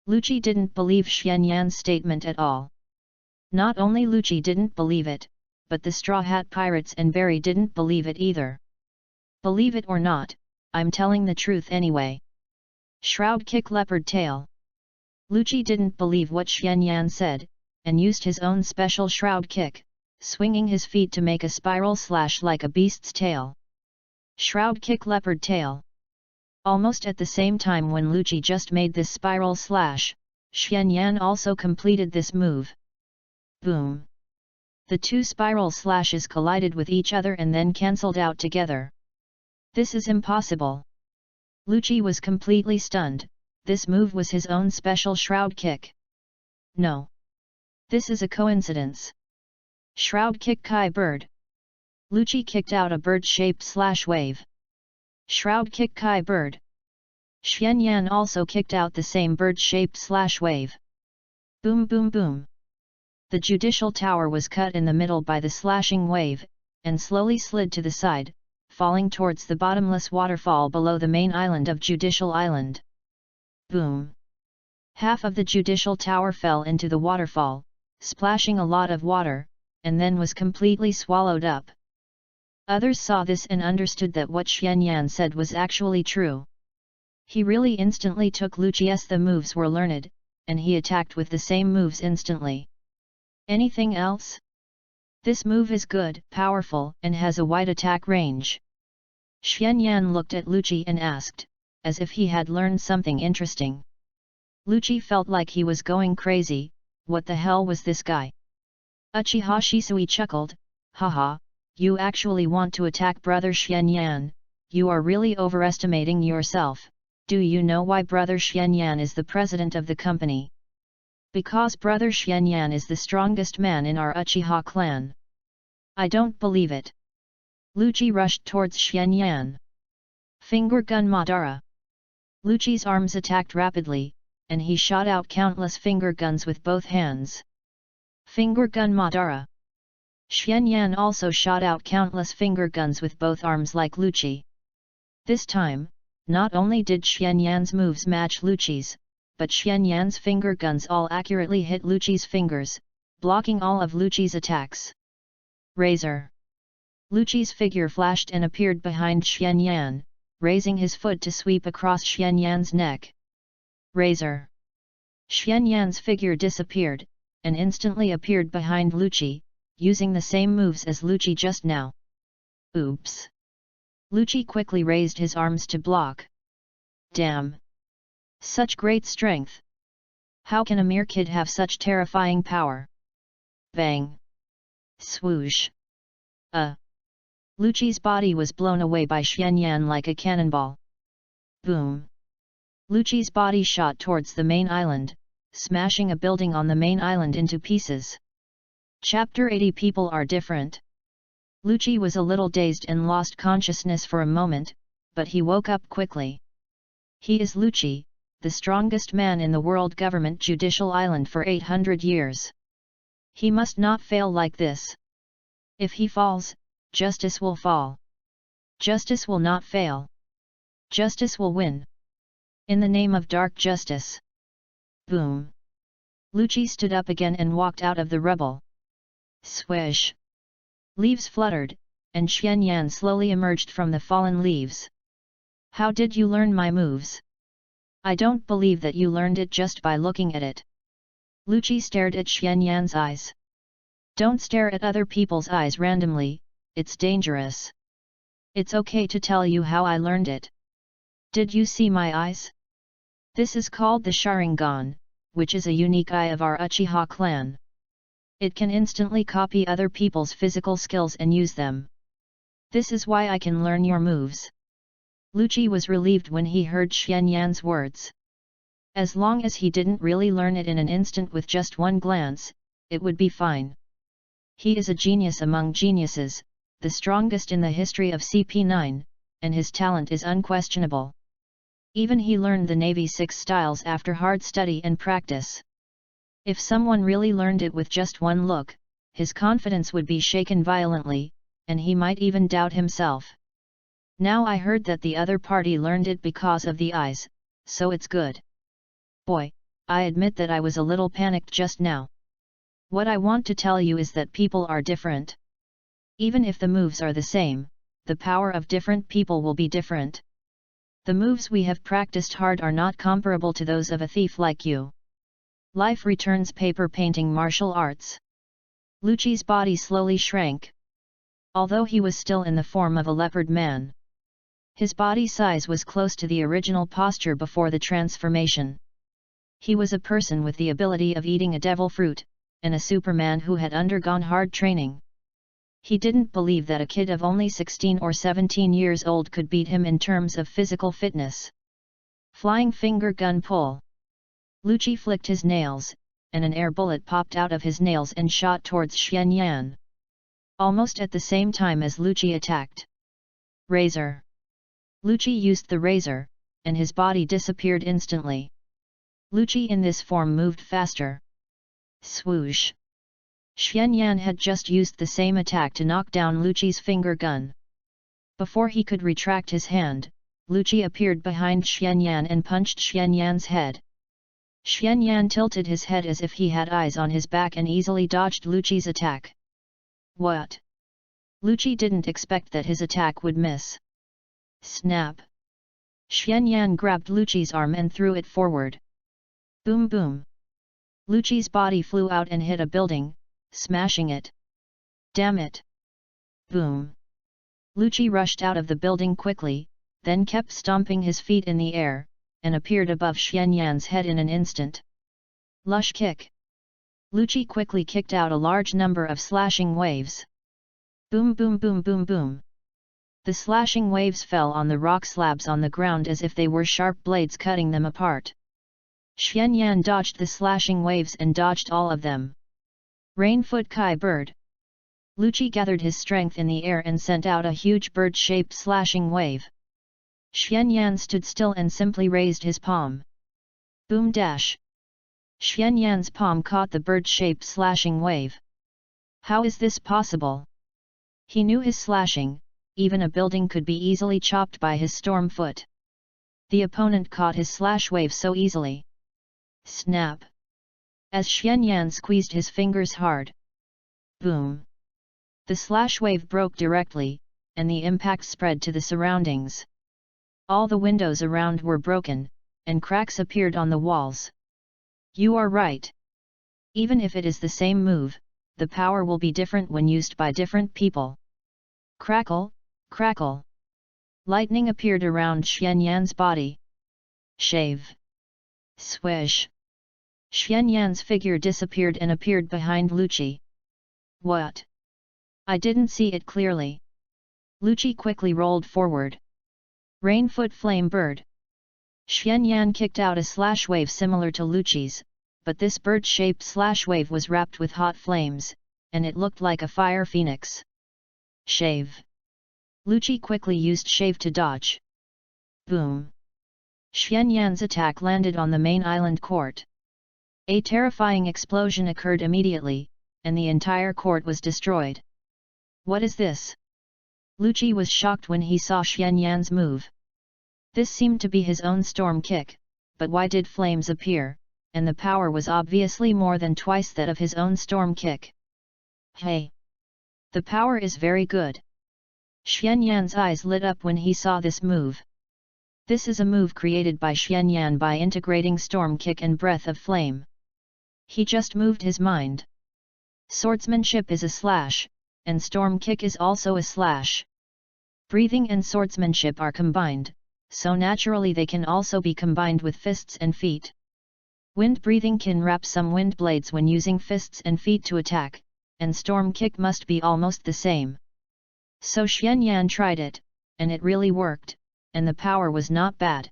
Lucci didn't believe Xianyan's statement at all. Not only Lucci didn't believe it, but the Straw Hat Pirates and Barry didn't believe it either. Believe it or not, I'm telling the truth anyway. Shroud kick leopard tail. Lucci didn't believe what Xianyan said, and used his own special shroud kick, swinging his feet to make a spiral slash like a beast's tail. Shroud kick leopard tail. Almost at the same time when Lucci just made this spiral slash, Xianyan also completed this move. Boom! The two spiral slashes collided with each other and then cancelled out together. This is impossible. Lucci was completely stunned, this move was his own special shroud kick. No. This is a coincidence. Shroud kick Kai bird. Lucci kicked out a bird-shaped slash wave. Shroud kick Kai bird. Xianyan also kicked out the same bird-shaped slash wave. Boom boom boom. The judicial tower was cut in the middle by the slashing wave, and slowly slid to the side, falling towards the bottomless waterfall below the main island of Judicial Island. Boom! Half of the Judicial Tower fell into the waterfall, splashing a lot of water, and then was completely swallowed up. Others saw this and understood that what Xianyan said was actually true. He really instantly took Lucius. The moves were learned, and he attacked with the same moves instantly. Anything else? This move is good, powerful, and has a wide attack range. Xianyan looked at Luchi and asked, as if he had learned something interesting. Luchi felt like he was going crazy. What the hell was this guy? Uchiha Shisui chuckled, haha, you actually want to attack Brother Xianyan, you are really overestimating yourself. Do you know why Brother Xianyan is the president of the company? Because Brother Xianyan is the strongest man in our Uchiha clan. I don't believe it. Luchi rushed towards Xianyan. Finger gun Madara. Luchi's arms attacked rapidly, and he shot out countless finger guns with both hands. Finger gun Madara. Xianyan also shot out countless finger guns with both arms like Luchi. This time, not only did Xianyan's moves match Luchi's, but Xianyan's finger guns all accurately hit Luchi's fingers, blocking all of Luchi's attacks. Razor. Luchi's figure flashed and appeared behind Xianyan, raising his foot to sweep across Xianyan's neck. Razor. Xianyan's figure disappeared, and instantly appeared behind Luchi, using the same moves as Luchi just now. Oops! Luchi quickly raised his arms to block. Damn! Such great strength! How can a mere kid have such terrifying power? Bang! Swoosh! Luchi's body was blown away by Xianyan like a cannonball. Boom! Luchi's body shot towards the main island, smashing a building on the main island into pieces. Chapter 80. People are different. Luchi was a little dazed and lost consciousness for a moment, but he woke up quickly. He is Luchi, the strongest man in the world government Judicial Island for 800 years. He must not fail like this. If he falls, justice will fall. Justice will not fail. Justice will win. In the name of dark justice. Boom! Luchi stood up again and walked out of the rubble. Swish! Leaves fluttered, and Xianyan slowly emerged from the fallen leaves. How did you learn my moves? I don't believe that you learned it just by looking at it. Luchi stared at Xianyan's eyes. Don't stare at other people's eyes randomly, it's dangerous. It's okay to tell you how I learned it. Did you see my eyes? This is called the Sharingan, which is a unique eye of our Uchiha clan. It can instantly copy other people's physical skills and use them. This is why I can learn your moves. Luchi was relieved when he heard Xianyan's words. As long as he didn't really learn it in an instant with just one glance, it would be fine. He is a genius among geniuses, the strongest in the history of CP9, and his talent is unquestionable. Even he learned the Navy 6 styles after hard study and practice. If someone really learned it with just one look, his confidence would be shaken violently, and he might even doubt himself. Now I heard that the other party learned it because of the eyes, so it's good. Boy, I admit that I was a little panicked just now. What I want to tell you is that people are different. Even if the moves are the same, the power of different people will be different. The moves we have practiced hard are not comparable to those of a thief like you. Life returns paper painting martial arts. Luchi's body slowly shrank. Although he was still in the form of a leopard man, his body size was close to the original posture before the transformation. He was a person with the ability of eating a devil fruit, and a Superman who had undergone hard training. He didn't believe that a kid of only 16 or 17 years old could beat him in terms of physical fitness. Flying finger gun pull. Luchi flicked his nails, and an air bullet popped out of his nails and shot towards Xianyan. Almost at the same time as Luchi attacked. Razor. Luchi used the razor, and his body disappeared instantly. Luchi in this form moved faster. Swoosh! Xianyan had just used the same attack to knock down Luchi's finger gun. Before he could retract his hand, Lucci appeared behind Xianyan and punched Xianyan's head. Xianyan tilted his head as if he had eyes on his back and easily dodged Lucci's attack. What? Lucci didn't expect that his attack would miss. Snap! Xianyan grabbed Lucci's arm and threw it forward. Boom boom! Lucci's body flew out and hit a building, smashing it. Damn it! Boom! Lucci rushed out of the building quickly, then kept stomping his feet in the air, and appeared above Xianyan's head in an instant. Lush kick! Lucci quickly kicked out a large number of slashing waves. Boom boom boom boom boom! The slashing waves fell on the rock slabs on the ground as if they were sharp blades cutting them apart. Xianyan dodged the slashing waves and dodged all of them. Rainfoot Kai bird! Lucci gathered his strength in the air and sent out a huge bird-shaped slashing wave. Xianyan stood still and simply raised his palm. Boom dash! Xianyan's palm caught the bird-shaped slashing wave. How is this possible? He knew his slashing, even a building could be easily chopped by his storm foot. The opponent caught his slash wave so easily. Snap! As Xianyan squeezed his fingers hard. Boom! The slash wave broke directly, and the impact spread to the surroundings. All the windows around were broken, and cracks appeared on the walls. You are right. Even if it is the same move, the power will be different when used by different people. Crackle, crackle! Lightning appeared around Xianyan's body. Shave! Swish! Xianyan's figure disappeared and appeared behind Lucci. What? I didn't see it clearly. Lucci quickly rolled forward. Rainfoot Flame Bird! Xianyan kicked out a slash wave similar to Lucci's, but this bird-shaped slash wave was wrapped with hot flames, and it looked like a fire phoenix. Shave! Lucci quickly used Shave to dodge. Boom! Xianyan's attack landed on the main island court. A terrifying explosion occurred immediately, and the entire court was destroyed. What is this? Lucci was shocked when he saw Xianyan's move. This seemed to be his own storm kick, but why did flames appear, and the power was obviously more than twice that of his own storm kick. Hey! The power is very good. Xianyan's eyes lit up when he saw this move. This is a move created by Xianyan by integrating storm kick and breath of flame. He just moved his mind. Swordsmanship is a slash, and storm kick is also a slash. Breathing and swordsmanship are combined, so naturally they can also be combined with fists and feet. Wind breathing can wrap some wind blades when using fists and feet to attack, and storm kick must be almost the same. So Xianyan tried it, and it really worked, and the power was not bad.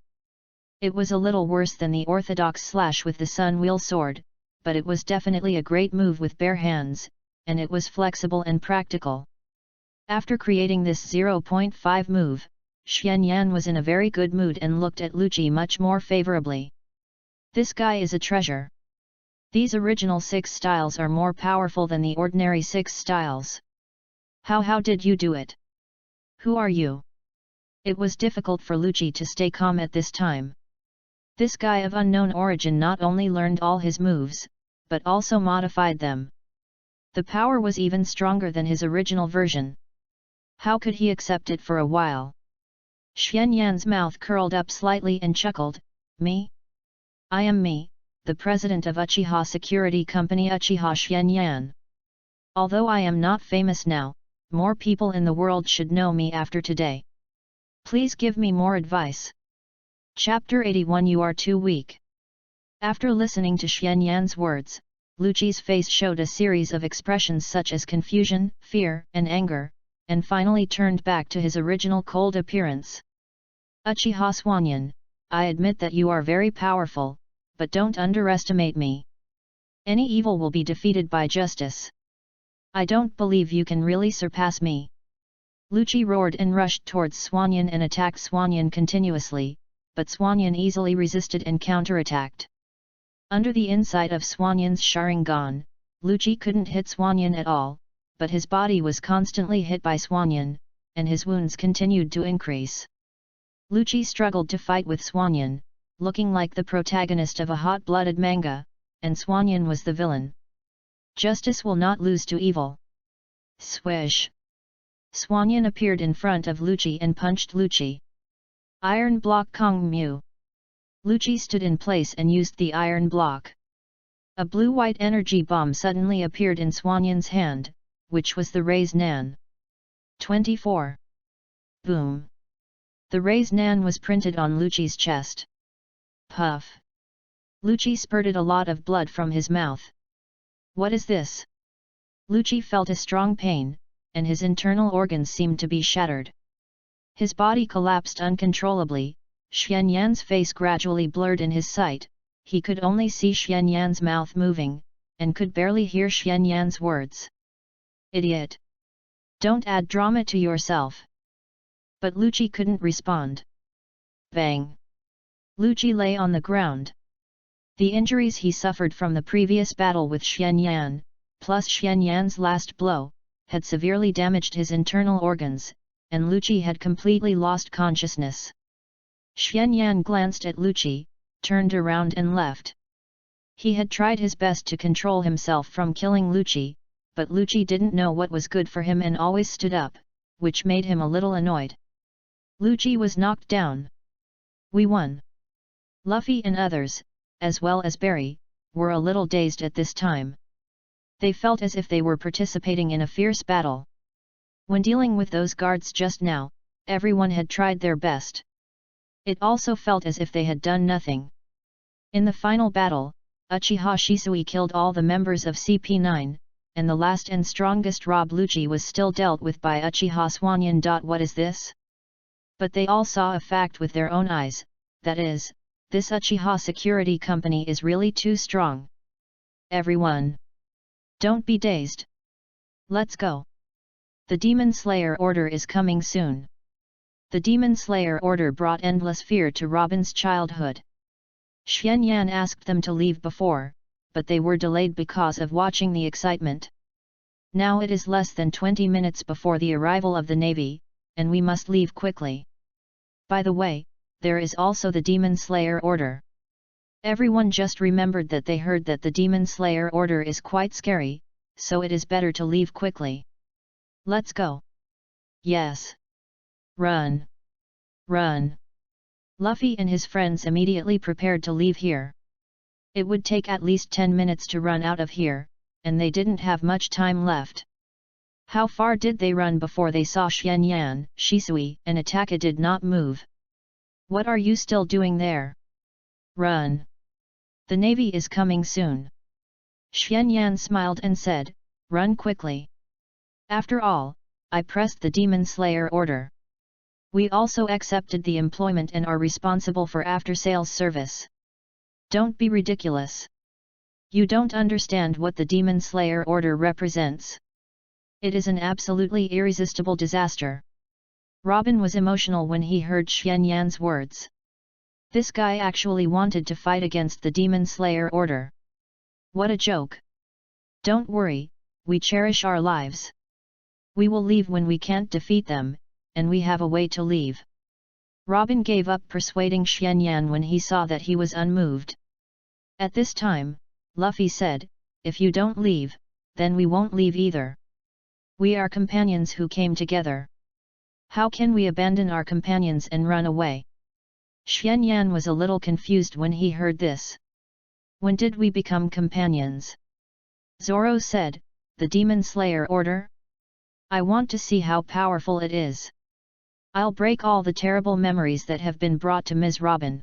It was a little worse than the orthodox slash with the sun wheel sword, but it was definitely a great move with bare hands, and it was flexible and practical. After creating this 0.5 move, Xianyan was in a very good mood and looked at Lucci much more favorably. This guy is a treasure. These original 6 styles are more powerful than the ordinary 6 styles. How did you do it? Who are you? It was difficult for Lucci to stay calm at this time. This guy of unknown origin not only learned all his moves, but also modified them. The power was even stronger than his original version. How could he accept it for a while? Xianyan's mouth curled up slightly and chuckled, Me? I am me, the president of Uchiha Security Company Uchiha Xianyan. Although I am not famous now, more people in the world should know me after today. Please give me more advice. Chapter 81 You are too weak. After listening to Xianyan's words, Lucci's face showed a series of expressions such as confusion, fear, and anger, and finally turned back to his original cold appearance. Uchiha Xuanyan, I admit that you are very powerful, but don't underestimate me. Any evil will be defeated by justice. I don't believe you can really surpass me. Lucci roared and rushed towards Xuanyan and attacked Xuanyan continuously, but Xuanyan easily resisted and counterattacked. Under the insight of Xuanyan's Sharingan, Lucci couldn't hit Xuanyan at all, but his body was constantly hit by Xuanyan, and his wounds continued to increase. Lucci struggled to fight with Swanyan, looking like the protagonist of a hot-blooded manga, and Swanyan was the villain. Justice will not lose to evil. Swish! Swanyan appeared in front of Lucci and punched Lucci. Iron block Kong Mu. Lucci stood in place and used the iron block. A blue-white energy bomb suddenly appeared in Swanyan's hand, which was the Raise Nan. 24. Boom! The Raise Nan was printed on Lucci's chest. Puff! Lucci spurted a lot of blood from his mouth. What is this? Lucci felt a strong pain, and his internal organs seemed to be shattered. His body collapsed uncontrollably. Xuanyan's face gradually blurred in his sight. He could only see Xuanyan's mouth moving, and could barely hear Xuanyan's words. Idiot! Don't add drama to yourself. But Lucci couldn't respond. Bang! Lucci lay on the ground. The injuries he suffered from the previous battle with Xuanyan, plus Xuanyan's last blow, had severely damaged his internal organs, and Lucci had completely lost consciousness. Xuanyan glanced at Lucci, turned around and left. He had tried his best to control himself from killing Lucci, but Lucci didn't know what was good for him and always stood up, which made him a little annoyed. Lucci was knocked down. We won. Luffy and others, as well as Barry, were a little dazed at this time. They felt as if they were participating in a fierce battle. When dealing with those guards just now, everyone had tried their best. It also felt as if they had done nothing. In the final battle, Uchiha Shisui killed all the members of CP9, and the last and strongest Rob Lucci was still dealt with by Uchiha Swanyan. What is this? But they all saw a fact with their own eyes, that is, this Uchiha security company is really too strong. Everyone! Don't be dazed. Let's go. The Demon Slayer order is coming soon. The Demon Slayer order brought endless fear to Robin's childhood. Xuanyan asked them to leave before, but they were delayed because of watching the excitement. Now it is less than 20 minutes before the arrival of the Navy, and we must leave quickly. By the way, there is also the Demon Slayer order. Everyone just remembered that they heard that the Demon Slayer order is quite scary, so it is better to leave quickly. Let's go. Yes. Run! Run! Luffy and his friends immediately prepared to leave here. It would take at least 10 minutes to run out of here, and they didn't have much time left. How far did they run before they saw Xuanyan, Shisui, and Ataka did not move? What are you still doing there? Run! The Navy is coming soon. Xuanyan smiled and said, run quickly. After all, I pressed the Demon Slayer order. We also accepted the employment and are responsible for after-sales service. Don't be ridiculous. You don't understand what the Demon Slayer order represents. It is an absolutely irresistible disaster. Robin was emotional when he heard Xuanyan's words. This guy actually wanted to fight against the Demon Slayer order. What a joke. Don't worry, we cherish our lives. We will leave when we can't defeat them, and we have a way to leave. Robin gave up persuading Xuanyan when he saw that he was unmoved. At this time, Luffy said, if you don't leave, then we won't leave either. We are companions who came together. How can we abandon our companions and run away? Xuanyan was a little confused when he heard this. When did we become companions? Zoro said, the Demon Slayer order? I want to see how powerful it is. I'll break all the terrible memories that have been brought to Ms. Robin.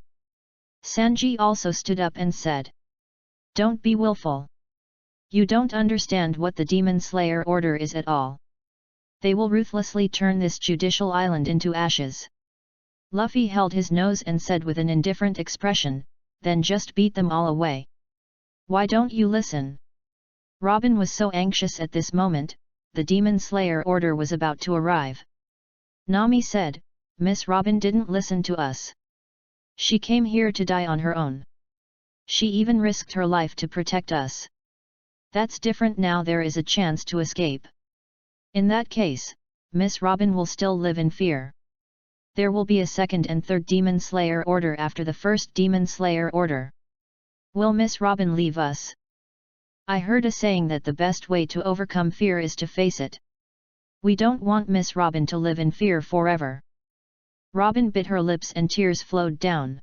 Sanji also stood up and said. Don't be willful. You don't understand what the Demon Slayer order is at all. They will ruthlessly turn this judicial island into ashes. Luffy held his nose and said with an indifferent expression, then just beat them all away. Why don't you listen? Robin was so anxious at this moment, the Demon Slayer order was about to arrive. Nami said, Miss Robin didn't listen to us. She came here to die on her own. She even risked her life to protect us. That's different now, there is a chance to escape. In that case, Miss Robin will still live in fear. There will be a second and third Demon Slayer order after the first Demon Slayer order. Will Miss Robin leave us? I heard a saying that the best way to overcome fear is to face it. We don't want Miss Robin to live in fear forever. Robin bit her lips and tears flowed down.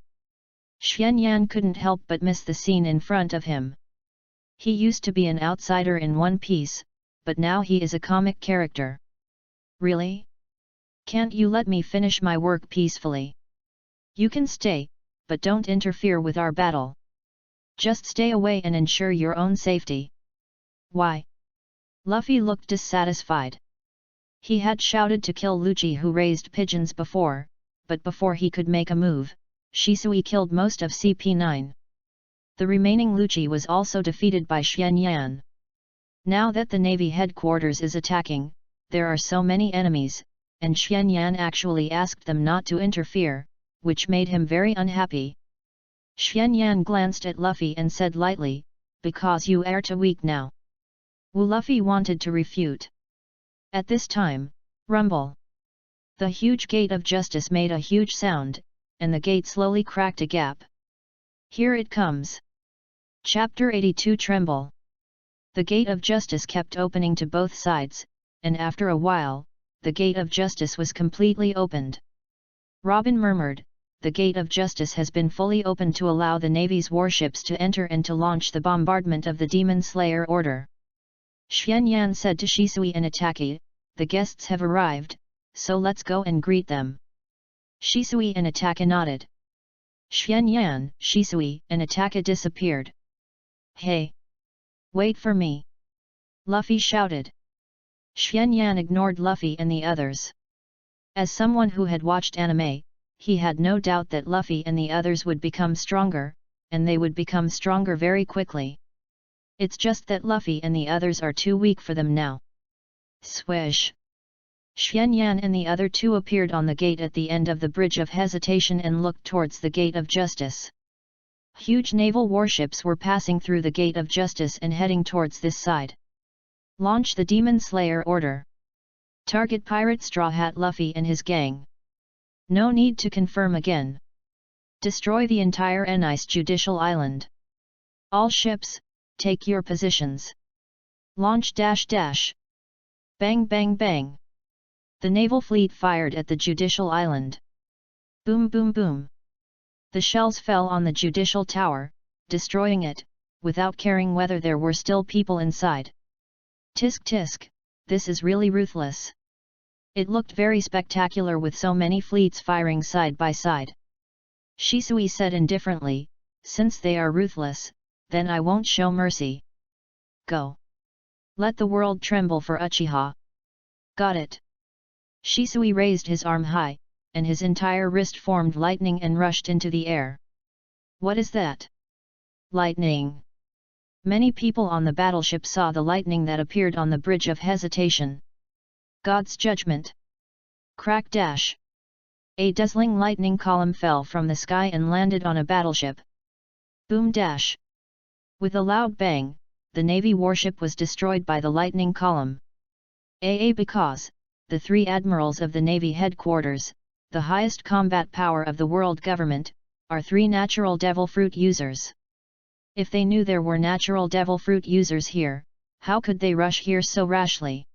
Xuan couldn't help but miss the scene in front of him. He used to be an outsider in One Piece, but now he is a comic character. Really? Can't you let me finish my work peacefully? You can stay, but don't interfere with our battle. Just stay away and ensure your own safety. Why? Luffy looked dissatisfied. He had shouted to kill Lucci who raised pigeons before, but before he could make a move, Shisui killed most of CP9. The remaining Lucci was also defeated by Xuan. Now that the Navy headquarters is attacking, there are so many enemies, and Xuan actually asked them not to interfere, which made him very unhappy. Xuan glanced at Luffy and said lightly, "Because you are too weak now." Luffy wanted to refute. At this time, rumble. The huge gate of justice made a huge sound, and the gate slowly cracked a gap. Here it comes. Chapter 82 Tremble. The gate of justice kept opening to both sides, and after a while, the gate of justice was completely opened. Robin murmured, "The gate of justice has been fully opened to allow the Navy's warships to enter and to launch the bombardment of the Demon Slayer order." Xuan said to Shisui and Itaki, "The guests have arrived, so let's go and greet them." Shisui and Itaka nodded. Xuan, Shisui, and Itaka disappeared. "Hey! Wait for me!" Luffy shouted. Xuan ignored Luffy and the others. As someone who had watched anime, he had no doubt that Luffy and the others would become stronger, and they would become stronger very quickly. It's just that Luffy and the others are too weak for them now. Swish! Xuan and the other two appeared on the gate at the end of the Bridge of Hesitation and looked towards the Gate of Justice. Huge naval warships were passing through the Gate of Justice and heading towards this side. Launch the Demon Slayer order. Target Pirate Straw Hat Luffy and his gang. No need to confirm again. Destroy the entire Enice Judicial Island. All ships, take your positions. Launch dash dash. Bang bang bang. The naval fleet fired at the Judicial Island. Boom boom boom. The shells fell on the Judicial Tower, destroying it, without caring whether there were still people inside. Tisk tisk, this is really ruthless. It looked very spectacular with so many fleets firing side by side. Shisui said indifferently, "Since they are ruthless, then I won't show mercy. Go. Let the world tremble for Uchiha." Got it. Shisui raised his arm high, and his entire wrist formed lightning and rushed into the air. What is that? Lightning. Many people on the battleship saw the lightning that appeared on the Bridge of Hesitation. God's judgment. Crack dash. A dazzling lightning column fell from the sky and landed on a battleship. Boom dash. With a loud bang, the Navy warship was destroyed by the lightning column. Because the three admirals of the Navy headquarters, the highest combat power of the world government, are three natural devil fruit users. If they knew there were natural devil fruit users here, how could they rush here so rashly?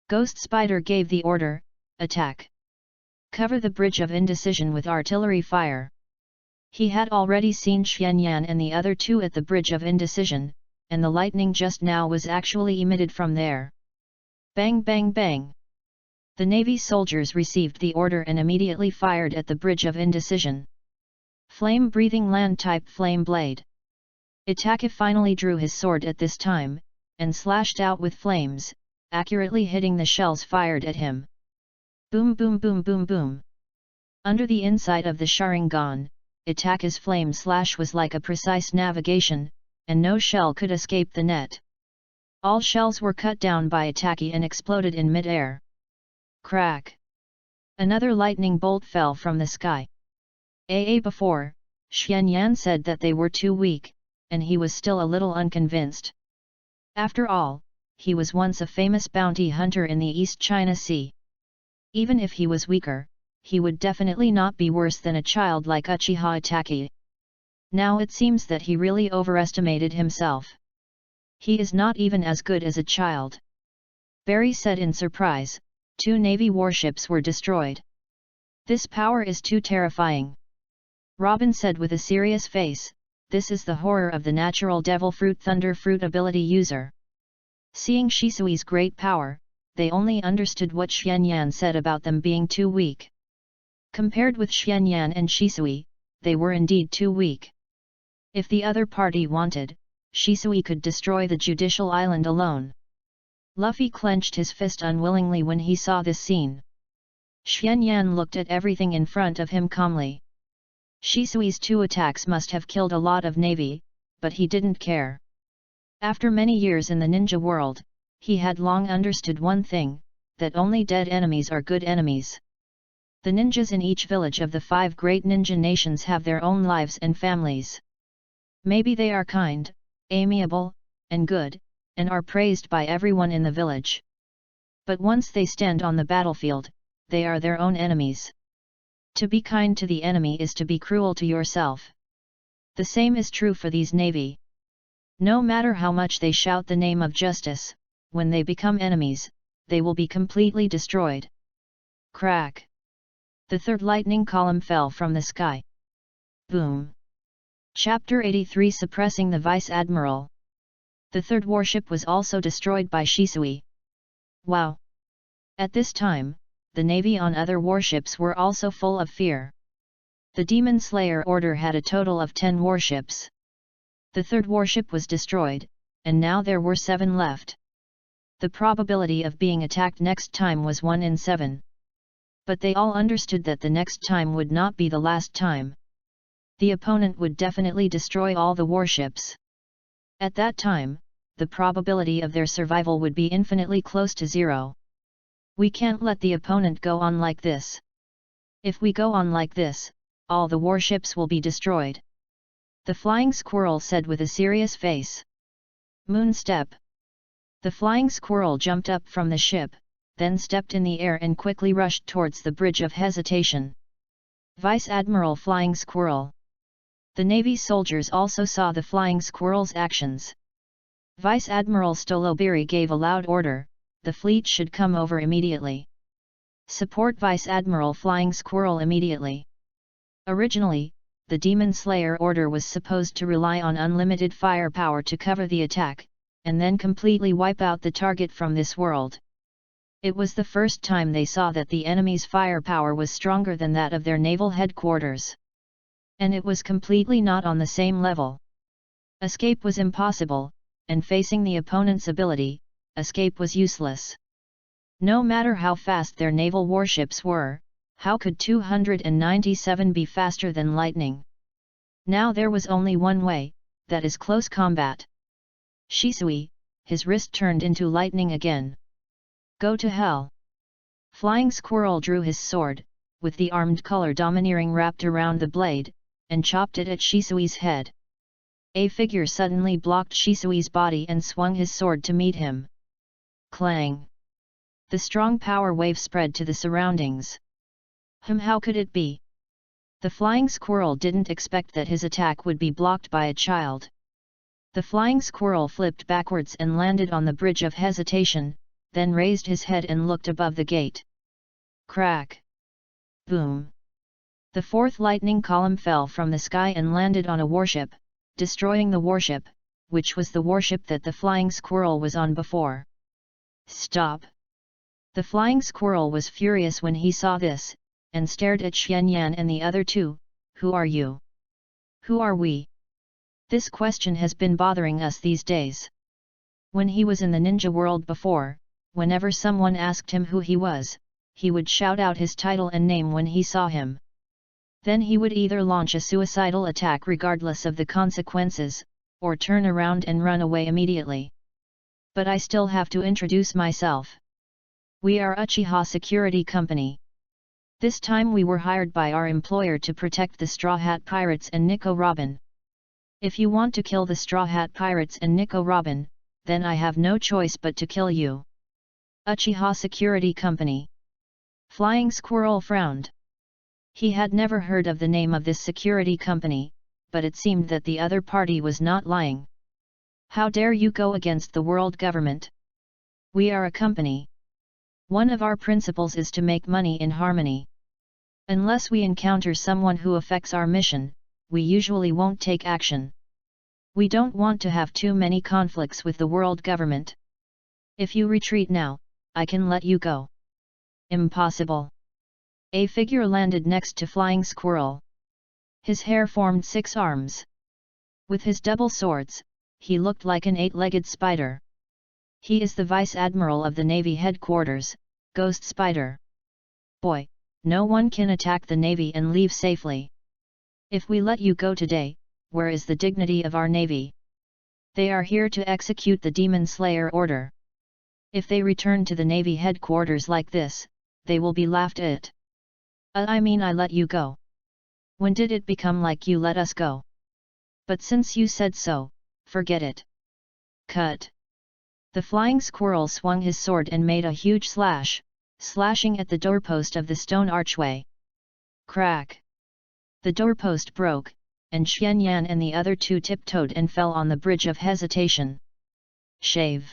Ghost Spider gave the order, "Attack! Cover the Bridge of Indecision with artillery fire." He had already seen Xuan and the other two at the Bridge of Indecision, and the lightning just now was actually emitted from there. Bang bang bang! The Navy soldiers received the order and immediately fired at the Bridge of Indecision. Flame-breathing land-type flame blade. Itaka finally drew his sword at this time, and slashed out with flames, accurately hitting the shells fired at him. Boom boom boom boom boom. Under the inside of the Sharingan, Itaka's flame slash was like a precise navigation, and no shell could escape the net. All shells were cut down by Itaki and exploded in mid-air. Crack! Another lightning bolt fell from the sky. Before, Xuan said that they were too weak, and he was still a little unconvinced. After all, he was once a famous bounty hunter in the East China Sea. Even if he was weaker, he would definitely not be worse than a child like Uchiha Itachi. Now it seems that he really overestimated himself. He is not even as good as a child. Barry said in surprise. 2 Navy warships were destroyed. This power is too terrifying. Robin said with a serious face, this is the horror of the natural devil fruit thunder fruit ability user. Seeing Shisui's great power, they only understood what Xianyan said about them being too weak. Compared with Xianyan and Shisui, they were indeed too weak. If the other party wanted, Shisui could destroy the judicial island alone. Luffy clenched his fist unwillingly when he saw this scene. Xianyan looked at everything in front of him calmly. Shisui's 2 attacks must have killed a lot of navy, but he didn't care. After many years in the ninja world, he had long understood one thing, that only dead enemies are good enemies. The ninjas in each village of the 5 great ninja nations have their own lives and families. Maybe they are kind, amiable, and good, and are praised by everyone in the village. But once they stand on the battlefield, they are their own enemies. To be kind to the enemy is to be cruel to yourself. The same is true for these navy. No matter how much they shout the name of justice, when they become enemies, they will be completely destroyed. Crack! The 3rd lightning column fell from the sky. Boom! Chapter 83 Suppressing the Vice Admiral. The 3rd warship was also destroyed by Shisui. Wow! At this time, the navy on other warships were also full of fear. The Demon Slayer Order had a total of 10 warships. The 3rd warship was destroyed, and now there were 7 left. The probability of being attacked next time was 1 in 7. But they all understood that the next time would not be the last time. The opponent would definitely destroy all the warships. At that time, the probability of their survival would be infinitely close to 0. We can't let the opponent go on like this. If we go on like this, all the warships will be destroyed. The Flying Squirrel said with a serious face. Moon step. The Flying Squirrel jumped up from the ship, then stepped in the air and quickly rushed towards the Bridge of Hesitation. Vice Admiral Flying Squirrel. The Navy soldiers also saw the Flying Squirrel's actions. Vice Admiral Stolobiri gave a loud order, the fleet should come over immediately. Support Vice Admiral Flying Squirrel immediately. Originally, the Demon Slayer Order was supposed to rely on unlimited firepower to cover the attack, and then completely wipe out the target from this world. It was the first time they saw that the enemy's firepower was stronger than that of their naval headquarters. And it was completely not on the same level. Escape was impossible, and facing the opponent's ability, escape was useless. No matter how fast their naval warships were, how could 297 be faster than lightning? Now there was only one way, that is close combat. Shisui, his wrist turned into lightning again. Go to hell! Flying Squirrel drew his sword, with the armed color domineering wrapped around the blade, and chopped it at Shisui's head. A figure suddenly blocked Shisui's body and swung his sword to meet him. Clang! The strong power wave spread to the surroundings. How could it be? The Flying Squirrel didn't expect that his attack would be blocked by a child. The Flying Squirrel flipped backwards and landed on the Bridge of Hesitation, then raised his head and looked above the gate. Crack! Boom! The 4th lightning column fell from the sky and landed on a warship, destroying the warship, which was the warship that the Flying Squirrel was on before. Stop! The Flying Squirrel was furious when he saw this, and stared at Xianyan and the other 2, who are you? Who are we? This question has been bothering us these days. When he was in the ninja world before, whenever someone asked him who he was, he would shout out his title and name when he saw him. Then he would either launch a suicidal attack regardless of the consequences, or turn around and run away immediately. But I still have to introduce myself. We are Uchiha Security Company. This time we were hired by our employer to protect the Straw Hat Pirates and Nico Robin. If you want to kill the Straw Hat Pirates and Nico Robin, then I have no choice but to kill you. Uchiha Security Company. Flying Squirrel frowned. He had never heard of the name of this security company, but it seemed that the other party was not lying. How dare you go against the world government? We are a company. One of our principles is to make money in harmony. Unless we encounter someone who affects our mission, we usually won't take action. We don't want to have too many conflicts with the world government. If you retreat now, I can let you go. Impossible. A figure landed next to Flying Squirrel. His hair formed 6 arms. With his double swords, he looked like an 8-legged spider. He is the Vice Admiral of the Navy Headquarters, Ghost Spider. Boy, no one can attack the Navy and leave safely. If we let you go today, where is the dignity of our Navy? They are here to execute the Demon Slayer order. If they return to the Navy Headquarters like this, they will be laughed at. I mean, I let you go. When did it become like you let us go? But since you said so, forget it. Cut. The Flying Squirrel swung his sword and made a huge slash, slashing at the doorpost of the stone archway. Crack! The doorpost broke, and Xianyan and the other 2 tiptoed and fell on the bridge of hesitation. Shave!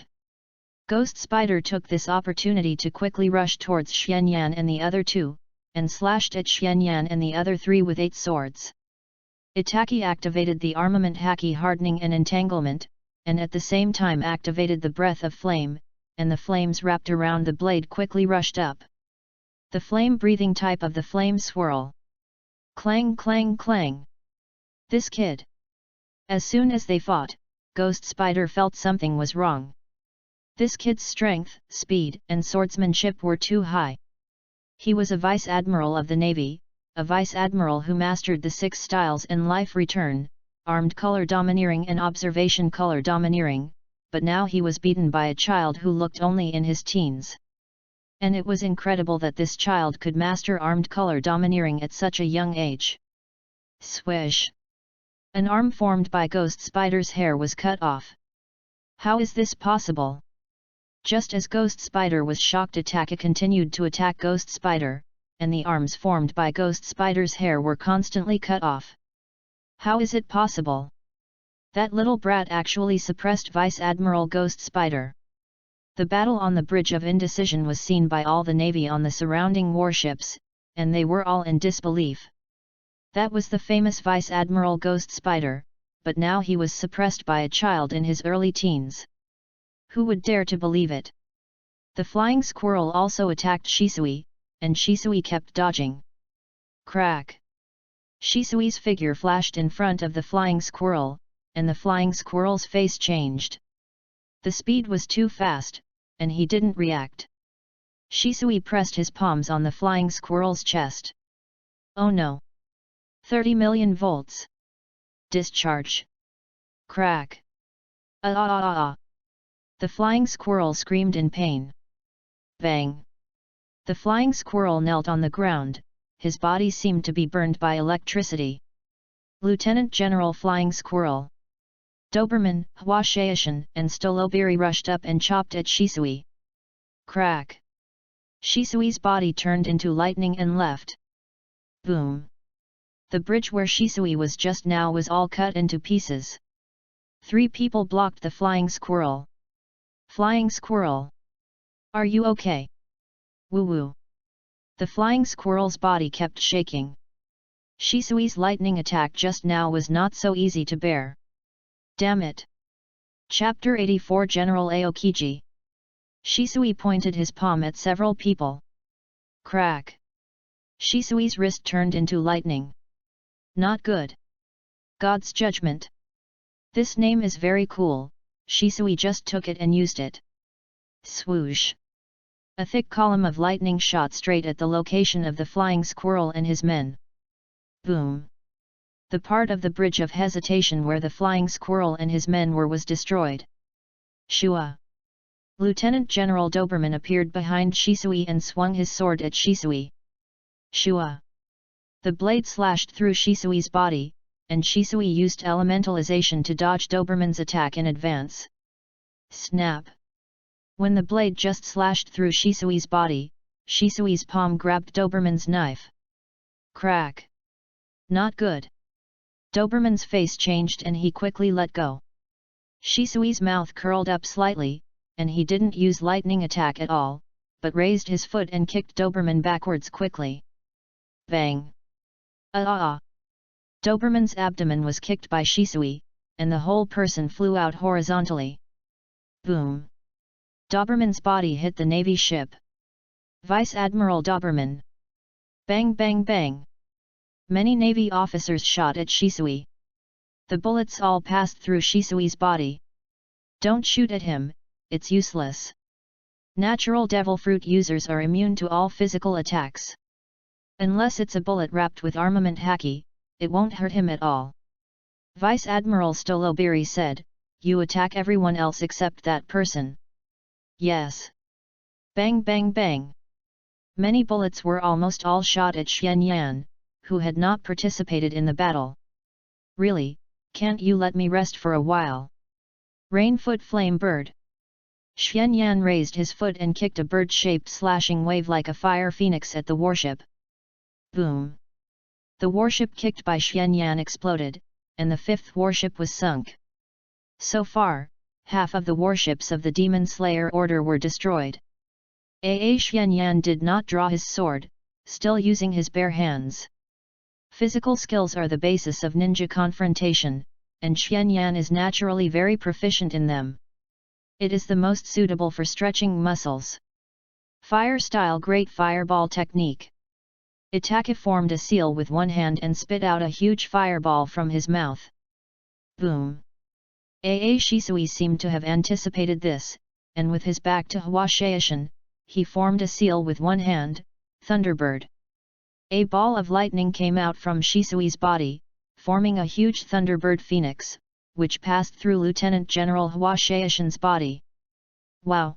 Ghost Spider took this opportunity to quickly rush towards Xianyan and the other 2, and slashed at Xianyan and the other 3 with 8 swords. Itaki activated the armament Haki hardening and entanglement, and at the same time activated the breath of flame, and the flames wrapped around the blade quickly rushed up. The flame-breathing type of the flame swirl. Clang clang clang! This kid! As soon as they fought, Ghost Spider felt something was wrong. This kid's strength, speed, and swordsmanship were too high. He was a Vice Admiral of the Navy, a Vice Admiral who mastered the 6 styles in Life Return, Armed Color Domineering and Observation Color Domineering, but now he was beaten by a child who looked only in his teens. And it was incredible that this child could master Armed Color Domineering at such a young age. Swish! An arm formed by Ghost Spider's hair was cut off. How is this possible? Just as Ghost Spider was shocked, Itaka continued to attack Ghost Spider, and the arms formed by Ghost Spider's hair were constantly cut off. How is it possible? That little brat actually suppressed Vice Admiral Ghost Spider. The battle on the Bridge of Indecision was seen by all the Navy on the surrounding warships, and they were all in disbelief. That was the famous Vice Admiral Ghost Spider, but now he was suppressed by a child in his early teens. Who would dare to believe it? The Flying Squirrel also attacked Shisui, and Shisui kept dodging. Crack! Shisui's figure flashed in front of the Flying Squirrel, and the Flying Squirrel's face changed. The speed was too fast, and he didn't react. Shisui pressed his palms on the Flying Squirrel's chest. Oh no! 30 million volts! Discharge! Crack! Ah ah ah ah! The Flying Squirrel screamed in pain. Bang! The Flying Squirrel knelt on the ground, his body seemed to be burned by electricity. Lieutenant General Flying Squirrel, Doberman, Hwashaishin, and Stolobiri rushed up and chopped at Shisui. Crack! Shisui's body turned into lightning and left. Boom! The bridge where Shisui was just now was all cut into pieces. 3 people blocked the Flying Squirrel. Flying Squirrel! Are you okay? Woo-woo! The Flying Squirrel's body kept shaking. Shisui's lightning attack just now was not so easy to bear. Damn it! Chapter 84 General Aokiji. Shisui pointed his palm at several people. Crack! Shisui's wrist turned into lightning. Not good. God's judgment. This name is very cool. Shisui just took it and used it. Swoosh! A thick column of lightning shot straight at the location of the Flying Squirrel and his men. Boom! The part of the Bridge of Hesitation where the Flying Squirrel and his men were was destroyed. Shua! Lieutenant General Doberman appeared behind Shisui and swung his sword at Shisui. Shua! The blade slashed through Shisui's body, and Shisui used elementalization to dodge Doberman's attack in advance. Snap! When the blade just slashed through Shisui's body, Shisui's palm grabbed Doberman's knife. Crack! Not good. Doberman's face changed and he quickly let go. Shisui's mouth curled up slightly, and he didn't use lightning attack at all, but raised his foot and kicked Doberman backwards quickly. Bang! Ah! Doberman's abdomen was kicked by Shisui, and the whole person flew out horizontally. Boom! Doberman's body hit the Navy ship. Vice Admiral Doberman. Bang bang bang! Many Navy officers shot at Shisui. The bullets all passed through Shisui's body. Don't shoot at him, it's useless. Natural devil fruit users are immune to all physical attacks. Unless it's a bullet wrapped with armament haki, it won't hurt him at all. Vice Admiral Stolobiri said, you attack everyone else except that person. Yes. Bang bang bang. Many bullets were almost all shot at Xianyan, who had not participated in the battle. Really, can't you let me rest for a while? Rainfoot Flame Bird. Xianyan raised his foot and kicked a bird-shaped slashing wave like a fire phoenix at the warship. Boom! The warship kicked by Xianyan exploded, and the fifth warship was sunk. So far, half of the warships of the Demon Slayer Order were destroyed. Xianyan did not draw his sword, still using his bare hands. Physical skills are the basis of ninja confrontation, and Xianyan is naturally very proficient in them. It is the most suitable for stretching muscles. Fire style Great Fireball Technique. Itake formed a seal with one hand and spit out a huge fireball from his mouth. Boom! Shisui seemed to have anticipated this, and with his back to Hwashaishin, he formed a seal with one hand, Thunderbird. A ball of lightning came out from Shisui's body, forming a huge Thunderbird phoenix, which passed through Lieutenant General Hwashaishin's body. Wow!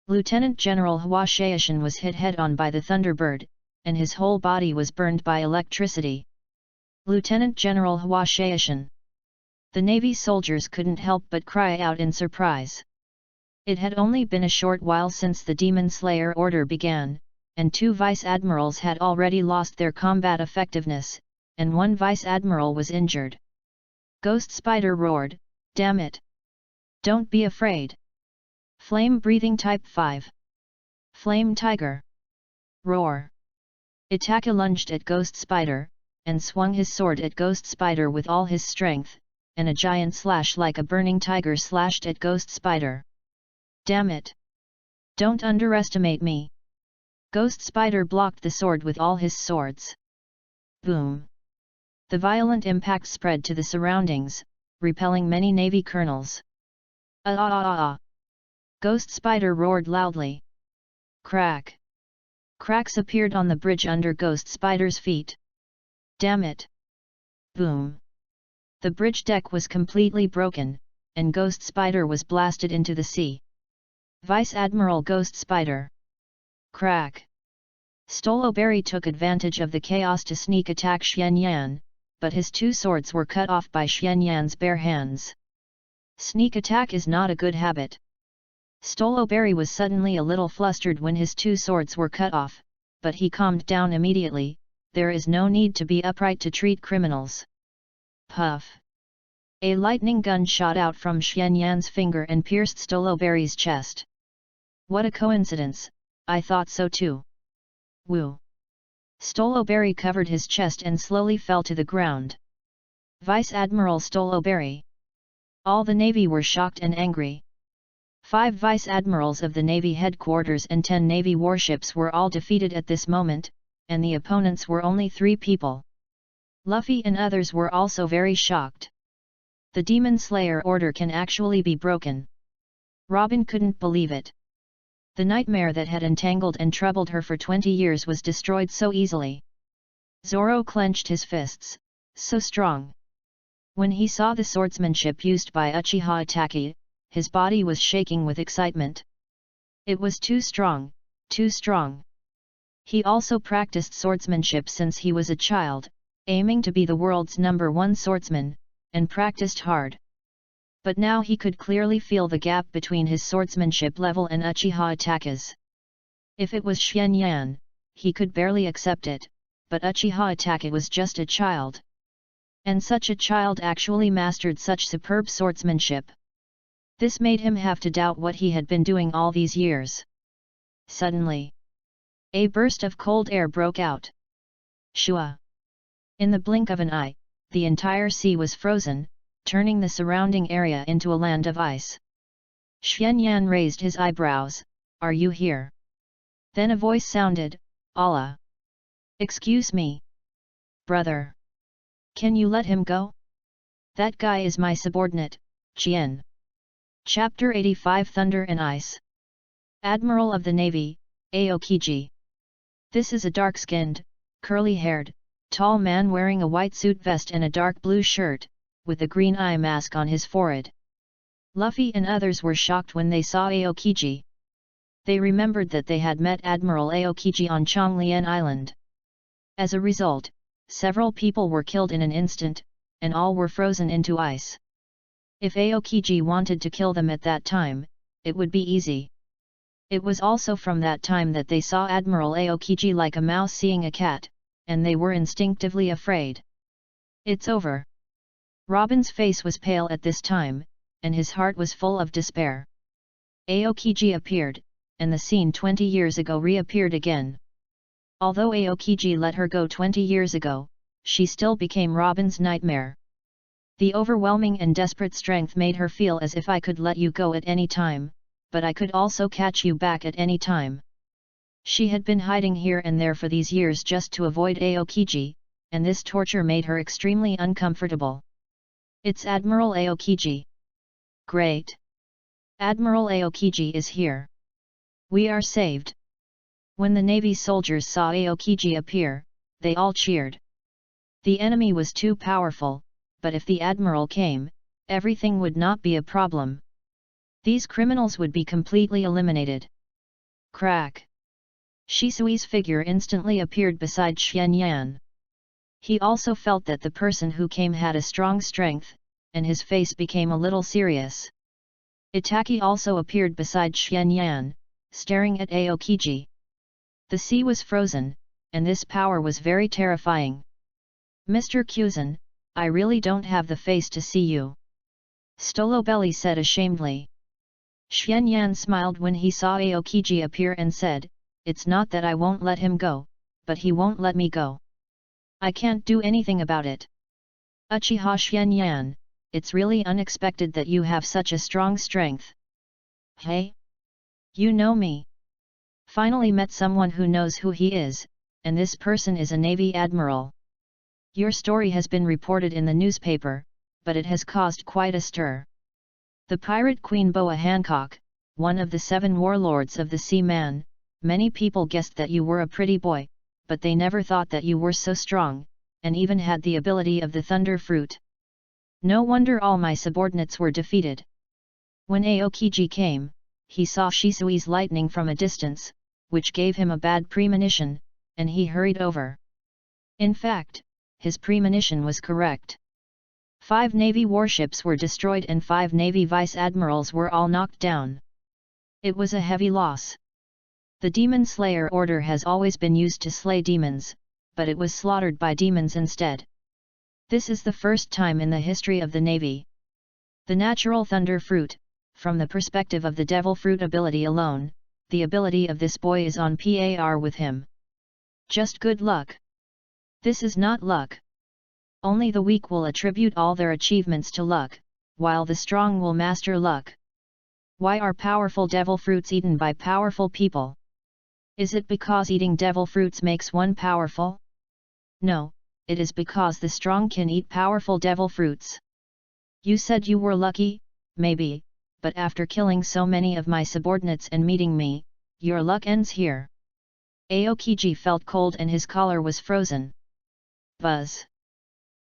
Lieutenant General Hwashaishin was hit head-on by the Thunderbird, and his whole body was burned by electricity. Lieutenant General Hwashaishin. The Navy soldiers couldn't help but cry out in surprise. It had only been a short while since the Demon Slayer Order began, and 2 Vice Admirals had already lost their combat effectiveness, and 1 Vice Admiral was injured. Ghost Spider roared, "Damn it! Don't be afraid! Flame Breathing Type 5. Flame Tiger. Roar!" Itake lunged at Ghost Spider, and swung his sword at Ghost Spider with all his strength, and a giant slash like a burning tiger slashed at Ghost Spider. "Damn it! Don't underestimate me!" Ghost Spider blocked the sword with all his swords. Boom! The violent impact spread to the surroundings, repelling many Navy colonels. Ghost Spider roared loudly. Crack! Cracks appeared on the bridge under Ghost Spider's feet. Damn it! Boom! The bridge deck was completely broken, and Ghost Spider was blasted into the sea. Vice Admiral Ghost Spider. Crack! Stoloberi took advantage of the chaos to sneak attack Xianyan, but his 2 swords were cut off by Xianyan's bare hands. Sneak attack is not a good habit. Stoloberi was suddenly a little flustered when his 2 swords were cut off, but he calmed down immediately. There is no need to be upright to treat criminals. Puff! A lightning gun shot out from Xianyan's finger and pierced Stoloberi's chest. What a coincidence, I thought so too. Woo! Stoloberi covered his chest and slowly fell to the ground. Vice Admiral Stoloberi. All the Navy were shocked and angry. 5 Vice Admirals of the Navy headquarters and 10 Navy warships were all defeated at this moment, and the opponents were only 3 people. Luffy and others were also very shocked. The Demon Slayer Order can actually be broken. Robin couldn't believe it. The nightmare that had entangled and troubled her for 20 years was destroyed so easily. Zoro clenched his fists, so strong. When he saw the swordsmanship used by Uchiha Itachi, his body was shaking with excitement. It was too strong, too strong. He also practiced swordsmanship since he was a child, aiming to be the world's #1 swordsman, and practiced hard. But now he could clearly feel the gap between his swordsmanship level and Uchiha Itachi's. If it was Xianyan, he could barely accept it, but Uchiha attack, it was just a child. And such a child actually mastered such superb swordsmanship. This made him have to doubt what he had been doing all these years. Suddenly, a burst of cold air broke out. Shua! In the blink of an eye, the entire sea was frozen, turning the surrounding area into a land of ice. Xianyan raised his eyebrows. Are you here? Then a voice sounded, Allah! Excuse me. Brother. Can you let him go? That guy is my subordinate, Qian. Chapter 85 Thunder and Ice. Admiral of the Navy, Aokiji. This is a dark-skinned, curly-haired, tall man wearing a white suit vest and a dark blue shirt, with a green eye mask on his forehead. Luffy and others were shocked when they saw Aokiji. They remembered that they had met Admiral Aokiji on Chonglian Island. As a result, several people were killed in an instant, and all were frozen into ice. If Aokiji wanted to kill them at that time, it would be easy. It was also from that time that they saw Admiral Aokiji like a mouse seeing a cat, and they were instinctively afraid. It's over. Robin's face was pale at this time, and his heart was full of despair. Aokiji appeared, and the scene 20 years ago reappeared again. Although Aokiji let her go 20 years ago, she still became Robin's nightmare. The overwhelming and desperate strength made her feel as if I could let you go at any time, but I could also catch you back at any time. She had been hiding here and there for these years just to avoid Aokiji, and this torture made her extremely uncomfortable. It's Admiral Aokiji. Great! Admiral Aokiji is here. We are saved. When the Navy soldiers saw Aokiji appear, they all cheered. The enemy was too powerful, but if the Admiral came, everything would not be a problem. These criminals would be completely eliminated. Crack! Shisui's figure instantly appeared beside Xianyan. He also felt that the person who came had a strong strength, and his face became a little serious. Itaki also appeared beside Xianyan, staring at Aokiji. The sea was frozen, and this power was very terrifying. Mr. Kuzan, I really don't have the face to see you. Stolobelly said ashamedly. Xianyan smiled when he saw Aokiji appear and said, It's not that I won't let him go, but he won't let me go. I can't do anything about it. Uchiha Xianyan, it's really unexpected that you have such a strong strength. Hey? You know me. Finally met someone who knows who he is, and this person is a Navy Admiral. Your story has been reported in the newspaper, but it has caused quite a stir. The pirate Queen Boa Hancock, one of the 7 warlords of the Seaman, many people guessed that you were a pretty boy, but they never thought that you were so strong, and even had the ability of the Thunder Fruit. No wonder all my subordinates were defeated. When Aokiji came, he saw Shisui's lightning from a distance, which gave him a bad premonition, and he hurried over. In fact, his premonition was correct. 5 Navy warships were destroyed and 5 Navy vice admirals were all knocked down. It was a heavy loss. The Demon Slayer order has always been used to slay demons, but it was slaughtered by demons instead. This is the first time in the history of the Navy. The natural Thunder Fruit, from the perspective of the Devil Fruit ability alone, the ability of this boy is on par with him. Just good luck. This is not luck. Only the weak will attribute all their achievements to luck, while the strong will master luck. Why are powerful devil fruits eaten by powerful people? Is it because eating devil fruits makes one powerful? No, it is because the strong can eat powerful devil fruits. You said you were lucky, maybe, but after killing so many of my subordinates and meeting me, your luck ends here. Aokiji felt cold and his collar was frozen. Buzz!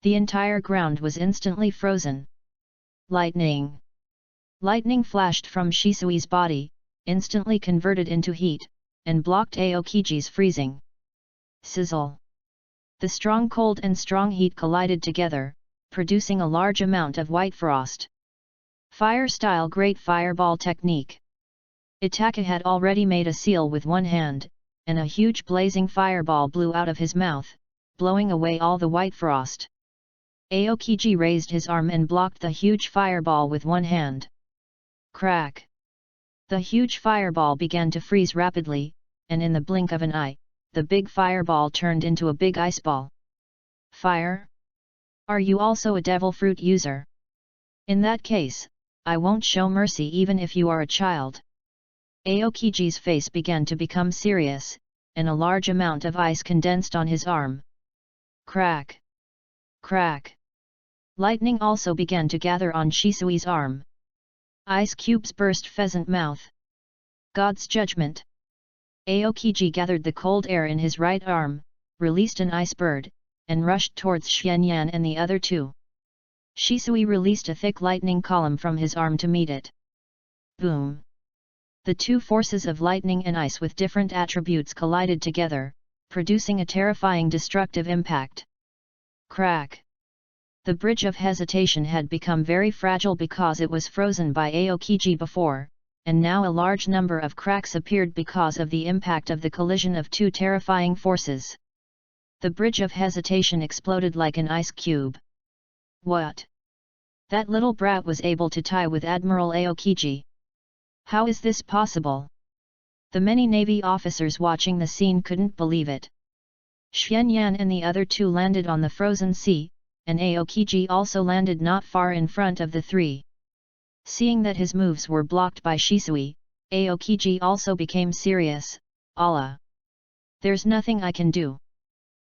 The entire ground was instantly frozen. Lightning! Lightning flashed from Shisui's body, instantly converted into heat, and blocked Aokiji's freezing. Sizzle! The strong cold and strong heat collided together, producing a large amount of white frost. Fire-style Great Fireball Technique. Itaka had already made a seal with one hand, and a huge blazing fireball blew out of his mouth, blowing away all the white frost. Aokiji raised his arm and blocked the huge fireball with one hand. Crack! The huge fireball began to freeze rapidly, and in the blink of an eye, the big fireball turned into a big ice ball. Fire? Are you also a devil fruit user? In that case, I won't show mercy even if you are a child. Aokiji's face began to become serious, and a large amount of ice condensed on his arm. Crack! Crack! Lightning also began to gather on Shisui's arm. Ice cubes burst pheasant mouth. God's judgment! Aokiji gathered the cold air in his right arm, released an ice bird, and rushed towards Xuanyan and the other two. Shisui released a thick lightning column from his arm to meet it. Boom! The two forces of lightning and ice with different attributes collided together, producing a terrifying destructive impact. Crack! The bridge of hesitation had become very fragile because it was frozen by Aokiji before, and now a large number of cracks appeared because of the impact of the collision of two terrifying forces. The bridge of hesitation exploded like an ice cube. What? That little brat was able to tie with Admiral Aokiji. How is this possible? The many Navy officers watching the scene couldn't believe it. Xuanyan and the other two landed on the frozen sea, and Aokiji also landed not far in front of the three. Seeing that his moves were blocked by Shisui, Aokiji also became serious. Allah! There's nothing I can do.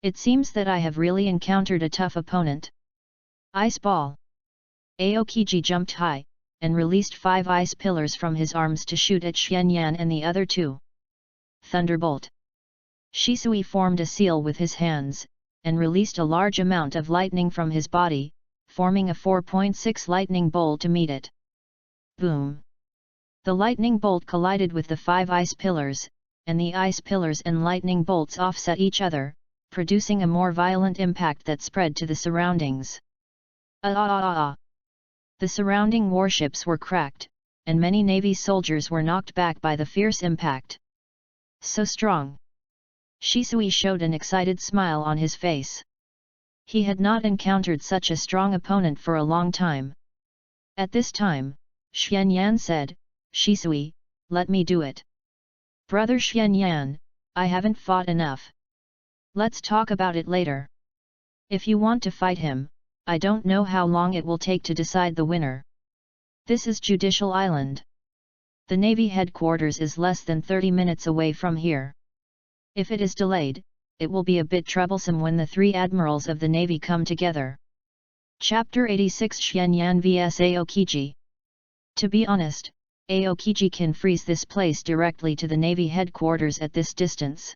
It seems that I have really encountered a tough opponent. Ice ball! Aokiji jumped high, and released 5 ice pillars from his arms to shoot at Xuanyan and the other two. Thunderbolt! Shisui formed a seal with his hands, and released a large amount of lightning from his body, forming a 4.6 lightning bolt to meet it. Boom! The lightning bolt collided with the 5 ice pillars, and the ice pillars and lightning bolts offset each other, producing a more violent impact that spread to the surroundings. The surrounding warships were cracked, and many Navy soldiers were knocked back by the fierce impact. So strong! Shisui showed an excited smile on his face. He had not encountered such a strong opponent for a long time. At this time, Xuanyan said, "Shisui, let me do it." "Brother Xuanyan, I haven't fought enough. Let's talk about it later. If you want to fight him, I don't know how long it will take to decide the winner. This is Judicial Island. The Navy headquarters is less than 30 minutes away from here. If it is delayed, it will be a bit troublesome when the 3 admirals of the Navy come together." Chapter 86 Xuanyan vs Aokiji. To be honest, Aokiji can freeze this place directly to the Navy headquarters at this distance.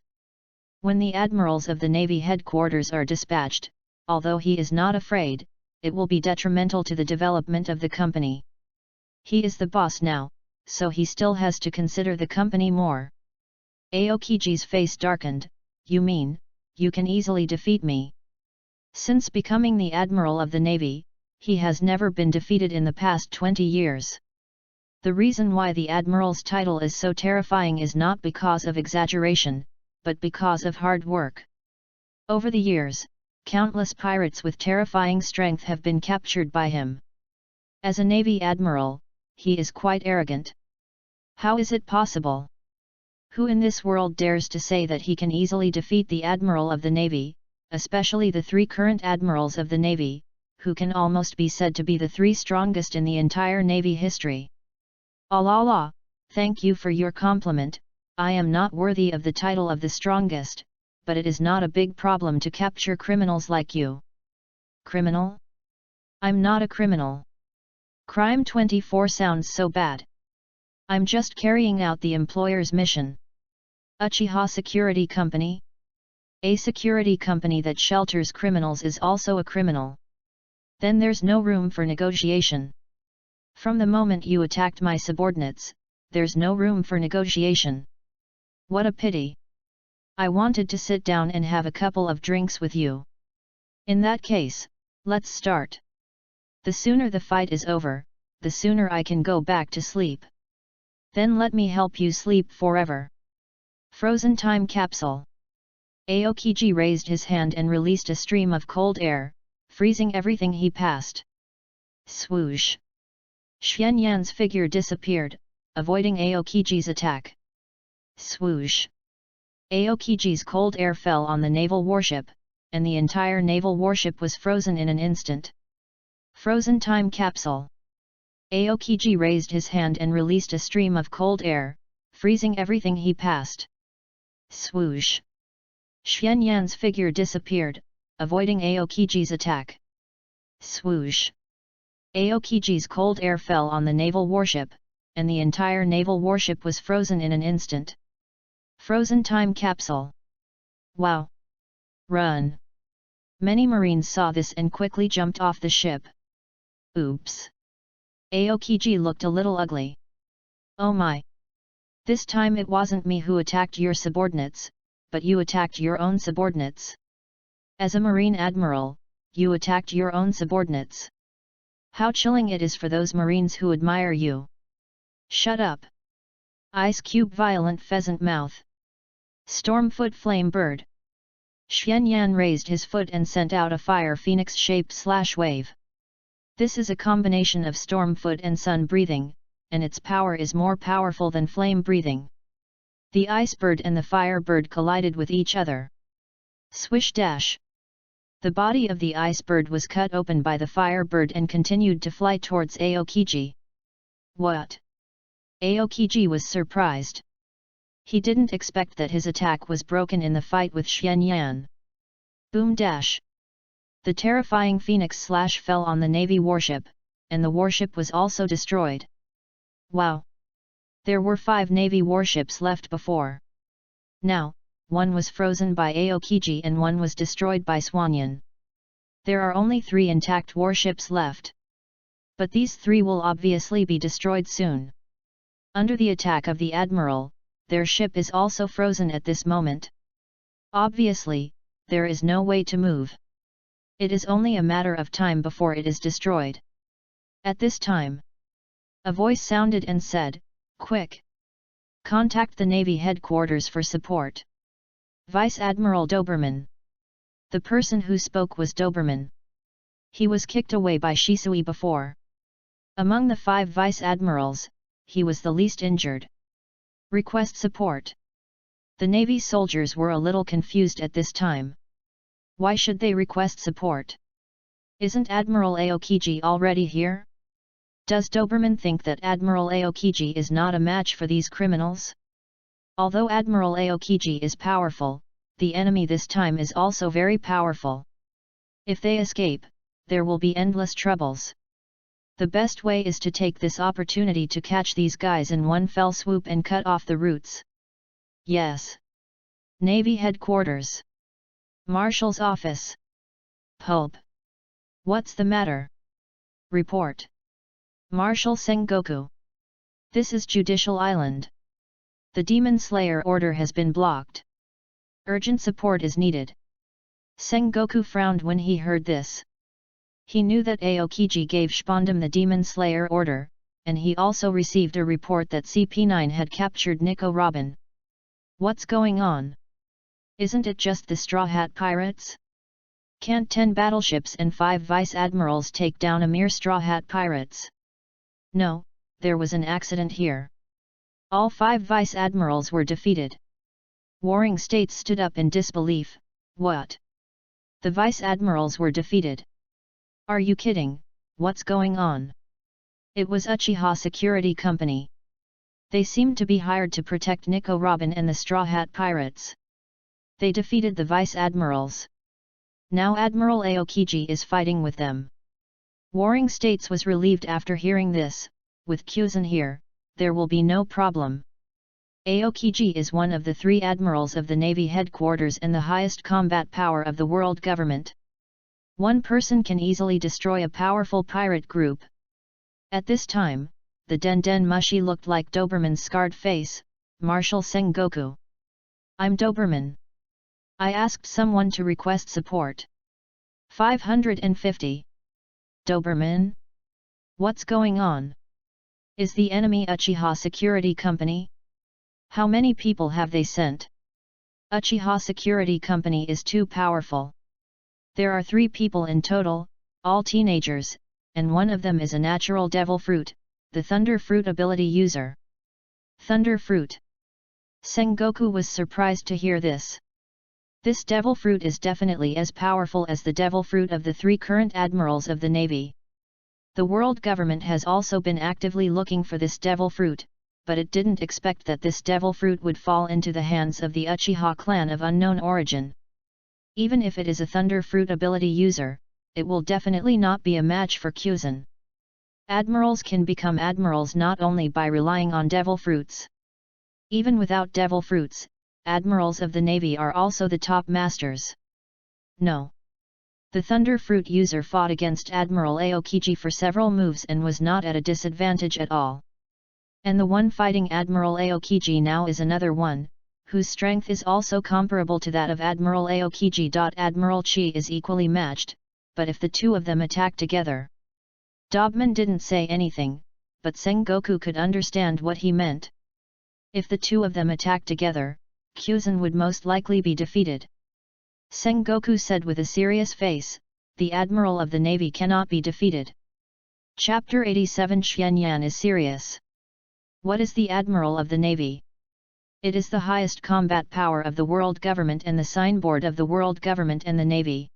When the admirals of the Navy headquarters are dispatched, although he is not afraid, it will be detrimental to the development of the company. He is the boss now, so he still has to consider the company more. Aokiji's face darkened. "You mean, you can easily defeat me?" Since becoming the Admiral of the Navy, he has never been defeated in the past 20 years. The reason why the Admiral's title is so terrifying is not because of exaggeration, but because of hard work. Over the years, countless pirates with terrifying strength have been captured by him. As a Navy Admiral, he is quite arrogant. How is it possible? Who in this world dares to say that he can easily defeat the Admiral of the Navy, especially the 3 current Admirals of the Navy, who can almost be said to be the 3 strongest in the entire Navy history? Allah, thank you for your compliment. I am not worthy of the title of the strongest, but it is not a big problem to capture criminals like you. Criminal? I'm not a criminal. Crime 24 sounds so bad. I'm just carrying out the employer's mission. Uchiha Security Company? A security company that shelters criminals is also a criminal. Then there's no room for negotiation. From the moment you attacked my subordinates, there's no room for negotiation. What a pity. I wanted to sit down and have a couple of drinks with you. In that case, let's start. The sooner the fight is over, the sooner I can go back to sleep. Then let me help you sleep forever. Frozen time capsule. Aokiji raised his hand and released a stream of cold air, freezing everything he passed. Swoosh! Xuanyan's figure disappeared, avoiding Aokiji's attack. Swoosh! Aokiji's cold air fell on the naval warship, and the entire naval warship was frozen in an instant. Frozen time capsule. Aokiji raised his hand and released a stream of cold air, freezing everything he passed. Swoosh! Xuanyan's figure disappeared, avoiding Aokiji's attack. Swoosh! Aokiji's cold air fell on the naval warship, and the entire naval warship was frozen in an instant. Frozen time capsule. Wow! Run! Many Marines saw this and quickly jumped off the ship. Oops! Aokiji looked a little ugly. Oh my! This time it wasn't me who attacked your subordinates, but you attacked your own subordinates. As a Marine Admiral, you attacked your own subordinates. How chilling it is for those Marines who admire you. Shut up! Ice Cube Violent Pheasant Mouth. Stormfoot Flame Bird. Xuanyan raised his foot and sent out a fire phoenix-shaped slash-wave. This is a combination of Stormfoot and Sun breathing, and its power is more powerful than flame breathing. The Ice Bird and the Fire Bird collided with each other. Swish dash! The body of the Ice Bird was cut open by the Fire Bird and continued to fly towards Aokiji. What? Aokiji was surprised. He didn't expect that his attack was broken in the fight with Xuanyan. Boom dash! The terrifying phoenix slash fell on the Navy warship, and the warship was also destroyed. Wow! There were 5 Navy warships left before. Now, one was frozen by Aokiji and one was destroyed by Xuanyan. There are only 3 intact warships left. But these 3 will obviously be destroyed soon. Under the attack of the Admiral, their ship is also frozen at this moment. Obviously, there is no way to move. It is only a matter of time before it is destroyed. At this time, a voice sounded and said, "Quick! Contact the Navy headquarters for support." Vice Admiral Doberman. The person who spoke was Doberman. He was kicked away by Shisui before. Among the 5 Vice Admirals, he was the least injured. Request support. The Navy soldiers were a little confused at this time. Why should they request support? Isn't Admiral Aokiji already here? Does Doberman think that Admiral Aokiji is not a match for these criminals? Although Admiral Aokiji is powerful, the enemy this time is also very powerful. If they escape, there will be endless troubles. The best way is to take this opportunity to catch these guys in one fell swoop and cut off the roots. Yes. Navy Headquarters. Marshal's Office. Pulp. What's the matter? Report. Marshal Sengoku. This is Judicial Island. The Demon Slayer order has been blocked. Urgent support is needed. Sengoku frowned when he heard this. He knew that Aokiji gave Spondam the Demon Slayer order, and he also received a report that CP9 had captured Nico Robin. What's going on? Isn't it just the Straw Hat Pirates? Can't 10 battleships and 5 vice admirals take down a mere Straw Hat Pirates? No, there was an accident here. All 5 vice admirals were defeated. Warring States stood up in disbelief. What? The vice admirals were defeated? Are you kidding? What's going on? It was Uchiha Security Company. They seemed to be hired to protect Nico Robin and the Straw Hat Pirates. They defeated the vice admirals. Now Admiral Aokiji is fighting with them. Warring States was relieved after hearing this. With Kyuzan here, there will be no problem. Aokiji is one of the 3 admirals of the Navy headquarters and the highest combat power of the world government. One person can easily destroy a powerful pirate group. At this time, the Den Mushi looked like Doberman's scarred face. Marshal Sengoku. I'm Doberman. I asked someone to request support. 550. Doberman? What's going on? Is the enemy Uchiha Security Company? How many people have they sent? Uchiha Security Company is too powerful. There are 3 people in total, all teenagers, and one of them is a natural devil fruit, the Thunder Fruit ability user. Thunder Fruit. Sengoku was surprised to hear this. This devil fruit is definitely as powerful as the devil fruit of the 3 current admirals of the Navy. The world government has also been actively looking for this devil fruit, but it didn't expect that this devil fruit would fall into the hands of the Uchiha clan of unknown origin. Even if it is a Thunder Fruit ability user, it will definitely not be a match for Kyuzan. Admirals can become admirals not only by relying on devil fruits. Even without devil fruits, admirals of the Navy are also the top masters. No. The Thunder Fruit user fought against Admiral Aokiji for several moves and was not at a disadvantage at all. And the one fighting Admiral Aokiji now is another one, whose strength is also comparable to that of Admiral Aokiji. Admiral Chi is equally matched, but if the 2 of them attack together. Dobman didn't say anything, but Sengoku could understand what he meant. If the 2 of them attack together, Kyuzan would most likely be defeated. Sengoku said with a serious face, the Admiral of the Navy cannot be defeated. Chapter 87 Xuanyan is serious. What is the Admiral of the Navy? It is the highest combat power of the world government and the signboard of the world government and the Navy.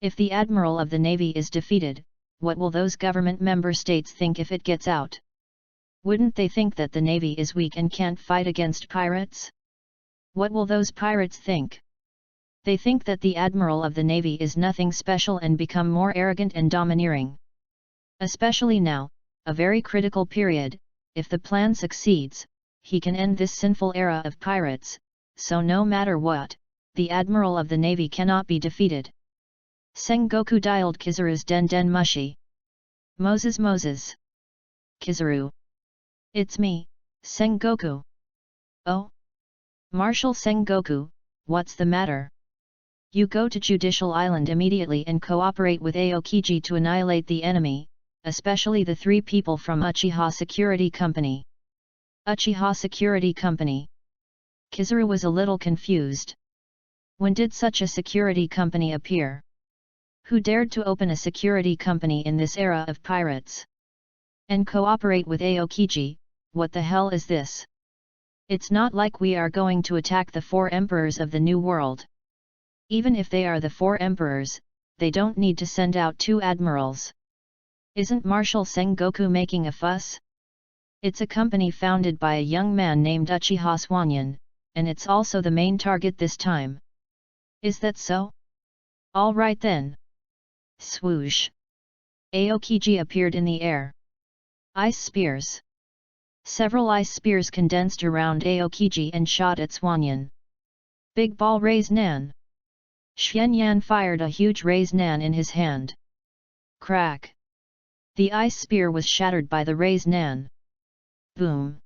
If the Admiral of the Navy is defeated, what will those government member states think if it gets out? Wouldn't they think that the Navy is weak and can't fight against pirates? What will those pirates think? They think that the Admiral of the Navy is nothing special and become more arrogant and domineering. Especially now, a very critical period, if the plan succeeds, he can end this sinful era of pirates, so no matter what, the Admiral of the Navy cannot be defeated. Sengoku dialed Kizaru's Den Mushi. Moses. Kizaru. It's me, Sengoku. Oh? Marshal Sengoku, what's the matter? You go to Judicial Island immediately and cooperate with Aokiji to annihilate the enemy, especially the 3 people from Uchiha Security Company. Uchiha Security Company. Kizaru was a little confused. When did such a security company appear? Who dared to open a security company in this era of pirates? And cooperate with Aokiji, what the hell is this? It's not like we are going to attack the 4 emperors of the New World. Even if they are the 4 emperors, they don't need to send out 2 admirals. Isn't Marshal Sengoku making a fuss? It's a company founded by a young man named Uchiha Xuanyan, and it's also the main target this time. Is that so? All right then. Swoosh. Aokiji appeared in the air. Ice spears. Several ice spears condensed around Aokiji and shot at Xuanyan. Big ball raise nan. Xuanyan fired a huge raise nan in his hand. Crack. The ice spear was shattered by the raise nan. Boom.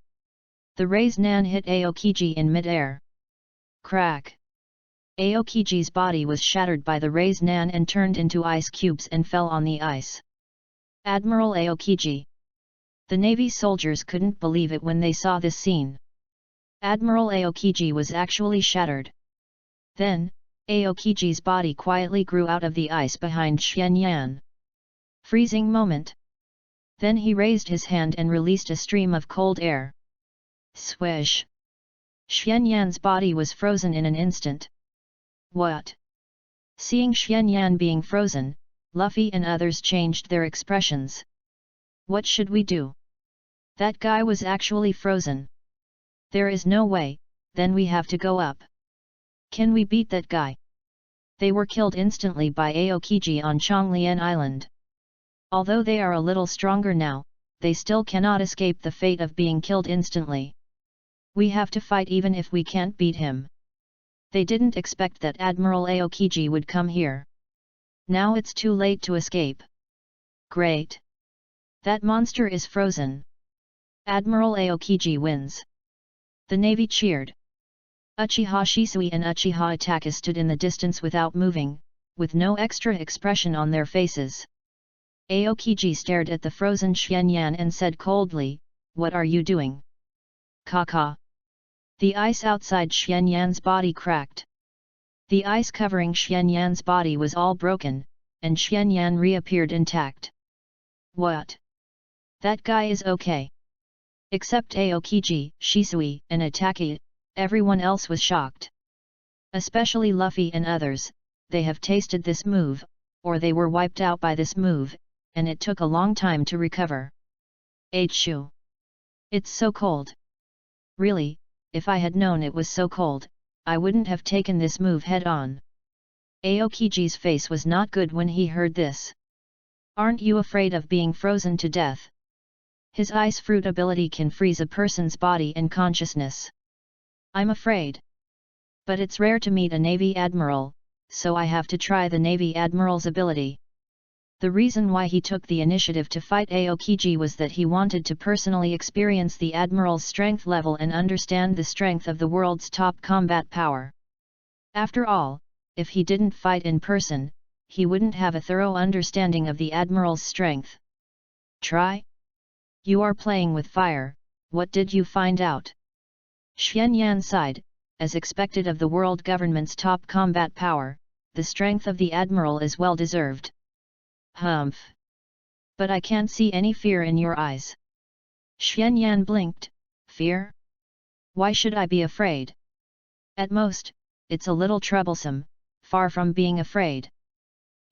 The raise nan hit Aokiji in mid-air. Crack. Aokiji's body was shattered by the raise nan and turned into ice cubes and fell on the ice. Admiral Aokiji. The Navy soldiers couldn't believe it when they saw this scene. Admiral Aokiji was actually shattered. Then, Aokiji's body quietly grew out of the ice behind Xuanyan. Freezing moment. Then he raised his hand and released a stream of cold air. Swish. Xuanyan's body was frozen in an instant. What? Seeing Xuanyan being frozen, Luffy and others changed their expressions. What should we do? That guy was actually frozen. There is no way, then we have to go up. Can we beat that guy? They were killed instantly by Aokiji on Chonglian Island. Although they are a little stronger now, they still cannot escape the fate of being killed instantly. We have to fight even if we can't beat him. They didn't expect that Admiral Aokiji would come here. Now it's too late to escape. Great! That monster is frozen. Admiral Aokiji wins. The Navy cheered. Uchiha Shisui and Uchiha Itachi stood in the distance without moving, with no extra expression on their faces. Aokiji stared at the frozen Xuanyan and said coldly, what are you doing? Kaka. The ice outside Xianyan's body cracked. The ice covering Xianyan's body was all broken, and Xianyan reappeared intact. What? That guy is okay. Except Aokiji, Shisui, and Itaki, everyone else was shocked. Especially Luffy and others, they have tasted this move, or they were wiped out by this move, and it took a long time to recover. Achoo! It's so cold. Really, if I had known it was so cold, I wouldn't have taken this move head on. Aokiji's face was not good when he heard this. Aren't you afraid of being frozen to death? His ice fruit ability can freeze a person's body and consciousness. I'm afraid. But it's rare to meet a Navy Admiral, so I have to try the Navy Admiral's ability. The reason why he took the initiative to fight Aokiji was that he wanted to personally experience the Admiral's strength level and understand the strength of the world's top combat power. After all, if he didn't fight in person, he wouldn't have a thorough understanding of the Admiral's strength. Try? You are playing with fire, what did you find out? Xianyan sighed, as expected of the world government's top combat power, the strength of the Admiral is well deserved. Humph! But I can't see any fear in your eyes. Xianyan blinked. Fear? Why should I be afraid? At most, it's a little troublesome, far from being afraid.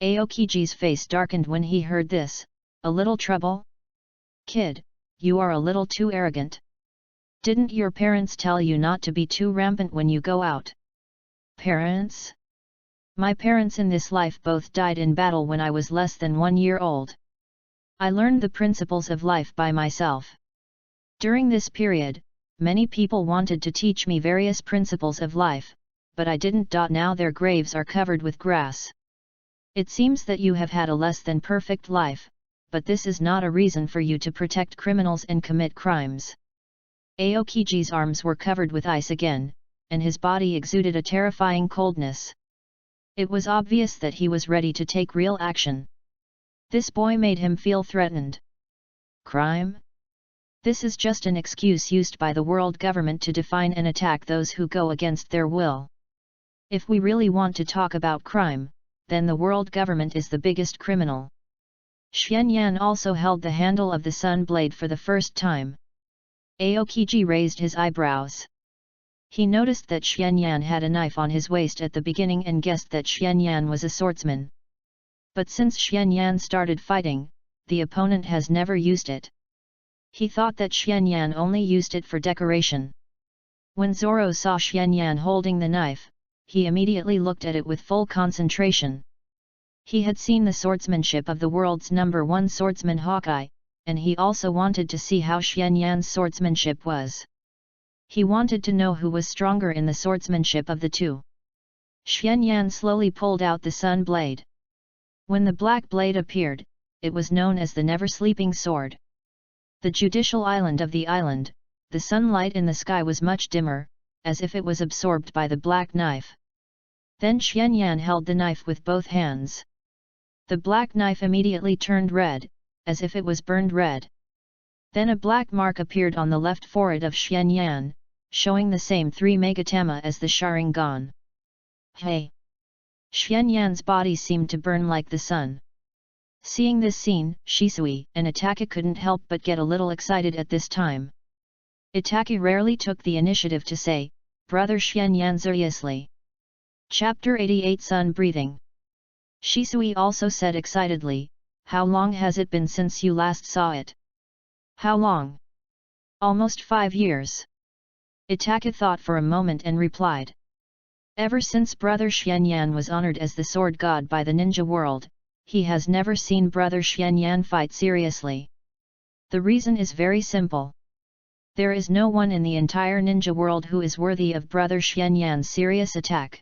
Aokiji's face darkened when he heard this. A little trouble? Kid, you are a little too arrogant. Didn't your parents tell you not to be too rampant when you go out? Parents? My parents in this life both died in battle when I was less than 1 year old. I learned the principles of life by myself. During this period, many people wanted to teach me various principles of life, but I didn't. Now their graves are covered with grass. It seems that you have had a less than perfect life, but this is not a reason for you to protect criminals and commit crimes. Aokiji's arms were covered with ice again, and his body exuded a terrifying coldness. It was obvious that he was ready to take real action. This boy made him feel threatened. Crime? This is just an excuse used by the world government to define and attack those who go against their will. If we really want to talk about crime, then the world government is the biggest criminal. Xianyan also held the handle of the sun blade for the first time. Aokiji raised his eyebrows. He noticed that Xianyan had a knife on his waist at the beginning and guessed that Xianyan was a swordsman. But since Xianyan started fighting, the opponent has never used it. He thought that Xianyan only used it for decoration. When Zoro saw Xianyan holding the knife, he immediately looked at it with full concentration. He had seen the swordsmanship of the world's #1 swordsman Hawkeye, and he also wanted to see how Xianyan's swordsmanship was. He wanted to know who was stronger in the swordsmanship of the two. Xianyan slowly pulled out the sun blade. When the black blade appeared, it was known as the never-sleeping sword. The judicial island of the island, the sunlight in the sky was much dimmer, as if it was absorbed by the black knife. Then Xianyan held the knife with both hands. The black knife immediately turned red, as if it was burned red. Then a black mark appeared on the left forehead of Xianyan, showing the same 3 megatama as the Sharingan. Hey! Xianyan's body seemed to burn like the sun. Seeing this scene, Shisui and Itaki couldn't help but get a little excited at this time. Itaki rarely took the initiative to say, "Brother Xianyan seriously." Chapter 88 Sun Breathing. Shisui also said excitedly, "How long has it been since you last saw it?" "How long?" "Almost 5 years." Itaki thought for a moment and replied. "Ever since Brother Xianyan was honored as the sword god by the ninja world, he has never seen Brother Xianyan fight seriously. The reason is very simple. There is no one in the entire ninja world who is worthy of Brother Xianyan's serious attack.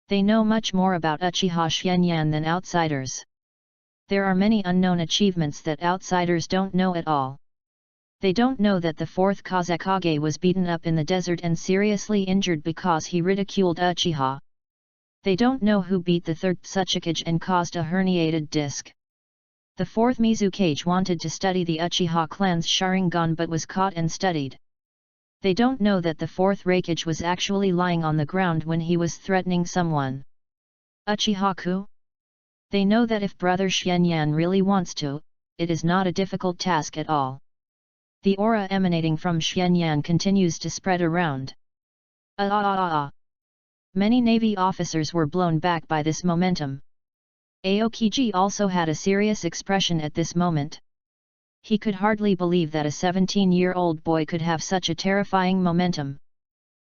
They know much more about Uchiha Xianyan than outsiders. There are many unknown achievements that outsiders don't know at all. They don't know that the 4th Kazekage was beaten up in the desert and seriously injured because he ridiculed Uchiha. They don't know who beat the 3rd Tsuchikage and caused a herniated disc. The fourth Mizukage wanted to study the Uchiha clan's Sharingan but was caught and studied. They don't know that the fourth Raikage was actually lying on the ground when he was threatening someone. Uchiha-ku? They know that if Brother Xianyan really wants to, it is not a difficult task at all. The aura emanating from Xianyan continues to spread around. Many Navy officers were blown back by this momentum. Aokiji also had a serious expression at this moment. He could hardly believe that a 17-year-old boy could have such a terrifying momentum.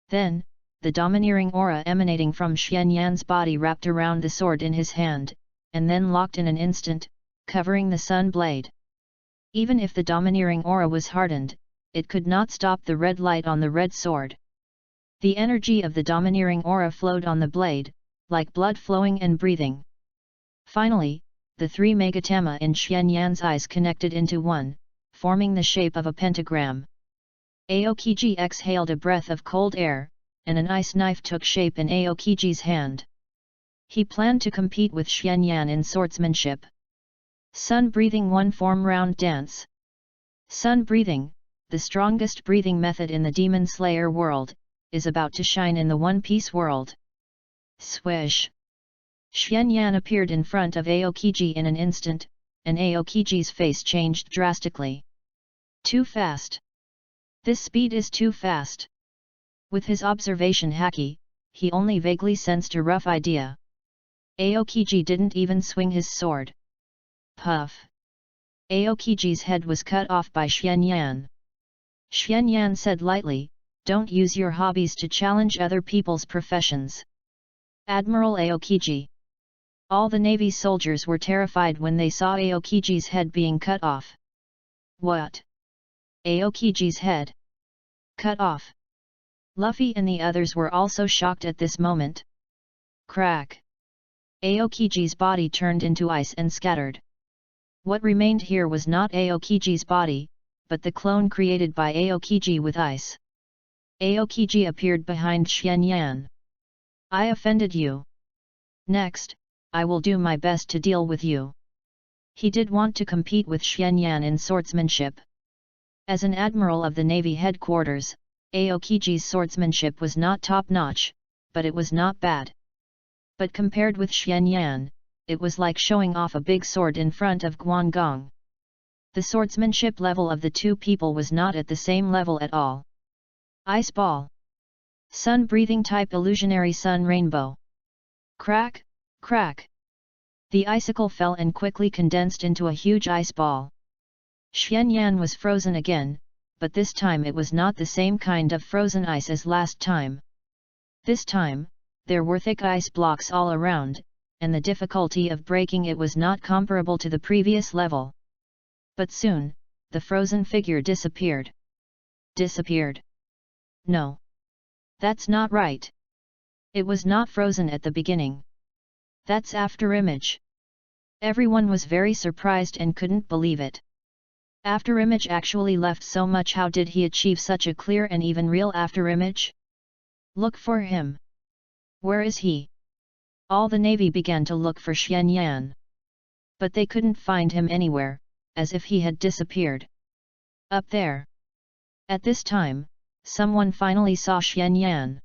Then, the domineering aura emanating from Xianyan's body wrapped around the sword in his hand, and then locked in an instant, covering the sun blade. Even if the domineering aura was hardened, it could not stop the red light on the red sword. The energy of the domineering aura flowed on the blade, like blood flowing and breathing. Finally, the three megatama in Xianyan's eyes connected into one, forming the shape of a pentagram. Aokiji exhaled a breath of cold air, and an ice knife took shape in Aokiji's hand. He planned to compete with Xianyan in swordsmanship. Sun breathing one form round dance. Sun breathing, the strongest breathing method in the Demon Slayer world, is about to shine in the One Piece world. Swish! Xianyan appeared in front of Aokiji in an instant, and Aokiji's face changed drastically. Too fast. This speed is too fast. With his observation haki, he only vaguely sensed a rough idea. Aokiji didn't even swing his sword. Puff! Aokiji's head was cut off by Xianyan. Xianyan said lightly, "Don't use your hobbies to challenge other people's professions." Admiral Aokiji. All the Navy soldiers were terrified when they saw Aokiji's head being cut off. What? Aokiji's head? Cut off? Luffy and the others were also shocked at this moment. Crack! Aokiji's body turned into ice and scattered. What remained here was not Aokiji's body, but the clone created by Aokiji with ice. Aokiji appeared behind Xianyan. "I offended you. Next, I will do my best to deal with you." He did want to compete with Xianyan in swordsmanship. As an admiral of the Navy headquarters, Aokiji's swordsmanship was not top-notch, but it was not bad. But compared with Xianyan, it was like showing off a big sword in front of Guangong. The swordsmanship level of the two people was not at the same level at all. Ice ball. Sun-breathing type illusionary sun rainbow. Crack! Crack! The icicle fell and quickly condensed into a huge ice ball. Xianyan was frozen again, but this time it was not the same kind of frozen ice as last time. This time, there were thick ice blocks all around, and the difficulty of breaking it was not comparable to the previous level. But soon, the frozen figure disappeared. Disappeared? No. That's not right. It was not frozen at the beginning. That's afterimage. Everyone was very surprised and couldn't believe it. Afterimage actually left so much. How did he achieve such a clear and even real afterimage? Look for him. Where is he? All the Navy began to look for Xianyan. But they couldn't find him anywhere, as if he had disappeared. Up there. At this time, someone finally saw Xianyan.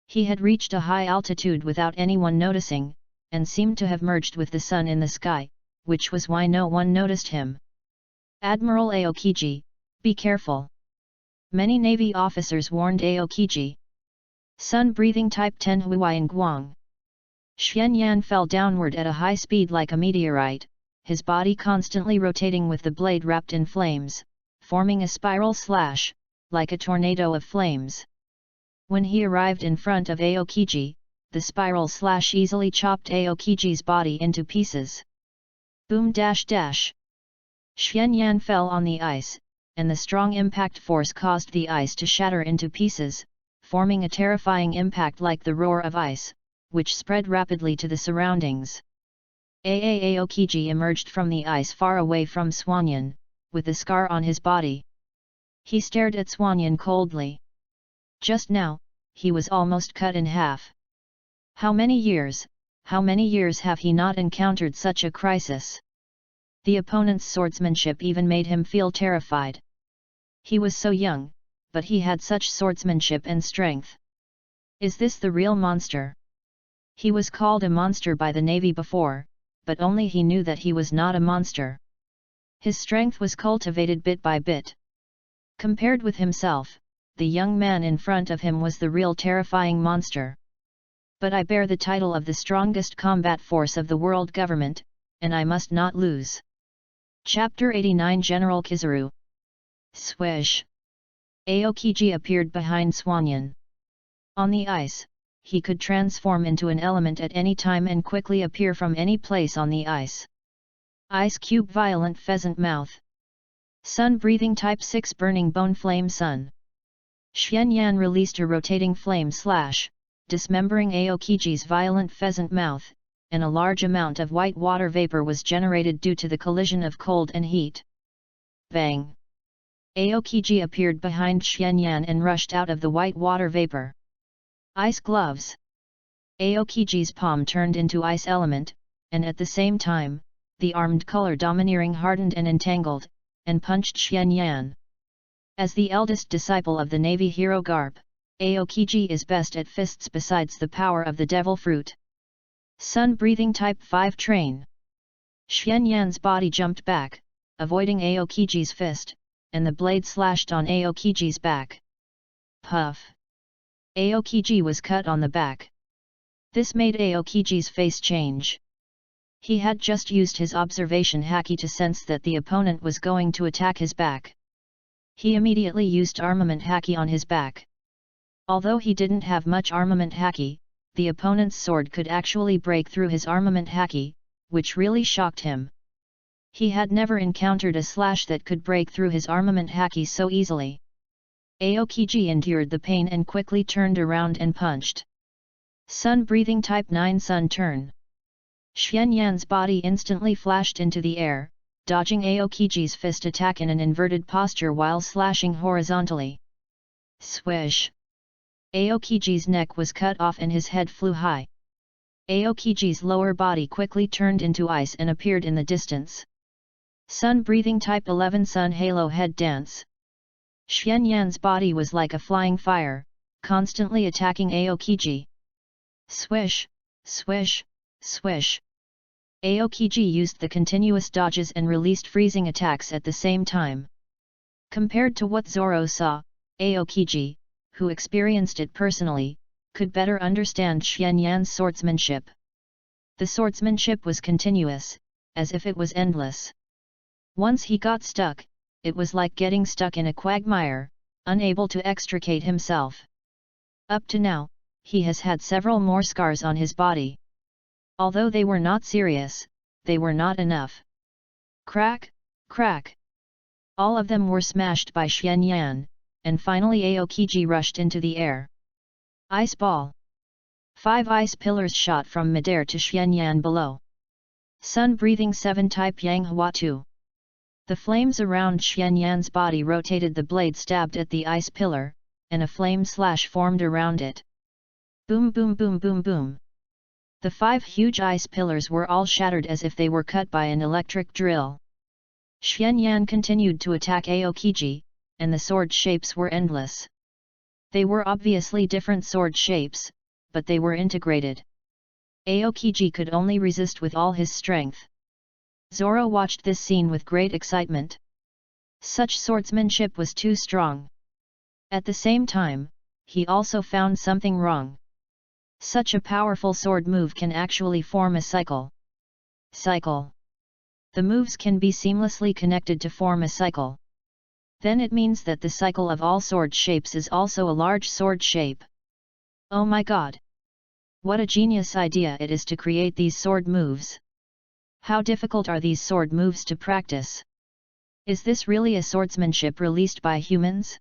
He had reached a high altitude without anyone noticing, and seemed to have merged with the sun in the sky, which was why no one noticed him. Admiral Aokiji, be careful. Many Navy officers warned Aokiji. Sun-breathing type 10 Huayan Guang. Xianyan fell downward at a high speed like a meteorite, his body constantly rotating with the blade wrapped in flames, forming a spiral slash, like a tornado of flames. When he arrived in front of Aokiji, the spiral slash easily chopped Aokiji's body into pieces. Boom dash dash. Xianyan fell on the ice, and the strong impact force caused the ice to shatter into pieces, forming a terrifying impact like the roar of ice, which spread rapidly to the surroundings. Aokiji emerged from the ice far away from Swanyan, with a scar on his body. He stared at Swanyan coldly. Just now, he was almost cut in half. How many years have he not encountered such a crisis? The opponent's swordsmanship even made him feel terrified. He was so young, but he had such swordsmanship and strength. Is this the real monster? He was called a monster by the Navy before, but only he knew that he was not a monster. His strength was cultivated bit by bit. Compared with himself, the young man in front of him was the real terrifying monster. But I bear the title of the strongest combat force of the world government, and I must not lose. Chapter 89 General Kizaru. Swish! Aokiji appeared behind Swanyan. On the ice, he could transform into an element at any time and quickly appear from any place on the ice. Ice Cube Violent Pheasant Mouth. Sun Breathing Type 6 Burning Bone Flame Sun. Xuanyan released a rotating flame slash, dismembering Aokiji's violent pheasant mouth, and a large amount of white water vapor was generated due to the collision of cold and heat. Bang! Aokiji appeared behind Xuanyan and rushed out of the white water vapor. Ice Gloves. Aokiji's palm turned into ice element, and at the same time, the armed color domineering hardened and entangled, and punched Xuanyan. As the eldest disciple of the Navy hero Garp, Aokiji is best at fists besides the power of the devil fruit. Sun Breathing Type 5 Train. Xuanyan's body jumped back, avoiding Aokiji's fist, and the blade slashed on Aokiji's back. Puff! Aokiji was cut on the back. This made Aokiji's face change. He had just used his observation haki to sense that the opponent was going to attack his back. He immediately used armament haki on his back. Although he didn't have much armament haki, the opponent's sword could actually break through his armament haki, which really shocked him. He had never encountered a slash that could break through his armament haki so easily. Aokiji endured the pain and quickly turned around and punched. Sun Breathing Type 9 Sun Turn. Xuanyan's body instantly flashed into the air, dodging Aokiji's fist attack in an inverted posture while slashing horizontally. Swish! Aokiji's neck was cut off and his head flew high. Aokiji's lower body quickly turned into ice and appeared in the distance. Sun Breathing Type 11 Sun Halo Head Dance. Xuanyan's body was like a flying fire, constantly attacking Aokiji. Swish! Swish! Swish! Aokiji used the continuous dodges and released freezing attacks at the same time. Compared to what Zoro saw, Aokiji, who experienced it personally, could better understand Xuanyan's swordsmanship. The swordsmanship was continuous, as if it was endless. Once he got stuck, it was like getting stuck in a quagmire, unable to extricate himself. Up to now, he has had several more scars on his body. Although they were not serious, they were not enough. Crack, crack! All of them were smashed by Xuanyan, and finally Aokiji rushed into the air. Ice Ball. 5 ice pillars shot from midair to Xuanyan below. Sun Breathing 7 Type Yang Hua 2. The flames around Xuanyan's body rotated, the blade stabbed at the ice pillar, and a flame slash formed around it. Boom boom boom boom boom. The 5 huge ice pillars were all shattered as if they were cut by an electric drill. Xuanyan continued to attack Aokiji, and the sword shapes were endless. They were obviously different sword shapes, but they were integrated. Aokiji could only resist with all his strength. Zoro watched this scene with great excitement. Such swordsmanship was too strong. At the same time, he also found something wrong. Such a powerful sword move can actually form a cycle. Cycle. The moves can be seamlessly connected to form a cycle. Then it means that the cycle of all sword shapes is also a large sword shape. Oh my god! What a genius idea it is to create these sword moves. How difficult are these sword moves to practice? Is this really a swordsmanship released by humans?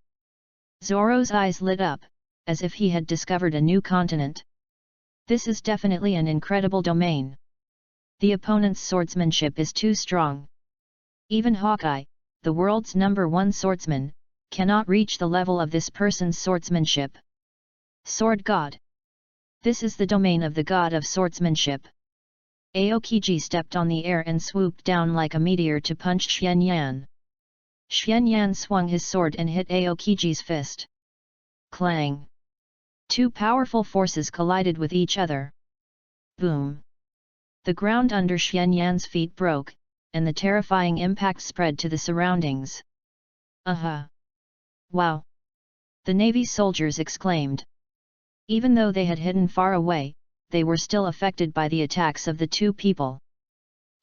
Zoro's eyes lit up, as if he had discovered a new continent. This is definitely an incredible domain. The opponent's swordsmanship is too strong. Even Hawkeye, the world's #1 swordsman, cannot reach the level of this person's swordsmanship. Sword God. This is the domain of the god of swordsmanship. Aokiji stepped on the air and swooped down like a meteor to punch Xianyan. Xianyan swung his sword and hit Aokiji's fist. Clang! Two powerful forces collided with each other. Boom! The ground under Xianyan's feet broke, and the terrifying impact spread to the surroundings. Aha! Wow! The Navy soldiers exclaimed. Even though they had hidden far away, they were still affected by the attacks of the two people.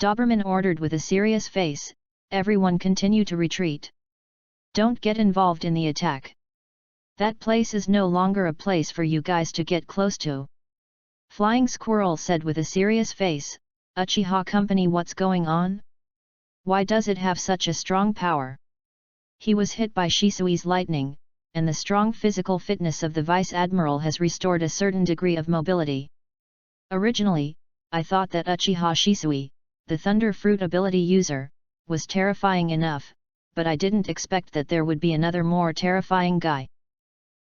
Doberman ordered with a serious face, "Everyone continue to retreat. Don't get involved in the attack. That place is no longer a place for you guys to get close to." Flying Squirrel said with a serious face, "Uchiha Company, what's going on? Why does it have such a strong power?" He was hit by Shisui's lightning, and the strong physical fitness of the Vice Admiral has restored a certain degree of mobility. Originally, I thought that Uchiha Shisui, the Thunder Fruit ability user, was terrifying enough, but I didn't expect that there would be another more terrifying guy.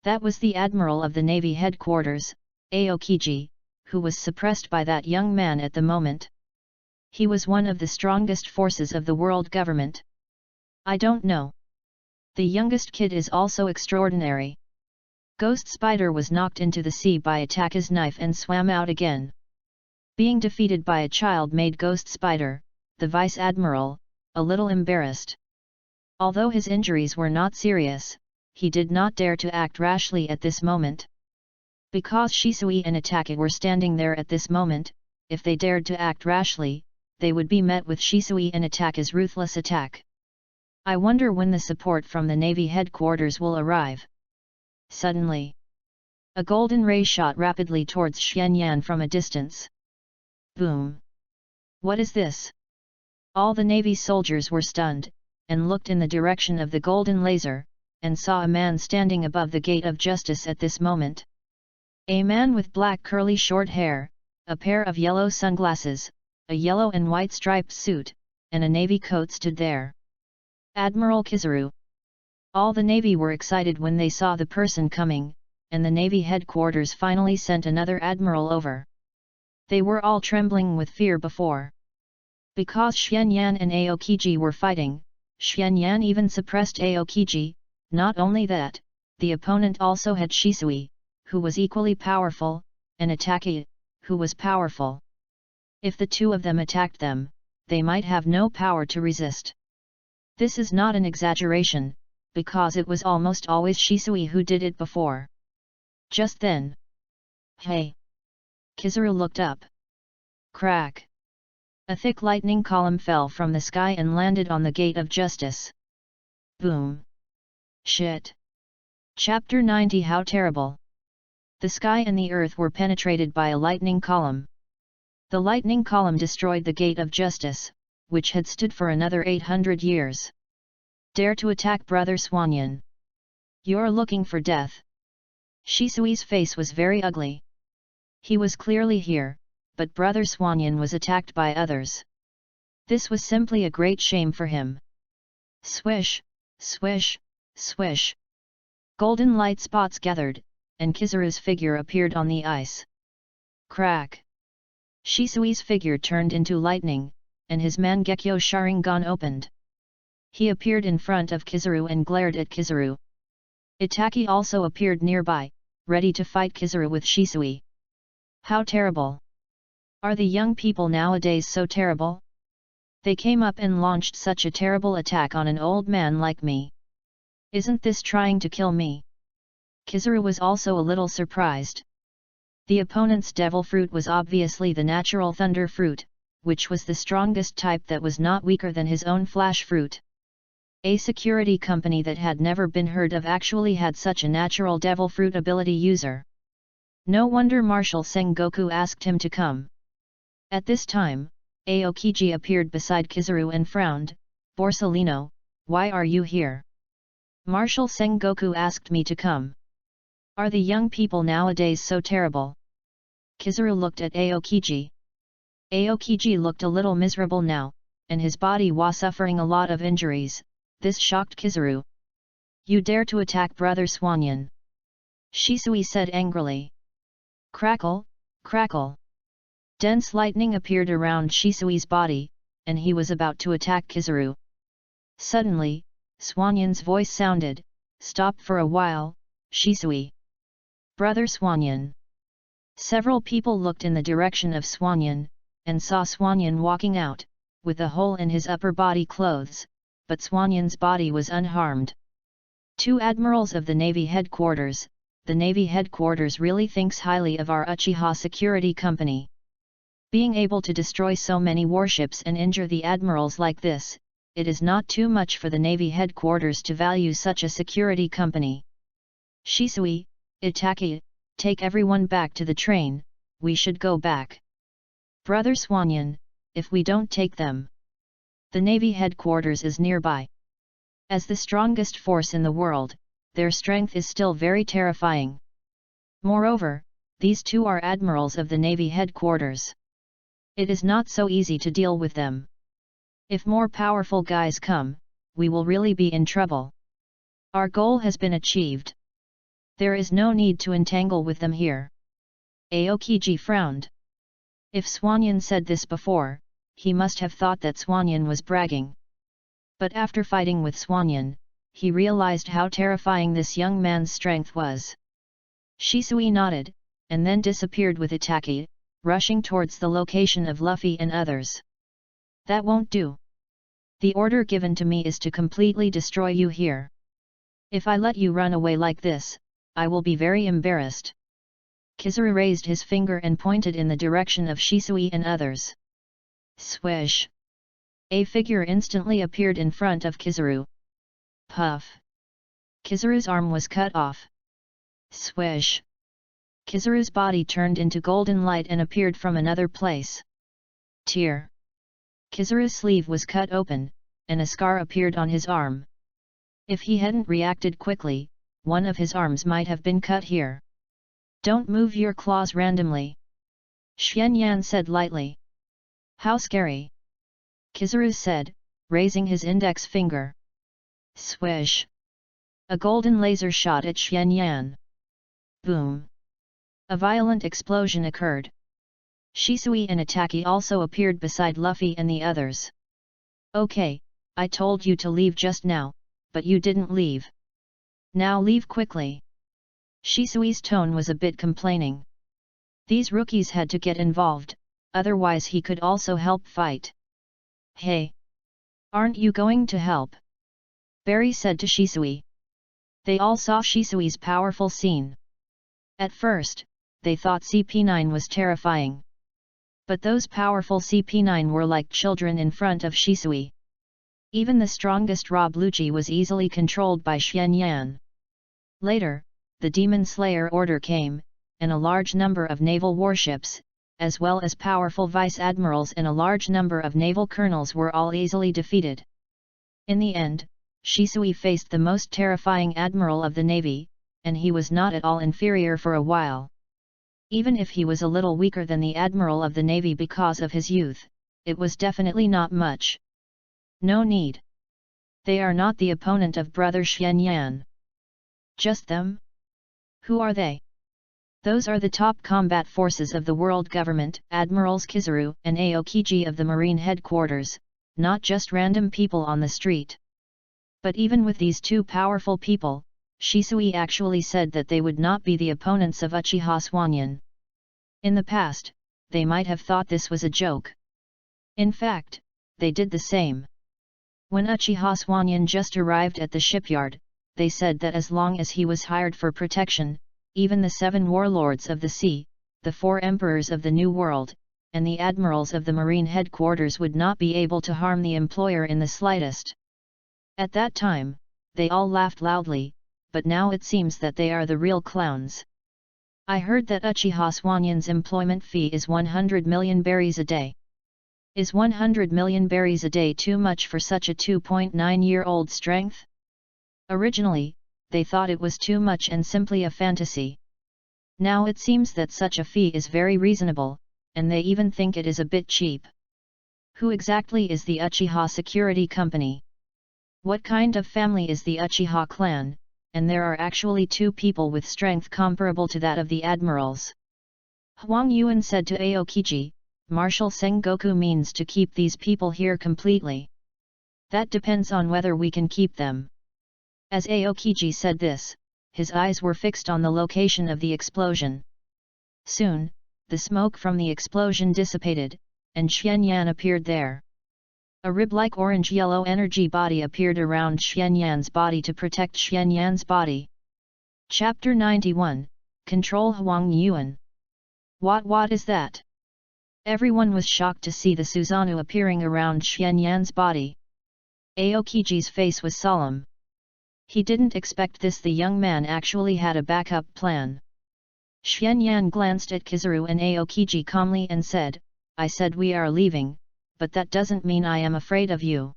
That was the Admiral of the Navy headquarters, Aokiji, who was suppressed by that young man at the moment. He was one of the strongest forces of the world government. I don't know. The youngest kid is also extraordinary. Ghost Spider was knocked into the sea by Attaka's knife and swam out again. Being defeated by a child made Ghost Spider, the Vice Admiral, a little embarrassed. Although his injuries were not serious, he did not dare to act rashly at this moment. Because Shisui and Attaka were standing there at this moment, if they dared to act rashly, they would be met with Shisui and Attaka's ruthless attack. I wonder when the support from the Navy headquarters will arrive. Suddenly, a golden ray shot rapidly towards Xianyan from a distance. Boom! What is this? All the Navy soldiers were stunned, and looked in the direction of the golden laser, and saw a man standing above the gate of justice at this moment. A man with black curly short hair, a pair of yellow sunglasses, a yellow and white striped suit, and a navy coat stood there. Admiral Kizaru. All the Navy were excited when they saw the person coming, and the Navy headquarters finally sent another admiral over. They were all trembling with fear before. Because Xianyan and Aokiji were fighting, Xianyan even suppressed Aokiji. Not only that, the opponent also had Shisui, who was equally powerful, and Attaka, who was powerful. If the two of them attacked them, they might have no power to resist. This is not an exaggeration, because it was almost always Shisui who did it before. Just then. Hey! Kizaru looked up. Crack! A thick lightning column fell from the sky and landed on the gate of justice. Boom! Shit! Chapter 90 How terrible! The sky and the earth were penetrated by a lightning column. The lightning column destroyed the gate of justice, which had stood for another 800 years. Dare to attack Brother Swanyan. You're looking for death. Shisui's face was very ugly. He was clearly here, but Brother Swanyan was attacked by others. This was simply a great shame for him. Swish, swish, swish. Golden light spots gathered, and Kizaru's figure appeared on the ice. Crack! Shisui's figure turned into lightning, and his Mangekyo Sharingan opened. He appeared in front of Kizaru and glared at Kizaru. Itaki also appeared nearby, ready to fight Kizaru with Shisui. How terrible! Are the young people nowadays so terrible? They came up and launched such a terrible attack on an old man like me. Isn't this trying to kill me? Kizaru was also a little surprised. The opponent's devil fruit was obviously the natural thunder fruit, which was the strongest type that was not weaker than his own flash fruit. A security company that had never been heard of actually had such a natural devil fruit ability user. No wonder Marshal Sengoku asked him to come. At this time, Aokiji appeared beside Kizaru and frowned. Borsellino, why are you here? Marshal Sengoku asked me to come. Are the young people nowadays so terrible? Kizaru looked at Aokiji. Aokiji looked a little miserable now, and his body was suffering a lot of injuries. This shocked Kizaru. You dare to attack Brother Swanyan? Shisui said angrily. Crackle, crackle. Dense lightning appeared around Shisui's body, and he was about to attack Kizaru. Suddenly, Swanyan's voice sounded, "Stop for a while, Shisui." "Brother Swanyan." Several people looked in the direction of Swanyan, and saw Swanyan walking out, with a hole in his upper body clothes, but Swanyan's body was unharmed. Two admirals of the Navy headquarters. The Navy headquarters really thinks highly of our Uchiha security company. Being able to destroy so many warships and injure the admirals like this, it is not too much for the Navy headquarters to value such a security company. "Shisui, Itaki, take everyone back to the train, we should go back." "Brother Swanyan, if we don't take them. The Navy headquarters is nearby. As the strongest force in the world, their strength is still very terrifying. Moreover, these two are admirals of the Navy headquarters. It is not so easy to deal with them. If more powerful guys come, we will really be in trouble. Our goal has been achieved. There is no need to entangle with them here." Aokiji frowned. If Swanyan said this before, he must have thought that Swanyan was bragging. But after fighting with Swanyan, he realized how terrifying this young man's strength was. Shisui nodded, and then disappeared with Itaki, rushing towards the location of Luffy and others. "That won't do. The order given to me is to completely destroy you here. If I let you run away like this, I will be very embarrassed." Kizaru raised his finger and pointed in the direction of Shisui and others. Swish! A figure instantly appeared in front of Kizaru. Puff! Kizaru's arm was cut off. Swish! Kizaru's body turned into golden light and appeared from another place. Tear! Kizaru's sleeve was cut open, and a scar appeared on his arm. If he hadn't reacted quickly, one of his arms might have been cut here. "Don't move your claws randomly," Xuanyan said lightly. "How scary," Kizaru said, raising his index finger. Swish! A golden laser shot at Xuanyan. Boom! A violent explosion occurred. Shisui and Itaki also appeared beside Luffy and the others. "Okay, I told you to leave just now, but you didn't leave. Now leave quickly." Shisui's tone was a bit complaining. These rookies had to get involved, otherwise he could also help fight. "Hey! Aren't you going to help?" Barry said to Shisui. They all saw Shisui's powerful scene. At first, they thought CP9 was terrifying. But those powerful CP9 were like children in front of Shisui. Even the strongest Ra Bluchi was easily controlled by Xuanyan. Later, the Demon Slayer order came, and a large number of naval warships, as well as powerful vice-admirals and a large number of naval colonels were all easily defeated. In the end, Shisui faced the most terrifying admiral of the navy, and he was not at all inferior for a while. Even if he was a little weaker than the admiral of the navy because of his youth, it was definitely not much. No need. They are not the opponent of Brother Xuanyan. Just them? Who are they? Those are the top combat forces of the world government, Admirals Kizaru and Aokiji of the Marine headquarters, not just random people on the street. But even with these two powerful people, Shisui actually said that they would not be the opponents of Uchiha Swanyan. In the past, they might have thought this was a joke. In fact, they did the same. When Uchiha Swanyan just arrived at the shipyard, they said that as long as he was hired for protection, even the 7 warlords of the sea, the 4 emperors of the New World, and the admirals of the Marine headquarters would not be able to harm the employer in the slightest. At that time, they all laughed loudly, but now it seems that they are the real clowns. I heard that Uchiha Swanyan's employment fee is 100 million berries a day. Is 100 million berries a day too much for such a 2.9-year-old strength? Originally, they thought it was too much and simply a fantasy. Now it seems that such a fee is very reasonable, and they even think it is a bit cheap. Who exactly is the Uchiha Security Company? What kind of family is the Uchiha clan? And there are actually 2 people with strength comparable to that of the admirals. Huang Yuan said to Aokiji, Martial Sengoku means to keep these people here completely. That depends on whether we can keep them. As Aokiji said this, his eyes were fixed on the location of the explosion. Soon, the smoke from the explosion dissipated, and Xianyan appeared there. A rib-like orange-yellow energy body appeared around Xianyan's body to protect Xianyan's body. Chapter 91, Control Huang Yuan. What is that? Everyone was shocked to see the Susanoo appearing around Xianyan's body. Aokiji's face was solemn. He didn't expect this. The young man actually had a backup plan. Xianyan glanced at Kizaru and Aokiji calmly and said, "I said we are leaving, but that doesn't mean I am afraid of you.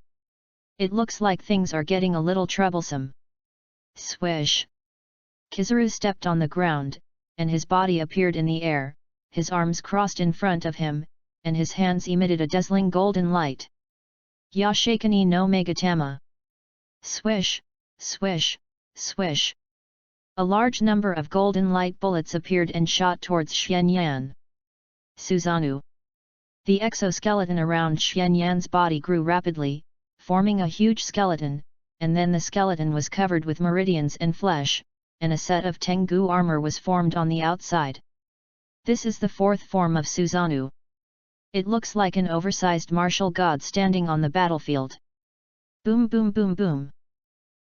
It looks like things are getting a little troublesome." Swish! Kizaru stepped on the ground, and his body appeared in the air, his arms crossed in front of him, and his hands emitted a dazzling golden light. Yashakani no Megatama. Swish, swish, swish. A large number of golden light bullets appeared and shot towards Xianyan. Susanoo. The exoskeleton around Xianyan's body grew rapidly, forming a huge skeleton, and then the skeleton was covered with meridians and flesh, and a set of Tengu armor was formed on the outside. This is the fourth form of Susanoo. It looks like an oversized martial god standing on the battlefield. Boom boom boom boom.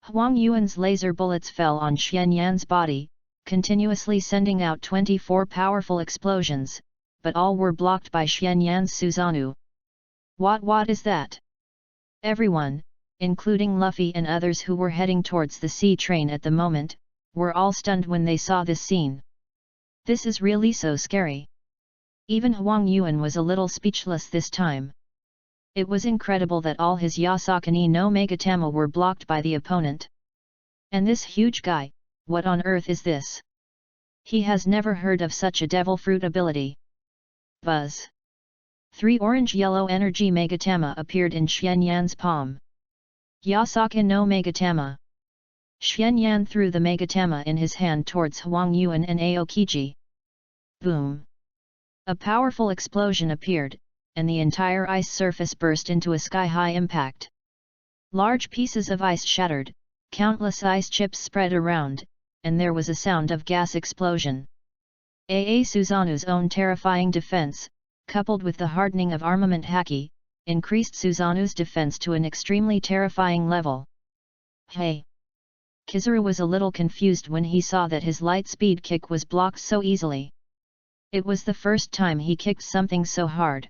Huang Yuan's laser bullets fell on Xianyan's body, continuously sending out 24 powerful explosions, but all were blocked by Xianyan's Susanoo. What is that? Everyone, including Luffy and others who were heading towards the sea train at the moment, were all stunned when they saw this scene. This is really so scary. Even Huang Yuan was a little speechless this time. It was incredible that all his Yasakani no Megatama were blocked by the opponent. And this huge guy, what on earth is this? He has never heard of such a devil fruit ability. Buzz. 3 orange-yellow energy Megatama appeared in Xianyan's palm. Yasaka no Megatama. Xianyan threw the Megatama in his hand towards Huang Yuan and Aokiji. Boom! A powerful explosion appeared, and the entire ice surface burst into a sky-high impact. Large pieces of ice shattered, countless ice chips spread around, and there was a sound of gas explosion. Susanoo's own terrifying defense, coupled with the hardening of armament haki, increased Susanoo's defense to an extremely terrifying level. Hey! Kizaru was a little confused when he saw that his light speed kick was blocked so easily. It was the first time he kicked something so hard.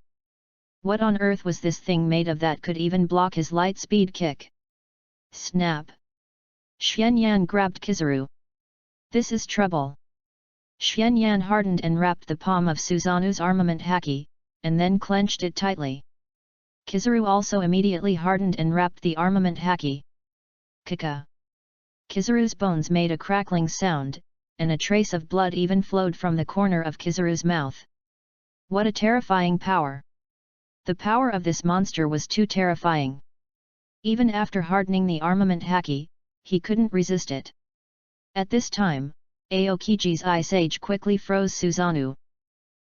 What on earth was this thing made of that could even block his light speed kick? Snap! Xianyan grabbed Kizaru. This is trouble. Xianyan hardened and wrapped the palm of Susanoo's armament haki, and then clenched it tightly. Kizaru also immediately hardened and wrapped the armament haki. Kaka! Kizaru's bones made a crackling sound, and a trace of blood even flowed from the corner of Kizaru's mouth. What a terrifying power! The power of this monster was too terrifying. Even after hardening the armament haki, he couldn't resist it. At this time, Aokiji's Ice Age quickly froze Susanoo.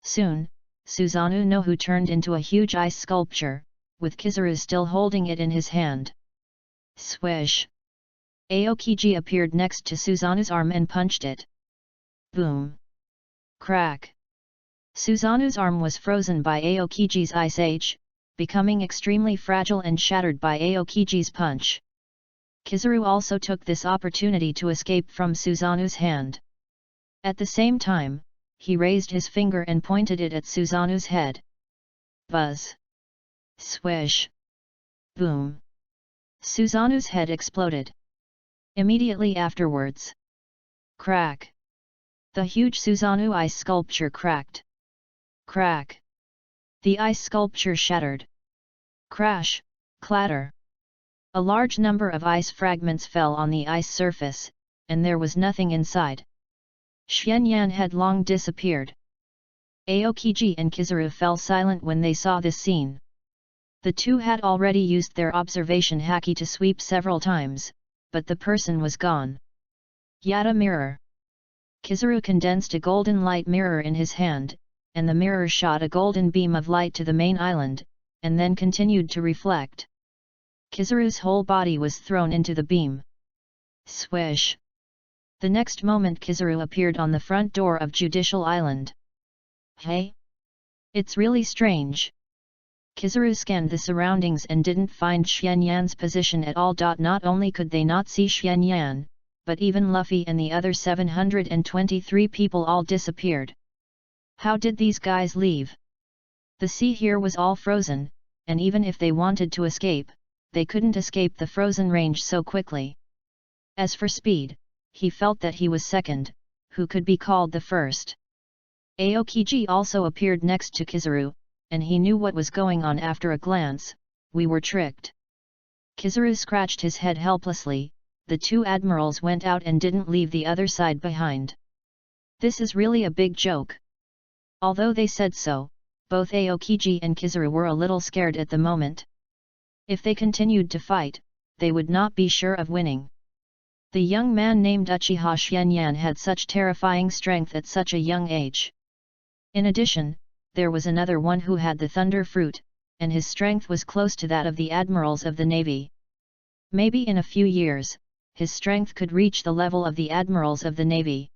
Soon, Susanoo no Hu turned into a huge ice sculpture, with Kizaru still holding it in his hand. Swish! Aokiji appeared next to Susanoo's arm and punched it. Boom! Crack! Susanoo's arm was frozen by Aokiji's Ice Age, becoming extremely fragile and shattered by Aokiji's punch. Kizaru also took this opportunity to escape from Susanoo's hand. At the same time, he raised his finger and pointed it at Susanoo's head. Buzz! Swish! Boom! Susanoo's head exploded. Immediately afterwards. Crack! The huge Susanoo ice sculpture cracked. Crack! The ice sculpture shattered. Crash! Clatter! A large number of ice fragments fell on the ice surface, and there was nothing inside. Xianyan had long disappeared. Aokiji and Kizaru fell silent when they saw this scene. The two had already used their observation haki to sweep several times, but the person was gone. Yada mirror. Kizaru condensed a golden light mirror in his hand, and the mirror shot a golden beam of light to the main island, and then continued to reflect. Kizaru's whole body was thrown into the beam. Swish! The next moment Kizaru appeared on the front door of Judicial Island. Hey? It's really strange. Kizaru scanned the surroundings and didn't find Xianyan's position at all. Not only could they not see Xianyan, but even Luffy and the other 723 people all disappeared. How did these guys leave? The sea here was all frozen, and even if they wanted to escape, they couldn't escape the frozen range so quickly. As for speed, he felt that he was second, who could be called the first. Aokiji also appeared next to Kizaru, and he knew what was going on after a glance. We were tricked. Kizaru scratched his head helplessly. The two admirals went out and didn't leave the other side behind. This is really a big joke. Although they said so, both Aokiji and Kizaru were a little scared at the moment. If they continued to fight, they would not be sure of winning. The young man named Uchiha Xianyan had such terrifying strength at such a young age. In addition, there was another one who had the Thunder Fruit, and his strength was close to that of the admirals of the navy. Maybe in a few years, his strength could reach the level of the admirals of the navy.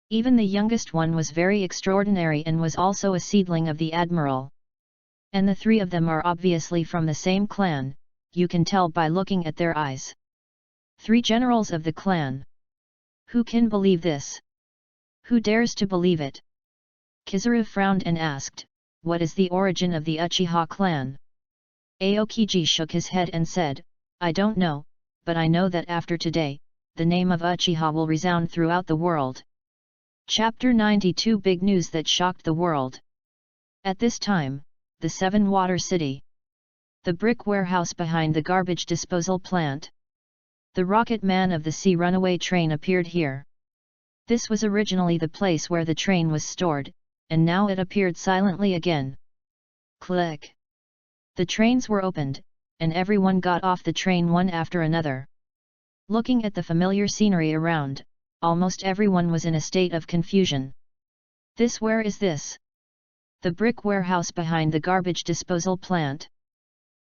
Even the youngest one was very extraordinary and was also a seedling of the admiral. And the three of them are obviously from the same clan, you can tell by looking at their eyes. 3 generals of the clan. Who can believe this? Who dares to believe it? Kizaru frowned and asked, what is the origin of the Uchiha clan? Aokiji shook his head and said, I don't know, but I know that after today, the name of Uchiha will resound throughout the world. Chapter 92 Big News that Shocked the World. At this time, the Seven Water City. The brick warehouse behind the garbage disposal plant. The Rocket Man of the Sea runaway train appeared here. This was originally the place where the train was stored, and now it appeared silently again. Click! The trains were opened, and everyone got off the train one after another. Looking at the familiar scenery around, almost everyone was in a state of confusion. Where is this? The brick warehouse behind the garbage disposal plant?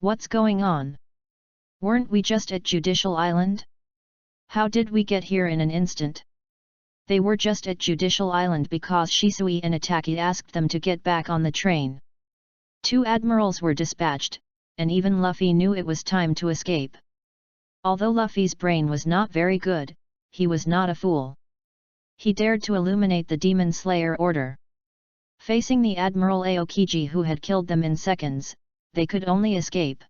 What's going on? Weren't we just at Judicial Island? How did we get here in an instant? They were just at Judicial Island because Shisui and Itaki asked them to get back on the train. 2 admirals were dispatched, and even Luffy knew it was time to escape. Although Luffy's brain was not very good, he was not a fool. He dared to illuminate the Demon Slayer order. Facing the Admiral Aokiji who had killed them in seconds, they could only escape.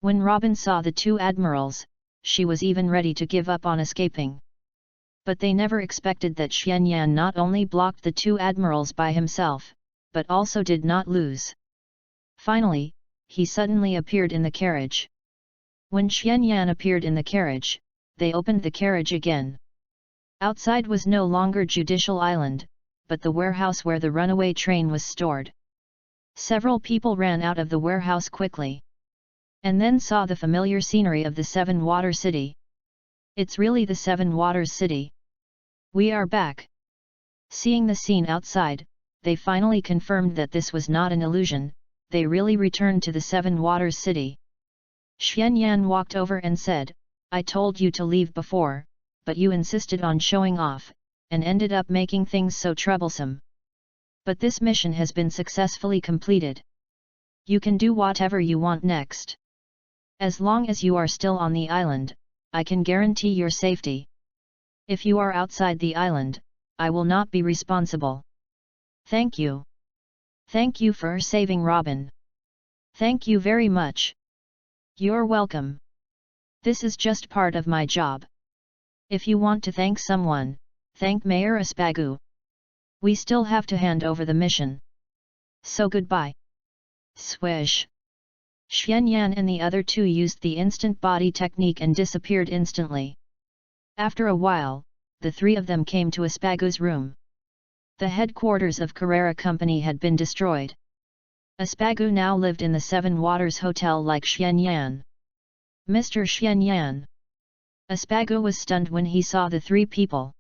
When Robin saw the 2 admirals, she was even ready to give up on escaping. But they never expected that Xianyan not only blocked the 2 admirals by himself, but also did not lose. Finally, he suddenly appeared in the carriage. When Xianyan appeared in the carriage, they opened the carriage again. Outside was no longer Judicial Island, but the warehouse where the runaway train was stored. Several people ran out of the warehouse quickly. And then saw the familiar scenery of the Seven Water City. It's really the Seven Waters City. We are back. Seeing the scene outside, they finally confirmed that this was not an illusion, they really returned to the Seven Waters City. Xianyan walked over and said, I told you to leave before, but you insisted on showing off, and ended up making things so troublesome. But this mission has been successfully completed. You can do whatever you want next. As long as you are still on the island, I can guarantee your safety. If you are outside the island, I will not be responsible. Thank you. Thank you for saving Robin. Thank you very much. You're welcome. This is just part of my job. If you want to thank someone, thank Mayor Espagu. We still have to hand over the mission. So goodbye. Swish. Xianyan and the other 2 used the instant body technique and disappeared instantly. After a while, the 3 of them came to Espagu's room. The headquarters of Carrera Company had been destroyed. Espagu now lived in the Seven Waters Hotel like Xianyan. Mr. Xianyan. Espagu was stunned when he saw the 3 people.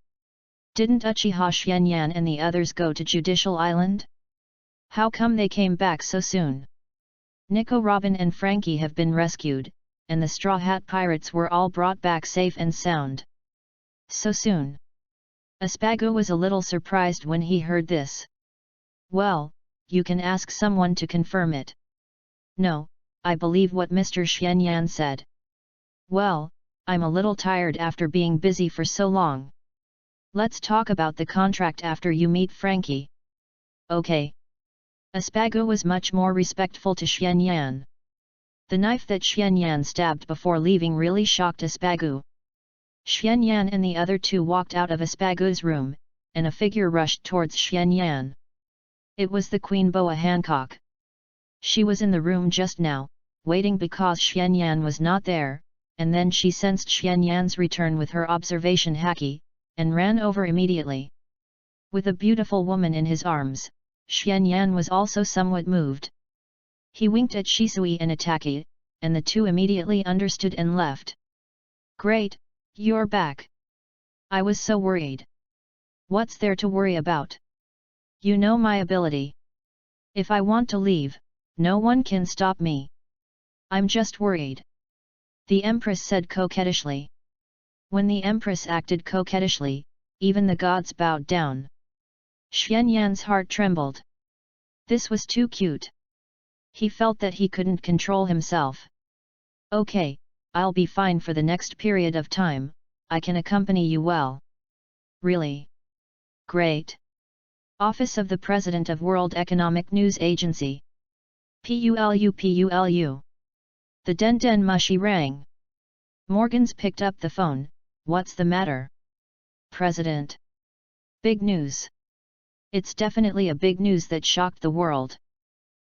Didn't Uchiha Xianyan and the others go to Judicial Island? How come they came back so soon? Nico, Robin and Frankie have been rescued, and the Straw Hat Pirates were all brought back safe and sound. So soon? Aspago was a little surprised when he heard this. Well, you can ask someone to confirm it. No, I believe what Mr. Xianyan said. Well, I'm a little tired after being busy for so long. Let's talk about the contract after you meet Frankie. Okay. Aspago was much more respectful to Xianyan. The knife that Xianyan stabbed before leaving really shocked Aspago. Xianyan and the other two walked out of Aspago's room, and a figure rushed towards Xianyan. It was the Queen Boa Hancock. She was in the room just now, waiting because Xianyan was not there, and then she sensed Xianyan's return with her observation haki, and ran over immediately. With a beautiful woman in his arms, Xianyan was also somewhat moved. He winked at Shisui and Itaki, and the two immediately understood and left. Great, you're back. I was so worried. What's there to worry about? You know my ability. If I want to leave, no one can stop me. I'm just worried. The Empress said coquettishly. When the Empress acted coquettishly, even the gods bowed down. Xianyan's heart trembled. This was too cute. He felt that he couldn't control himself. Okay, I'll be fine for the next period of time, I can accompany you well. Really? Great. Office of the President of World Economic News Agency. Pulu. The Den Mushi rang. Morgans picked up the phone. What's the matter? President. Big news. It's definitely a big news that shocked the world.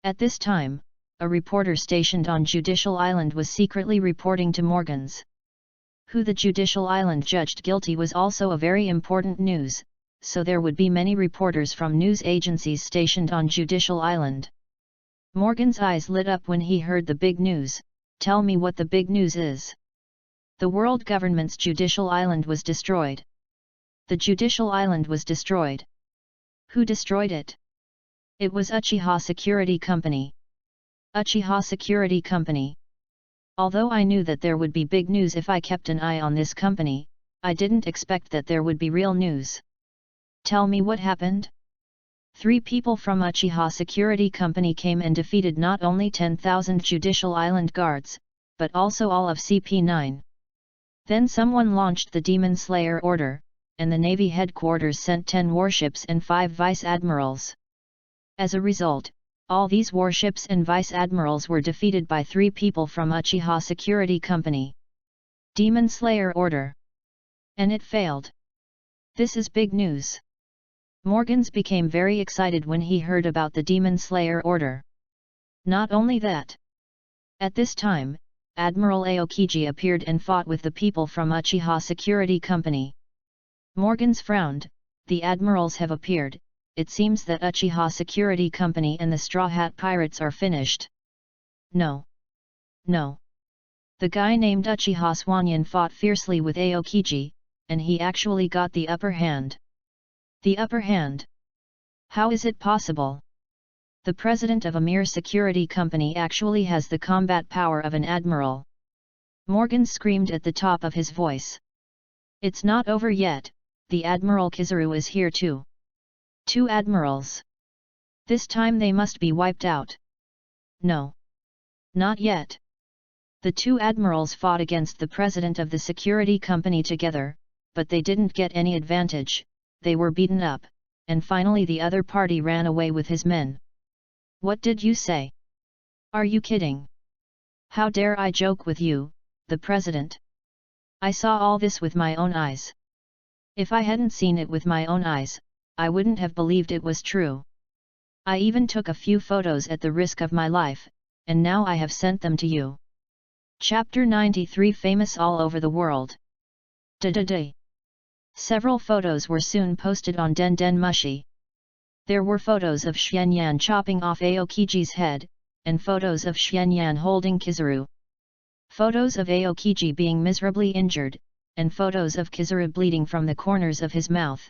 At this time, a reporter stationed on Judicial Island was secretly reporting to Morgans. Who the Judicial Island judged guilty was also a very important news, so there would be many reporters from news agencies stationed on Judicial Island. Morgan's eyes lit up when he heard the big news. Tell me what the big news is. The world government's Judicial Island was destroyed. The Judicial Island was destroyed. Who destroyed it? It was Uchiha Security Company. Uchiha Security Company. Although I knew that there would be big news if I kept an eye on this company, I didn't expect that there would be real news. Tell me what happened? 3 people from Uchiha Security Company came and defeated not only 10,000 Judicial Island guards, but also all of CP9. Then someone launched the Demon Slayer order, and the Navy headquarters sent 10 warships and 5 vice-admirals. As a result, all these warships and vice-admirals were defeated by 3 people from Uchiha Security Company. Demon Slayer order. And it failed. This is big news. Morgans became very excited when he heard about the Demon Slayer order. Not only that. At this time, Admiral Aokiji appeared and fought with the people from Uchiha Security Company. Morgans frowned. The admirals have appeared. It seems that Uchiha Security Company and the Straw Hat Pirates are finished. No. No. The guy named Uchiha Swanyan fought fiercely with Aokiji, and he actually got the upper hand. The upper hand? How is it possible? The president of a mere security company actually has the combat power of an admiral. Morgan screamed at the top of his voice. It's not over yet, the Admiral Kizaru is here too. 2 admirals. This time they must be wiped out. No. Not yet. The 2 admirals fought against the president of the security company together, but they didn't get any advantage, they were beaten up, and finally the other party ran away with his men. What did you say? Are you kidding? How dare I joke with you, the president? I saw all this with my own eyes. If I hadn't seen it with my own eyes, I wouldn't have believed it was true. I even took a few photos at the risk of my life, and now I have sent them to you. Chapter 93 Famous all over the world. Several photos were soon posted on Den Mushi. There were photos of Xianyan chopping off Aokiji's head, and photos of Xianyan holding Kizaru. Photos of Aokiji being miserably injured, and photos of Kizaru bleeding from the corners of his mouth.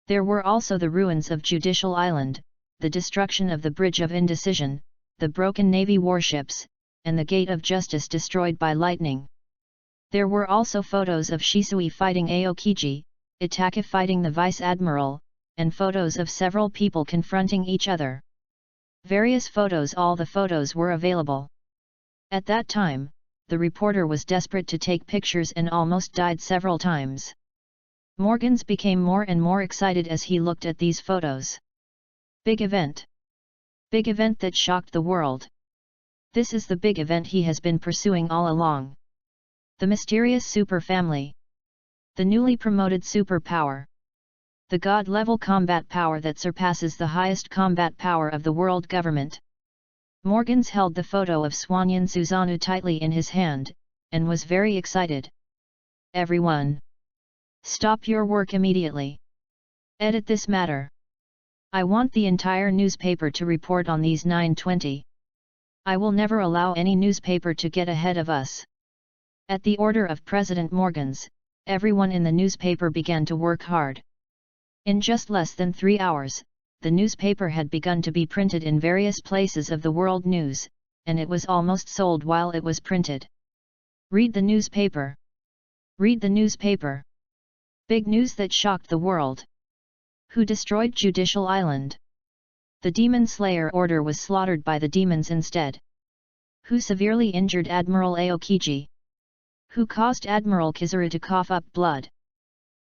There were also the ruins of Judicial Island, the destruction of the Bridge of Indecision, the broken Navy warships, and the Gate of Justice destroyed by lightning. There were also photos of Shisui fighting Aokiji, Itaka fighting the Vice Admiral, and photos of several people confronting each other. Various photos, all the photos were available. At that time, the reporter was desperate to take pictures and almost died several times. Morgans became more and more excited as he looked at these photos. Big event. Big event that shocked the world. This is the big event he has been pursuing all along. The mysterious super family. The newly promoted superpower. The god-level combat power that surpasses the highest combat power of the world government. Morgans held the photo of Swanyan Susanoo tightly in his hand, and was very excited. Everyone! Stop your work immediately. Edit this matter. I want the entire newspaper to report on these 920. I will never allow any newspaper to get ahead of us. At the order of President Morgans, everyone in the newspaper began to work hard. In just less than 3 hours, the newspaper had begun to be printed in various places of the world news, and it was almost sold while it was printed. Read the newspaper. Read the newspaper. Big news that shocked the world. Who destroyed Judicial Island? The Demon Slayer Order was slaughtered by the demons instead. Who severely injured Admiral Aokiji? Who caused Admiral Kizuru to cough up blood?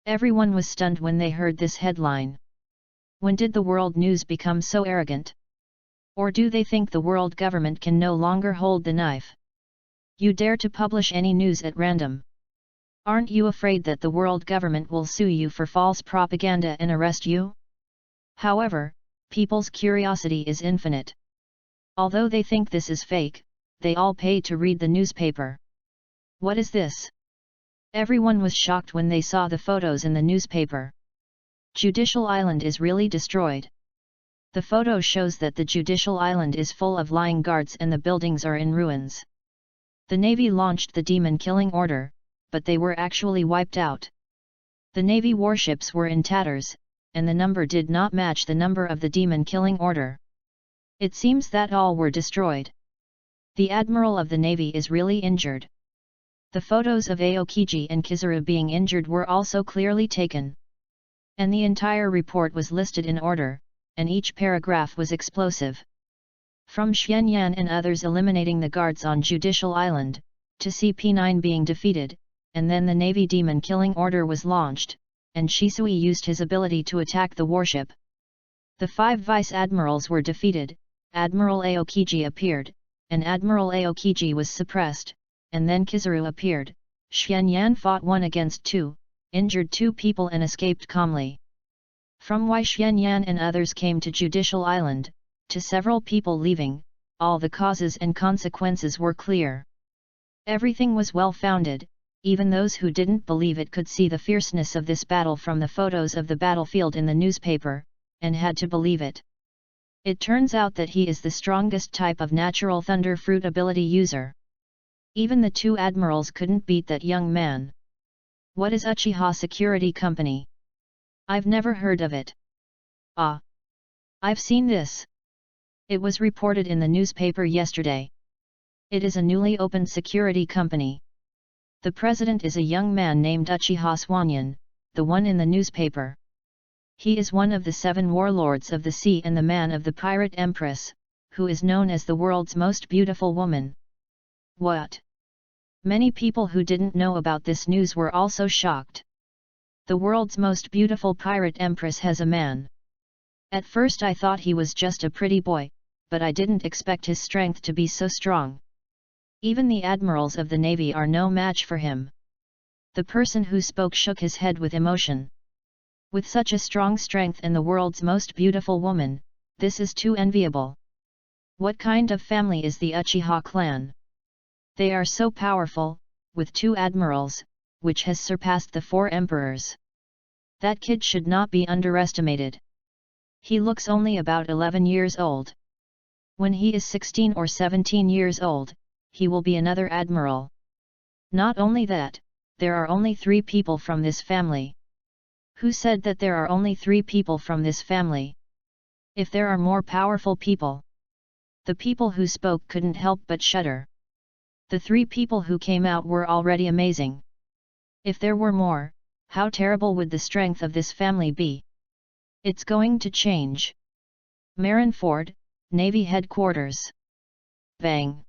Everyone was stunned when they heard this headline. When did the world news become so arrogant? Or do they think the world government can no longer hold the knife? You dare to publish any news at random? Aren't you afraid that the world government will sue you for false propaganda and arrest you? However, people's curiosity is infinite. Although they think this is fake, they all pay to read the newspaper. What is this? Everyone was shocked when they saw the photos in the newspaper. Judicial Island is really destroyed. The photo shows that the Judicial Island is full of lying guards and the buildings are in ruins. The Navy launched the Demon Killing Order, but they were actually wiped out. The Navy warships were in tatters, and the number did not match the number of the Demon Killing Order. It seems that all were destroyed. The Admiral of the Navy is really injured. The photos of Aokiji and Kizuru being injured were also clearly taken. And the entire report was listed in order, and each paragraph was explosive. From Xuanyan and others eliminating the guards on Judicial Island, to CP9 being defeated, and then the Navy Demon Killing Order was launched, and Shisui used his ability to attack the warship. The 5 vice admirals were defeated, Admiral Aokiji appeared, and Admiral Aokiji was suppressed, and then Kizuru appeared. Xuanyan fought 1 against 2, injured 2 people and escaped calmly. From why Xuanyan and others came to Judicial Island, to several people leaving, all the causes and consequences were clear. Everything was well-founded. Even those who didn't believe it could see the fierceness of this battle from the photos of the battlefield in the newspaper, and had to believe it. It turns out that he is the strongest type of natural thunder fruit ability user. Even the 2 admirals couldn't beat that young man. What is Uchiha Security Company? I've never heard of it. Ah! I've seen this. It was reported in the newspaper yesterday. It is a newly opened security company. The president is a young man named Uchiha Swanyan, the one in the newspaper. He is one of the 7 warlords of the sea and the man of the pirate empress, who is known as the world's most beautiful woman. What? Many people who didn't know about this news were also shocked. The world's most beautiful pirate empress has a man. At first I thought he was just a pretty boy, but I didn't expect his strength to be so strong. Even the admirals of the Navy are no match for him. The person who spoke shook his head with emotion. With such a strong strength and the world's most beautiful woman, this is too enviable. What kind of family is the Uchiha clan? They are so powerful, with 2 admirals, which has surpassed the 4 emperors. That kid should not be underestimated. He looks only about 11 years old. When he is 16 or 17 years old, he will be another admiral. Not only that, there are only 3 people from this family. Who said that there are only 3 people from this family? If there are more powerful people. The people who spoke couldn't help but shudder. The 3 people who came out were already amazing. If there were more, how terrible would the strength of this family be? It's going to change. Marineford, Navy Headquarters. Bang!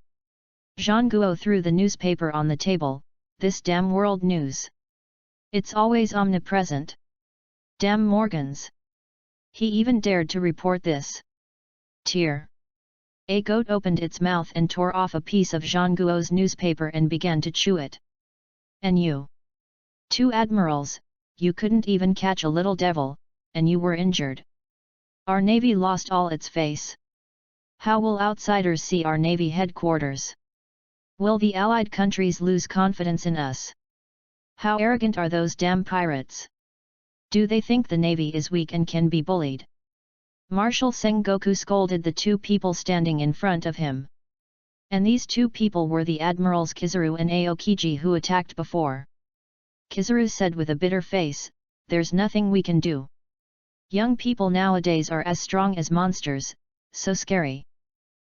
Jean Guo threw the newspaper on the table. This damn world news. It's always omnipresent. Damn Morgans. He even dared to report this. Tear. A goat opened its mouth and tore off a piece of Jean Guo's newspaper and began to chew it. And you? 2 admirals, you couldn't even catch a little devil, and you were injured. Our navy lost all its face. How will outsiders see our navy headquarters? Will the allied countries lose confidence in us? How arrogant are those damn pirates? Do they think the navy is weak and can be bullied? Marshal Sengoku scolded the 2 people standing in front of him. And these 2 people were the admirals Kizaru and Aokiji who attacked before. Kizaru said with a bitter face, "There's nothing we can do. Young people nowadays are as strong as monsters, so scary."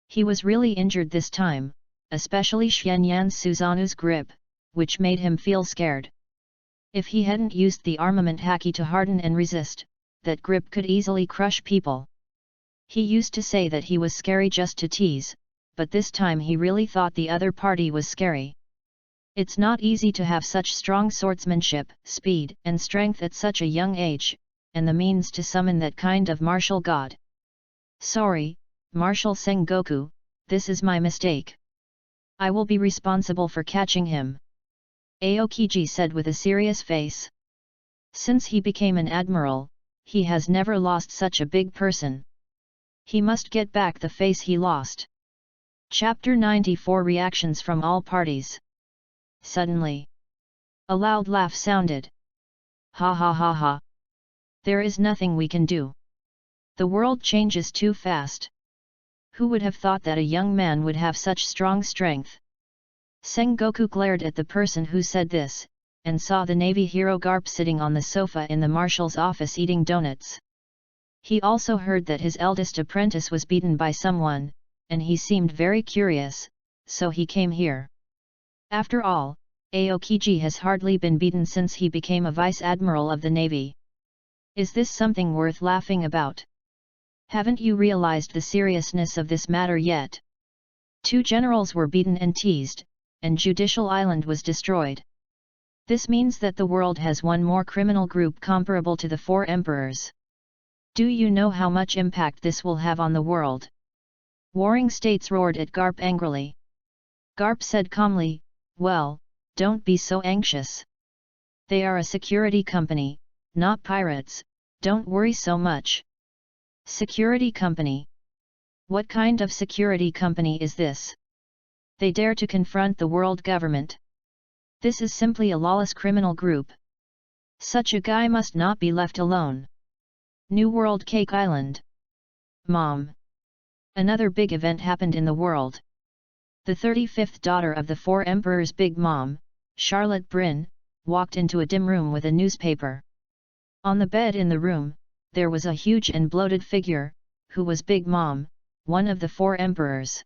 He was really injured this time, especially Xianyan Suzanu's grip, which made him feel scared. If he hadn't used the armament haki to harden and resist, that grip could easily crush people. He used to say that he was scary just to tease, but this time he really thought the other party was scary. It's not easy to have such strong swordsmanship, speed, and strength at such a young age, and the means to summon that kind of martial god. Sorry, Marshal Sengoku, this is my mistake. I will be responsible for catching him. Aokiji said with a serious face. Since he became an admiral, he has never lost such a big person. He must get back the face he lost. Chapter 94 Reactions from all parties. Suddenly, a loud laugh sounded. Ha ha ha ha. There is nothing we can do. The world changes too fast. Who would have thought that a young man would have such strong strength? Sengoku glared at the person who said this, and saw the Navy hero Garp sitting on the sofa in the marshal's office eating donuts. He also heard that his eldest apprentice was beaten by someone, and he seemed very curious, so he came here. After all, Aokiji has hardly been beaten since he became a vice admiral of the Navy. Is this something worth laughing about? Haven't you realized the seriousness of this matter yet? 2 generals were beaten and teased, and Judicial Island was destroyed. This means that the world has one more criminal group comparable to the 4 emperors. Do you know how much impact this will have on the world? Warring states roared at Garp angrily. Garp said calmly, "Well, don't be so anxious. They are a security company, not pirates, don't worry so much." Security company? What kind of security company is this? They dare to confront the world government. This is simply a lawless criminal group. Such a guy must not be left alone. New World Cake Island. Mom. Another big event happened in the world. The 35th daughter of the 4 emperors' Big Mom, Charlotte Bryn, walked into a dim room with a newspaper. On the bed in the room, there was a huge and bloated figure, who was Big Mom, one of the 4 emperors.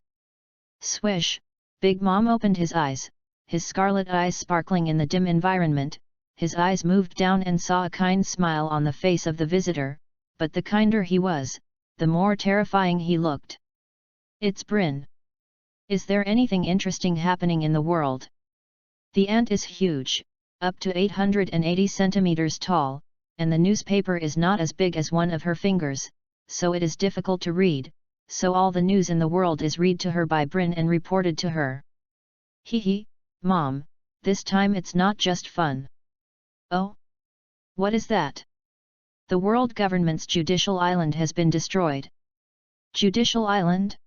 Swish! Big Mom opened his eyes, his scarlet eyes sparkling in the dim environment. His eyes moved down and saw a kind smile on the face of the visitor, but the kinder he was, the more terrifying he looked. "It's Bryn. Is there anything interesting happening in the world?" The ant is huge, up to 880 centimeters tall, and the newspaper is not as big as one of her fingers, so it is difficult to read, so all the news in the world is read to her by Bryn and reported to her. "Hee, Mom, this time it's not just fun." "Oh? What is that?" "The world government's Judicial Island has been destroyed." Judicial Island?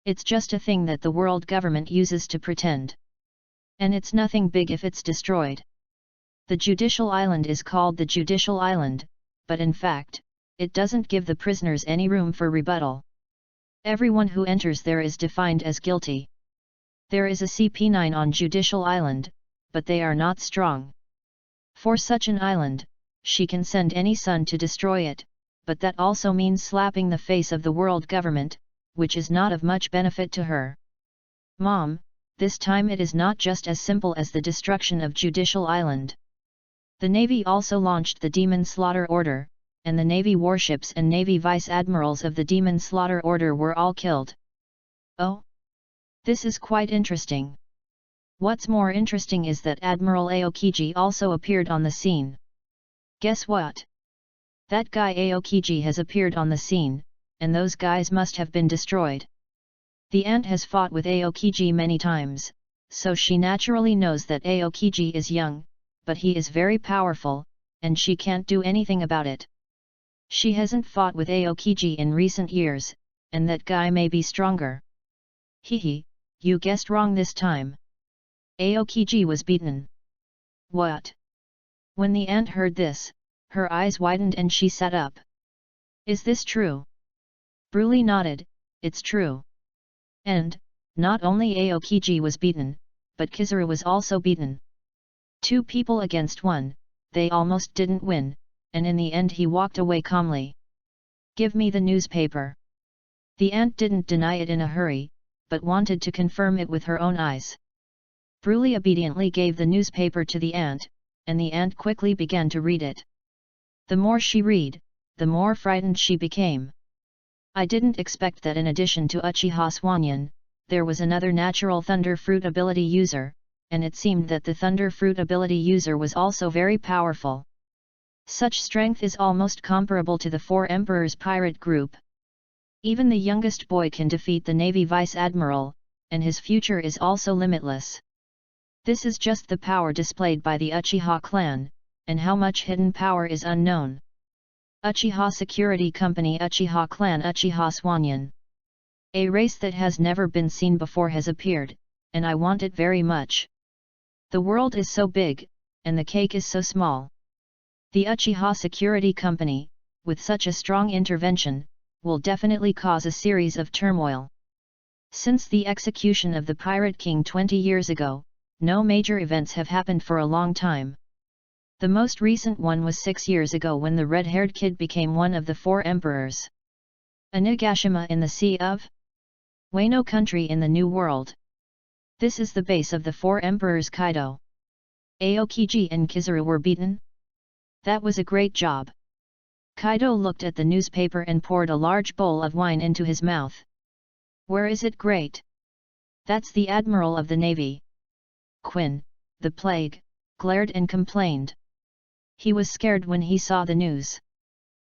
It's just a thing that the world government uses to pretend. And it's nothing big if it's destroyed. The Judicial Island is called the Judicial Island, but in fact, it doesn't give the prisoners any room for rebuttal. Everyone who enters there is defined as guilty. There is a CP9 on Judicial Island, but they are not strong. For such an island, she can send any son to destroy it, but that also means slapping the face of the world government, which is not of much benefit to her. Mom, this time it is not just as simple as the destruction of Judicial Island. The Navy also launched the Demon Slaughter Order, and the Navy warships and Navy Vice Admirals of the Demon Slaughter Order were all killed. Oh? This is quite interesting. What's more interesting is that Admiral Aokiji also appeared on the scene. Guess what? That guy Aokiji has appeared on the scene, and those guys must have been destroyed. The aunt has fought with Aokiji many times, so she naturally knows that Aokiji is young, but he is very powerful, and she can't do anything about it. She hasn't fought with Aokiji in recent years, and that guy may be stronger. Hehe, you guessed wrong this time. Aokiji was beaten. What? When the aunt heard this, her eyes widened and she sat up. Is this true? Bruli nodded, it's true. And, not only Aokiji was beaten, but Kizuru was also beaten. 2 people against 1, they almost didn't win, and in the end he walked away calmly. Give me the newspaper. The aunt didn't deny it in a hurry, but wanted to confirm it with her own eyes. Bruli obediently gave the newspaper to the aunt, and the aunt quickly began to read it. The more she read, the more frightened she became. I didn't expect that in addition to Uchiha Swanyan, there was another natural Thunder Fruit ability user, and it seemed that the Thunder Fruit ability user was also very powerful. Such strength is almost comparable to the 4 Emperors pirate group. Even the youngest boy can defeat the Navy Vice Admiral, and his future is also limitless. This is just the power displayed by the Uchiha clan, and how much hidden power is unknown. Uchiha Security Company Uchiha Clan Uchiha Swanyan. A race that has never been seen before has appeared, and I want it very much. The world is so big, and the cake is so small. The Uchiha Security Company, with such a strong intervention, will definitely cause a series of turmoil. Since the execution of the Pirate King 20 years ago, no major events have happened for a long time. The most recent one was 6 years ago when the red-haired kid became one of the 4 emperors. Onigashima in the Sea of Wano country in the New World. This is the base of the 4 emperors Kaido. Aokiji and Kizuru were beaten? That was a great job. Kaido looked at the newspaper and poured a large bowl of wine into his mouth. Where is it great? That's the Admiral of the Navy. Quinn, the plague, glared and complained. He was scared when he saw the news.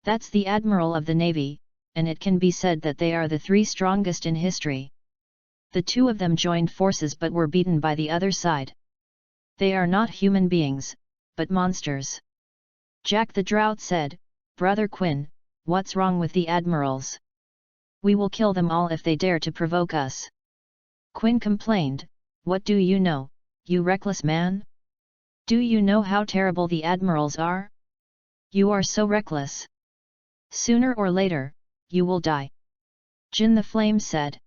That's the Admiral of the Navy, and it can be said that they are the 3 strongest in history. The 2 of them joined forces but were beaten by the other side. They are not human beings, but monsters. Jack the Drought said, Brother Quinn, what's wrong with the admirals? We will kill them all if they dare to provoke us. Quinn complained, What do you know, you reckless man? Do you know how terrible the admirals are? You are so reckless. Sooner or later, you will die. Jin the Flame said.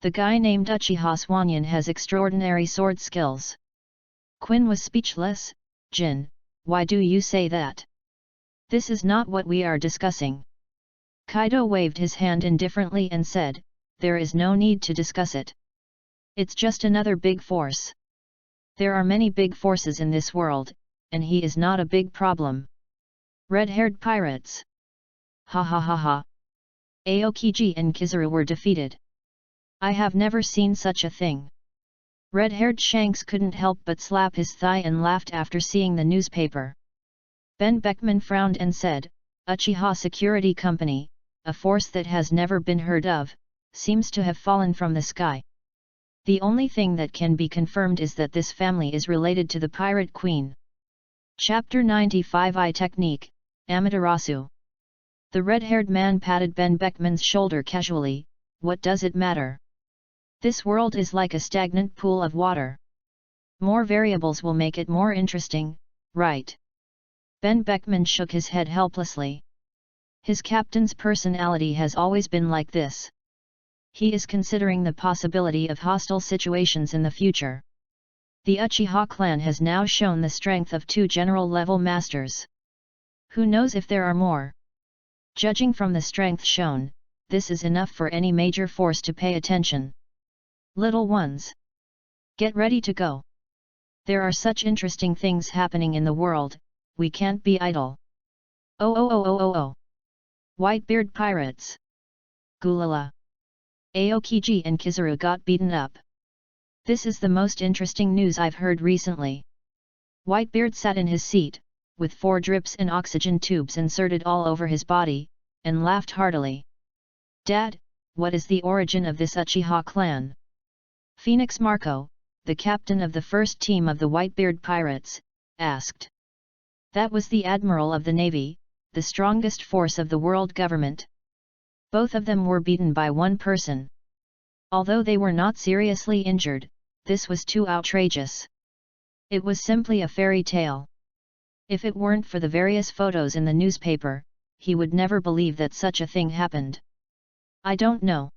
The guy named Uchiha Swanyan has extraordinary sword skills. Quinn was speechless. Jin, why do you say that? This is not what we are discussing. Kaido waved his hand indifferently and said, There is no need to discuss it. It's just another big force. There are many big forces in this world, and he is not a big problem. Red-haired pirates. Ha ha ha ha. Aokiji and Kizuru were defeated. I have never seen such a thing. Red-haired Shanks couldn't help but slap his thigh and laughed after seeing the newspaper. Ben Beckman frowned and said, Uchiha Security Company, a force that has never been heard of, seems to have fallen from the sky. The only thing that can be confirmed is that this family is related to the Pirate Queen. Chapter 95 I Technique, Amaterasu. The red-haired man patted Ben Beckman's shoulder casually. What does it matter? This world is like a stagnant pool of water. More variables will make it more interesting, right? Ben Beckman shook his head helplessly. His captain's personality has always been like this. He is considering the possibility of hostile situations in the future. The Uchiha clan has now shown the strength of 2 general-level masters. Who knows if there are more? Judging from the strength shown, this is enough for any major force to pay attention. Little ones, get ready to go. There are such interesting things happening in the world, we can't be idle. Oh. Whitebeard pirates. Gulala. Aokiji and Kizaru got beaten up. This is the most interesting news I've heard recently. Whitebeard sat in his seat, with 4 drips and oxygen tubes inserted all over his body, and laughed heartily. Dad, what is the origin of this Uchiha clan? Phoenix Marco, the captain of the first team of the Whitebeard pirates, asked. That was the admiral of the navy, the strongest force of the world government. Both of them were beaten by one person. Although they were not seriously injured, this was too outrageous. It was simply a fairy tale. If it weren't for the various photos in the newspaper, he would never believe that such a thing happened. I don't know.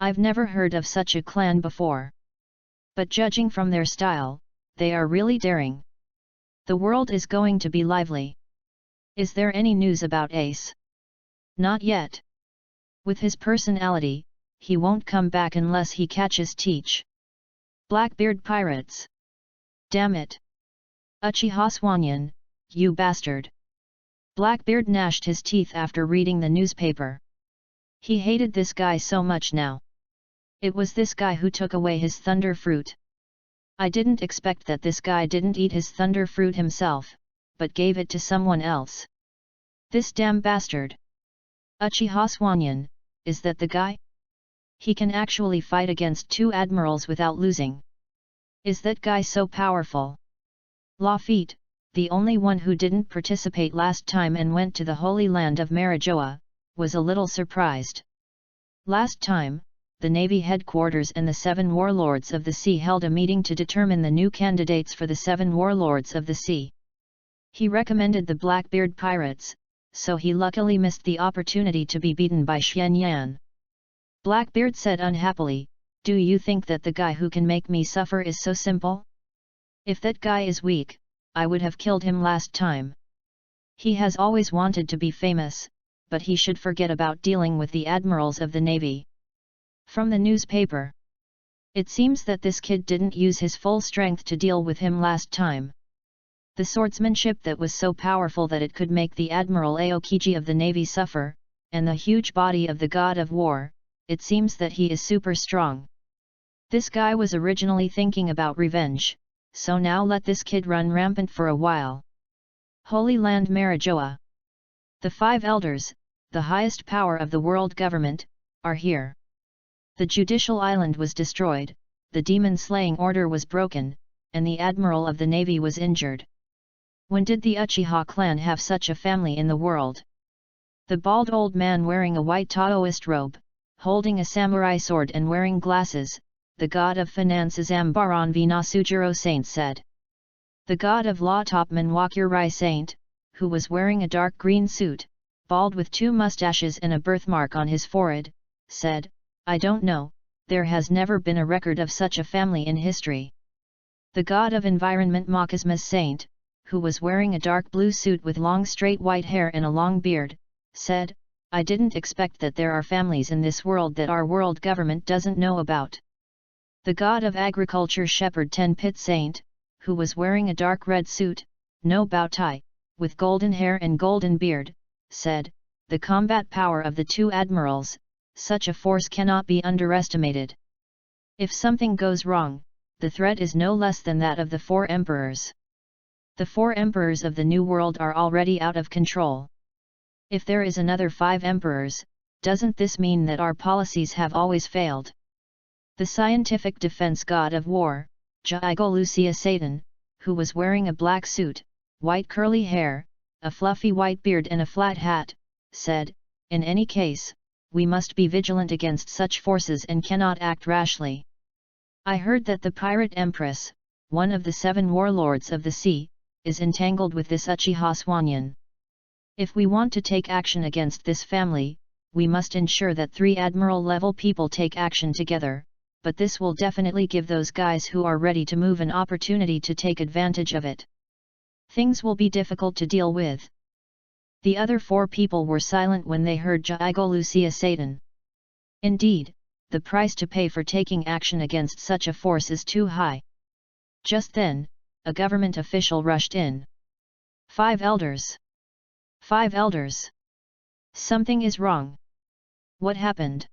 I've never heard of such a clan before. But judging from their style, they are really daring. The world is going to be lively. Is there any news about Ace? Not yet. With his personality, he won't come back unless he catches Teach. Blackbeard pirates. Damn it. Uchiha Swanyan, you bastard. Blackbeard gnashed his teeth after reading the newspaper. He hated this guy so much now. It was this guy who took away his thunder fruit. I didn't expect that this guy didn't eat his thunder fruit himself, but gave it to someone else. This damn bastard. Uchiha Swanyan, is that the guy? He can actually fight against 2 admirals without losing. Is that guy so powerful? Lafitte, the only one who didn't participate last time and went to the Holy Land of Marijoa, was a little surprised. Last time, the Navy headquarters and the 7 warlords of the sea held a meeting to determine the new candidates for the 7 warlords of the sea. He recommended the Blackbeard pirates, so he luckily missed the opportunity to be beaten by Xian Yan. Blackbeard said unhappily, "Do you think that the guy who can make me suffer is so simple? If that guy is weak, I would have killed him last time. He has always wanted to be famous, but he should forget about dealing with the admirals of the navy." From the newspaper. It seems that this kid didn't use his full strength to deal with him last time. The swordsmanship that was so powerful that it could make the Admiral Aokiji of the navy suffer, and the huge body of the god of war, it seems that he is super strong. This guy was originally thinking about revenge, so now let this kid run rampant for a while. Holy Land Marijoa. The 5 elders, the highest power of the world government, are here. The judicial island was destroyed, the demon-slaying order was broken, and the admiral of the navy was injured. When did the Uchiha clan have such a family in the world? The bald old man wearing a white Taoist robe, holding a samurai sword and wearing glasses, the god of finances Ambaran Vinasujiro Saint said. The god of law Topman Wakurai Saint, who was wearing a dark green suit, bald with 2 mustaches and a birthmark on his forehead, said, "I don't know, there has never been a record of such a family in history." The god of environment Makasmas Saint, who was wearing a dark blue suit with long straight white hair and a long beard, said, "I didn't expect that there are families in this world that our world government doesn't know about." The god of agriculture Shepherd Tenpit Saint, who was wearing a dark red suit, no bow tie, with golden hair and golden beard, said, "The combat power of the 2 admirals, such a force cannot be underestimated. If something goes wrong, the threat is no less than that of the 4 emperors. The 4 emperors of the New World are already out of control. If there is another 5 emperors, doesn't this mean that our policies have always failed?" The scientific defense god of war, Jaigo Lucia Satan, who was wearing a black suit, white curly hair, a fluffy white beard and a flat hat, said, "In any case, we must be vigilant against such forces and cannot act rashly. I heard that the pirate empress, one of the 7 warlords of the sea, is entangled with this Uchiha Swanyan. If we want to take action against this family, we must ensure that 3 admiral-level people take action together, but this will definitely give those guys who are ready to move an opportunity to take advantage of it. Things will be difficult to deal with. The other 4 people were silent when they heard Jigo Lucia Satan. Indeed, the price to pay for taking action against such a force is too high. Just then, a government official rushed in. 5 elders! 5 elders! Something is wrong. What happened?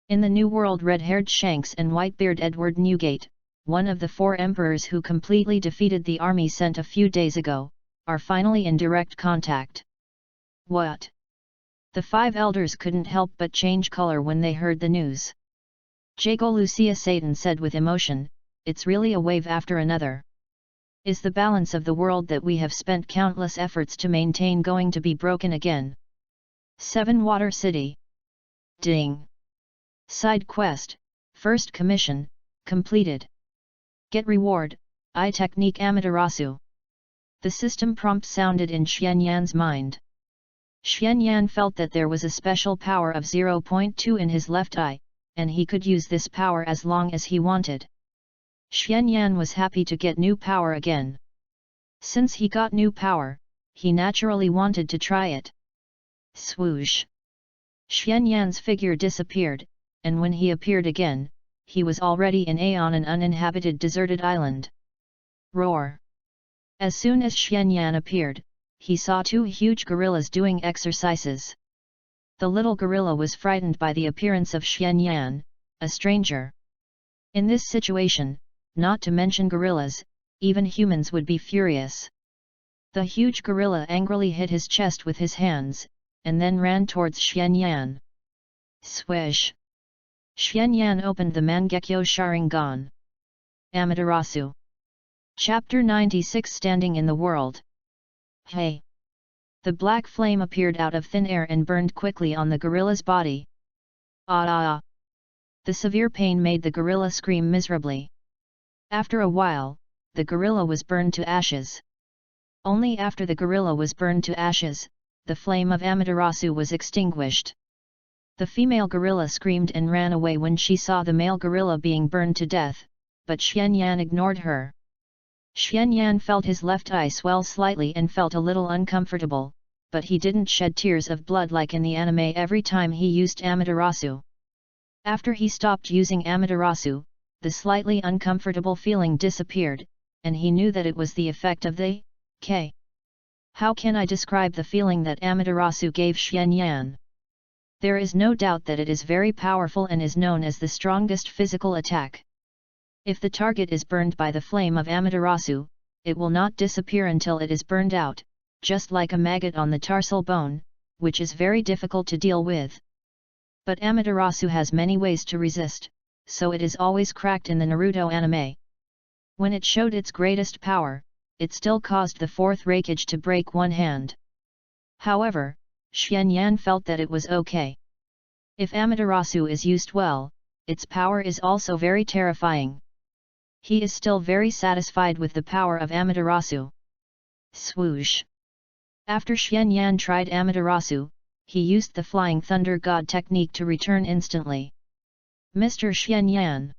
In the New World, red-haired Shanks and white-beard Edward Newgate, one of the 4 emperors who completely defeated the army sent a few days ago, are finally in direct contact. What? The 5 elders couldn't help but change color when they heard the news. Jago Lucia Satan said with emotion, "It's really a wave after another. Is the balance of the world that we have spent countless efforts to maintain going to be broken again? 7 Water City. Ding. Side quest, first commission, completed. Get reward, I Technique Amaterasu." The system prompt sounded in Xianyan's mind. Xianyan felt that there was a special power of 0.2 in his left eye, and he could use this power as long as he wanted. Xianyan was happy to get new power again. Since he got new power, he naturally wanted to try it. Swoosh! Xianyan's figure disappeared, and when he appeared again, he was already in on an uninhabited deserted island. Roar! As soon as Xianyan appeared, he saw 2 huge gorillas doing exercises. The little gorilla was frightened by the appearance of Xianyan, a stranger. In this situation, not to mention gorillas, even humans would be furious. The huge gorilla angrily hit his chest with his hands, and then ran towards Xianyan. Swish! Xianyan opened the Mangekyo Sharingan. Amaterasu. Chapter 96. Standing in the World. Hey! The black flame appeared out of thin air and burned quickly on the gorilla's body. Ah ah ah! The severe pain made the gorilla scream miserably. After a while, the gorilla was burned to ashes. Only after the gorilla was burned to ashes, the flame of Amaterasu was extinguished. The female gorilla screamed and ran away when she saw the male gorilla being burned to death, but Xianyan ignored her. Xianyan felt his left eye swell slightly and felt a little uncomfortable, but he didn't shed tears of blood like in the anime every time he used Amaterasu. After he stopped using Amaterasu, the slightly uncomfortable feeling disappeared, and he knew that it was the effect of the K. How can I describe the feeling that Amaterasu gave Xianyan? There is no doubt that it is very powerful and is known as the strongest physical attack. If the target is burned by the flame of Amaterasu, it will not disappear until it is burned out, just like a maggot on the tarsal bone, which is very difficult to deal with. But Amaterasu has many ways to resist, so it is always cracked in the Naruto anime. When it showed its greatest power, it still caused the 4th Raikage to break one hand. However, Xianyan felt that it was okay. If Amaterasu is used well, its power is also very terrifying. He is still very satisfied with the power of Amaterasu. Swoosh! After Xianyan tried Amaterasu, he used the Flying Thunder God technique to return instantly. Mr. Xianyan.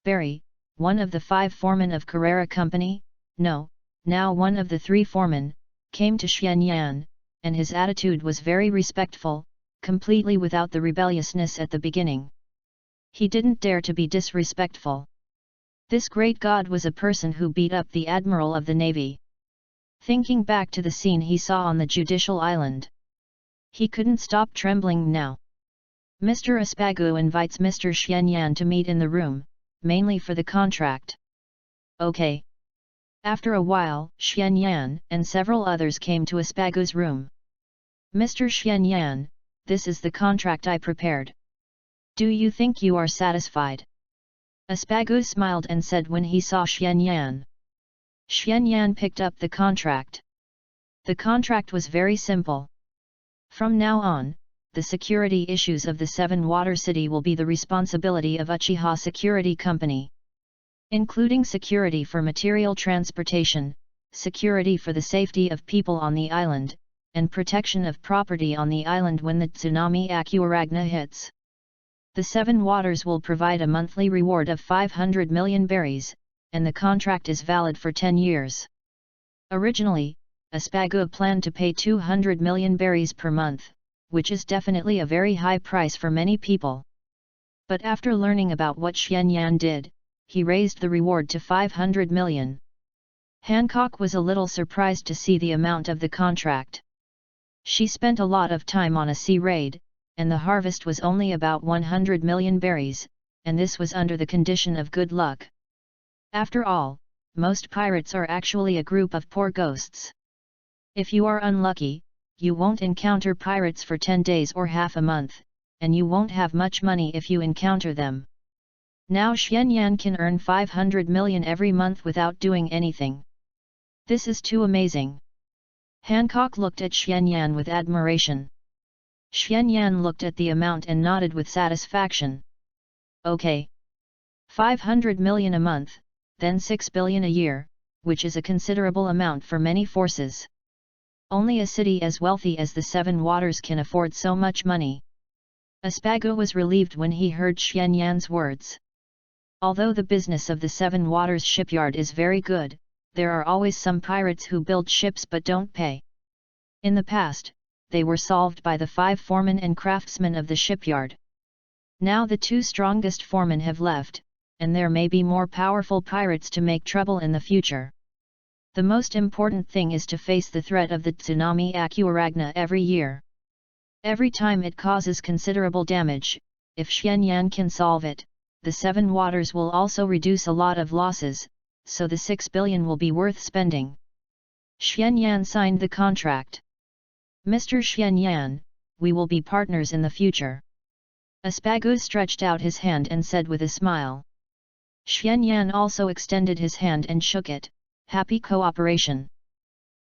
Barry, one of the 5 foremen of Carrera Company, no, now one of the 3 foremen, came to Xianyan, and his attitude was very respectful, completely without the rebelliousness at the beginning. He didn't dare to be disrespectful. This great god was a person who beat up the admiral of the navy. Thinking back to the scene he saw on the judicial island, he couldn't stop trembling now. Mr. Aspagu invites Mr. Xianyan to meet in the room, mainly for the contract. Okay. After a while, Xianyan and several others came to Aspagu's room. Mr. Xianyan, this is the contract I prepared. Do you think you are satisfied? Aspagu smiled and said when he saw Xianyan. Xianyan picked up the contract. The contract was very simple. From now on, the security issues of the 7 Water City will be the responsibility of Uchiha Security Company. Including security for material transportation, security for the safety of people on the island, and protection of property on the island when the tsunami Akuragna hits. The 7 Waters will provide a monthly reward of 500 million berries, and the contract is valid for 10 years. Originally, Aspagu planned to pay 200 million berries per month, which is definitely a very high price for many people. But after learning about what Xianyan did, he raised the reward to 500 million. Hancock was a little surprised to see the amount of the contract. She spent a lot of time on a sea raid, and the harvest was only about 100 million berries, and this was under the condition of good luck. After all, most pirates are actually a group of poor ghosts. If you are unlucky, you won't encounter pirates for 10 days or half a month, and you won't have much money if you encounter them. Now Xianyan can earn 500 million every month without doing anything. This is too amazing. Hancock looked at Xianyan with admiration. Xianyan looked at the amount and nodded with satisfaction. Okay. 500 million a month, then 6 billion a year, which is a considerable amount for many forces. Only a city as wealthy as the Seven Waters can afford so much money. Aspagu was relieved when he heard Xianyan's words. Although the business of the Seven Waters shipyard is very good, there are always some pirates who build ships but don't pay. In the past, they were solved by the 5 foremen and craftsmen of the shipyard. Now the 2 strongest foremen have left, and there may be more powerful pirates to make trouble in the future. The most important thing is to face the threat of the tsunami Akuragna every year. Every time it causes considerable damage, if Xianyan can solve it, the Seven Waters will also reduce a lot of losses, so the 6 billion will be worth spending. Xianyan signed the contract. Mr. Xianyan, we will be partners in the future. Aspagu stretched out his hand and said with a smile. Xianyan also extended his hand and shook it. Happy cooperation.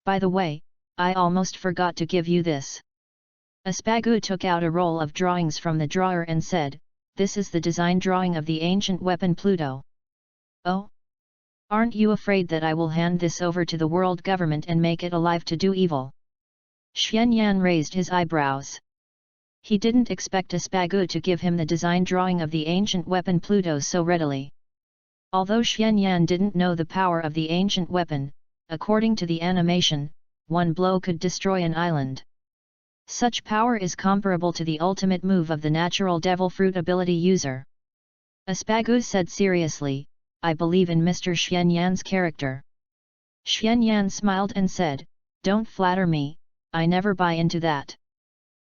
By the way, I almost forgot to give you this. Aspagu took out a roll of drawings from the drawer and said, this is the design drawing of the ancient weapon Pluto. Oh? Aren't you afraid that I will hand this over to the world government and make it alive to do evil? Xianyan raised his eyebrows. He didn't expect Aspagu to give him the design drawing of the ancient weapon Pluto so readily. Although Xianyan didn't know the power of the ancient weapon, according to the animation, one blow could destroy an island. Such power is comparable to the ultimate move of the natural devil fruit ability user. Aspagu said seriously, I believe in Mr. Xianyan's character. Xianyan smiled and said, don't flatter me, I never buy into that.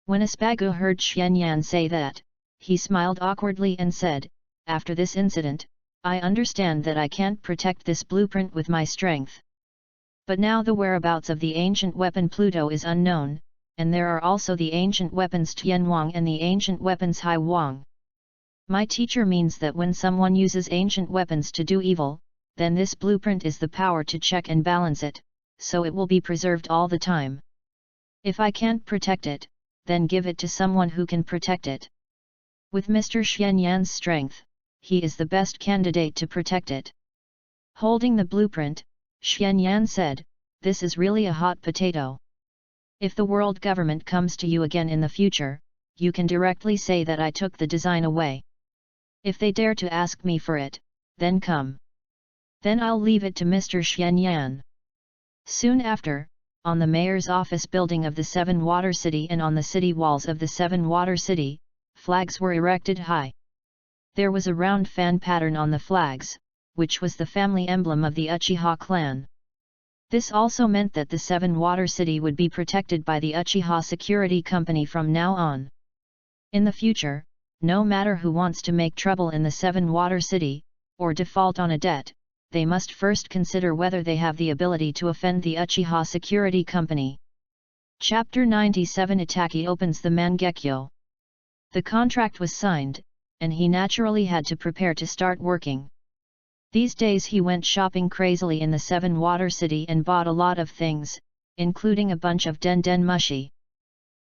When Aspagu heard Xianyan say that, he smiled awkwardly and said, after this incident, I understand that I can't protect this blueprint with my strength. But now the whereabouts of the ancient weapon Pluto is unknown, and there are also the ancient weapons Tianwang and the ancient weapons Haiwang. My teacher means that when someone uses ancient weapons to do evil, then this blueprint is the power to check and balance it, so it will be preserved all the time. If I can't protect it, then give it to someone who can protect it. With Mr. Xianyan's strength, he is the best candidate to protect it. Holding the blueprint, Xianyan said, this is really a hot potato. If the world government comes to you again in the future, you can directly say that I took the design away. If they dare to ask me for it, then come. Then I'll leave it to Mr. Xianyan. Soon after, on the mayor's office building of the Seven Water City and on the city walls of the Seven Water City, flags were erected high. There was a round fan pattern on the flags, which was the family emblem of the Uchiha clan. This also meant that the Seven Water City would be protected by the Uchiha Security Company from now on. In the future, no matter who wants to make trouble in the Seven Water City, or default on a debt, they must first consider whether they have the ability to offend the Uchiha Security Company. Chapter 97 Itaki opens the Mangekyo. The contract was signed, and he naturally had to prepare to start working. These days he went shopping crazily in the Seven Water City and bought a lot of things, including a bunch of den mushi.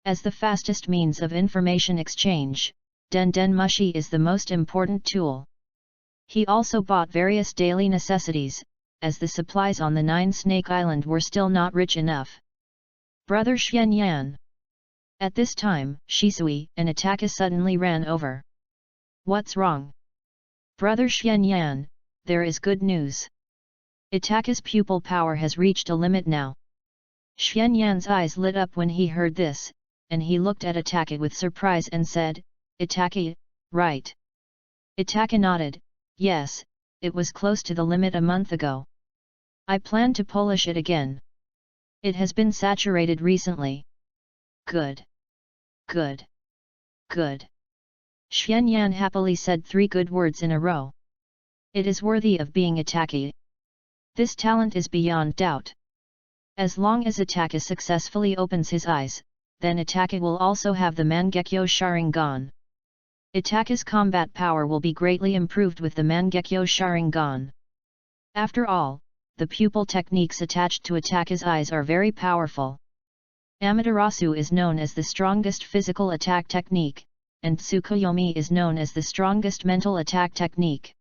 As the fastest means of information exchange, den mushi is the most important tool. He also bought various daily necessities, as the supplies on the Nine-Snake Island were still not rich enough. Brother Xianyan. At this time, Shisui and Itaka suddenly ran over. What's wrong? Brother Xianyan, there is good news. Itaka's pupil power has reached a limit now. Xuanyan's eyes lit up when he heard this, and he looked at Itaka with surprise and said, "Itaka, right?" Itaka nodded, "Yes, it was close to the limit a month ago. I plan to polish it again. It has been saturated recently." "Good. Good. Good." Xuanyan happily said 3 good words in a row. It is worthy of being Itaka. This talent is beyond doubt. As long as Itaka successfully opens his eyes, then Itaka will also have the Mangekyo Sharingan. Itaka's combat power will be greatly improved with the Mangekyo Sharingan. After all, the pupil techniques attached to Itaka's eyes are very powerful. Amaterasu is known as the strongest physical attack technique, and Tsukuyomi is known as the strongest mental attack technique.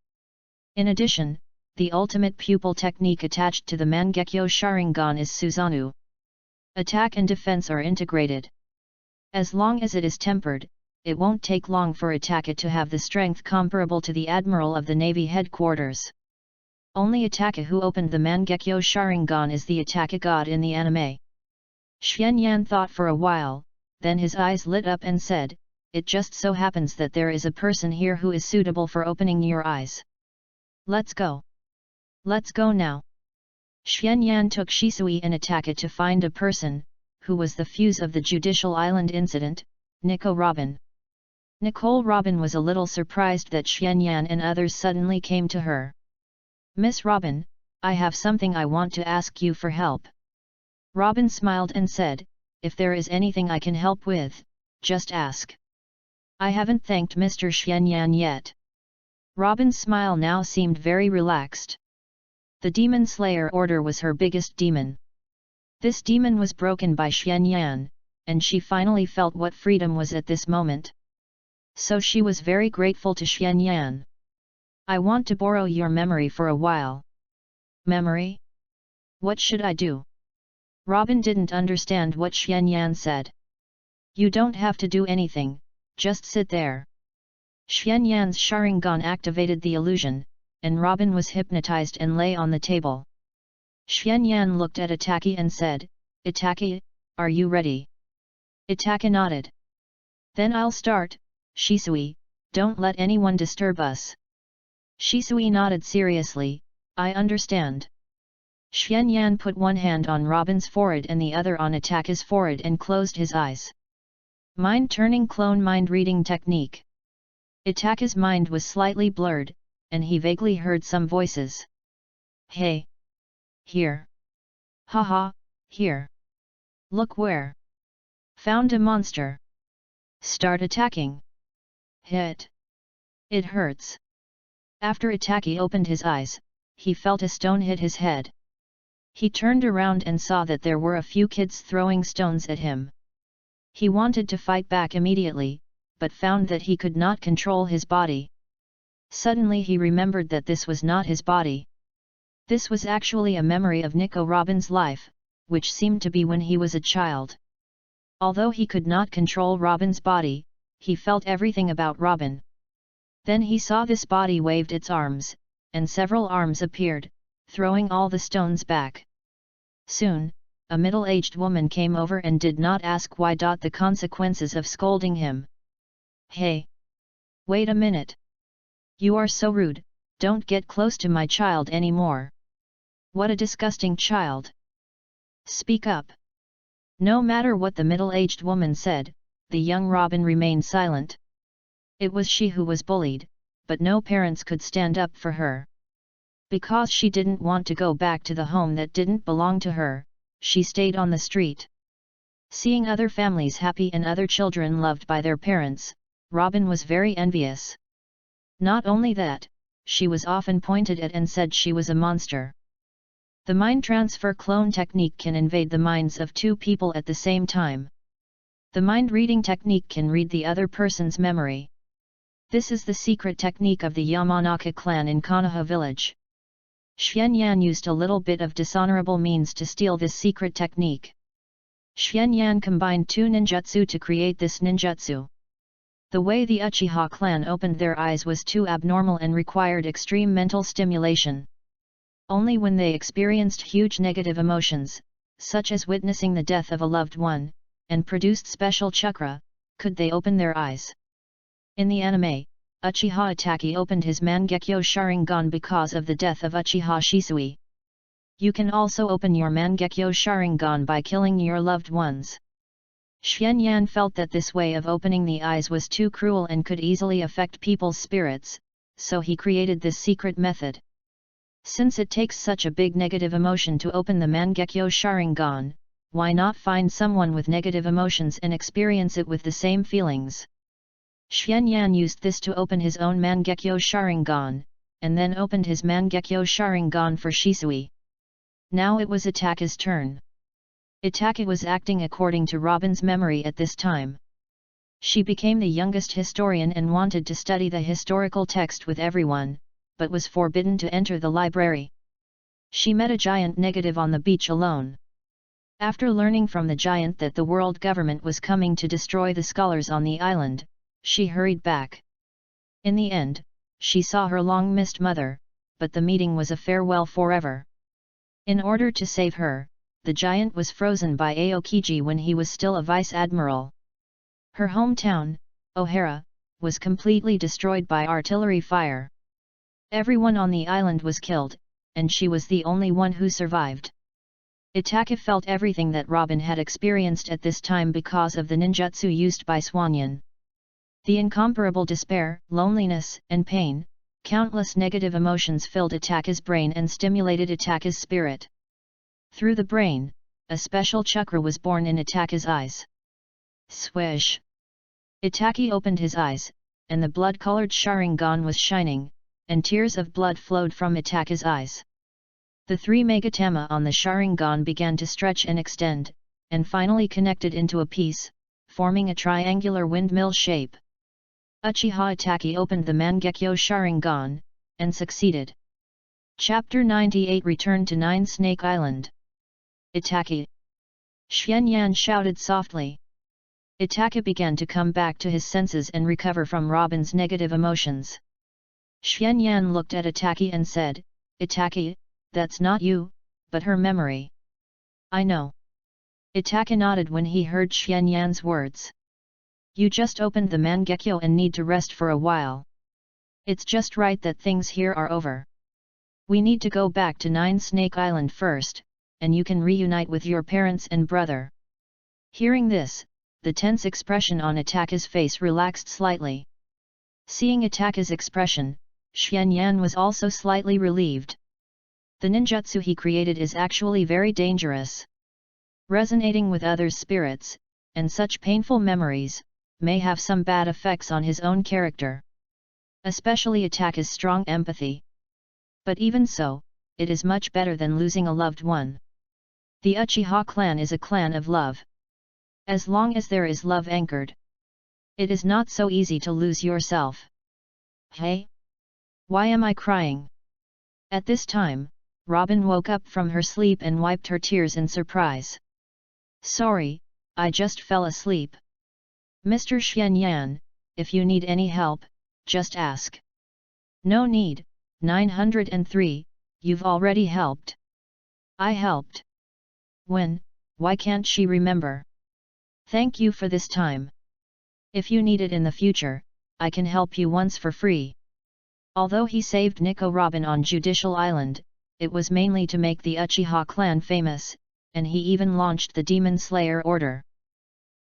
In addition, the ultimate pupil technique attached to the Mangekyo Sharingan is Suzanu. Attack and defense are integrated. As long as it is tempered, it won't take long for Itaka to have the strength comparable to the Admiral of the Navy headquarters. Only Itaka who opened the Mangekyo Sharingan is the Itaka god in the anime. Xuanyan thought for a while, then his eyes lit up and said, "It just so happens that there is a person here who is suitable for opening your eyes. Let's go. Let's go now." Xuanyan took Shisui and Itaka to find a person, who was the fuse of the Judicial Island incident, Nico Robin. Nicole Robin was a little surprised that Xuanyan and others suddenly came to her. "Miss Robin, I have something I want to ask you for help." Robin smiled and said, "If there is anything I can help with, just ask." "I haven't thanked Mr. Xuanyan yet." Robin's smile now seemed very relaxed. The Demon Slayer Order was her biggest demon. This demon was broken by Xuanyan, and she finally felt what freedom was at this moment. So she was very grateful to Xuanyan. "I want to borrow your memory for a while." "Memory? What should I do?" Robin didn't understand what Xuanyan said. "You don't have to do anything, just sit there." Xuanyan's Sharingan activated the illusion, and Robin was hypnotized and lay on the table. Xuanyan looked at Itaka and said, "Itaka, are you ready?" Itaka nodded. "Then I'll start, Shisui, don't let anyone disturb us." Shisui nodded seriously, "I understand." Xuanyan put one hand on Robin's forehead and the other on Itaka's forehead and closed his eyes. Mind-turning clone mind-reading technique. Itaka's mind was slightly blurred, and he vaguely heard some voices. "Hey! Here! Haha, here! Look where! Found a monster! Start attacking! Hit! It hurts!" After Itaka opened his eyes, he felt a stone hit his head. He turned around and saw that there were a few kids throwing stones at him. He wanted to fight back immediately, but found that he could not control his body. Suddenly he remembered that this was not his body. This was actually a memory of Nico Robin's life, which seemed to be when he was a child. Although he could not control Robin's body, he felt everything about Robin. Then he saw this body waved its arms, and several arms appeared, throwing all the stones back. Soon, a middle-aged woman came over and did not ask why. The consequences of scolding him. "Hey! Wait a minute! You are so rude, don't get close to my child anymore. What a disgusting child! Speak up!" No matter what the middle-aged woman said, the young Robin remained silent. It was she who was bullied, but no parents could stand up for her. Because she didn't want to go back to the home that didn't belong to her, she stayed on the street. Seeing other families happy and other children loved by their parents, Robin was very envious. Not only that, she was often pointed at and said she was a monster. The mind transfer clone technique can invade the minds of two people at the same time. The mind reading technique can read the other person's memory. This is the secret technique of the Yamanaka clan in Konoha village. Xuanyan used a little bit of dishonorable means to steal this secret technique. Xuanyan combined 2 ninjutsu to create this ninjutsu. The way the Uchiha clan opened their eyes was too abnormal and required extreme mental stimulation. Only when they experienced huge negative emotions, such as witnessing the death of a loved one, and produced special chakra, could they open their eyes. In the anime, Uchiha Itachi opened his Mangekyo Sharingan because of the death of Uchiha Shisui. You can also open your Mangekyo Sharingan by killing your loved ones. Xuanyan felt that this way of opening the eyes was too cruel and could easily affect people's spirits, so he created this secret method. Since it takes such a big negative emotion to open the Mangekyo Sharingan, why not find someone with negative emotions and experience it with the same feelings? Xuanyan used this to open his own Mangekyo Sharingan, and then opened his Mangekyo Sharingan for Shisui. Now it was Itachi's turn. Itachi was acting according to Robin's memory at this time. She became the youngest historian and wanted to study the historical text with everyone, but was forbidden to enter the library. She met a giant negative on the beach alone. After learning from the giant that the world government was coming to destroy the scholars on the island, she hurried back. In the end, she saw her long-missed mother, but the meeting was a farewell forever. In order to save her, the giant was frozen by Aokiji when he was still a vice-admiral. Her hometown, O'Hara, was completely destroyed by artillery fire. Everyone on the island was killed, and she was the only one who survived. Itachi felt everything that Robin had experienced at this time because of the ninjutsu used by Xuanyan. The incomparable despair, loneliness, and pain, countless negative emotions filled Itachi's brain and stimulated Itachi's spirit. Through the brain, a special chakra was born in Itachi's eyes. Swish! Itachi opened his eyes, and the blood-colored Sharingan was shining, and tears of blood flowed from Itachi's eyes. The three Megatama on the Sharingan began to stretch and extend, and finally connected into a piece, forming a triangular windmill shape. Uchiha Itachi opened the Mangekyo Sharingan, and succeeded. Chapter 98 Return to Nine Snake Island. Itachi! Xuanyan shouted softly. Itachi began to come back to his senses and recover from Robin's negative emotions. Xuanyan looked at Itachi and said, "Itachi, that's not you, but her memory." "I know." Itachi nodded when he heard Xuanyan's words. "You just opened the Mangekyo and need to rest for a while. It's just right that things here are over. We need to go back to Nine Snake Island first, and you can reunite with your parents and brother." Hearing this, the tense expression on Itachi's face relaxed slightly. Seeing Itachi's expression, Xuanyan was also slightly relieved. The ninjutsu he created is actually very dangerous. Resonating with others' spirits, and such painful memories, may have some bad effects on his own character. Especially Itachi's strong empathy. But even so, it is much better than losing a loved one. The Uchiha clan is a clan of love. As long as there is love anchored, it is not so easy to lose yourself. Hey? Why am I crying? At this time, Robin woke up from her sleep and wiped her tears in surprise. "Sorry, I just fell asleep. Mr. Xuanyan, if you need any help, just ask." "No need, 903, you've already helped." "I helped. When? Why can't she remember?" "Thank you for this time. If you need it in the future, I can help you once for free." Although he saved Nico Robin on Judicial Island, it was mainly to make the Uchiha clan famous, and he even launched the Demon Slayer Order.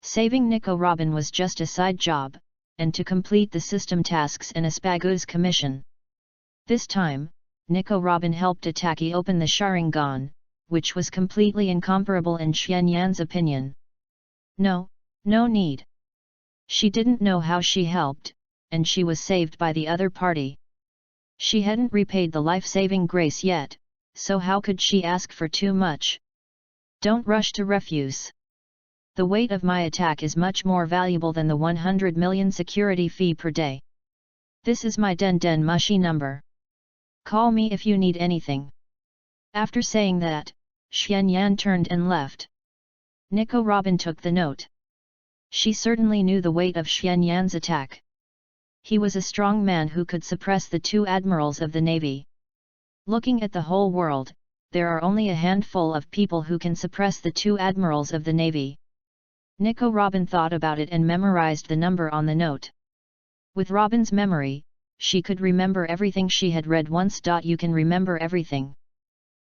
Saving Nico Robin was just a side job, and to complete the system tasks and Espagud's commission. This time, Nico Robin helped Itachi open the Sharingan, which was completely incomparable in Xuanyan's opinion. No need. She didn't know how she helped, and she was saved by the other party. She hadn't repaid the life-saving grace yet, so how could she ask for too much? Don't rush to refuse. The weight of my attack is much more valuable than the 100 million security fee per day. This is my Den Mushi number. Call me if you need anything. After saying that, Xuanyan turned and left. Nico Robin took the note. She certainly knew the weight of Xuanyan's attack. He was a strong man who could suppress the two admirals of the navy. Looking at the whole world, there are only a handful of people who can suppress the 2 admirals of the navy. Nico Robin thought about it and memorized the number on the note. With Robin's memory, she could remember everything she had read once. You can remember everything.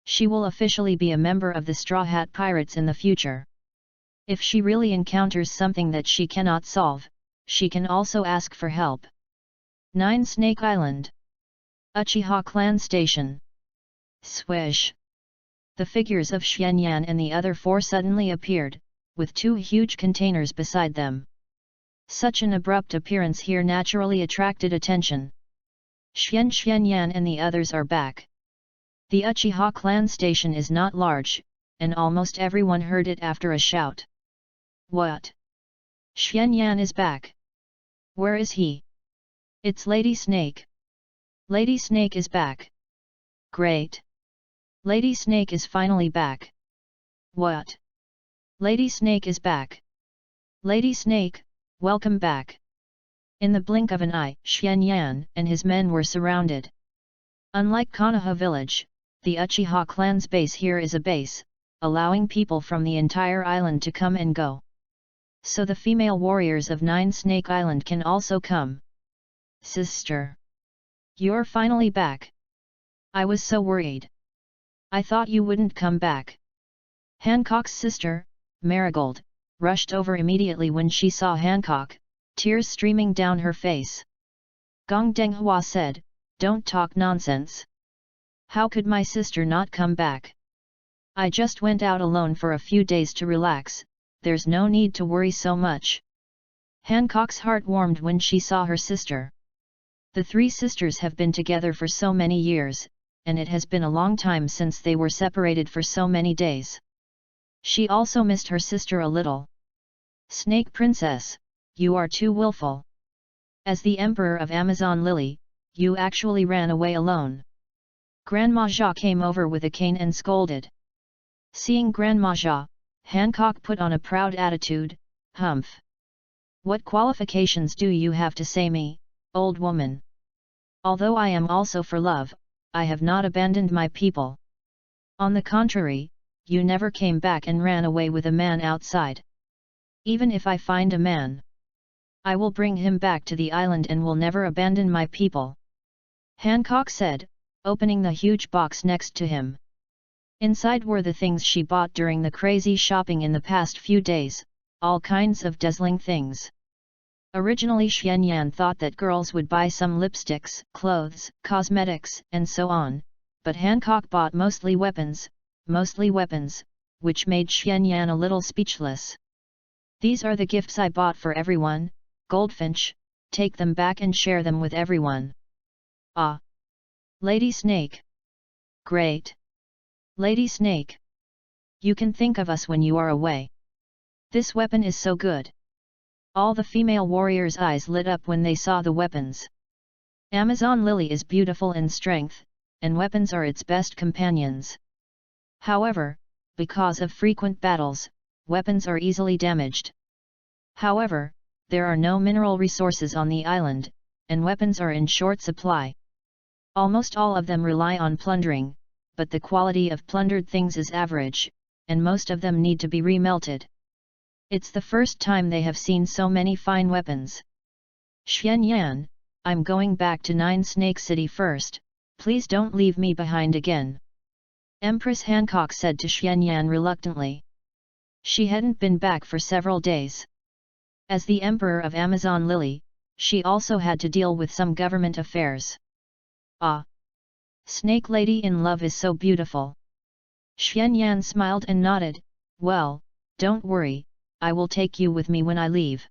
She will officially be a member of the Straw Hat Pirates in the future. If she really encounters something that she cannot solve, she can also ask for help. 9 Snake Island. Uchiha Clan Station. Swish. The figures of Xianyan and the other 4 suddenly appeared, with 2 huge containers beside them. Such an abrupt appearance here naturally attracted attention. Xianyan and the others are back. The Uchiha Clan Station is not large, and almost everyone heard it after a shout. What? Xianyan is back. Where is he? It's Lady Snake. Lady Snake is back. Great. Lady Snake is finally back. What? Lady Snake is back. Lady Snake, welcome back. In the blink of an eye, Xianyan and his men were surrounded. Unlike Konoha village, the Uchiha clan's base here is a base, allowing people from the entire island to come and go. So the female warriors of 9 Snake Island can also come. Sister. You're finally back. I was so worried. I thought you wouldn't come back. Hancock's sister, Marigold, rushed over immediately when she saw Hancock, tears streaming down her face. Gong Denghua said, "Don't talk nonsense. How could my sister not come back? I just went out alone for a few days to relax, there's no need to worry so much." Hancock's heart warmed when she saw her sister. The 3 sisters have been together for so many years, and it has been a long time since they were separated for so many days. She also missed her sister a little. Snake Princess, you are too willful. As the Emperor of Amazon Lily, you actually ran away alone. Grandma Jia came over with a cane and scolded. Seeing Grandma Jia, Hancock put on a proud attitude, "Humph! What qualifications do you have to say me, old woman? Although I am also for love, I have not abandoned my people. On the contrary, you never came back and ran away with a man outside. Even if I find a man, I will bring him back to the island and will never abandon my people," Hancock said, opening the huge box next to him. Inside were the things she bought during the crazy shopping in the past few days, all kinds of dazzling things. Originally Xianyan thought that girls would buy some lipsticks, clothes, cosmetics, and so on, but Hancock bought mostly weapons, which made Xianyan a little speechless. "These are the gifts I bought for everyone, Goldfinch, take them back and share them with everyone." "Ah! Lady Snake! Great! Lady Snake! You can think of us when you are away. This weapon is so good." All the female warriors' eyes lit up when they saw the weapons. Amazon Lily is beautiful in strength, and weapons are its best companions. However, because of frequent battles, weapons are easily damaged. However, there are no mineral resources on the island, and weapons are in short supply. Almost all of them rely on plundering, but the quality of plundered things is average, and most of them need to be remelted. It's the first time they have seen so many fine weapons. "Xianyan, I'm going back to 9 Snake City first, please don't leave me behind again," Empress Hancock said to Xianyan reluctantly. She hadn't been back for several days. As the Emperor of Amazon Lily, she also had to deal with some government affairs. "Ah! Snake Lady in love is so beautiful." Xianyan smiled and nodded, "Well, don't worry, I will take you with me when I leave."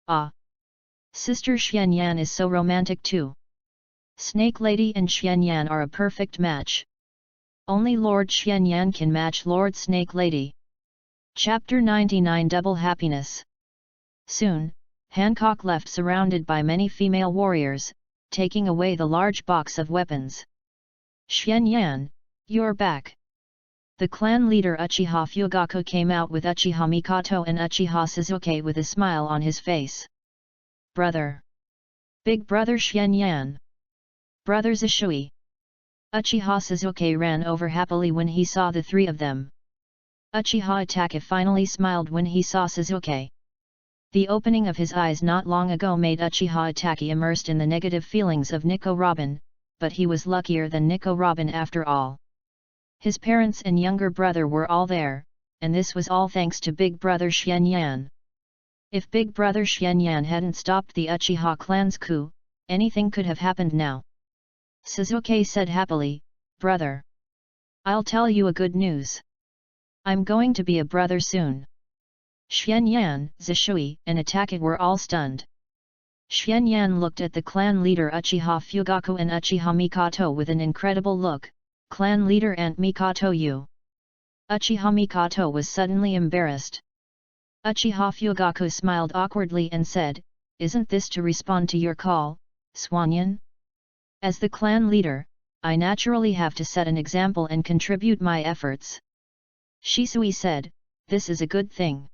"Ah! Sister Xianyan is so romantic too. Snake Lady and Xianyan are a perfect match. Only Lord Xianyan can match Lord Snake Lady." Chapter 99 Double Happiness. Soon, Hancock left surrounded by many female warriors, taking away the large box of weapons. "Xianyan, you're back." The clan leader Uchiha Fugaku came out with Uchiha Mikoto and Uchiha Suzuki with a smile on his face. "Brother! Big brother Xianyan! Brother Zishui! Uchiha Sasuke ran over happily when he saw the three of them. Uchiha Itachi finally smiled when he saw Sasuke. The opening of his eyes not long ago made Uchiha Itachi immersed in the negative feelings of Nico Robin, but he was luckier than Nico Robin after all. His parents and younger brother were all there, and this was all thanks to big brother Xianyan. If big brother Xianyan hadn't stopped the Uchiha clan's coup, anything could have happened now. Sasuke said happily, "Brother, I'll tell you a good news. I'm going to be a brother soon." Xianyan, Zishui, and Itachi were all stunned. Xianyan looked at the clan leader Uchiha Fugaku and Uchiha Mikoto with an incredible look. "Clan leader Aunt Mikoto, you?" Uchiha Mikoto was suddenly embarrassed. Uchiha Fugaku smiled awkwardly and said, "Isn't this to respond to your call, Swanyan? As the clan leader, I naturally have to set an example and contribute my efforts." Shisui said, "This is a good thing.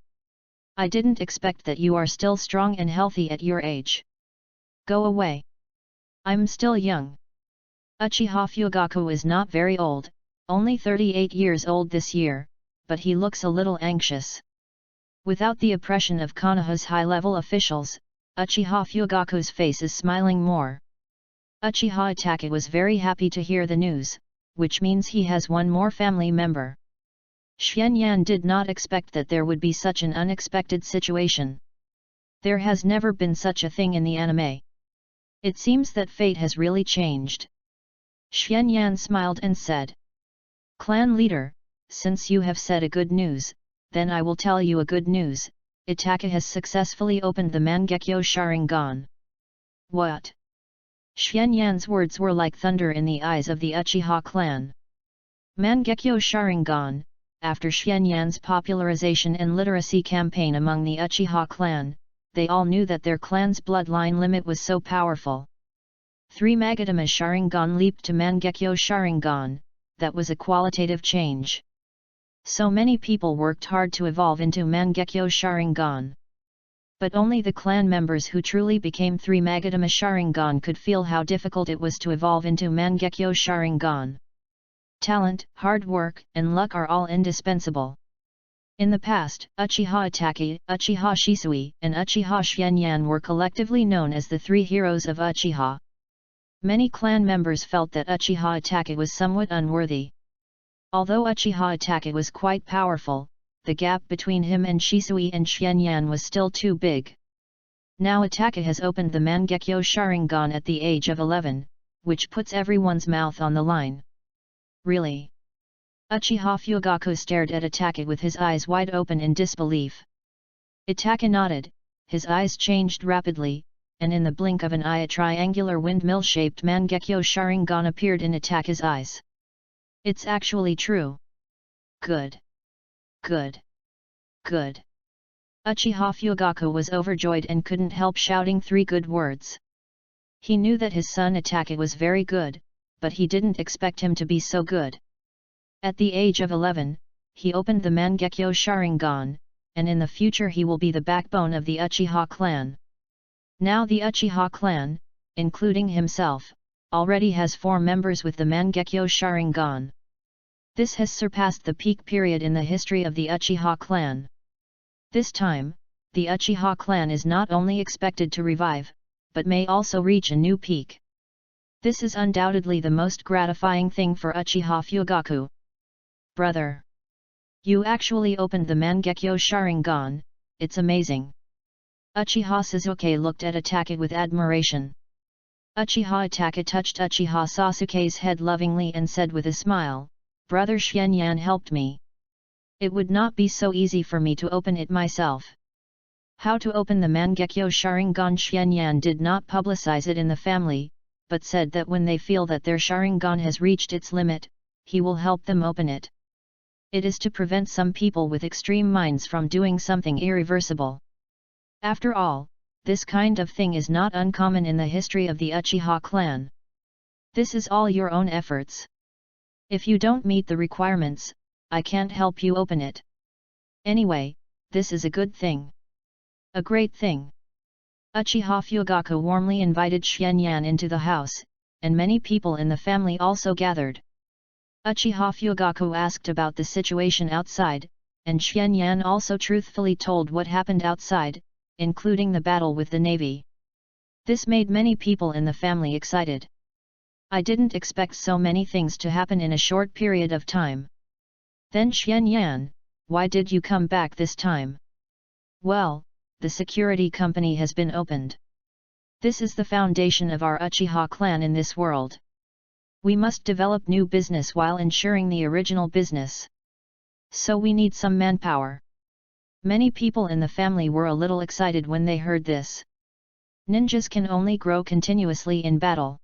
I didn't expect that you are still strong and healthy at your age. Go away. I'm still young." Uchiha Fugaku is not very old, only 38 years old this year, but he looks a little anxious. Without the oppression of Konoha's high-level officials, Uchiha Fugaku's face is smiling more. Uchiha Itachi was very happy to hear the news, which means he has one more family member. Xianyan did not expect that there would be such an unexpected situation. There has never been such a thing in the anime. It seems that fate has really changed. Xianyan smiled and said, "Clan leader, since you have said a good news, then I will tell you a good news. Itachi has successfully opened the Mangekyo Sharingan." "What?" Xianyan's words were like thunder in the eyes of the Uchiha clan. Mangekyo Sharingan. After Xianyan's popularization and literacy campaign among the Uchiha clan, they all knew that their clan's bloodline limit was so powerful. 3 Magatama Sharingan leaped to Mangekyo Sharingan, that was a qualitative change. So many people worked hard to evolve into Mangekyo Sharingan. But only the clan members who truly became 3 Magatama Sharingan could feel how difficult it was to evolve into Mangekyo Sharingan. Talent, hard work, and luck are all indispensable. In the past, Uchiha Itachi, Uchiha Shisui, and Uchiha Xianyan were collectively known as the 3 heroes of Uchiha. Many clan members felt that Uchiha Itachi was somewhat unworthy. Although Uchiha Itachi was quite powerful, the gap between him and Shisui and Xianyan was still too big. Now Itachi has opened the Mangekyo Sharingan at the age of 11, which puts everyone's mouth on the line. "Really?" Uchiha Fugaku stared at Itachi with his eyes wide open in disbelief. Itachi nodded, his eyes changed rapidly, and in the blink of an eye a triangular windmill-shaped Mangekyo Sharingan appeared in Itachi's eyes. "It's actually true. Good. Good. Good." Uchiha Fugaku was overjoyed and couldn't help shouting 3 good words. He knew that his son Itachi was very good, but he didn't expect him to be so good. At the age of 11, he opened the Mangekyo Sharingan, and in the future he will be the backbone of the Uchiha clan. Now the Uchiha clan, including himself, already has 4 members with the Mangekyo Sharingan. This has surpassed the peak period in the history of the Uchiha clan. This time, the Uchiha clan is not only expected to revive, but may also reach a new peak. This is undoubtedly the most gratifying thing for Uchiha Fugaku. "Brother, you actually opened the Mangekyo Sharingan, it's amazing." Uchiha Sasuke looked at Itachi with admiration. Uchiha Itachi touched Uchiha Sasuke's head lovingly and said with a smile, "Brother Xianyan helped me. It would not be so easy for me to open it myself." How to open the Mangekyo Sharingan? Xianyan did not publicize it in the family, but said that when they feel that their Sharingan has reached its limit, he will help them open it. It is to prevent some people with extreme minds from doing something irreversible. After all, this kind of thing is not uncommon in the history of the Uchiha clan. This is all your own efforts. If you don't meet the requirements, I can't help you open it. Anyway, this is a good thing. A great thing. Uchiha Fugaku warmly invited Xianyan into the house, and many people in the family also gathered. Uchiha Fugaku asked about the situation outside, and Xianyan also truthfully told what happened outside, including the battle with the navy. This made many people in the family excited. I didn't expect so many things to happen in a short period of time. Then Xianyan, why did you come back this time? Well, the security company has been opened. This is the foundation of our Uchiha clan in this world. We must develop new business while ensuring the original business. So we need some manpower. Many people in the family were a little excited when they heard this. Ninjas can only grow continuously in battle.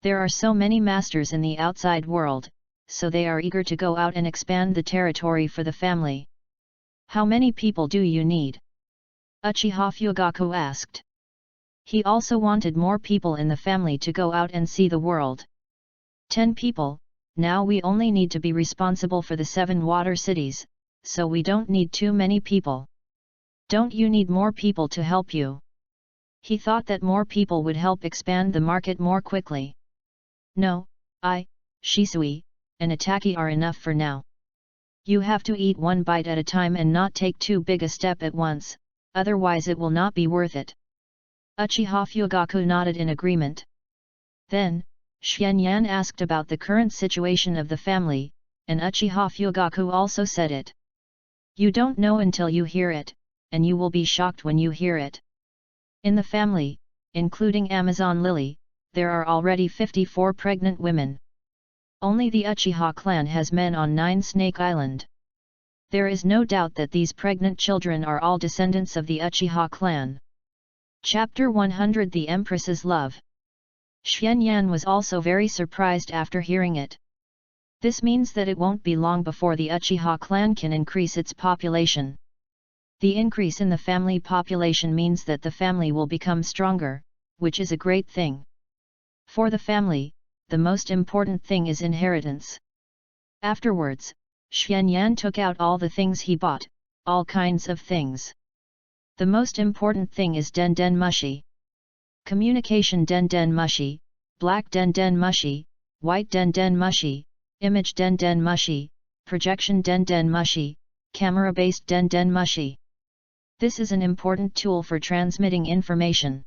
There are so many masters in the outside world, so they are eager to go out and expand the territory for the family. How many people do you need? Uchiha Fugaku asked. He also wanted more people in the family to go out and see the world. 10 people, now we only need to be responsible for the 7 water cities, so we don't need too many people. Don't you need more people to help you? He thought that more people would help expand the market more quickly. No, Shisui, and Ataki are enough for now. You have to eat one bite at a time and not take too big a step at once, otherwise it will not be worth it. Uchiha Fugaku nodded in agreement. Then, Xianyan asked about the current situation of the family, and Uchiha Fugaku also said it. You don't know until you hear it, and you will be shocked when you hear it. In the family, including Amazon Lily, there are already 54 pregnant women. Only the Uchiha clan has men on 9 Snake Island. There is no doubt that these pregnant children are all descendants of the Uchiha clan. Chapter 100 The Empress's Love. Xianyan was also very surprised after hearing it. This means that it won't be long before the Uchiha clan can increase its population. The increase in the family population means that the family will become stronger, which is a great thing. For the family, the most important thing is inheritance. Afterwards, Xianyan took out all the things he bought, all kinds of things. The most important thing is Den Den Mushi. Communication Den Den Mushi, Black Den Den Mushi, White Den Den Mushi, Image Den Den Mushi, Projection Den Den Mushi, Camera-based Den Den Mushi. This is an important tool for transmitting information.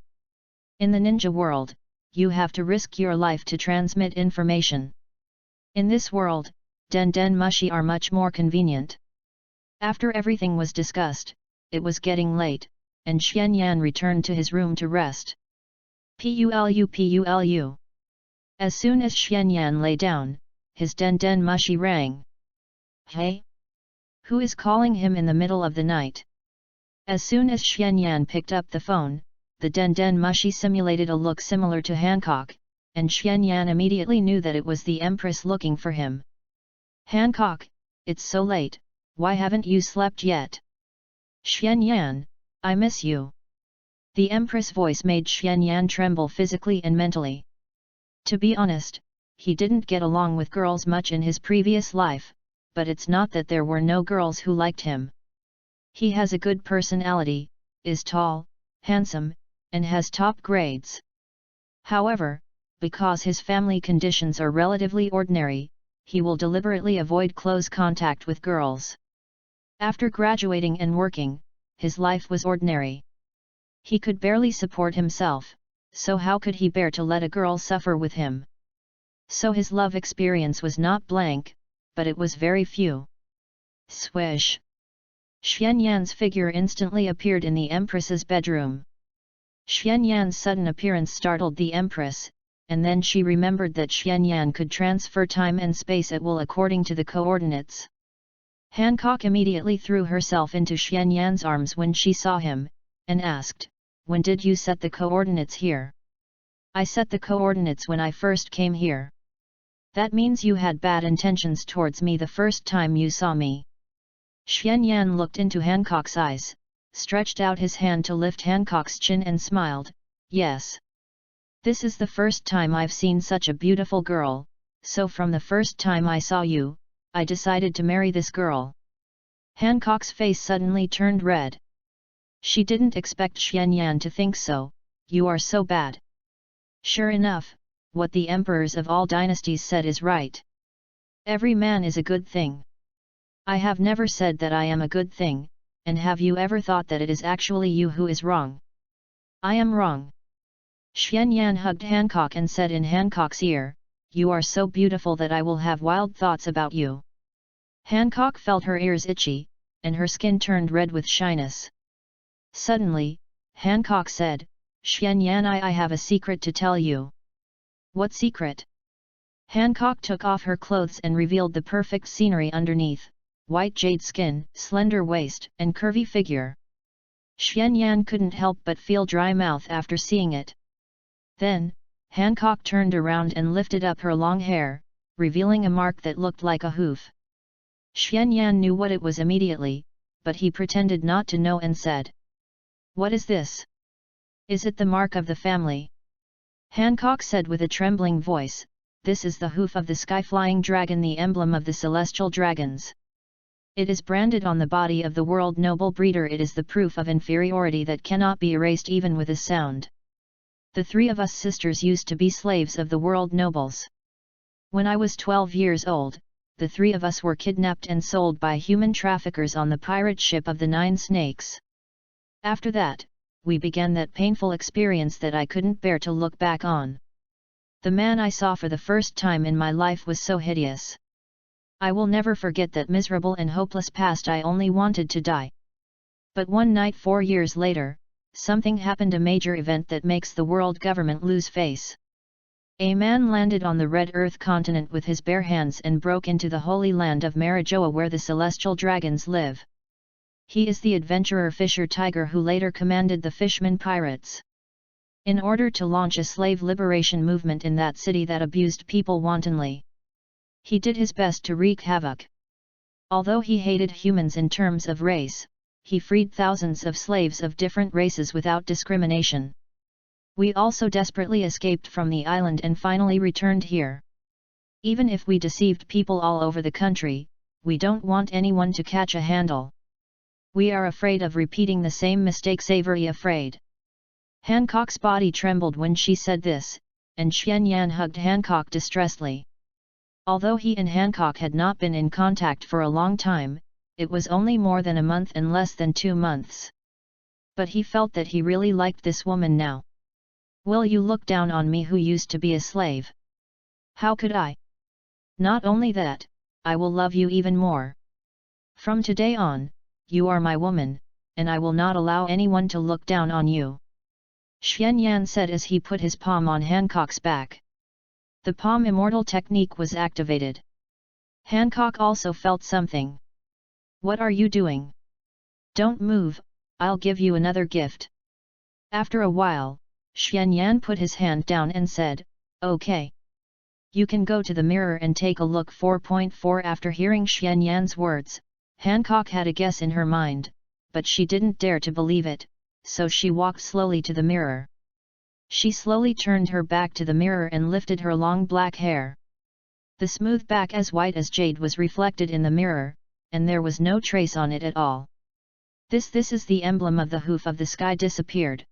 In the ninja world, you have to risk your life to transmit information. In this world, Den Den Mushi are much more convenient. After everything was discussed, it was getting late, and Xianyan returned to his room to rest. Pulu. As soon as Xianyan lay down, his Den Den Mushi rang. Hey? Who is calling him in the middle of the night? As soon as Xianyan picked up the phone, the Den Den Mushi simulated a look similar to Hancock, and Xianyan immediately knew that it was the Empress looking for him. Hancock, it's so late, why haven't you slept yet? Xianyan, I miss you. The Empress' voice made Xianyan tremble physically and mentally. To be honest, he didn't get along with girls much in his previous life, but it's not that there were no girls who liked him. He has a good personality, is tall, handsome, and has top grades. However, because his family conditions are relatively ordinary, he will deliberately avoid close contact with girls. After graduating and working, his life was ordinary. He could barely support himself, so how could he bear to let a girl suffer with him? So his love experience was not blank, but it was very few. Swish! Xianyan's figure instantly appeared in the Empress's bedroom. Xianyan's sudden appearance startled the Empress, and then she remembered that Xianyan could transfer time and space at will according to the coordinates. Hancock immediately threw herself into Xianyan's arms when she saw him, and asked, "When did you set the coordinates here?" "I set the coordinates when I first came here." "That means you had bad intentions towards me the first time you saw me." Xianyan looked into Hancock's eyes, stretched out his hand to lift Hancock's chin and smiled, "Yes. This is the first time I've seen such a beautiful girl, so from the first time I saw you, I decided to marry this girl." Hancock's face suddenly turned red. She didn't expect Xianyan to think so. "You are so bad." Sure enough, what the emperors of all dynasties said is right. Every man is a good thing. I have never said that I am a good thing, and have you ever thought that it is actually you who is wrong? I am wrong. Xuan Yan hugged Hancock and said in Hancock's ear, "You are so beautiful that I will have wild thoughts about you." Hancock felt her ears itchy, and her skin turned red with shyness. Suddenly, Hancock said, "Xuan Yan, I have a secret to tell you." "What secret?" Hancock took off her clothes and revealed the perfect scenery underneath: white jade skin, slender waist, and curvy figure. Xuan Yan couldn't help but feel dry mouth after seeing it. Then, Hancock turned around and lifted up her long hair, revealing a mark that looked like a hoof. Xuan Yan knew what it was immediately, but he pretended not to know and said, "What is this? Is it the mark of the family?" Hancock said with a trembling voice, "This is the hoof of the sky-flying dragon, the emblem of the celestial dragons. It is branded on the body of the world noble breeder. It is the proof of inferiority that cannot be erased even with a sound. The three of us sisters used to be slaves of the world nobles. When I was 12 years old, the three of us were kidnapped and sold by human traffickers on the pirate ship of the 9 Snakes. After that, we began that painful experience that I couldn't bear to look back on. The man I saw for the first time in my life was so hideous. I will never forget that miserable and hopeless past. I only wanted to die. But one night 4 years later, something happened, a major event that makes the world government lose face. A man landed on the Red Earth continent with his bare hands and broke into the holy land of Marijoa where the celestial dragons live. He is the adventurer Fisher Tiger who later commanded the Fishman Pirates. In order to launch a slave liberation movement in that city that abused people wantonly, he did his best to wreak havoc. Although he hated humans in terms of race, he freed thousands of slaves of different races without discrimination. We also desperately escaped from the island and finally returned here. Even if we deceived people all over the country, we don't want anyone to catch a handle. We are afraid of repeating the same mistakes. Very afraid." Hancock's body trembled when she said this, and Xuan Yan hugged Hancock distressedly. Although he and Hancock had not been in contact for a long time, it was only more than a month and less than 2 months. But he felt that he really liked this woman now. "Will you look down on me who used to be a slave?" "How could I? Not only that, I will love you even more. From today on, you are my woman, and I will not allow anyone to look down on you," Xuan Yan said as he put his palm on Hancock's back. The palm immortal technique was activated. Hancock also felt something. "What are you doing? Don't move, I'll give you another gift." After a while, Xuan Yan put his hand down and said, "Okay. You can go to the mirror and take a look." 4.4 After hearing Xuan Yan's words, Hancock had a guess in her mind, but she didn't dare to believe it, so she walked slowly to the mirror. She slowly turned her back to the mirror and lifted her long black hair. The smooth back as white as jade was reflected in the mirror, and there was no trace on it at all. This is the emblem of the hoof of the sky disappeared.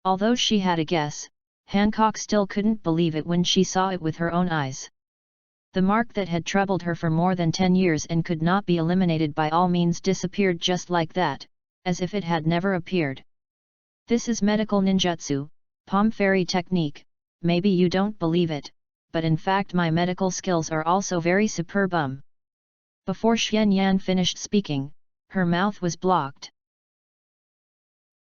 Although she had a guess, Hancock still couldn't believe it when she saw it with her own eyes. The mark that had troubled her for more than 10 years and could not be eliminated by all means disappeared just like that, as if it had never appeared. This is medical ninjutsu, palm fairy technique. Maybe you don't believe it, but in fact my medical skills are also very superb. Before Xuan Yan finished speaking, her mouth was blocked.